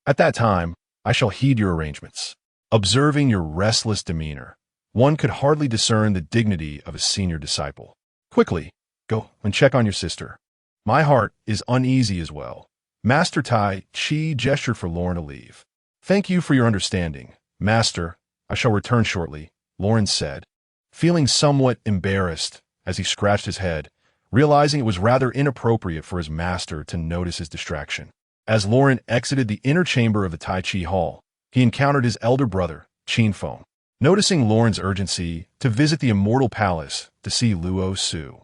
At that time, I shall heed your arrangements. Observing your restless demeanor, one could hardly discern the dignity of a senior disciple. Quickly, go and check on your sister. My heart is uneasy as well. Master Tai Chi gestured for Lauren to leave. Thank you for your understanding, Master. I shall return shortly, Lauren said, feeling somewhat embarrassed as he scratched his head, realizing it was rather inappropriate for his master to notice his distraction. As Lauren exited the inner chamber of the Tai Chi Hall, he encountered his elder brother, Qin Feng. Noticing Lauren's urgency to visit the Immortal Palace to see Luo Su,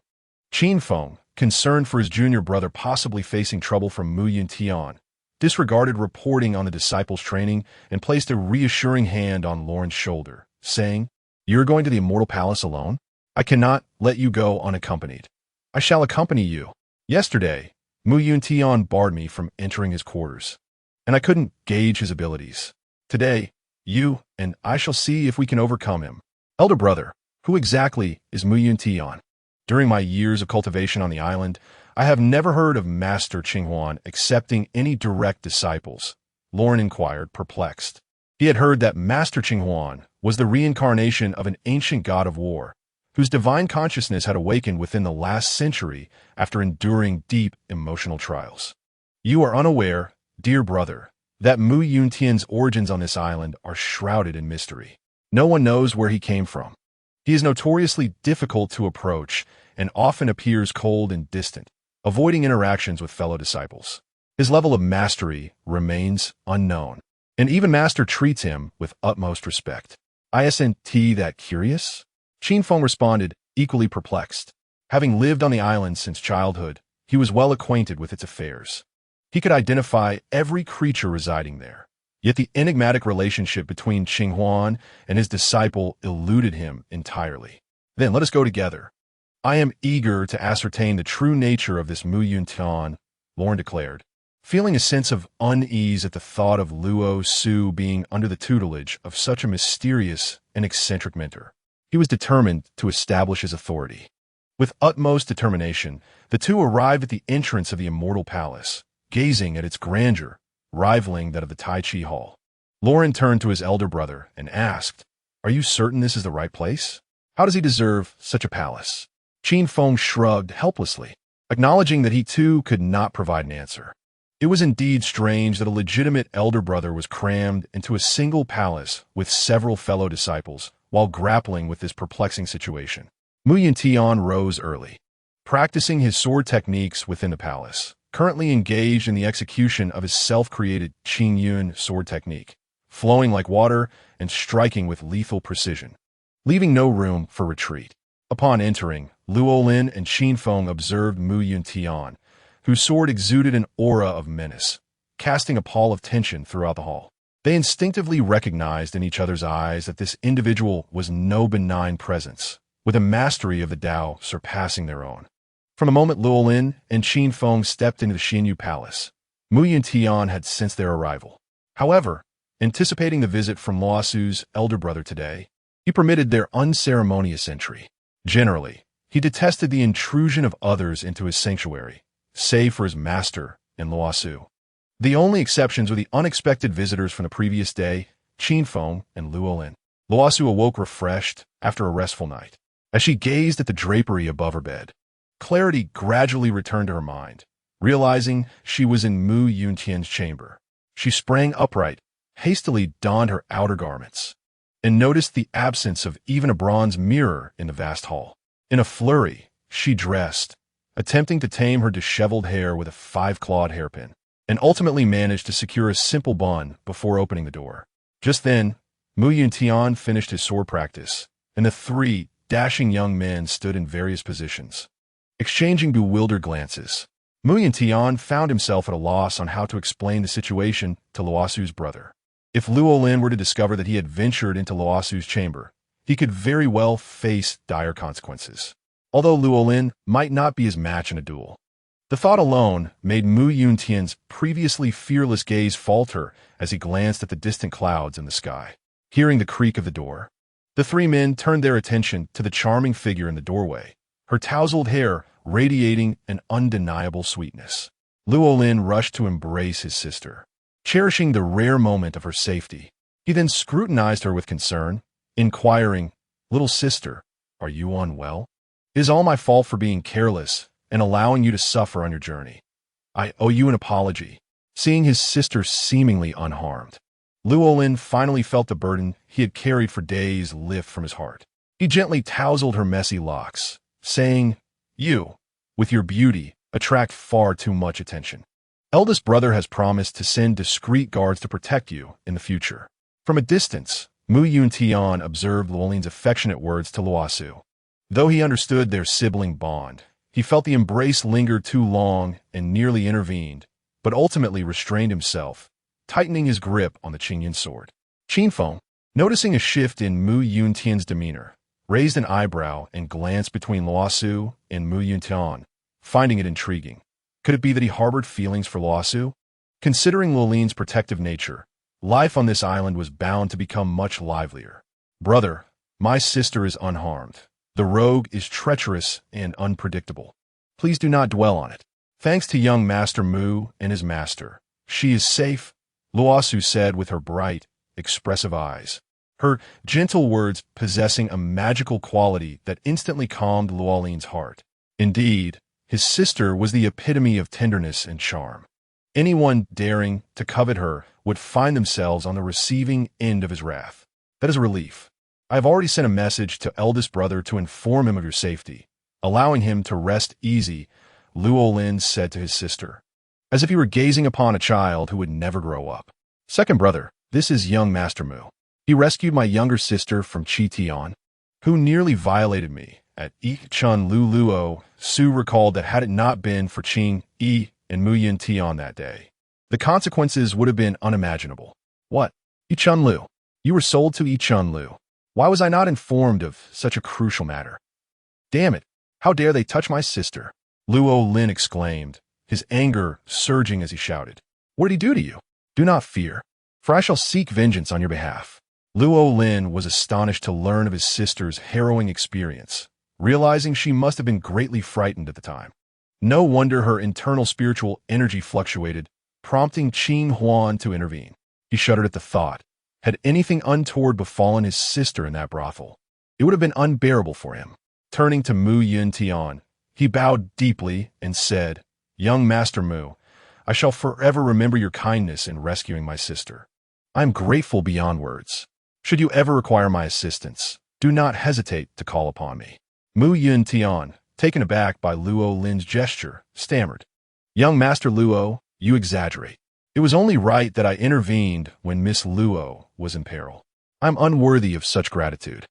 Qin Feng, concerned for his junior brother possibly facing trouble from Yuntian, disregarded reporting on the disciples' training and placed a reassuring hand on Lauren's shoulder, saying, You're going to the Immortal Palace alone? I cannot let you go unaccompanied. I shall accompany you. Yesterday, Yuntian barred me from entering his quarters, and I couldn't gauge his abilities. Today, you and I shall see if we can overcome him. Elder brother, who exactly is Yuntian? During my years of cultivation on the island, I have never heard of Master Qinghuan accepting any direct disciples, Lauren inquired, perplexed. He had heard that Master Qinghuan was the reincarnation of an ancient god of war, whose divine consciousness had awakened within the last century after enduring deep emotional trials. You are unaware, dear brother, that Yuntian's origins on this island are shrouded in mystery. No one knows where he came from. He is notoriously difficult to approach and often appears cold and distant, avoiding interactions with fellow disciples. His level of mastery remains unknown, and even Master treats him with utmost respect. Isn't that curious? Qinfeng responded, equally perplexed. Having lived on the island since childhood, he was well acquainted with its affairs. He could identify every creature residing there. Yet the enigmatic relationship between Qinghuan and his disciple eluded him entirely. Then let us go together. I am eager to ascertain the true nature of this Yuntian, Lauren declared, feeling a sense of unease at the thought of Luo Su being under the tutelage of such a mysterious and eccentric mentor. He was determined to establish his authority. With utmost determination, the two arrived at the entrance of the Immortal Palace, gazing at its grandeur, rivaling that of the Tai Chi Hall. Lauren turned to his elder brother and asked, "Are you certain this is the right place? How does he deserve such a palace?" Qinfeng shrugged helplessly, acknowledging that he too could not provide an answer. It was indeed strange that a legitimate elder brother was crammed into a single palace with several fellow disciples while grappling with this perplexing situation. Yuntian rose early, practicing his sword techniques within the palace, currently engaged in the execution of his self-created Qingyun sword technique, flowing like water and striking with lethal precision, leaving no room for retreat. Upon entering, Luolin and Qinfeng observed Yuntian, whose sword exuded an aura of menace, casting a pall of tension throughout the hall. They instinctively recognized in each other's eyes that this individual was no benign presence, with a mastery of the Tao surpassing their own. From the moment Luolin and Qinfeng stepped into the Xinyu Palace, Yuntian had sensed their arrival. However, anticipating the visit from Luo Su's elder brother today, he permitted their unceremonious entry. Generally, he detested the intrusion of others into his sanctuary, save for his master and Luo Su. The only exceptions were the unexpected visitors from the previous day, Qinfeng and Luolin. Luo Su awoke refreshed after a restful night. As she gazed at the drapery above her bed, clarity gradually returned to her mind. Realizing she was in Yuntian's chamber, she sprang upright, hastily donned her outer garments, and noticed the absence of even a bronze mirror in the vast hall. In a flurry, she dressed, attempting to tame her disheveled hair with a 5-clawed hairpin, and ultimately managed to secure a simple bun before opening the door. Just then, Yuntian finished his sword practice, and the three dashing young men stood in various positions, exchanging bewildered glances. Yuntian found himself at a loss on how to explain the situation to Luo Su's brother. If Luolin were to discover that he had ventured into Luo Su's chamber, he could very well face dire consequences, although Luolin might not be his match in a duel. The thought alone made Yuntian's previously fearless gaze falter as he glanced at the distant clouds in the sky. Hearing the creak of the door, the three men turned their attention to the charming figure in the doorway, her tousled hair radiating an undeniable sweetness. Luolin rushed to embrace his sister, cherishing the rare moment of her safety. He then scrutinized her with concern, inquiring, "Little sister, are you unwell? It is all my fault for being careless and allowing you to suffer on your journey. I owe you an apology." Seeing his sister seemingly unharmed, Luolin finally felt the burden he had carried for days lift from his heart. He gently tousled her messy locks, saying, "You, with your beauty, attract far too much attention. Eldest brother has promised to send discreet guards to protect you in the future." From a distance, Yuntian observed Luolin's affectionate words to Luo Su. Though he understood their sibling bond, he felt the embrace linger too long and nearly intervened, but ultimately restrained himself, tightening his grip on the Qingyun sword. "Qinfeng, Noticing a shift in Mu Yuntian's demeanor, raised an eyebrow and glanced between Luo Su and Mu Yuntian, finding it intriguing. Could it be that he harbored feelings for Luo Su? Considering Luo Lin's protective nature, life on this island was bound to become much livelier. Brother, my sister is unharmed. The rogue is treacherous and unpredictable. Please do not dwell on it. Thanks to young Master Mu and his master, she is safe, Luo Su said with her bright, expressive eyes. Her gentle words possessing a magical quality that instantly calmed Luo Lin's heart. Indeed, his sister was the epitome of tenderness and charm. Anyone daring to covet her would find themselves on the receiving end of his wrath. That is a relief. I have already sent a message to eldest brother to inform him of your safety, allowing him to rest easy, Luo Lin said to his sister, as if he were gazing upon a child who would never grow up. Second brother, this is young Master Mu. He rescued my younger sister from Chi Tian, who nearly violated me. At Chun Luo Su recalled that had it not been for Qing Yi and Mu Yin Tian that day, the consequences would have been unimaginable. What? Chun Lu? You were sold to Chun Lu. Why was I not informed of such a crucial matter? Damn it! How dare they touch my sister? Luo Lin exclaimed, his anger surging as he shouted. What did he do to you? Do not fear, for I shall seek vengeance on your behalf. Luo Lin was astonished to learn of his sister's harrowing experience, realizing she must have been greatly frightened at the time. No wonder her internal spiritual energy fluctuated, prompting Qin Huan to intervene. He shuddered at the thought. Had anything untoward befallen his sister in that brothel, it would have been unbearable for him. Turning to Mu Yin Tian, he bowed deeply and said, Young Master Mu, I shall forever remember your kindness in rescuing my sister. I am grateful beyond words. Should you ever require my assistance, do not hesitate to call upon me. Mu Yin Tian, taken aback by Luo Lin's gesture, stammered, Young Master Luo, you exaggerate. It was only right that I intervened when Miss Luo was in peril. I'm unworthy of such gratitude.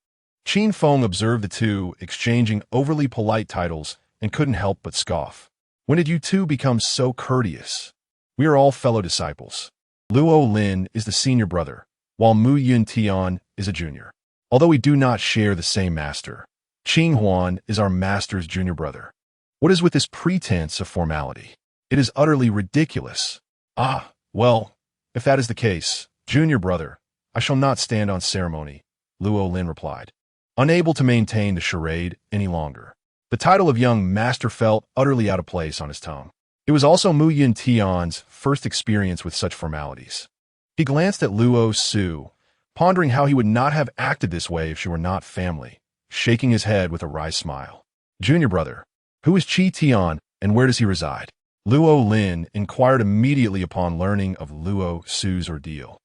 Qin Feng observed the two exchanging overly polite titles and couldn't help but scoff. When did you two become so courteous? We are all fellow disciples. Luo Lin is the senior brother, while Mu Yin Tian is a junior. Although we do not share the same master, Qing Huan is our master's junior brother. What is with this pretense of formality? It is utterly ridiculous. Ah, well, if that is the case, junior brother, I shall not stand on ceremony, Luo Lin replied, unable to maintain the charade any longer. The title of young master felt utterly out of place on his tongue. It was also Mu Yin Tian's first experience with such formalities. He glanced at Luo Su, pondering how he would not have acted this way if she were not family, shaking his head with a wry smile. Junior brother, who is Chi Tian and where does he reside? Luo Lin inquired immediately upon learning of Luo Su's ordeal,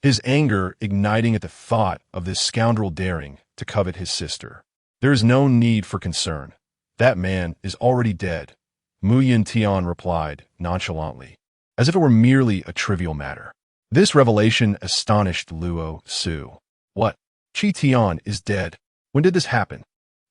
his anger igniting at the thought of this scoundrel daring to covet his sister. There is no need for concern. That man is already dead, Mu Yin Tian replied nonchalantly, as if it were merely a trivial matter. This revelation astonished Luo Su. What? Chi Tian is dead. When did this happen?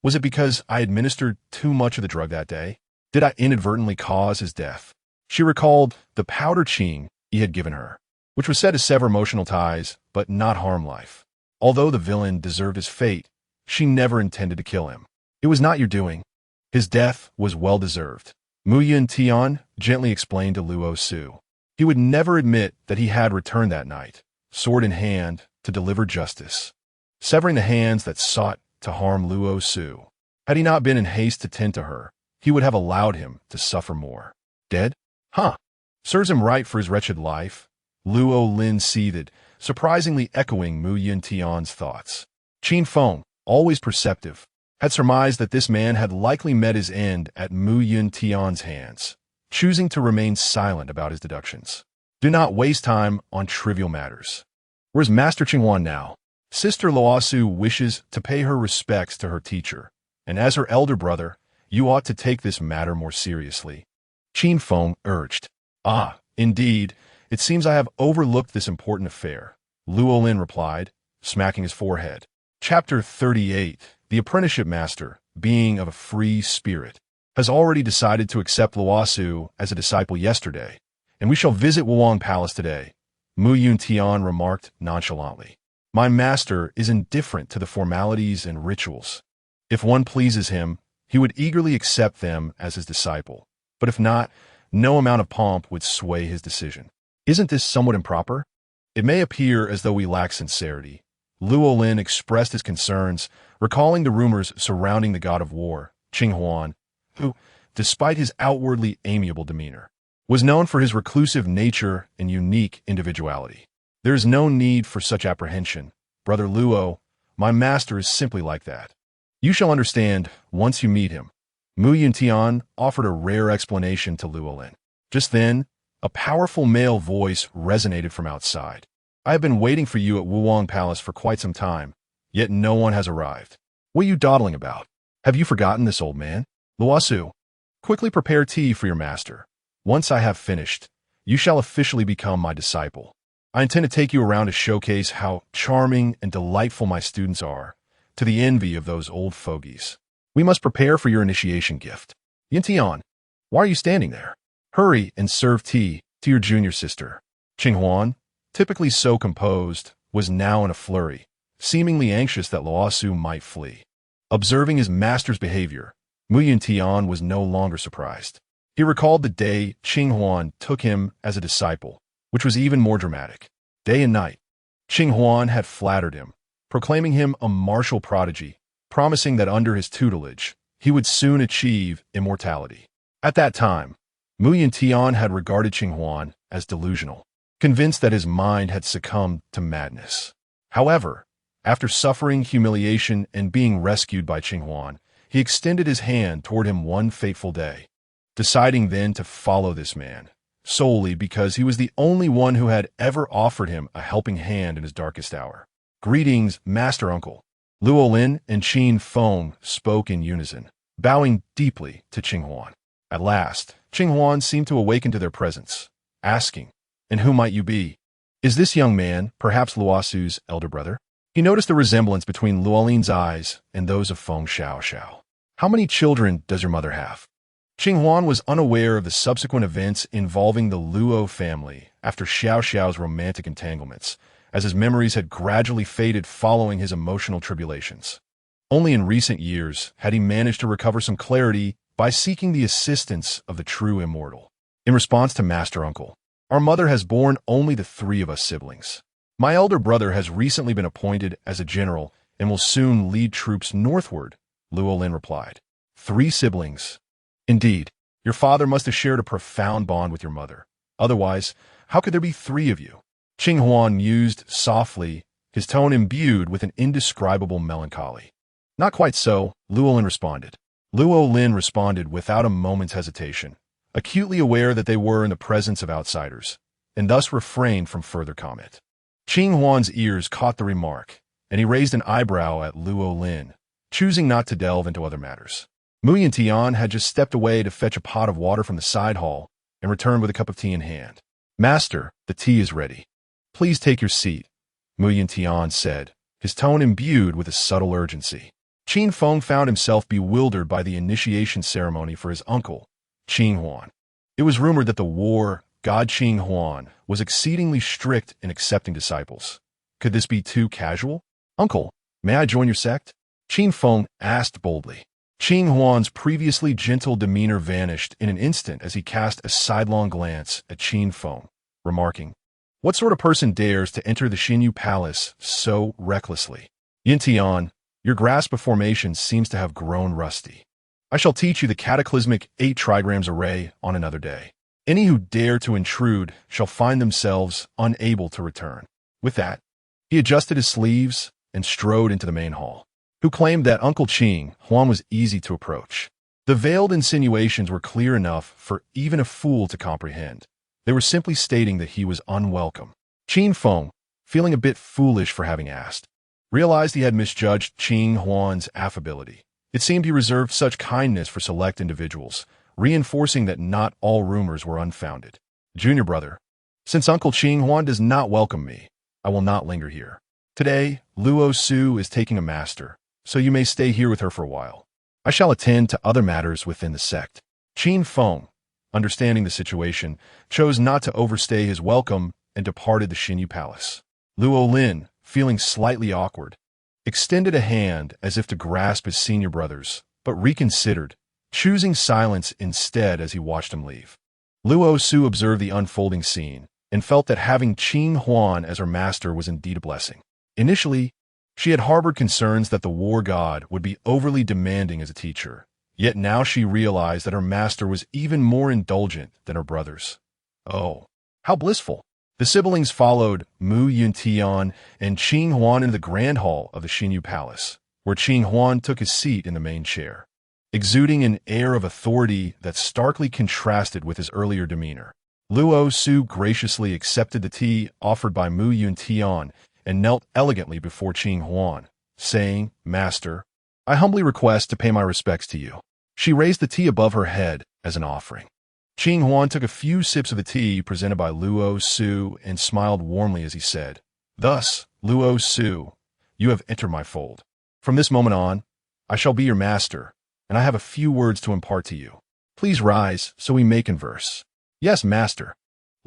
Was it because I administered too much of the drug that day? Did I inadvertently cause his death? She recalled the powder Qing he had given her, which was said to sever emotional ties but not harm life. Although the villain deserved his fate, she never intended to kill him. It was not your doing. His death was well-deserved, Mu Yin Tian gently explained to Luo Su. He would never admit that he had returned that night, sword in hand, to deliver justice, severing the hands that sought to harm Luo Su. Had he not been in haste to tend to her, he would have allowed him to suffer more. Dead? Huh. Serves him right for his wretched life. Luo Lin seethed, surprisingly echoing Mu Yin Tian's thoughts. Qin Feng, always perceptive, had surmised that this man had likely met his end at Mu Yin Tian's hands, choosing to remain silent about his deductions. Do not waste time on trivial matters. Where's Master Qinghuan now? Sister Luo Su wishes to pay her respects to her teacher, and as her elder brother, you ought to take this matter more seriously. Qin Feng urged. Ah, indeed, it seems I have overlooked this important affair, Luo Lin replied, smacking his forehead. Chapter 38. The apprenticeship master, being of a free spirit, has already decided to accept Luo Su as a disciple yesterday, and we shall visit Wuwang Palace today, Mu Yuntian remarked nonchalantly. My master is indifferent to the formalities and rituals. If one pleases him, he would eagerly accept them as his disciple. But if not, no amount of pomp would sway his decision. Isn't this somewhat improper? It may appear as though we lack sincerity. Luo Lin expressed his concerns, recalling the rumors surrounding the god of war, Qing Huan, who, despite his outwardly amiable demeanor, was known for his reclusive nature and unique individuality. There is no need for such apprehension. Brother Luo, my master is simply like that. You shall understand once you meet him. Yuntian offered a rare explanation to Luo Lin. Just then, a powerful male voice resonated from outside. I have been waiting for you at Wuwang Palace for quite some time, yet no one has arrived. What are you dawdling about? Have you forgotten this old man? Luo Su, quickly prepare tea for your master. Once I have finished, you shall officially become my disciple. I intend to take you around to showcase how charming and delightful my students are, to the envy of those old fogies. We must prepare for your initiation gift. Yuntian, why are you standing there? Hurry and serve tea to your junior sister. Qing Huan, typically so composed, was now in a flurry, seemingly anxious that Luo Su might flee. Observing his master's behavior, Yuntian was no longer surprised. He recalled the day Qing Huan took him as a disciple, which was even more dramatic. Day and night, Qing Huan had flattered him, proclaiming him a martial prodigy, promising that under his tutelage, he would soon achieve immortality. At that time, Yuntian had regarded Qing Huan as delusional, convinced that his mind had succumbed to madness. However, after suffering humiliation and being rescued by Qing Huan, he extended his hand toward him one fateful day, deciding then to follow this man, solely because he was the only one who had ever offered him a helping hand in his darkest hour. Greetings, Master Uncle. Luo Lin and Qin Feng spoke in unison, bowing deeply to Qing Huan. At last, Qing Huan seemed to awaken to their presence, asking, "And who might you be? Is this young man perhaps Luo Su's elder brother?" He noticed the resemblance between Luo Lin's eyes and those of Feng Xiao. "How many children does your mother have?" Qing Huan was unaware of the subsequent events involving the Luo family after Xiao's romantic entanglements, as his memories had gradually faded following his emotional tribulations. Only in recent years had he managed to recover some clarity by seeking the assistance of the true immortal. In response to Master Uncle, "Our mother has borne only the 3 of us siblings. My elder brother has recently been appointed as a general and will soon lead troops northward," Luo Lin replied. 3 siblings. Indeed, your father must have shared a profound bond with your mother. Otherwise, how could there be 3 of you? Qing Huan mused softly, his tone imbued with an indescribable melancholy. "Not quite so," Luo Lin responded. Luo Lin responded without a moment's hesitation, acutely aware that they were in the presence of outsiders, and thus refrained from further comment. Qing Huan's ears caught the remark, and he raised an eyebrow at Luo Lin, choosing not to delve into other matters. Yuntian had just stepped away to fetch a pot of water from the side hall and returned with a cup of tea in hand. "Master, the tea is ready. Please take your seat," Yuntian said, his tone imbued with a subtle urgency. Qin Feng found himself bewildered by the initiation ceremony for his uncle, Qing Huan. It was rumored that the war god Qing Huan was exceedingly strict in accepting disciples. Could this be too casual? "Uncle, may I join your sect?" Qin Feng asked boldly. Qing Huan's previously gentle demeanor vanished in an instant as he cast a sidelong glance at Qin Feng, remarking, "What sort of person dares to enter the Xinyu Palace so recklessly? Yuntian, your grasp of formation seems to have grown rusty. I shall teach you the cataclysmic 8 trigrams array on another day. Any who dare to intrude shall find themselves unable to return." With that, he adjusted his sleeves and strode into the main hall. Who claimed that Uncle Qing Huan was easy to approach. The veiled insinuations were clear enough for even a fool to comprehend. They were simply stating that he was unwelcome. Qin Feng, feeling a bit foolish for having asked, realized he had misjudged Qing Huan's affability. It seemed he reserved such kindness for select individuals, reinforcing that not all rumors were unfounded. "Junior brother, since Uncle Qing Huan does not welcome me, I will not linger here. Today, Luo Su is taking a master, so you may stay here with her for a while. I shall attend to other matters within the sect." Qin Feng, understanding the situation, chose not to overstay his welcome and departed the Xinyu Palace. Luo Lin, feeling slightly awkward, extended a hand as if to grasp his senior brother's, but reconsidered, choosing silence instead as he watched him leave. Luo Su observed the unfolding scene and felt that having Qing Huan as her master was indeed a blessing. Initially, she had harbored concerns that the war god would be overly demanding as a teacher, yet now she realized that her master was even more indulgent than her brothers. Oh, how blissful! The siblings followed Mu Yuntian and Qing Huan into the grand hall of the Xinyu Palace, where Qing Huan took his seat in the main chair, exuding an air of authority that starkly contrasted with his earlier demeanor. Luo Su graciously accepted the tea offered by Mu Yuntian and knelt elegantly before Qing Huan, saying, "Master, I humbly request to pay my respects to you." She raised the tea above her head as an offering. Qing Huan took a few sips of the tea presented by Luo Su and smiled warmly as he said, "Thus, Luo Su, you have entered my fold. From this moment on, I shall be your master, and I have a few words to impart to you. Please rise so we may converse." "Yes, master,"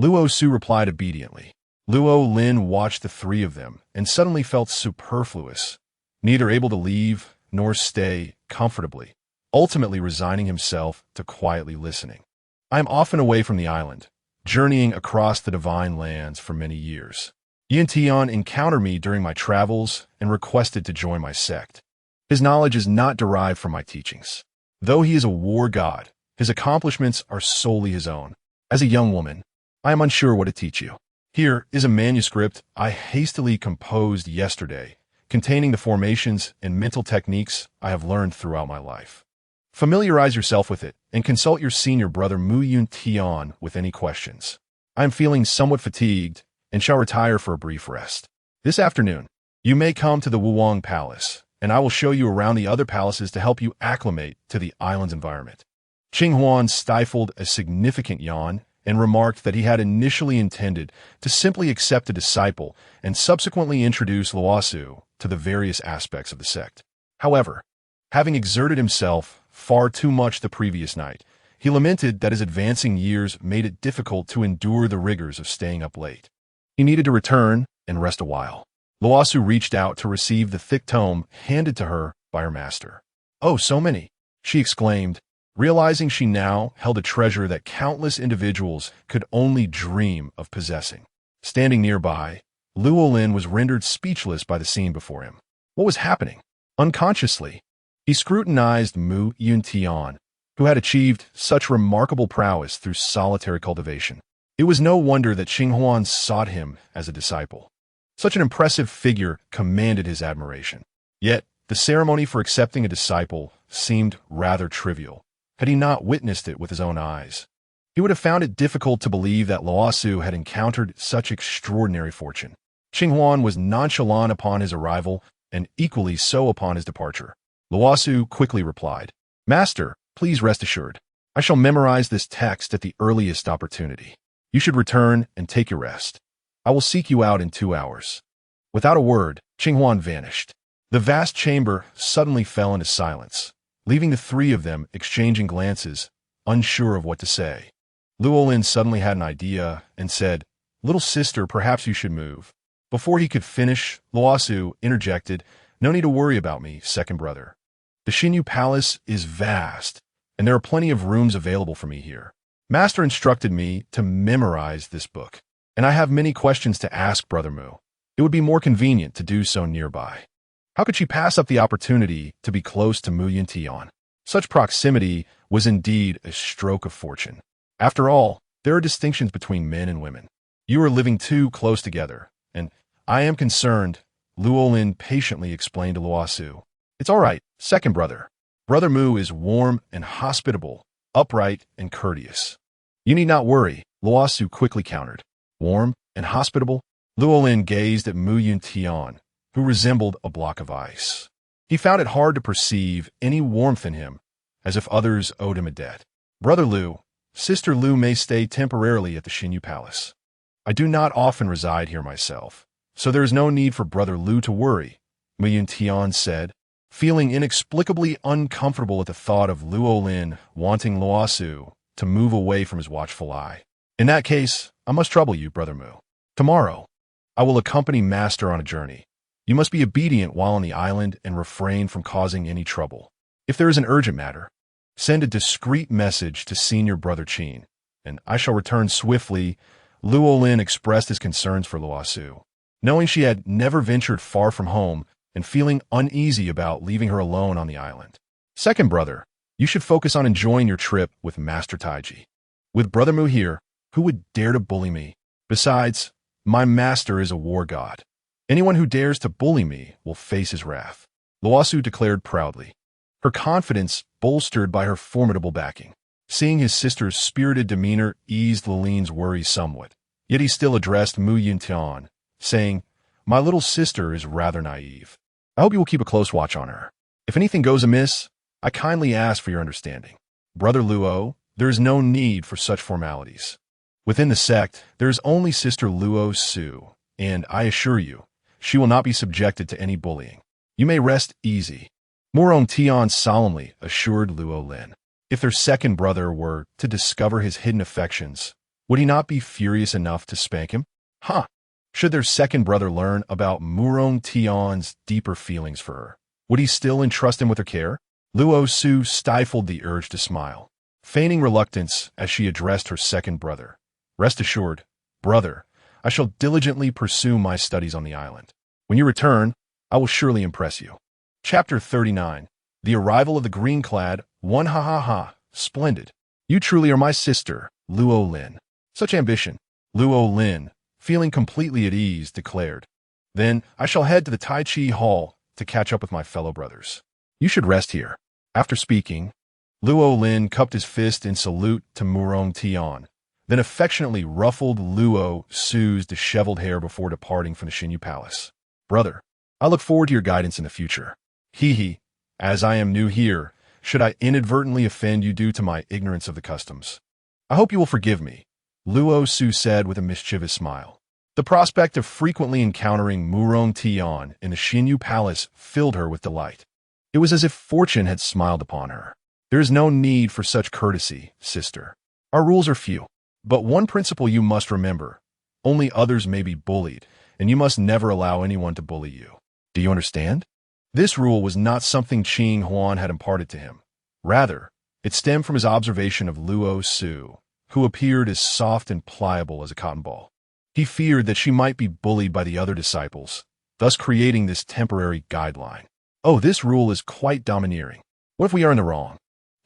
Luo Su replied obediently. Luo Lin watched the three of them and suddenly felt superfluous, neither able to leave nor stay comfortably, ultimately resigning himself to quietly listening. "I am often away from the island, journeying across the divine lands for many years. Yuntian encountered me during my travels and requested to join my sect. His knowledge is not derived from my teachings. Though he is a war god, his accomplishments are solely his own. As a young woman, I am unsure what to teach you. Here is a manuscript I hastily composed yesterday, containing the formations and mental techniques I have learned throughout my life. Familiarize yourself with it and consult your senior brother Mu Yuntian with any questions. I am feeling somewhat fatigued and shall retire for a brief rest. This afternoon, you may come to the Wuwang Palace, and I will show you around the other palaces to help you acclimate to the island's environment." Qing Huan stifled a significant yawn and remarked that he had initially intended to simply accept a disciple and subsequently introduce Luo Su to the various aspects of the sect. However, having exerted himself far too much the previous night, he lamented that his advancing years made it difficult to endure the rigors of staying up late. He needed to return and rest a while. Luo Su reached out to receive the thick tome handed to her by her master. "Oh, so many!" she exclaimed, realizing she now held a treasure that countless individuals could only dream of possessing. Standing nearby, Luo Lin was rendered speechless by the scene before him. What was happening? Unconsciously, he scrutinized Mu Yuntian, who had achieved such remarkable prowess through solitary cultivation. It was no wonder that Qing Huan sought him as a disciple. Such an impressive figure commanded his admiration. Yet, the ceremony for accepting a disciple seemed rather trivial, had he not witnessed it with his own eyes. He would have found it difficult to believe that Luo Su had encountered such extraordinary fortune. Qing Huan was nonchalant upon his arrival and equally so upon his departure. Luo Su quickly replied, "Master, please rest assured. I shall memorize this text at the earliest opportunity. You should return and take your rest. I will seek you out in 2 hours." Without a word, Qing Huan vanished. The vast chamber suddenly fell into silence, leaving the three of them exchanging glances, unsure of what to say. Luo Lin suddenly had an idea and said, "Little sister, perhaps you should move." Before he could finish, Luo Su interjected, "No need to worry about me, second brother. The Xinyu Palace is vast, and there are plenty of rooms available for me here. Master instructed me to memorize this book, and I have many questions to ask Brother Mu. It would be more convenient to do so nearby." How could she pass up the opportunity to be close to Mu Yuntian? Such proximity was indeed a stroke of fortune. After all, there are distinctions between men and women. You are living too close together, and I am concerned, Luo Lin patiently explained to Luo Su. "It's all right, second brother. Brother Mu is warm and hospitable, upright and courteous." "You need not worry," Luo Su quickly countered. "Warm and hospitable?" Luo Lin gazed at Mu Yuntian, who resembled a block of ice. He found it hard to perceive any warmth in him, as if others owed him a debt. "Brother Lu, Sister Lu may stay temporarily at the Xinyu Palace. I do not often reside here myself, so there is no need for Brother Lu to worry," Mu Yuntian said, feeling inexplicably uncomfortable at the thought of Luo Lin wanting Luo Su to move away from his watchful eye. "In that case, I must trouble you, Brother Mu. Tomorrow, I will accompany Master on a journey. You must be obedient while on the island and refrain from causing any trouble. If there is an urgent matter, send a discreet message to Senior Brother Qin, and I shall return swiftly. Luo Lin expressed his concerns for Luo Su. Knowing she had never ventured far from home and feeling uneasy about leaving her alone on the island. Second brother, you should focus on enjoying your trip with Master Taiji. With Brother Mu here, who would dare to bully me? Besides, my master is a war god. Anyone who dares to bully me will face his wrath. Luo Su declared proudly, her confidence bolstered by her formidable backing. Seeing his sister's spirited demeanor eased Lilin's worries somewhat, yet he still addressed Mu Yuntian, saying, my little sister is rather naive. I hope you will keep a close watch on her. If anything goes amiss, I kindly ask for your understanding. Brother Luo, there is no need for such formalities. Within the sect, there is only Sister Luo Su, and I assure you, she will not be subjected to any bullying. You may rest easy. Murong Tian solemnly assured Luo Lin. If their second brother were to discover his hidden affections, would he not be furious enough to spank him? Should their second brother learn about Murong Tian's deeper feelings for her, would he still entrust him with her care? Luo Su stifled the urge to smile, feigning reluctance as she addressed her second brother. Rest assured, brother, I shall diligently pursue my studies on the island. When you return, I will surely impress you. Chapter 39. The Arrival of the Green-Clad One. Ha ha ha. Splendid. You truly are my sister, Luo Lin. Such ambition. Luo Lin, feeling completely at ease, declared. Then I shall head to the Tai Chi Hall to catch up with my fellow brothers. You should rest here. After speaking, Luo Lin cupped his fist in salute to Murong Tian, then affectionately ruffled Luo Su's disheveled hair before departing from the Xinyu Palace. Brother, I look forward to your guidance in the future. Hee, as I am new here, should I inadvertently offend you due to my ignorance of the customs? I hope you will forgive me, Luo Su said with a mischievous smile. The prospect of frequently encountering Murong Tian in the Xinyu Palace filled her with delight. It was as if fortune had smiled upon her. There is no need for such courtesy, sister. Our rules are few, but one principle you must remember. Only others may be bullied, and you must never allow anyone to bully you. Do you understand? This rule was not something Qing Huan had imparted to him. Rather, it stemmed from his observation of Luo Su, who appeared as soft and pliable as a cotton ball. He feared that she might be bullied by the other disciples, thus creating this temporary guideline. Oh, this rule is quite domineering. What if we are in the wrong?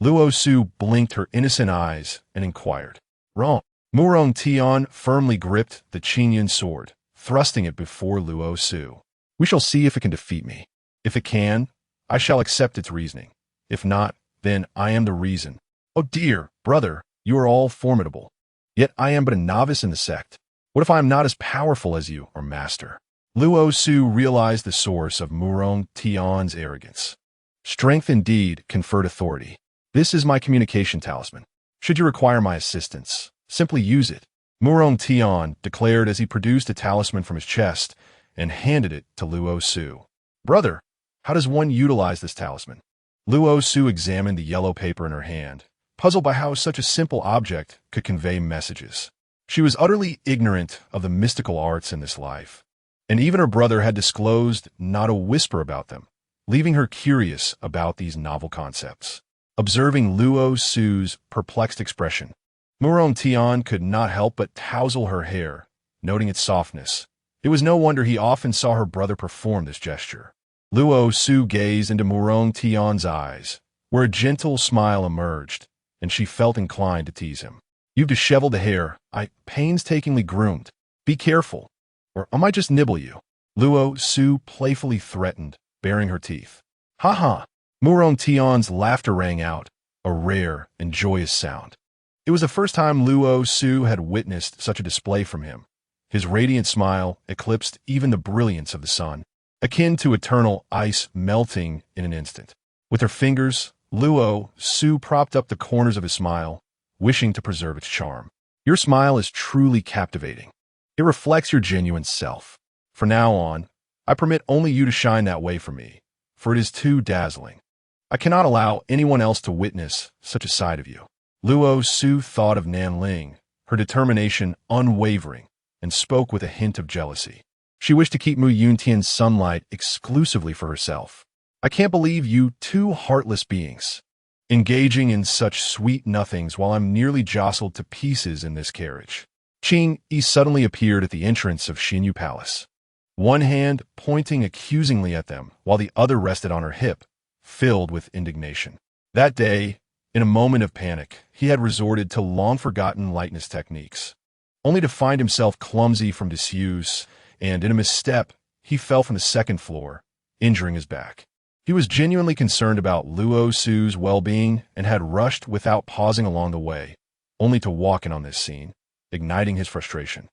Luo Su blinked her innocent eyes and inquired. Wrong. Murong Tian firmly gripped the Qinyan sword, thrusting it before Luo Su. We shall see if it can defeat me. If it can, I shall accept its reasoning. If not, then I am the reason. Oh dear, brother, you are all formidable. Yet I am but a novice in the sect. What if I am not as powerful as you, or master? Luo Su realized the source of Murong Tian's arrogance. Strength indeed conferred authority. This is my communication talisman. Should you require my assistance, simply use it. Murong Tian declared as he produced a talisman from his chest and handed it to Luo Su. Brother, how does one utilize this talisman? Luo Su examined the yellow paper in her hand, puzzled by how such a simple object could convey messages. She was utterly ignorant of the mystical arts in this life, and even her brother had disclosed not a whisper about them, leaving her curious about these novel concepts. Observing Luo Su's perplexed expression, Murong Tian could not help but tousle her hair, noting its softness. It was no wonder he often saw her brother perform this gesture. Luo Su gazed into Murong Tian's eyes, where a gentle smile emerged, and she felt inclined to tease him. You've disheveled the hair I painstakingly groomed. Be careful, or I might just nibble you. Luo Su playfully threatened, baring her teeth. Ha ha! Murong Tian's laughter rang out, a rare and joyous sound. It was the first time Luo Su had witnessed such a display from him. His radiant smile eclipsed even the brilliance of the sun, akin to eternal ice melting in an instant. With her fingers, Luo Su propped up the corners of his smile, wishing to preserve its charm. Your smile is truly captivating. It reflects your genuine self. From now on, I permit only you to shine that way for me, for it is too dazzling. I cannot allow anyone else to witness such a side of you. Luo Su thought of Nanling, her determination unwavering, and spoke with a hint of jealousy. She wished to keep Mu Yuntian's sunlight exclusively for herself. I can't believe you two heartless beings, engaging in such sweet nothings while I'm nearly jostled to pieces in this carriage. Qing Yi suddenly appeared at the entrance of Xinyu Palace, one hand pointing accusingly at them while the other rested on her hip, filled with indignation. That day, in a moment of panic, he had resorted to long-forgotten lightness techniques, only to find himself clumsy from disuse, and in a misstep, he fell from the second floor, injuring his back. He was genuinely concerned about Luo Su's well-being and had rushed without pausing along the way, only to walk in on this scene, igniting his frustration.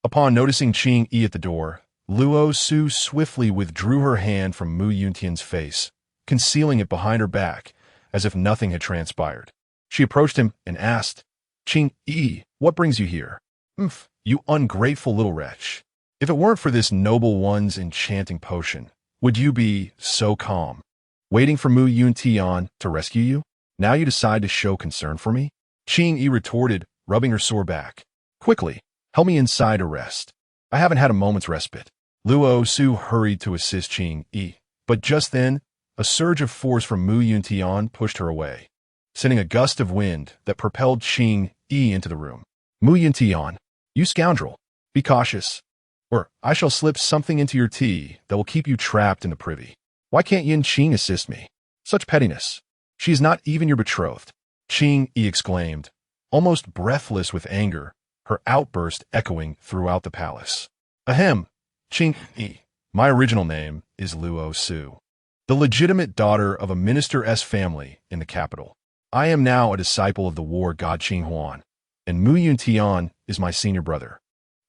Upon noticing Qing Yi at the door, Luo Su swiftly withdrew her hand from Mu Yuntian's face, concealing it behind her back, as if nothing had transpired. She approached him and asked, "Qing Yi, what brings you here?" You ungrateful little wretch. If it weren't for this noble one's enchanting potion, would you be so calm, waiting for Mu Yuntian to rescue you? Now you decide to show concern for me?" Qing Yi retorted, rubbing her sore back. "Quickly, help me inside to rest. I haven't had a moment's respite." Luo Su hurried to assist Qing Yi, but just then, a surge of force from Mu Yuntian pushed her away, sending a gust of wind that propelled Qing Yi into the room. "Mu Yuntian, you scoundrel, be cautious, or I shall slip something into your tea that will keep you trapped in the privy. Why can't Yin Qing assist me? Such pettiness. She is not even your betrothed." Qing Yi exclaimed, almost breathless with anger, her outburst echoing throughout the palace. "Ahem, Qing Yi, my original name is Luo Su, the legitimate daughter of a minister's family in the capital. I am now a disciple of the war god Qing Huan, and Mu Yuntian is my senior brother.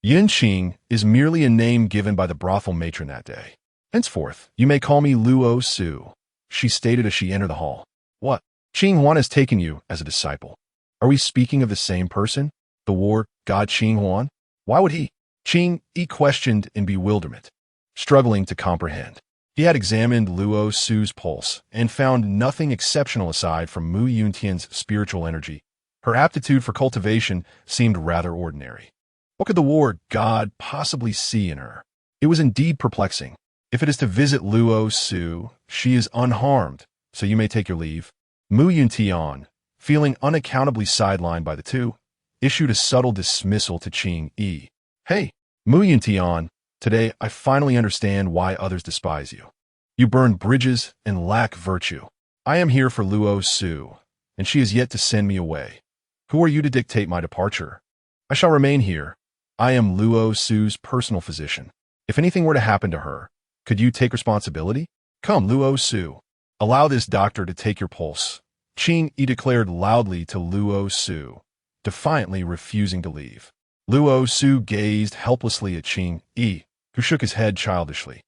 Yin Qing is merely a name given by the brothel matron that day. Henceforth, you may call me Luo Su," she stated as she entered the hall. "What? Qing Huan has taken you as a disciple. Are we speaking of the same person? The war god Qing Huan? Why would he?" Qing Yi questioned in bewilderment, struggling to comprehend. He had examined Luo Su's pulse and found nothing exceptional aside from Mu Yuntian's spiritual energy. Her aptitude for cultivation seemed rather ordinary. What could the war god possibly see in her? It was indeed perplexing. If it is to visit Luo Su, she is unharmed, so you may take your leave. Mu Yuntian, feeling unaccountably sidelined by the two, issued a subtle dismissal to Qing Yi. "Hey, Mu Yuntian, today I finally understand why others despise you. You burn bridges and lack virtue. I am here for Luo Su, and she is yet to send me away. Who are you to dictate my departure? I shall remain here. I am Luo Su's personal physician. If anything were to happen to her, could you take responsibility? Come, Luo Su, allow this doctor to take your pulse." Qing Yi declared loudly to Luo Su, defiantly refusing to leave. Luo Su gazed helplessly at Qing Yi, who shook his head childishly,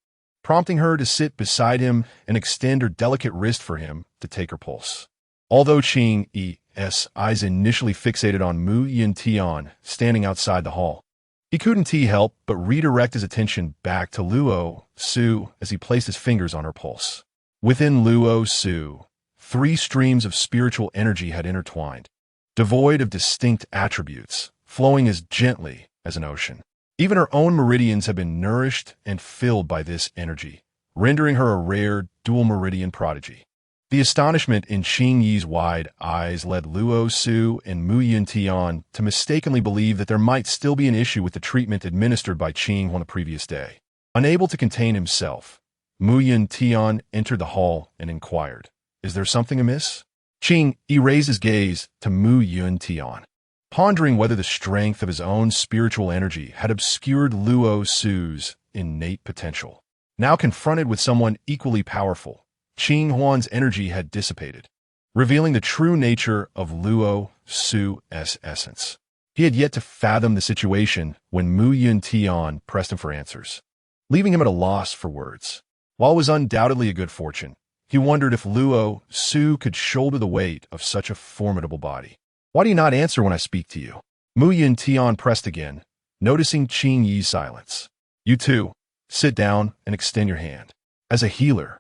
prompting her to sit beside him and extend her delicate wrist for him to take her pulse. Although Qing Yi's eyes initially fixated on Mu Yuntian standing outside the hall, he couldn't help but redirect his attention back to Luo Su as he placed his fingers on her pulse. Within Luo Su, 3 streams of spiritual energy had intertwined, devoid of distinct attributes, flowing as gently as an ocean. Even her own meridians had been nourished and filled by this energy, rendering her a rare dual meridian prodigy. The astonishment in Qing Yi's wide eyes led Luo Su and Mu Yuntian to mistakenly believe that there might still be an issue with the treatment administered by Qing on the previous day. Unable to contain himself, Mu Yuntian entered the hall and inquired, "Is there something amiss?" Qing Yi raised his gaze to Mu Yuntian, pondering whether the strength of his own spiritual energy had obscured Luo Su's innate potential. Now confronted with someone equally powerful, Qing Huan's energy had dissipated, revealing the true nature of Luo Su's essence. He had yet to fathom the situation when Mu Yuntian pressed him for answers, leaving him at a loss for words. While it was undoubtedly a good fortune, he wondered if Luo Su could shoulder the weight of such a formidable body. "Why do you not answer when I speak to you?" Mu Yuntian pressed again, noticing Qing Yi's silence. "You too, sit down and extend your hand." As a healer,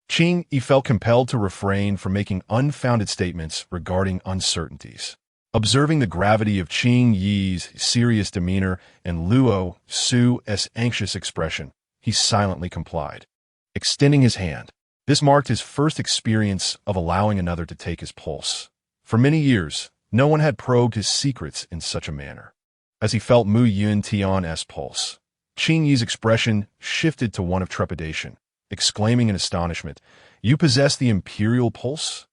Qing Yi felt compelled to refrain from making unfounded statements regarding uncertainties. Observing the gravity of Qing Yi's serious demeanor and Luo Su's anxious expression, he silently complied, extending his hand. This marked his first experience of allowing another to take his pulse. For many years, no one had probed his secrets in such a manner. As he felt Mu Yuntian's pulse, Qing Yi's expression shifted to one of trepidation, exclaiming in astonishment, "You possess the imperial pulse?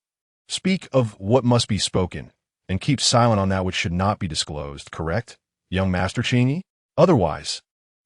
Speak of what must be spoken, and keep silent on that which should not be disclosed, correct, young Master Qing Yi? Otherwise,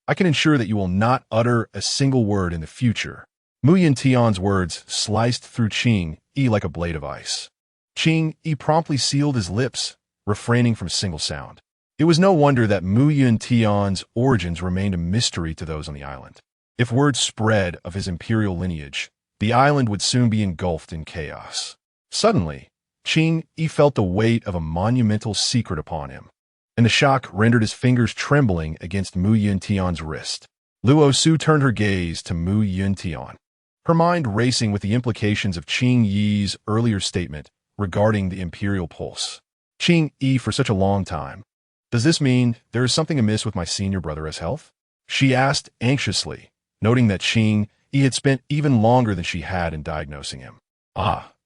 I can ensure that you will not utter a single word in the future." Mu Yuntian's words sliced through Qing Yi like a blade of ice. Qing Yi promptly sealed his lips, refraining from a single sound. It was no wonder that Mu Yuntian's origins remained a mystery to those on the island. If word spread of his imperial lineage, the island would soon be engulfed in chaos. Suddenly, Qing Yi felt the weight of a monumental secret upon him, and the shock rendered his fingers trembling against Mu Yuntian's wrist. Luo Su turned her gaze to Mu Yuntian, her mind racing with the implications of Qing Yi's earlier statement regarding the imperial pulse. Qing Yi, for such a long time. Does this mean there is something amiss with my senior brother's health? She asked anxiously, noting that Qing Yi had spent even longer than she had in diagnosing him.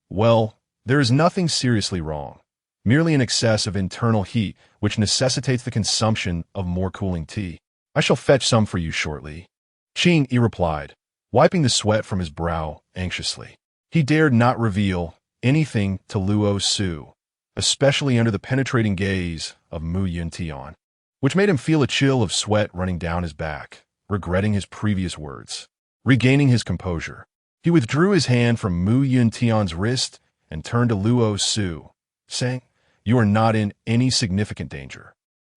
Well, there is nothing seriously wrong, merely an excess of internal heat which necessitates the consumption of more cooling tea. I shall fetch some for you shortly. Qing Yi replied, wiping the sweat from his brow anxiously. He dared not reveal anything to Luo Su, especially under the penetrating gaze of Mu Yuntian, which made him feel a chill of sweat running down his back, regretting his previous words. Regaining his composure, he withdrew his hand from Mu Yuntian's wrist and turned to Luo Su, saying, "You are not in any significant danger.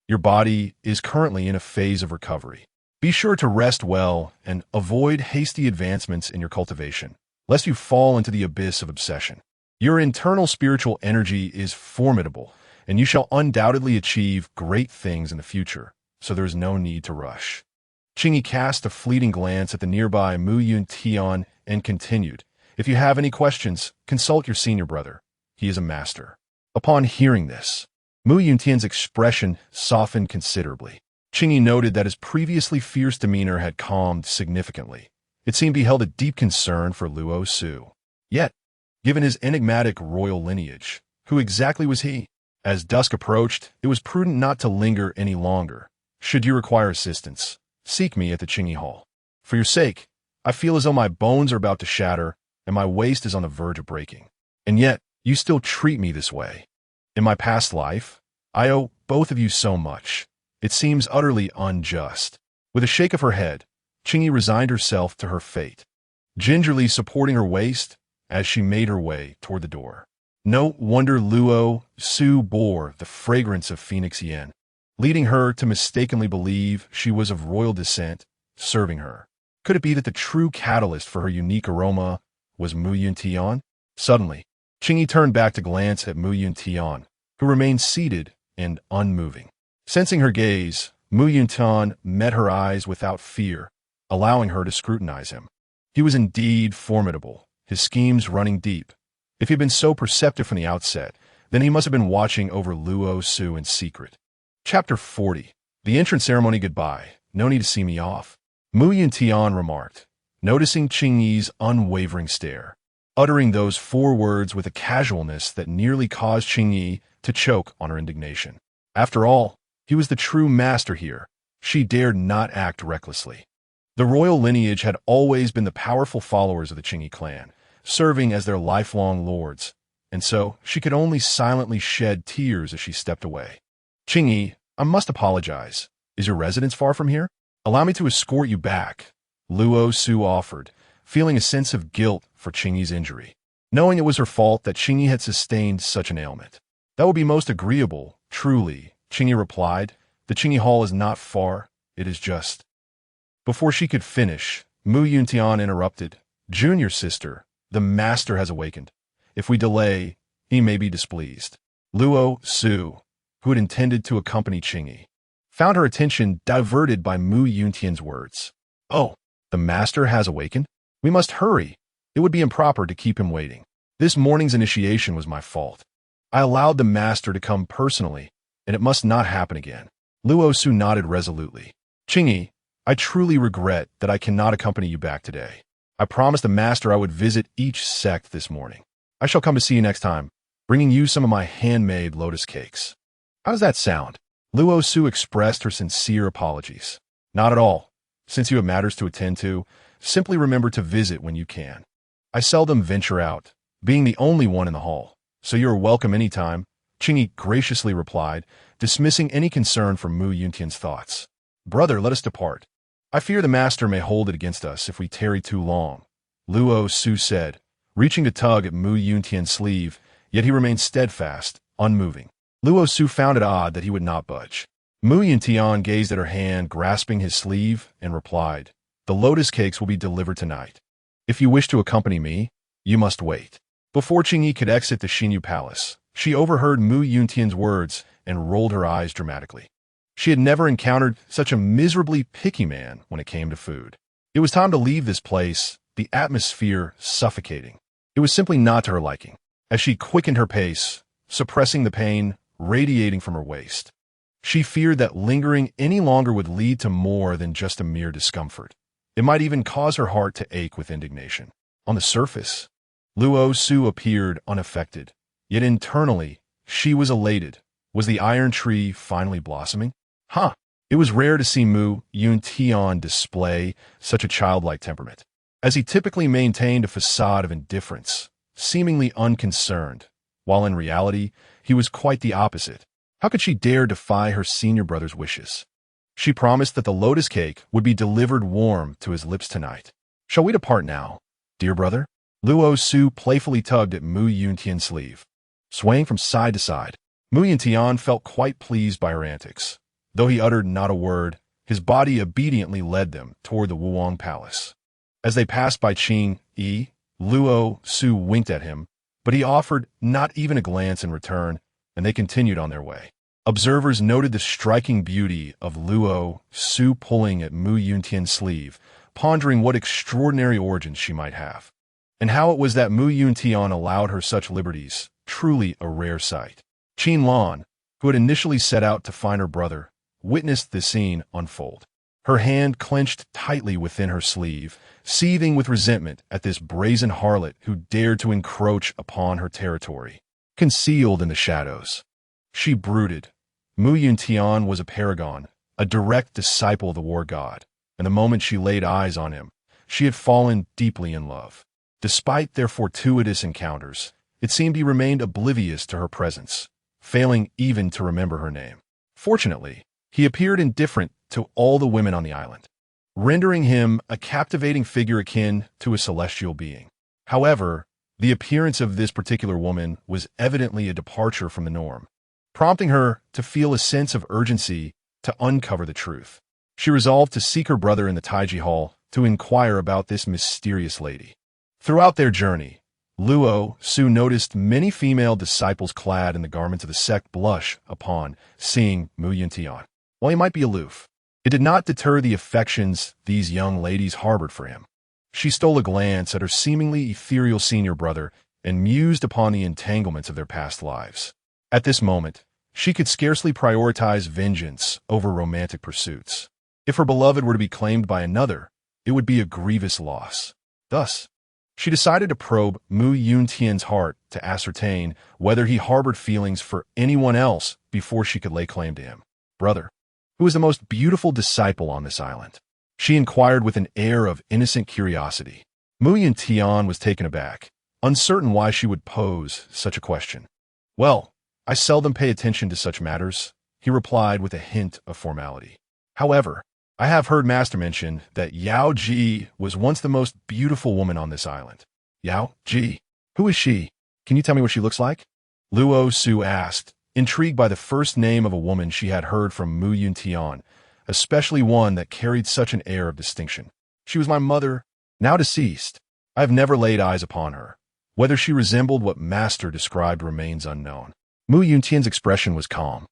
Your body is currently in a phase of recovery. Be sure to rest well and avoid hasty advancements in your cultivation, lest you fall into the abyss of obsession. Your internal spiritual energy is formidable, and you shall undoubtedly achieve great things in the future, so there is no need to rush." Qing Yi cast a fleeting glance at the nearby Mu Yuntian and continued, "If you have any questions, consult your senior brother. He is a master." Upon hearing this, Mu Yuntian's expression softened considerably. Qing Yi noted that his previously fierce demeanor had calmed significantly. It seemed he held a deep concern for Luo Su. Yet, given his enigmatic royal lineage, who exactly was he? As dusk approached, it was prudent not to linger any longer. "Should you require assistance, seek me at the Qing Yi Hall. For your sake, I feel as though my bones are about to shatter and my waist is on the verge of breaking. And yet, you still treat me this way. In my past life, I owe both of you so much. It seems utterly unjust." With a shake of her head, Qing Yi resigned herself to her fate, gingerly supporting her waist as she made her way toward the door. No wonder Luo Su bore the fragrance of Phoenix Yen, leading her to mistakenly believe she was of royal descent, serving her. Could it be that the true catalyst for her unique aroma was Mu Yuntian? Suddenly, Qing Yi turned back to glance at Mu Yuntian, who remained seated and unmoving. Sensing her gaze, Mu Yuntian met her eyes without fear, allowing her to scrutinize him. He was indeed formidable, his schemes running deep. If he had been so perceptive from the outset, then he must have been watching over Luo Su in secret. Chapter 40. The entrance ceremony goodbye. No need to see me off, Mu Yuntian remarked, noticing Qing Yi's unwavering stare, uttering those 4 words with a casualness that nearly caused Qing Yi to choke on her indignation. After all, he was the true master here. She dared not act recklessly. The royal lineage had always been the powerful followers of the Qing Yi clan, serving as their lifelong lords, and so she could only silently shed tears as she stepped away. "Qing Yi, I must apologize. Is your residence far from here? Allow me to escort you back," Luo Su offered, feeling a sense of guilt for Qing Yi's injury, knowing it was her fault that Qing Yi had sustained such an ailment. "That would be most agreeable, truly," Qing Yi replied. "The Qing Yi Hall is not far, it is just—" Before she could finish, Mu Yuntian interrupted. "Junior sister, the master has awakened. If we delay, he may be displeased." Luo Su, who had intended to accompany Qing Yi, found her attention diverted by Mu Yuntian's words. "Oh, the master has awakened? We must hurry. It would be improper to keep him waiting. This morning's initiation was my fault. I allowed the master to come personally, and it must not happen again." Luo Su nodded resolutely. "Qing Yi, I truly regret that I cannot accompany you back today. I promised the master I would visit each sect this morning. I shall come to see you next time, bringing you some of my handmade lotus cakes. How does that sound? Luo Su expressed her sincere apologies. Not at all. Since you have matters to attend to, simply remember to visit when you can. I seldom venture out, being the only one in the hall, so you are welcome anytime, Qingyi graciously replied, dismissing any concern for Mu Yuntian's thoughts. Brother, let us depart. I fear the master may hold it against us if we tarry too long, Luo Su said, reaching to tug at Mu Yuntian's sleeve, yet he remained steadfast, unmoving. Luo Su found it odd that he would not budge. Mu Yuntian gazed at her hand, grasping his sleeve, and replied, The lotus cakes will be delivered tonight. If you wish to accompany me, you must wait. Before Qingyi could exit the Xinyu Palace, she overheard Mu Yuntian's words and rolled her eyes dramatically. She had never encountered such a miserably picky man when it came to food. It was time to leave this place, the atmosphere suffocating. It was simply not to her liking. As she quickened her pace, suppressing the pain radiating from her waist, she feared that lingering any longer would lead to more than just a mere discomfort. It might even cause her heart to ache with indignation. On the surface, Luo Su appeared unaffected, yet internally, she was elated. Was the iron tree finally blossoming? It was rare to see Mu Yuntian display such a childlike temperament, as he typically maintained a facade of indifference, seemingly unconcerned, while in reality, he was quite the opposite. How could she dare defy her senior brother's wishes? She promised that the lotus cake would be delivered warm to his lips tonight. Shall we depart now, dear brother? Luo Su playfully tugged at Mu Yuntian's sleeve. Swaying from side to side, Mu Yuntian felt quite pleased by her antics. Though he uttered not a word, his body obediently led them toward the Wuong Palace. As they passed by Qingyi, Luo Su winked at him, but he offered not even a glance in return, and they continued on their way. Observers noted the striking beauty of Luo Su pulling at Mu Yuntian's sleeve, pondering what extraordinary origins she might have, and how it was that Mu Yuntian allowed her such liberties, truly a rare sight. Qin Lan, who had initially set out to find her brother, witnessed the scene unfold. Her hand clenched tightly within her sleeve, seething with resentment at this brazen harlot who dared to encroach upon her territory. Concealed in the shadows, she brooded. Mu Yuntian was a paragon, a direct disciple of the war god, and the moment she laid eyes on him, she had fallen deeply in love. Despite their fortuitous encounters, it seemed he remained oblivious to her presence, failing even to remember her name. Fortunately, he appeared indifferent to all the women on the island, rendering him a captivating figure akin to a celestial being. However, the appearance of this particular woman was evidently a departure from the norm, prompting her to feel a sense of urgency to uncover the truth. She resolved to seek her brother in the Taiji Hall to inquire about this mysterious lady. Throughout their journey, Luo Su noticed many female disciples clad in the garments of the sect blush upon seeing Mu Yuntian. While he might be aloof, it did not deter the affections these young ladies harbored for him. She stole a glance at her seemingly ethereal senior brother and mused upon the entanglements of their past lives. At this moment, she could scarcely prioritize vengeance over romantic pursuits. If her beloved were to be claimed by another, it would be a grievous loss. Thus, she decided to probe Mu Yuntian's heart to ascertain whether he harbored feelings for anyone else before she could lay claim to him. Brother, who is the most beautiful disciple on this island? She inquired with an air of innocent curiosity. Mu Yuntian was taken aback, uncertain why she would pose such a question. Well, I seldom pay attention to such matters, he replied with a hint of formality. However, I have heard Master mention that Yao Ji was once the most beautiful woman on this island. Yao Ji? Who is she? Can you tell me what she looks like? Luo Su asked, intrigued by the first name of a woman she had heard from Mu Yuntian, especially one that carried such an air of distinction. She was my mother, now deceased. I have never laid eyes upon her. Whether she resembled what Master described remains unknown. Mu Yuntian's expression was calm,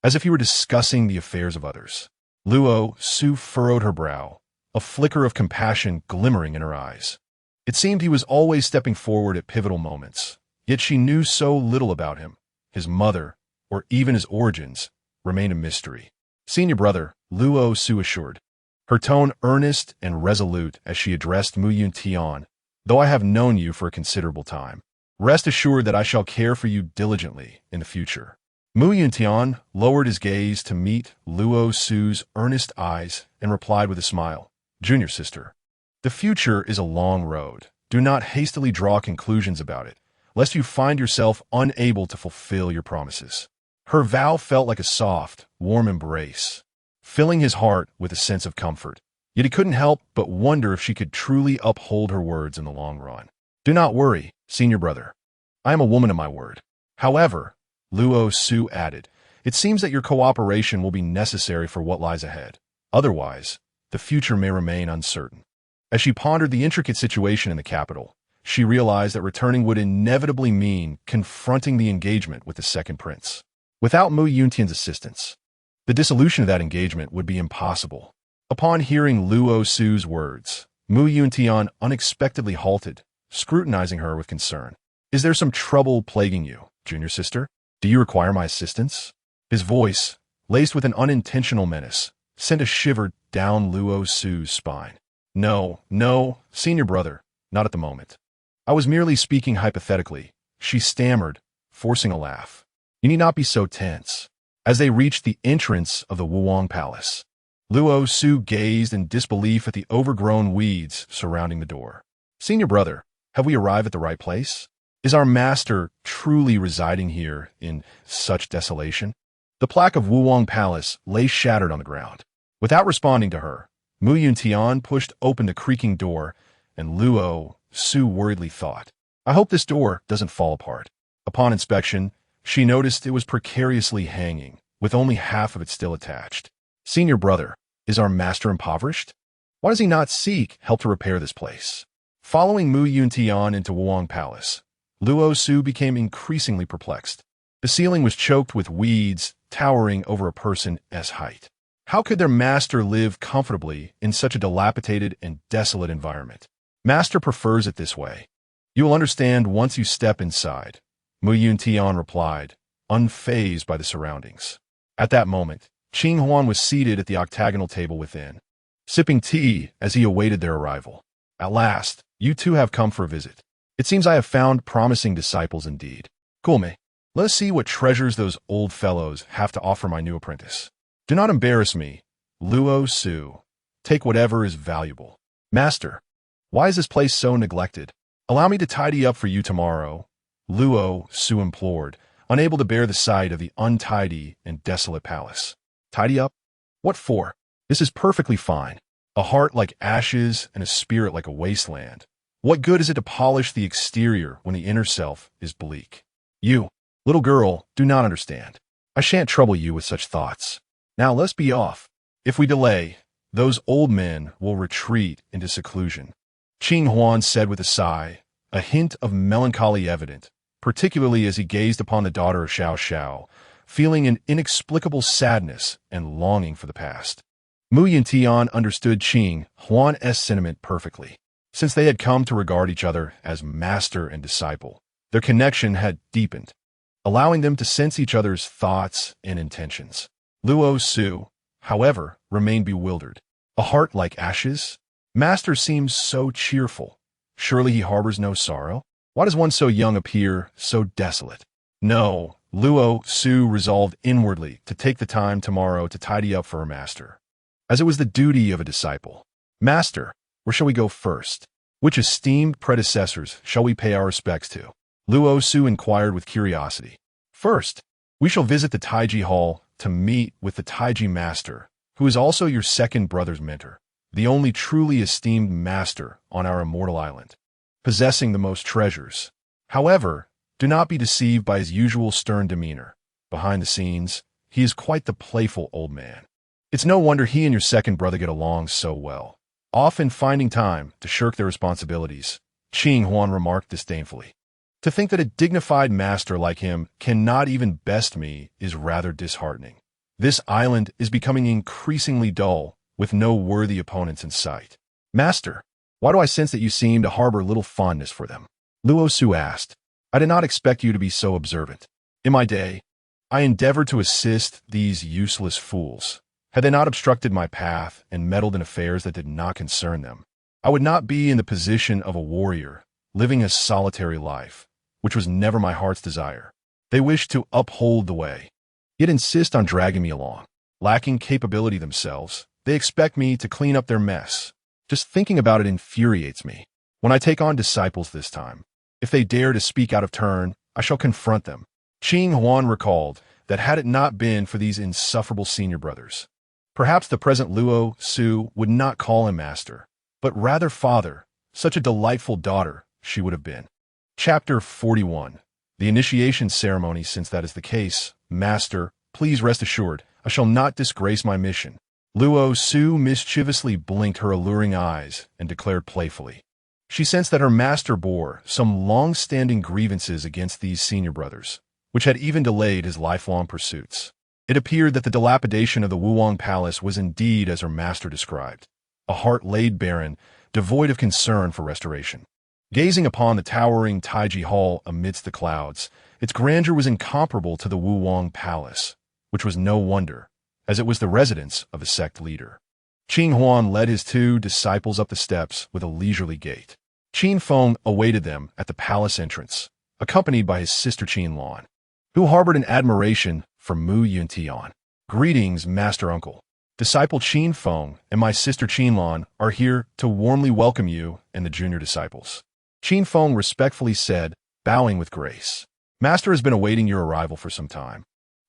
as if he were discussing the affairs of others. Luo Su furrowed her brow, a flicker of compassion glimmering in her eyes. It seemed he was always stepping forward at pivotal moments, yet she knew so little about him. His mother, or even his origins, remained a mystery. Senior brother, Luo Su assured. her tone earnest and resolute as she addressed Mu Yuntian. Though I have known you for a considerable time, rest assured that I shall care for you diligently in the future. Mu Yuntian lowered his gaze to meet Luo Su's earnest eyes and replied with a smile, Junior sister, the future is a long road. Do not hastily draw conclusions about it, lest you find yourself unable to fulfill your promises. Her vow felt like a soft, warm embrace, filling his heart with a sense of comfort. Yet he couldn't help but wonder if she could truly uphold her words in the long run. Do not worry, senior brother. I am a woman of my word. However, Luo Su added, it seems that your cooperation will be necessary for what lies ahead. Otherwise, the future may remain uncertain. As she pondered the intricate situation in the capital, she realized that returning would inevitably mean confronting the engagement with the second prince. Without Mu Yuntian's assistance, the dissolution of that engagement would be impossible. Upon hearing Luo Su's words, Mu Yuntian unexpectedly halted, scrutinizing her with concern. Is there some trouble plaguing you, junior sister? Do you require my assistance? His voice, laced with an unintentional menace, sent a shiver down Luo Su's spine. No, senior brother, not at the moment. I was merely speaking hypothetically, she stammered, forcing a laugh. You need not be so tense. As they reached the entrance of the Wuwang Palace, Luo Su gazed in disbelief at the overgrown weeds surrounding the door. Senior brother, have we arrived at the right place? Is our master truly residing here in such desolation? The plaque of Wuwang Palace lay shattered on the ground. Without responding to her, Mu Yuntian pushed open the creaking door, and Luo Su worriedly thought, I hope this door doesn't fall apart. Upon inspection, she noticed it was precariously hanging, with only half of it still attached. Senior brother, is our master impoverished? Why does he not seek help to repair this place? Following Mu Yuntian into Wuwang Palace, Luo Su became increasingly perplexed. The ceiling was choked with weeds towering over a person's height. How could their master live comfortably in such a dilapidated and desolate environment? Master prefers it this way. You will understand once you step inside, Mu Yuntian replied, unfazed by the surroundings. At that moment, Qing Huan was seated at the octagonal table within, sipping tea as he awaited their arrival. At last, you two have come for a visit. It seems I have found promising disciples indeed. Kulme, let us see what treasures those old fellows have to offer my new apprentice. Do not embarrass me, Luo Su. Take whatever is valuable. Master, why is this place so neglected? Allow me to tidy up for you tomorrow, Luo Su implored, unable to bear the sight of the untidy and desolate palace. Tidy up? What for? This is perfectly fine. A heart like ashes and a spirit like a wasteland. What good is it to polish the exterior when the inner self is bleak? You, little girl, do not understand. I shan't trouble you with such thoughts. Now let's be off. If we delay, those old men will retreat into seclusion. Qing Huan said with a sigh, a hint of melancholy evident, particularly as he gazed upon the daughter of Xiao Xiao, feeling an inexplicable sadness and longing for the past. Mu Yuntian understood Qing Huan's sentiment perfectly. Since they had come to regard each other as master and disciple, their connection had deepened, allowing them to sense each other's thoughts and intentions. Luo Su, however, remained bewildered. A heart like ashes? Master seems so cheerful. Surely he harbors no sorrow? Why does one so young appear so desolate? No, Luo Su resolved inwardly to take the time tomorrow to tidy up for her master, as it was the duty of a disciple. Master, where shall we go first? Which esteemed predecessors shall we pay our respects to? Luo Su inquired with curiosity. First, we shall visit the Taiji Hall to meet with the Taiji Master, who is also your second brother's mentor, the only truly esteemed master on our immortal island, possessing the most treasures. However, do not be deceived by his usual stern demeanor. Behind the scenes, he is quite the playful old man. It's no wonder he and your second brother get along so well, often finding time to shirk their responsibilities, Qing Huan remarked disdainfully. To think that a dignified master like him cannot even best me is rather disheartening. This island is becoming increasingly dull, with no worthy opponents in sight. Master, why do I sense that you seem to harbor little fondness for them? Luo Su asked. I did not expect you to be so observant. In my day, I endeavored to assist these useless fools. Had they not obstructed my path and meddled in affairs that did not concern them, I would not be in the position of a warrior, living a solitary life, which was never my heart's desire. They wish to uphold the way, yet insist on dragging me along. Lacking capability themselves, they expect me to clean up their mess. Just thinking about it infuriates me. When I take on disciples this time, if they dare to speak out of turn, I shall confront them. Qing Huan recalled that had it not been for these insufferable senior brothers, perhaps the present Luo Su would not call him master, but rather father. Such a delightful daughter she would have been. Chapter 41. The initiation ceremony. Since that is the case, master, please rest assured, I shall not disgrace my mission. Luo Su mischievously blinked her alluring eyes and declared playfully. She sensed that her master bore some long-standing grievances against these senior brothers, which had even delayed his lifelong pursuits. It appeared that the dilapidation of the Wuwang Palace was indeed as her master described, a heart laid barren, devoid of concern for restoration. Gazing upon the towering Taiji Hall amidst the clouds, its grandeur was incomparable to the Wuwang Palace, which was no wonder, as it was the residence of a sect leader. Qing Huan led his two disciples up the steps with a leisurely gait. Qin Feng awaited them at the palace entrance, accompanied by his sister Qin Lan, who harbored an admiration for Mu Yuntian. Greetings, Master Uncle. Disciple Qin Feng and my sister Qin Lan are here to warmly welcome you and the junior disciples. Qin Feng respectfully said, bowing with grace. Master has been awaiting your arrival for some time,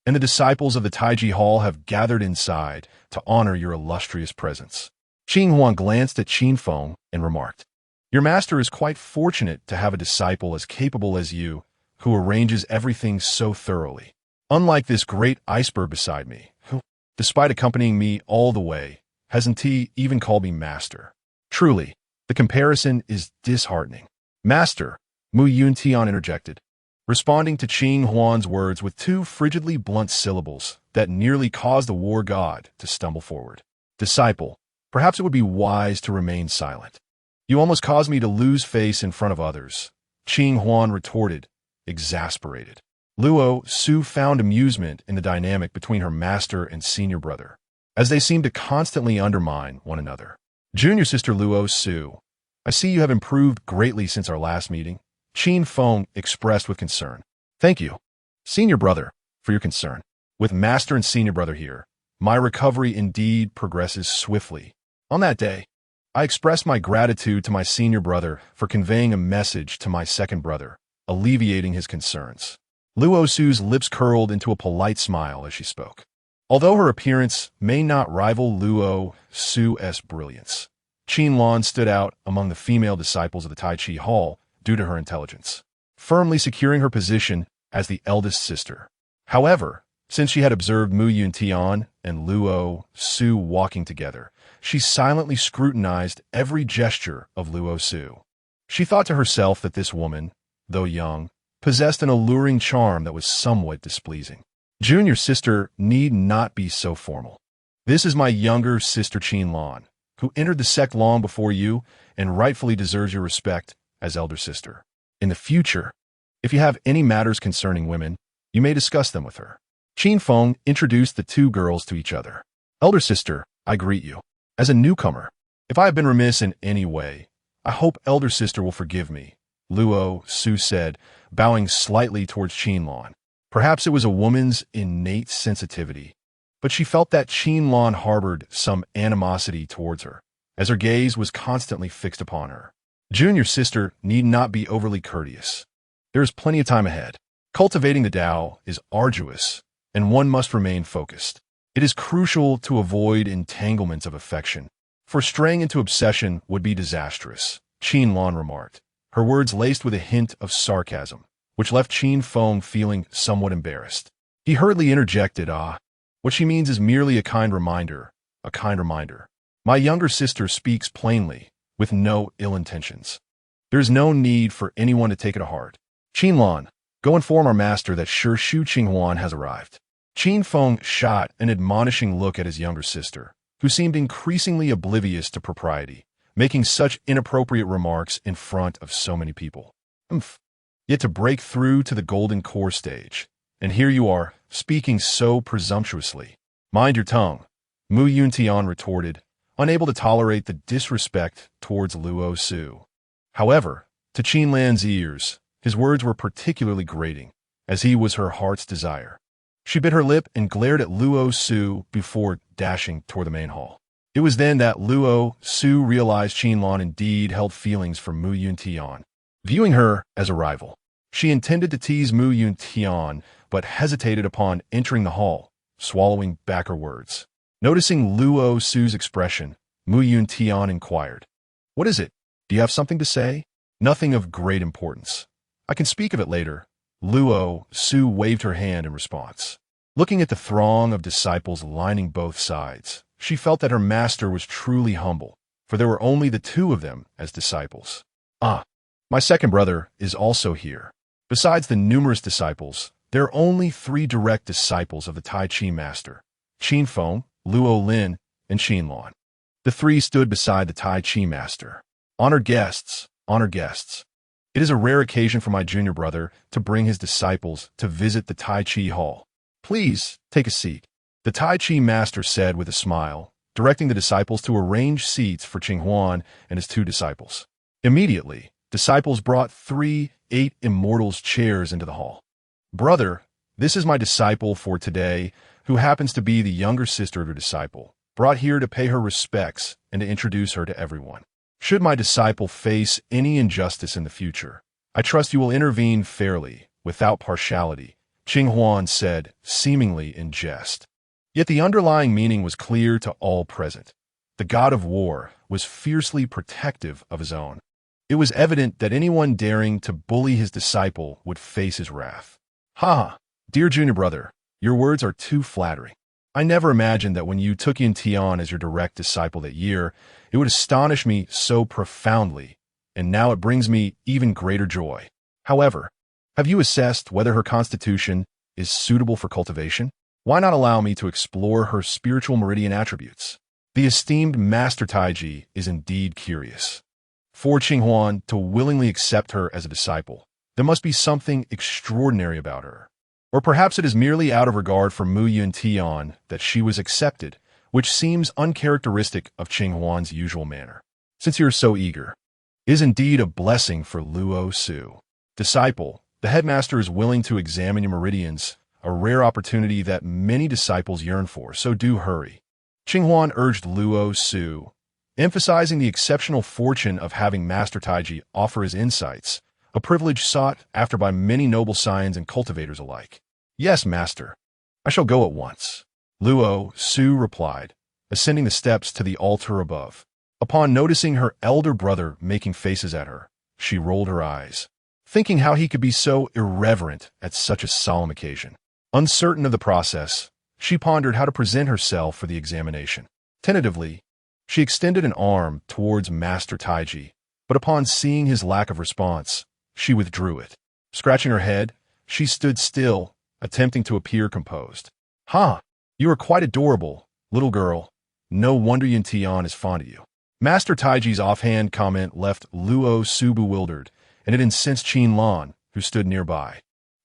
and the disciples of the Taiji Hall have gathered inside to honor your illustrious presence. Qing Huan glanced at Qin Feng and remarked, your master is quite fortunate to have a disciple as capable as you, who arranges everything so thoroughly. Unlike this great iceberg beside me, who, despite accompanying me all the way, hasn't he even called me master. Truly, the comparison is disheartening. Master, Mu Yuntian interjected, responding to Qing Huan's words with two frigidly blunt syllables that nearly caused the war god to stumble forward. Disciple, perhaps it would be wise to remain silent. You almost caused me to lose face in front of others, Qing Huan retorted, exasperated. Luo Su found amusement in the dynamic between her master and senior brother, as they seemed to constantly undermine one another. Junior sister Luo Su, I see you have improved greatly since our last meeting, Qin Feng expressed with concern. Thank you, senior brother, for your concern. With master and senior brother here, my recovery indeed progresses swiftly. On that day, I expressed my gratitude to my senior brother for conveying a message to my second brother, alleviating his concerns. Luo Su's lips curled into a polite smile as she spoke. Although her appearance may not rival Luo Su's brilliance, Qin Lan stood out among the female disciples of the Taiji Hall due to her intelligence, firmly securing her position as the eldest sister. However, since she had observed Mu Yuntian and Luo Su walking together, she silently scrutinized every gesture of Luo Su. She thought to herself that this woman, though young, possessed an alluring charm that was somewhat displeasing. Junior sister need not be so formal. This is my younger sister Qin Lan, who entered the sect long before you and rightfully deserves your respect as elder sister. In the future, if you have any matters concerning women, you may discuss them with her. Qin Feng introduced the two girls to each other. Elder sister, I greet you. As a newcomer, if I have been remiss in any way, I hope elder sister will forgive me, Luo Su said, bowing slightly towards Qin Lan. Perhaps it was a woman's innate sensitivity, but she felt that Qin Lan harbored some animosity towards her, as her gaze was constantly fixed upon her. Junior sister need not be overly courteous. There is plenty of time ahead. Cultivating the Tao is arduous, and one must remain focused. It is crucial to avoid entanglements of affection, for straying into obsession would be disastrous, Qin Lan remarked, her words laced with a hint of sarcasm, which left Qin Feng feeling somewhat embarrassed. He hurriedly interjected, what she means is merely a kind reminder, a kind reminder. My younger sister speaks plainly, with no ill intentions. There is no need for anyone to take it to heart. Qin Lan, go inform our master that Shu Qinghuan has arrived. Qin Feng shot an admonishing look at his younger sister, who seemed increasingly oblivious to propriety, making such inappropriate remarks in front of so many people. Yet to break through to the golden core stage, and here you are, speaking so presumptuously. Mind your tongue. Mu Yuntian retorted, unable to tolerate the disrespect towards Luo Su. However, to Qin Lan's ears, his words were particularly grating, as he was her heart's desire. She bit her lip and glared at Luo Su before dashing toward the main hall. It was then that Luo Su realized Qin Lan indeed held feelings for Mu Yuntian. Viewing her as a rival, she intended to tease Mu Yuntian, but hesitated upon entering the hall, swallowing back her words. Noticing Luo Su's expression, Mu Yuntian inquired, "What is it? Do you have something to say?" "Nothing of great importance. I can speak of it later." Luo Su waved her hand in response. Looking at the throng of disciples lining both sides, she felt that her master was truly humble, for there were only the two of them as disciples. "Ah, my second brother is also here. Besides the numerous disciples, there are only 3 direct disciples of the Tai Chi master, Qin Feng, Luo Lin, and Qin Lan." The 3 stood beside the Tai Chi master. "Honored guests, honored guests. It is a rare occasion for my junior brother to bring his disciples to visit the Tai Chi hall. Please take a seat," the Tai Chi master said with a smile, directing the disciples to arrange seats for Qing Huan and his 2 disciples. Immediately, disciples brought 3 8 Immortals chairs into the hall. "Brother, this is my disciple for today, who happens to be the younger sister of your disciple, brought here to pay her respects and to introduce her to everyone. Should my disciple face any injustice in the future, I trust you will intervene fairly, without partiality," Qing Huan said, seemingly in jest. Yet the underlying meaning was clear to all present. The god of war was fiercely protective of his own. It was evident that anyone daring to bully his disciple would face his wrath. "Ha! Dear junior brother, your words are too flattering. I never imagined that when you took Yuntian as your direct disciple that year, it would astonish me so profoundly, and now it brings me even greater joy. However, have you assessed whether her constitution is suitable for cultivation? Why not allow me to explore her spiritual meridian attributes? The esteemed Master Taiji is indeed curious. For Qing Huan to willingly accept her as a disciple, there must be something extraordinary about her. Or perhaps it is merely out of regard for Mu Yuntian that she was accepted, which seems uncharacteristic of Qing Huan's usual manner. Since you are so eager, it is indeed a blessing for Luo Su. Disciple, the headmaster is willing to examine your meridians, a rare opportunity that many disciples yearn for, so do hurry." Qing Huan urged Luo Su, emphasizing the exceptional fortune of having Master Taiji offer his insights, a privilege sought after by many noble scions and cultivators alike. "Yes, master. I shall go at once," Luo Su replied, ascending the steps to the altar above. Upon noticing her elder brother making faces at her, she rolled her eyes, thinking how he could be so irreverent at such a solemn occasion. Uncertain of the process, she pondered how to present herself for the examination. Tentatively, she extended an arm towards Master Taiji, but upon seeing his lack of response, she withdrew it. Scratching her head, she stood still, attempting to appear composed. "Ha! You are quite adorable, little girl. No wonder Yuntian is fond of you." Master Taiji's offhand comment left Luo Su bewildered, and it incensed Qin Lan, who stood nearby,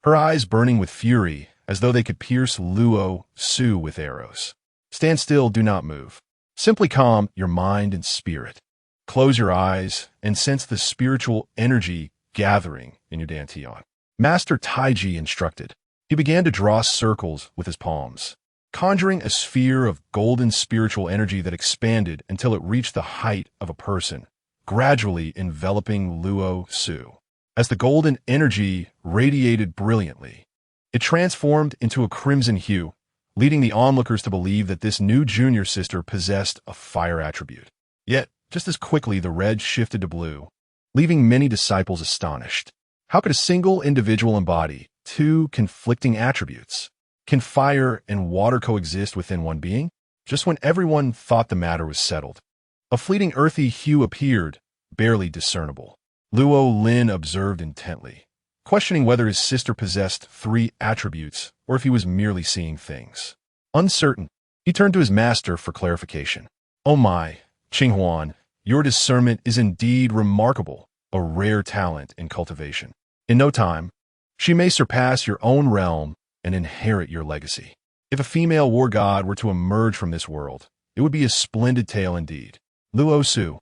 her eyes burning with fury as though they could pierce Luo Su with arrows. "Stand still, do not move. Simply calm your mind and spirit. Close your eyes and sense the spiritual energy gathering in your dantian," Master Taiji instructed. He began to draw circles with his palms, conjuring a sphere of golden spiritual energy that expanded until it reached the height of a person, gradually enveloping Luo Su. As the golden energy radiated brilliantly, it transformed into a crimson hue, leading the onlookers to believe that this new junior sister possessed a fire attribute. Yet, just as quickly the red shifted to blue, leaving many disciples astonished. How could a single individual embody 2 conflicting attributes? Can fire and water coexist within one being? Just when everyone thought the matter was settled, a fleeting earthy hue appeared, barely discernible. Luo Lin observed intently, questioning whether his sister possessed 3 attributes or if he was merely seeing things. Uncertain, he turned to his master for clarification. "Oh my, Qing Huan, your discernment is indeed remarkable, a rare talent in cultivation. In no time, she may surpass your own realm and inherit your legacy." If a female war god were to emerge from this world, it would be a splendid tale indeed. Luo Su,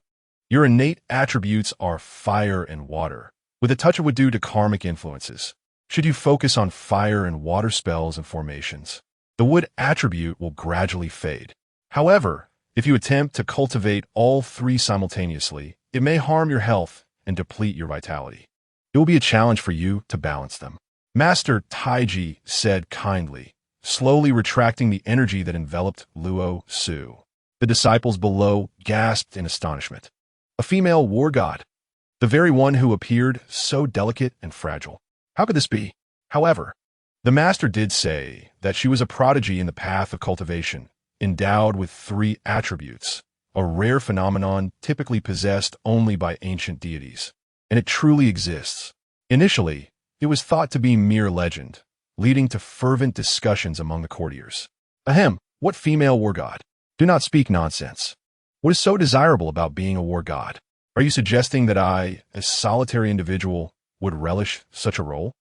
your innate attributes are fire and water, with a touch of wood due to karmic influences. Should you focus on fire and water spells and formations, the wood attribute will gradually fade. However, if you attempt to cultivate all three simultaneously, it may harm your health and deplete your vitality. It will be a challenge for you to balance them. Master Taiji said kindly, slowly retracting the energy that enveloped Luo Su. The disciples below gasped in astonishment. A female war god, the very one who appeared so delicate and fragile. How could this be? However, the master did say that she was a prodigy in the path of cultivation, endowed with three attributes, a rare phenomenon typically possessed only by ancient deities. And it truly exists. Initially, it was thought to be mere legend, leading to fervent discussions among the courtiers. Ahem, what female war god? Do not speak nonsense. What is so desirable about being a war god? Are you suggesting that I, a solitary individual, would relish such a role?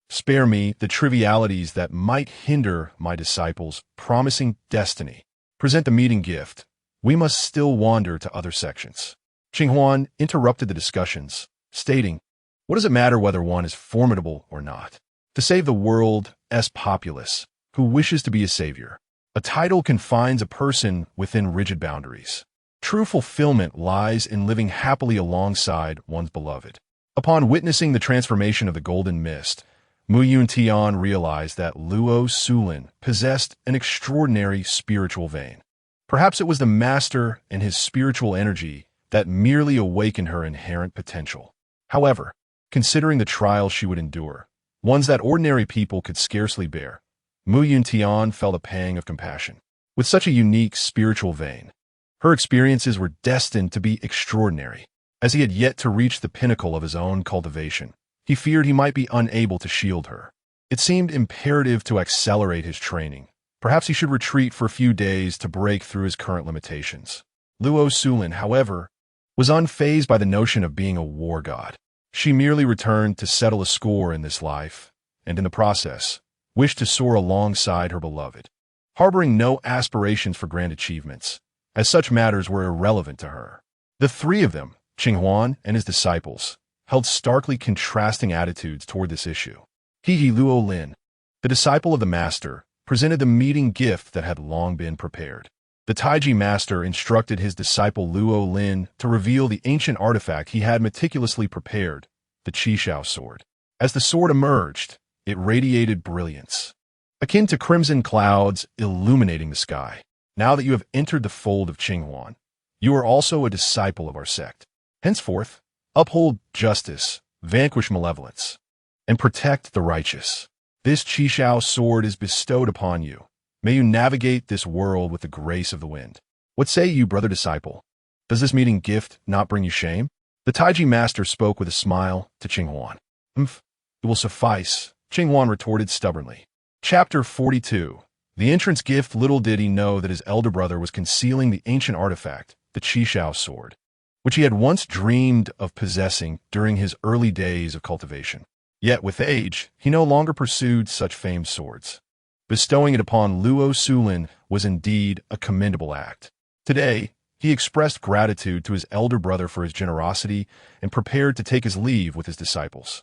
Spare me the trivialities that might hinder my disciples' promising destiny. Present the meeting gift. We must still wander to other sections. Qinghuan interrupted the discussions, stating, what does it matter whether one is formidable or not? To save the world's populace, who wishes to be a savior, a title confines a person within rigid boundaries. True fulfillment lies in living happily alongside one's beloved. Upon witnessing the transformation of the golden mist, Yuntian realized that Luo Su possessed an extraordinary spiritual vein. Perhaps it was the master and his spiritual energy that merely awakened her inherent potential. However, considering the trials she would endure, ones that ordinary people could scarcely bear, Yuntian felt a pang of compassion. With such a unique spiritual vein, her experiences were destined to be extraordinary. As he had yet to reach the pinnacle of his own cultivation, he feared he might be unable to shield her. It seemed imperative to accelerate his training. Perhaps he should retreat for a few days to break through his current limitations. Luo Su, however, was unfazed by the notion of being a war god. She merely returned to settle a score in this life, and in the process, wished to soar alongside her beloved, harboring no aspirations for grand achievements, as such matters were irrelevant to her. The three of them, Qinghuan and his disciples, held starkly contrasting attitudes toward this issue. Luo Lin, the disciple of the master, presented the meeting gift that had long been prepared. The Taiji master instructed his disciple Luo Lin to reveal the ancient artifact he had meticulously prepared, the Qishao sword. As the sword emerged, it radiated brilliance, akin to crimson clouds illuminating the sky. Now that you have entered the fold of Qinghuan, you are also a disciple of our sect. Henceforth, uphold justice, vanquish malevolence, and protect the righteous. This Qishao sword is bestowed upon you. May you navigate this world with the grace of the wind. What say you, brother disciple? Does this meeting gift not bring you shame? The Taiji master spoke with a smile to Qinghuan. It will suffice, Qinghuan retorted stubbornly. Chapter 42. The entrance gift. Little did he know that his elder brother was concealing the ancient artifact, the Qishao sword, which he had once dreamed of possessing during his early days of cultivation. Yet with age, he no longer pursued such famed swords. Bestowing it upon Luo Su was indeed a commendable act. Today, he expressed gratitude to his elder brother for his generosity and prepared to take his leave with his disciples.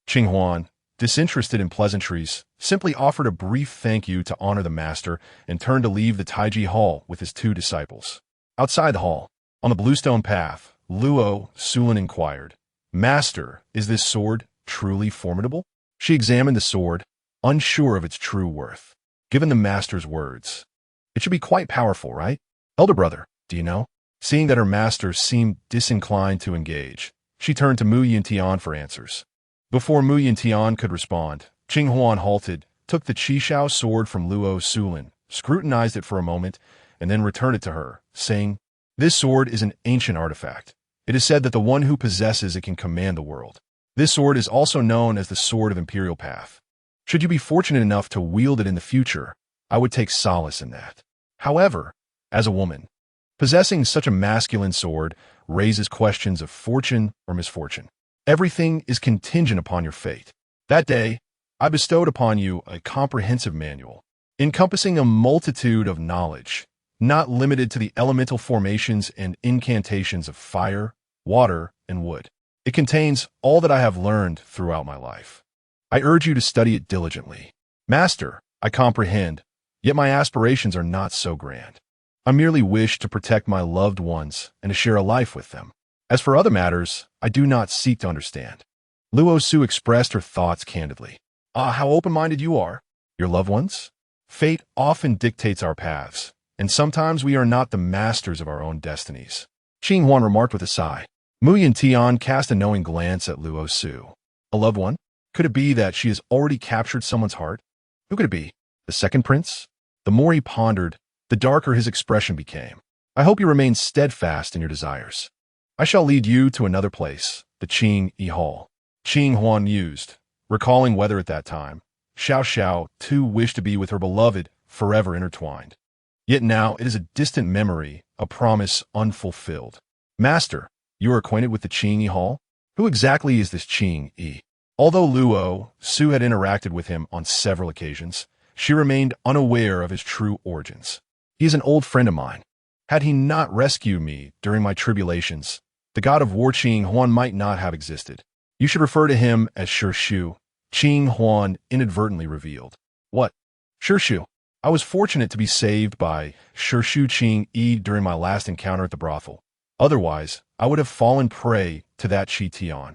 Qinghuan, disinterested in pleasantries, simply offered a brief thank you to honor the master and turned to leave the Taiji hall with his two disciples. Outside the hall, on the bluestone path, Luo Su inquired, "Master, is this sword truly formidable?" She examined the sword, unsure of its true worth. Given the master's words, it should be quite powerful, right? Elder brother, do you know? Seeing that her master seemed disinclined to engage, she turned to Yuntian for answers. Before Yuntian could respond, Qinghuan halted, took the Qishao sword from Luo Su, scrutinized it for a moment, and then returned it to her, saying, "This sword is an ancient artifact. It is said that the one who possesses it can command the world. This sword is also known as the Sword of Imperial Path. Should you be fortunate enough to wield it in the future, I would take solace in that. However, as a woman, possessing such a masculine sword raises questions of fortune or misfortune. Everything is contingent upon your fate. That day, I bestowed upon you a comprehensive manual. encompassing a multitude of knowledge, not limited to the elemental formations and incantations of fire, water, and wood. It contains all that I have learned throughout my life. I urge you to study it diligently. Master, I comprehend, yet my aspirations are not so grand. I merely wish to protect my loved ones and to share a life with them. As for other matters, I do not seek to understand. Luo Su expressed her thoughts candidly. Ah, how open-minded you are. Your loved ones? Fate often dictates our paths, and sometimes we are not the masters of our own destinies. Qing Huan remarked with a sigh. Yuntian cast a knowing glance at Luo Su. A loved one? Could it be that she has already captured someone's heart? Who could it be? The second prince? The more he pondered, the darker his expression became. I hope you remain steadfast in your desires. I shall lead you to another place, the Qing Yi Hall. Qing Huan mused, recalling whether at that time, Xiao Xiao too wished to be with her beloved, forever intertwined. Yet now it is a distant memory, a promise unfulfilled. Master, you are acquainted with the Qing Yi Hall? Who exactly is this Qing Yi? Although Luo Su had interacted with him on several occasions, she remained unaware of his true origins. He is an old friend of mine. Had he not rescued me during my tribulations, the god of war Qing Huan might not have existed. You should refer to him as Shu, Qing Huan inadvertently revealed. What? Shu. I was fortunate to be saved by Shu Qing Yi during my last encounter at the brothel. Otherwise, I would have fallen prey to that Qi Tian.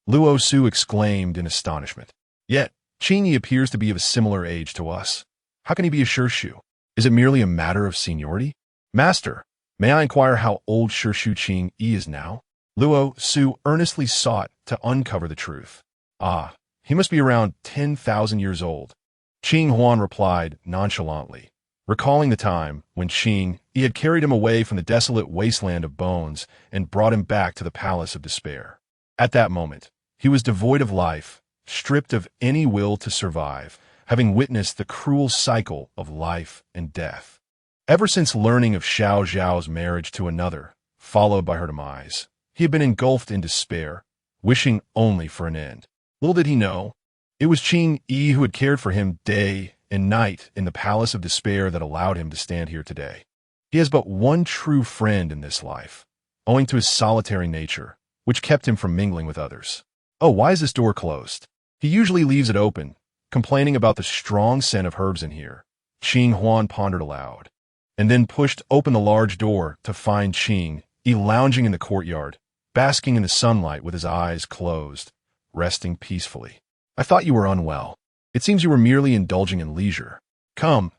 Luo Su exclaimed in astonishment. Yet, Qing Yi appears to be of a similar age to us. How can he be a Shu? Is it merely a matter of seniority? Master, may I inquire how old Shu Qing Yi is now? Luo Su earnestly sought to uncover the truth. Ah, he must be around 10,000 years old. Qing Huan replied nonchalantly, recalling the time when Qing Yi had carried him away from the desolate wasteland of bones and brought him back to the palace of despair. At that moment, he was devoid of life, stripped of any will to survive, having witnessed the cruel cycle of life and death. Ever since learning of Xiao Zhao's marriage to another, followed by her demise, he had been engulfed in despair, wishing only for an end. Little did he know, it was Qing Yi who had cared for him day and night in the palace of despair that allowed him to stand here today. He has but one true friend in this life, owing to his solitary nature, which kept him from mingling with others. Oh, why is this door closed? He usually leaves it open, complaining about the strong scent of herbs in here. Qing Huan pondered aloud, and then pushed open the large door to find Qing Yi lounging in the courtyard, basking in the sunlight with his eyes closed, resting peacefully. I thought you were unwell. It seems you were merely indulging in leisure. Come,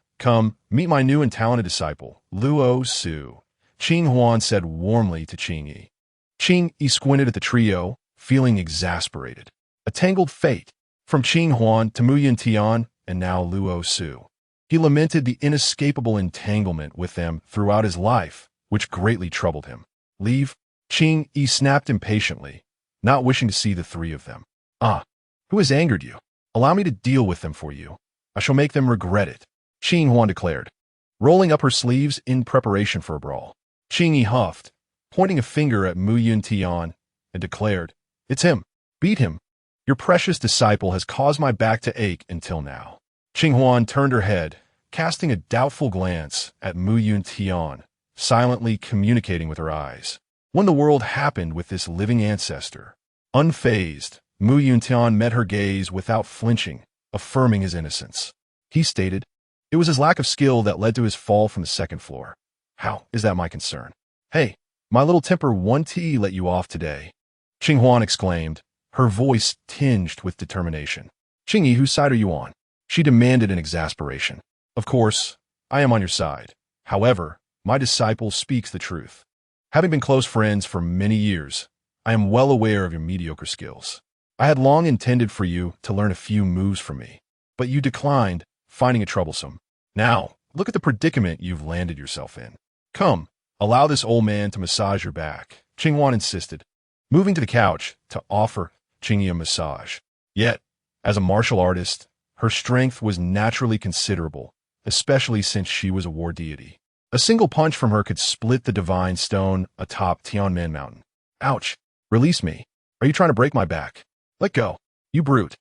meet my new and talented disciple, Luo Su, Qing Huan said warmly to Qing Yi. Qing Yi squinted at the trio, feeling exasperated. A tangled fate, from Qing Huan to Yuntian and now Luo Su. He lamented the inescapable entanglement with them throughout his life, which greatly troubled him. Leave? Qing Yi snapped impatiently, not wishing to see the three of them. Ah, who has angered you? Allow me to deal with them for you. I shall make them regret it, Qing Huan declared, rolling up her sleeves in preparation for a brawl. Qing Yi huffed, pointing a finger at Yuntian, and declared, It's him. Beat him. Your precious disciple has caused my back to ache until now. Qing Huan turned her head, casting a doubtful glance at Yuntian, silently communicating with her eyes. When the world happened with this living ancestor? Unfazed, Yuntian met her gaze without flinching, affirming his innocence. He stated, It was his lack of skill that led to his fall from the second floor. How is that my concern? Hey, my little temper won't let you off today, Qing Huan exclaimed, her voice tinged with determination. Qing Yi, whose side are you on? She demanded in exasperation. Of course, I am on your side. However, my disciple speaks the truth. Having been close friends for many years, I am well aware of your mediocre skills. I had long intended for you to learn a few moves from me, but you declined, finding it troublesome. Now, look at the predicament you've landed yourself in. Come, allow this old man to massage your back, Qing Huan insisted, moving to the couch to offer Qing Yi a massage. Yet, as a martial artist, her strength was naturally considerable, especially since she was a war deity. A single punch from her could split the divine stone atop Tianmen Mountain. Ouch! Release me. Are you trying to break my back? Let go. You brute.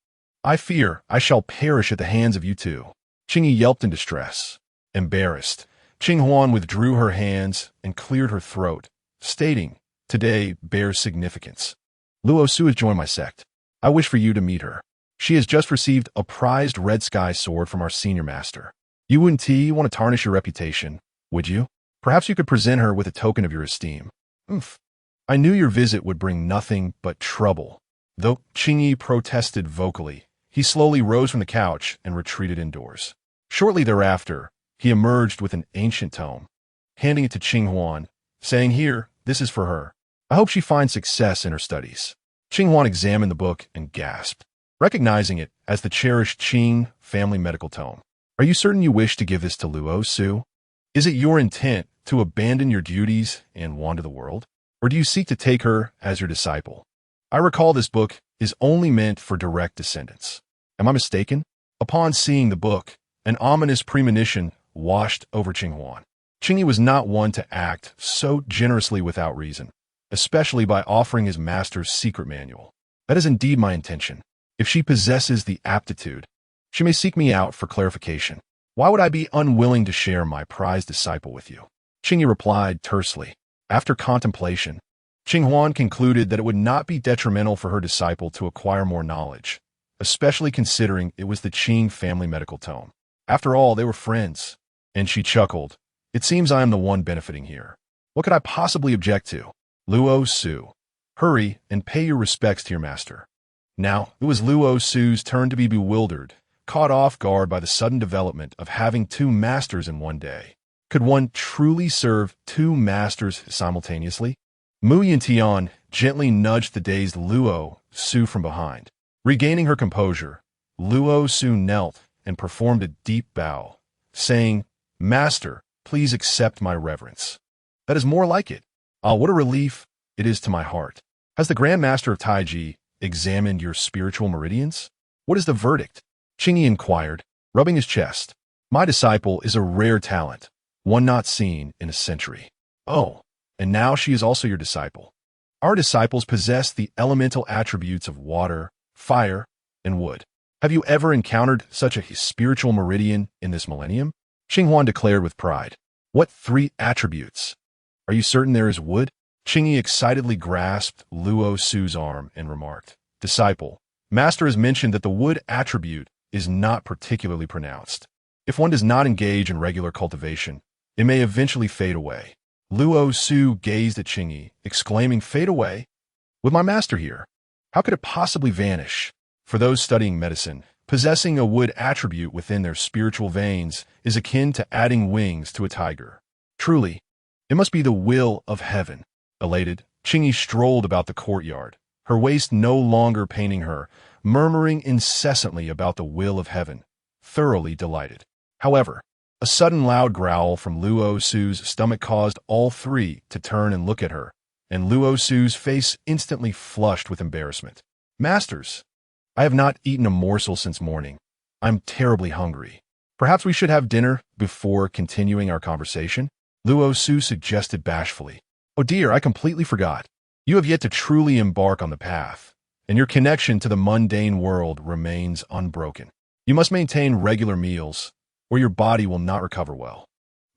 I fear I shall perish at the hands of you two. Qingyi yelped in distress. Embarrassed, Qinghuan withdrew her hands and cleared her throat, stating, "Today bears significance. Luo Su has joined my sect. I wish for you to meet her. She has just received a prized red sky sword from our senior master. You wouldn't want to tarnish your reputation, would you? Perhaps you could present her with a token of your esteem." "Oomph. I knew your visit would bring nothing but trouble." Though Qingyi protested vocally, he slowly rose from the couch and retreated indoors. Shortly thereafter, he emerged with an ancient tome, handing it to Qinghuan, saying, "Here, this is for her. I hope she finds success in her studies." Qinghuan examined the book and gasped, recognizing it as the cherished Qing family medical tome. "Are you certain you wish to give this to Luo Su? Is it your intent to abandon your duties and wander the world? Or do you seek to take her as your disciple? I recall this book is only meant for direct descendants. Am I mistaken?" Upon seeing the book, an ominous premonition washed over Qinghuan. Qingyi was not one to act so generously without reason, especially by offering his master's secret manual. "That is indeed my intention. If she possesses the aptitude, she may seek me out for clarification. Why would I be unwilling to share my prized disciple with you?" Qingyi replied tersely. After contemplation, Qinghuan concluded that it would not be detrimental for her disciple to acquire more knowledge, especially considering it was the Qing family medical tome. After all, they were friends. And she chuckled. "It seems I am the one benefiting here. What could I possibly object to? Luo Su, hurry and pay your respects to your master." Now, it was Luo Su's turn to be bewildered, caught off guard by the sudden development of having two masters in one day. Could one truly serve two masters simultaneously? Yuntian gently nudged the dazed Luo Su from behind. Regaining her composure, Luo Su knelt and performed a deep bow, saying, "Master, please accept my reverence." "That is more like it. Ah, what a relief it is to my heart. Has the Grand Master of Taiji examined your spiritual meridians? What is the verdict?" Qingyi inquired, rubbing his chest. "My disciple is a rare talent, one not seen in a century." "Oh, and now she is also your disciple. Our disciples possess the elemental attributes of water, fire, and wood. Have you ever encountered such a spiritual meridian in this millennium?" Qinghuan declared with pride. "What 3 attributes? Are you certain there is wood?" Qingyi excitedly grasped Luo Su's arm and remarked, "Disciple, Master has mentioned that the wood attribute is not particularly pronounced. If one does not engage in regular cultivation, it may eventually fade away." Luo Su gazed at Qingyi, exclaiming, "Fade away? With my master here, how could it possibly vanish?" For those studying medicine, possessing a wood attribute within their spiritual veins is akin to adding wings to a tiger. Truly, it must be the will of heaven. Elated, Qingyi strolled about the courtyard, her waist no longer paining her, murmuring incessantly about the will of heaven, thoroughly delighted. However, a sudden loud growl from Luo Su's stomach caused all 3 to turn and look at her, and Luo Su's face instantly flushed with embarrassment. "Masters, I have not eaten a morsel since morning. I'm terribly hungry. Perhaps we should have dinner before continuing our conversation?" Luo Su suggested bashfully. "Oh dear, I completely forgot. You have yet to truly embark on the path, and your connection to the mundane world remains unbroken. You must maintain regular meals, or your body will not recover well.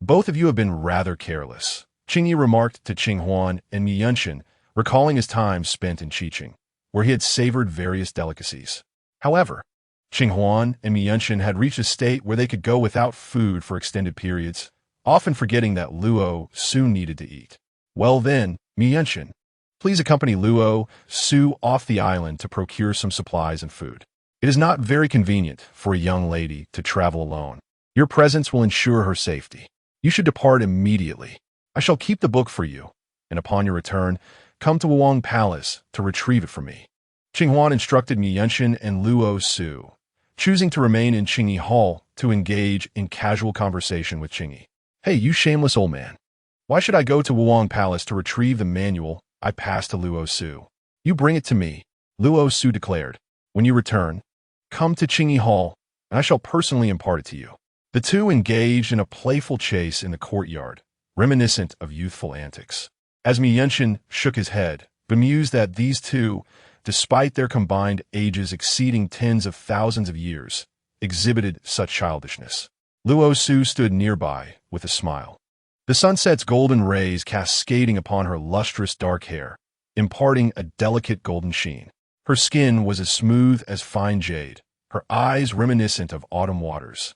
Both of you have been rather careless," Qingyi remarked to Qinghuan and Yuntian, recalling his time spent in Qiqing, where he had savored various delicacies. However, Qinghuan and Yuntian had reached a state where they could go without food for extended periods, often forgetting that Luo Su needed to eat. "Well then, Yuntian, please accompany Luo Su off the island to procure some supplies and food. It is not very convenient for a young lady to travel alone. Your presence will ensure her safety. You should depart immediately. I shall keep the book for you, and upon your return, come to Wuang Palace to retrieve it from me." Qinghuan instructed Yuntian and Luo Su, choosing to remain in Qingyi Hall to engage in casual conversation with Qingyi. "Hey, you shameless old man. Why should I go to Wuang Palace to retrieve the manual I passed to Luo Su? You bring it to me," Luo Su declared. "When you return, come to Qingyi Hall, and I shall personally impart it to you." The two engaged in a playful chase in the courtyard, reminiscent of youthful antics. As Yuntian shook his head, bemused that these two, despite their combined ages exceeding tens of thousands of years, exhibited such childishness. Luo Su stood nearby with a smile. The sunset's golden rays cascading upon her lustrous dark hair, imparting a delicate golden sheen. Her skin was as smooth as fine jade, her eyes reminiscent of autumn waters,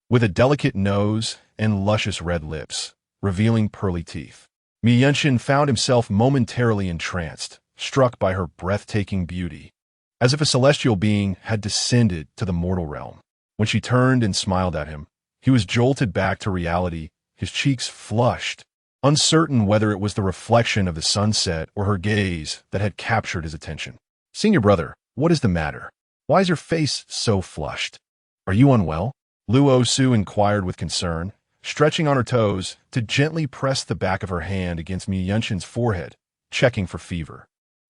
with a delicate nose and luscious red lips, revealing pearly teeth. Yuntian found himself momentarily entranced, struck by her breathtaking beauty, as if a celestial being had descended to the mortal realm. When she turned and smiled at him, he was jolted back to reality, his cheeks flushed, uncertain whether it was the reflection of the sunset or her gaze that had captured his attention. "Senior brother, what is the matter? Why is your face so flushed? Are you unwell?" Luo Su inquired with concern, stretching on her toes to gently press the back of her hand against Yuntian's forehead, checking for fever.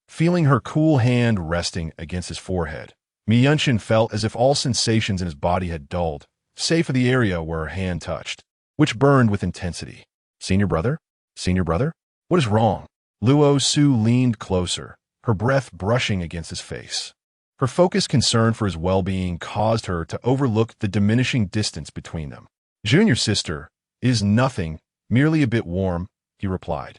Feeling her cool hand resting against his forehead, Yuntian felt as if all sensations in his body had dulled, save for the area where her hand touched, which burned with intensity. "Senior brother? Senior brother? What is wrong?" Luo Su leaned closer, her breath brushing against his face. Her focused concern for his well-being caused her to overlook the diminishing distance between them. "Junior sister, is nothing, merely a bit warm," he replied.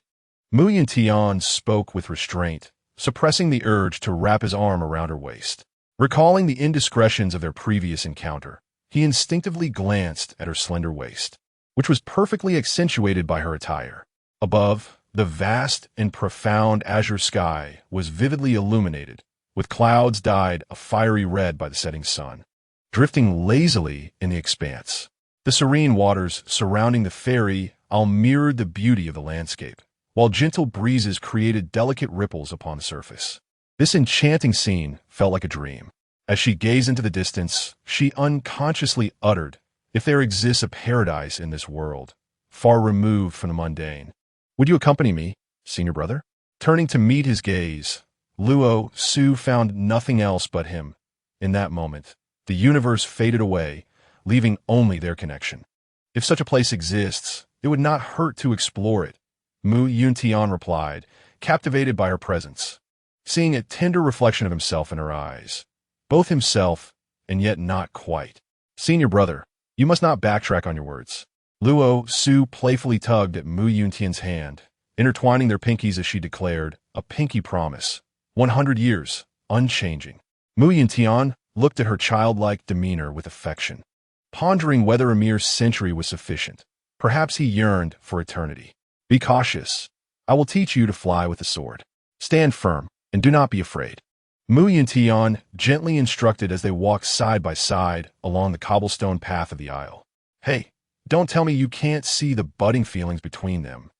Yuntian spoke with restraint, suppressing the urge to wrap his arm around her waist. Recalling the indiscretions of their previous encounter, he instinctively glanced at her slender waist, which was perfectly accentuated by her attire. Above, the vast and profound azure sky was vividly illuminated, with clouds dyed a fiery red by the setting sun, drifting lazily in the expanse. The serene waters surrounding the fairy isle mirrored the beauty of the landscape, while gentle breezes created delicate ripples upon the surface. This enchanting scene felt like a dream. As she gazed into the distance, she unconsciously uttered, "If there exists a paradise in this world, far removed from the mundane, would you accompany me, senior brother?" Turning to meet his gaze, Luo Su found nothing else but him. In that moment, the universe faded away, leaving only their connection. "If such a place exists, it would not hurt to explore it," Yuntian replied, captivated by her presence, seeing a tender reflection of himself in her eyes. Both himself, and yet not quite. "Senior brother, you must not backtrack on your words." Luo Su playfully tugged at Yuntian's hand, intertwining their pinkies as she declared, "A pinky promise. 100 years, unchanging." Yuntian looked at her childlike demeanor with affection, pondering whether a mere century was sufficient. Perhaps he yearned for eternity. "Be cautious. I will teach you to fly with the sword. Stand firm, and do not be afraid." Yuntian gently instructed as they walked side by side along the cobblestone path of the isle. "Hey, don't tell me you can't see the budding feelings between them,"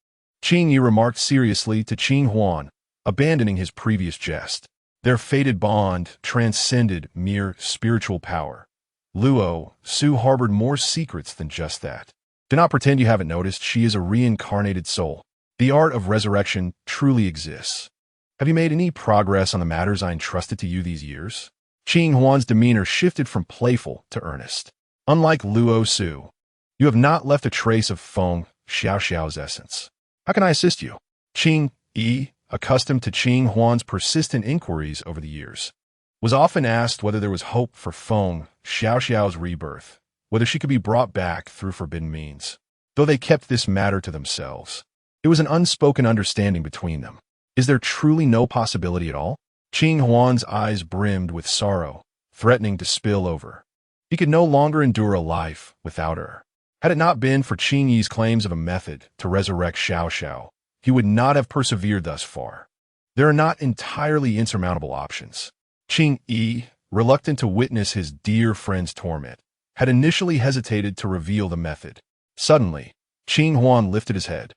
Qing Yi remarked seriously to Qing Huan, abandoning his previous jest. Their fated bond transcended mere spiritual power. Luo Su harbored more secrets than just that. "Do not pretend you haven't noticed. She is a reincarnated soul. The art of resurrection truly exists. Have you made any progress on the matters I entrusted to you these years?" Qing Huan's demeanor shifted from playful to earnest. "Unlike Luo Su, you have not left a trace of Feng Xiaoxiao's essence. How can I assist you?" Qing Yi, accustomed to Qing Huan's persistent inquiries over the years, was often asked whether there was hope for Feng Xiaoxiao's rebirth, whether she could be brought back through forbidden means. Though they kept this matter to themselves, it was an unspoken understanding between them. Is there truly no possibility at all? Qing Huan's eyes brimmed with sorrow, threatening to spill over. He could no longer endure a life without her. Had it not been for Qing Yi's claims of a method to resurrect Xiaoxiao, he would not have persevered thus far. There are not entirely insurmountable options. Qing Yi, reluctant to witness his dear friend's torment, had initially hesitated to reveal the method. Suddenly, Qing Huan lifted his head,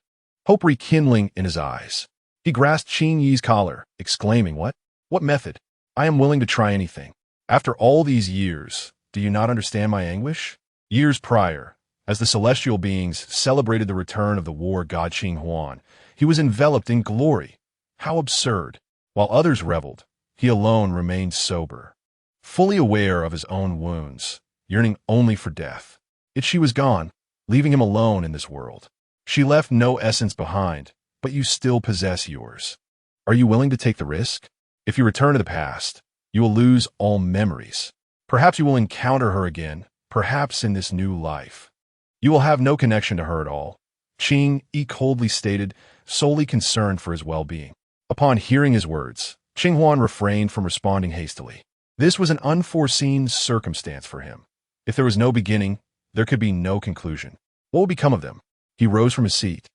hope rekindling in his eyes. He grasped Qing Yi's collar, exclaiming, "What? What method? I am willing to try anything. After all these years, do you not understand my anguish?" Years prior, as the celestial beings celebrated the return of the war god Qing Huan, he was enveloped in glory. How absurd! While others reveled, he alone remained sober, fully aware of his own wounds, yearning only for death. Yet she was gone, leaving him alone in this world. She left no essence behind, but you still possess yours. Are you willing to take the risk? If you return to the past, you will lose all memories. Perhaps you will encounter her again, perhaps in this new life. You will have no connection to her at all, Qing Yi coldly stated, solely concerned for his well-being. Upon hearing his words, Qing Huan refrained from responding hastily. This was an unforeseen circumstance for him. If there was no beginning, there could be no conclusion. What would become of them? He rose from his seat,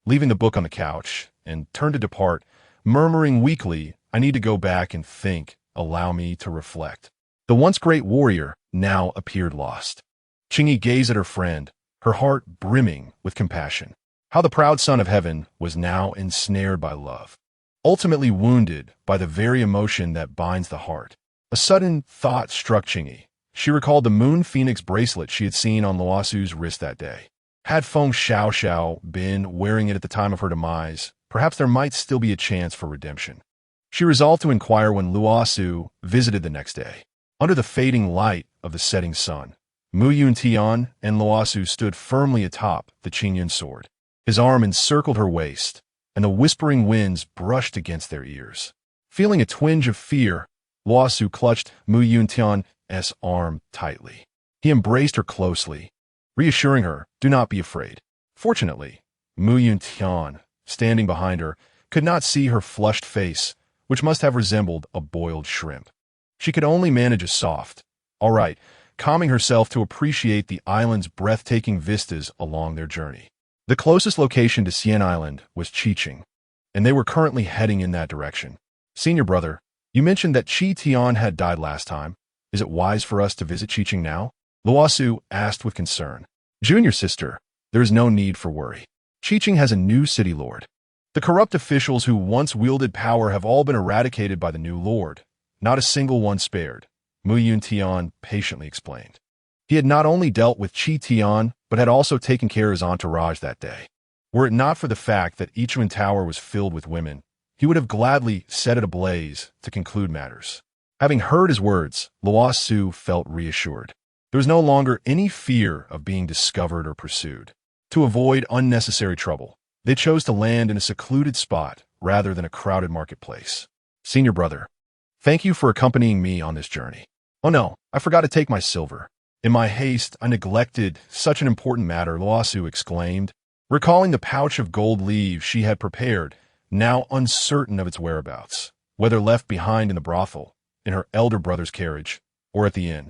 leaving the book on the couch, and turned to depart, murmuring weakly, "I need to go back and think, allow me to reflect." The once great warrior now appeared lost. Qingyi gazed at her friend, her heart brimming with compassion. How the proud son of heaven was now ensnared by love, ultimately wounded by the very emotion that binds the heart. A sudden thought struck Qingyi. She recalled the moon phoenix bracelet she had seen on Luo Su's wrist that day. Had Feng Xiaoxiao been wearing it at the time of her demise, perhaps there might still be a chance for redemption. She resolved to inquire when Luo Su visited the next day. Under the fading light of the setting sun, Yuntian and Luo Su stood firmly atop the Qingyun sword. His arm encircled her waist, and the whispering winds brushed against their ears. Feeling a twinge of fear, Luo Su clutched Yuntian's arm tightly. He embraced her closely, reassuring her, "Do not be afraid." Fortunately, Yuntian, standing behind her, could not see her flushed face, which must have resembled a boiled shrimp. She could only manage a soft, "All right," calming herself to appreciate the island's breathtaking vistas along their journey. The closest location to Xian Island was Qiqing, and they were currently heading in that direction. "Senior brother, you mentioned that Qi Tian had died last time. Is it wise for us to visit Qiqing now?" Luo Su asked with concern. "Junior sister, there is no need for worry. Qiqing has a new city lord. The corrupt officials who once wielded power have all been eradicated by the new lord. Not a single one spared," Yuntian patiently explained. He had not only dealt with Qi Tian, but had also taken care of his entourage that day. Were it not for the fact that Yichuan Tower was filled with women, he would have gladly set it ablaze to conclude matters. Having heard his words, Luo Su felt reassured. There was no longer any fear of being discovered or pursued. To avoid unnecessary trouble, they chose to land in a secluded spot rather than a crowded marketplace. "Senior brother, thank you for accompanying me on this journey. Oh no, I forgot to take my silver. In my haste, I neglected such an important matter," Luo Su exclaimed, recalling the pouch of gold leaves she had prepared, now uncertain of its whereabouts, whether left behind in the brothel, in her elder brother's carriage, or at the inn.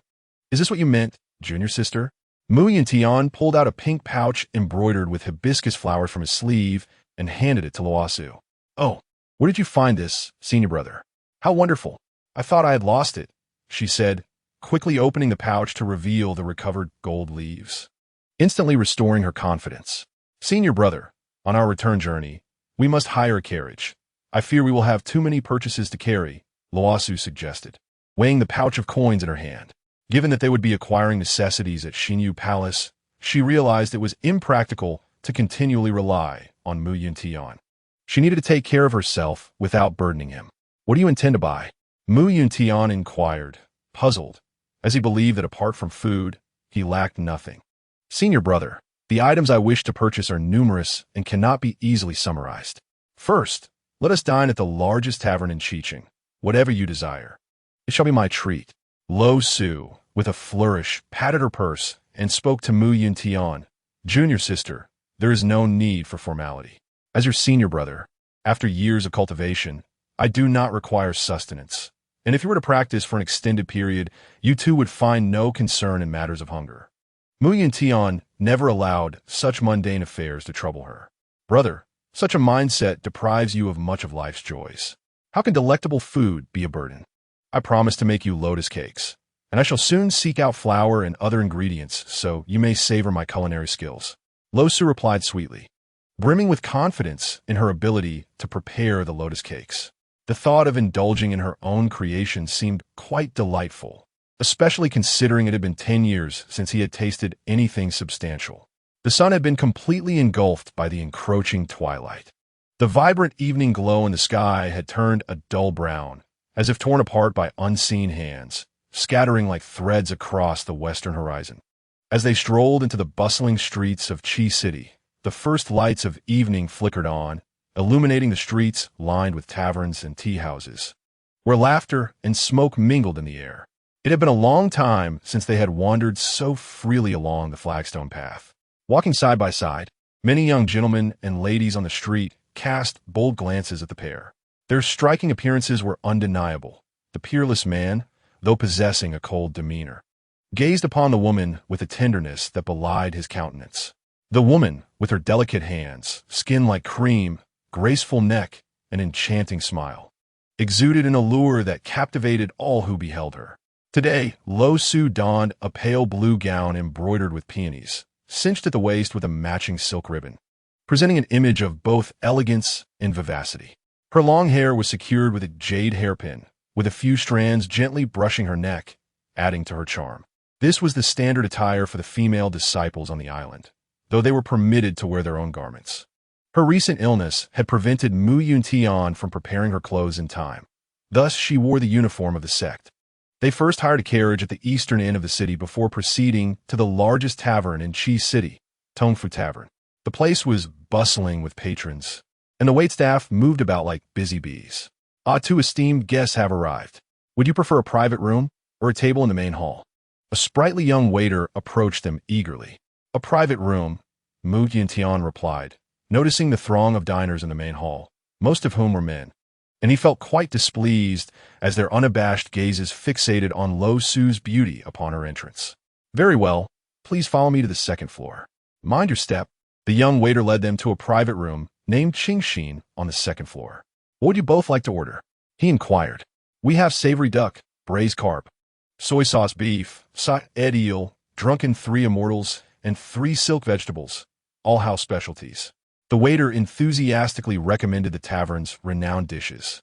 "Is this what you meant, junior sister?" Yuntian pulled out a pink pouch embroidered with hibiscus flowers from his sleeve and handed it to Luo Su. "Oh, where did you find this, senior brother? How wonderful. I thought I had lost it," she said, quickly opening the pouch to reveal the recovered gold leaves, instantly restoring her confidence. "Senior brother, on our return journey, we must hire a carriage. I fear we will have too many purchases to carry," Luo Su suggested, weighing the pouch of coins in her hand. Given that they would be acquiring necessities at Xinyu Palace, she realized it was impractical to continually rely on Yuntian. She needed to take care of herself without burdening him. "What do you intend to buy?" Yuntian inquired, puzzled, as he believed that apart from food, he lacked nothing. "Senior brother, the items I wish to purchase are numerous and cannot be easily summarized. First, let us dine at the largest tavern in Qiqing. Whatever you desire, it shall be my treat." Luo Su, with a flourish, patted her purse and spoke to Yuntian. "Junior sister, there is no need for formality. As your senior brother, after years of cultivation, I do not require sustenance. And if you were to practice for an extended period, you too would find no concern in matters of hunger." Yuntian never allowed such mundane affairs to trouble her. "Brother, such a mindset deprives you of much of life's joys. How can delectable food be a burden? I promise to make you lotus cakes, and I shall soon seek out flour and other ingredients so you may savor my culinary skills." Luo Su replied sweetly, brimming with confidence in her ability to prepare the lotus cakes. The thought of indulging in her own creation seemed quite delightful, especially considering it had been 10 years since he had tasted anything substantial. The sun had been completely engulfed by the encroaching twilight. The vibrant evening glow in the sky had turned a dull brown, as if torn apart by unseen hands, scattering like threads across the western horizon. As they strolled into the bustling streets of Qi City, the first lights of evening flickered on, illuminating the streets lined with taverns and tea houses, where laughter and smoke mingled in the air. It had been a long time since they had wandered so freely along the flagstone path. Walking side by side, many young gentlemen and ladies on the street cast bold glances at the pair. Their striking appearances were undeniable. The peerless man, though possessing a cold demeanor, gazed upon the woman with a tenderness that belied his countenance. The woman, with her delicate hands, skin like cream, graceful neck, and enchanting smile, exuded an allure that captivated all who beheld her. Today, Luo Su donned a pale blue gown embroidered with peonies, cinched at the waist with a matching silk ribbon, presenting an image of both elegance and vivacity. Her long hair was secured with a jade hairpin, with a few strands gently brushing her neck, adding to her charm. This was the standard attire for the female disciples on the island, though they were permitted to wear their own garments. Her recent illness had prevented Yuntian from preparing her clothes in time. Thus, she wore the uniform of the sect. They first hired a carriage at the eastern end of the city before proceeding to the largest tavern in Chi City, Tongfu Tavern. The place was bustling with patrons, and the waitstaff moved about like busy bees. Two esteemed guests have arrived. Would you prefer a private room or a table in the main hall? A sprightly young waiter approached them eagerly. A private room, Yuntian replied, noticing the throng of diners in the main hall, most of whom were men, and he felt quite displeased as their unabashed gazes fixated on Luo Su's beauty upon her entrance. Very well, please follow me to the second floor. Mind your step. The young waiter led them to a private room named Qingxin on the second floor. What would you both like to order? He inquired. We have savory duck, braised carp, soy sauce beef, ed eel, drunken 3 immortals, and 3 silk vegetables, all house specialties. The waiter enthusiastically recommended the tavern's renowned dishes.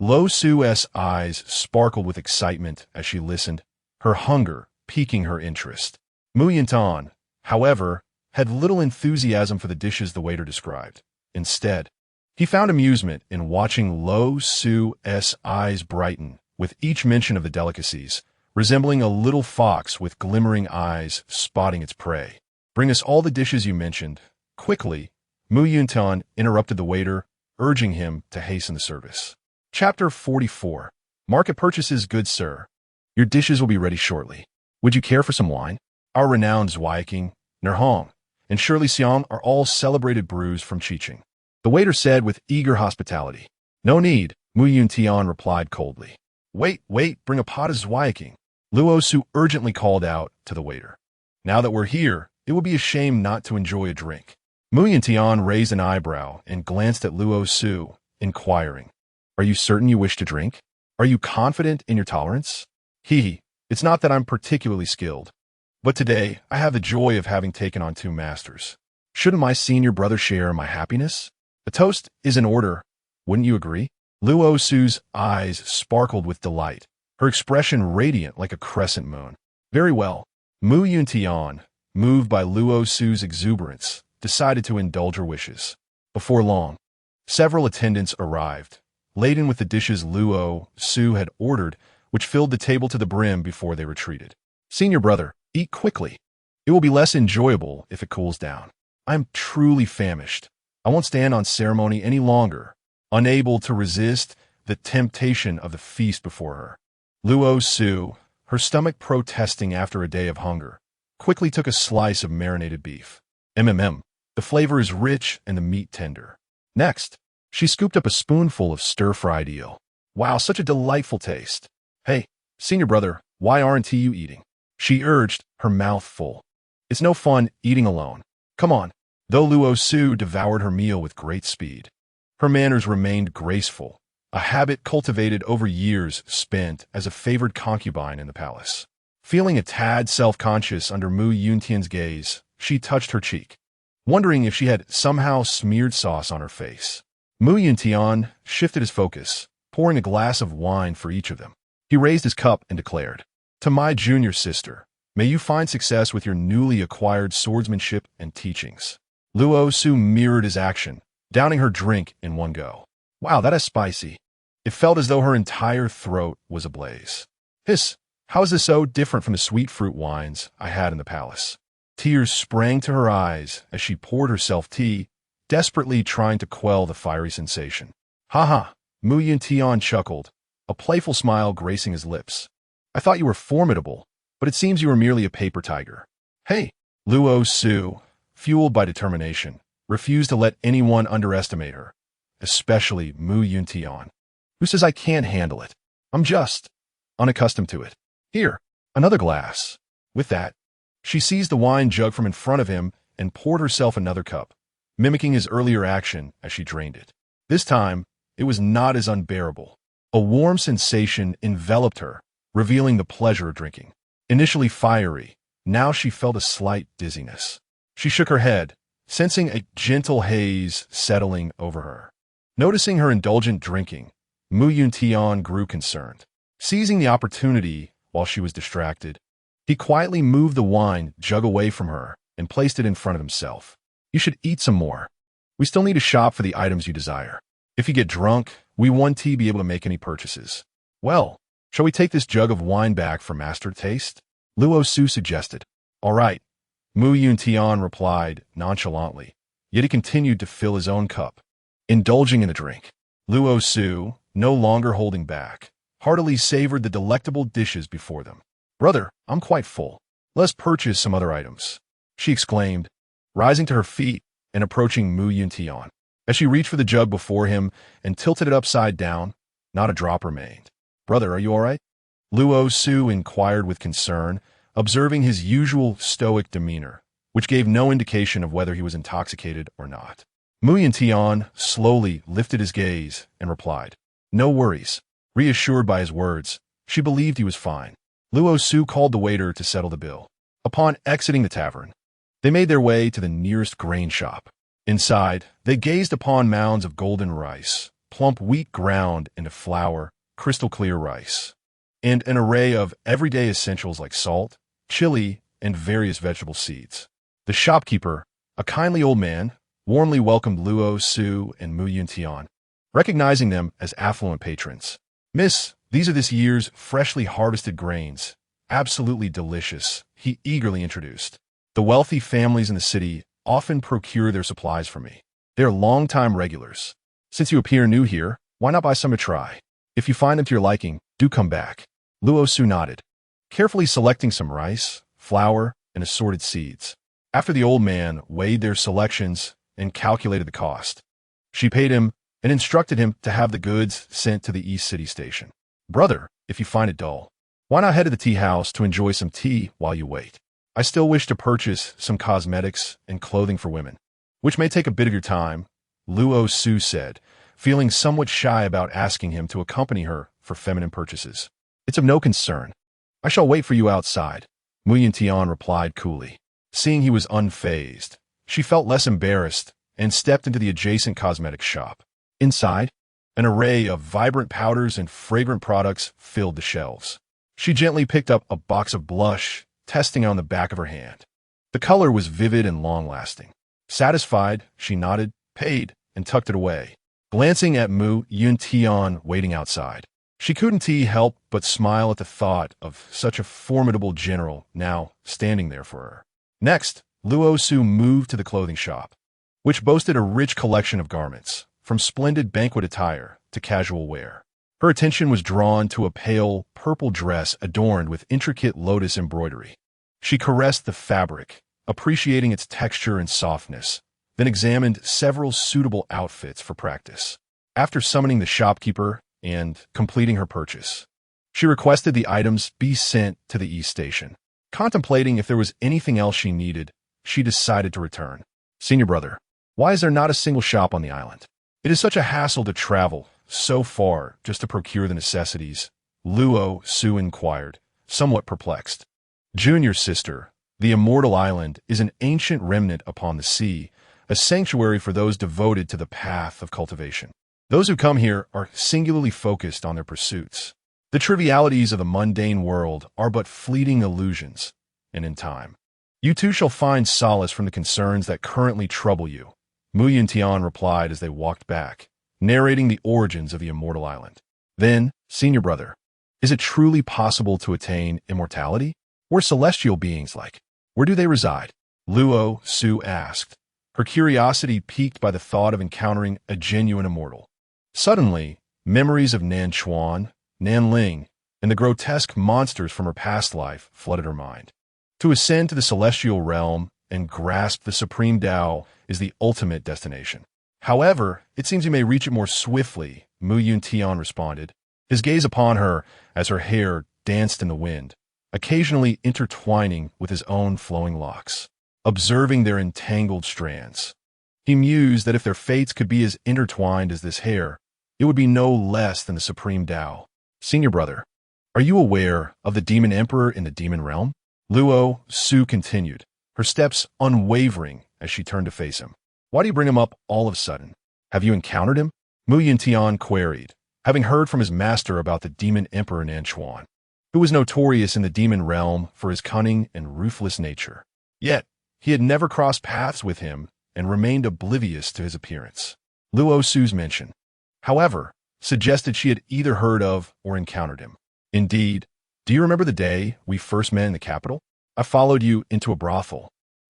Luo Su's eyes sparkled with excitement as she listened, her hunger piquing her interest. Yuntian, however, had little enthusiasm for the dishes the waiter described. Instead, he found amusement in watching Luo Su's eyes brighten with each mention of the delicacies, resembling a little fox with glimmering eyes spotting its prey. Bring us all the dishes you mentioned. Quickly, Yuntian interrupted the waiter, urging him to hasten the service. Chapter 44. Market purchases, good sir. Your dishes will be ready shortly. Would you care for some wine? Our renowned Zweiking, Nerhong, and Shirley Xiang are all celebrated brews from Chiching. The waiter said with eager hospitality. No need, Yuntian replied coldly. Wait, bring a pot of Zweiking. Luo Su urgently called out to the waiter. Now that we're here, it would be a shame not to enjoy a drink. Yuntian raised an eyebrow and glanced at Luo Su, inquiring, Are you certain you wish to drink? Are you confident in your tolerance? It's not that I'm particularly skilled, but today I have the joy of having taken on 2 masters. Shouldn't my senior brother share my happiness? A toast is in order, wouldn't you agree? Luo Su's eyes sparkled with delight, her expression radiant like a crescent moon. Very well. Yuntian, moved by Luo Su's exuberance, decided to indulge her wishes. Before long, several attendants arrived, laden with the dishes Luo Su had ordered, which filled the table to the brim before they retreated. Senior brother, eat quickly. It will be less enjoyable if it cools down. I am truly famished. I won't stand on ceremony any longer, unable to resist the temptation of the feast before her. Luo Su, her stomach protesting after a day of hunger, quickly took a slice of marinated beef. The flavor is rich and the meat tender. Next, she scooped up a spoonful of stir-fried eel. Wow, such a delightful taste. Hey, senior brother, why aren't you eating? She urged, her mouth full. It's no fun eating alone. Come on. Though Luo Su devoured her meal with great speed, her manners remained graceful, a habit cultivated over years spent as a favored concubine in the palace. Feeling a tad self-conscious under Yuntian's gaze, she touched her cheek, wondering if she had somehow smeared sauce on her face. Yuntian shifted his focus, pouring a glass of wine for each of them. He raised his cup and declared, To my junior sister, may you find success with your newly acquired swordsmanship and teachings. Luo Su mirrored his action, downing her drink in one go. Wow, that is spicy. It felt as though her entire throat was ablaze. Hiss, how is this so different from the sweet fruit wines I had in the palace? Tears sprang to her eyes as she poured herself tea, desperately trying to quell the fiery sensation. Ha ha, Yuntian chuckled, a playful smile gracing his lips. I thought you were formidable, but it seems you were merely a paper tiger. Hey, Luo Su, fueled by determination, refused to let anyone underestimate her, especially Yuntian, who says I can't handle it. I'm just unaccustomed to it. Here, another glass. With that, she seized the wine jug from in front of him and poured herself another cup, mimicking his earlier action as she drained it. This time, it was not as unbearable. A warm sensation enveloped her, revealing the pleasure of drinking. Initially fiery, now she felt a slight dizziness. She shook her head, sensing a gentle haze settling over her. Noticing her indulgent drinking, Yuntian grew concerned. Seizing the opportunity while she was distracted, he quietly moved the wine jug away from her and placed it in front of himself. You should eat some more. We still need to shop for the items you desire. If you get drunk, we won't be able to make any purchases. Well, shall we take this jug of wine back for master taste? Luo Su suggested. All right, Yuntian replied nonchalantly, yet he continued to fill his own cup, indulging in the drink. Luo Su, no longer holding back, heartily savored the delectable dishes before them. Brother, I'm quite full. Let's purchase some other items, she exclaimed, rising to her feet and approaching Yuntian. As she reached for the jug before him and tilted it upside down, not a drop remained. Brother, are you all right? Luo Su inquired with concern, observing his usual stoic demeanor, which gave no indication of whether he was intoxicated or not. Yuntian slowly lifted his gaze and replied, No worries. Reassured by his words, she believed he was fine. Luo Su called the waiter to settle the bill. Upon exiting the tavern, they made their way to the nearest grain shop. Inside, they gazed upon mounds of golden rice, plump wheat ground into flour, crystal-clear rice, and an array of everyday essentials like salt, chili, and various vegetable seeds. The shopkeeper, a kindly old man, warmly welcomed Luo Su and Yuntian, recognizing them as affluent patrons. Miss, these are this year's freshly harvested grains. Absolutely delicious, he eagerly introduced. The wealthy families in the city often procure their supplies from me. They are long-time regulars. Since you appear new here, why not buy some to try? If you find them to your liking, do come back. Luo Su nodded, carefully selecting some rice, flour, and assorted seeds. After the old man weighed their selections and calculated the cost, she paid him and instructed him to have the goods sent to the East City station. Brother, if you find it dull, why not head to the tea house to enjoy some tea while you wait? I still wish to purchase some cosmetics and clothing for women, which may take a bit of your time, Luo Su said, feeling somewhat shy about asking him to accompany her for feminine purchases. It's of no concern. I shall wait for you outside, Yuntian replied coolly. Seeing he was unfazed, she felt less embarrassed and stepped into the adjacent cosmetics shop. Inside, an array of vibrant powders and fragrant products filled the shelves. She gently picked up a box of blush, testing it on the back of her hand. The color was vivid and long-lasting. Satisfied, she nodded, paid, and tucked it away, glancing at Yuntian waiting outside. She couldn't help but smile at the thought of such a formidable general now standing there for her. Next, Luo Su moved to the clothing shop, which boasted a rich collection of garments, from splendid banquet attire to casual wear. Her attention was drawn to a pale purple dress adorned with intricate lotus embroidery. She caressed the fabric, appreciating its texture and softness, then examined several suitable outfits for practice. After summoning the shopkeeper and completing her purchase, she requested the items be sent to the East Station. Contemplating if there was anything else she needed, she decided to return. Senior brother, why is there not a single shop on the island? It is such a hassle to travel so far just to procure the necessities, Luo Su inquired, somewhat perplexed. Junior sister, the immortal island is an ancient remnant upon the sea, a sanctuary for those devoted to the path of cultivation. Those who come here are singularly focused on their pursuits. The trivialities of the mundane world are but fleeting illusions, and in time, you too shall find solace from the concerns that currently trouble you, Yuntian replied as they walked back, narrating the origins of the immortal island. Then, senior brother, is it truly possible to attain immortality? What are celestial beings like? Where do they reside? Luo Su asked, her curiosity piqued by the thought of encountering a genuine immortal. Suddenly, memories of Nanchuan, Nanling, and the grotesque monsters from her past life flooded her mind. To ascend to the celestial realm and grasp the supreme Tao is the ultimate destination. However, it seems you may reach it more swiftly, Yuntian responded, his gaze upon her as her hair danced in the wind, occasionally intertwining with his own flowing locks. Observing their entangled strands, he mused that if their fates could be as intertwined as this hair, it would be no less than the supreme Tao. Senior brother, are you aware of the demon emperor in the demon realm? Luo Su continued, her steps unwavering as she turned to face him. Why do you bring him up all of a sudden? Have you encountered him? Yuntian queried, having heard from his master about the demon emperor Nanchuan, who was notorious in the demon realm for his cunning and ruthless nature. Yet, he had never crossed paths with him and remained oblivious to his appearance. Luo Su's mention, however, suggested she had either heard of or encountered him. Indeed, do you remember the day we first met in the capital? I followed you into a brothel,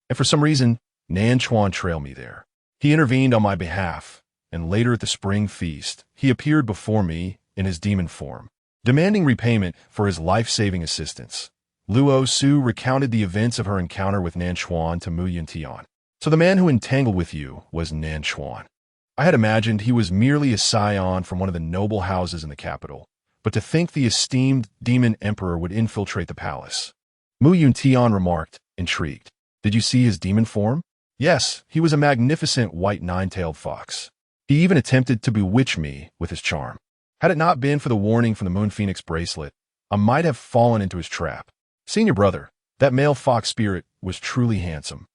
and for some reason, Nanchuan trailed me there. He intervened on my behalf, and later at the spring feast, he appeared before me in his demon form, demanding repayment for his life-saving assistance. Luo Su recounted the events of her encounter with Nanchuan to Yuntian. So the man who entangled with you was Nanchuan. I had imagined he was merely a scion from one of the noble houses in the capital, but to think the esteemed demon emperor would infiltrate the palace. Yuntian remarked, intrigued. Did you see his demon form? Yes, he was a magnificent white nine-tailed fox. He even attempted to bewitch me with his charm. Had it not been for the warning from the Moon Phoenix bracelet, I might have fallen into his trap. Senior brother, that male fox spirit was truly handsome.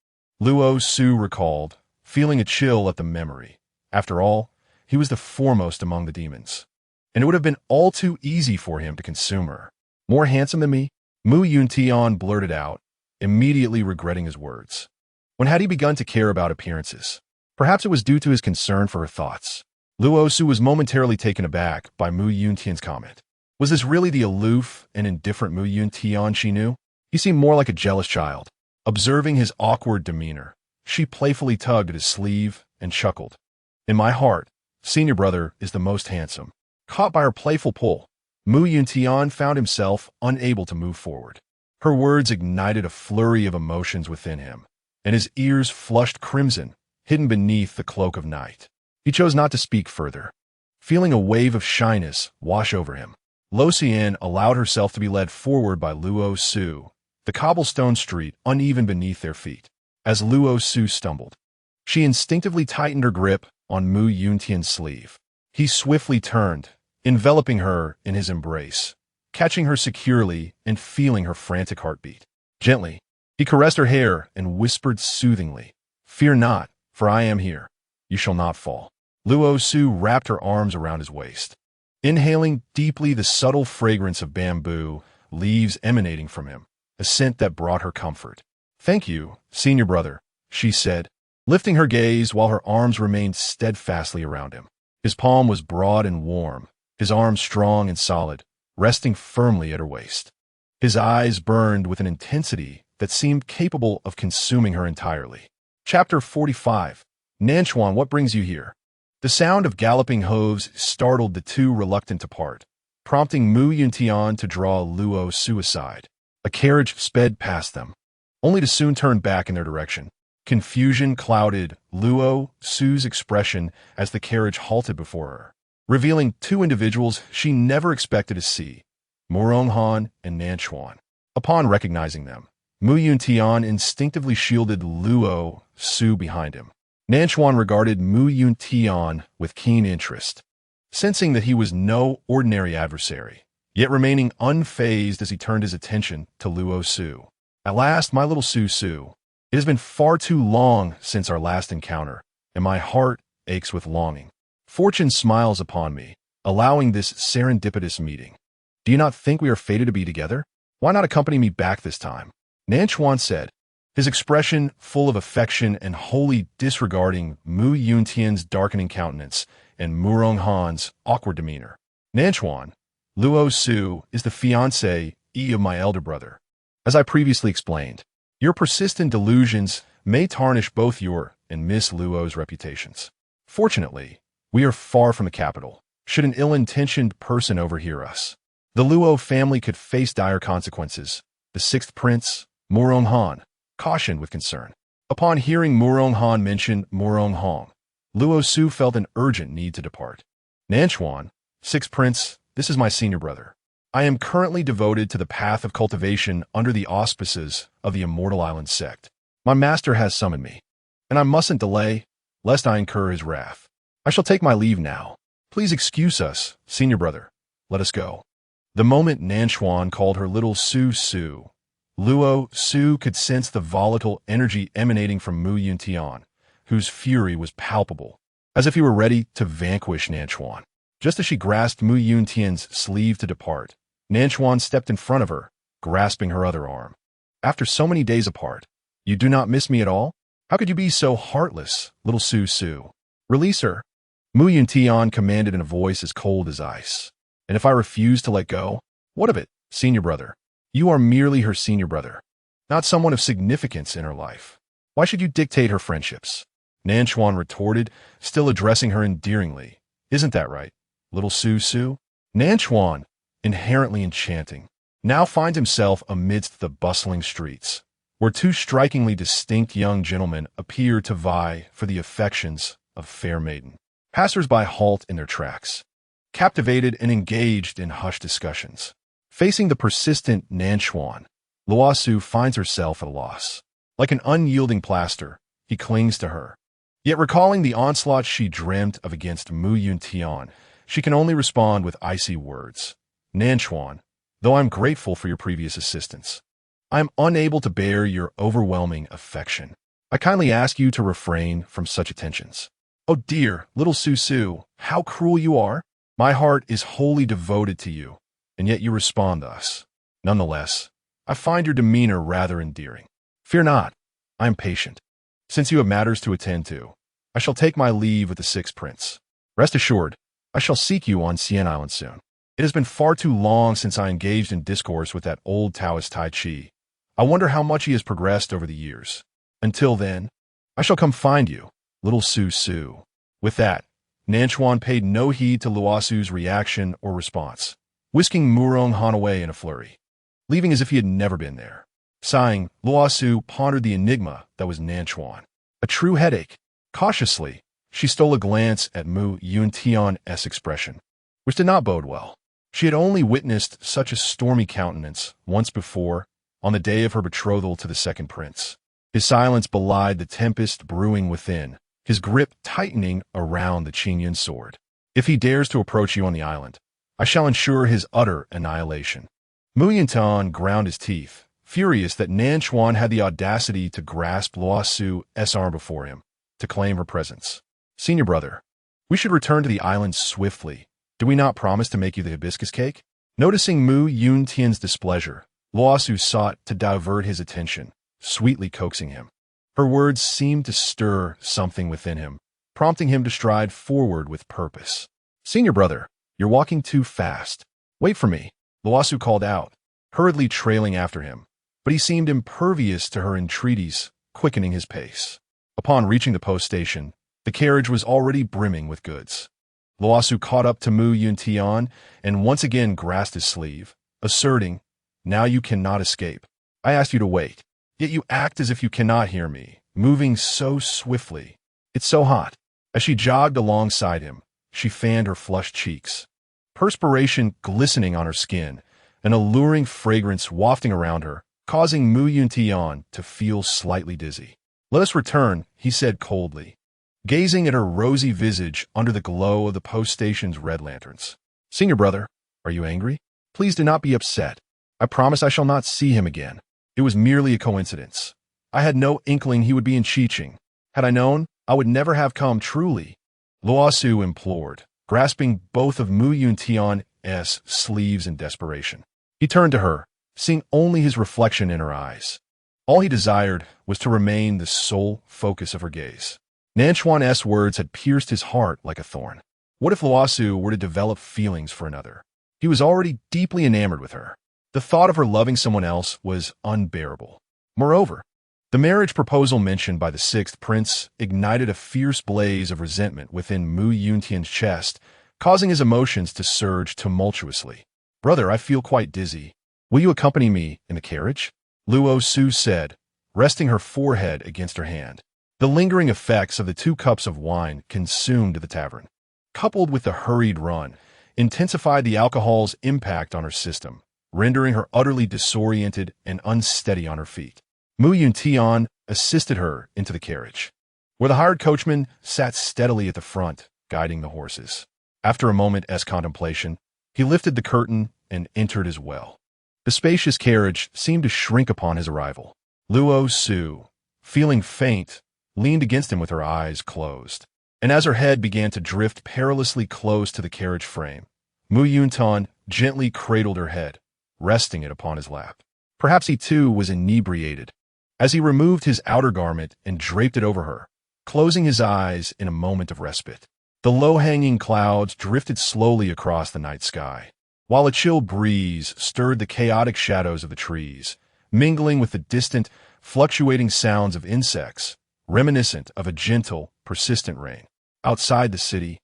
Luo Su recalled, feeling a chill at the memory. After all, he was the foremost among the demons, and it would have been all too easy for him to consume her. More handsome than me? Yuntian blurted out, immediately regretting his words. When had he begun to care about appearances? Perhaps it was due to his concern for her thoughts. Luo Su was momentarily taken aback by Yuntian's comment. Was this really the aloof and indifferent Yuntian she knew? He seemed more like a jealous child. Observing his awkward demeanor, she playfully tugged at his sleeve and chuckled. In my heart, senior brother is the most handsome. Caught by her playful pull, Yuntian found himself unable to move forward. Her words ignited a flurry of emotions within him, and his ears flushed crimson, hidden beneath the cloak of night. He chose not to speak further. Feeling a wave of shyness wash over him, Luo Su allowed herself to be led forward by Luo Su, the cobblestone street uneven beneath their feet. As Luo Su stumbled, she instinctively tightened her grip on Yuntian's sleeve. He swiftly turned, enveloping her in his embrace, catching her securely and feeling her frantic heartbeat. Gently, he caressed her hair and whispered soothingly, "Fear not, for I am here. You shall not fall." Luo Su wrapped her arms around his waist, inhaling deeply the subtle fragrance of bamboo leaves emanating from him, a scent that brought her comfort. "Thank you, senior brother," she said, lifting her gaze while her arms remained steadfastly around him. His palm was broad and warm, his arms strong and solid, resting firmly at her waist. His eyes burned with an intensity that seemed capable of consuming her entirely. Chapter 45. Nanchuan, what brings you here? The sound of galloping hooves startled the two reluctant to part, prompting Yuntian to draw Luo Su aside. A carriage sped past them, only to soon turn back in their direction. Confusion clouded Luo Su's expression as the carriage halted before her, revealing two individuals she never expected to see, Muronghan and Nanchuan. Upon recognizing them, Yuntian instinctively shielded Luo Su behind him. Nanchuan regarded Yuntian with keen interest, sensing that he was no ordinary adversary, yet remaining unfazed as he turned his attention to Luo Su. "At last, my little Su, it has been far too long since our last encounter, and my heart aches with longing. Fortune smiles upon me, allowing this serendipitous meeting. Do you not think we are fated to be together? Why not accompany me back this time?" Nanchuan said, his expression full of affection and wholly disregarding Yuntian's darkening countenance and Muronghan's awkward demeanor. "Nanchuan, Luo Su is the fiancé of my elder brother. As I previously explained, your persistent delusions may tarnish both your and Miss Luo's reputations. Fortunately, we are far from the capital, should an ill-intentioned person overhear us. The Luo family could face dire consequences. The sixth prince, Murong Han, cautioned with concern. Upon hearing Murong Han mention Murong Hong, Luo Su felt an urgent need to depart. Nanchuan, sixth prince, this is my senior brother. I am currently devoted to the path of cultivation under the auspices of the Immortal Island sect. My master has summoned me, and I mustn't delay, lest I incur his wrath. I shall take my leave now. Please excuse us, senior brother. Let us go. The moment Nanchuan called her little Su, Luo Su could sense the volatile energy emanating from Yuntian, whose fury was palpable, as if he were ready to vanquish Nanchuan. Just as she grasped Yuntian's sleeve to depart, Nanchuan stepped in front of her, grasping her other arm. After so many days apart, you do not miss me at all? How could you be so heartless, little Su? Release her. Yuntian commanded in a voice as cold as ice. And if I refuse to let go, what of it, senior brother? You are merely her senior brother, not someone of significance in her life. Why should you dictate her friendships? Nanchuan retorted, still addressing her endearingly. Isn't that right, little Su? Nanchuan, inherently enchanting, now finds himself amidst the bustling streets, where two strikingly distinct young gentlemen appear to vie for the affections of fair maiden. Passers-by halt in their tracks, captivated and engaged in hushed discussions. Facing the persistent Nanchuan, Luo Su finds herself at a loss. Like an unyielding plaster, he clings to her. Yet recalling the onslaught she dreamt of against Yuntian, she can only respond with icy words. Nanchuan, though I'm grateful for your previous assistance, I am unable to bear your overwhelming affection. I kindly ask you to refrain from such attentions. Oh dear, little Su, how cruel you are. My heart is wholly devoted to you, and yet you respond thus. Nonetheless, I find your demeanor rather endearing. Fear not, I am patient. Since you have matters to attend to, I shall take my leave with the sixth prince. Rest assured, I shall seek you on Xian Island soon. It has been far too long since I engaged in discourse with that old Taoist Tai Chi. I wonder how much he has progressed over the years. Until then, I shall come find you, little Su. With that, Nanchuan paid no heed to Luo Su's reaction or response, whisking Murong Han away in a flurry, leaving as if he had never been there. Sighing, Luo Su pondered the enigma that was Nanchuan. A true headache. Cautiously, she stole a glance at Yuntian's expression, which did not bode well. She had only witnessed such a stormy countenance once before, on the day of her betrothal to the second prince. His silence belied the tempest brewing within, his grip tightening around the Qingyun sword. If he dares to approach you on the island, I shall ensure his utter annihilation. Yuntian ground his teeth, furious that Nanchuan had the audacity to grasp Luo Su's arm before him, to claim her presence. Senior brother, we should return to the island swiftly. Do we not promise to make you the hibiscus cake? Noticing Yuntian's displeasure, Luo Su sought to divert his attention, sweetly coaxing him. Her words seemed to stir something within him, prompting him to stride forward with purpose. Senior brother, you're walking too fast. Wait for me, Luo Su called out, hurriedly trailing after him, but he seemed impervious to her entreaties, quickening his pace. Upon reaching the post station, the carriage was already brimming with goods. Luo Su caught up to Yuntian and once again grasped his sleeve, asserting, now you cannot escape. I asked you to wait, yet you act as if you cannot hear me, moving so swiftly. It's so hot. As she jogged alongside him, she fanned her flushed cheeks, perspiration glistening on her skin, an alluring fragrance wafting around her, causing Yuntian to feel slightly dizzy. Let us return, he said coldly, gazing at her rosy visage under the glow of the post station's red lanterns. Senior brother, are you angry? Please do not be upset. I promise I shall not see him again. It was merely a coincidence. I had no inkling he would be in Qiqing. Had I known, I would never have come truly. Luo Su implored, grasping both of Yuntian's sleeves in desperation. He turned to her, seeing only his reflection in her eyes. All he desired was to remain the sole focus of her gaze. Nanchuan's words had pierced his heart like a thorn. What if Luo Su were to develop feelings for another? He was already deeply enamored with her. The thought of her loving someone else was unbearable. Moreover, the marriage proposal mentioned by the sixth prince ignited a fierce blaze of resentment within Yuntian's chest, causing his emotions to surge tumultuously. Brother, I feel quite dizzy. Will you accompany me in the carriage? Luo Su said, resting her forehead against her hand. The lingering effects of the 2 cups of wine consumed the tavern, coupled with the hurried run, intensified the alcohol's impact on her system, rendering her utterly disoriented and unsteady on her feet. Yuntian assisted her into the carriage, where the hired coachman sat steadily at the front, guiding the horses. After a moment's contemplation, he lifted the curtain and entered as well. The spacious carriage seemed to shrink upon his arrival. Luo Su, feeling faint, leaned against him with her eyes closed, and as her head began to drift perilously close to the carriage frame, Yuntian gently cradled her head, resting it upon his lap. Perhaps he too was inebriated, as he removed his outer garment and draped it over her, closing his eyes in a moment of respite. The low-hanging clouds drifted slowly across the night sky, while a chill breeze stirred the chaotic shadows of the trees, mingling with the distant, fluctuating sounds of insects, reminiscent of a gentle, persistent rain. Outside the city,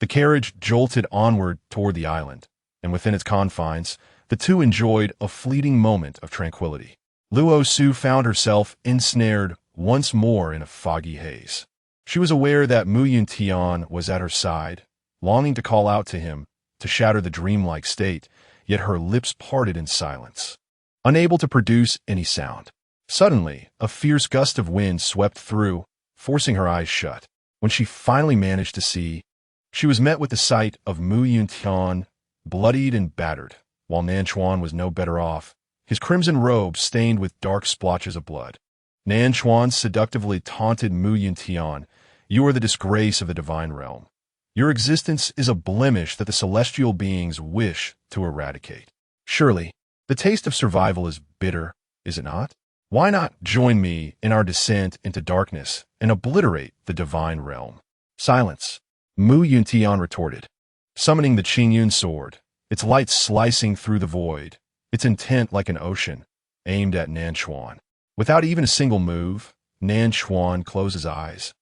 the carriage jolted onward toward the island, and within its confines, the two enjoyed a fleeting moment of tranquility. Luo Su found herself ensnared once more in a foggy haze. She was aware that Yuntian was at her side, longing to call out to him, to shatter the dreamlike state, yet her lips parted in silence, unable to produce any sound. Suddenly, a fierce gust of wind swept through, forcing her eyes shut. When she finally managed to see, she was met with the sight of Yuntian, bloodied and battered, while Nanchuan was no better off, his crimson robe stained with dark splotches of blood. Nanchuan seductively taunted Yuntian, "You are the disgrace of the divine realm. Your existence is a blemish that the celestial beings wish to eradicate. Surely, the taste of survival is bitter, is it not? Why not join me in our descent into darkness and obliterate the divine realm?" "Silence," Yuntian retorted, summoning the Qingyun sword, its light slicing through the void, its intent like an ocean, aimed at Nanchuan. Without even a single move, Nanchuan closed his eyes,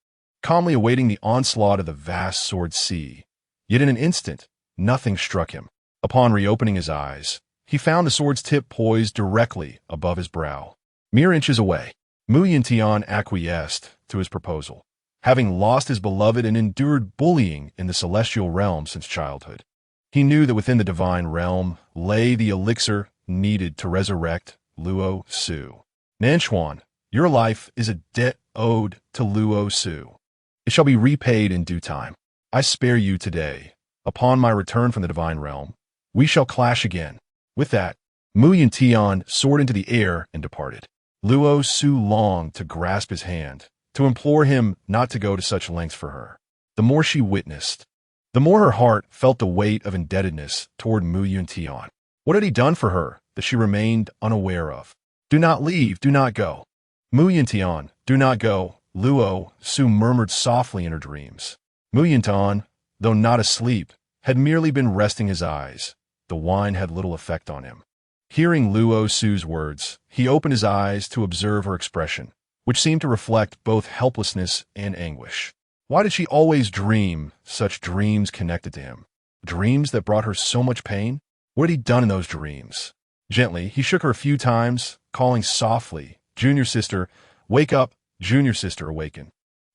calmly awaiting the onslaught of the vast sword sea. Yet in an instant, nothing struck him. Upon reopening his eyes, he found the sword's tip poised directly above his brow. Mere inches away, Yuntian acquiesced to his proposal, having lost his beloved and endured bullying in the celestial realm since childhood. He knew that within the divine realm lay the elixir needed to resurrect Luo Su. "Nanchuan, your life is a debt owed to Luo Su. It shall be repaid in due time. I spare you today. Upon my return from the divine realm, we shall clash again." With that, Yuntian soared into the air and departed. Luo Su longed to grasp his hand, to implore him not to go to such lengths for her. The more she witnessed, the more her heart felt the weight of indebtedness toward Yuntian. What had he done for her that she remained unaware of? "Do not leave, do not go. Yuntian, do not go," Luo Su murmured softly in her dreams. Yuntian, though not asleep, had merely been resting his eyes. The wine had little effect on him. Hearing Luo Su's words, he opened his eyes to observe her expression, which seemed to reflect both helplessness and anguish. Why did she always dream such dreams connected to him? Dreams that brought her so much pain? What had he done in those dreams? Gently, he shook her a few times, calling softly, "Junior sister, wake up, junior sister, awaken."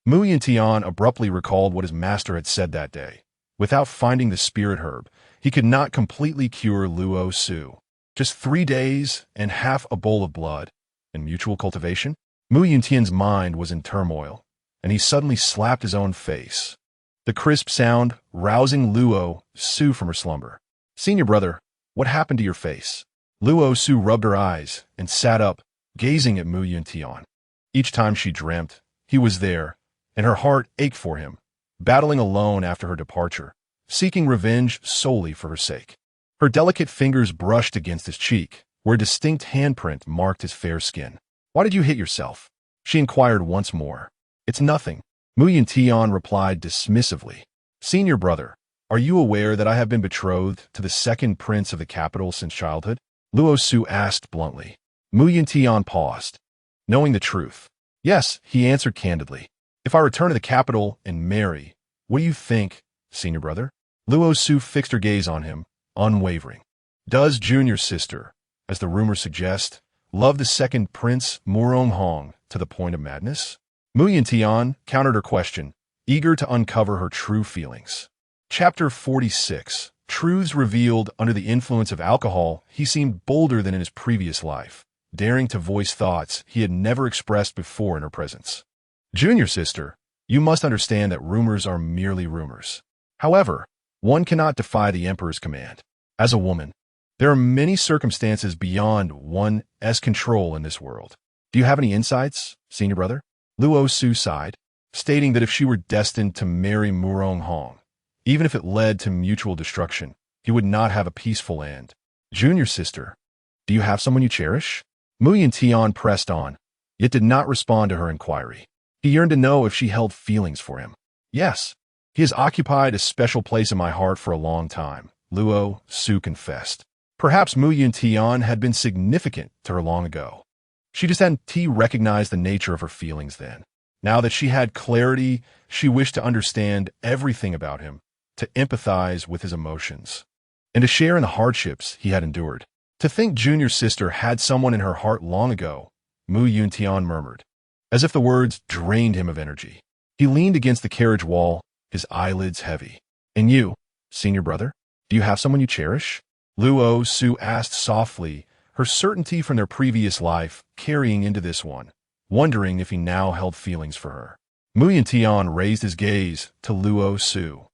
Yuntian abruptly recalled what his master had said that day. Without finding the spirit herb, he could not completely cure Luo Su. Just 3 days and half a bowl of blood, and mutual cultivation? Yuntian's mind was in turmoil, and he suddenly slapped his own face, the crisp sound rousing Luo Su from her slumber. "Senior brother, what happened to your face?" Luo Su rubbed her eyes and sat up, gazing at Yuntian. Each time she dreamt, he was there, and her heart ached for him, battling alone after her departure, seeking revenge solely for her sake. Her delicate fingers brushed against his cheek, where a distinct handprint marked his fair skin. "Why did you hit yourself?" she inquired once more. "It's nothing," Yuntian replied dismissively. "Senior brother, are you aware that I have been betrothed to the second prince of the capital since childhood?" Luo Su asked bluntly. Yuntian paused, knowing the truth. "Yes," he answered candidly. "If I return to the capital and marry, what do you think, senior brother?" Luo Su fixed her gaze on him, unwavering. Does junior sister, as the rumors suggest, love the second prince Murong Hong to the point of madness? Mu Yuntian countered her question, eager to uncover her true feelings. Chapter 46. Truths revealed under the influence of alcohol. He seemed bolder than in his previous life, daring to voice thoughts he had never expressed before in her presence. Junior sister, you must understand that rumors are merely rumors. However, one cannot defy the emperor's command. As a woman, there are many circumstances beyond one's control in this world. Do you have any insights, senior brother? Luo Su sighed, stating that if she were destined to marry Murong Hong, even if it led to mutual destruction, he would not have a peaceful end. Junior sister, do you have someone you cherish? Mu Yuntian pressed on, yet did not respond to her inquiry. He yearned to know if she held feelings for him. Yes, he has occupied a special place in my heart for a long time, Luo Su confessed. Perhaps Mu Yuntian had been significant to her long ago. She just hadn't recognized the nature of her feelings then. Now that she had clarity, she wished to understand everything about him, to empathize with his emotions, and to share in the hardships he had endured. To think junior sister had someone in her heart long ago, Mu Yuntian murmured, as if the words drained him of energy. He leaned against the carriage wall, his eyelids heavy. And you, senior brother, do you have someone you cherish? Luo Su asked softly, her certainty from their previous life carrying into this one, wondering if he now held feelings for her. Mu Yuntian raised his gaze to Luo Su,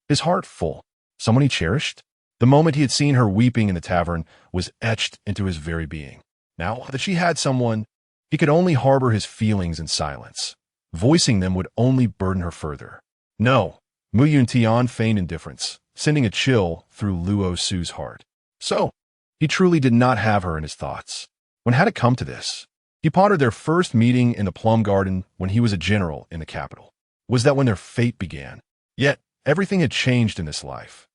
his heart full. Someone he cherished? The moment he had seen her weeping in the tavern was etched into his very being. Now that she had someone, he could only harbor his feelings in silence. Voicing them would only burden her further. No, Mu Yuntian feigned indifference, sending a chill through Luo Su's heart. So, he truly did not have her in his thoughts. When had it come to this? He pondered their first meeting in the plum garden when he was a general in the capital. Was that when their fate began? Yet, everything had changed in this life.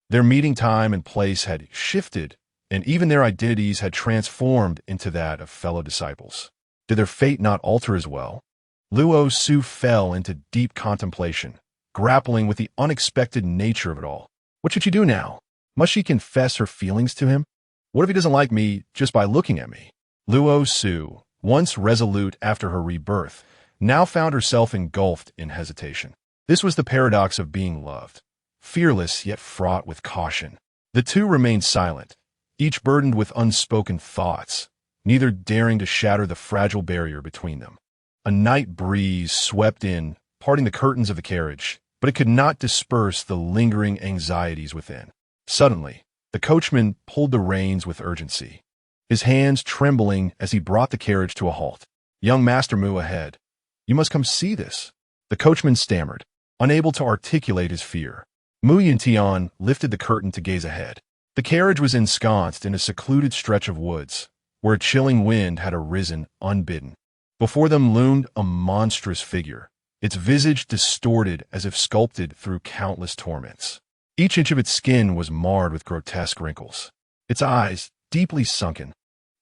Their meeting time and place had shifted, and even their identities had transformed into that of fellow disciples. Did their fate not alter as well? Luo Su fell into deep contemplation, grappling with the unexpected nature of it all. What should she do now? Must she confess her feelings to him? What if he doesn't like me just by looking at me? Luo Su, once resolute after her rebirth, now found herself engulfed in hesitation. This was the paradox of being loved, fearless yet fraught with caution. The two remained silent, each burdened with unspoken thoughts, neither daring to shatter the fragile barrier between them. A night breeze swept in, parting the curtains of the carriage, but it could not disperse the lingering anxieties within. Suddenly, the coachman pulled the reins with urgency, his hands trembling as he brought the carriage to a halt. Young Master Mu ahead. You must come see this. The coachman stammered, unable to articulate his fear. Mu Yuntian lifted the curtain to gaze ahead. The carriage was ensconced in a secluded stretch of woods, where a chilling wind had arisen unbidden. Before them loomed a monstrous figure, its visage distorted as if sculpted through countless torments. Each inch of its skin was marred with grotesque wrinkles. Its eyes, deeply sunken,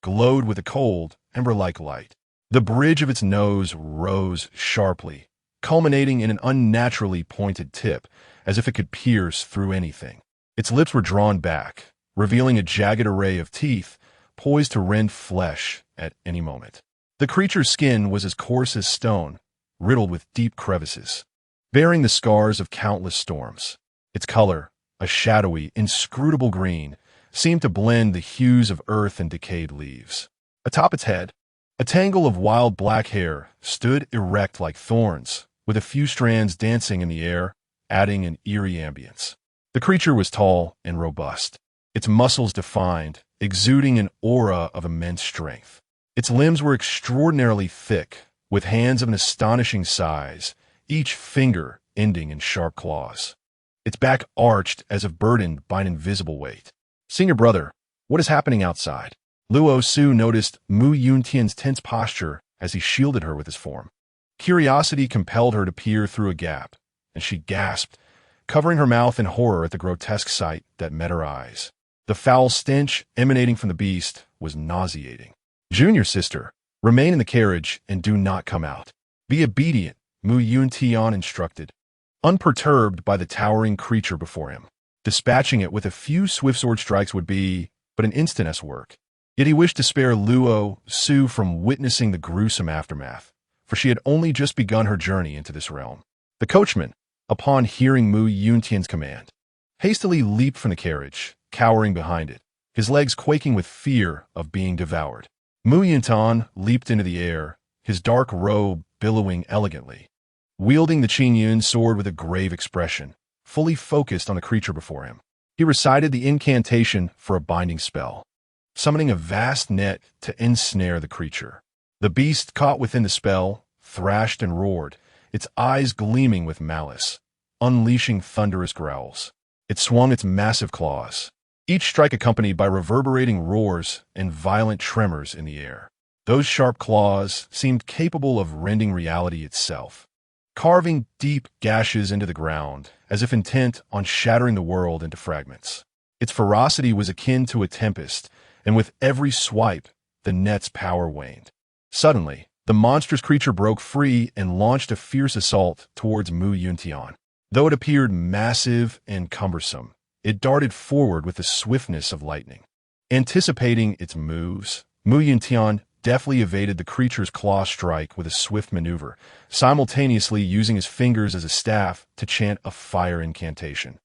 glowed with a cold, ember-like light. The bridge of its nose rose sharply, culminating in an unnaturally pointed tip, as if it could pierce through anything. Its lips were drawn back, revealing a jagged array of teeth, poised to rend flesh at any moment. The creature's skin was as coarse as stone, riddled with deep crevices, bearing the scars of countless storms. Its color, a shadowy, inscrutable green, seemed to blend the hues of earth and decayed leaves. Atop its head, a tangle of wild black hair stood erect like thorns, with a few strands dancing in the air, adding an eerie ambience. The creature was tall and robust, its muscles defined, exuding an aura of immense strength. Its limbs were extraordinarily thick, with hands of an astonishing size, each finger ending in sharp claws. Its back arched as if burdened by an invisible weight. Senior brother, what is happening outside? Luo Su noticed Mu Yuntian's tense posture as he shielded her with his form. Curiosity compelled her to peer through a gap, and she gasped, covering her mouth in horror at the grotesque sight that met her eyes. The foul stench emanating from the beast was nauseating. Junior sister, remain in the carriage and do not come out. Be obedient, Mu Yuntian instructed, unperturbed by the towering creature before him. Dispatching it with a few swift sword strikes would be but an instant's work. Yet he wished to spare Luo Su from witnessing the gruesome aftermath, for she had only just begun her journey into this realm. The coachman, upon hearing Mu Yuntian's command, hastily leaped from the carriage, cowering behind it, his legs quaking with fear of being devoured. Mu Yuntian leaped into the air, his dark robe billowing elegantly, wielding the Qingyun sword with a grave expression, fully focused on the creature before him. He recited the incantation for a binding spell, summoning a vast net to ensnare the creature. The beast, caught within the spell, thrashed and roared, its eyes gleaming with malice, unleashing thunderous growls. It swung its massive claws, each strike accompanied by reverberating roars and violent tremors in the air. Those sharp claws seemed capable of rending reality itself, carving deep gashes into the ground, as if intent on shattering the world into fragments. Its ferocity was akin to a tempest, and with every swipe, the net's power waned. Suddenly, the monstrous creature broke free and launched a fierce assault towards Mu Yuntian. Though it appeared massive and cumbersome, it darted forward with the swiftness of lightning. Anticipating its moves, Mu Yuntian deftly evaded the creature's claw strike with a swift maneuver, simultaneously using his fingers as a staff to chant a fire incantation.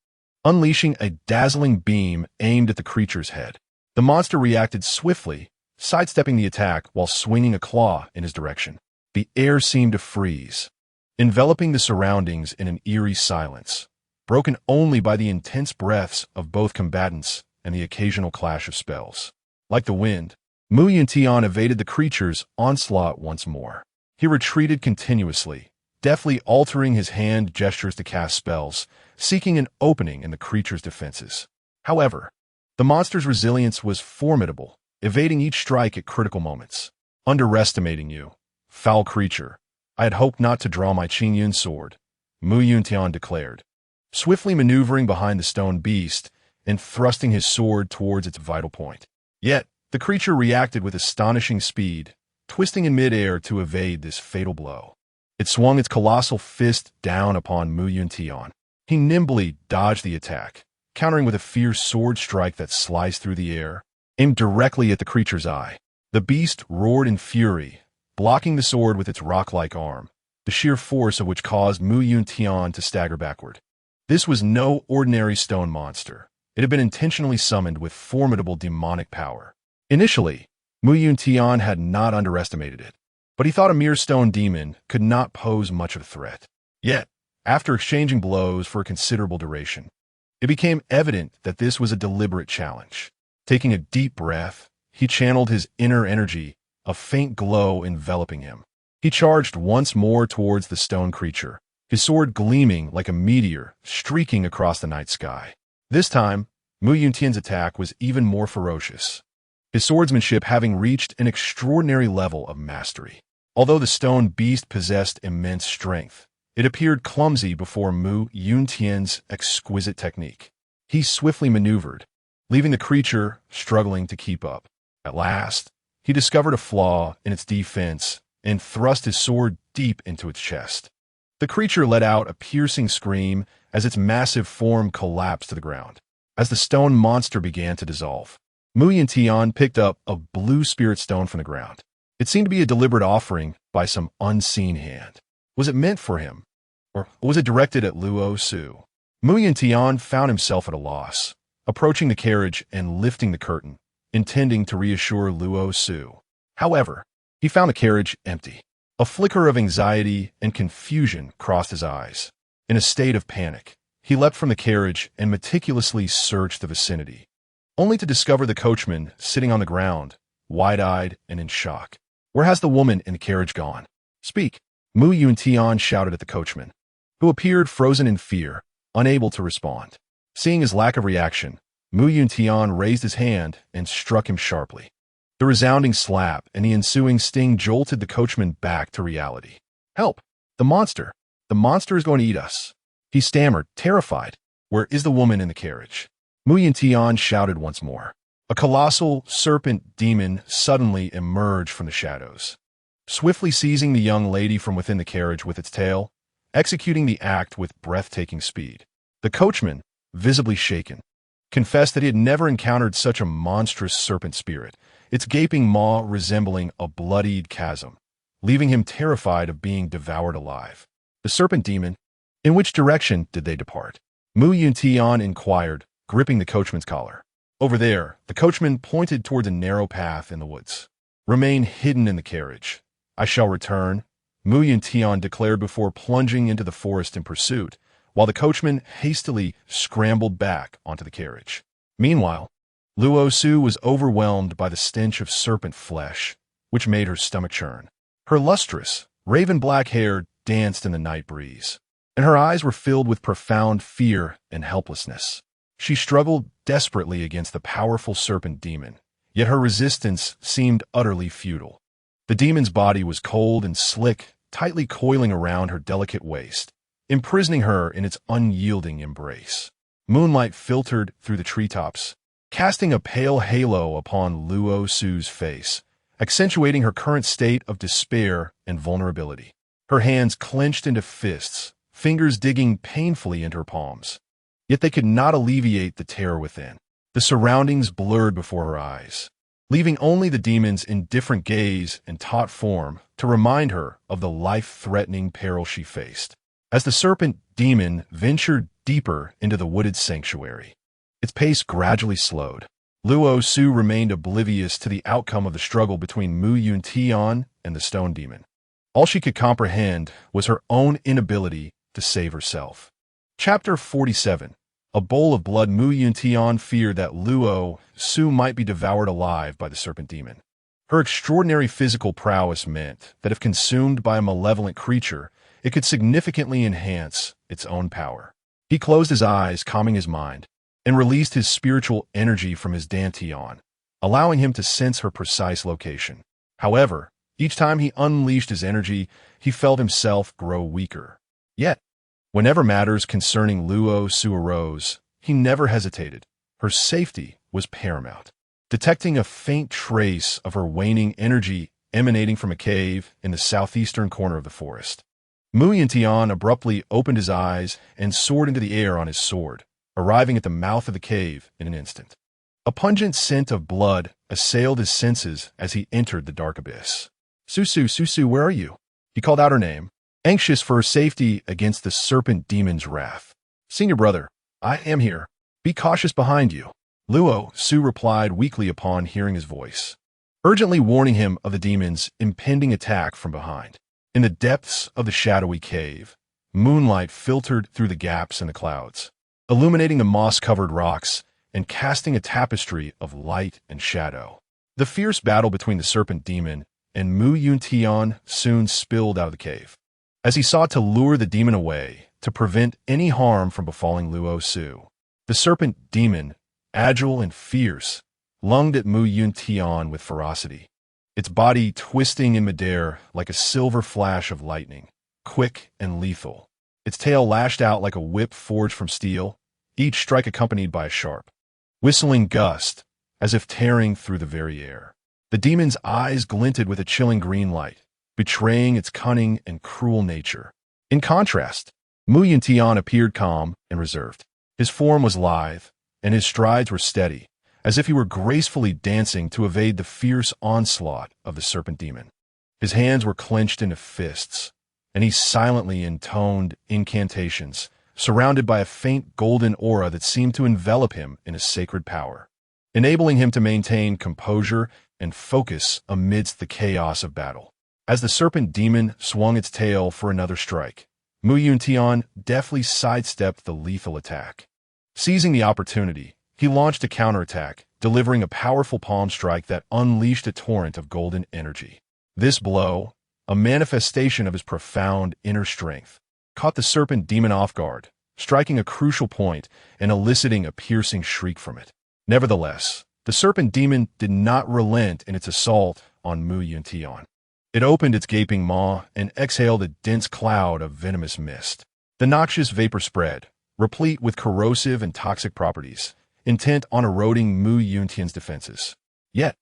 Unleashing a dazzling beam aimed at the creature's head, the monster reacted swiftly, sidestepping the attack while swinging a claw in his direction. The air seemed to freeze, enveloping the surroundings in an eerie silence, broken only by the intense breaths of both combatants and the occasional clash of spells. Like the wind, Mu Yuntian evaded the creature's onslaught once more. He retreated continuously, deftly altering his hand gestures to cast spells, seeking an opening in the creature's defenses. However, the monster's resilience was formidable, evading each strike at critical moments. "Underestimating you, foul creature. I had hoped not to draw my Qingyun sword," Mu Yuntian declared, swiftly maneuvering behind the stone beast and thrusting his sword towards its vital point. Yet, the creature reacted with astonishing speed, twisting in midair to evade this fatal blow. It swung its colossal fist down upon Mu Yuntian. He nimbly dodged the attack, countering with a fierce sword strike that sliced through the air, aimed directly at the creature's eye. The beast roared in fury, blocking the sword with its rock-like arm, the sheer force of which caused Mu Yuntian to stagger backward. This was no ordinary stone monster. It had been intentionally summoned with formidable demonic power. Initially, Mu Yuntian had not underestimated it, but he thought a mere stone demon could not pose much of a threat. Yet, after exchanging blows for a considerable duration, it became evident that this was a deliberate challenge. Taking a deep breath, he channeled his inner energy, a faint glow enveloping him. He charged once more towards the stone creature, his sword gleaming like a meteor streaking across the night sky. This time, Mu Yuntian's attack was even more ferocious, his swordsmanship having reached an extraordinary level of mastery. Although the stone beast possessed immense strength, it appeared clumsy before Mu Yuntian's exquisite technique. He swiftly maneuvered, leaving the creature struggling to keep up. At last, he discovered a flaw in its defense and thrust his sword deep into its chest. The creature let out a piercing scream as its massive form collapsed to the ground. As the stone monster began to dissolve, Mu Yuntian picked up a blue spirit stone from the ground. It seemed to be a deliberate offering by some unseen hand. Was it meant for him? Or was it directed at Luo Su? Mu Yuntian found himself at a loss, approaching the carriage and lifting the curtain, intending to reassure Luo Su. However, he found the carriage empty. A flicker of anxiety and confusion crossed his eyes. In a state of panic, he leapt from the carriage and meticulously searched the vicinity, only to discover the coachman sitting on the ground, wide-eyed and in shock. "Where has the woman in the carriage gone? Speak," Mu Yuntian shouted at the coachman, who appeared frozen in fear, unable to respond. Seeing his lack of reaction, Mu Yuntian raised his hand and struck him sharply. The resounding slap and the ensuing sting jolted the coachman back to reality. "Help! The monster! The monster is going to eat us!" He stammered, terrified. "Where is the woman in the carriage?" Mu Yuntian shouted once more. A colossal serpent demon suddenly emerged from the shadows, swiftly seizing the young lady from within the carriage with its tail, executing the act with breathtaking speed. The coachman, visibly shaken, confessed that he had never encountered such a monstrous serpent spirit, its gaping maw resembling a bloodied chasm, leaving him terrified of being devoured alive. The serpent demon? In which direction did they depart? Yuntian inquired, gripping the coachman's collar. Over there, the coachman pointed toward a narrow path in the woods. Remain hidden in the carriage. I shall return, Yuntian declared before plunging into the forest in pursuit, while the coachman hastily scrambled back onto the carriage. Meanwhile, Luo Su was overwhelmed by the stench of serpent flesh, which made her stomach churn. Her lustrous, raven-black hair danced in the night breeze, and her eyes were filled with profound fear and helplessness. She struggled desperately against the powerful serpent demon, yet her resistance seemed utterly futile. The demon's body was cold and slick, tightly coiling around her delicate waist, imprisoning her in its unyielding embrace. Moonlight filtered through the treetops, casting a pale halo upon Luo Su's face, accentuating her current state of despair and vulnerability. Her hands clenched into fists, fingers digging painfully into her palms. Yet they could not alleviate the terror within. The surroundings blurred before her eyes, leaving only the demon's indifferent gaze and taut form to remind her of the life-threatening peril she faced. As the serpent demon ventured deeper into the wooded sanctuary, its pace gradually slowed. Luo Su remained oblivious to the outcome of the struggle between Yuntian and the stone demon. All she could comprehend was her own inability to save herself. Chapter 47. A bowl of blood. Yuntian feared that Luo Su might be devoured alive by the serpent demon. Her extraordinary physical prowess meant that if consumed by a malevolent creature, it could significantly enhance its own power. He closed his eyes, calming his mind, and released his spiritual energy from his dantian, allowing him to sense her precise location. However, each time he unleashed his energy, he felt himself grow weaker. Yet, whenever matters concerning Luo Su arose, he never hesitated. Her safety was paramount. Detecting a faint trace of her waning energy emanating from a cave in the southeastern corner of the forest, Yuntian abruptly opened his eyes and soared into the air on his sword, arriving at the mouth of the cave in an instant. A pungent scent of blood assailed his senses as he entered the dark abyss. Susu, where are you? He called out her name, anxious for her safety against the serpent demon's wrath. Senior brother, I am here. Be cautious behind you, Luo Su replied weakly upon hearing his voice, urgently warning him of the demon's impending attack from behind. In the depths of the shadowy cave, moonlight filtered through the gaps in the clouds, illuminating the moss-covered rocks and casting a tapestry of light and shadow. The fierce battle between the serpent demon and Yuntian soon spilled out of the cave. As he sought to lure the demon away to prevent any harm from befalling Luo Su, the serpent demon, agile and fierce, lunged at Yuntian with ferocity, its body twisting in midair like a silver flash of lightning, quick and lethal. Its tail lashed out like a whip forged from steel, each strike accompanied by a sharp, whistling gust, as if tearing through the very air. The demon's eyes glinted with a chilling green light, betraying its cunning and cruel nature. In contrast, Yuntian appeared calm and reserved. His form was lithe, and his strides were steady, as if he were gracefully dancing to evade the fierce onslaught of the serpent demon. His hands were clenched into fists, and he silently intoned incantations, surrounded by a faint golden aura that seemed to envelop him in a sacred power, enabling him to maintain composure and focus amidst the chaos of battle. As the serpent demon swung its tail for another strike, Yuntian deftly sidestepped the lethal attack. Seizing the opportunity, he launched a counterattack, delivering a powerful palm strike that unleashed a torrent of golden energy. This blow, a manifestation of his profound inner strength, caught the serpent demon off guard, striking a crucial point and eliciting a piercing shriek from it. Nevertheless, the serpent demon did not relent in its assault on Yuntian. It opened its gaping maw and exhaled a dense cloud of venomous mist. The noxious vapor spread, replete with corrosive and toxic properties, intent on eroding Yuntian's defenses. Yet,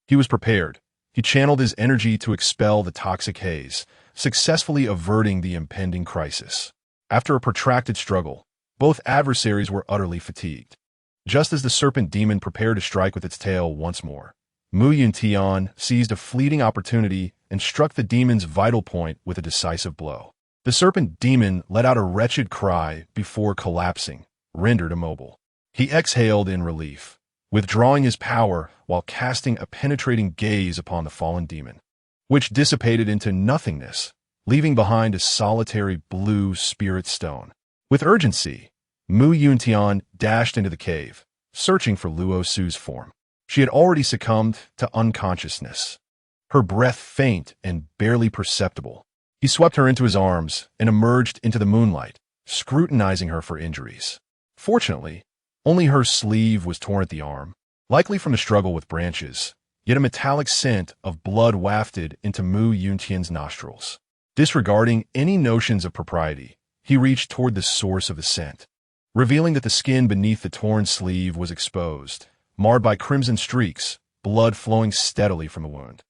he was prepared. He channeled his energy to expel the toxic haze, successfully averting the impending crisis. After a protracted struggle, both adversaries were utterly fatigued. Just as the serpent demon prepared to strike with its tail once more, Yuntian seized a fleeting opportunity and struck the demon's vital point with a decisive blow. The serpent demon let out a wretched cry before collapsing, rendered immobile. He exhaled in relief, withdrawing his power while casting a penetrating gaze upon the fallen demon, which dissipated into nothingness, leaving behind a solitary blue spirit stone. With urgency, Yuntian dashed into the cave, searching for Luo Su's form. She had already succumbed to unconsciousness, her breath faint and barely perceptible. He swept her into his arms and emerged into the moonlight, scrutinizing her for injuries. Fortunately, only her sleeve was torn at the arm, likely from the struggle with branches, yet a metallic scent of blood wafted into Yuntian's nostrils. Disregarding any notions of propriety, he reached toward the source of the scent, revealing that the skin beneath the torn sleeve was exposed, marred by crimson streaks, blood flowing steadily from the wound.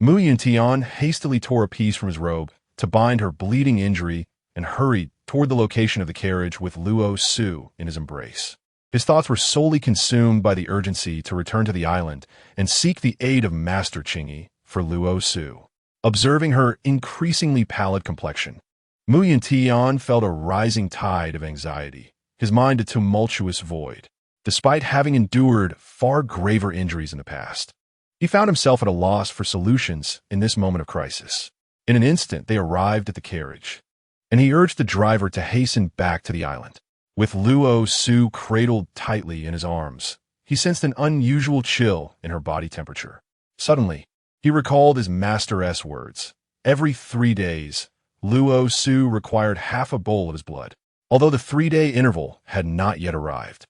Yuntian hastily tore a piece from his robe to bind her bleeding injury and hurried toward the location of the carriage with Luo Su in his embrace. His thoughts were solely consumed by the urgency to return to the island and seek the aid of Master Qingyi for Luo Su. Observing her increasingly pallid complexion, Yuntian felt a rising tide of anxiety, his mind a tumultuous void. Despite having endured far graver injuries in the past, he found himself at a loss for solutions in this moment of crisis. In an instant, they arrived at the carriage, and he urged the driver to hasten back to the island. With Luo Su cradled tightly in his arms, he sensed an unusual chill in her body temperature. Suddenly, he recalled his master's words. Every 3 days, Luo Su required half a bowl of his blood, although the 3-day interval had not yet arrived.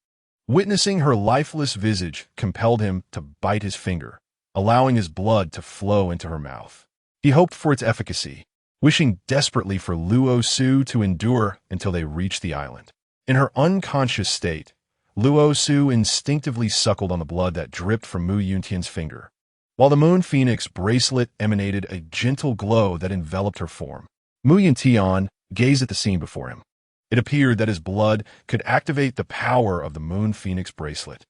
Witnessing her lifeless visage compelled him to bite his finger, allowing his blood to flow into her mouth. He hoped for its efficacy, wishing desperately for Luo Su to endure until they reached the island. In her unconscious state, Luo Su instinctively suckled on the blood that dripped from Yuntian's finger, while the moon phoenix bracelet emanated a gentle glow that enveloped her form. Yuntian gazed at the scene before him. It appeared that his blood could activate the power of the moon phoenix bracelet,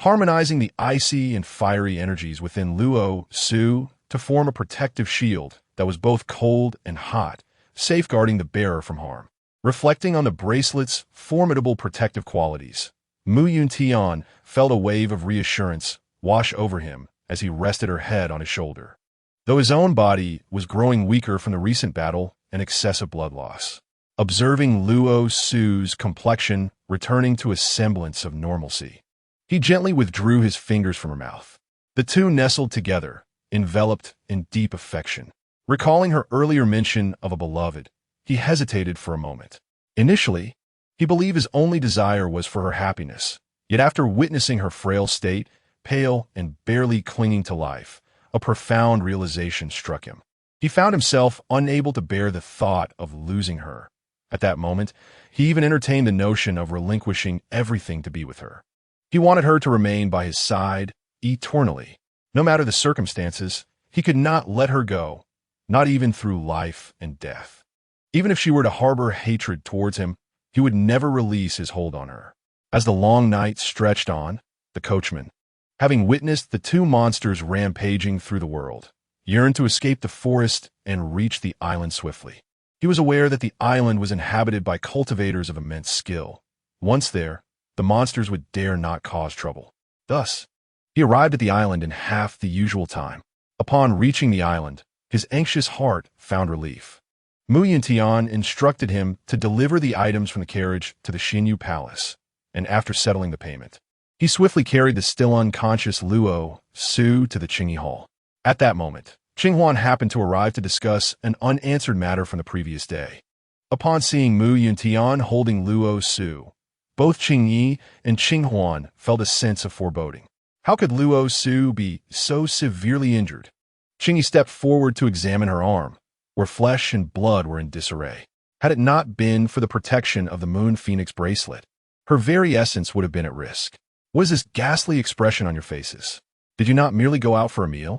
harmonizing the icy and fiery energies within Luo Su to form a protective shield that was both cold and hot, safeguarding the bearer from harm. Reflecting on the bracelet's formidable protective qualities, Yuntian felt a wave of reassurance wash over him as he rested her head on his shoulder, though his own body was growing weaker from the recent battle and excessive blood loss. Observing Luo Su's complexion returning to a semblance of normalcy, he gently withdrew his fingers from her mouth. The two nestled together, enveloped in deep affection. Recalling her earlier mention of a beloved, he hesitated for a moment. Initially, he believed his only desire was for her happiness, yet after witnessing her frail state, pale and barely clinging to life, a profound realization struck him. He found himself unable to bear the thought of losing her. At that moment, he even entertained the notion of relinquishing everything to be with her. He wanted her to remain by his side eternally. No matter the circumstances, he could not let her go, not even through life and death. Even if she were to harbor hatred towards him, he would never release his hold on her. As the long night stretched on, the coachman, having witnessed the two monsters rampaging through the world, yearned to escape the forest and reach the island swiftly. He was aware that the island was inhabited by cultivators of immense skill. Once there, the monsters would dare not cause trouble. Thus, he arrived at the island in half the usual time. Upon reaching the island, his anxious heart found relief. Yuntian instructed him to deliver the items from the carriage to the Xinyu Palace, and after settling the payment, he swiftly carried the still unconscious Luo Su to the Qingyi Hall. At that moment, Qinghuan happened to arrive to discuss an unanswered matter from the previous day. Upon seeing Yuntian holding Luo Su, both Qingyi and Qinghuan felt a sense of foreboding. How could Luo Su be so severely injured? Qingyi stepped forward to examine her arm, where flesh and blood were in disarray. Had it not been for the protection of the Moon Phoenix bracelet, her very essence would have been at risk. What is this ghastly expression on your faces? Did you not merely go out for a meal?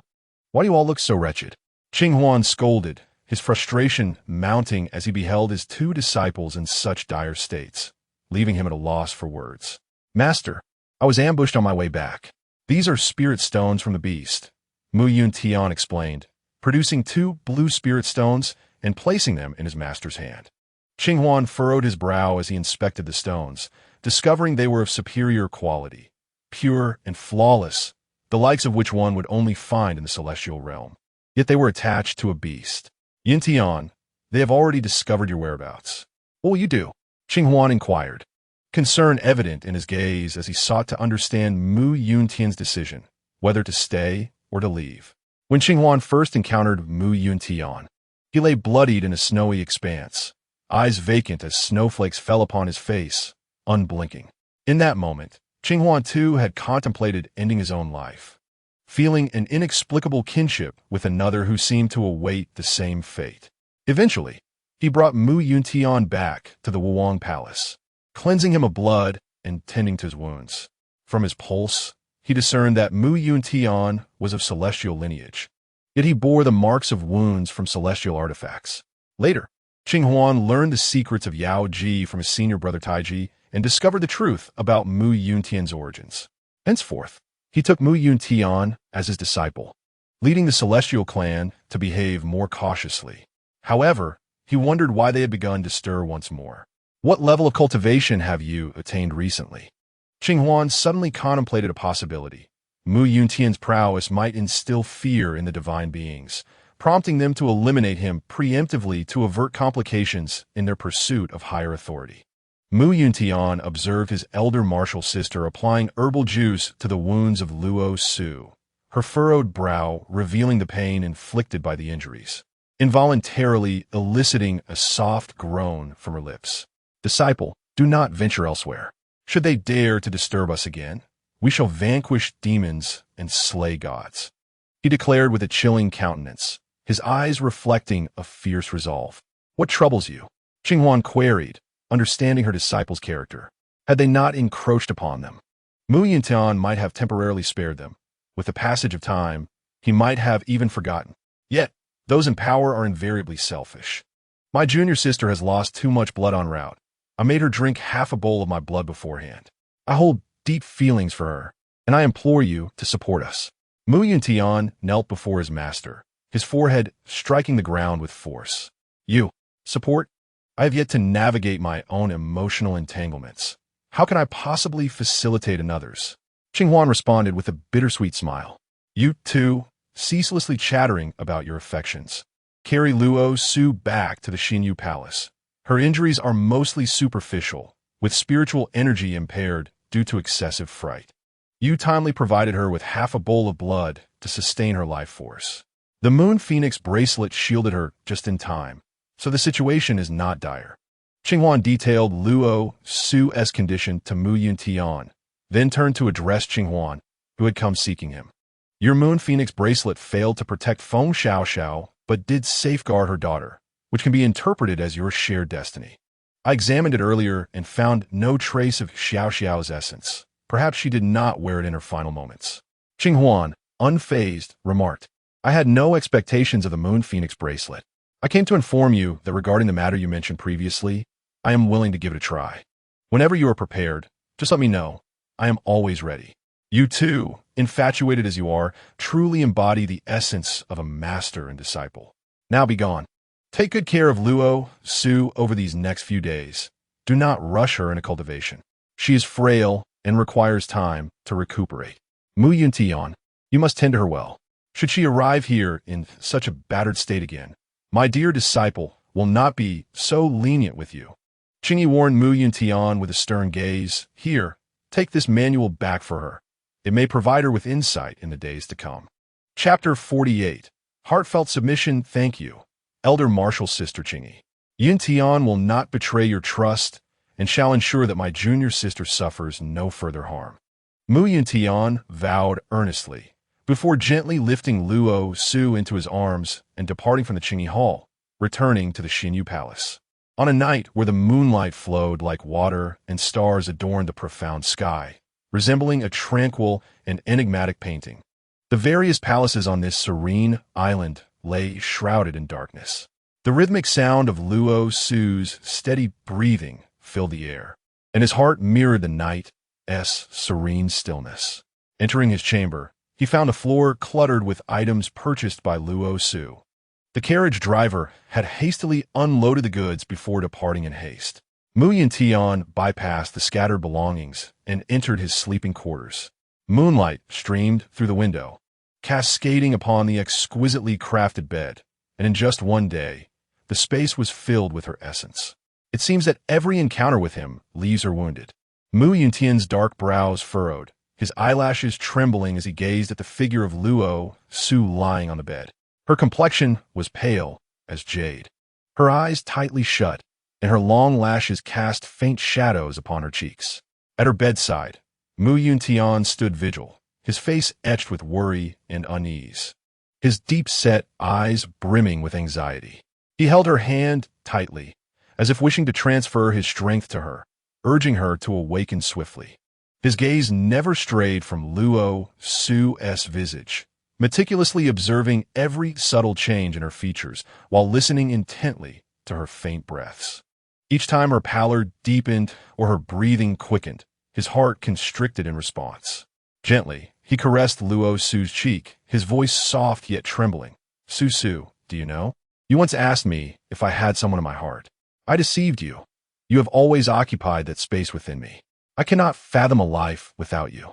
Why do you all look so wretched? Qinghuan scolded, his frustration mounting as he beheld his two disciples in such dire states, leaving him at a loss for words. Master, I was ambushed on my way back. These are spirit stones from the beast, Yuntian explained, producing 2 blue spirit stones and placing them in his master's hand. Qinghuan furrowed his brow as he inspected the stones, discovering they were of superior quality, pure and flawless, the likes of which one would only find in the celestial realm. Yet they were attached to a beast. Yuntian, they have already discovered your whereabouts. What will you do? Qinghuan inquired, concern evident in his gaze as he sought to understand Yuntian's decision, whether to stay or to leave. When Qinghuan first encountered Yuntian, he lay bloodied in a snowy expanse, eyes vacant as snowflakes fell upon his face, unblinking. In that moment, Qinghuan too had contemplated ending his own life, feeling an inexplicable kinship with another who seemed to await the same fate. Eventually, he brought Yuntian back to the Wuwang Palace, cleansing him of blood and tending to his wounds. From his pulse, he discerned that Yuntian was of celestial lineage, yet he bore the marks of wounds from celestial artifacts. Later, Qinghuan learned the secrets of Yao Ji from his senior brother Taiji and discovered the truth about Yuntian's origins. Henceforth, he took Yuntian as his disciple, leading the celestial clan to behave more cautiously. However, he wondered why they had begun to stir once more. What level of cultivation have you attained recently? Qinghuan suddenly contemplated a possibility. Yuntian's prowess might instill fear in the divine beings, prompting them to eliminate him preemptively to avert complications in their pursuit of higher authority. Yuntian observed his elder martial sister applying herbal juice to the wounds of Luo Su, her furrowed brow revealing the pain inflicted by the injuries, involuntarily eliciting a soft groan from her lips. Disciple, do not venture elsewhere. Should they dare to disturb us again, we shall vanquish demons and slay gods, he declared with a chilling countenance, his eyes reflecting a fierce resolve. What troubles you? Qinghuan queried, understanding her disciple's character. Had they not encroached upon them, Yuntian might have temporarily spared them. With the passage of time, he might have even forgotten. Yet, those in power are invariably selfish. My junior sister has lost too much blood en route. I made her drink half a bowl of my blood beforehand. I hold deep feelings for her, and I implore you to support us. Yuntian knelt before his master, his forehead striking the ground with force. You, support? I have yet to navigate my own emotional entanglements. How can I possibly facilitate another's? Qinghuan responded with a bittersweet smile. You, too, ceaselessly chattering about your affections. Carry Luo Su back to the Xinyu Palace. Her injuries are mostly superficial, with spiritual energy impaired due to excessive fright. You timely provided her with half a bowl of blood to sustain her life force. The Moon Phoenix bracelet shielded her just in time, so the situation is not dire. Qinghuan detailed Luo Su's condition to Yuntian, then turned to address Qinghuan, who had come seeking him. Your Moon Phoenix bracelet failed to protect Feng Xiaoxiao, but did safeguard her daughter, which can be interpreted as your shared destiny. I examined it earlier and found no trace of Xiaoxiao's essence. Perhaps she did not wear it in her final moments. Qinghuan, unfazed, remarked, I had no expectations of the Moon Phoenix bracelet. I came to inform you that regarding the matter you mentioned previously, I am willing to give it a try. Whenever you are prepared, just let me know. I am always ready. You too, infatuated as you are, truly embody the essence of a master and disciple. Now be gone. Take good care of Luo Su over these next few days. Do not rush her into cultivation. She is frail and requires time to recuperate. Yuntian, you must tend to her well. Should she arrive here in such a battered state again, my dear disciple will not be so lenient with you. Qingyi warned Yuntian with a stern gaze. Here, take this manual back for her. It may provide her with insight in the days to come. Chapter 48. Heartfelt submission. Thank you, Elder Martial Sister Qingyi. Yuntian will not betray your trust and shall ensure that my junior sister suffers no further harm. Yuntian vowed earnestly, before gently lifting Luo Su into his arms and departing from the Qingyi Hall, returning to the Xinyu Palace. On a night where the moonlight flowed like water and stars adorned the profound sky, resembling a tranquil and enigmatic painting, the various palaces on this serene island lay shrouded in darkness. The rhythmic sound of Luo Su's steady breathing filled the air, and his heart mirrored the night, serene stillness. Entering his chamber, he found a floor cluttered with items purchased by Luo Su. The carriage driver had hastily unloaded the goods before departing in haste. Yuntian bypassed the scattered belongings and entered his sleeping quarters. Moonlight streamed through the window, cascading upon the exquisitely crafted bed, and in just one day, the space was filled with her essence. It seems that every encounter with him leaves her wounded. Yuntian's dark brows furrowed, his eyelashes trembling as he gazed at the figure of Luo Su lying on the bed. Her complexion was pale as jade, her eyes tightly shut, and her long lashes cast faint shadows upon her cheeks. At her bedside, Yuntian stood vigil, his face etched with worry and unease, his deep-set eyes brimming with anxiety. He held her hand tightly, as if wishing to transfer his strength to her, urging her to awaken swiftly. His gaze never strayed from Luo Su's visage, meticulously observing every subtle change in her features while listening intently to her faint breaths. Each time her pallor deepened or her breathing quickened, his heart constricted in response. Gently, he caressed Luo Su's cheek, his voice soft yet trembling. Su, do you know? You once asked me if I had someone in my heart. I deceived you. You have always occupied that space within me. I cannot fathom a life without you.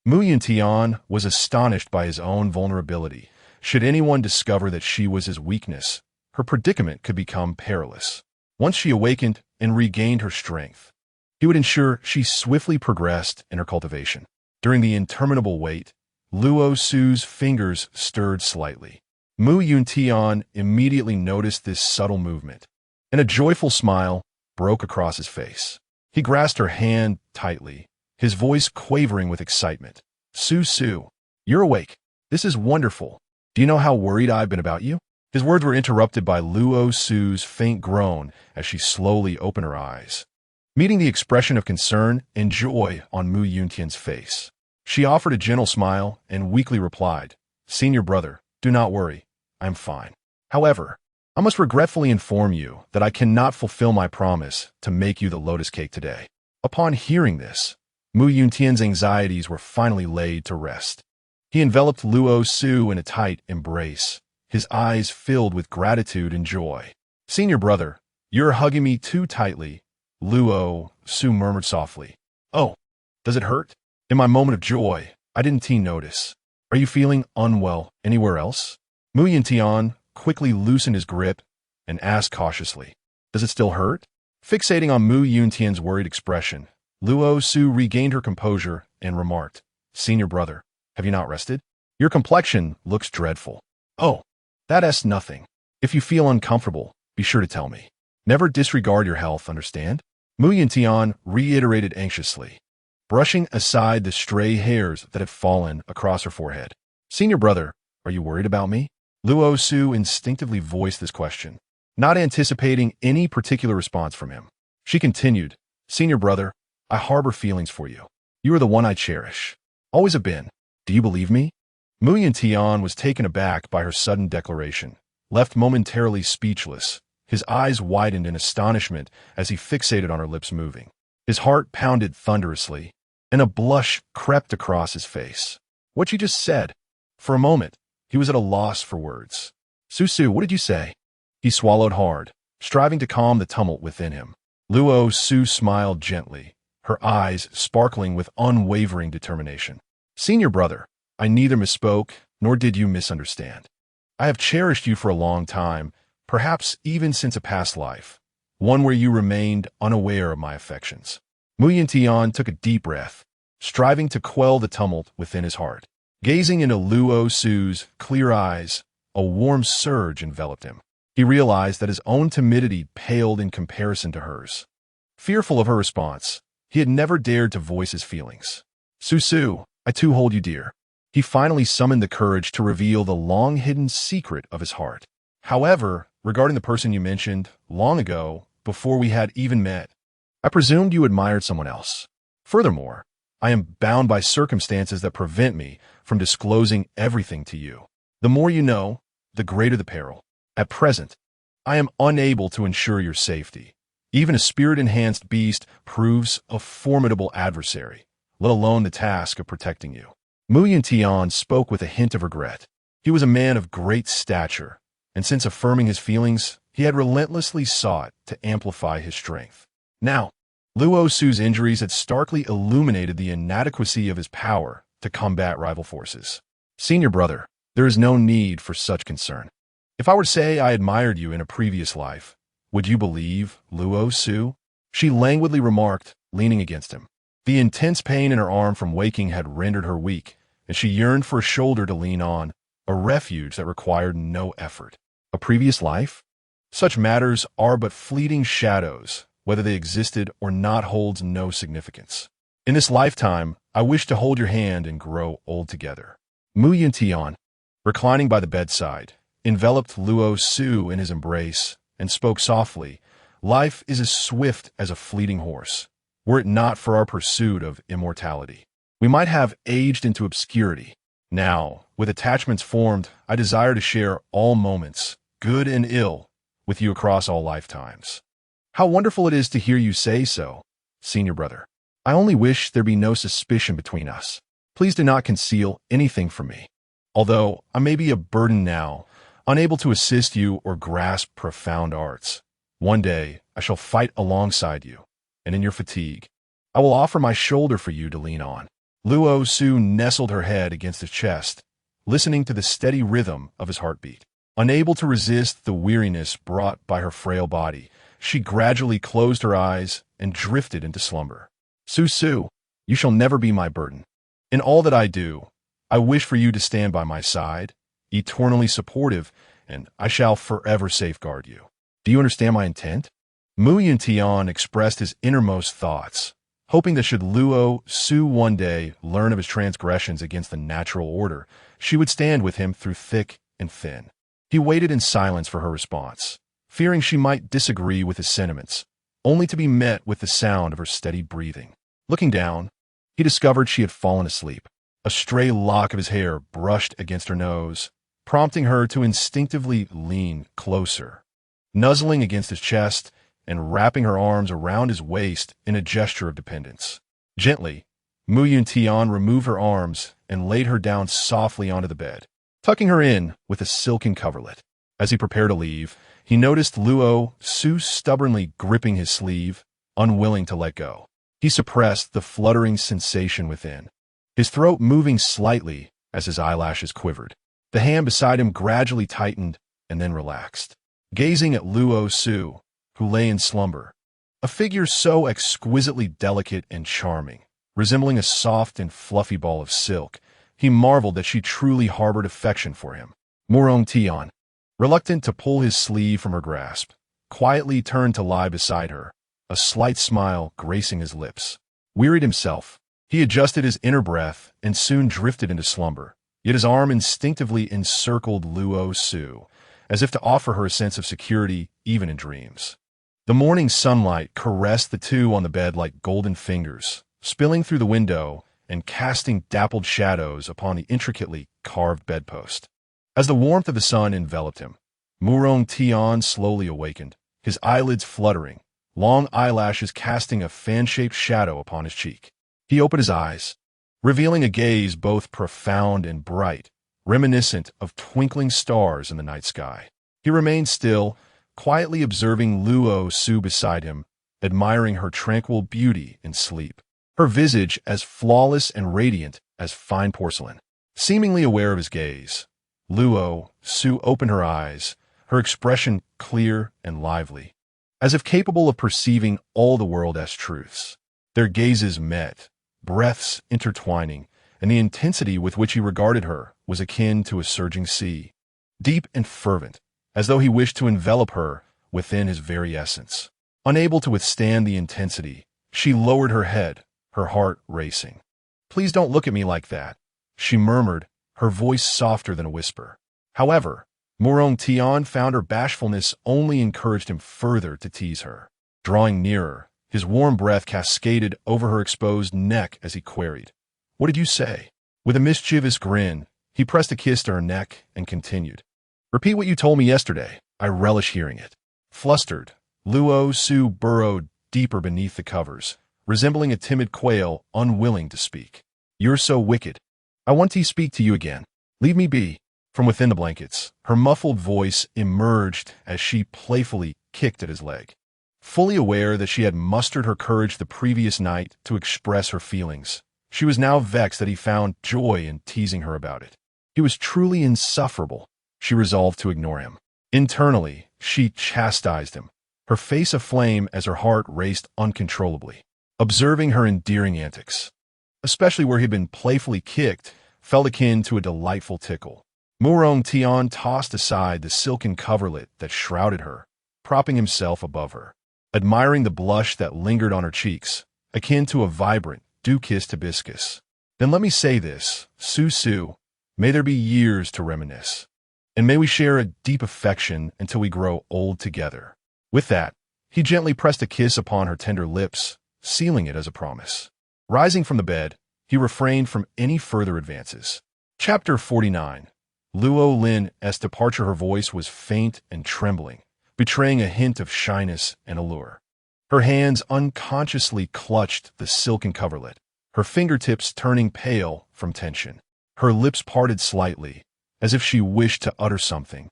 Yuntian was astonished by his own vulnerability. Should anyone discover that she was his weakness, her predicament could become perilous. Once she awakened and regained her strength, he would ensure she swiftly progressed in her cultivation. During the interminable wait, Luo Su's fingers stirred slightly. Yuntian immediately noticed this subtle movement, and a joyful smile broke across his face. He grasped her hand tightly, his voice quavering with excitement. Su, you're awake. This is wonderful. Do you know how worried I've been about you? His words were interrupted by Luo Su's faint groan as she slowly opened her eyes, meeting the expression of concern and joy on Yuntian's face. She offered a gentle smile and weakly replied, Senior brother, do not worry. I'm fine. However, I must regretfully inform you that I cannot fulfill my promise to make you the lotus cake today. Upon hearing this, Yuntian's anxieties were finally laid to rest. He enveloped Luo Su in a tight embrace, his eyes filled with gratitude and joy. Senior brother, you're hugging me too tightly, Luo Su murmured softly. Oh, does it hurt? In my moment of joy, I didn't notice. Are you feeling unwell anywhere else? Yuntian quickly loosened his grip and asked cautiously, Does it still hurt? Fixating on Yuntian's worried expression, Luo Su regained her composure and remarked, Senior brother, have you not rested? Your complexion looks dreadful. Oh, that's nothing. If you feel uncomfortable, be sure to tell me. Never disregard your health, understand? Yuntian reiterated anxiously, brushing aside the stray hairs that had fallen across her forehead. Senior brother, are you worried about me? Luo Su instinctively voiced this question, not anticipating any particular response from him. She continued, Senior brother, I harbor feelings for you. You are the one I cherish. Always have been. Do you believe me? Yuntian was taken aback by her sudden declaration, left momentarily speechless. His eyes widened in astonishment as he fixated on her lips moving. His heart pounded thunderously, and a blush crept across his face. What you just said? For a moment, he was at a loss for words. Su, what did you say? He swallowed hard, striving to calm the tumult within him. Luo Su smiled gently, her eyes sparkling with unwavering determination. Senior brother, I neither misspoke nor did you misunderstand. I have cherished you for a long time, perhaps even since a past life, one where you remained unaware of my affections. Yuntian took a deep breath, striving to quell the tumult within his heart. Gazing into Luo Su's clear eyes, a warm surge enveloped him. He realized that his own timidity paled in comparison to hers. Fearful of her response, he had never dared to voice his feelings. Su, I too hold you dear. He finally summoned the courage to reveal the long-hidden secret of his heart. However, regarding the person you mentioned long ago, before we had even met, I presumed you admired someone else. Furthermore, I am bound by circumstances that prevent me from disclosing everything to you. The more you know, the greater the peril. At present, I am unable to ensure your safety. Even a spirit-enhanced beast proves a formidable adversary, let alone the task of protecting you. Yuntian spoke with a hint of regret. He was a man of great stature, and since affirming his feelings, he had relentlessly sought to amplify his strength. Now, Luo Su's injuries had starkly illuminated the inadequacy of his power to combat rival forces. Senior brother, there is no need for such concern. If I were to say I admired you in a previous life, would you believe, Luo Su? She languidly remarked, leaning against him. The intense pain in her arm from waking had rendered her weak, and she yearned for a shoulder to lean on, a refuge that required no effort. A previous life? Such matters are but fleeting shadows. Whether they existed or not holds no significance. In this lifetime, I wish to hold your hand and grow old together. Yuntian, reclining by the bedside, enveloped Luo Su in his embrace and spoke softly, "Life is as swift as a fleeting horse. Were it not for our pursuit of immortality, we might have aged into obscurity. Now, with attachments formed, I desire to share all moments, good and ill, with you across all lifetimes." How wonderful it is to hear you say so, senior brother. I only wish there be no suspicion between us. Please do not conceal anything from me. Although I may be a burden now, unable to assist you or grasp profound arts, one day I shall fight alongside you, and in your fatigue, I will offer my shoulder for you to lean on. Luo Su nestled her head against his chest, listening to the steady rhythm of his heartbeat. Unable to resist the weariness brought by her frail body, she gradually closed her eyes and drifted into slumber. Su, you shall never be my burden. In all that I do, I wish for you to stand by my side, eternally supportive, and I shall forever safeguard you. Do you understand my intent? Yuntian expressed his innermost thoughts, hoping that should Luo Su one day learn of his transgressions against the natural order, she would stand with him through thick and thin. He waited in silence for her response, fearing she might disagree with his sentiments, only to be met with the sound of her steady breathing. Looking down, he discovered she had fallen asleep. A stray lock of his hair brushed against her nose, prompting her to instinctively lean closer. Nuzzling against his chest and wrapping her arms around his waist in a gesture of dependence. Gently, Yuntian removed her arms and laid her down softly onto the bed, tucking her in with a silken coverlet. As he prepared to leave, he noticed Luo Su stubbornly gripping his sleeve, unwilling to let go. He suppressed the fluttering sensation within, his throat moving slightly as his eyelashes quivered. The hand beside him gradually tightened and then relaxed. Gazing at Luo Su, who lay in slumber, a figure so exquisitely delicate and charming, resembling a soft and fluffy ball of silk, he marveled that she truly harbored affection for him. Yuntian, reluctant to pull his sleeve from her grasp, quietly turned to lie beside her, a slight smile gracing his lips. Wearied himself, he adjusted his inner breath and soon drifted into slumber, yet his arm instinctively encircled Luo Su, as if to offer her a sense of security even in dreams. The morning sunlight caressed the two on the bed like golden fingers, spilling through the window and casting dappled shadows upon the intricately carved bedpost. As the warmth of the sun enveloped him, Yuntian slowly awakened, his eyelids fluttering, long eyelashes casting a fan-shaped shadow upon his cheek. He opened his eyes, revealing a gaze both profound and bright, reminiscent of twinkling stars in the night sky. He remained still, quietly observing Luo Su beside him, admiring her tranquil beauty in sleep, her visage as flawless and radiant as fine porcelain. Seemingly aware of his gaze, Luo Su opened her eyes, her expression clear and lively, as if capable of perceiving all the world as truths. Their gazes met, breaths intertwining, and the intensity with which he regarded her was akin to a surging sea, deep and fervent, as though he wished to envelop her within his very essence. Unable to withstand the intensity, she lowered her head, her heart racing. "Please don't look at me like that," she murmured, her voice softer than a whisper. However, Yuntian found her bashfulness only encouraged him further to tease her. Drawing nearer, his warm breath cascaded over her exposed neck as he queried, "What did you say?" With a mischievous grin, he pressed a kiss to her neck and continued, "Repeat what you told me yesterday. I relish hearing it." Flustered, Luo Su burrowed deeper beneath the covers, resembling a timid quail unwilling to speak. "You're so wicked. I want to speak to you again. Leave me be." From within the blankets, her muffled voice emerged as she playfully kicked at his leg. Fully aware that she had mustered her courage the previous night to express her feelings, she was now vexed that he found joy in teasing her about it. He was truly insufferable. She resolved to ignore him. Internally, she chastised him, her face aflame as her heart raced uncontrollably. Observing her endearing antics, especially where he had been playfully kicked, felt akin to a delightful tickle. Yuntian tossed aside the silken coverlet that shrouded her, propping himself above her, admiring the blush that lingered on her cheeks, akin to a vibrant, dew-kissed hibiscus. "Then let me say this, Su, may there be years to reminisce, and may we share a deep affection until we grow old together." With that, he gently pressed a kiss upon her tender lips, sealing it as a promise. Rising from the bed, he refrained from any further advances. Chapter 49. Luo Lin's departure. Her voice was faint and trembling, betraying a hint of shyness and allure. Her hands unconsciously clutched the silken coverlet, her fingertips turning pale from tension. Her lips parted slightly, as if she wished to utter something,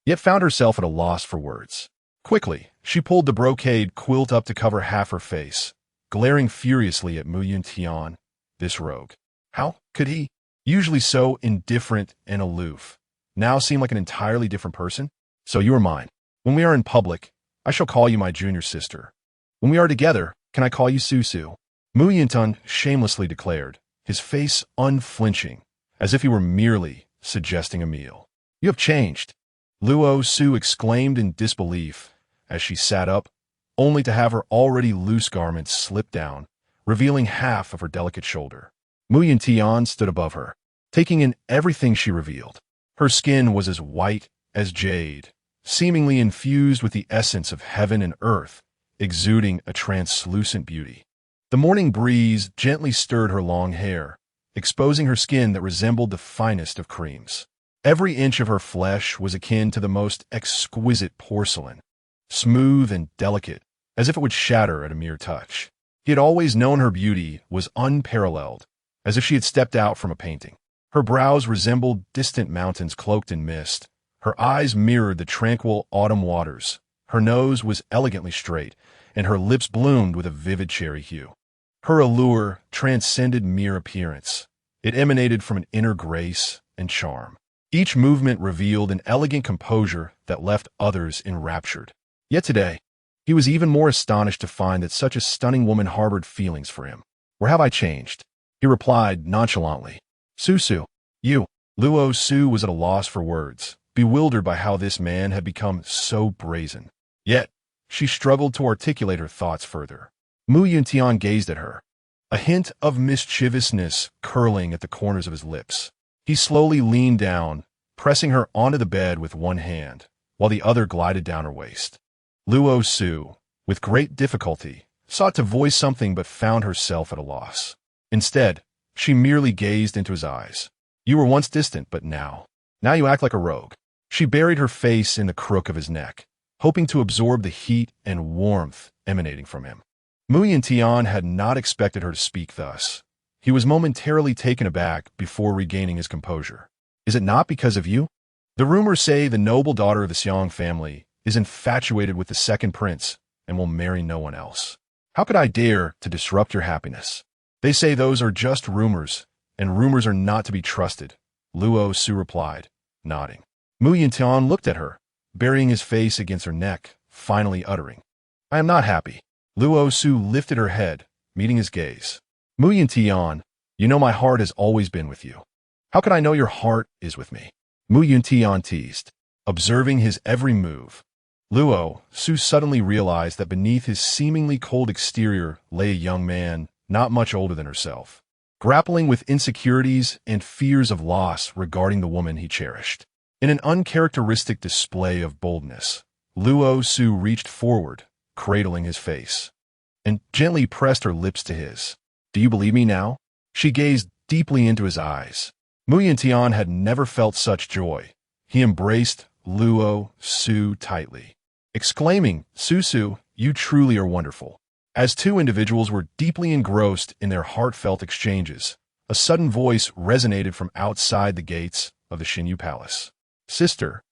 yet found herself at a loss for words. Quickly, she pulled the brocade quilt up to cover half her face, glaring furiously at Yuntian, this rogue. How could he, usually so indifferent and aloof, now seem like an entirely different person? "So you are mine. When we are in public, I shall call you my junior sister. When we are together, can I call you Su?" Yuntian shamelessly declared, his face unflinching, as if he were merely suggesting a meal. "You have changed," Luo Su exclaimed in disbelief as she sat up, only to have her already loose garments slip down, revealing half of her delicate shoulder. Yuntian stood above her, taking in everything she revealed. Her skin was as white as jade, seemingly infused with the essence of heaven and earth, exuding a translucent beauty. The morning breeze gently stirred her long hair, exposing her skin that resembled the finest of creams. Every inch of her flesh was akin to the most exquisite porcelain, smooth and delicate, as if it would shatter at a mere touch. He had always known her beauty was unparalleled, as if she had stepped out from a painting. Her brows resembled distant mountains cloaked in mist. Her eyes mirrored the tranquil autumn waters. Her nose was elegantly straight, and her lips bloomed with a vivid cherry hue. Her allure transcended mere appearance. It emanated from an inner grace and charm. Each movement revealed an elegant composure that left others enraptured. Yet today, he was even more astonished to find that such a stunning woman harbored feelings for him. "Where have I changed?" he replied nonchalantly. Su, you." Luo Su was at a loss for words, bewildered by how this man had become so brazen. Yet, she struggled to articulate her thoughts further. Yuntian gazed at her, a hint of mischievousness curling at the corners of his lips. He slowly leaned down, pressing her onto the bed with one hand, while the other glided down her waist. Luo Su, with great difficulty, sought to voice something but found herself at a loss. Instead, she merely gazed into his eyes. "You were once distant, but now you act like a rogue." She buried her face in the crook of his neck, hoping to absorb the heat and warmth emanating from him. Yuntian had not expected her to speak thus. He was momentarily taken aback before regaining his composure. "Is it not because of you? The rumors say the noble daughter of the Xiang family is infatuated with the second prince and will marry no one else. How could I dare to disrupt your happiness? They say those are just rumors, and rumors are not to be trusted," Luo Su replied, nodding. Yuntian looked at her, burying his face against her neck, finally uttering, "I am not happy." Luo Su lifted her head, meeting his gaze. "Yuntian, you know my heart has always been with you. How could I know your heart is with me?" Yuntian teased, observing his every move. Luo Su suddenly realized that beneath his seemingly cold exterior lay a young man not much older than herself, grappling with insecurities and fears of loss regarding the woman he cherished. In an uncharacteristic display of boldness, Luo Su reached forward, cradling his face, and gently pressed her lips to his. "Do you believe me now?" She gazed deeply into his eyes. Yuntian had never felt such joy. He embraced Luo Su tightly, exclaiming, "Su, you truly are wonderful. As two individuals were deeply engrossed in their heartfelt exchanges, a sudden voice resonated from outside the gates of the Xinyu Palace. "Sister,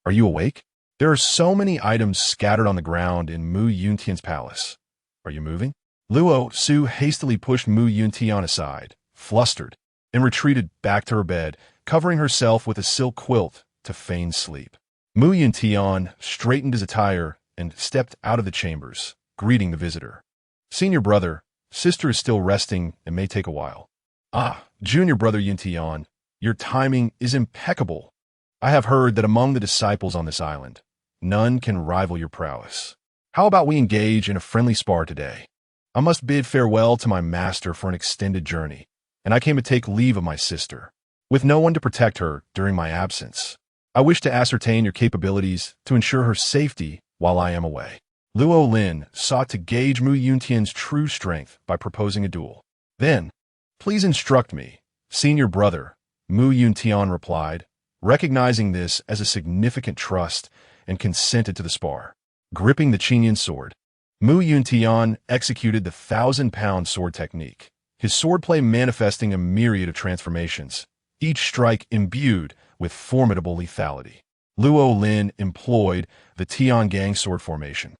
are you awake? There are so many items scattered on the ground in Mu Yuntian's palace. Are you moving?" Luo Su hastily pushed Mu Yuntian aside, flustered, and retreated back to her bed, covering herself with a silk quilt to feign sleep. Mu Yuntian straightened his attire and stepped out of the chambers, greeting the visitor. "Senior brother, sister is still resting and may take a while." "Ah, junior brother Yuntian, your timing is impeccable. I have heard that among the disciples on this island, none can rival your prowess. How about we engage in a friendly spar today? I must bid farewell to my master for an extended journey, and I came to take leave of my sister, with no one to protect her during my absence. I wish to ascertain your capabilities to ensure her safety while I am away." Luo Lin sought to gauge Mu Yuntian's true strength by proposing a duel. "Then, please instruct me, senior brother," Mu Yuntian replied, recognizing this as a significant trust, and consented to the spar. Gripping the Qingyan sword, Mu Yuntian executed the 1,000-pound sword technique, his swordplay manifesting a myriad of transformations, each strike imbued with formidable lethality. Luo Lin employed the Tiangang sword formation,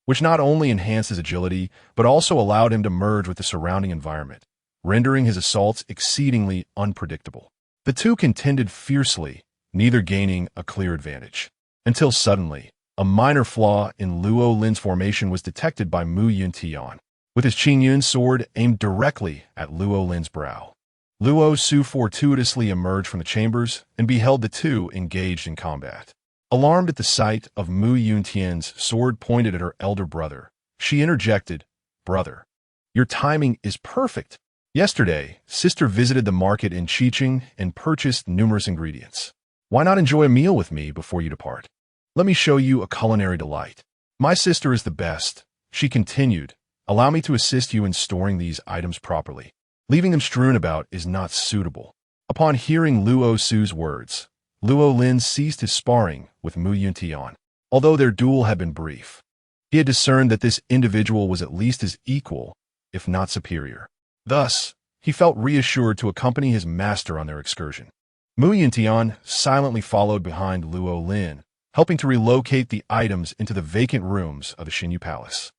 which not only enhanced his agility, but also allowed him to merge with the surrounding environment, rendering his assaults exceedingly unpredictable. The two contended fiercely, neither gaining a clear advantage, until suddenly, a minor flaw in Luo Lin's formation was detected by Mu Yuntian, with his Qingyun sword aimed directly at Luo Lin's brow. Luo Su fortuitously emerged from the chambers and beheld the two engaged in combat. Alarmed at the sight of Mu Yuntian's sword pointed at her elder brother, she interjected, "Brother, your timing is perfect. Yesterday, sister visited the market in Qiqing and purchased numerous ingredients. Why not enjoy a meal with me before you depart? Let me show you a culinary delight. My sister is the best," she continued. "Allow me to assist you in storing these items properly. Leaving them strewn about is not suitable." Upon hearing Luo Su's words, Luo Lin ceased his sparring with Mu Yuntian. Although their duel had been brief, he had discerned that this individual was at least his equal, if not superior. Thus, he felt reassured to accompany his master on their excursion. Mu Yuntian silently followed behind Luo Lin, helping to relocate the items into the vacant rooms of the Xinyu Palace.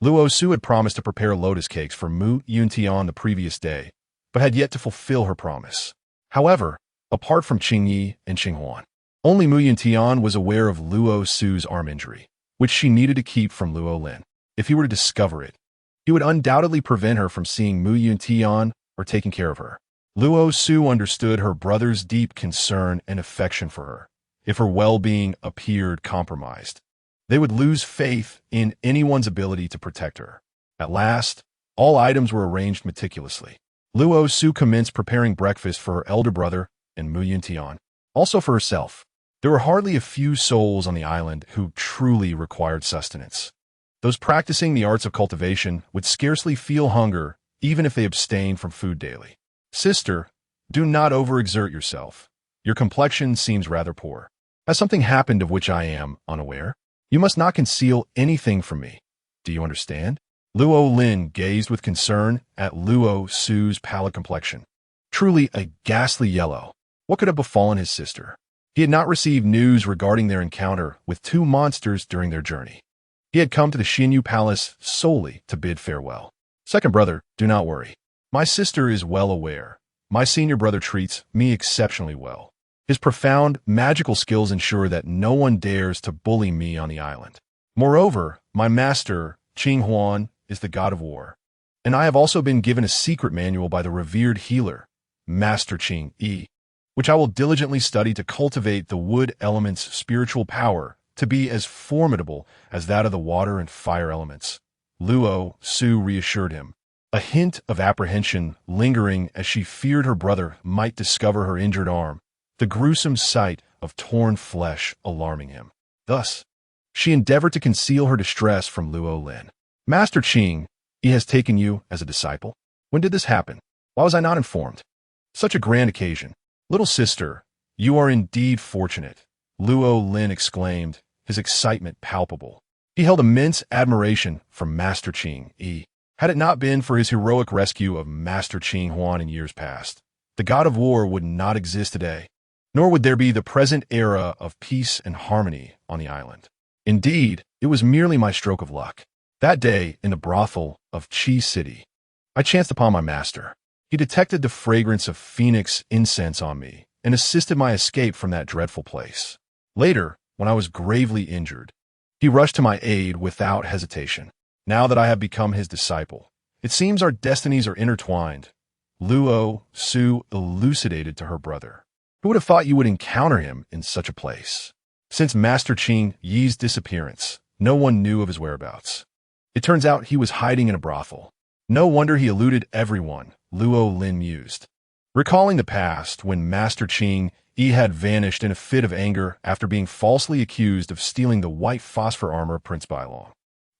Luo Su had promised to prepare lotus cakes for Mu Yuntian the previous day, but had yet to fulfill her promise. However, apart from Qingyi and Qinghuan, only Mu Yuntian was aware of Luo Su's arm injury, which she needed to keep from Luo Lin. If he were to discover it, he would undoubtedly prevent her from seeing Mu Yuntian or taking care of her. Luo Su understood her brother's deep concern and affection for her. If her well-being appeared compromised, they would lose faith in anyone's ability to protect her. At last, all items were arranged meticulously. Luo Su commenced preparing breakfast for her elder brother and Mu Yuntian, also for herself. There were hardly a few souls on the island who truly required sustenance. Those practicing the arts of cultivation would scarcely feel hunger even if they abstained from food daily. "Sister, do not overexert yourself. Your complexion seems rather poor. Has something happened of which I am unaware? You must not conceal anything from me. Do you understand?" Luo Lin gazed with concern at Luo Su's pallid complexion, truly a ghastly yellow. What could have befallen his sister? He had not received news regarding their encounter with two monsters during their journey. He had come to the Xinyu Palace solely to bid farewell. "Second brother, do not worry. My sister is well aware. My senior brother treats me exceptionally well. His profound magical skills ensure that no one dares to bully me on the island. Moreover, my master, Qinghuan, is the god of war, and I have also been given a secret manual by the revered healer, Master Qing Yi, which I will diligently study to cultivate the wood element's spiritual power to be as formidable as that of the water and fire elements." Luo Su reassured him, a hint of apprehension lingering as she feared her brother might discover her injured arm, the gruesome sight of torn flesh alarming him. Thus, she endeavored to conceal her distress from Luo Lin. "Master Qing, he has taken you as a disciple? When did this happen? Why was I not informed? Such a grand occasion. Little sister, you are indeed fortunate," Luo Lin exclaimed, his excitement palpable. He held immense admiration for Master Qing Yi. Had it not been for his heroic rescue of Master Qing Huan in years past, the god of war would not exist today, nor would there be the present era of peace and harmony on the island. Indeed, it was merely my stroke of luck. That day, in the brothel of Qi City, I chanced upon my master. He detected the fragrance of phoenix incense on me and assisted my escape from that dreadful place. Later, when I was gravely injured, he rushed to my aid without hesitation. Now that I have become his disciple, it seems our destinies are intertwined. Luo Su elucidated to her brother. Who would have thought you would encounter him in such a place? Since Master Qing Yi's disappearance, no one knew of his whereabouts. It turns out he was hiding in a brothel. No wonder he eluded everyone, Luo Lin mused. Recalling the past when Master Qing Yi had vanished in a fit of anger after being falsely accused of stealing the white phosphor armor of Prince Bailong.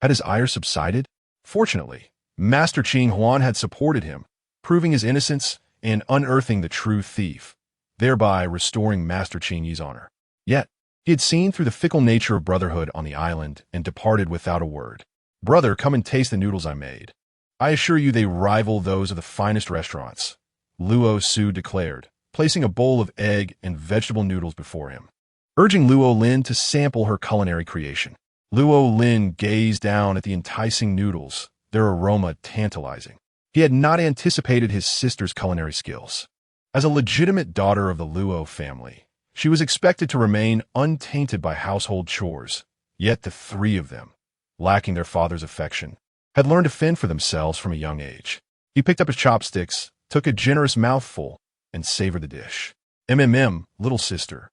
Had his ire subsided? Fortunately, Master Qing Huan had supported him, proving his innocence and unearthing the true thief, thereby restoring Master Qing Yi's honor. Yet, he had seen through the fickle nature of brotherhood on the island and departed without a word. Brother, come and taste the noodles I made. I assure you they rival those of the finest restaurants, Luo Su declared, placing a bowl of egg and vegetable noodles before him, urging Luo Lin to sample her culinary creation. Luo Lin gazed down at the enticing noodles, their aroma tantalizing. He had not anticipated his sister's culinary skills. As a legitimate daughter of the Luo family, she was expected to remain untainted by household chores, yet the three of them, lacking their father's affection, had learned to fend for themselves from a young age. He picked up his chopsticks, took a generous mouthful, and savored the dish. Little sister.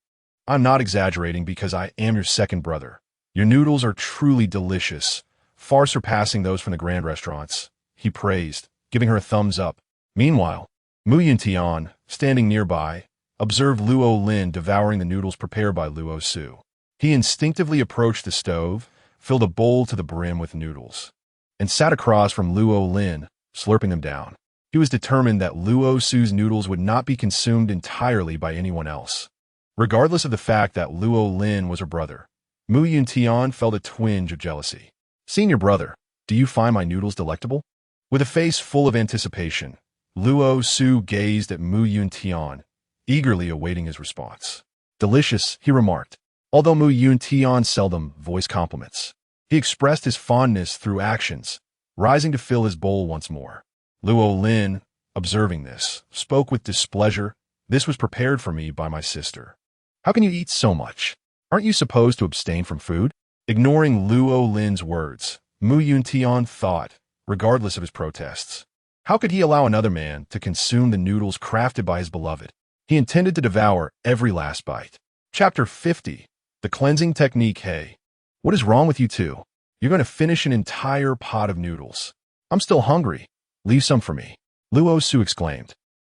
I'm not exaggerating because I am your second brother. Your noodles are truly delicious, far surpassing those from the grand restaurants, he praised, giving her a thumbs up. Meanwhile, Yuntian, standing nearby, observed Luo Lin devouring the noodles prepared by Luo Su. He instinctively approached the stove, filled a bowl to the brim with noodles, and sat across from Luo Lin, slurping them down. He was determined that Luo Su's noodles would not be consumed entirely by anyone else. Regardless of the fact that Luo Lin was her brother, Yuntian felt a twinge of jealousy. Senior brother, do you find my noodles delectable? With a face full of anticipation, Luo Su gazed at Yuntian, eagerly awaiting his response. Delicious, he remarked, although Yuntian seldom voiced compliments. He expressed his fondness through actions, rising to fill his bowl once more. Luo Lin, observing this, spoke with displeasure. This was prepared for me by my sister. How can you eat so much? Aren't you supposed to abstain from food? Ignoring Luo Lin's words, Yuntian thought, regardless of his protests. How could he allow another man to consume the noodles crafted by his beloved? He intended to devour every last bite. Chapter 50. The Cleansing Technique. Hey, what is wrong with you two? You're going to finish an entire pot of noodles. I'm still hungry. Leave some for me, Luo Su exclaimed,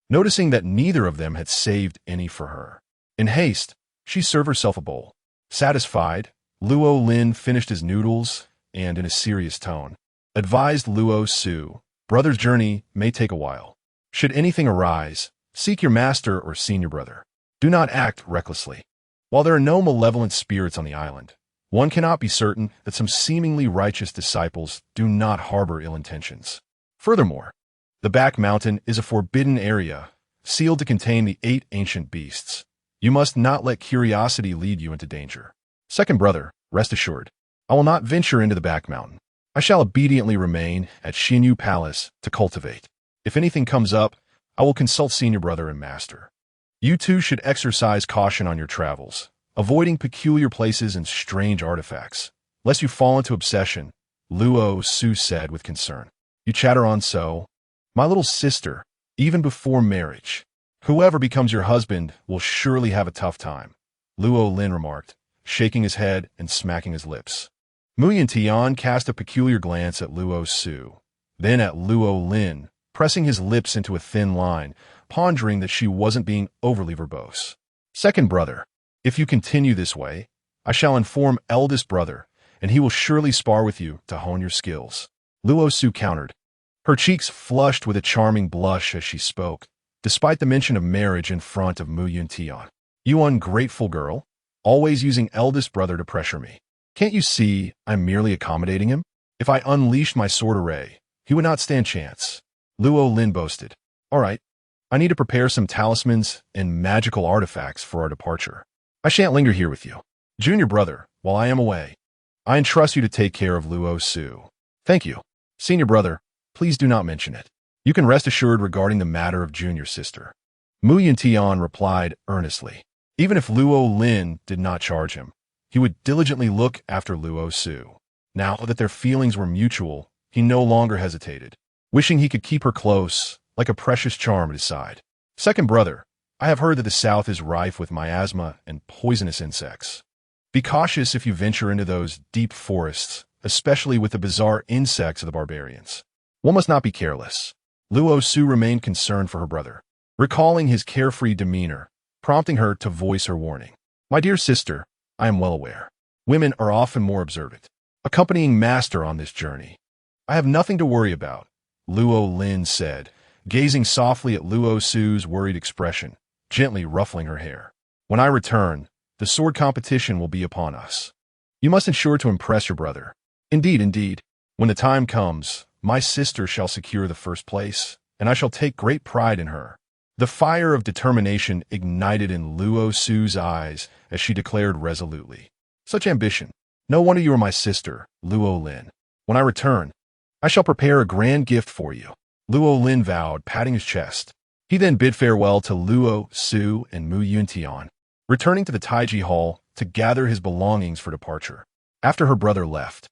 noticing that neither of them had saved any for her. In haste, she served herself a bowl. Satisfied, Luo Lin finished his noodles and, in a serious tone, advised Luo Su, brother's journey may take a while. Should anything arise, seek your master or senior brother. Do not act recklessly. While there are no malevolent spirits on the island, one cannot be certain that some seemingly righteous disciples do not harbor ill intentions. Furthermore, the back mountain is a forbidden area, sealed to contain the 8 ancient beasts. You must not let curiosity lead you into danger. Second brother, rest assured, I will not venture into the back mountain. I shall obediently remain at Xinyu Palace to cultivate. If anything comes up, I will consult senior brother and master. You two should exercise caution on your travels, avoiding peculiar places and strange artifacts, lest you fall into obsession, Luo Su said with concern. You chatter on so. My little sister, even before marriage, whoever becomes your husband will surely have a tough time, Luo Lin remarked, shaking his head and smacking his lips. Yuntian cast a peculiar glance at Luo Su, then at Luo Lin, pressing his lips into a thin line, pondering that she wasn't being overly verbose. Second brother, if you continue this way, I shall inform eldest brother, and he will surely spar with you to hone your skills, Luo Su countered. Her cheeks flushed with a charming blush as she spoke, despite the mention of marriage in front of Yuntian. You ungrateful girl, always using eldest brother to pressure me. Can't you see I'm merely accommodating him? If I unleashed my sword array, he would not stand chance. Luo Lin boasted. All right, I need to prepare some talismans and magical artifacts for our departure. I shan't linger here with you. Junior brother, while I am away, I entrust you to take care of Luo Su. Thank you. Senior brother, please do not mention it. You can rest assured regarding the matter of junior sister. Mu Yuntian replied earnestly. Even if Luo Lin did not charge him, he would diligently look after Luo Su. Now that their feelings were mutual, he no longer hesitated, wishing he could keep her close, like a precious charm at his side. Second brother, I have heard that the south is rife with miasma and poisonous insects. Be cautious if you venture into those deep forests, especially with the bizarre insects of the barbarians. One must not be careless. Luo Su remained concerned for her brother, recalling his carefree demeanor, prompting her to voice her warning. My dear sister, I am well aware. Women are often more observant, accompanying master on this journey. I have nothing to worry about, Luo Lin said, gazing softly at Luo Su's worried expression, gently ruffling her hair. When I return, the sword competition will be upon us. You must ensure to impress your brother. Indeed, indeed. When the time comes, my sister shall secure the first place, and I shall take great pride in her. The fire of determination ignited in Luo Su's eyes as she declared resolutely. Such ambition. No wonder you are my sister, Luo Lin. When I return, I shall prepare a grand gift for you. Luo Lin vowed, patting his chest. He then bid farewell to Luo Su and Mu Yuntian, returning to the Taiji Hall to gather his belongings for departure. After her brother left,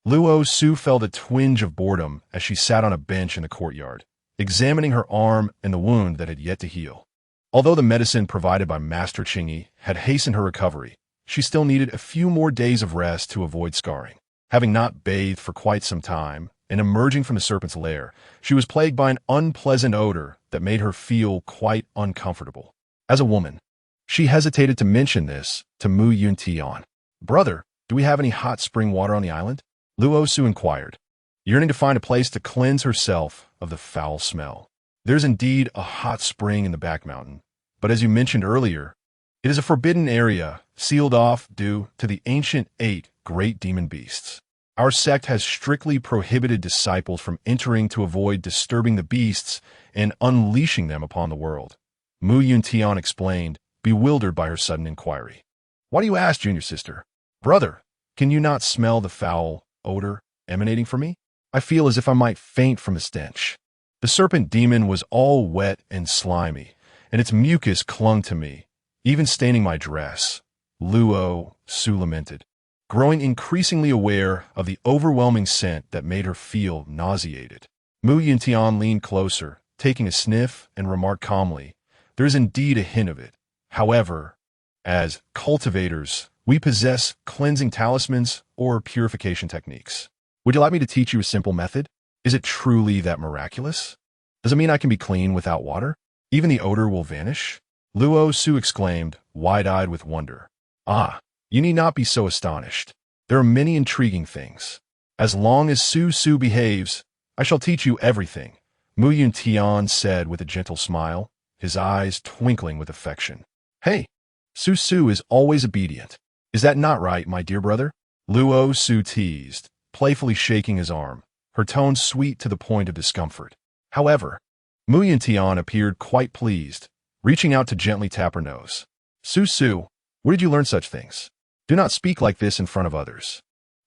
Luo Su felt a twinge of boredom as she sat on a bench in the courtyard, examining her arm and the wound that had yet to heal. Although the medicine provided by Master Qingyi had hastened her recovery, she still needed a few more days of rest to avoid scarring. Having not bathed for quite some time, and emerging from the serpent's lair, she was plagued by an unpleasant odor that made her feel quite uncomfortable. As a woman, she hesitated to mention this to Mu Yuntian. Brother, do we have any hot spring water on the island? Luo Su inquired, yearning to find a place to cleanse herself of the foul smell. There's indeed a hot spring in the back mountain, but as you mentioned earlier, it is a forbidden area, sealed off due to the ancient 8 great demon beasts. Our sect has strictly prohibited disciples from entering to avoid disturbing the beasts and unleashing them upon the world. Mu Yuntian explained, bewildered by her sudden inquiry. Why do you ask, junior sister? Brother, can you not smell the foul odor emanating from me? I feel as if I might faint from the stench. The serpent demon was all wet and slimy, and its mucus clung to me, even staining my dress. Luo Su lamented, growing increasingly aware of the overwhelming scent that made her feel nauseated. Mu Yuntian leaned closer, taking a sniff, and remarked calmly, there is indeed a hint of it. However, as cultivators, we possess cleansing talismans or purification techniques. Would you like me to teach you a simple method? Is it truly that miraculous? Does it mean I can be clean without water? Even the odor will vanish? Luo Su exclaimed, wide-eyed with wonder. Ah, you need not be so astonished. There are many intriguing things. As long as Su behaves, I shall teach you everything, Mu Yuntian said with a gentle smile, his eyes twinkling with affection. Hey, Su is always obedient. Is that not right, my dear brother? Luo Su teased, playfully shaking his arm, her tone sweet to the point of discomfort. However, Mu Yuntian appeared quite pleased, reaching out to gently tap her nose. Su, where did you learn such things? Do not speak like this in front of others.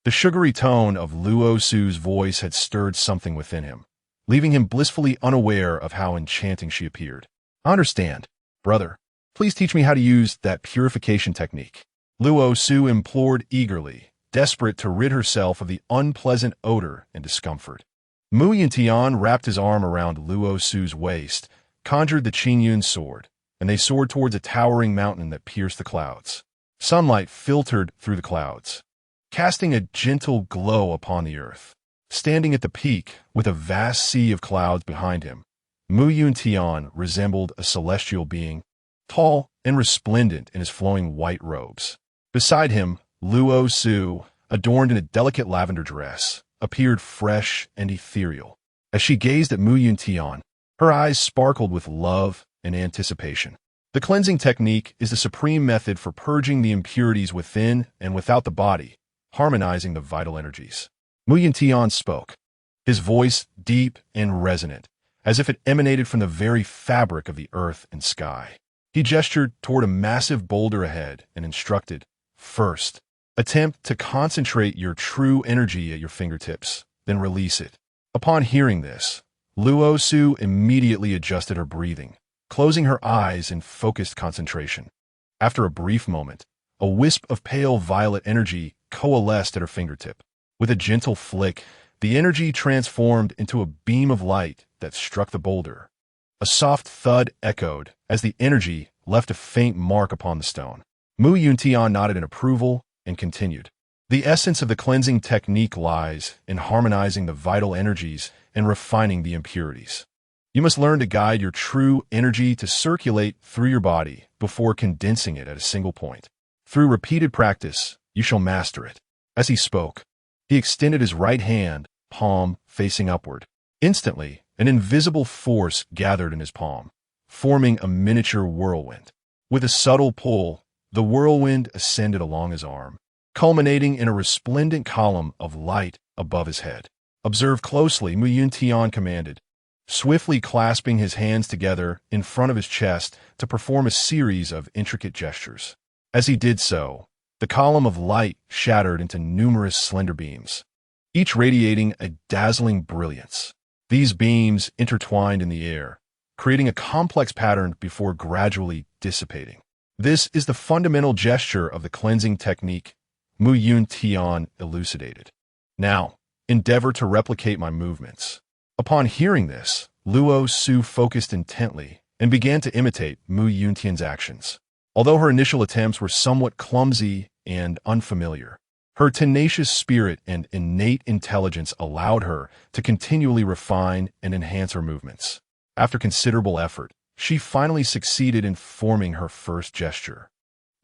The sugary tone of Luo Su's voice had stirred something within him, leaving him blissfully unaware of how enchanting she appeared. I understand, brother. Please teach me how to use that purification technique. Luo Su implored eagerly, desperate to rid herself of the unpleasant odor and discomfort. Mu Yuntian wrapped his arm around Luo Su's waist, conjured the Qingyun sword, and they soared towards a towering mountain that pierced the clouds. Sunlight filtered through the clouds, casting a gentle glow upon the earth. Standing at the peak, with a vast sea of clouds behind him, Mu Yuntian resembled a celestial being, tall and resplendent in his flowing white robes. Beside him, Luo Su, adorned in a delicate lavender dress, appeared fresh and ethereal. As she gazed at Mu Yuntian, her eyes sparkled with love and anticipation. The cleansing technique is the supreme method for purging the impurities within and without the body, harmonizing the vital energies. Mu Yuntian spoke, his voice deep and resonant, as if it emanated from the very fabric of the earth and sky. He gestured toward a massive boulder ahead and instructed, "First, attempt to concentrate your true energy at your fingertips, then release it." Upon hearing this, Luo Su immediately adjusted her breathing, closing her eyes in focused concentration. After a brief moment, a wisp of pale violet energy coalesced at her fingertip. With a gentle flick, the energy transformed into a beam of light that struck the boulder. A soft thud echoed as the energy left a faint mark upon the stone. Yuntian nodded in approval and continued. "The essence of the cleansing technique lies in harmonizing the vital energies and refining the impurities. You must learn to guide your true energy to circulate through your body before condensing it at a single point. Through repeated practice, you shall master it." As he spoke, he extended his right hand, palm facing upward. Instantly, an invisible force gathered in his palm, forming a miniature whirlwind. With a subtle pull, the whirlwind ascended along his arm, culminating in a resplendent column of light above his head. "Observe closely," Yuntian commanded, swiftly clasping his hands together in front of his chest to perform a series of intricate gestures. As he did so, the column of light shattered into numerous slender beams, each radiating a dazzling brilliance. These beams intertwined in the air, creating a complex pattern before gradually dissipating. "This is the fundamental gesture of the cleansing technique," Yuntian elucidated. "Now, endeavor to replicate my movements." Upon hearing this, Luo Su focused intently and began to imitate Yuntian's actions. Although her initial attempts were somewhat clumsy and unfamiliar, her tenacious spirit and innate intelligence allowed her to continually refine and enhance her movements. After considerable effort, she finally succeeded in forming her first gesture.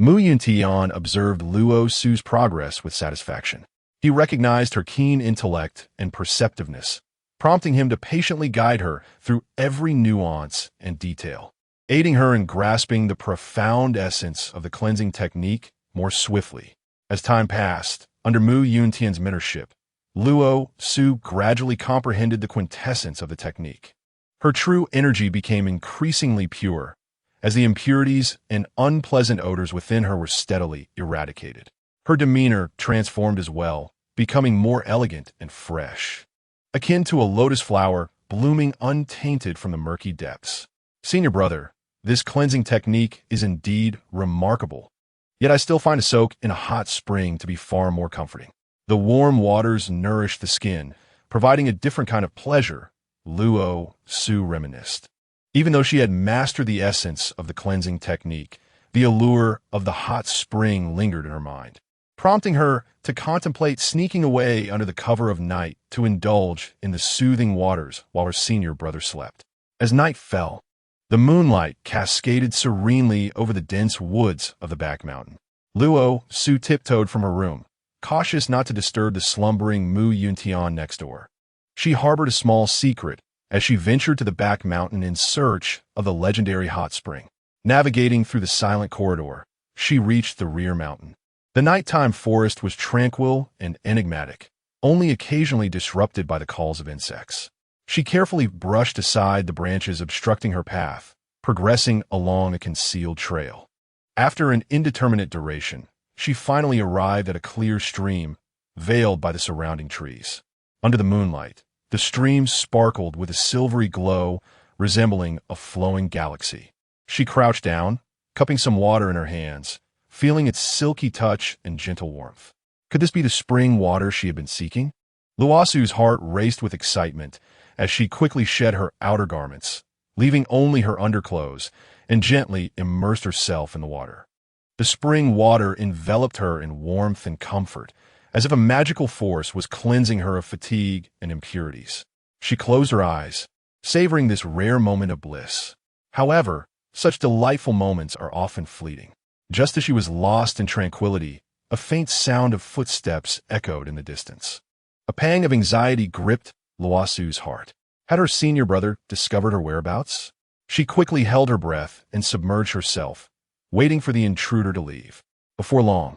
Yuntian observed Luo Su's progress with satisfaction. He recognized her keen intellect and perceptiveness, prompting him to patiently guide her through every nuance and detail, aiding her in grasping the profound essence of the cleansing technique more swiftly. As time passed, under Yuntian's mentorship, Luo Su gradually comprehended the quintessence of the technique. Her true energy became increasingly pure, as the impurities and unpleasant odors within her were steadily eradicated. Her demeanor transformed as well, becoming more elegant and fresh, akin to a lotus flower blooming untainted from the murky depths. "Senior brother, this cleansing technique is indeed remarkable. Yet I still find a soak in a hot spring to be far more comforting. The warm waters nourish the skin, providing a different kind of pleasure," Luo Su reminisced. Even though she had mastered the essence of the cleansing technique, the allure of the hot spring lingered in her mind, prompting her to contemplate sneaking away under the cover of night to indulge in the soothing waters while her senior brother slept. As night fell, the moonlight cascaded serenely over the dense woods of the back mountain. Luo Su tiptoed from her room, cautious not to disturb the slumbering Yuntian next door. She harbored a small secret as she ventured to the back mountain in search of the legendary hot spring. Navigating through the silent corridor, she reached the rear mountain. The nighttime forest was tranquil and enigmatic, only occasionally disrupted by the calls of insects. She carefully brushed aside the branches obstructing her path, progressing along a concealed trail. After an indeterminate duration, she finally arrived at a clear stream, veiled by the surrounding trees. Under the moonlight, the stream sparkled with a silvery glow resembling a flowing galaxy. She crouched down, cupping some water in her hands, feeling its silky touch and gentle warmth. Could this be the spring water she had been seeking? Luo Su's heart raced with excitement as she quickly shed her outer garments, leaving only her underclothes, and gently immersed herself in the water. The spring water enveloped her in warmth and comfort, as if a magical force was cleansing her of fatigue and impurities. She closed her eyes, savoring this rare moment of bliss. However, such delightful moments are often fleeting. Just as she was lost in tranquility, a faint sound of footsteps echoed in the distance. A pang of anxiety gripped Luo Su's heart. Had her senior brother discovered her whereabouts? She quickly held her breath and submerged herself, waiting for the intruder to leave. Before long,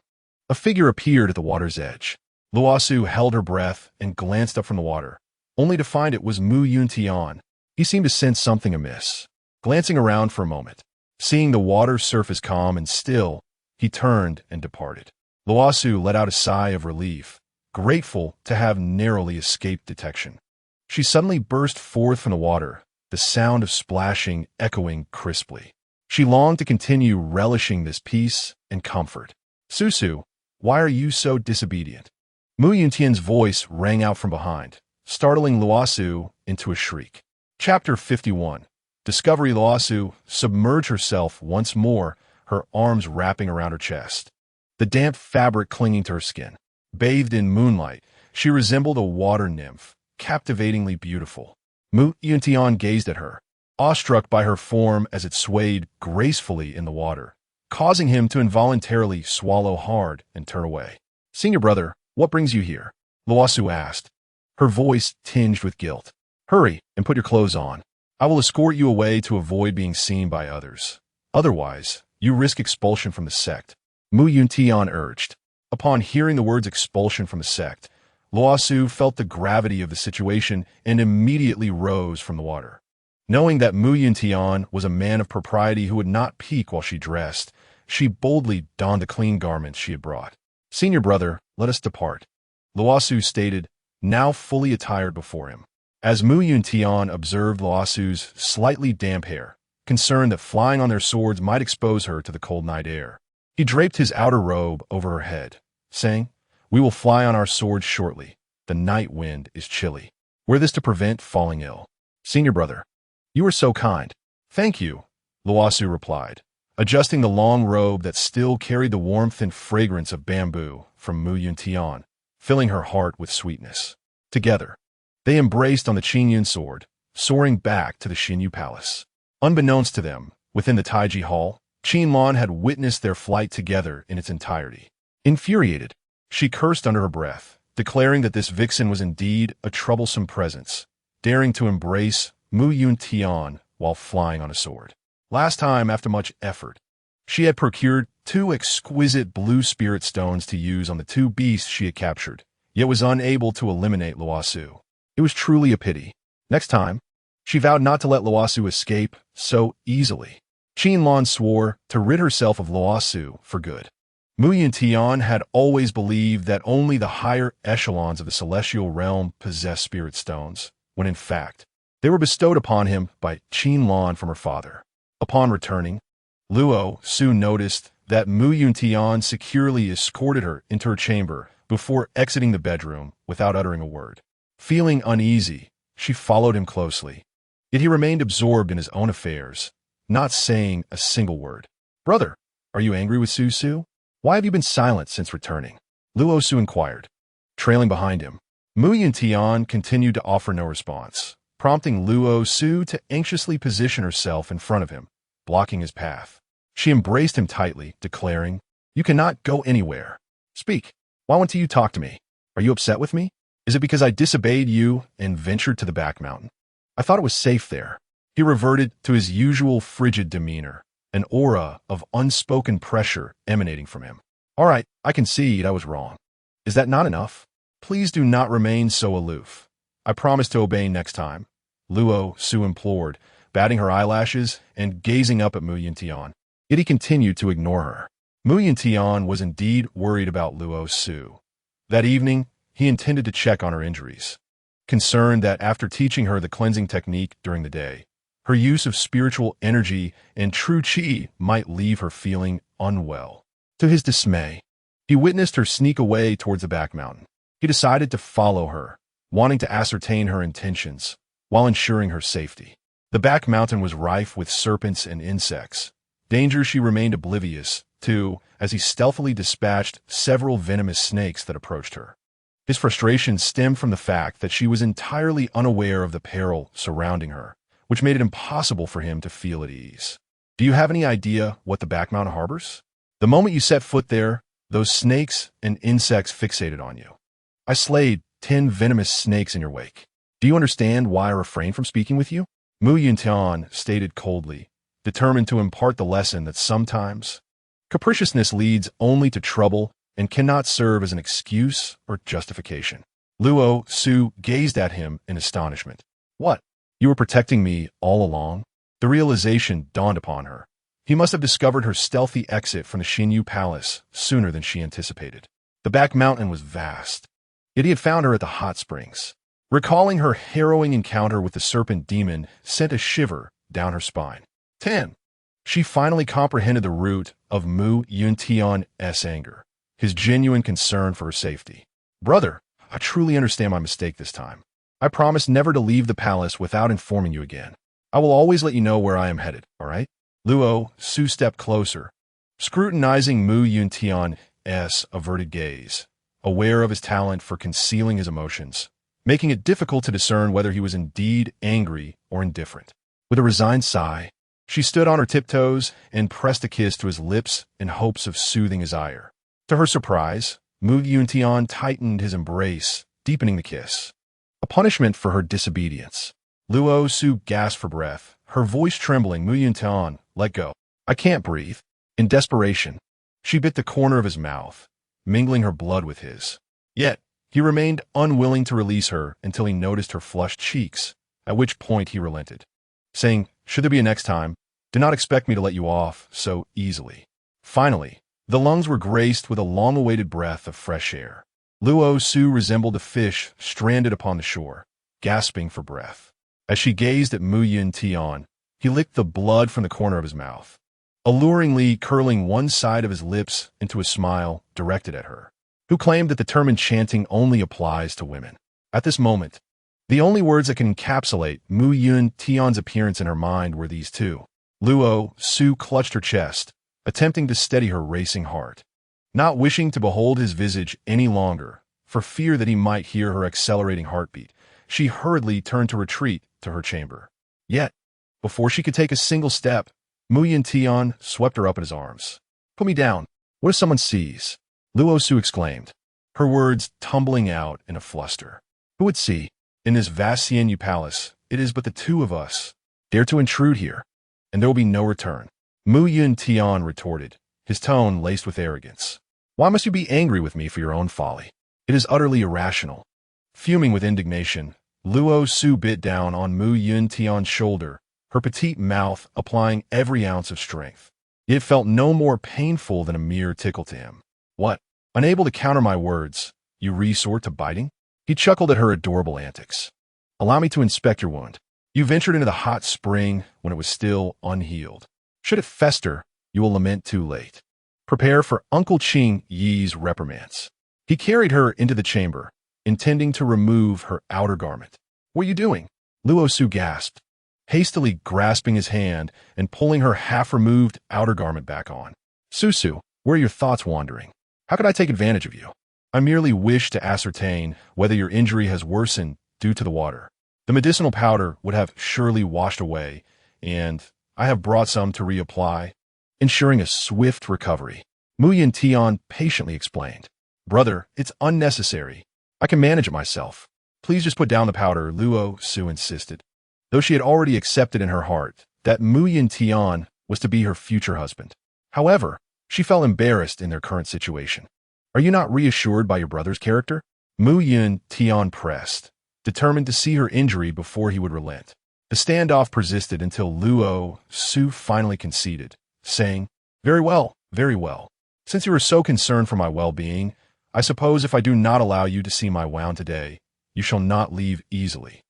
a figure appeared at the water's edge. Luo Su held her breath and glanced up from the water, only to find it was Mu Yuntian. He seemed to sense something amiss. Glancing around for a moment, seeing the water's surface calm and still, he turned and departed. Luo Su let out a sigh of relief, grateful to have narrowly escaped detection. She suddenly burst forth from the water, the sound of splashing echoing crisply. She longed to continue relishing this peace and comfort. "Susu, why are you so disobedient?" Mu Yuntian's voice rang out from behind, startling Luo Su into a shriek. Chapter 51. Discovery. Luo Su submerged herself once more, her arms wrapping around her chest, the damp fabric clinging to her skin. Bathed in moonlight, she resembled a water nymph, captivatingly beautiful. Mu Yuntian gazed at her, awestruck by her form as it swayed gracefully in the water, causing him to involuntarily swallow hard and turn away. "Senior brother, what brings you here?" Luo Su asked, her voice tinged with guilt. "Hurry and put your clothes on. I will escort you away to avoid being seen by others. Otherwise, you risk expulsion from the sect," Mu Yuntian urged. Upon hearing the words expulsion from the sect, Luo Su felt the gravity of the situation and immediately rose from the water. Knowing that Mu Yuntian was a man of propriety who would not peek while she dressed, she boldly donned the clean garments she had brought. "Senior brother, let us depart," Luo Su stated, now fully attired before him. As Mu Yuntian observed Luo Su's slightly damp hair, concerned that flying on their swords might expose her to the cold night air, he draped his outer robe over her head, saying, "We will fly on our swords shortly. The night wind is chilly. Wear this to prevent falling ill." "Senior brother, you are so kind." "Thank you," Luo Su replied, adjusting the long robe that still carried the warmth and fragrance of bamboo from Mu Yuntian, filling her heart with sweetness. Together, they embraced on the Qingyun sword, soaring back to the Xinyu Palace. Unbeknownst to them, within the Taiji Hall, Qinlan had witnessed their flight together in its entirety. Infuriated, she cursed under her breath, declaring that this vixen was indeed a troublesome presence, daring to embrace Mu Yuntian while flying on a sword. Last time, after much effort, she had procured 2 exquisite blue spirit stones to use on the 2 beasts she had captured, yet was unable to eliminate Luo Su. It was truly a pity. Next time, she vowed not to let Luo Su escape so easily. Qinlan swore to rid herself of Luo Su for good. Mu Yuntian had always believed that only the higher echelons of the celestial realm possessed spirit stones, when in fact, they were bestowed upon him by Qinlan from her father. Upon returning, Luo Su noticed that Mu Yuntian securely escorted her into her chamber before exiting the bedroom without uttering a word. Feeling uneasy, she followed him closely. Yet he remained absorbed in his own affairs, not saying a single word. "Brother, are you angry with Susu? Why have you been silent since returning?" Luo Su inquired. Trailing behind him, Mu Yuntian continued to offer no response, prompting Luo Su to anxiously position herself in front of him, blocking his path. She embraced him tightly, declaring, "You cannot go anywhere. Speak. Why won't you talk to me? Are you upset with me? Is it because I disobeyed you and ventured to the back mountain? I thought it was safe there." He reverted to his usual frigid demeanor, an aura of unspoken pressure emanating from him. "All right, I concede I was wrong. Is that not enough? Please do not remain so aloof. I promise to obey next time," Luo Su implored, batting her eyelashes and gazing up at Mu Yuntian. Yet he continued to ignore her. Mu Yuntian was indeed worried about Luo Su. That evening, he intended to check on her injuries, concerned that after teaching her the cleansing technique during the day, her use of spiritual energy and true qi might leave her feeling unwell. To his dismay, he witnessed her sneak away towards the back mountain. He decided to follow her, wanting to ascertain her intentions while ensuring her safety. The back mountain was rife with serpents and insects, danger she remained oblivious to as he stealthily dispatched several venomous snakes that approached her. His frustration stemmed from the fact that she was entirely unaware of the peril surrounding her, which made it impossible for him to feel at ease. "Do you have any idea what the back mountain harbors? The moment you set foot there, those snakes and insects fixated on you. I slayed 10 venomous snakes in your wake. Do you understand why I refrained from speaking with you?" Mu Yuntian stated coldly, determined to impart the lesson that sometimes capriciousness leads only to trouble and cannot serve as an excuse or justification. Luo Su gazed at him in astonishment. What? You were protecting me all along? The realization dawned upon her. He must have discovered her stealthy exit from the Xinyu Palace sooner than she anticipated. The back mountain was vast, yet he had found her at the hot springs. Recalling her harrowing encounter with the serpent demon sent a shiver down her spine. 10. She finally comprehended the root of Mu Yuntian's anger, his genuine concern for her safety. Brother, I truly understand my mistake this time. I promise never to leave the palace without informing you again. I will always let you know where I am headed, all right? Luo Su stepped closer, scrutinizing Mu Yuntian's averted gaze, aware of his talent for concealing his emotions, making it difficult to discern whether he was indeed angry or indifferent. With a resigned sigh, she stood on her tiptoes and pressed a kiss to his lips in hopes of soothing his ire. To her surprise, Mu Yuntian tightened his embrace, deepening the kiss. A punishment for her disobedience. Luo Su gasped for breath, her voice trembling. Mu Yuntian, let go. I can't breathe. In desperation, she bit the corner of his mouth, mingling her blood with his. Yet, he remained unwilling to release her until he noticed her flushed cheeks, at which point he relented, saying, should there be a next time, do not expect me to let you off so easily. Finally, the lungs were graced with a long-awaited breath of fresh air. Luo Su resembled a fish stranded upon the shore, gasping for breath. As she gazed at Mu Yuntian, he licked the blood from the corner of his mouth, alluringly curling one side of his lips into a smile directed at her, who claimed that the term enchanting only applies to women. At this moment, the only words that could encapsulate Mu Yuntian's appearance in her mind were these two. Luo Su clutched her chest, attempting to steady her racing heart. Not wishing to behold his visage any longer, for fear that he might hear her accelerating heartbeat, she hurriedly turned to retreat to her chamber. Yet, before she could take a single step, Mu Yuntian swept her up in his arms. Put me down. What if someone sees? Luo Su exclaimed, her words tumbling out in a fluster. Who would see? In this vast Xinyu palace, it is but the two of us. Dare to intrude here, and there will be no return. Mu Yuntian retorted, his tone laced with arrogance. Why must you be angry with me for your own folly? It is utterly irrational. Fuming with indignation, Luo Su bit down on Mu Yuntian's shoulder, her petite mouth applying every ounce of strength. It felt no more painful than a mere tickle to him. What? Unable to counter my words, you resort to biting? He chuckled at her adorable antics. Allow me to inspect your wound. You ventured into the hot spring when it was still unhealed. Should it fester, you will lament too late. Prepare for Uncle Qing Yi's reprimands. He carried her into the chamber, intending to remove her outer garment. What are you doing? Luo Su gasped, hastily grasping his hand and pulling her half-removed outer garment back on. Susu, where are your thoughts wandering? How could I take advantage of you? I merely wish to ascertain whether your injury has worsened due to the water. The medicinal powder would have surely washed away, and I have brought some to reapply, ensuring a swift recovery. Mu Yuntian patiently explained. Brother, it's unnecessary. I can manage it myself. Please just put down the powder, Luo Su insisted, though she had already accepted in her heart that Mu Yuntian was to be her future husband. However, she felt embarrassed in their current situation. Are you not reassured by your brother's character? Mu Yuntian pressed, determined to see her injury before he would relent. The standoff persisted until Luo Su finally conceded, saying, very well, very well. Since you are so concerned for my well-being, I suppose if I do not allow you to see my wound today, you shall not leave easily.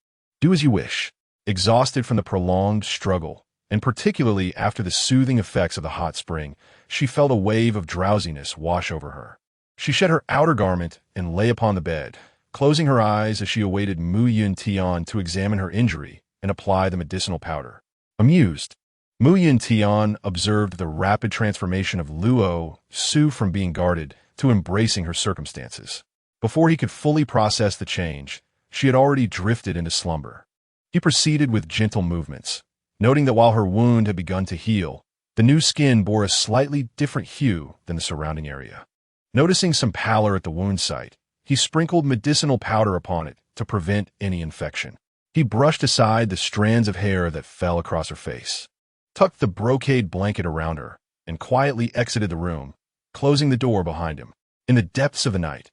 Do as you wish. Exhausted from the prolonged struggle, and particularly after the soothing effects of the hot spring, she felt a wave of drowsiness wash over her. She shed her outer garment and lay upon the bed, closing her eyes as she awaited Mu Yuntian to examine her injury and apply the medicinal powder. Amused, Mu Yuntian observed the rapid transformation of Luo Su from being guarded to embracing her circumstances. Before he could fully process the change, she had already drifted into slumber. He proceeded with gentle movements, noting that while her wound had begun to heal, the new skin bore a slightly different hue than the surrounding area. Noticing some pallor at the wound site, he sprinkled medicinal powder upon it to prevent any infection. He brushed aside the strands of hair that fell across her face, tucked the brocade blanket around her, and quietly exited the room, closing the door behind him. In the depths of the night,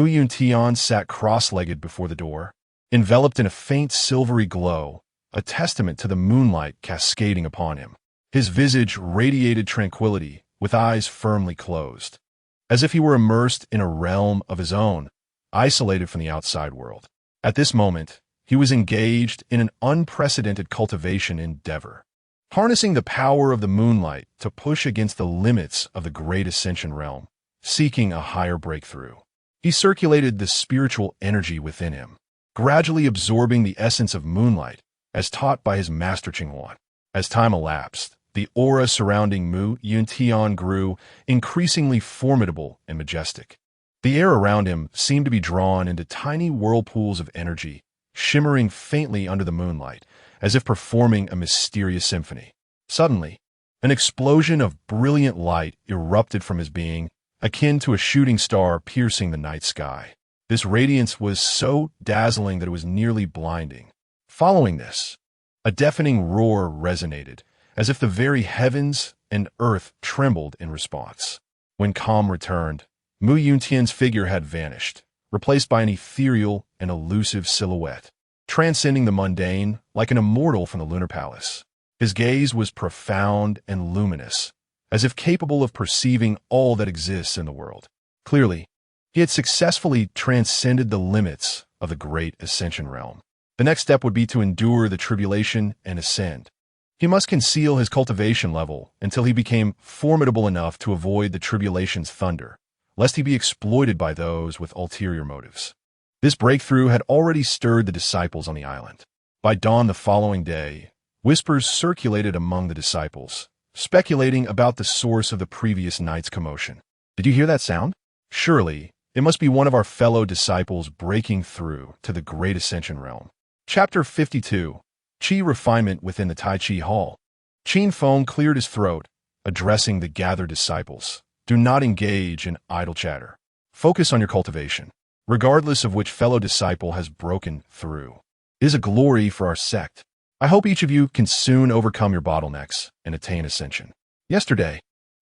Yuntian sat cross-legged before the door, enveloped in a faint silvery glow, a testament to the moonlight cascading upon him. His visage radiated tranquility, with eyes firmly closed, as if he were immersed in a realm of his own, isolated from the outside world. At this moment, he was engaged in an unprecedented cultivation endeavor, harnessing the power of the moonlight to push against the limits of the great ascension realm, seeking a higher breakthrough. He circulated the spiritual energy within him, gradually absorbing the essence of moonlight, as taught by his master Qinghuan. As time elapsed, the aura surrounding Yuntian grew increasingly formidable and majestic. The air around him seemed to be drawn into tiny whirlpools of energy, shimmering faintly under the moonlight, as if performing a mysterious symphony. Suddenly, an explosion of brilliant light erupted from his being, akin to a shooting star piercing the night sky. This radiance was so dazzling that it was nearly blinding. Following this, a deafening roar resonated, as if the very heavens and earth trembled in response. When calm returned, Yuntian's figure had vanished, replaced by an ethereal and elusive silhouette, transcending the mundane like an immortal from the lunar palace. His gaze was profound and luminous, as if capable of perceiving all that exists in the world. Clearly, he had successfully transcended the limits of the great ascension realm. The next step would be to endure the tribulation and ascend. He must conceal his cultivation level until he became formidable enough to avoid the tribulation's thunder, lest he be exploited by those with ulterior motives. This breakthrough had already stirred the disciples on the island. By dawn the following day, whispers circulated among the disciples, speculating about the source of the previous night's commotion. Did you hear that sound? Surely, it must be one of our fellow disciples breaking through to the great ascension realm. Chapter 52. Qi Refinement within the Tai Chi Hall. Qin Feng cleared his throat, addressing the gathered disciples. Do not engage in idle chatter. Focus on your cultivation, regardless of which fellow disciple has broken through. It is a glory for our sect. I hope each of you can soon overcome your bottlenecks and attain ascension. Yesterday,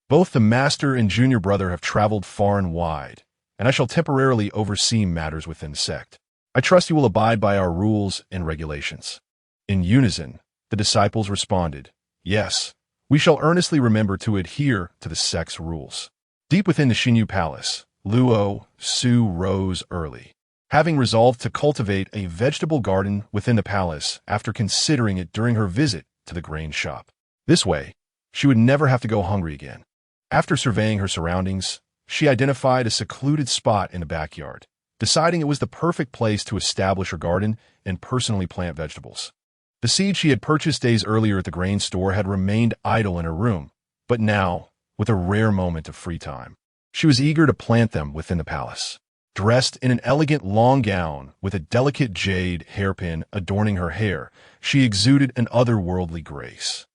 both the master and junior brother have traveled far and wide, and I shall temporarily oversee matters within the sect. I trust you will abide by our rules and regulations. In unison, the disciples responded, Yes, we shall earnestly remember to adhere to the sect's rules. Deep within the Xinyu Palace, Luo Su rose early, having resolved to cultivate a vegetable garden within the palace after considering it during her visit to the grain shop. This way, she would never have to go hungry again. After surveying her surroundings, she identified a secluded spot in the backyard, deciding it was the perfect place to establish her garden and personally plant vegetables. The seeds she had purchased days earlier at the grain store had remained idle in her room, but now, with a rare moment of free time, she was eager to plant them within the palace. Dressed in an elegant long gown with a delicate jade hairpin adorning her hair, she exuded an otherworldly grace.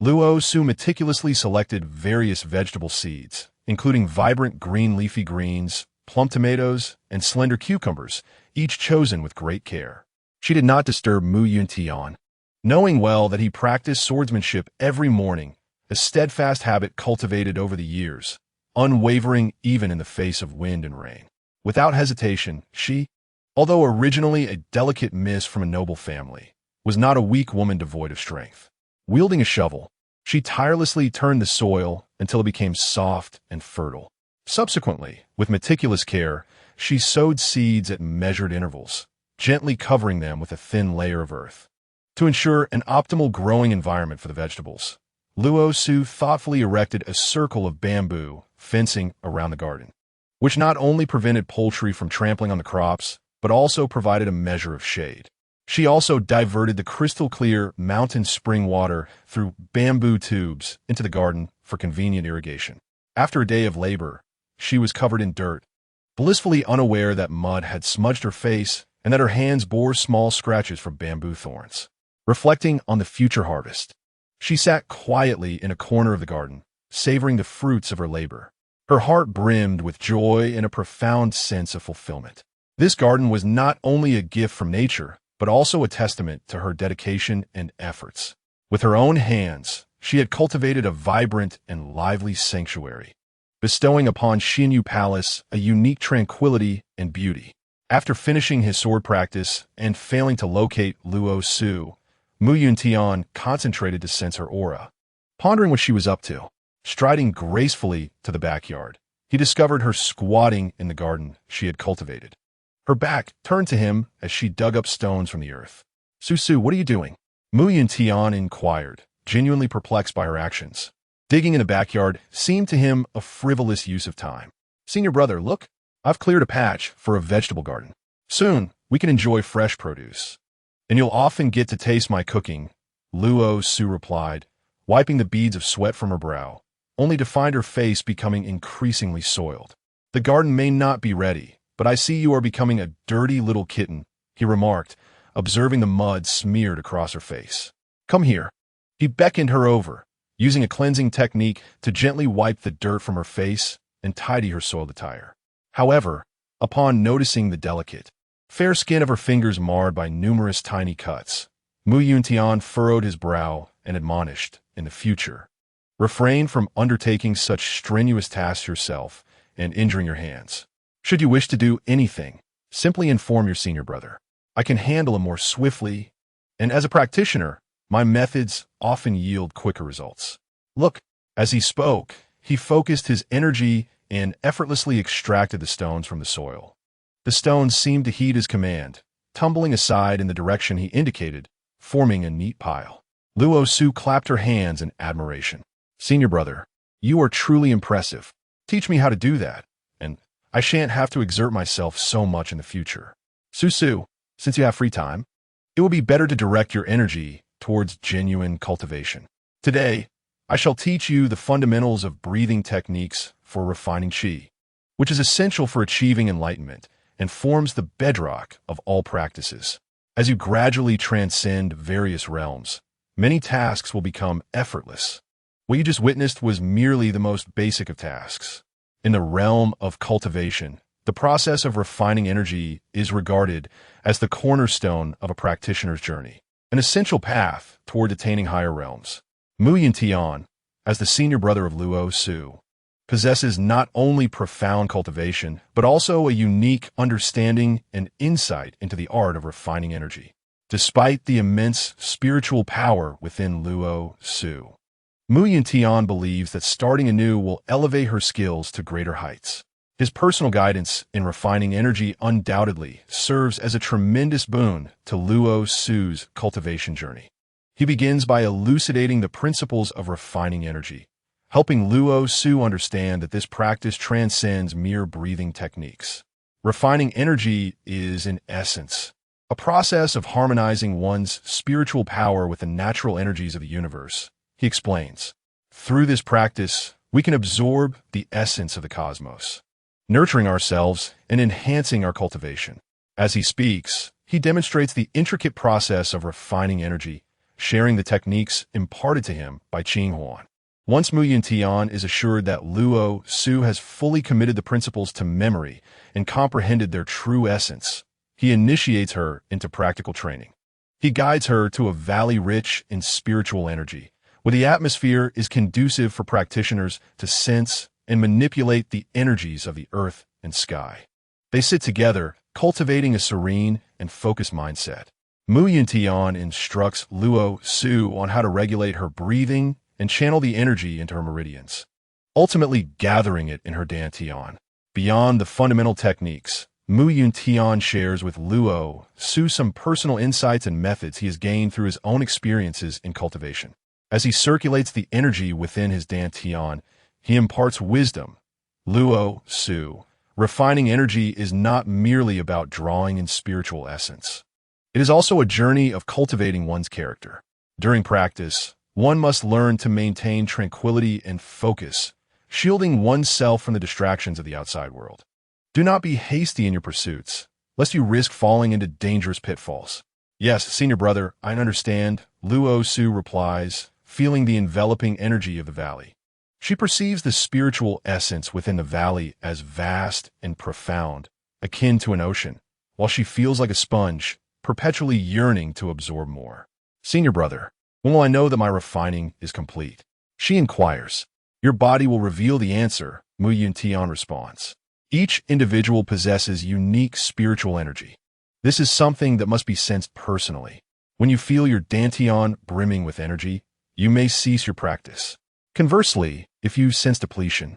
Luo Su meticulously selected various vegetable seeds, including vibrant green leafy greens, plump tomatoes, and slender cucumbers, each chosen with great care. She did not disturb Yuntian, knowing well that he practiced swordsmanship every morning, a steadfast habit cultivated over the years, unwavering even in the face of wind and rain. Without hesitation, she, although originally a delicate miss from a noble family, was not a weak woman devoid of strength. Wielding a shovel, she tirelessly turned the soil until it became soft and fertile. Subsequently, with meticulous care, she sowed seeds at measured intervals, gently covering them with a thin layer of earth. To ensure an optimal growing environment for the vegetables, Luo Su thoughtfully erected a circle of bamboo fencing around the garden, which not only prevented poultry from trampling on the crops, but also provided a measure of shade. She also diverted the crystal-clear mountain spring water through bamboo tubes into the garden for convenient irrigation. After a day of labor, she was covered in dirt, blissfully unaware that mud had smudged her face and that her hands bore small scratches from bamboo thorns. Reflecting on the future harvest, she sat quietly in a corner of the garden, savoring the fruits of her labor. Her heart brimmed with joy and a profound sense of fulfillment. This garden was not only a gift from nature, but also a testament to her dedication and efforts. With her own hands, she had cultivated a vibrant and lively sanctuary, bestowing upon Xinyu Palace a unique tranquility and beauty. After finishing his sword practice and failing to locate Luo Su, Mu Yuntian concentrated to sense her aura. Pondering what she was up to, striding gracefully to the backyard, he discovered her squatting in the garden she had cultivated. Her back turned to him as she dug up stones from the earth. Su, what are you doing? Mu Yuntian inquired, genuinely perplexed by her actions. Digging in the backyard seemed to him a frivolous use of time. Senior brother, look, I've cleared a patch for a vegetable garden. Soon, we can enjoy fresh produce. And you'll often get to taste my cooking, Luo Su replied, wiping the beads of sweat from her brow, only to find her face becoming increasingly soiled. The garden may not be ready, but I see you are becoming a dirty little kitten, he remarked, observing the mud smeared across her face. Come here. He beckoned her over, using a cleansing technique to gently wipe the dirt from her face and tidy her soiled attire. However, upon noticing the delicate, fair skin of her fingers marred by numerous tiny cuts, Mu Yuntian furrowed his brow and admonished, in the future, refrain from undertaking such strenuous tasks yourself and injuring your hands. Should you wish to do anything, simply inform your senior brother. I can handle him more swiftly, and as a practitioner, my methods often yield quicker results. Look, as he spoke, he focused his energy and effortlessly extracted the stones from the soil. The stones seemed to heed his command, tumbling aside in the direction he indicated, forming a neat pile. Luo Su clapped her hands in admiration. Senior brother, you are truly impressive. Teach me how to do that, and I shan't have to exert myself so much in the future. Su, since you have free time, it will be better to direct your energy towards genuine cultivation. Today, I shall teach you the fundamentals of breathing techniques for refining qi, which is essential for achieving enlightenment and forms the bedrock of all practices. As you gradually transcend various realms, many tasks will become effortless. What you just witnessed was merely the most basic of tasks. In the realm of cultivation, the process of refining energy is regarded as the cornerstone of a practitioner's journey, an essential path toward attaining higher realms. Mu Yuntian, as the senior brother of Luo Su, possesses not only profound cultivation, but also a unique understanding and insight into the art of refining energy. Despite the immense spiritual power within Luo Su, Mu Yuntian believes that starting anew will elevate her skills to greater heights. His personal guidance in refining energy undoubtedly serves as a tremendous boon to Luo Su's cultivation journey. He begins by elucidating the principles of refining energy, helping Luo Su understand that this practice transcends mere breathing techniques. Refining energy is, in essence, a process of harmonizing one's spiritual power with the natural energies of the universe, he explains. Through this practice, we can absorb the essence of the cosmos, nurturing ourselves and enhancing our cultivation. As he speaks, he demonstrates the intricate process of refining energy, sharing the techniques imparted to him by Qing Huan. Once Mu Yuntian is assured that Luo Su has fully committed the principles to memory and comprehended their true essence, he initiates her into practical training. He guides her to a valley rich in spiritual energy, where the atmosphere is conducive for practitioners to sense and manipulate the energies of the earth and sky. They sit together, cultivating a serene and focused mindset. Mu Yuntian instructs Luo Su on how to regulate her breathing and channel the energy into her meridians, ultimately gathering it in her dantian. Beyond the fundamental techniques, Mu Yuntian shares with Luo Su some personal insights and methods he has gained through his own experiences in cultivation. As he circulates the energy within his dantian, he imparts wisdom. Luo Su, refining energy is not merely about drawing in spiritual essence. It is also a journey of cultivating one's character. During practice, one must learn to maintain tranquility and focus, shielding oneself from the distractions of the outside world. Do not be hasty in your pursuits, lest you risk falling into dangerous pitfalls. Yes, senior brother, I understand, Luo Su replies, feeling the enveloping energy of the valley. She perceives the spiritual essence within the valley as vast and profound, akin to an ocean, while she feels like a sponge, perpetually yearning to absorb more. Senior brother, when will I know that my refining is complete? She inquires. Your body will reveal the answer, Mu Yuntian responds. Each individual possesses unique spiritual energy. This is something that must be sensed personally. When you feel your dantian brimming with energy, you may cease your practice. Conversely, if you sense depletion,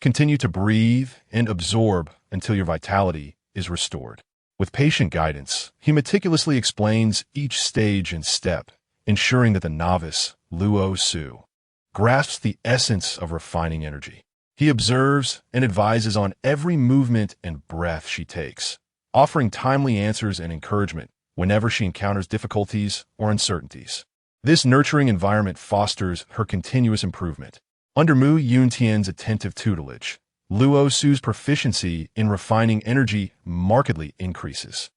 continue to breathe and absorb until your vitality is restored. With patient guidance, he meticulously explains each stage and step, ensuring that the novice, Luo Su, grasps the essence of refining energy. He observes and advises on every movement and breath she takes, offering timely answers and encouragement whenever she encounters difficulties or uncertainties. This nurturing environment fosters her continuous improvement. Under Mu Yuntian's attentive tutelage, Luo Su's proficiency in refining energy markedly increases.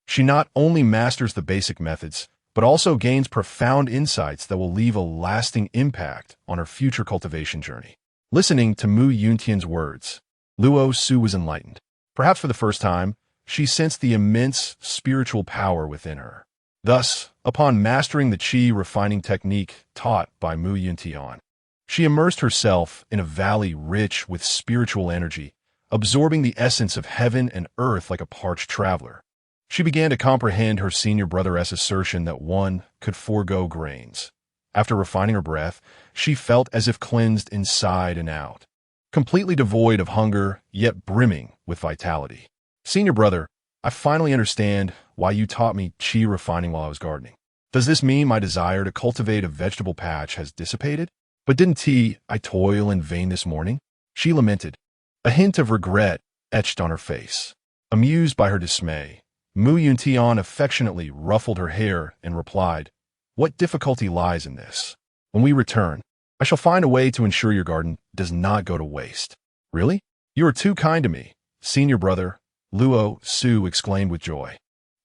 She not only masters the basic methods, but also gains profound insights that will leave a lasting impact on her future cultivation journey. Listening to Mu Yuntian's words, Luo Su was enlightened. Perhaps for the first time, she sensed the immense spiritual power within her. Thus, upon mastering the qi refining technique taught by Mu Yuntian, she immersed herself in a valley rich with spiritual energy, absorbing the essence of heaven and earth like a parched traveler. She began to comprehend her senior brother's assertion that one could forego grains. After refining her breath, she felt as if cleansed inside and out, completely devoid of hunger, yet brimming with vitality. Senior brother, I finally understand why you taught me qi refining while I was gardening. Does this mean my desire to cultivate a vegetable patch has dissipated? But didn't I toil in vain this morning? She lamented, a hint of regret etched on her face. Amused by her dismay, Mu Yuntian affectionately ruffled her hair and replied, what difficulty lies in this? When we return, I shall find a way to ensure your garden does not go to waste. Really? You are too kind to me, senior brother, Luo Su exclaimed with joy.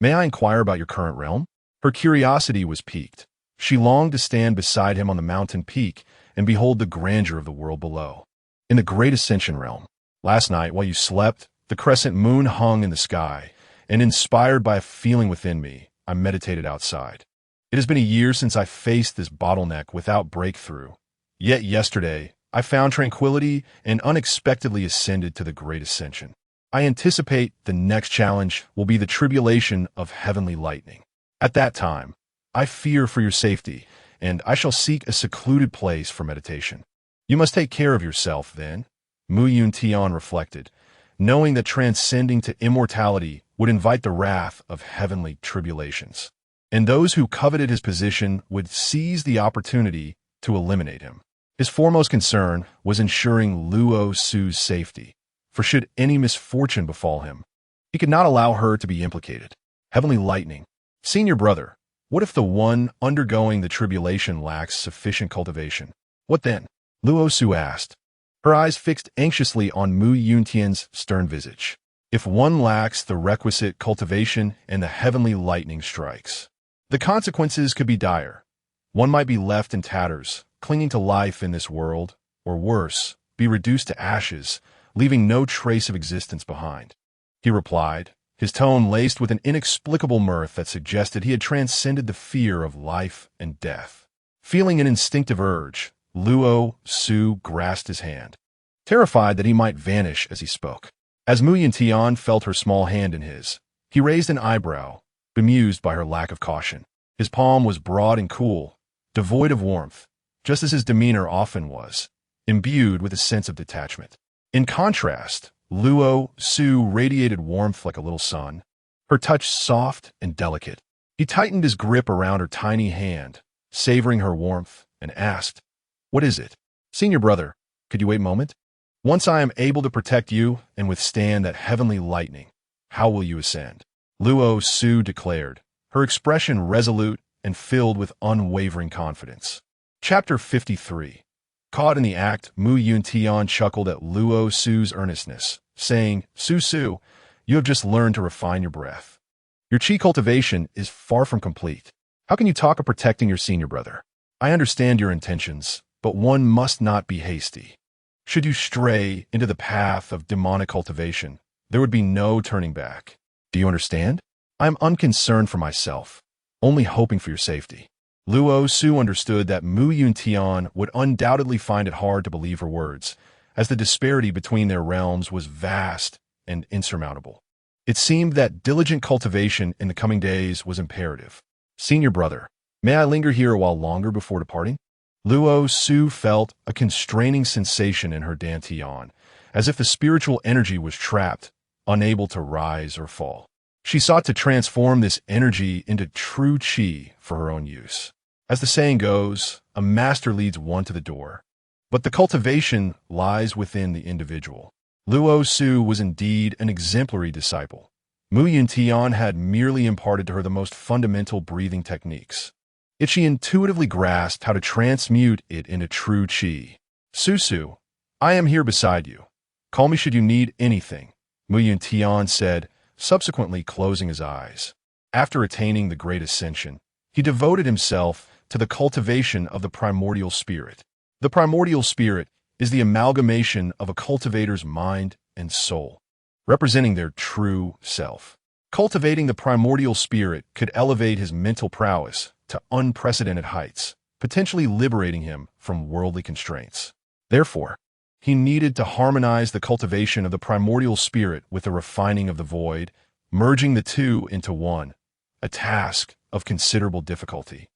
May I inquire about your current realm? Her curiosity was piqued. She longed to stand beside him on the mountain peak and behold the grandeur of the world below. In the great ascension realm, last night while you slept, the crescent moon hung in the sky, and inspired by a feeling within me, I meditated outside. It has been a year since I faced this bottleneck without breakthrough. Yet yesterday, I found tranquility and unexpectedly ascended to the great ascension. I anticipate the next challenge will be the tribulation of heavenly lightning. At that time, I fear for your safety, and I shall seek a secluded place for meditation. You must take care of yourself, then, Mu Yuntian reflected, knowing that transcending to immortality would invite the wrath of heavenly tribulations, and those who coveted his position would seize the opportunity to eliminate him. His foremost concern was ensuring Luo Su's safety, for should any misfortune befall him, he could not allow her to be implicated. Heavenly lightning. Senior brother, what if the one undergoing the tribulation lacks sufficient cultivation? What then? Luo Su asked, her eyes fixed anxiously on Mu Yuntian's stern visage. If one lacks the requisite cultivation and the heavenly lightning strikes, the consequences could be dire. One might be left in tatters, clinging to life in this world, or worse, be reduced to ashes, leaving no trace of existence behind. He replied, his tone laced with an inexplicable mirth that suggested he had transcended the fear of life and death. Feeling an instinctive urge, Luo Su grasped his hand, terrified that he might vanish as he spoke. As Mu Yuntian felt her small hand in his, he raised an eyebrow, bemused by her lack of caution. His palm was broad and cool, devoid of warmth, just as his demeanor often was, imbued with a sense of detachment. In contrast, Luo Su radiated warmth like a little sun, her touch soft and delicate. He tightened his grip around her tiny hand, savoring her warmth, and asked, what is it? Senior brother, could you wait a moment? Once I am able to protect you and withstand that heavenly lightning, how will you ascend? Luo Su declared, her expression resolute and filled with unwavering confidence. Chapter 53. Caught in the act, Mu Yuntian chuckled at Luo Su's earnestness, saying, Su, you have just learned to refine your breath. Your qi cultivation is far from complete. How can you talk of protecting your senior brother? I understand your intentions, but one must not be hasty. Should you stray into the path of demonic cultivation, there would be no turning back. Do you understand? I am unconcerned for myself, only hoping for your safety. Luo Su understood that Mu Yuntian would undoubtedly find it hard to believe her words, as the disparity between their realms was vast and insurmountable. It seemed that diligent cultivation in the coming days was imperative. Senior brother, may I linger here a while longer before departing? Luo Su felt a constraining sensation in her dantian, as if the spiritual energy was trapped, unable to rise or fall. She sought to transform this energy into true qi for her own use. As the saying goes, a master leads one to the door, but the cultivation lies within the individual. Luo Su was indeed an exemplary disciple. Mu Yuntian had merely imparted to her the most fundamental breathing techniques. Yet she intuitively grasped how to transmute it into true qi. Su, I am here beside you. Call me should you need anything, Mu Yuntian said, subsequently closing his eyes. After attaining the great ascension, he devoted himself to the cultivation of the primordial spirit. The primordial spirit is the amalgamation of a cultivator's mind and soul, representing their true self. Cultivating the primordial spirit could elevate his mental prowess to unprecedented heights, potentially liberating him from worldly constraints. Therefore, he needed to harmonize the cultivation of the primordial spirit with the refining of the void, merging the two into one, a task of considerable difficulty,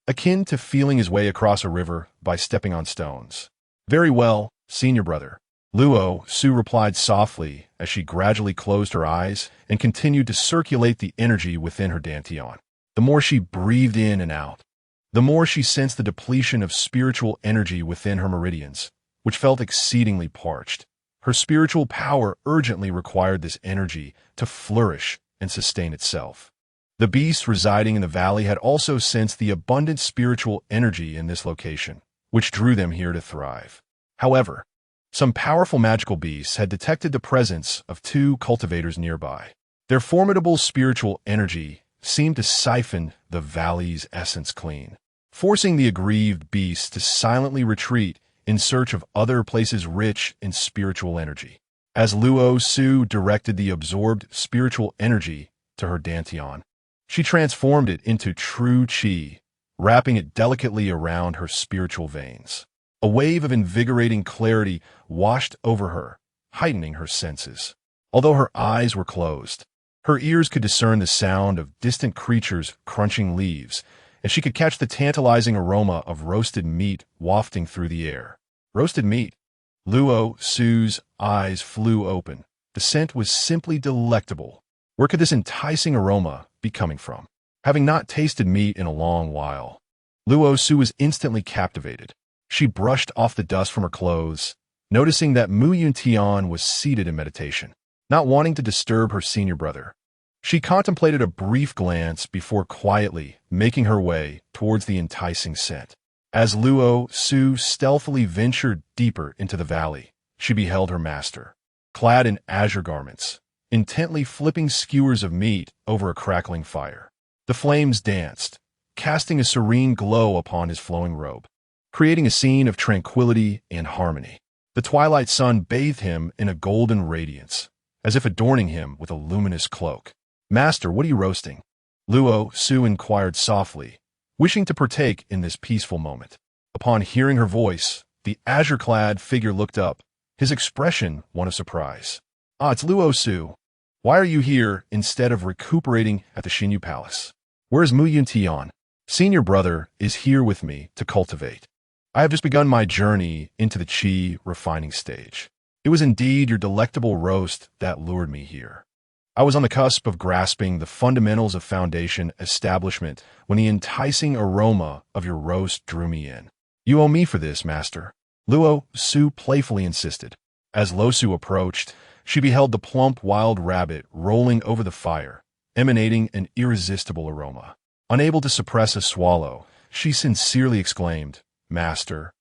akin to feeling his way across a river by stepping on stones. Very well, senior brother, Luo Su replied softly as she gradually closed her eyes and continued to circulate the energy within her dantian. The more she breathed in and out, the more she sensed the depletion of spiritual energy within her meridians, which felt exceedingly parched. Her spiritual power urgently required this energy to flourish and sustain itself. The beasts residing in the valley had also sensed the abundant spiritual energy in this location, which drew them here to thrive. However, some powerful magical beasts had detected the presence of two cultivators nearby. Their formidable spiritual energy seemed to siphon the valley's essence clean, forcing the aggrieved beasts to silently retreat in search of other places rich in spiritual energy. As Luo Su directed the absorbed spiritual energy to her dantian, she transformed it into true qi, wrapping it delicately around her spiritual veins. A wave of invigorating clarity washed over her, heightening her senses. Although her eyes were closed, her ears could discern the sound of distant creatures crunching leaves, and she could catch the tantalizing aroma of roasted meat wafting through the air. Roasted meat? Luo Su's eyes flew open. The scent was simply delectable. Where could this enticing aroma be coming from? Having not tasted meat in a long while, Luo Su was instantly captivated. She brushed off the dust from her clothes, noticing that Mu Yuntian was seated in meditation. Not wanting to disturb her senior brother, she contemplated a brief glance before quietly making her way towards the enticing scent. As Luo Su stealthily ventured deeper into the valley, she beheld her master, clad in azure garments, intently flipping skewers of meat over a crackling fire. The flames danced, casting a serene glow upon his flowing robe, creating a scene of tranquility and harmony. The twilight sun bathed him in a golden radiance, as if adorning him with a luminous cloak. "Master, what are you roasting?" Luo Su inquired softly, wishing to partake in this peaceful moment. Upon hearing her voice, the azure-clad figure looked up, his expression one of surprise. "Ah, it's Luo Su. Why are you here instead of recuperating at the Xinyu Palace? Where is Mu Yuntian?" "Senior brother is here with me to cultivate. I have just begun my journey into the qi refining stage. It was indeed your delectable roast that lured me here. I was on the cusp of grasping the fundamentals of foundation establishment when the enticing aroma of your roast drew me in. You owe me for this, master," Luo Su playfully insisted. As Luo Su approached, she beheld the plump wild rabbit rolling over the fire, emanating an irresistible aroma. Unable to suppress a swallow, she sincerely exclaimed, "Master,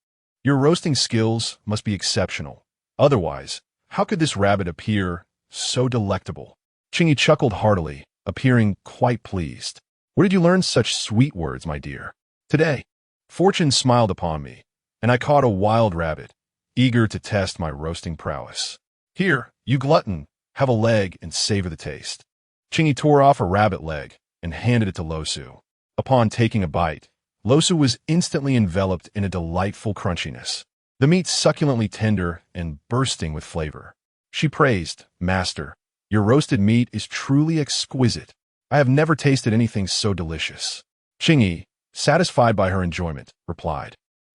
your roasting skills must be exceptional. Otherwise, how could this rabbit appear so delectable?" Chingy chuckled heartily, appearing quite pleased. "Where did you learn such sweet words, my dear?" "Today, fortune smiled upon me, and I caught a wild rabbit, eager to test my roasting prowess. Here, you glutton, have a leg and savor the taste." Chingy tore off a rabbit leg and handed it to Luo Su. Upon taking a bite, Luo Su was instantly enveloped in a delightful crunchiness, the meat succulently tender and bursting with flavor. She praised, "Master, your roasted meat is truly exquisite. I have never tasted anything so delicious." Qingyi, satisfied by her enjoyment, replied,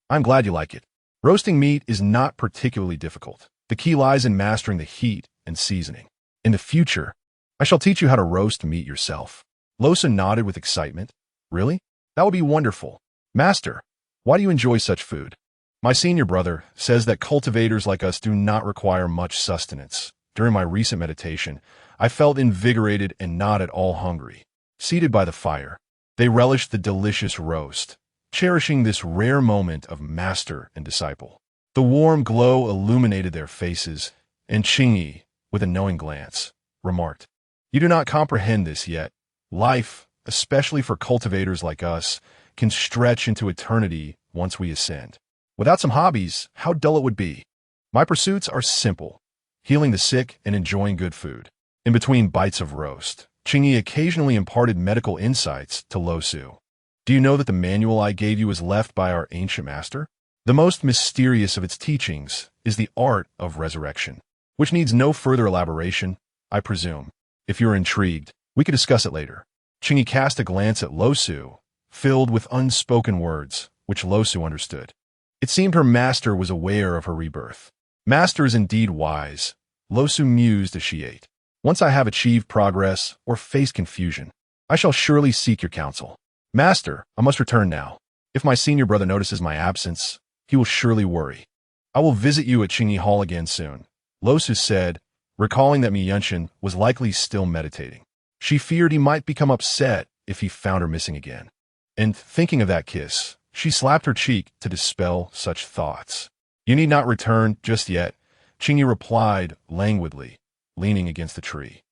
"I'm glad you like it. Roasting meat is not particularly difficult. The key lies in mastering the heat and seasoning. In the future, I shall teach you how to roast meat yourself." Luo Su nodded with excitement. "Really? That would be wonderful. Master, why do you enjoy such food?" "My senior brother says that cultivators like us do not require much sustenance. During my recent meditation, I felt invigorated and not at all hungry." Seated by the fire, they relished the delicious roast, cherishing this rare moment of master and disciple. The warm glow illuminated their faces, and Qingyi, with a knowing glance, remarked, "You do not comprehend this yet. Life, especially for cultivators like us, can stretch into eternity once we ascend. Without some hobbies, how dull it would be. My pursuits are simple: healing the sick and enjoying good food." In between bites of roast, Qingyi occasionally imparted medical insights to Luo Su. "Do you know that the manual I gave you was left by our ancient master? The most mysterious of its teachings is the art of resurrection, which needs no further elaboration, I presume. If you're intrigued, we could discuss it later." Qingyi cast a glance at Luo Su, filled with unspoken words, which Luo Su understood. It seemed her master was aware of her rebirth. "Master is indeed wise," Luo Su mused as she ate. "Once I have achieved progress or faced confusion, I shall surely seek your counsel. Master, I must return now. If my senior brother notices my absence, he will surely worry. I will visit you at Qingyi Hall again soon," Luo Su said, recalling that Yuntian was likely still meditating. She feared he might become upset if he found her missing again. And thinking of that kiss, she slapped her cheek to dispel such thoughts. "You need not return just yet," Qingyi replied languidly, leaning against the tree.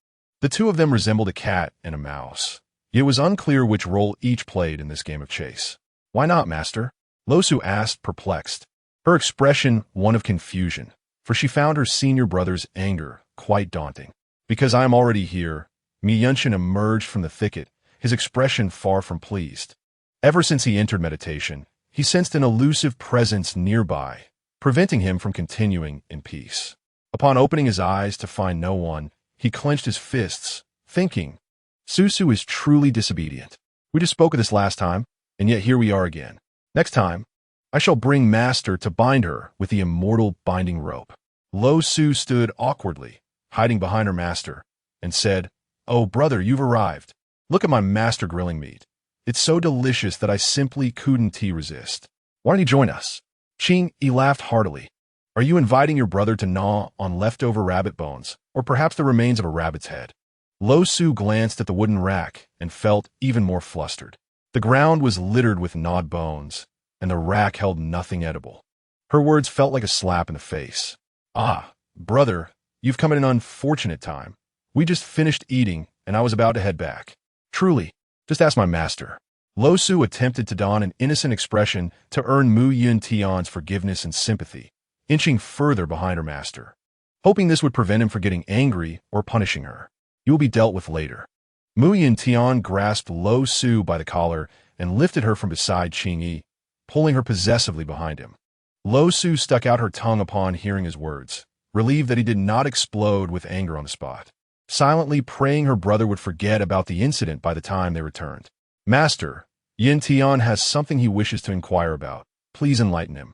The two of them resembled a cat and a mouse. It was unclear which role each played in this game of chase. "Why not, master?" Luo Su asked, perplexed, her expression one of confusion, for she found her senior brother's anger quite daunting. "Because I am already here." Yuntian emerged from the thicket, his expression far from pleased. Ever since he entered meditation, he sensed an elusive presence nearby, preventing him from continuing in peace. Upon opening his eyes to find no one, he clenched his fists, thinking, "Su is truly disobedient. We just spoke of this last time, and yet here we are again. Next time, I shall bring Master to bind her with the immortal binding rope." Luo Su stood awkwardly, hiding behind her master, and said, "Oh, brother, you've arrived. Look at my master grilling meat. It's so delicious that I simply couldn't resist. Why don't you join us?" Qingyi laughed heartily. "Are you inviting your brother to gnaw on leftover rabbit bones, or perhaps the remains of a rabbit's head?" Luo Su glanced at the wooden rack and felt even more flustered. The ground was littered with gnawed bones, and the rack held nothing edible. Her words felt like a slap in the face. "Ah, brother, you've come at an unfortunate time. We just finished eating, and I was about to head back. Truly, just ask my master." Luo Su attempted to don an innocent expression to earn Yuntian's forgiveness and sympathy, inching further behind her master, hoping this would prevent him from getting angry or punishing her. "You will be dealt with later." Yuntian grasped Luo Su by the collar and lifted her from beside Qingyi, pulling her possessively behind him. Luo Su stuck out her tongue upon hearing his words, relieved that he did not explode with anger on the spot, silently praying her brother would forget about the incident by the time they returned. "Master, Yuntian has something he wishes to inquire about. Please enlighten him."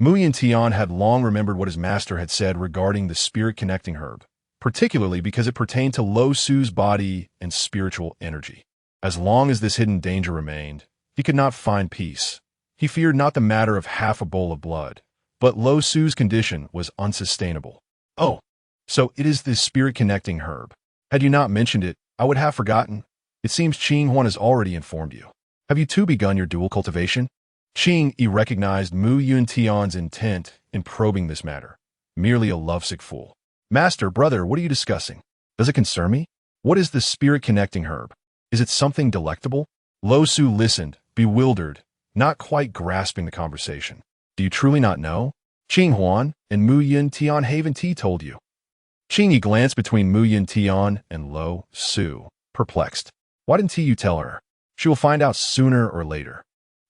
Yuntian had long remembered what his master had said regarding the spirit-connecting herb, particularly because it pertained to Luo Su's body and spiritual energy. As long as this hidden danger remained, he could not find peace. He feared not the matter of half a bowl of blood, but Luo Su's condition was unsustainable. "Oh, so it is this spirit-connecting herb. Had you not mentioned it, I would have forgotten. It seems Qinghuan has already informed you. Have you too begun your dual cultivation?" Qingyi recognized Yuntian's intent in probing this matter. Merely a lovesick fool. "Master, brother, what are you discussing? Does it concern me? What is the spirit-connecting herb? Is it something delectable?" Luo Su listened, bewildered, not quite grasping the conversation. "Do you truly not know? Qinghuan and Yuntian haven't told you?" Qingyi glanced between Yuntian and Luo Su, perplexed. "Why didn't you tell her? She will find out sooner or later."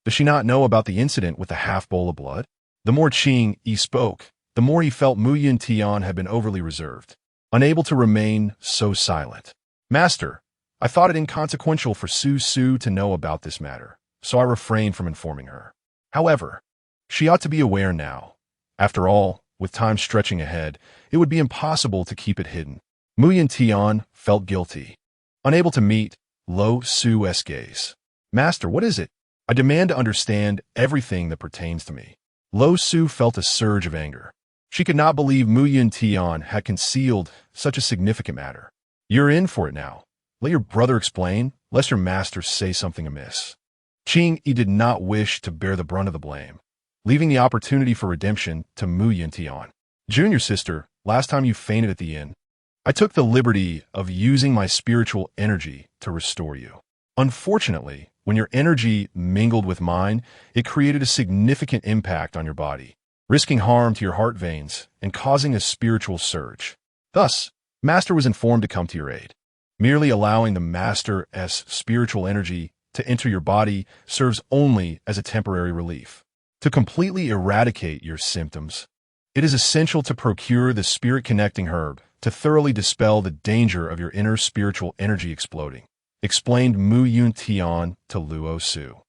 Does she not know about the incident with the half-bowl of blood? The more Qing Yi spoke, the more he felt Mu Yuntian had been overly reserved, unable to remain so silent. Master, I thought it inconsequential for Su to know about this matter, so I refrained from informing her. However, she ought to be aware now. After all, with time stretching ahead, it would be impossible to keep it hidden. Mu Yuntian felt guilty, unable to meet Luo Su's gaze. Master, what is it? I demand to understand everything that pertains to me. Luo Su felt a surge of anger. She could not believe Mu Yuntian had concealed such a significant matter. You're in for it now. Let your brother explain, lest your master say something amiss. Qing Yi did not wish to bear the brunt of the blame, leaving the opportunity for redemption to Mu Yuntian. Junior sister, last time you fainted at the inn, I took the liberty of using my spiritual energy to restore you. Unfortunately, when your energy mingled with mine, it created a significant impact on your body, risking harm to your heart veins and causing a spiritual surge. Thus, Master was informed to come to your aid. Merely allowing the Master's spiritual energy to enter your body serves only as a temporary relief. To completely eradicate your symptoms, it is essential to procure the spirit-connecting herb to thoroughly dispel the danger of your inner spiritual energy exploding, explained Mu Yuntian to Luo Su.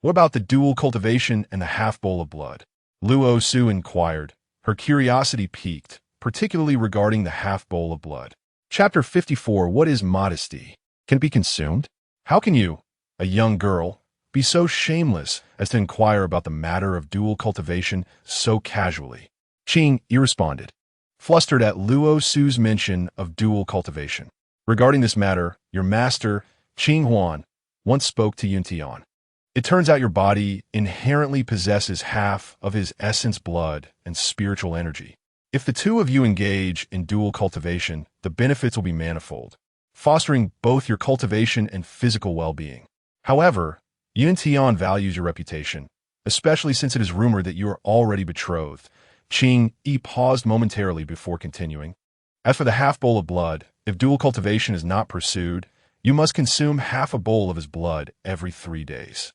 What about the dual cultivation and the half-bowl of blood? Luo Su inquired, her curiosity piqued, particularly regarding the half-bowl of blood. Chapter 54. What is modesty? Can it be consumed? How can you, a young girl, be so shameless as to inquire about the matter of dual cultivation so casually? Qing Yi responded, flustered at Luo Su's mention of dual cultivation. Regarding this matter, your master, Qing Huan, once spoke to Yuntian. It turns out your body inherently possesses half of his essence blood and spiritual energy. If the two of you engage in dual cultivation, the benefits will be manifold, fostering both your cultivation and physical well-being. However, Yuntian values your reputation, especially since it is rumored that you are already betrothed. Qing Yi paused momentarily before continuing. As for the half-bowl of blood, if dual cultivation is not pursued, you must consume half a bowl of his blood every 3 days.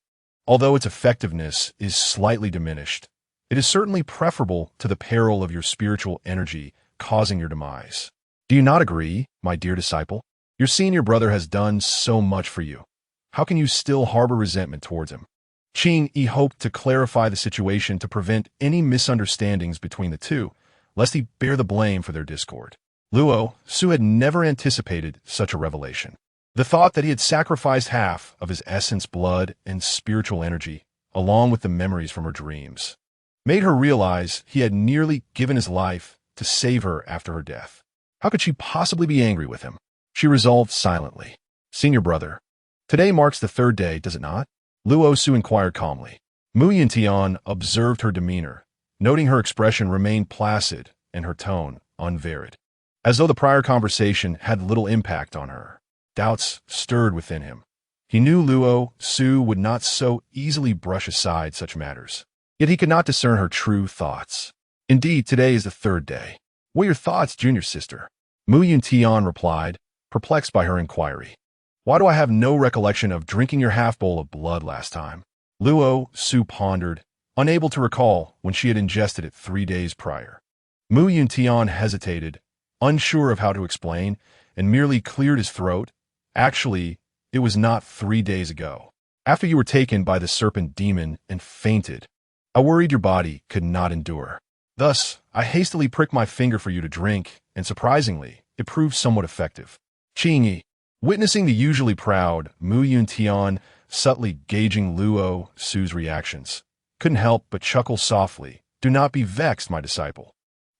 Although its effectiveness is slightly diminished, it is certainly preferable to the peril of your spiritual energy causing your demise. Do you not agree, my dear disciple? Your senior brother has done so much for you. How can you still harbor resentment towards him? Qing Yi hoped to clarify the situation to prevent any misunderstandings between the two, lest he bear the blame for their discord. Luo Su had never anticipated such a revelation. The thought that he had sacrificed half of his essence blood and spiritual energy, along with the memories from her dreams, made her realize he had nearly given his life to save her after her death. How could she possibly be angry with him? She resolved silently. Senior brother, today marks the 3rd day, does it not? Luo Su inquired calmly. Mu Yuntian observed her demeanor, noting her expression remained placid and her tone unvaried, as though the prior conversation had little impact on her. Doubts stirred within him. He knew Luo Su would not so easily brush aside such matters, yet he could not discern her true thoughts. Indeed, today is the 3rd day. What are your thoughts, junior sister? Mu Yuntian replied, perplexed by her inquiry. Why do I have no recollection of drinking your half-bowl of blood last time? Luo Su pondered, unable to recall when she had ingested it 3 days prior. Mu Yuntian hesitated, unsure of how to explain, and merely cleared his throat. Actually, it was not 3 days ago. After you were taken by the serpent demon and fainted, I worried your body could not endure. Thus, I hastily pricked my finger for you to drink, and surprisingly, it proved somewhat effective. Qing Yi, witnessing the usually proud Mu Yuntian subtly gauging Luo Su's reactions, couldn't help but chuckle softly. Do not be vexed, my disciple.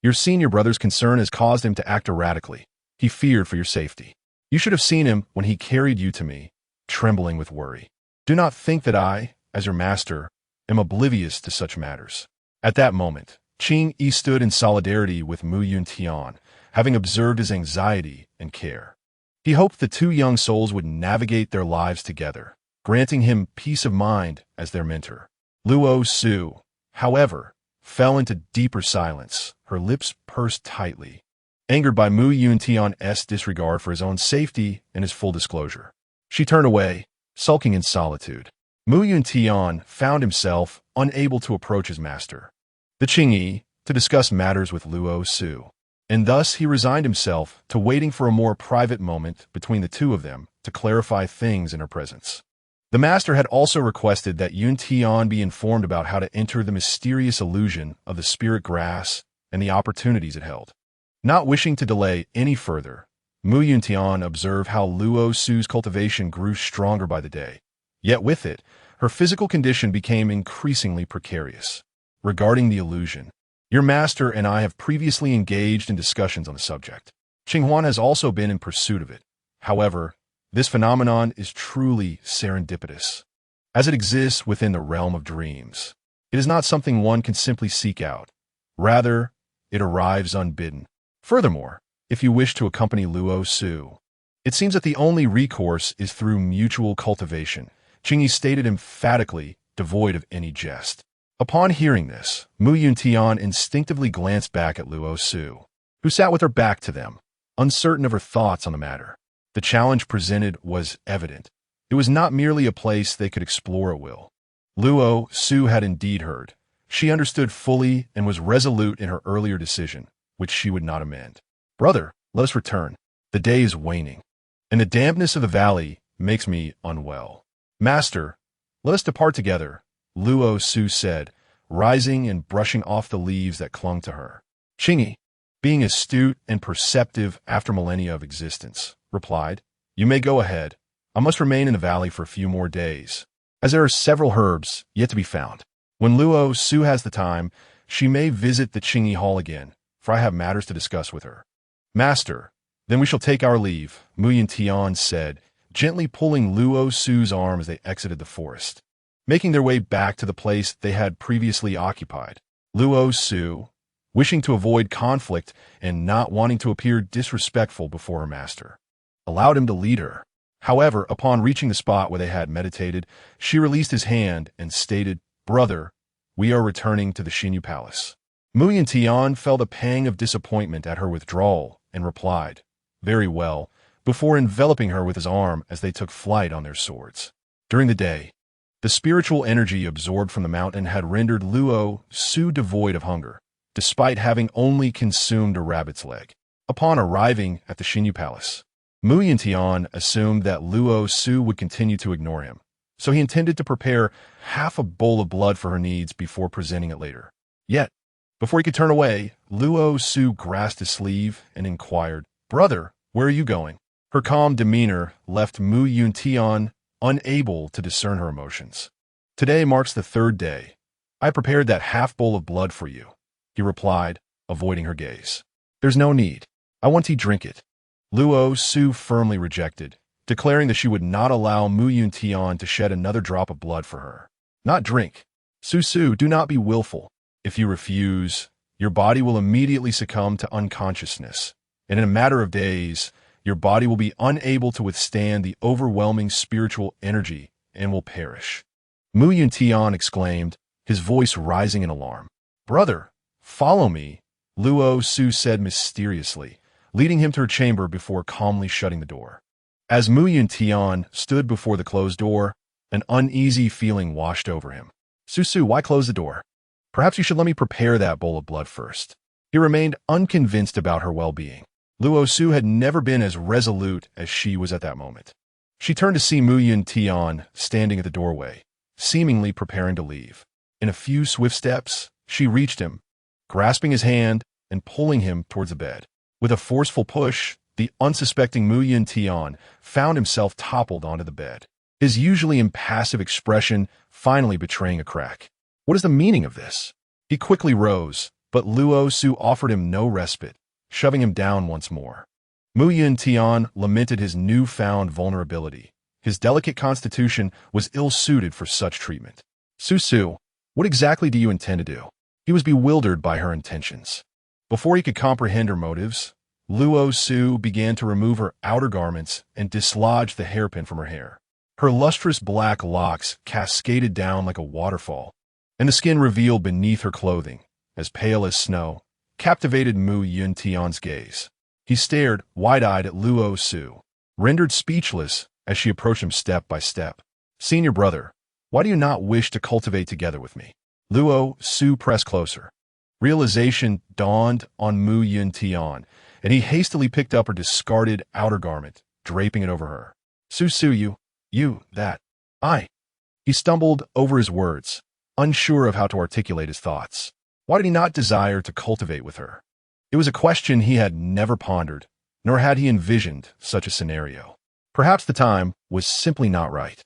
Your senior brother's concern has caused him to act erratically. He feared for your safety. You should have seen him when he carried you to me, trembling with worry. Do not think that I, as your master, am oblivious to such matters. At that moment, Qing Yi stood in solidarity with Mu Yuntian, having observed his anxiety and care. He hoped the two young souls would navigate their lives together, granting him peace of mind as their mentor. Luo Su, however, fell into deeper silence, her lips pursed tightly, angered by Mu Yuntian's disregard for his own safety and his full disclosure. She turned away, sulking in solitude. Mu Yuntian found himself unable to approach his master, the Qingyi, to discuss matters with Luo Su, and thus he resigned himself to waiting for a more private moment between the two of them to clarify things in her presence. The master had also requested that Yuntian be informed about how to enter the mysterious illusion of the spirit grass and the opportunities it held. Not wishing to delay any further, Mu Yuntian observed how Luo Su's cultivation grew stronger by the day. Yet with it, her physical condition became increasingly precarious. Regarding the illusion, your master and I have previously engaged in discussions on the subject. Qinghuan has also been in pursuit of it. However, this phenomenon is truly serendipitous, as it exists within the realm of dreams. It is not something one can simply seek out. Rather, it arrives unbidden. Furthermore, if you wish to accompany Luo Su, it seems that the only recourse is through mutual cultivation, Qingyi stated emphatically, devoid of any jest. Upon hearing this, Mu Yuntian instinctively glanced back at Luo Su, who sat with her back to them, uncertain of her thoughts on the matter. The challenge presented was evident. It was not merely a place they could explore at will. Luo Su had indeed heard. She understood fully and was resolute in her earlier decision, which she would not amend. Brother, let us return. The day is waning, and the dampness of the valley makes me unwell. Master, let us depart together, Luo Su said, rising and brushing off the leaves that clung to her. Qingyi, being astute and perceptive after millennia of existence, replied, You may go ahead. I must remain in the valley for a few more days, as there are several herbs yet to be found. When Luo Su has the time, she may visit the Qingyi Hall again, for I have matters to discuss with her. Master, then we shall take our leave, Mu Yuntian said, gently pulling Luo Su's arm as they exited the forest, making their way back to the place they had previously occupied. Luo Su, wishing to avoid conflict and not wanting to appear disrespectful before her master, allowed him to lead her. However, upon reaching the spot where they had meditated, she released his hand and stated, Brother, we are returning to the Xinyu Palace. Mu Yuntian felt a pang of disappointment at her withdrawal and replied, Very well, before enveloping her with his arm as they took flight on their swords. During the day, the spiritual energy absorbed from the mountain had rendered Luo Su devoid of hunger, despite having only consumed a rabbit's leg. Upon arriving at the Xinyu Palace, Mu Yuntian assumed that Luo Su would continue to ignore him, so he intended to prepare half a bowl of blood for her needs before presenting it later. Yet, before he could turn away, Luo Su grasped his sleeve and inquired, Brother, where are you going? Her calm demeanor left Mu Yuntian unable to discern her emotions. Today marks the third day. I prepared that half bowl of blood for you, he replied, avoiding her gaze. There's no need. I want to drink it. Luo Su firmly rejected, declaring that she would not allow Mu Yuntian to shed another drop of blood for her. Not drink. Su, do not be willful. If you refuse, your body will immediately succumb to unconsciousness, and in a matter of days, your body will be unable to withstand the overwhelming spiritual energy and will perish. Mu Yuntian exclaimed, his voice rising in alarm. Brother, follow me, Luo Su said mysteriously, leading him to her chamber before calmly shutting the door. As Mu Yuntian stood before the closed door, an uneasy feeling washed over him. Su, why close the door? Perhaps you should let me prepare that bowl of blood first. He remained unconvinced about her well-being. Luo Su had never been as resolute as she was at that moment. She turned to see Mu Yuntian standing at the doorway, seemingly preparing to leave. In a few swift steps, she reached him, grasping his hand and pulling him towards the bed. With a forceful push, the unsuspecting Mu Yuntian found himself toppled onto the bed, his usually impassive expression finally betraying a crack. What is the meaning of this? He quickly rose, but Luo Su offered him no respite, shoving him down once more. Mu Yuntian lamented his newfound vulnerability. His delicate constitution was ill-suited for such treatment. Su, what exactly do you intend to do? He was bewildered by her intentions. Before he could comprehend her motives, Luo Su began to remove her outer garments and dislodge the hairpin from her hair. Her lustrous black locks cascaded down like a waterfall, and the skin revealed beneath her clothing, as pale as snow, captivated Mu Yuntian's gaze. He stared wide-eyed at Luo Su, rendered speechless as she approached him step by step. Senior brother, Why do you not wish to cultivate together with me? Luo Su pressed closer. Realization dawned on Mu Yuntian, and he hastily picked up her discarded outer garment, draping it over her. Su, that. I. He stumbled over his words, unsure of how to articulate his thoughts. Why did he not desire to cultivate with her? It was a question he had never pondered, nor had he envisioned such a scenario. Perhaps the time was simply not right.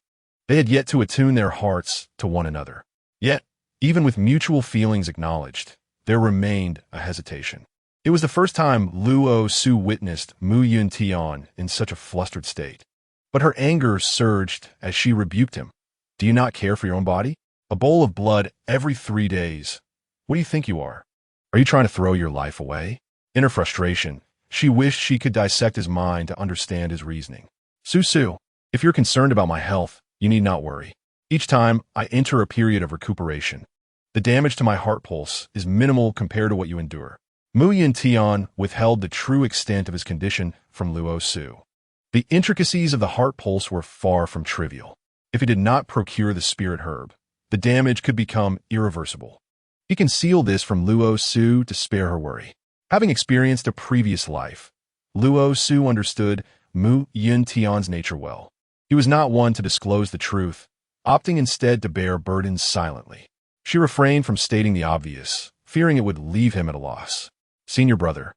They had yet to attune their hearts to one another. Yet, even with mutual feelings acknowledged, there remained a hesitation. It was the first time Luo Su witnessed Mu Yuntian in such a flustered state. But her anger surged as she rebuked him. Do you not care for your own body? A bowl of blood every 3 days. What do you think you are? Are you trying to throw your life away? In her frustration, she wished she could dissect his mind to understand his reasoning. Su, if you're concerned about my health, you need not worry. Each time I enter a period of recuperation, the damage to my heart pulse is minimal compared to what you endure. Mu Yuntian withheld the true extent of his condition from Luo Su. The intricacies of the heart pulse were far from trivial. If he did not procure the spirit herb, the damage could become irreversible. He concealed this from Luo Su to spare her worry. Having experienced a previous life, Luo Su understood Mu Yuntian's nature well. He was not one to disclose the truth, opting instead to bear burdens silently. She refrained from stating the obvious, fearing it would leave him at a loss. Senior brother,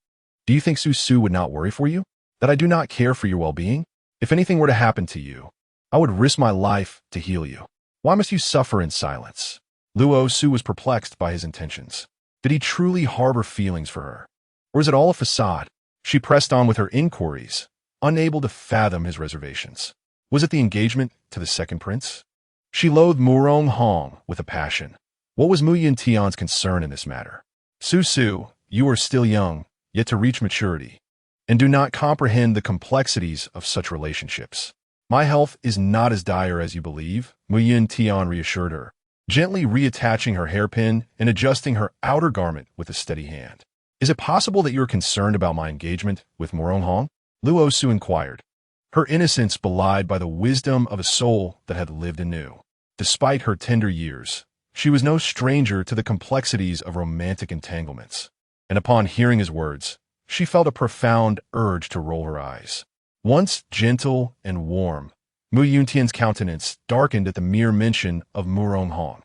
do you think Su would not worry for you? That I do not care for your well-being? If anything were to happen to you, I would risk my life to heal you. Why must you suffer in silence? Luo Su was perplexed by his intentions. Did he truly harbor feelings for her? Or is it all a facade? She pressed on with her inquiries, unable to fathom his reservations. Was it the engagement to the second prince? She loathed Murong Hong with a passion. What was Mu Yuntian's concern in this matter? Su, you are still young, yet to reach maturity, and do not comprehend the complexities of such relationships. My health is not as dire as you believe, Mu Yuntian reassured her, gently reattaching her hairpin and adjusting her outer garment with a steady hand. Is it possible that you are concerned about my engagement with Murong Hong? Luo Su inquired, her innocence belied by the wisdom of a soul that had lived anew. Despite her tender years, she was no stranger to the complexities of romantic entanglements, and upon hearing his words, she felt a profound urge to roll her eyes. Once gentle and warm, Mu Yuntian's countenance darkened at the mere mention of Murong Hong.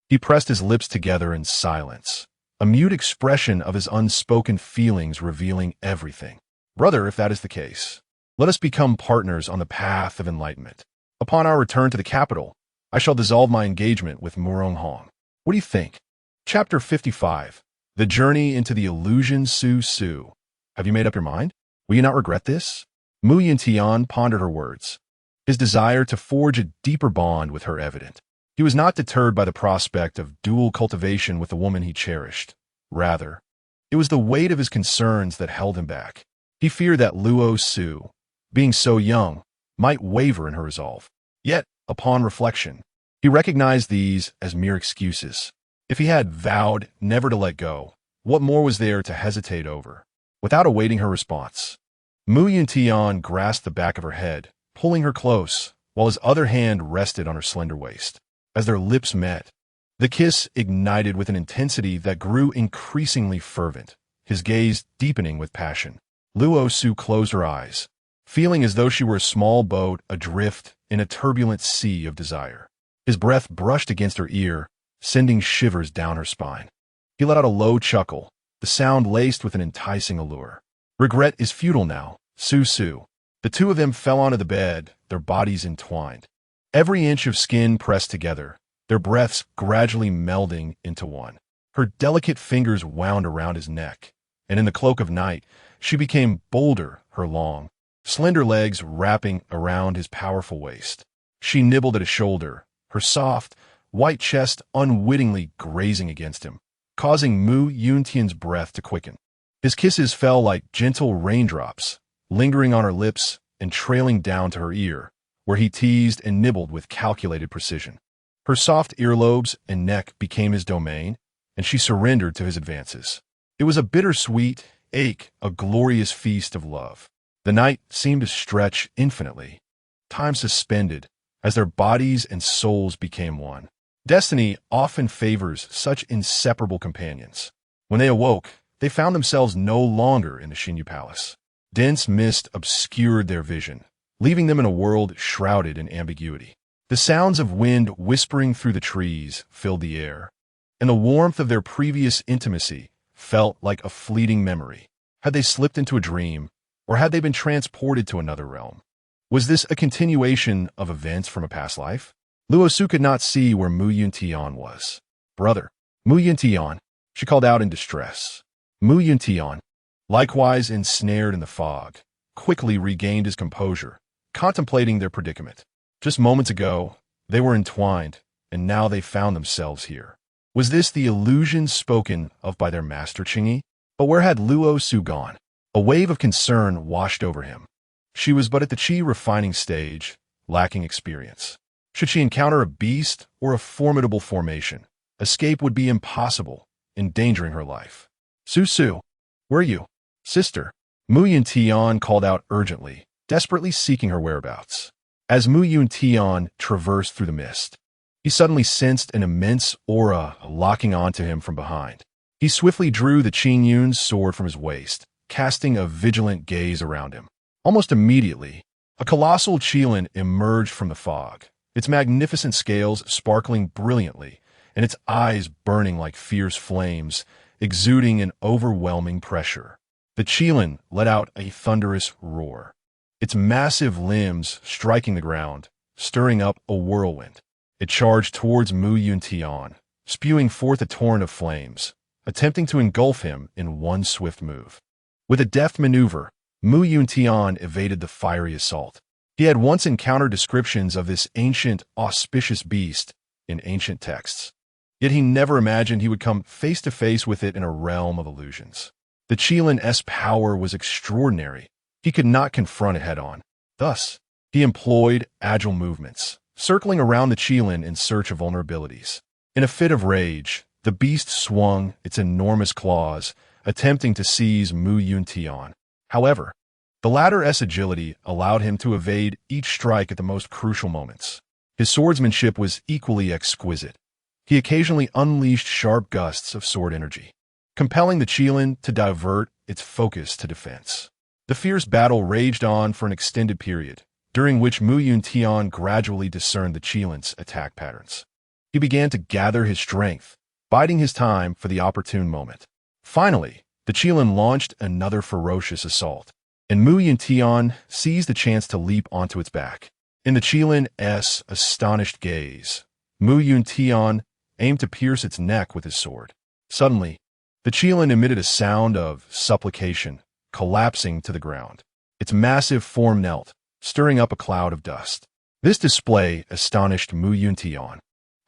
He pressed his lips together in silence, a mute expression of his unspoken feelings revealing everything. Brother, if that is the case, let us become partners on the path of enlightenment. Upon our return to the capital, I shall dissolve my engagement with Murong Hong. What do you think? Chapter 55. The Journey into the Illusion Su. Have you made up your mind? Will you not regret this? Mu Yuntian pondered her words, his desire to forge a deeper bond with her evident. He was not deterred by the prospect of dual cultivation with the woman he cherished. Rather, it was the weight of his concerns that held him back. He feared that Luo Su, being so young, might waver in her resolve. Yet, upon reflection, he recognized these as mere excuses. If he had vowed never to let go, what more was there to hesitate over? Without awaiting her response, Mu Yuntian grasped the back of her head, pulling her close, while his other hand rested on her slender waist. As their lips met, the kiss ignited with an intensity that grew increasingly fervent, his gaze deepening with passion. Luo Su closed her eyes, feeling as though she were a small boat adrift in a turbulent sea of desire. His breath brushed against her ear, sending shivers down her spine. He let out a low chuckle, the sound laced with an enticing allure. Regret is futile now, Su. The two of them fell onto the bed, their bodies entwined. Every inch of skin pressed together, their breaths gradually melding into one. Her delicate fingers wound around his neck, and in the cloak of night, she became bolder, her long, slender legs wrapping around his powerful waist. She nibbled at his shoulder, her soft, white chest unwittingly grazing against him, causing Mu Yuntian's breath to quicken. His kisses fell like gentle raindrops, lingering on her lips and trailing down to her ear, where he teased and nibbled with calculated precision. Her soft earlobes and neck became his domain, and she surrendered to his advances. It was a bittersweet ache, a glorious feast of love. The night seemed to stretch infinitely, time suspended, as their bodies and souls became one. Destiny often favors such inseparable companions. When they awoke, they found themselves no longer in the Xinyu Palace. Dense mist obscured their vision, leaving them in a world shrouded in ambiguity. The sounds of wind whispering through the trees filled the air, and the warmth of their previous intimacy felt like a fleeting memory. Had they slipped into a dream, or had they been transported to another realm? Was this a continuation of events from a past life? Luo Su could not see where Mu Yuntian was. "Brother, Mu Yuntian," she called out in distress. Mu Yuntian, likewise ensnared in the fog, quickly regained his composure, contemplating their predicament. Just moments ago, they were entwined, and now they found themselves here. Was this the illusion spoken of by their master Qingyi? But where had Luo Su gone? A wave of concern washed over him. She was but at the qi refining stage, lacking experience. Should she encounter a beast or a formidable formation, escape would be impossible, endangering her life. "Su, where are you? Sister?" Mu Yuntian called out urgently, desperately seeking her whereabouts. As Mu Yuntian traversed through the mist, he suddenly sensed an immense aura locking onto him from behind. He swiftly drew the Qingyun's sword from his waist, casting a vigilant gaze around him. Almost immediately, a colossal qilin emerged from the fog, its magnificent scales sparkling brilliantly, and its eyes burning like fierce flames, exuding an overwhelming pressure. The qilin let out a thunderous roar, its massive limbs striking the ground, stirring up a whirlwind. It charged towards Mu Yuntian, spewing forth a torrent of flames, attempting to engulf him in one swift move. With a deft maneuver, Mu Yuntian evaded the fiery assault. He had once encountered descriptions of this ancient, auspicious beast in ancient texts. Yet he never imagined he would come face to face with it in a realm of illusions. The Qilin's power was extraordinary. He could not confront it head-on. Thus, he employed agile movements, circling around the Qilin in search of vulnerabilities. In a fit of rage, the beast swung its enormous claws, attempting to seize Mu Yuntian. However, the latter's agility allowed him to evade each strike at the most crucial moments. His swordsmanship was equally exquisite. He occasionally unleashed sharp gusts of sword energy, compelling the Qilin to divert its focus to defense. The fierce battle raged on for an extended period, during which Mu Yuntian gradually discerned the Qilin's attack patterns. He began to gather his strength, biding his time for the opportune moment. Finally, the Qilin launched another ferocious assault, and Mu Yuntian seized the chance to leap onto its back. In the Qilin's astonished gaze, Mu Yuntian aimed to pierce its neck with his sword. Suddenly, the Qilin emitted a sound of supplication, collapsing to the ground. Its massive form knelt, stirring up a cloud of dust. This display astonished Mu Yuntian.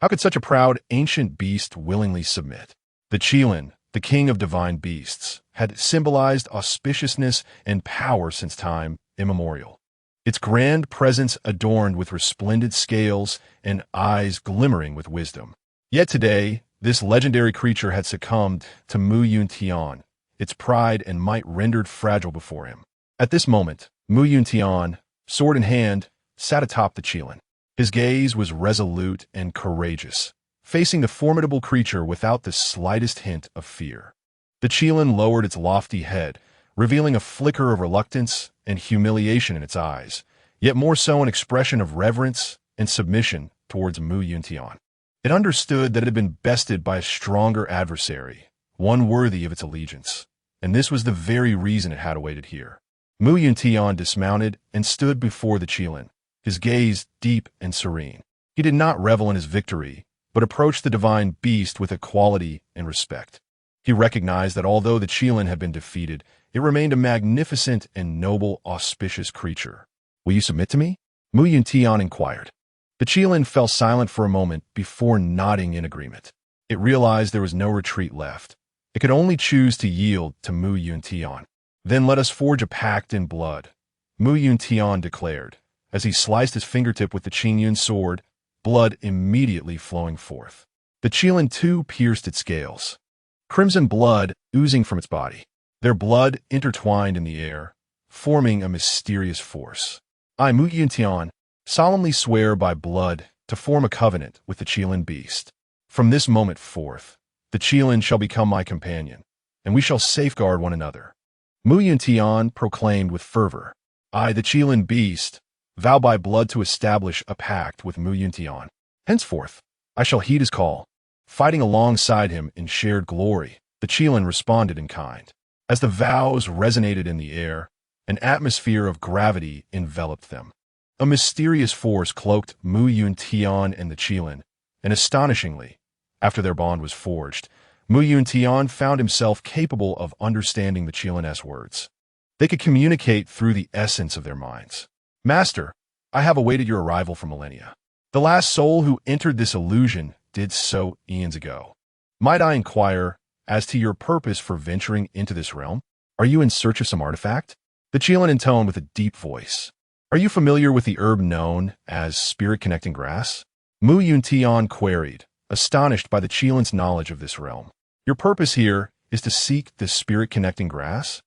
How could such a proud, ancient beast willingly submit? The Qilin, the king of divine beasts, had symbolized auspiciousness and power since time immemorial. Its grand presence adorned with resplendent scales and eyes glimmering with wisdom. Yet today, this legendary creature had succumbed to Mu Yuntian, its pride and might rendered fragile before him. At this moment, Mu Yuntian, sword in hand, sat atop the Qilin. His gaze was resolute and courageous, facing the formidable creature without the slightest hint of fear. The Qilin lowered its lofty head, revealing a flicker of reluctance and humiliation in its eyes, yet more so an expression of reverence and submission towards Mu Yuntian. It understood that it had been bested by a stronger adversary, one worthy of its allegiance, and this was the very reason it had awaited here. Mu Yuntian dismounted and stood before the Qilin, his gaze deep and serene. He did not revel in his victory, but approached the divine beast with equality and respect. He recognized that although the Qilin had been defeated, it remained a magnificent and noble, auspicious creature. "Will you submit to me?" Mu Yuntian inquired. The Qilin fell silent for a moment before nodding in agreement. It realized there was no retreat left. It could only choose to yield to Mu Yuntian. "Then let us forge a pact in blood," Mu Yuntian declared, as he sliced his fingertip with the Qingyun sword, blood immediately flowing forth. The Qilin too pierced its scales, crimson blood oozing from its body. Their blood intertwined in the air, forming a mysterious force. "I, Mu Yuntian, solemnly swear by blood to form a covenant with the Qilin beast. From this moment forth, the Qilin shall become my companion, and we shall safeguard one another. Mu Yuntian proclaimed with fervor. I, the Qilin beast, vow by blood to establish a pact with Mu Yuntian. Henceforth, I shall heed his call. Fighting alongside him in shared glory, the Qilin responded in kind. As the vows resonated in the air, an atmosphere of gravity enveloped them. A mysterious force cloaked Mu Yuntian and the Qilin, and astonishingly, after their bond was forged, Mu Yuntian found himself capable of understanding the Qilin's words. They could communicate through the essence of their minds. Master, I have awaited your arrival for millennia. The last soul who entered this illusion did so eons ago. Might I inquire as to your purpose for venturing into this realm? Are you in search of some artifact? The Qilin intoned with a deep voice. Are you familiar with the herb known as spirit-connecting grass? Mu Yuntian queried, astonished by the Qilin's knowledge of this realm. Your purpose here is to seek this spirit-connecting grass?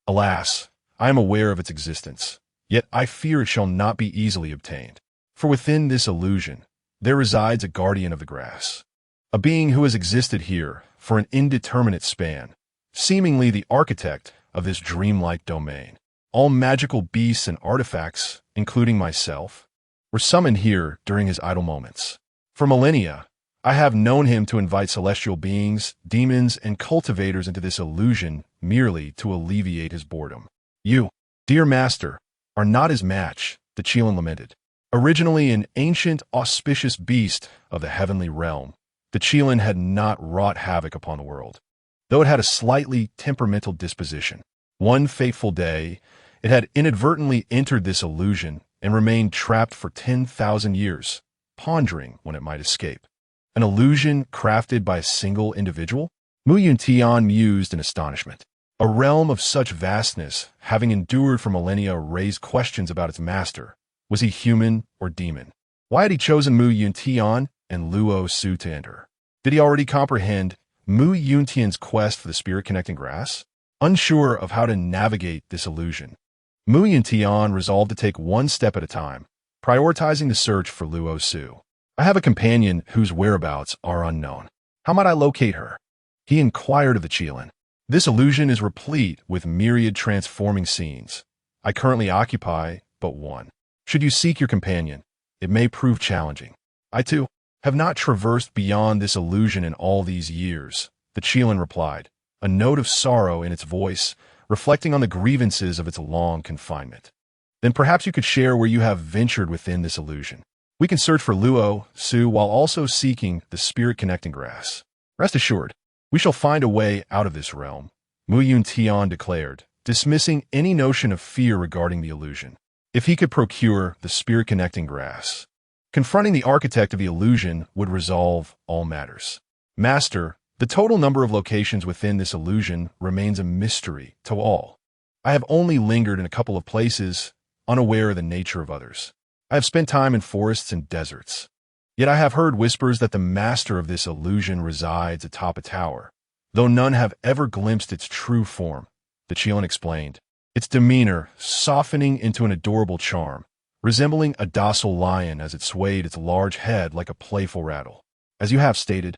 Alas, I am aware of its existence, yet I fear it shall not be easily obtained. For within this illusion, there resides a guardian of the grass, a being who has existed here for an indeterminate span, seemingly the architect of this dreamlike domain. All magical beasts and artifacts, including myself, were summoned here during his idle moments. For millennia, I have known him to invite celestial beings, demons, and cultivators into this illusion merely to alleviate his boredom. You, dear master, are not his match, the Qilin lamented. Originally an ancient, auspicious beast of the heavenly realm, the Qilin had not wrought havoc upon the world, though it had a slightly temperamental disposition. One fateful day, it had inadvertently entered this illusion and remained trapped for 10,000 years, pondering when it might escape. An illusion crafted by a single individual? Mu Yuntian mused in astonishment. A realm of such vastness, having endured for millennia, raised questions about its master. Was he human or demon? Why had he chosen Mu Yuntian and Luo Su to enter? Did he already comprehend Mu Yuntian's quest for the spirit-connecting grass? Unsure of how to navigate this illusion, Mu Yuntian resolved to take one step at a time, prioritizing the search for Luo Su. I have a companion whose whereabouts are unknown. How might I locate her? He inquired of the Qilin. This illusion is replete with myriad transforming scenes. I currently occupy but one. Should you seek your companion, it may prove challenging. I, too, have not traversed beyond this illusion in all these years, the Qilin replied, a note of sorrow in its voice, reflecting on the grievances of its long confinement. Then perhaps you could share where you have ventured within this illusion. We can search for Luo Su while also seeking the spirit-connecting grass. Rest assured, we shall find a way out of this realm, Mu Yuntian declared, dismissing any notion of fear regarding the illusion. If he could procure the spirit-connecting grass, confronting the architect of the illusion would resolve all matters. Master, the total number of locations within this illusion remains a mystery to all. I have only lingered in a couple of places, unaware of the nature of others. I have spent time in forests and deserts. Yet I have heard whispers that the master of this illusion resides atop a tower, though none have ever glimpsed its true form, the Qilin explained, its demeanor softening into an adorable charm, resembling a docile lion as it swayed its large head like a playful rattle. As you have stated,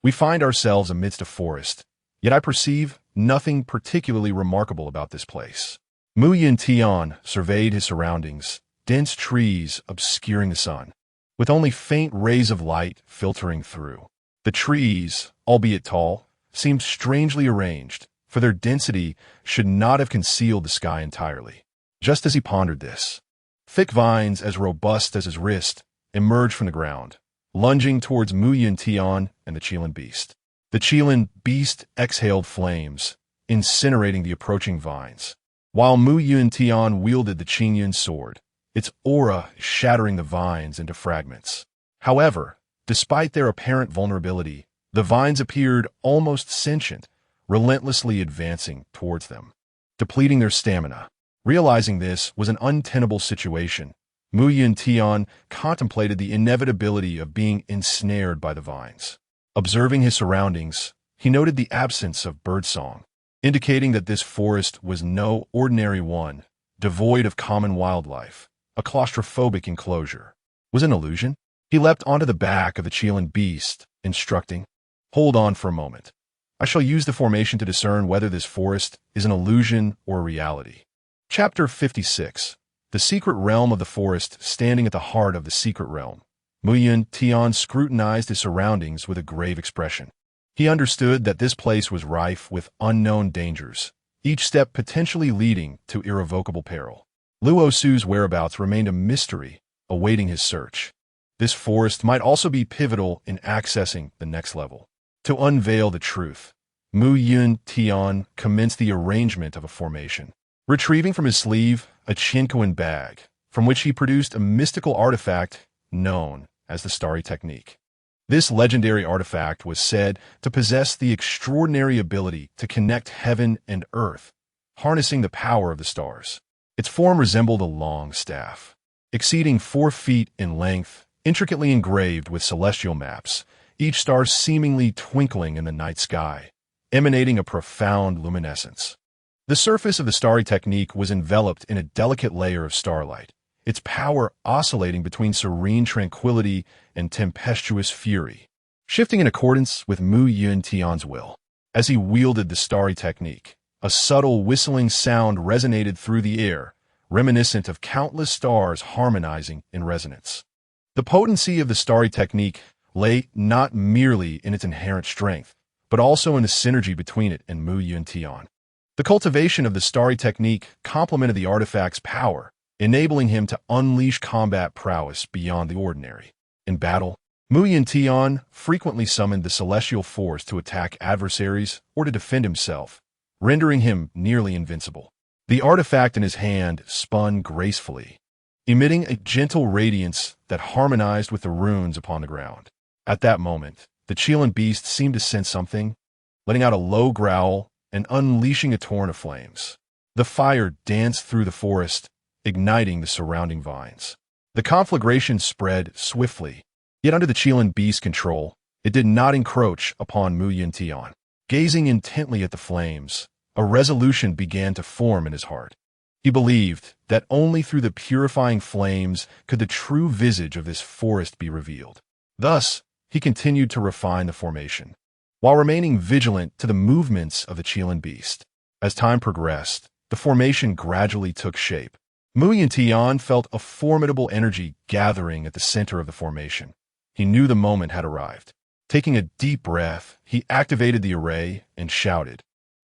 we find ourselves amidst a forest, yet I perceive nothing particularly remarkable about this place. Mu Yuntian surveyed his surroundings, dense trees obscuring the sun, with only faint rays of light filtering through. The trees, albeit tall, seemed strangely arranged, for their density should not have concealed the sky entirely. Just as he pondered this, thick vines as robust as his wrist emerged from the ground, lunging towards Mu Yuntian and the Qilin beast. The Qilin beast exhaled flames, incinerating the approaching vines, while Mu Yuntian wielded the Qingyun sword, its aura shattering the vines into fragments. However, despite their apparent vulnerability, the vines appeared almost sentient, relentlessly advancing towards them, depleting their stamina. Realizing this was an untenable situation, Mu Yuntian contemplated the inevitability of being ensnared by the vines. Observing his surroundings, he noted the absence of birdsong, indicating that this forest was no ordinary one, devoid of common wildlife. a claustrophobic enclosure, was an illusion. He leapt onto the back of the Chilean beast, instructing, "Hold on for a moment. I shall use the formation to discern whether this forest is an illusion or a reality." Chapter 56. The Secret Realm of the Forest. Standing at the heart of the secret realm, Yuntian scrutinized his surroundings with a grave expression. He understood that this place was rife with unknown dangers, each step potentially leading to irrevocable peril. Luo Su's whereabouts remained a mystery, awaiting his search. This forest might also be pivotal in accessing the next level. To unveil the truth, Yuntian commenced the arrangement of a formation. Retrieving from his sleeve a Chinquan bag, from which he produced a mystical artifact known as the Starry Technique. This legendary artifact was said to possess the extraordinary ability to connect heaven and earth, harnessing the power of the stars. Its form resembled a long staff, exceeding 4 feet in length, intricately engraved with celestial maps, each star seemingly twinkling in the night sky, emanating a profound luminescence. The surface of the Starry Technique was enveloped in a delicate layer of starlight, its power oscillating between serene tranquility and tempestuous fury, shifting in accordance with Yuntian's will. As he wielded the Starry Technique, a subtle whistling sound resonated through the air, reminiscent of countless stars harmonizing in resonance. The potency of the Starry Technique lay not merely in its inherent strength, but also in the synergy between it and Yuntian. The cultivation of the Starry Technique complemented the artifact's power, enabling him to unleash combat prowess beyond the ordinary. In battle, Yuntian frequently summoned the celestial force to attack adversaries or to defend himself, rendering him nearly invincible. The artifact in his hand spun gracefully, emitting a gentle radiance that harmonized with the runes upon the ground. At that moment, the Chilean beast seemed to sense something, letting out a low growl and unleashing a torrent of flames. The fire danced through the forest, igniting the surrounding vines. The conflagration spread swiftly, yet under the Chilean beast's control, it did not encroach upon Yuntian. Gazing intently at the flames, a resolution began to form in his heart. He believed that only through the purifying flames could the true visage of this forest be revealed. Thus, he continued to refine the formation, while remaining vigilant to the movements of the Chilean beast. As time progressed, the formation gradually took shape. Yuntian felt a formidable energy gathering at the center of the formation. He knew the moment had arrived. Taking a deep breath, he activated the array and shouted,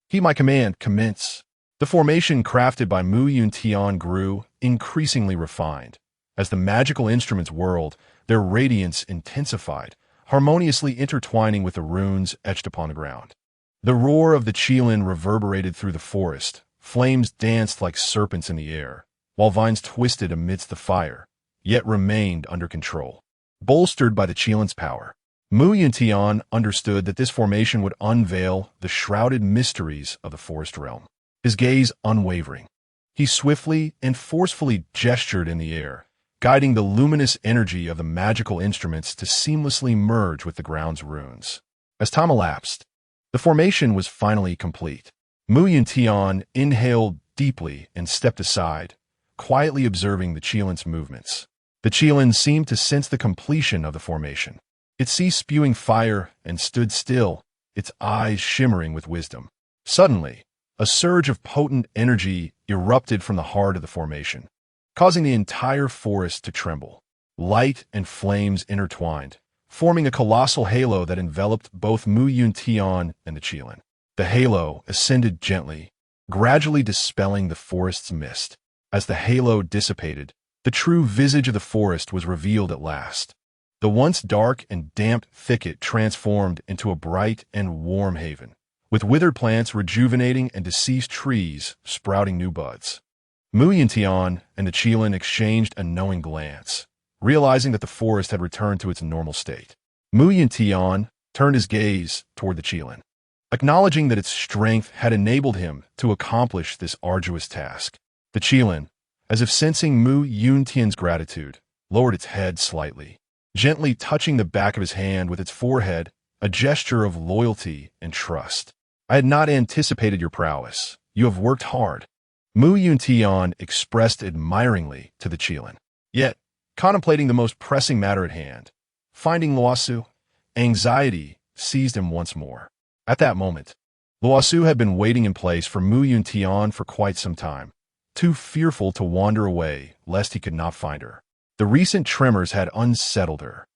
"Heed my command, commence." The formation crafted by Yuntian grew, increasingly refined. As the magical instruments whirled, their radiance intensified, harmoniously intertwining with the runes etched upon the ground. The roar of the Chilean reverberated through the forest. Flames danced like serpents in the air, while vines twisted amidst the fire, yet remained under control. Bolstered by the Chilean's power, Yuntian understood that this formation would unveil the shrouded mysteries of the forest realm. His gaze unwavering, he swiftly and forcefully gestured in the air, guiding the luminous energy of the magical instruments to seamlessly merge with the ground's runes. As time elapsed, the formation was finally complete. Yuntian inhaled deeply and stepped aside, quietly observing the Chilean's movements. The Chilean seemed to sense the completion of the formation. It ceased spewing fire and stood still, its eyes shimmering with wisdom. Suddenly, a surge of potent energy erupted from the heart of the formation, causing the entire forest to tremble. Light and flames intertwined, forming a colossal halo that enveloped both Yuntian and the Chilean. The halo ascended gently, gradually dispelling the forest's mist. As the halo dissipated, the true visage of the forest was revealed at last. The once dark and damp thicket transformed into a bright and warm haven, with withered plants rejuvenating and deceased trees sprouting new buds. Yuntian and the Chilean exchanged a knowing glance, realizing that the forest had returned to its normal state. Yuntian turned his gaze toward the Chilean, acknowledging that its strength had enabled him to accomplish this arduous task. The Chilean, as if sensing Yuntian's gratitude, lowered its head slightly, gently touching the back of his hand with its forehead, a gesture of loyalty and trust. "I had not anticipated your prowess. You have worked hard." Yuntian expressed admiringly to the Chilean. Yet, contemplating the most pressing matter at hand, finding Luo Su, anxiety seized him once more. At that moment, Luo Su had been waiting in place for Yuntian for quite some time, too fearful to wander away lest he could not find her. The recent tremors had unsettled her,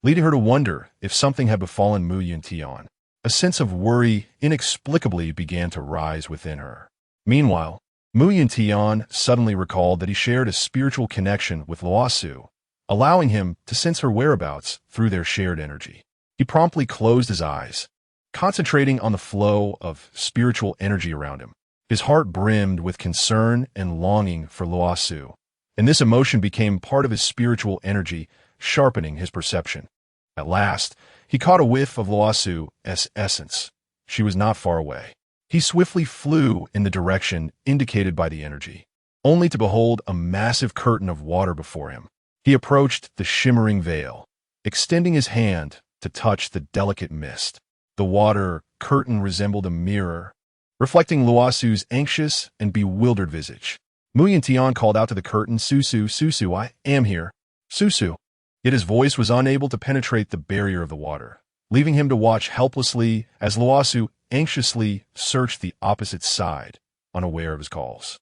leading her to wonder if something had befallen Yuntian. A sense of worry inexplicably began to rise within her. Meanwhile, Yuntian suddenly recalled that he shared a spiritual connection with Luo Su, allowing him to sense her whereabouts through their shared energy. He promptly closed his eyes, concentrating on the flow of spiritual energy around him. His heart brimmed with concern and longing for Luo Su, and this emotion became part of his spiritual energy, sharpening his perception. At last, he caught a whiff of Luo Su's essence. She was not far away. He swiftly flew in the direction indicated by the energy, only to behold a massive curtain of water before him. He approached the shimmering veil, extending his hand to touch the delicate mist. The water curtain resembled a mirror, reflecting Luo Su's anxious and bewildered visage. Yuntian called out to the curtain, Susu, I am here. Susu. Yet his voice was unable to penetrate the barrier of the water, leaving him to watch helplessly as Luo Su anxiously searched the opposite side, unaware of his calls.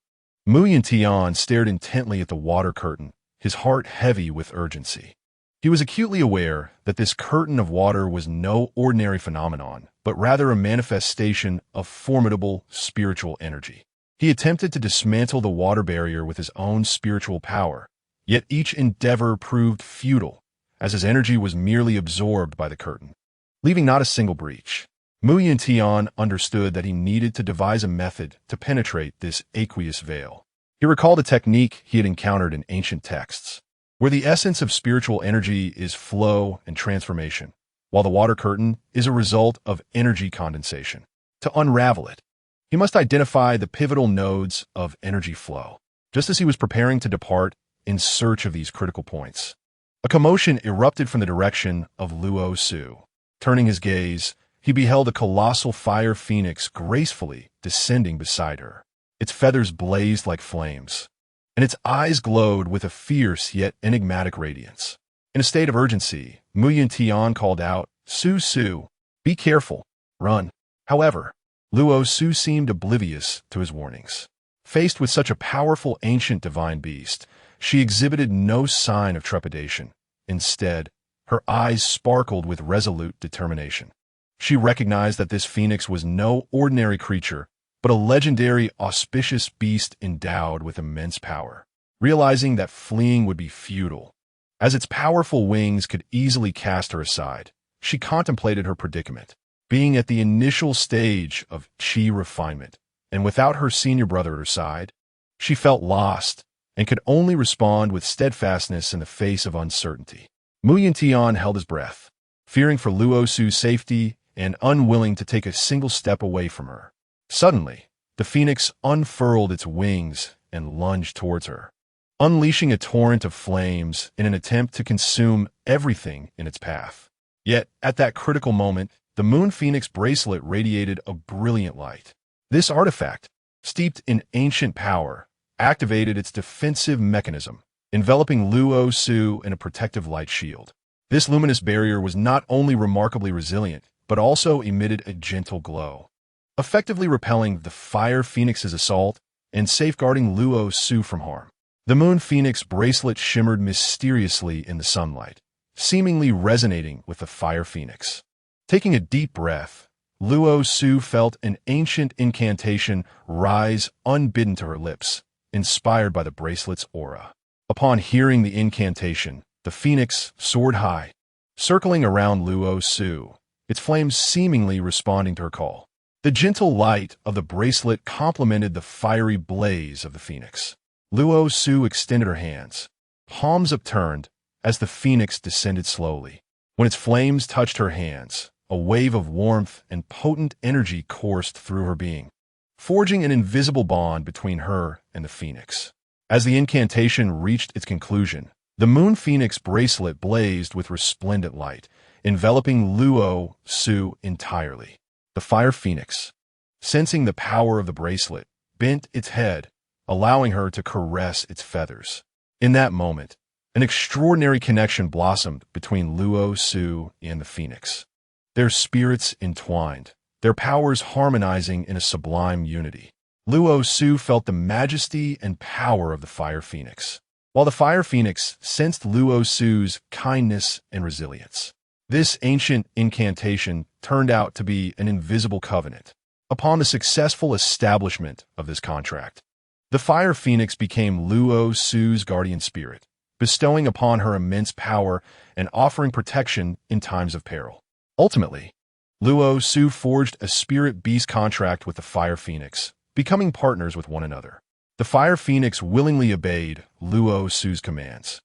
Yuntian stared intently at the water curtain, his heart heavy with urgency. He was acutely aware that this curtain of water was no ordinary phenomenon, but rather a manifestation of formidable spiritual energy. He attempted to dismantle the water barrier with his own spiritual power, yet each endeavor proved futile, as his energy was merely absorbed by the curtain, leaving not a single breach. Yuntian understood that he needed to devise a method to penetrate this aqueous veil. He recalled a technique he had encountered in ancient texts, where the essence of spiritual energy is flow and transformation, while the water curtain is a result of energy condensation. To unravel it, he must identify the pivotal nodes of energy flow. Just as he was preparing to depart in search of these critical points, a commotion erupted from the direction of Luo Su. Turning his gaze, he beheld a colossal fire phoenix gracefully descending beside her. Its feathers blazed like flames, and its eyes glowed with a fierce yet enigmatic radiance. In a state of urgency, Yuntian called out, Su, be careful, run. However, Luo Su seemed oblivious to his warnings. Faced with such a powerful ancient divine beast, she exhibited no sign of trepidation. Instead, her eyes sparkled with resolute determination. She recognized that this phoenix was no ordinary creature, but a legendary, auspicious beast endowed with immense power. Realizing that fleeing would be futile, as its powerful wings could easily cast her aside, she contemplated her predicament. Being at the initial stage of chi refinement, and without her senior brother at her side, she felt lost and could only respond with steadfastness in the face of uncertainty. Yuntian held his breath, fearing for Luo Su's safety and unwilling to take a single step away from her. Suddenly, the phoenix unfurled its wings and lunged towards her, unleashing a torrent of flames in an attempt to consume everything in its path. Yet, at that critical moment, the Moon Phoenix bracelet radiated a brilliant light. This artifact, steeped in ancient power, activated its defensive mechanism, enveloping Luo Su in a protective light shield. This luminous barrier was not only remarkably resilient, but also emitted a gentle glow, effectively repelling the Fire Phoenix's assault and safeguarding Luo Su from harm. The Moon Phoenix bracelet shimmered mysteriously in the sunlight, seemingly resonating with the Fire Phoenix. Taking a deep breath, Luo Su felt an ancient incantation rise unbidden to her lips, inspired by the bracelet's aura. Upon hearing the incantation, the phoenix soared high, circling around Luo Su, its flames seemingly responding to her call. The gentle light of the bracelet complemented the fiery blaze of the phoenix. Luo Su extended her hands, palms upturned, as the phoenix descended slowly. When its flames touched her hands, a wave of warmth and potent energy coursed through her being, forging an invisible bond between her and the phoenix. As the incantation reached its conclusion, the Moon Phoenix bracelet blazed with resplendent light, enveloping Luo Su entirely. The Fire Phoenix, sensing the power of the bracelet, bent its head, allowing her to caress its feathers. In that moment, An extraordinary connection blossomed between Luo Su and the phoenix. Their spirits entwined, their powers harmonizing in a sublime unity. Luo Su felt the majesty and power of the fire phoenix, while the fire phoenix sensed Luo Su's kindness and resilience. This ancient incantation turned out to be an invisible covenant. Upon the successful establishment of this contract, the fire phoenix became Luo Su's guardian spirit, bestowing upon her immense power and offering protection in times of peril. Ultimately, Luo Su forged a spirit beast contract with the fire phoenix, becoming partners with one another. The fire phoenix willingly obeyed Luo Su's commands,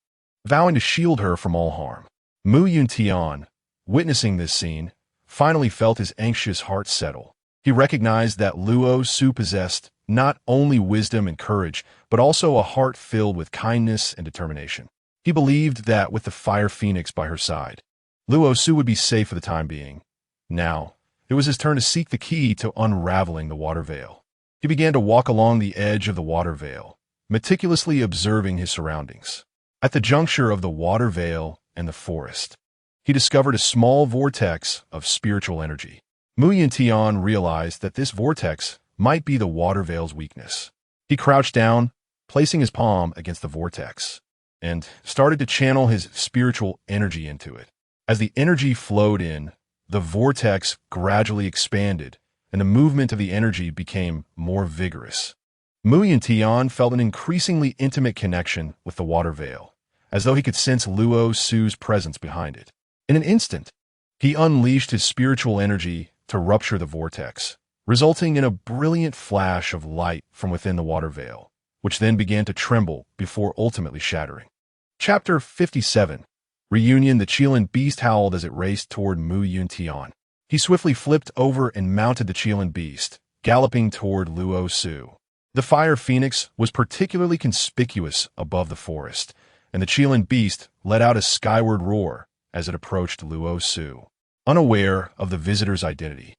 vowing to shield her from all harm. Yuntian, witnessing this scene, finally felt his anxious heart settle. He recognized that Luo Su possessed not only wisdom and courage, but also a heart filled with kindness and determination. He believed that with the fire phoenix by her side, Luo Su would be safe for the time being. Now, it was his turn to seek the key to unraveling the water veil. He began to walk along the edge of the water veil, meticulously observing his surroundings. At the juncture of the water veil and the forest, he discovered a small vortex of spiritual energy. Yuntian realized that this vortex might be the water veil's weakness. He crouched down, placing his palm against the vortex, and started to channel his spiritual energy into it. As the energy flowed in, the vortex gradually expanded, and the movement of the energy became more vigorous. Yuntian felt an increasingly intimate connection with the water veil, as though he could sense Luo Su's presence behind it. In an instant, he unleashed his spiritual energy to rupture the vortex, resulting in a brilliant flash of light from within the water veil, which then began to tremble before ultimately shattering. Chapter 57. Reunion. The Qilan beast howled as it raced toward Yuntian. He swiftly flipped over and mounted the Qilan beast, galloping toward Luo Su. The fire phoenix was particularly conspicuous above the forest, and the Qilan beast let out a skyward roar as it approached Luo Su. Unaware of the visitor's identity,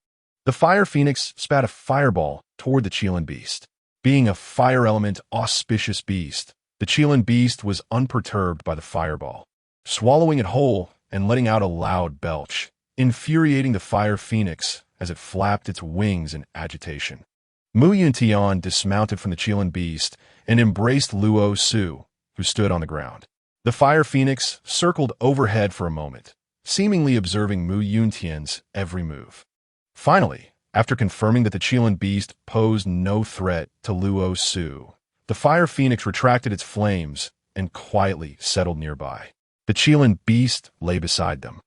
the fire phoenix spat a fireball toward the Qilan beast. Being a fire element auspicious beast, the Qilan beast was unperturbed by the fireball, swallowing it whole and letting out a loud belch, infuriating the fire phoenix as it flapped its wings in agitation. Yuntian dismounted from the Qilan beast and embraced Luo Su, who stood on the ground. The fire phoenix circled overhead for a moment, seemingly observing Yuntian's every move. Finally, after confirming that the Qilan beast posed no threat to Luo Su, the fire phoenix retracted its flames and quietly settled nearby. The Qilan beast lay beside them,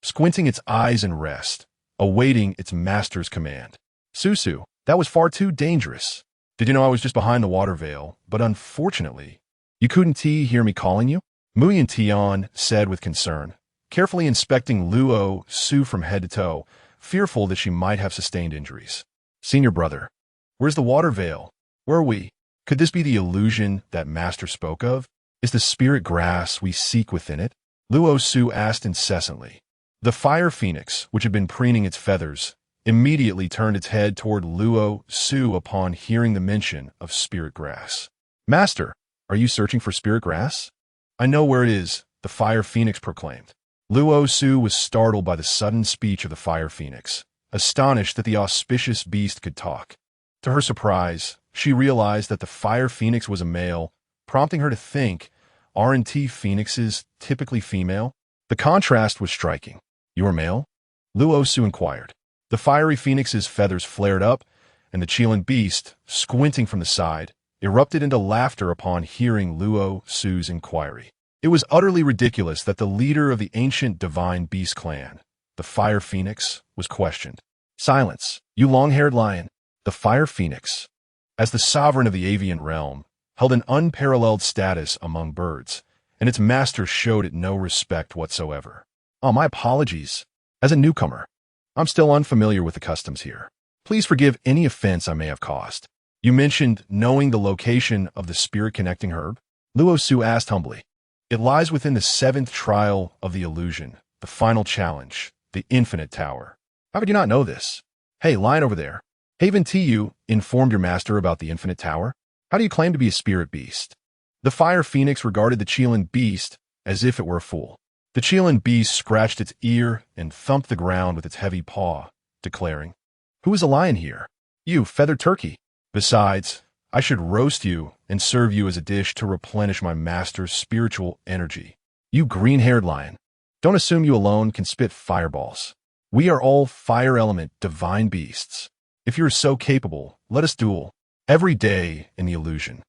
squinting its eyes in rest, awaiting its master's command. Susu, that was far too dangerous. Did you know I was just behind the water veil, but unfortunately, you couldn't hear me calling you? Yuntian said with concern, carefully inspecting Luo Su from head to toe, fearful that she might have sustained injuries. Senior brother, where's the water veil? Where are we? Could this be the illusion that Master spoke of? Is the spirit grass we seek within it? Luo Su asked incessantly. The fire phoenix, which had been preening its feathers, immediately turned its head toward Luo Su upon hearing the mention of spirit grass. Master, are you searching for spirit grass? I know where it is, the fire phoenix proclaimed. Luo Su was startled by the sudden speech of the fire phoenix, astonished that the auspicious beast could talk. To her surprise, she realized that the fire phoenix was a male, prompting her to think, aren't phoenixes typically female? The contrast was striking. You are male? Luo Su inquired. The fiery phoenix's feathers flared up, and the Qilan beast, squinting from the side, erupted into laughter upon hearing Luo Su's inquiry. It was utterly ridiculous that the leader of the ancient divine beast clan, the fire phoenix, was questioned. Silence, you long-haired lion. The fire phoenix, as the sovereign of the avian realm, held an unparalleled status among birds, and its master showed it no respect whatsoever. Oh, my apologies. As a newcomer, I'm still unfamiliar with the customs here. Please forgive any offense I may have caused. You mentioned knowing the location of the spirit-connecting herb? Luo Su asked humbly. It lies within the 7th trial of the illusion, the final challenge, the infinite tower. How could you not know this? Hey, lion over there. Haven't you informed your master about the infinite tower? How do you claim to be a spirit beast? The fire phoenix regarded the Qilan beast as if it were a fool. The Chilean beast scratched its ear and thumped the ground with its heavy paw, declaring, "Who is a lion here? You, feathered turkey. Besides, I should roast you and serve you as a dish to replenish my master's spiritual energy. You green-haired lion. Don't assume you alone can spit fireballs. We are all fire element divine beasts. If you're so capable, let us duel. Every day in the illusion.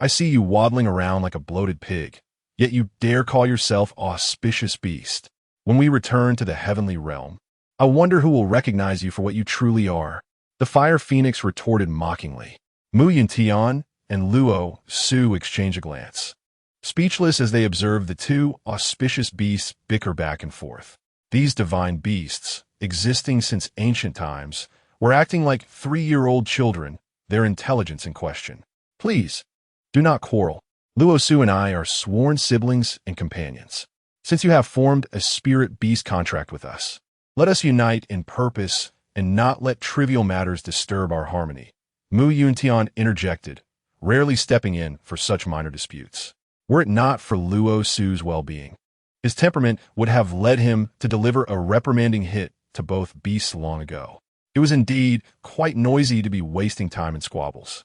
I see you waddling around like a bloated pig, yet you dare call yourself auspicious beast. When we return to the heavenly realm, I wonder who will recognize you for what you truly are." The fire phoenix retorted mockingly. Yuntian and Luo Su exchanged a glance, speechless as they observed the two auspicious beasts bicker back and forth. These divine beasts, existing since ancient times, were acting like 3-year-old children, their intelligence in question. "Please, do not quarrel. Luo Su and I are sworn siblings and companions. Since you have formed a spirit-beast contract with us, let us unite in purpose and not let trivial matters disturb our harmony." Yuntian interjected, rarely stepping in for such minor disputes. Were it not for Luo Su's well-being, his temperament would have led him to deliver a reprimanding hit to both beasts long ago. It was indeed quite noisy to be wasting time in squabbles.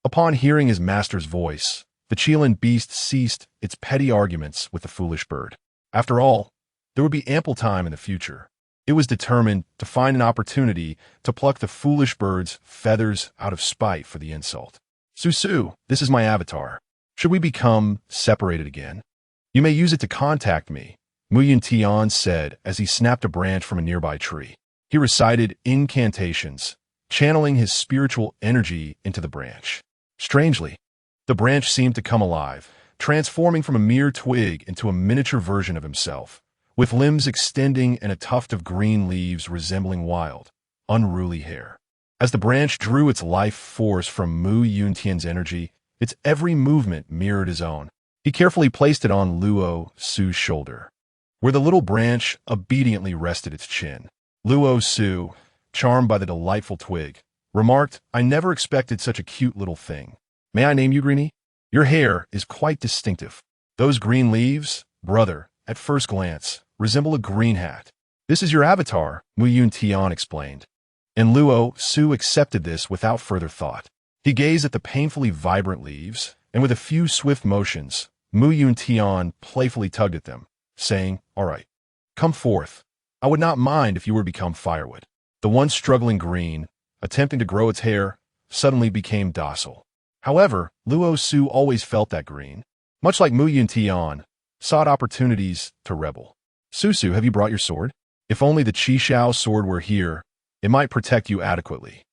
Upon hearing his master's voice, the Chilean beast ceased its petty arguments with the foolish bird. After all, there would be ample time in the future. It was determined to find an opportunity to pluck the foolish bird's feathers out of spite for the insult. "Su, this is my avatar. Should we become separated again, you may use it to contact me," Yuntian said as he snapped a branch from a nearby tree. He recited incantations, channeling his spiritual energy into the branch. Strangely, the branch seemed to come alive, transforming from a mere twig into a miniature version of himself, with limbs extending and a tuft of green leaves resembling wild, unruly hair. As the branch drew its life force from Yuntian's energy, its every movement mirrored his own. He carefully placed it on Luo Su's shoulder, where the little branch obediently rested its chin. Luo Su, charmed by the delightful twig, remarked, "I never expected such a cute little thing. May I name you, Greenie? Your hair is quite distinctive. Those green leaves, brother, at first glance, resemble a green hat. This is your avatar," Yuntian explained. And Luo Su accepted this without further thought. He gazed at the painfully vibrant leaves, and with a few swift motions, Yuntian playfully tugged at them, saying, "All right, come forth. I would not mind if you were to become firewood." The once struggling green, attempting to grow its hair, suddenly became docile. However, Luo Su always felt that green, much like Yuntian, sought opportunities to rebel. "Su, have you brought your sword? If only the Qishao sword were here, it might protect you adequately.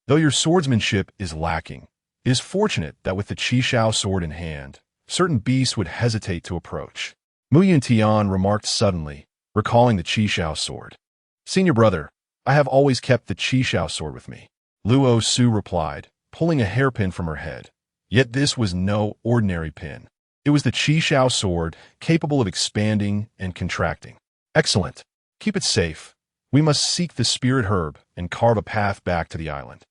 Though your swordsmanship is lacking, it is fortunate that with the Qishao sword in hand, certain beasts would hesitate to approach." Yuntian remarked suddenly, recalling the Qishao sword. "Senior brother, I have always kept the Qishao sword with me," Luo Su replied, pulling a hairpin from her head. Yet this was no ordinary pin. It was the Qishao sword, capable of expanding and contracting. "Excellent. Keep it safe. We must seek the spirit herb and carve a path back to the island."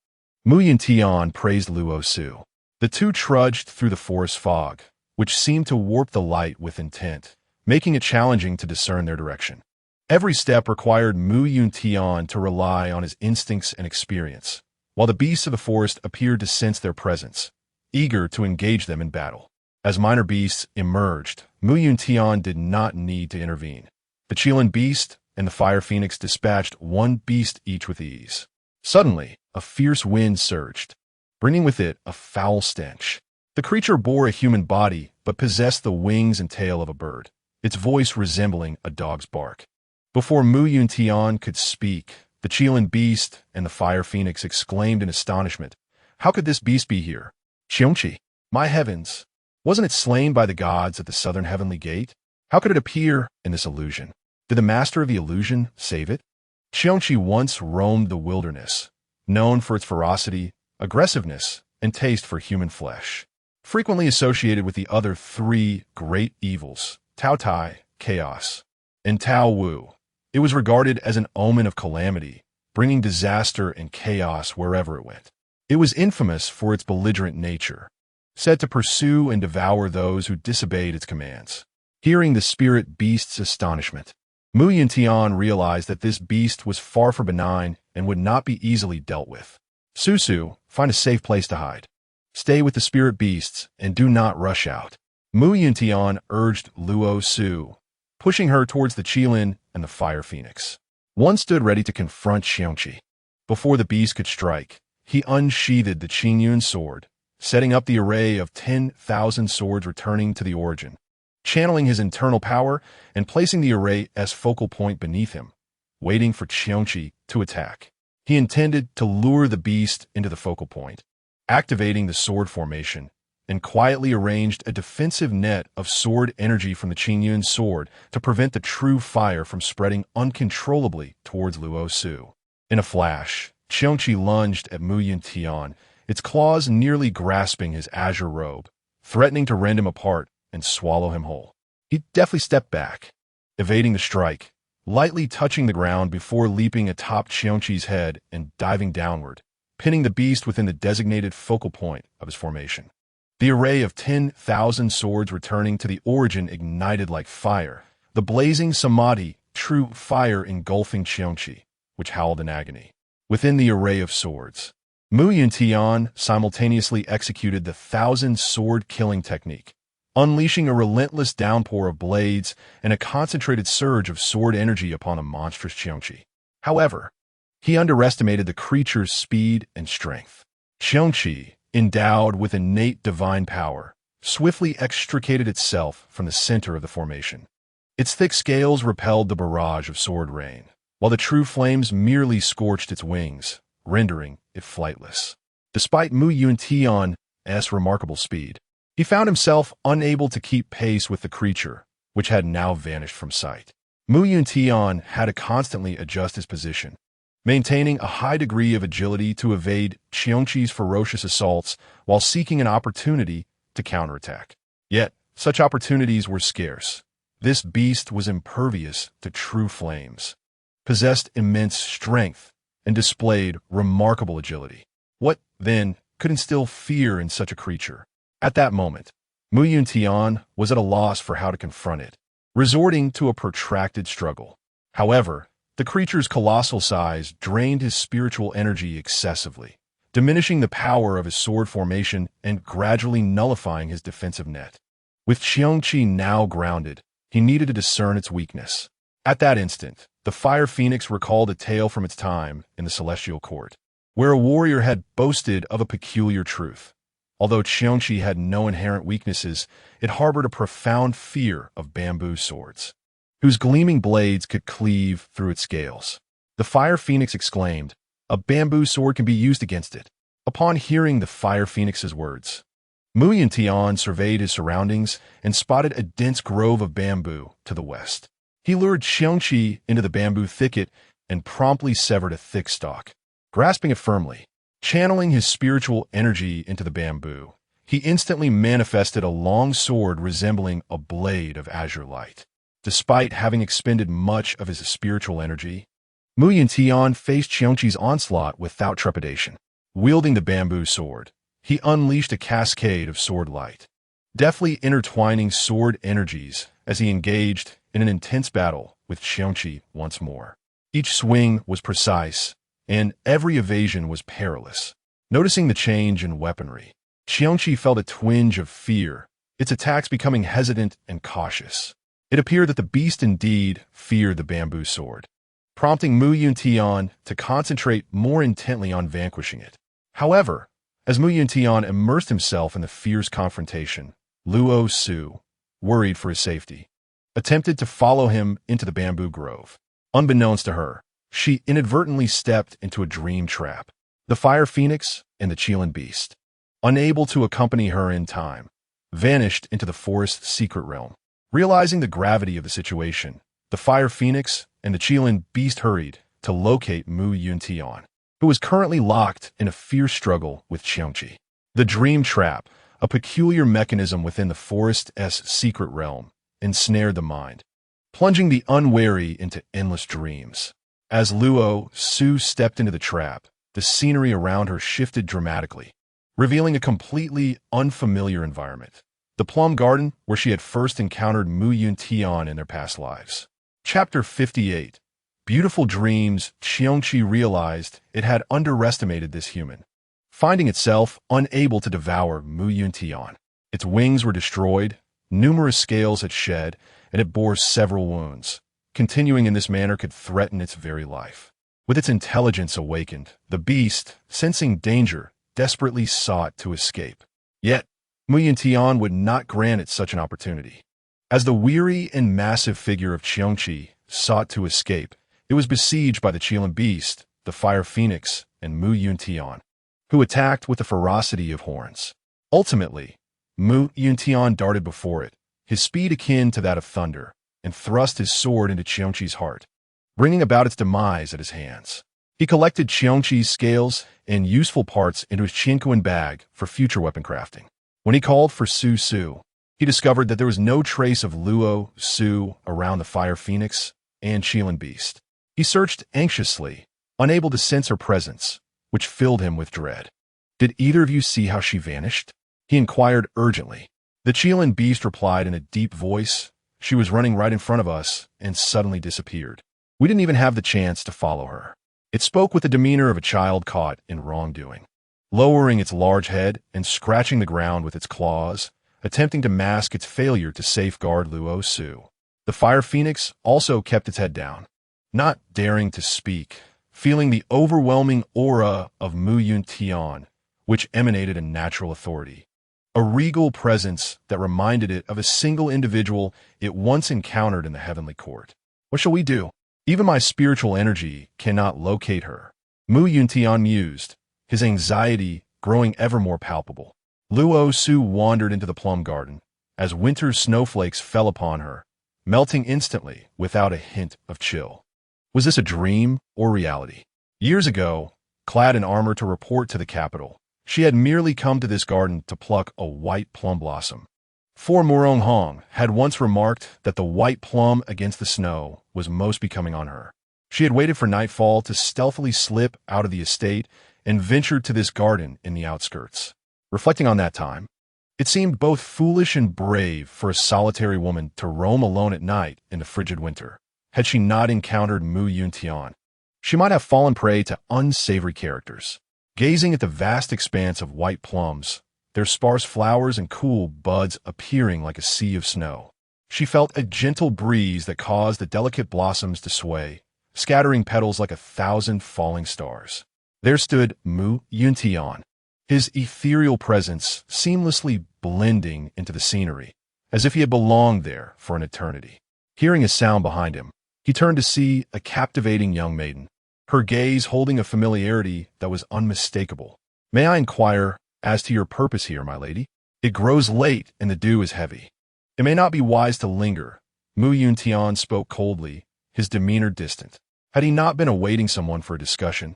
Yuntian praised Luo Su. The two trudged through the forest fog, which seemed to warp the light with intent, making it challenging to discern their direction. Every step required Yuntian to rely on his instincts and experience, while the beasts of the forest appeared to sense their presence, eager to engage them in battle. As minor beasts emerged, Yuntian did not need to intervene. The Chilean beast and the fire phoenix dispatched one beast each with ease. Suddenly, a fierce wind surged, bringing with it a foul stench. The creature bore a human body, but possessed the wings and tail of a bird, its voice resembling a dog's bark. Before Yuntian could speak, the Chilean beast and the fire phoenix exclaimed in astonishment, "How could this beast be here? Xiongqi, my heavens! Wasn't it slain by the gods at the southern heavenly gate? How could it appear in this illusion? Did the master of the illusion save it?" Xiongqi once roamed the wilderness, known for its ferocity, aggressiveness, and taste for human flesh. Frequently associated with the other three great evils, Tao Tai, chaos, and Tao Wu, it was regarded as an omen of calamity, bringing disaster and chaos wherever it went. It was infamous for its belligerent nature, said to pursue and devour those who disobeyed its commands. Hearing the spirit beast's astonishment, Mu Yuntian realized that this beast was far from benign and would not be easily dealt with. Su, find a safe place to hide. Stay with the spirit beasts and do not rush out. Mu Yuntian urged Luo Su, pushing her towards the Qilin and the Fire Phoenix. One stood ready to confront Xiongqi. Before the beast could strike, he unsheathed the Qingyun sword, setting up the array of 10,000 swords returning to the origin. Channeling his internal power and placing the array as focal point beneath him, waiting for Xiongqi to attack. He intended to lure the beast into the focal point, activating the sword formation, and quietly arranged a defensive net of sword energy from the Qingyun sword to prevent the true fire from spreading uncontrollably towards Luo Su. In a flash, Xiongqi lunged at Mu Yuntian, its claws nearly grasping his azure robe, threatening to rend him apart and swallow him whole. He deftly stepped back, evading the strike, lightly touching the ground before leaping atop Xiongqi's head and diving downward, pinning the beast within the designated focal point of his formation. The array of 10,000 swords returning to the origin ignited like fire, the blazing samadhi, true fire engulfing Xiongqi, which howled in agony. Within the array of swords, Mu Yuntian simultaneously executed the 1,000-sword killing technique, unleashing a relentless downpour of blades and a concentrated surge of sword energy upon the monstrous Xiongqi. However, he underestimated the creature's speed and strength. Xiongqi, endowed with innate divine power, swiftly extricated itself from the center of the formation. Its thick scales repelled the barrage of sword rain, while the true flames merely scorched its wings, rendering it flightless. Despite Mu Yuntian's remarkable speed, he found himself unable to keep pace with the creature, which had now vanished from sight. Mu Yuntian had to constantly adjust his position, maintaining a high degree of agility to evade Xiongqi's ferocious assaults while seeking an opportunity to counterattack. Yet, such opportunities were scarce. This beast was impervious to true flames, possessed immense strength, and displayed remarkable agility. What, then, could instill fear in such a creature? At that moment, Mu Yuntian was at a loss for how to confront it, resorting to a protracted struggle. However, the creature's colossal size drained his spiritual energy excessively, diminishing the power of his sword formation and gradually nullifying his defensive net. With Xiongqi now grounded, he needed to discern its weakness. At that instant, the Fire Phoenix recalled a tale from its time in the Celestial Court, where a warrior had boasted of a peculiar truth. Although Xiongqi had no inherent weaknesses, it harbored a profound fear of bamboo swords, whose gleaming blades could cleave through its scales. The Fire Phoenix exclaimed, "A bamboo sword can be used against it." Upon hearing the Fire Phoenix's words, Mu Yuntian surveyed his surroundings and spotted a dense grove of bamboo to the west. He lured Xiongqi into the bamboo thicket and promptly severed a thick stalk. Grasping it firmly, channeling his spiritual energy into the bamboo, he instantly manifested a long sword resembling a blade of azure light. Despite having expended much of his spiritual energy, Mu Yuntian faced Xiongqi's onslaught without trepidation. Wielding the bamboo sword, he unleashed a cascade of sword light, deftly intertwining sword energies as he engaged in an intense battle with Xiongqi once more. Each swing was precise, and every evasion was perilous. Noticing the change in weaponry, Xiongqi felt a twinge of fear, its attacks becoming hesitant and cautious. It appeared that the beast indeed feared the bamboo sword, prompting Mu Yuntian to concentrate more intently on vanquishing it. However, as Mu Yuntian immersed himself in the fierce confrontation, Luo Su, worried for his safety, attempted to follow him into the bamboo grove. Unbeknownst to her, she inadvertently stepped into a dream trap. The Fire Phoenix and the Qilin beast, unable to accompany her in time, vanished into the forest's secret realm. Realizing the gravity of the situation, the Fire Phoenix and the Qilin beast hurried to locate Mu Yuntian, who was currently locked in a fierce struggle with Xiongqi. The dream trap, a peculiar mechanism within the forest's secret realm, ensnared the mind, plunging the unwary into endless dreams. As Luo Su stepped into the trap, the scenery around her shifted dramatically, revealing a completely unfamiliar environment. the plum garden where she had first encountered Yuntian in their past lives. Chapter 58. Beautiful dreams. Qiongqi realized it had underestimated this human, finding itself unable to devour Yuntian. Its wings were destroyed, numerous scales had shed, and it bore several wounds. Continuing in this manner could threaten its very life. With its intelligence awakened, the beast, sensing danger, desperately sought to escape. Yet, Yuntian would not grant it such an opportunity. As the weary and massive figure of Qiongqi sought to escape, it was besieged by the Qilin beast, the fire phoenix, and Yuntian, who attacked with the ferocity of horns. Ultimately, Yuntian darted before it, his speed akin to that of thunder, and thrust his sword into Qiongqi's heart, bringing about its demise at his hands. He collected Qiongqi's scales and useful parts into his Qinquan bag for future weapon crafting. When he called for Su, he discovered that there was no trace of Luo Su around the fire phoenix and Qilin beast. He searched anxiously, unable to sense her presence, which filled him with dread. "Did either of you see how she vanished?" he inquired urgently. The Qilin beast replied in a deep voice, "She was running right in front of us and suddenly disappeared. We didn't even have the chance to follow her." It spoke with the demeanor of a child caught in wrongdoing. Lowering its large head and scratching the ground with its claws, attempting to mask its failure to safeguard Luo Su. The fire phoenix also kept its head down, not daring to speak, feeling the overwhelming aura of Yuntian, which emanated a natural authority, a regal presence that reminded it of a single individual it once encountered in the heavenly court. "What shall we do? Even my spiritual energy cannot locate her," Yuntian mused, his anxiety growing ever more palpable. Luo Su wandered into the plum garden as winter's snowflakes fell upon her, melting instantly without a hint of chill. Was this a dream or reality? Years ago, clad in armor to report to the capital, she had merely come to this garden to pluck a white plum blossom. For Hong had once remarked that the white plum against the snow was most becoming on her. She had waited for nightfall to stealthily slip out of the estate and ventured to this garden in the outskirts. Reflecting on that time, it seemed both foolish and brave for a solitary woman to roam alone at night in the frigid winter. Had she not encountered Yuntian, she might have fallen prey to unsavory characters. Gazing at the vast expanse of white plums, their sparse flowers and cool buds appearing like a sea of snow, she felt a gentle breeze that caused the delicate blossoms to sway, scattering petals like 1,000 falling stars. There stood Yuntian, his ethereal presence seamlessly blending into the scenery, as if he had belonged there for an eternity. Hearing a sound behind him, he turned to see a captivating young maiden, her gaze holding a familiarity that was unmistakable. "May I inquire as to your purpose here, my lady? It grows late and the dew is heavy. It may not be wise to linger." Yuntian spoke coldly, his demeanor distant. Had he not been awaiting someone for a discussion,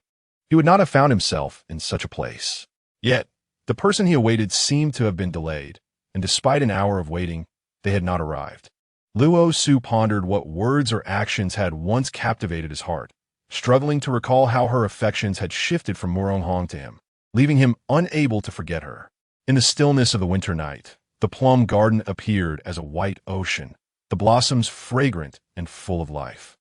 he would not have found himself in such a place. Yet, the person he awaited seemed to have been delayed, and despite an hour of waiting, they had not arrived. Luo Su pondered what words or actions had once captivated his heart, struggling to recall how her affections had shifted from Hong to him, leaving him unable to forget her. In the stillness of the winter night, the plum garden appeared as a white ocean, the blossoms fragrant and full of life.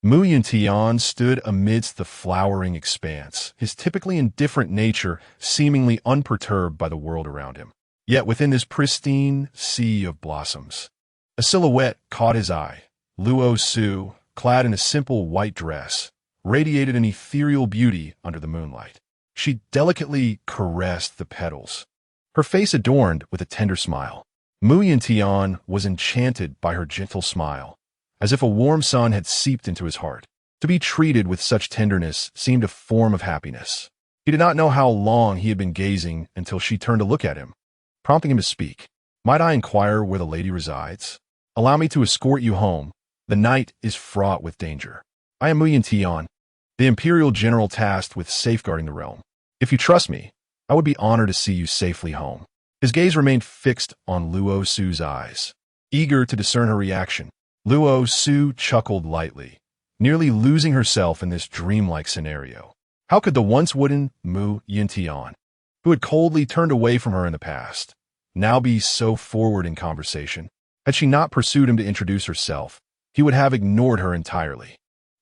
Yuntian stood amidst the flowering expanse, his typically indifferent nature seemingly unperturbed by the world around him. Yet within this pristine sea of blossoms, a silhouette caught his eye. Luo Su, clad in a simple white dress, radiated an ethereal beauty under the moonlight. She delicately caressed the petals, her face adorned with a tender smile. Yuntian was enchanted by her gentle smile, as if a warm sun had seeped into his heart. To be treated with such tenderness seemed a form of happiness. He did not know how long he had been gazing until she turned to look at him, prompting him to speak. "Might I inquire where the lady resides? Allow me to escort you home. The night is fraught with danger. I am Yuntian, the imperial general tasked with safeguarding the realm. If you trust me, I would be honored to see you safely home." His gaze remained fixed on Luo Su's eyes. Eager to discern her reaction, Luo Su chuckled lightly, nearly losing herself in this dreamlike scenario. How could the once wooden Yuntian, who had coldly turned away from her in the past, now be so forward in conversation. Had she not pursued him to introduce herself, he would have ignored her entirely.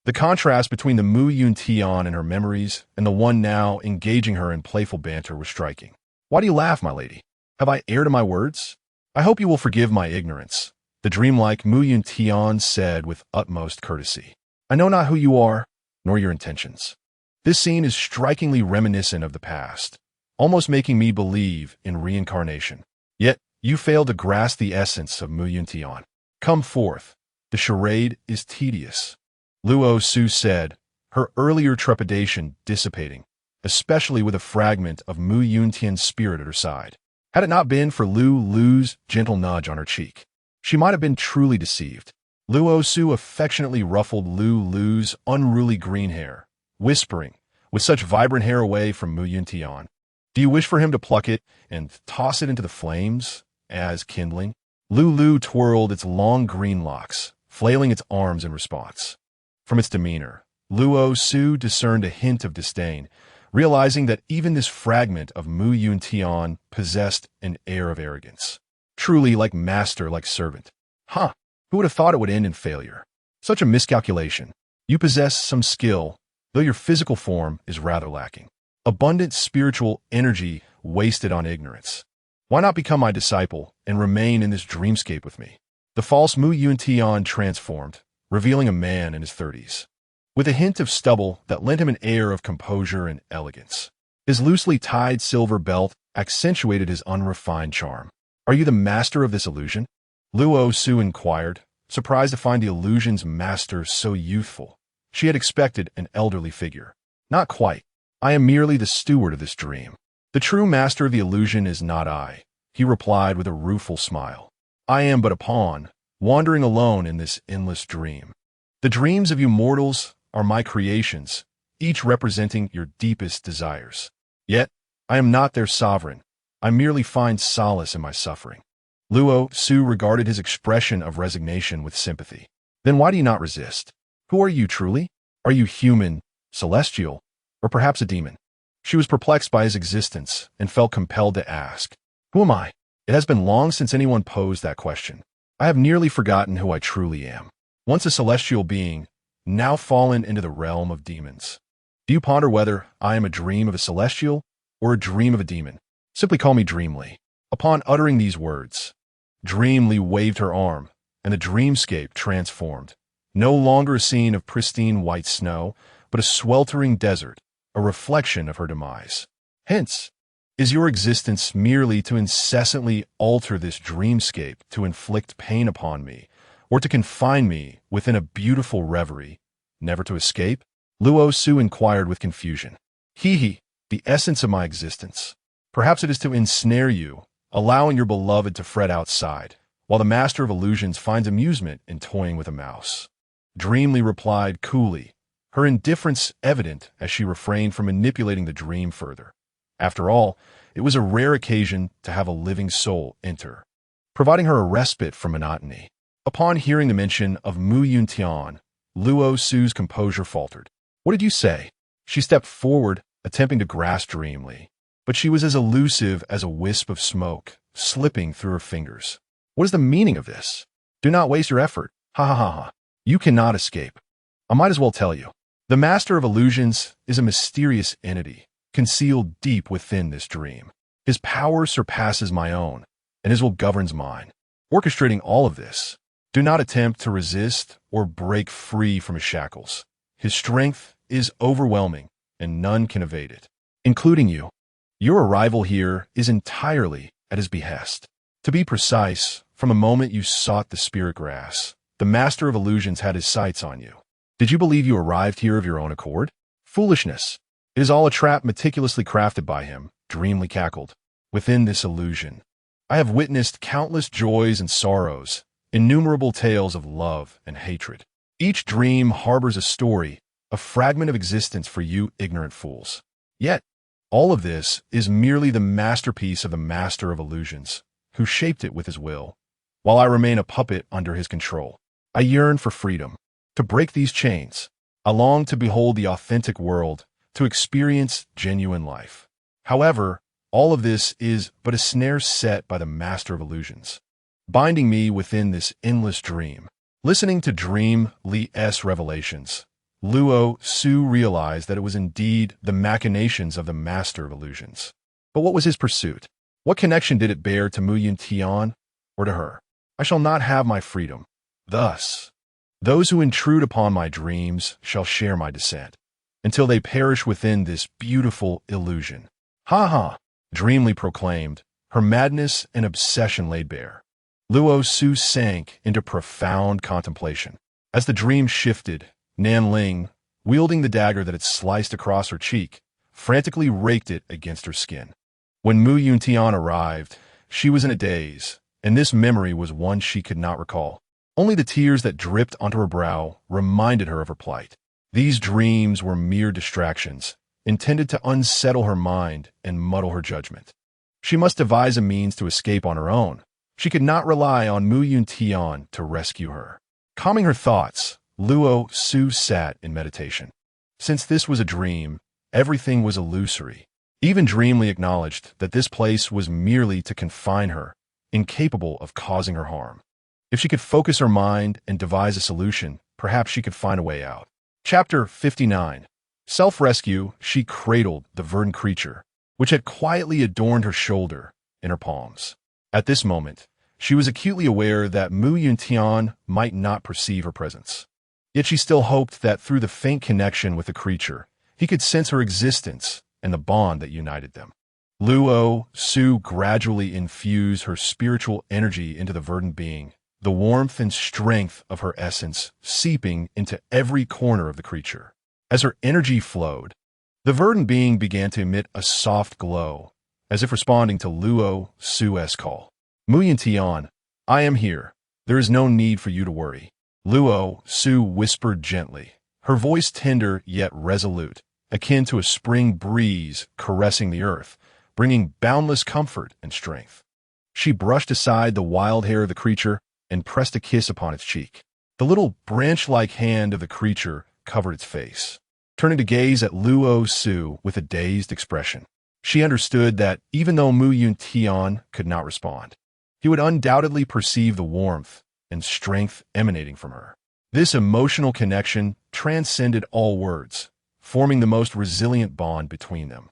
The contrast between the Mu Yuntian and her memories and the one now engaging her in playful banter was striking. Why do you laugh, my lady? Have I erred in my words? I hope you will forgive my ignorance, the dreamlike Mu Yuntian said with utmost courtesy. I know not who you are, nor your intentions. This scene is strikingly reminiscent of the past, almost making me believe in reincarnation. Yet, you fail to grasp the essence of Mu Yuntian. Come forth. The charade is tedious. Luo Su said, her earlier trepidation dissipating, especially with a fragment of Mu Yuntian's spirit at her side. Had it not been for Lu's gentle nudge on her cheek, she might have been truly deceived. Luo Su affectionately ruffled Lu's unruly green hair, whispering, with such vibrant hair away from Mu Yuntian. Do you wish for him to pluck it and toss it into the flames as kindling? Lu twirled its long green locks, flailing its arms in response. From its demeanor, Luo Su discerned a hint of disdain, realizing that even this fragment of Mu Yuntian possessed an air of arrogance. Truly like master, like servant. Huh, who would have thought it would end in failure? Such a miscalculation. You possess some skill, though your physical form is rather lacking. Abundant spiritual energy wasted on ignorance. Why not become my disciple and remain in this dreamscape with me? The false Mu Yuntian transformed, revealing a man in his 30s, with a hint of stubble that lent him an air of composure and elegance. His loosely tied silver belt accentuated his unrefined charm. Are you the master of this illusion? Luo Su inquired, surprised to find the illusion's master so youthful. She had expected an elderly figure. Not quite. I am merely the steward of this dream. The true master of the illusion is not I, he replied with a rueful smile. I am but a pawn, wandering alone in this endless dream. The dreams of you mortals are my creations, each representing your deepest desires. Yet, I am not their sovereign. I merely find solace in my suffering. Luo Su regarded his expression of resignation with sympathy. Then why do you not resist? Who are you truly? Are you human, celestial, or perhaps a demon? She was perplexed by his existence and felt compelled to ask, who am I? It has been long since anyone posed that question. I have nearly forgotten who I truly am. Once a celestial being, now fallen into the realm of demons. Do you ponder whether I am a dream of a celestial or a dream of a demon? Simply call me Dreamly. Upon uttering these words, Dreamly waved her arm, and the dreamscape transformed. No longer a scene of pristine white snow, but a sweltering desert, a reflection of her demise. Hence, is your existence merely to incessantly alter this dreamscape to inflict pain upon me, or to confine me within a beautiful reverie, never to escape? Luo Su inquired with confusion. The essence of my existence. Perhaps it is to ensnare you, allowing your beloved to fret outside, while the master of illusions finds amusement in toying with a mouse. Dreamly replied coolly, her indifference evident as she refrained from manipulating the dream further. After all, it was a rare occasion to have a living soul enter, providing her a respite from monotony. Upon hearing the mention of Mu Yuntian, Luo Su's composure faltered. What did you say? She stepped forward, attempting to grasp Dreamly, but she was as elusive as a wisp of smoke, slipping through her fingers. What is the meaning of this? Do not waste your effort. Ha ha ha ha. You cannot escape. I might as well tell you. The master of illusions is a mysterious entity, concealed deep within this dream. His power surpasses my own, and his will governs mine, orchestrating all of this. Do not attempt to resist or break free from his shackles. His strength is overwhelming, and none can evade it, including you. Your arrival here is entirely at his behest. To be precise, from the moment you sought the spirit grass, the master of illusions had his sights on you. Did you believe you arrived here of your own accord? Foolishness. It is all a trap meticulously crafted by him, Dreamly cackled. Within this illusion, I have witnessed countless joys and sorrows, innumerable tales of love and hatred. Each dream harbors a story, a fragment of existence for you ignorant fools. Yet, all of this is merely the masterpiece of the master of illusions, who shaped it with his will, while I remain a puppet under his control. I yearn for freedom, to break these chains. I long to behold the authentic world, to experience genuine life. However, All of this is but a snare set by the master of illusions, binding me within this endless dream. Listening to Dream Li's revelations, Luo Su realized that it was indeed the machinations of the master of illusions. But what was his pursuit? What connection did it bear to Yuntian or to her? I shall not have my freedom. Thus, those who intrude upon my dreams shall share my descent, until they perish within this beautiful illusion. Ha ha, dreamily proclaimed, her madness and obsession laid bare. Luo Su sank into profound contemplation. As the dream shifted, Nanling, wielding the dagger that had sliced across her cheek, frantically raked it against her skin. When Yuntian arrived, she was in a daze, and this memory was one she could not recall. Only the tears that dripped onto her brow reminded her of her plight. These dreams were mere distractions, intended to unsettle her mind and muddle her judgment. She must devise a means to escape on her own. She could not rely on Yuntian to rescue her. Calming her thoughts, Luo Su sat in meditation. Since this was a dream, everything was illusory. Even Dreamly acknowledged that this place was merely to confine her, incapable of causing her harm. If she could focus her mind and devise a solution, perhaps she could find a way out. Chapter 59. Self-rescue. She cradled the verdant creature, which had quietly adorned her shoulder, in her palms. At this moment, she was acutely aware that Yuntian might not perceive her presence. Yet she still hoped that through the faint connection with the creature, he could sense her existence and the bond that united them. Luo Su gradually infused her spiritual energy into the verdant being, the warmth and strength of her essence seeping into every corner of the creature. As her energy flowed, the verdant being began to emit a soft glow, as if responding to Luo Su's call. Yuntian, I am here. There is no need for you to worry. Luo Su whispered gently, her voice tender yet resolute, akin to a spring breeze caressing the earth, bringing boundless comfort and strength. She brushed aside the wild hair of the creature and pressed a kiss upon its cheek. The little branch-like hand of the creature covered its face, turning to gaze at Luo Su with a dazed expression. She understood that even though Yuntian could not respond, he would undoubtedly perceive the warmth and strength emanating from her. This emotional connection transcended all words, forming the most resilient bond between them.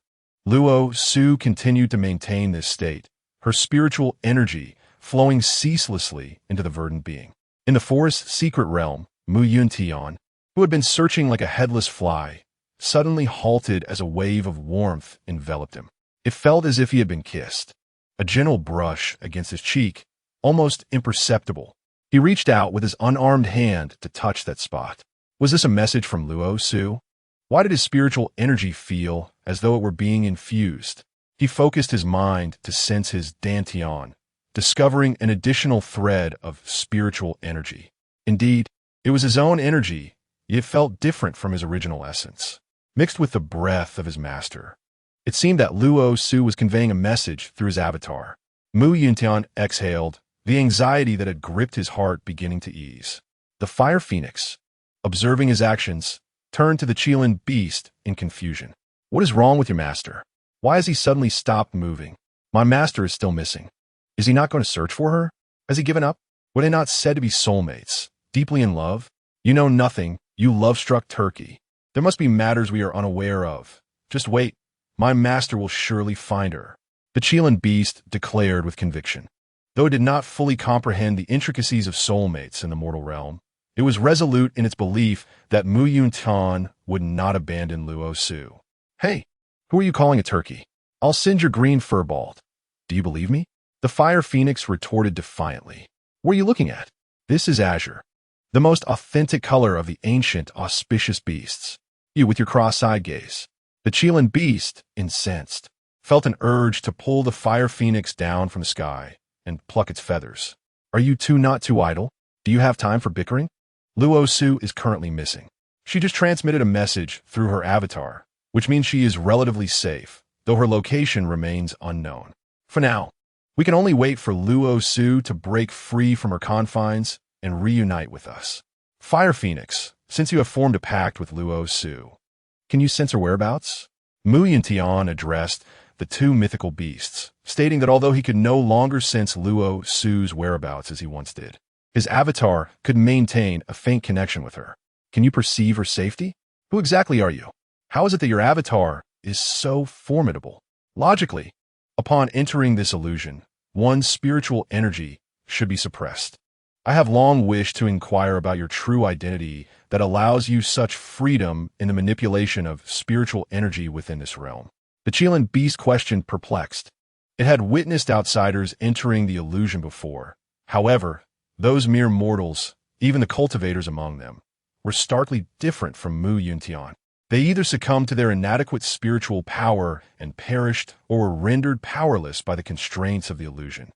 Luo Su continued to maintain this state, her spiritual energy flowing ceaselessly into the verdant being. In the forest's secret realm, Yuntian, who had been searching like a headless fly, suddenly halted as a wave of warmth enveloped him. It felt as if he had been kissed. A gentle brush against his cheek, almost imperceptible. He reached out with his unarmed hand to touch that spot. Was this a message from Luo Su? Why did his spiritual energy feel as though it were being infused? He focused his mind to sense his dantian, discovering an additional thread of spiritual energy. Indeed, it was his own energy, yet felt different from his original essence, mixed with the breath of his master. It seemed that Luo Su was conveying a message through his avatar. Yuntian exhaled, the anxiety that had gripped his heart beginning to ease. The fire phoenix, observing his actions, turned to the Qilin beast in confusion. What is wrong with your master? Why has he suddenly stopped moving? My master is still missing. Is he not going to search for her? Has he given up? Were they not said to be soulmates, deeply in love? You know nothing, you love-struck turkey. There must be matters we are unaware of. Just wait. My master will surely find her. The Qilin beast declared with conviction. Though it did not fully comprehend the intricacies of soulmates in the mortal realm, it was resolute in its belief that Yuntian would not abandon Luo Su. Hey, who are you calling a turkey? I'll send your green fur bald. Do you believe me? The fire phoenix retorted defiantly. What are you looking at? This is azure, the most authentic color of the ancient, auspicious beasts. You with your cross-eyed gaze. The Qilin beast, incensed, felt an urge to pull the fire phoenix down from the sky and pluck its feathers. Are you two not too idle? Do you have time for bickering? Luo Su is currently missing. She just transmitted a message through her avatar, which means she is relatively safe, though her location remains unknown. For now, we can only wait for Luo Su to break free from her confines and reunite with us. Fire Phoenix, since you have formed a pact with Luo Su, can you sense her whereabouts? Yuntian addressed the two mythical beasts, stating that although he could no longer sense Luo Su's whereabouts as he once did, his avatar could maintain a faint connection with her. Can you perceive her safety? Who exactly are you? How is it that your avatar is so formidable? Logically, upon entering this illusion, one's spiritual energy should be suppressed. I have long wished to inquire about your true identity that allows you such freedom in the manipulation of spiritual energy within this realm. The Chilean beast questioned, perplexed. It had witnessed outsiders entering the illusion before. However, those mere mortals, even the cultivators among them, were starkly different from Yuntian. They either succumbed to their inadequate spiritual power and perished, or were rendered powerless by the constraints of the illusion,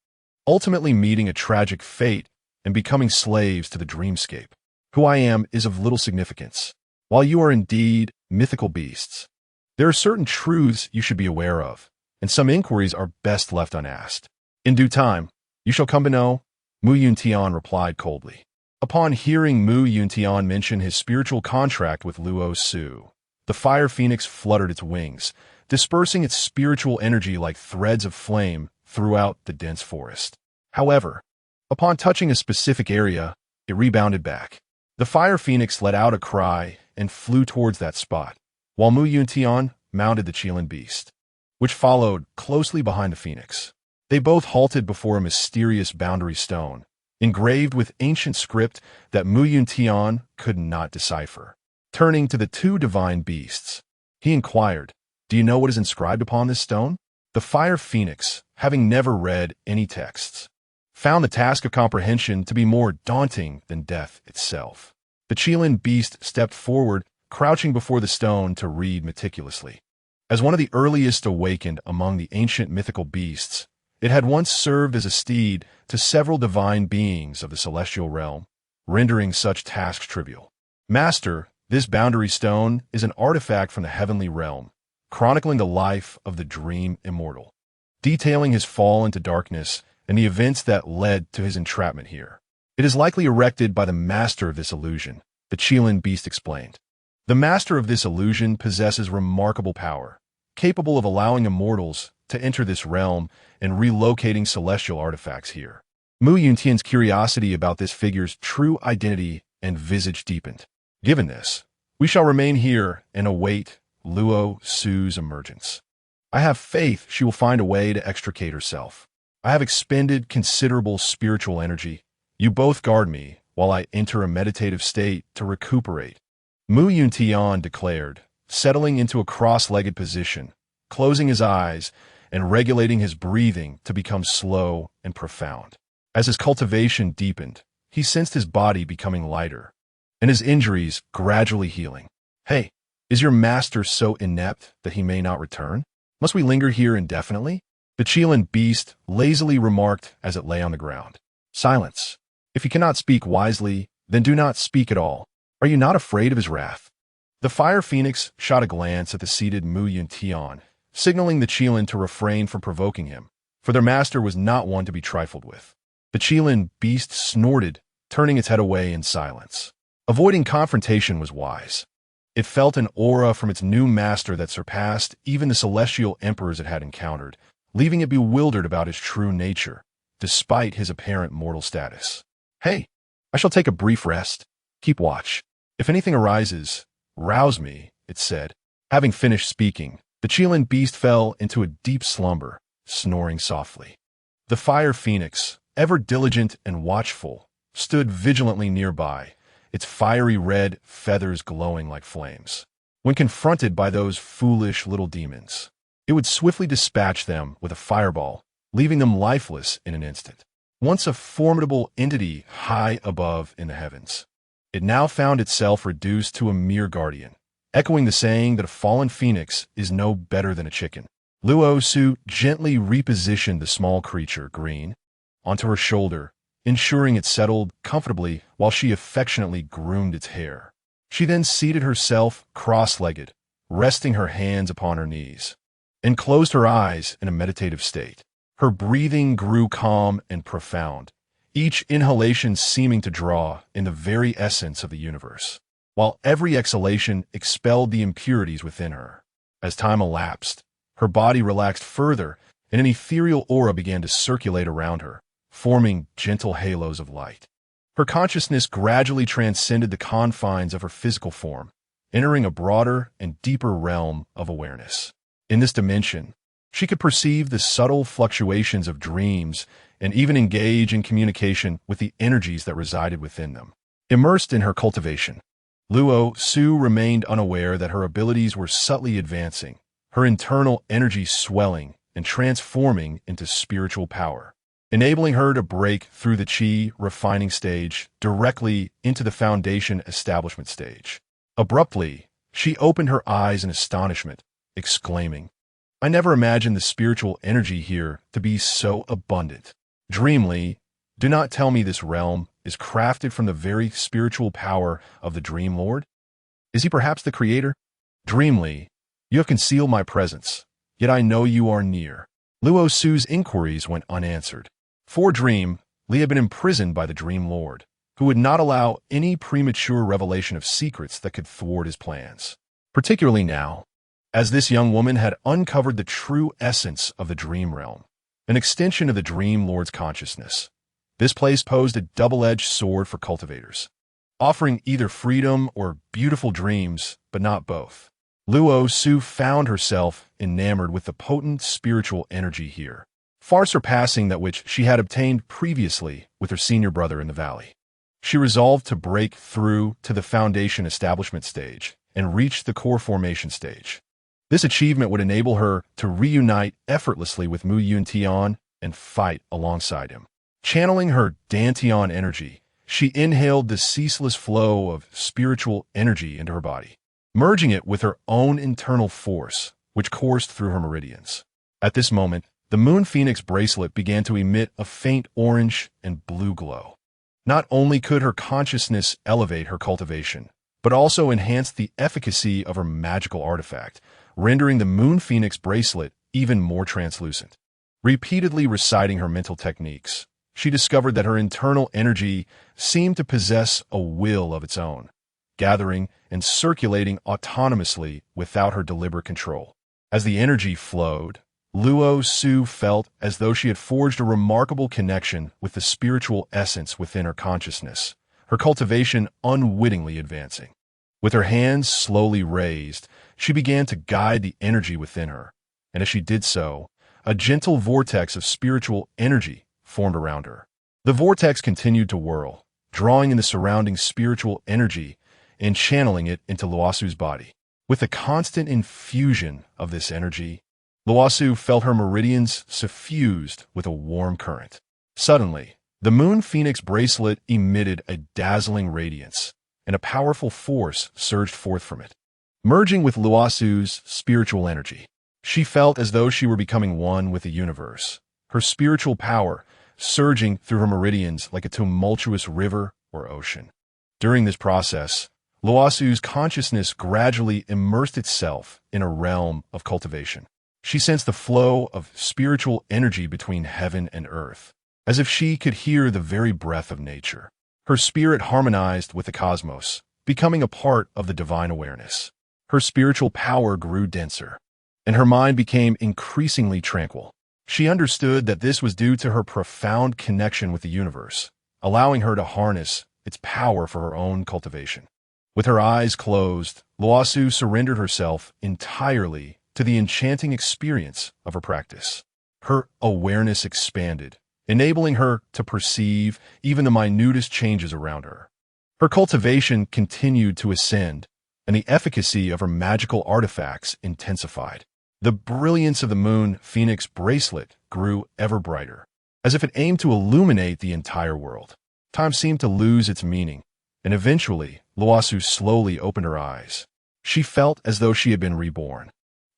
ultimately meeting a tragic fate and becoming slaves to the dreamscape. Who I am is of little significance. While you are indeed mythical beasts, there are certain truths you should be aware of, and some inquiries are best left unasked. In due time, you shall come to know, Yuntian replied coldly. Upon hearing Yuntian mention his spiritual contract with Luo Su, the fire phoenix fluttered its wings, dispersing its spiritual energy like threads of flame throughout the dense forest. However, upon touching a specific area, it rebounded back. The fire phoenix let out a cry and flew towards that spot, while Yuntian mounted the Chilean beast, which followed closely behind the phoenix. They both halted before a mysterious boundary stone, engraved with ancient script that Yuntian could not decipher. Turning to the two divine beasts, he inquired, "Do you know what is inscribed upon this stone?" The fire phoenix, having never read any texts, found the task of comprehension to be more daunting than death itself. The Chilean beast stepped forward, crouching before the stone to read meticulously. As one of the earliest awakened among the ancient mythical beasts, it had once served as a steed to several divine beings of the celestial realm, rendering such tasks trivial. Master, this boundary stone is an artifact from the heavenly realm, chronicling the life of the dream immortal, detailing his fall into darkness and the events that led to his entrapment here. It is likely erected by the master of this illusion, the Chilean beast explained. The master of this illusion possesses remarkable power, capable of allowing immortals to enter this realm and relocating celestial artifacts here. Yuntian's curiosity about this figure's true identity and visage deepened. Given this, we shall remain here and await Luo Su's emergence. I have faith she will find a way to extricate herself. I have expended considerable spiritual energy. You both guard me while I enter a meditative state to recuperate. Yuntian declared, settling into a cross-legged position, closing his eyes and regulating his breathing to become slow and profound. As his cultivation deepened, he sensed his body becoming lighter, and his injuries gradually healing. Hey, is your master so inept that he may not return? Must we linger here indefinitely? The Chilean beast lazily remarked as it lay on the ground. Silence. If you cannot speak wisely, then do not speak at all. Are you not afraid of his wrath? The fire phoenix shot a glance at the seated Yuntian, signaling the Chilean to refrain from provoking him, for their master was not one to be trifled with. The Chilean beast snorted, turning its head away in silence. Avoiding confrontation was wise. It felt an aura from its new master that surpassed even the celestial emperors it had encountered, leaving it bewildered about his true nature, despite his apparent mortal status. Hey, I shall take a brief rest. Keep watch. If anything arises, rouse me, it said. Having finished speaking, the Chilean beast fell into a deep slumber, snoring softly. The fire phoenix, ever diligent and watchful, stood vigilantly nearby, its fiery red feathers glowing like flames. When confronted by those foolish little demons, it would swiftly dispatch them with a fireball, leaving them lifeless in an instant. Once a formidable entity high above in the heavens, it now found itself reduced to a mere guardian, echoing the saying that a fallen phoenix is no better than a chicken. Luo Su gently repositioned the small creature, green, onto her shoulder, ensuring it settled comfortably while she affectionately groomed its hair. She then seated herself cross-legged, resting her hands upon her knees, and closed her eyes in a meditative state. Her breathing grew calm and profound, each inhalation seeming to draw in the very essence of the universe, while every exhalation expelled the impurities within her. As time elapsed, Her body relaxed further, and an ethereal aura began to circulate around her, forming gentle halos of light. Her consciousness gradually transcended the confines of her physical form, entering a broader and deeper realm of awareness. In this dimension, she could perceive the subtle fluctuations of dreams and even engage in communication with the energies that resided within them. Immersed in her cultivation, Luo Su remained unaware that her abilities were subtly advancing, her internal energy swelling and transforming into spiritual power, enabling her to break through the chi refining stage directly into the foundation establishment stage. Abruptly, she opened her eyes in astonishment, exclaiming, "I never imagined the spiritual energy here to be so abundant." Dreamily, do not tell me this realm is crafted from the very spiritual power of the Dream Lord? Is he perhaps the creator? Dreamily, you have concealed my presence, yet I know you are near. Luo Su's inquiries went unanswered. For Dream, Li had been imprisoned by the Dream Lord, who would not allow any premature revelation of secrets that could thwart his plans. Particularly now, as this young woman had uncovered the true essence of the Dream Realm, an extension of the Dream Lord's consciousness. This place posed a double-edged sword for cultivators, offering either freedom or beautiful dreams, but not both. Luo Su found herself enamored with the potent spiritual energy here, far surpassing that which she had obtained previously with her senior brother in the valley. She resolved to break through to the foundation establishment stage and reach the core formation stage. This achievement would enable her to reunite effortlessly with Yuntian and fight alongside him. Channeling her Dantian energy, she inhaled the ceaseless flow of spiritual energy into her body, merging it with her own internal force, which coursed through her meridians. At this moment, the Moon Phoenix bracelet began to emit a faint orange and blue glow. Not only could her consciousness elevate her cultivation, but also enhance the efficacy of her magical artifact, rendering the Moon Phoenix bracelet even more translucent. Repeatedly reciting her mental techniques, she discovered that her internal energy seemed to possess a will of its own, gathering and circulating autonomously without her deliberate control. As the energy flowed, Luo Su felt as though she had forged a remarkable connection with the spiritual essence within her consciousness, her cultivation unwittingly advancing. With her hands slowly raised, she began to guide the energy within her, and as she did so, a gentle vortex of spiritual energy formed around her. The vortex continued to whirl, drawing in the surrounding spiritual energy and channeling it into Luo Su's body. With the constant infusion of this energy, Luo Su felt her meridians suffused with a warm current. Suddenly, the Moon Phoenix bracelet emitted a dazzling radiance, and a powerful force surged forth from it. Merging with Luo Su's spiritual energy, she felt as though she were becoming one with the universe, her spiritual power surging through her meridians like a tumultuous river or ocean. During this process, Luo Su's consciousness gradually immersed itself in a realm of cultivation. She sensed the flow of spiritual energy between heaven and earth, as if she could hear the very breath of nature. Her spirit harmonized with the cosmos, becoming a part of the divine awareness. Her spiritual power grew denser, and her mind became increasingly tranquil. She understood that this was due to her profound connection with the universe, allowing her to harness its power for her own cultivation. With her eyes closed, Luo Su surrendered herself entirely to the enchanting experience of her practice. Her awareness expanded, enabling her to perceive even the minutest changes around her. Her cultivation continued to ascend, and the efficacy of her magical artifacts intensified. The brilliance of the Moon Phoenix bracelet grew ever brighter, as if it aimed to illuminate the entire world. Time seemed to lose its meaning, and eventually, Luo Su slowly opened her eyes. She felt as though she had been reborn,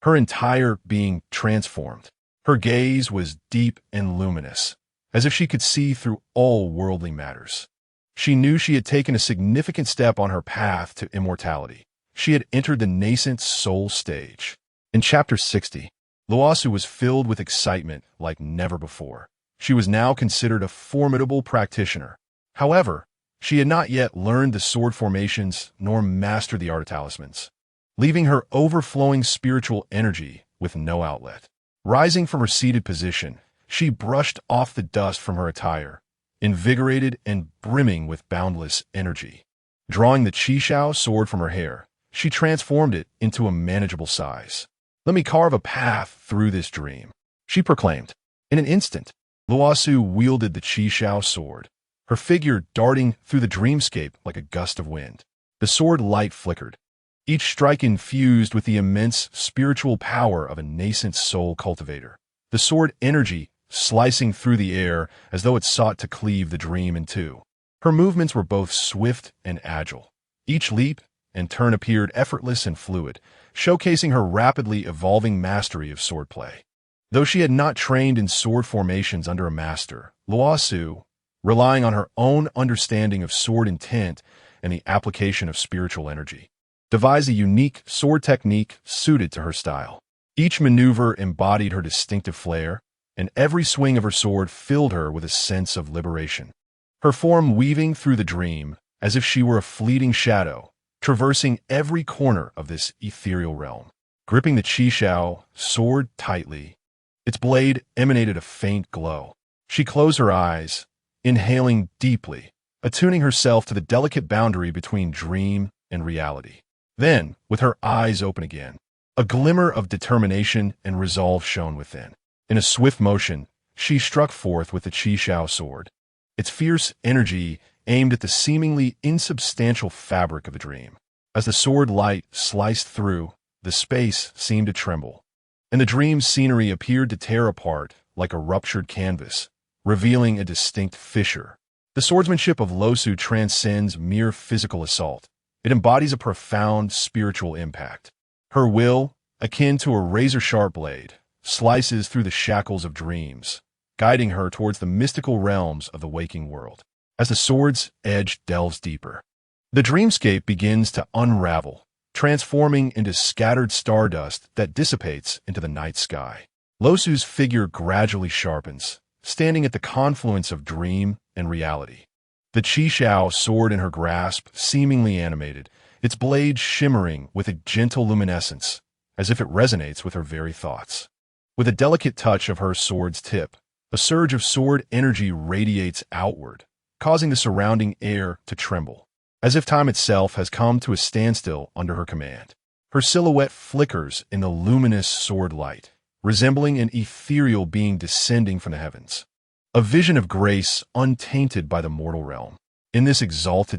her entire being transformed. Her gaze was deep and luminous, as if she could see through all worldly matters. She knew she had taken a significant step on her path to immortality. She had entered the nascent soul stage. In Chapter 60, Luo Su was filled with excitement like never before. She was now considered a formidable practitioner. However, she had not yet learned the sword formations nor mastered the art of talismans. Leaving her overflowing spiritual energy with no outlet. Rising from her seated position, she brushed off the dust from her attire, invigorated and brimming with boundless energy. Drawing the Qishao sword from her hair, she transformed it into a manageable size. "Let me carve a path through this dream," she proclaimed. In an instant, Luo Su wielded the Qishao sword, her figure darting through the dreamscape like a gust of wind. The sword light flickered, each strike infused with the immense spiritual power of a nascent soul cultivator. The sword energy slicing through the air as though it sought to cleave the dream in two. Her movements were both swift and agile. Each leap and turn appeared effortless and fluid, showcasing her rapidly evolving mastery of swordplay. Though she had not trained in sword formations under a master, Luo Su, relying on her own understanding of sword intent and the application of spiritual energy, devised a unique sword technique suited to her style. Each maneuver embodied her distinctive flair, and every swing of her sword filled her with a sense of liberation. Her form weaving through the dream as if she were a fleeting shadow, traversing every corner of this ethereal realm. Gripping the Qishao sword tightly, its blade emanated a faint glow. She closed her eyes, inhaling deeply, attuning herself to the delicate boundary between dream and reality. Then, with her eyes open again, a glimmer of determination and resolve shone within. In a swift motion, she struck forth with the Qishao sword, its fierce energy aimed at the seemingly insubstantial fabric of the dream. As the sword light sliced through, the space seemed to tremble, and the dream's scenery appeared to tear apart like a ruptured canvas, revealing a distinct fissure. The swordsmanship of Luo Su transcends mere physical assault. It embodies a profound spiritual impact. Her will, akin to a razor-sharp blade, slices through the shackles of dreams, guiding her towards the mystical realms of the waking world. As the sword's edge delves deeper, the dreamscape begins to unravel, transforming into scattered stardust that dissipates into the night sky. Luo Su's figure gradually sharpens, standing at the confluence of dream and reality. The Qishao sword in her grasp seemingly animated, its blade shimmering with a gentle luminescence, as if it resonates with her very thoughts. With a delicate touch of her sword's tip, a surge of sword energy radiates outward, causing the surrounding air to tremble, as if time itself has come to a standstill under her command. Her silhouette flickers in the luminous sword light, resembling an ethereal being descending from the heavens. A vision of grace untainted by the mortal realm. In this exalted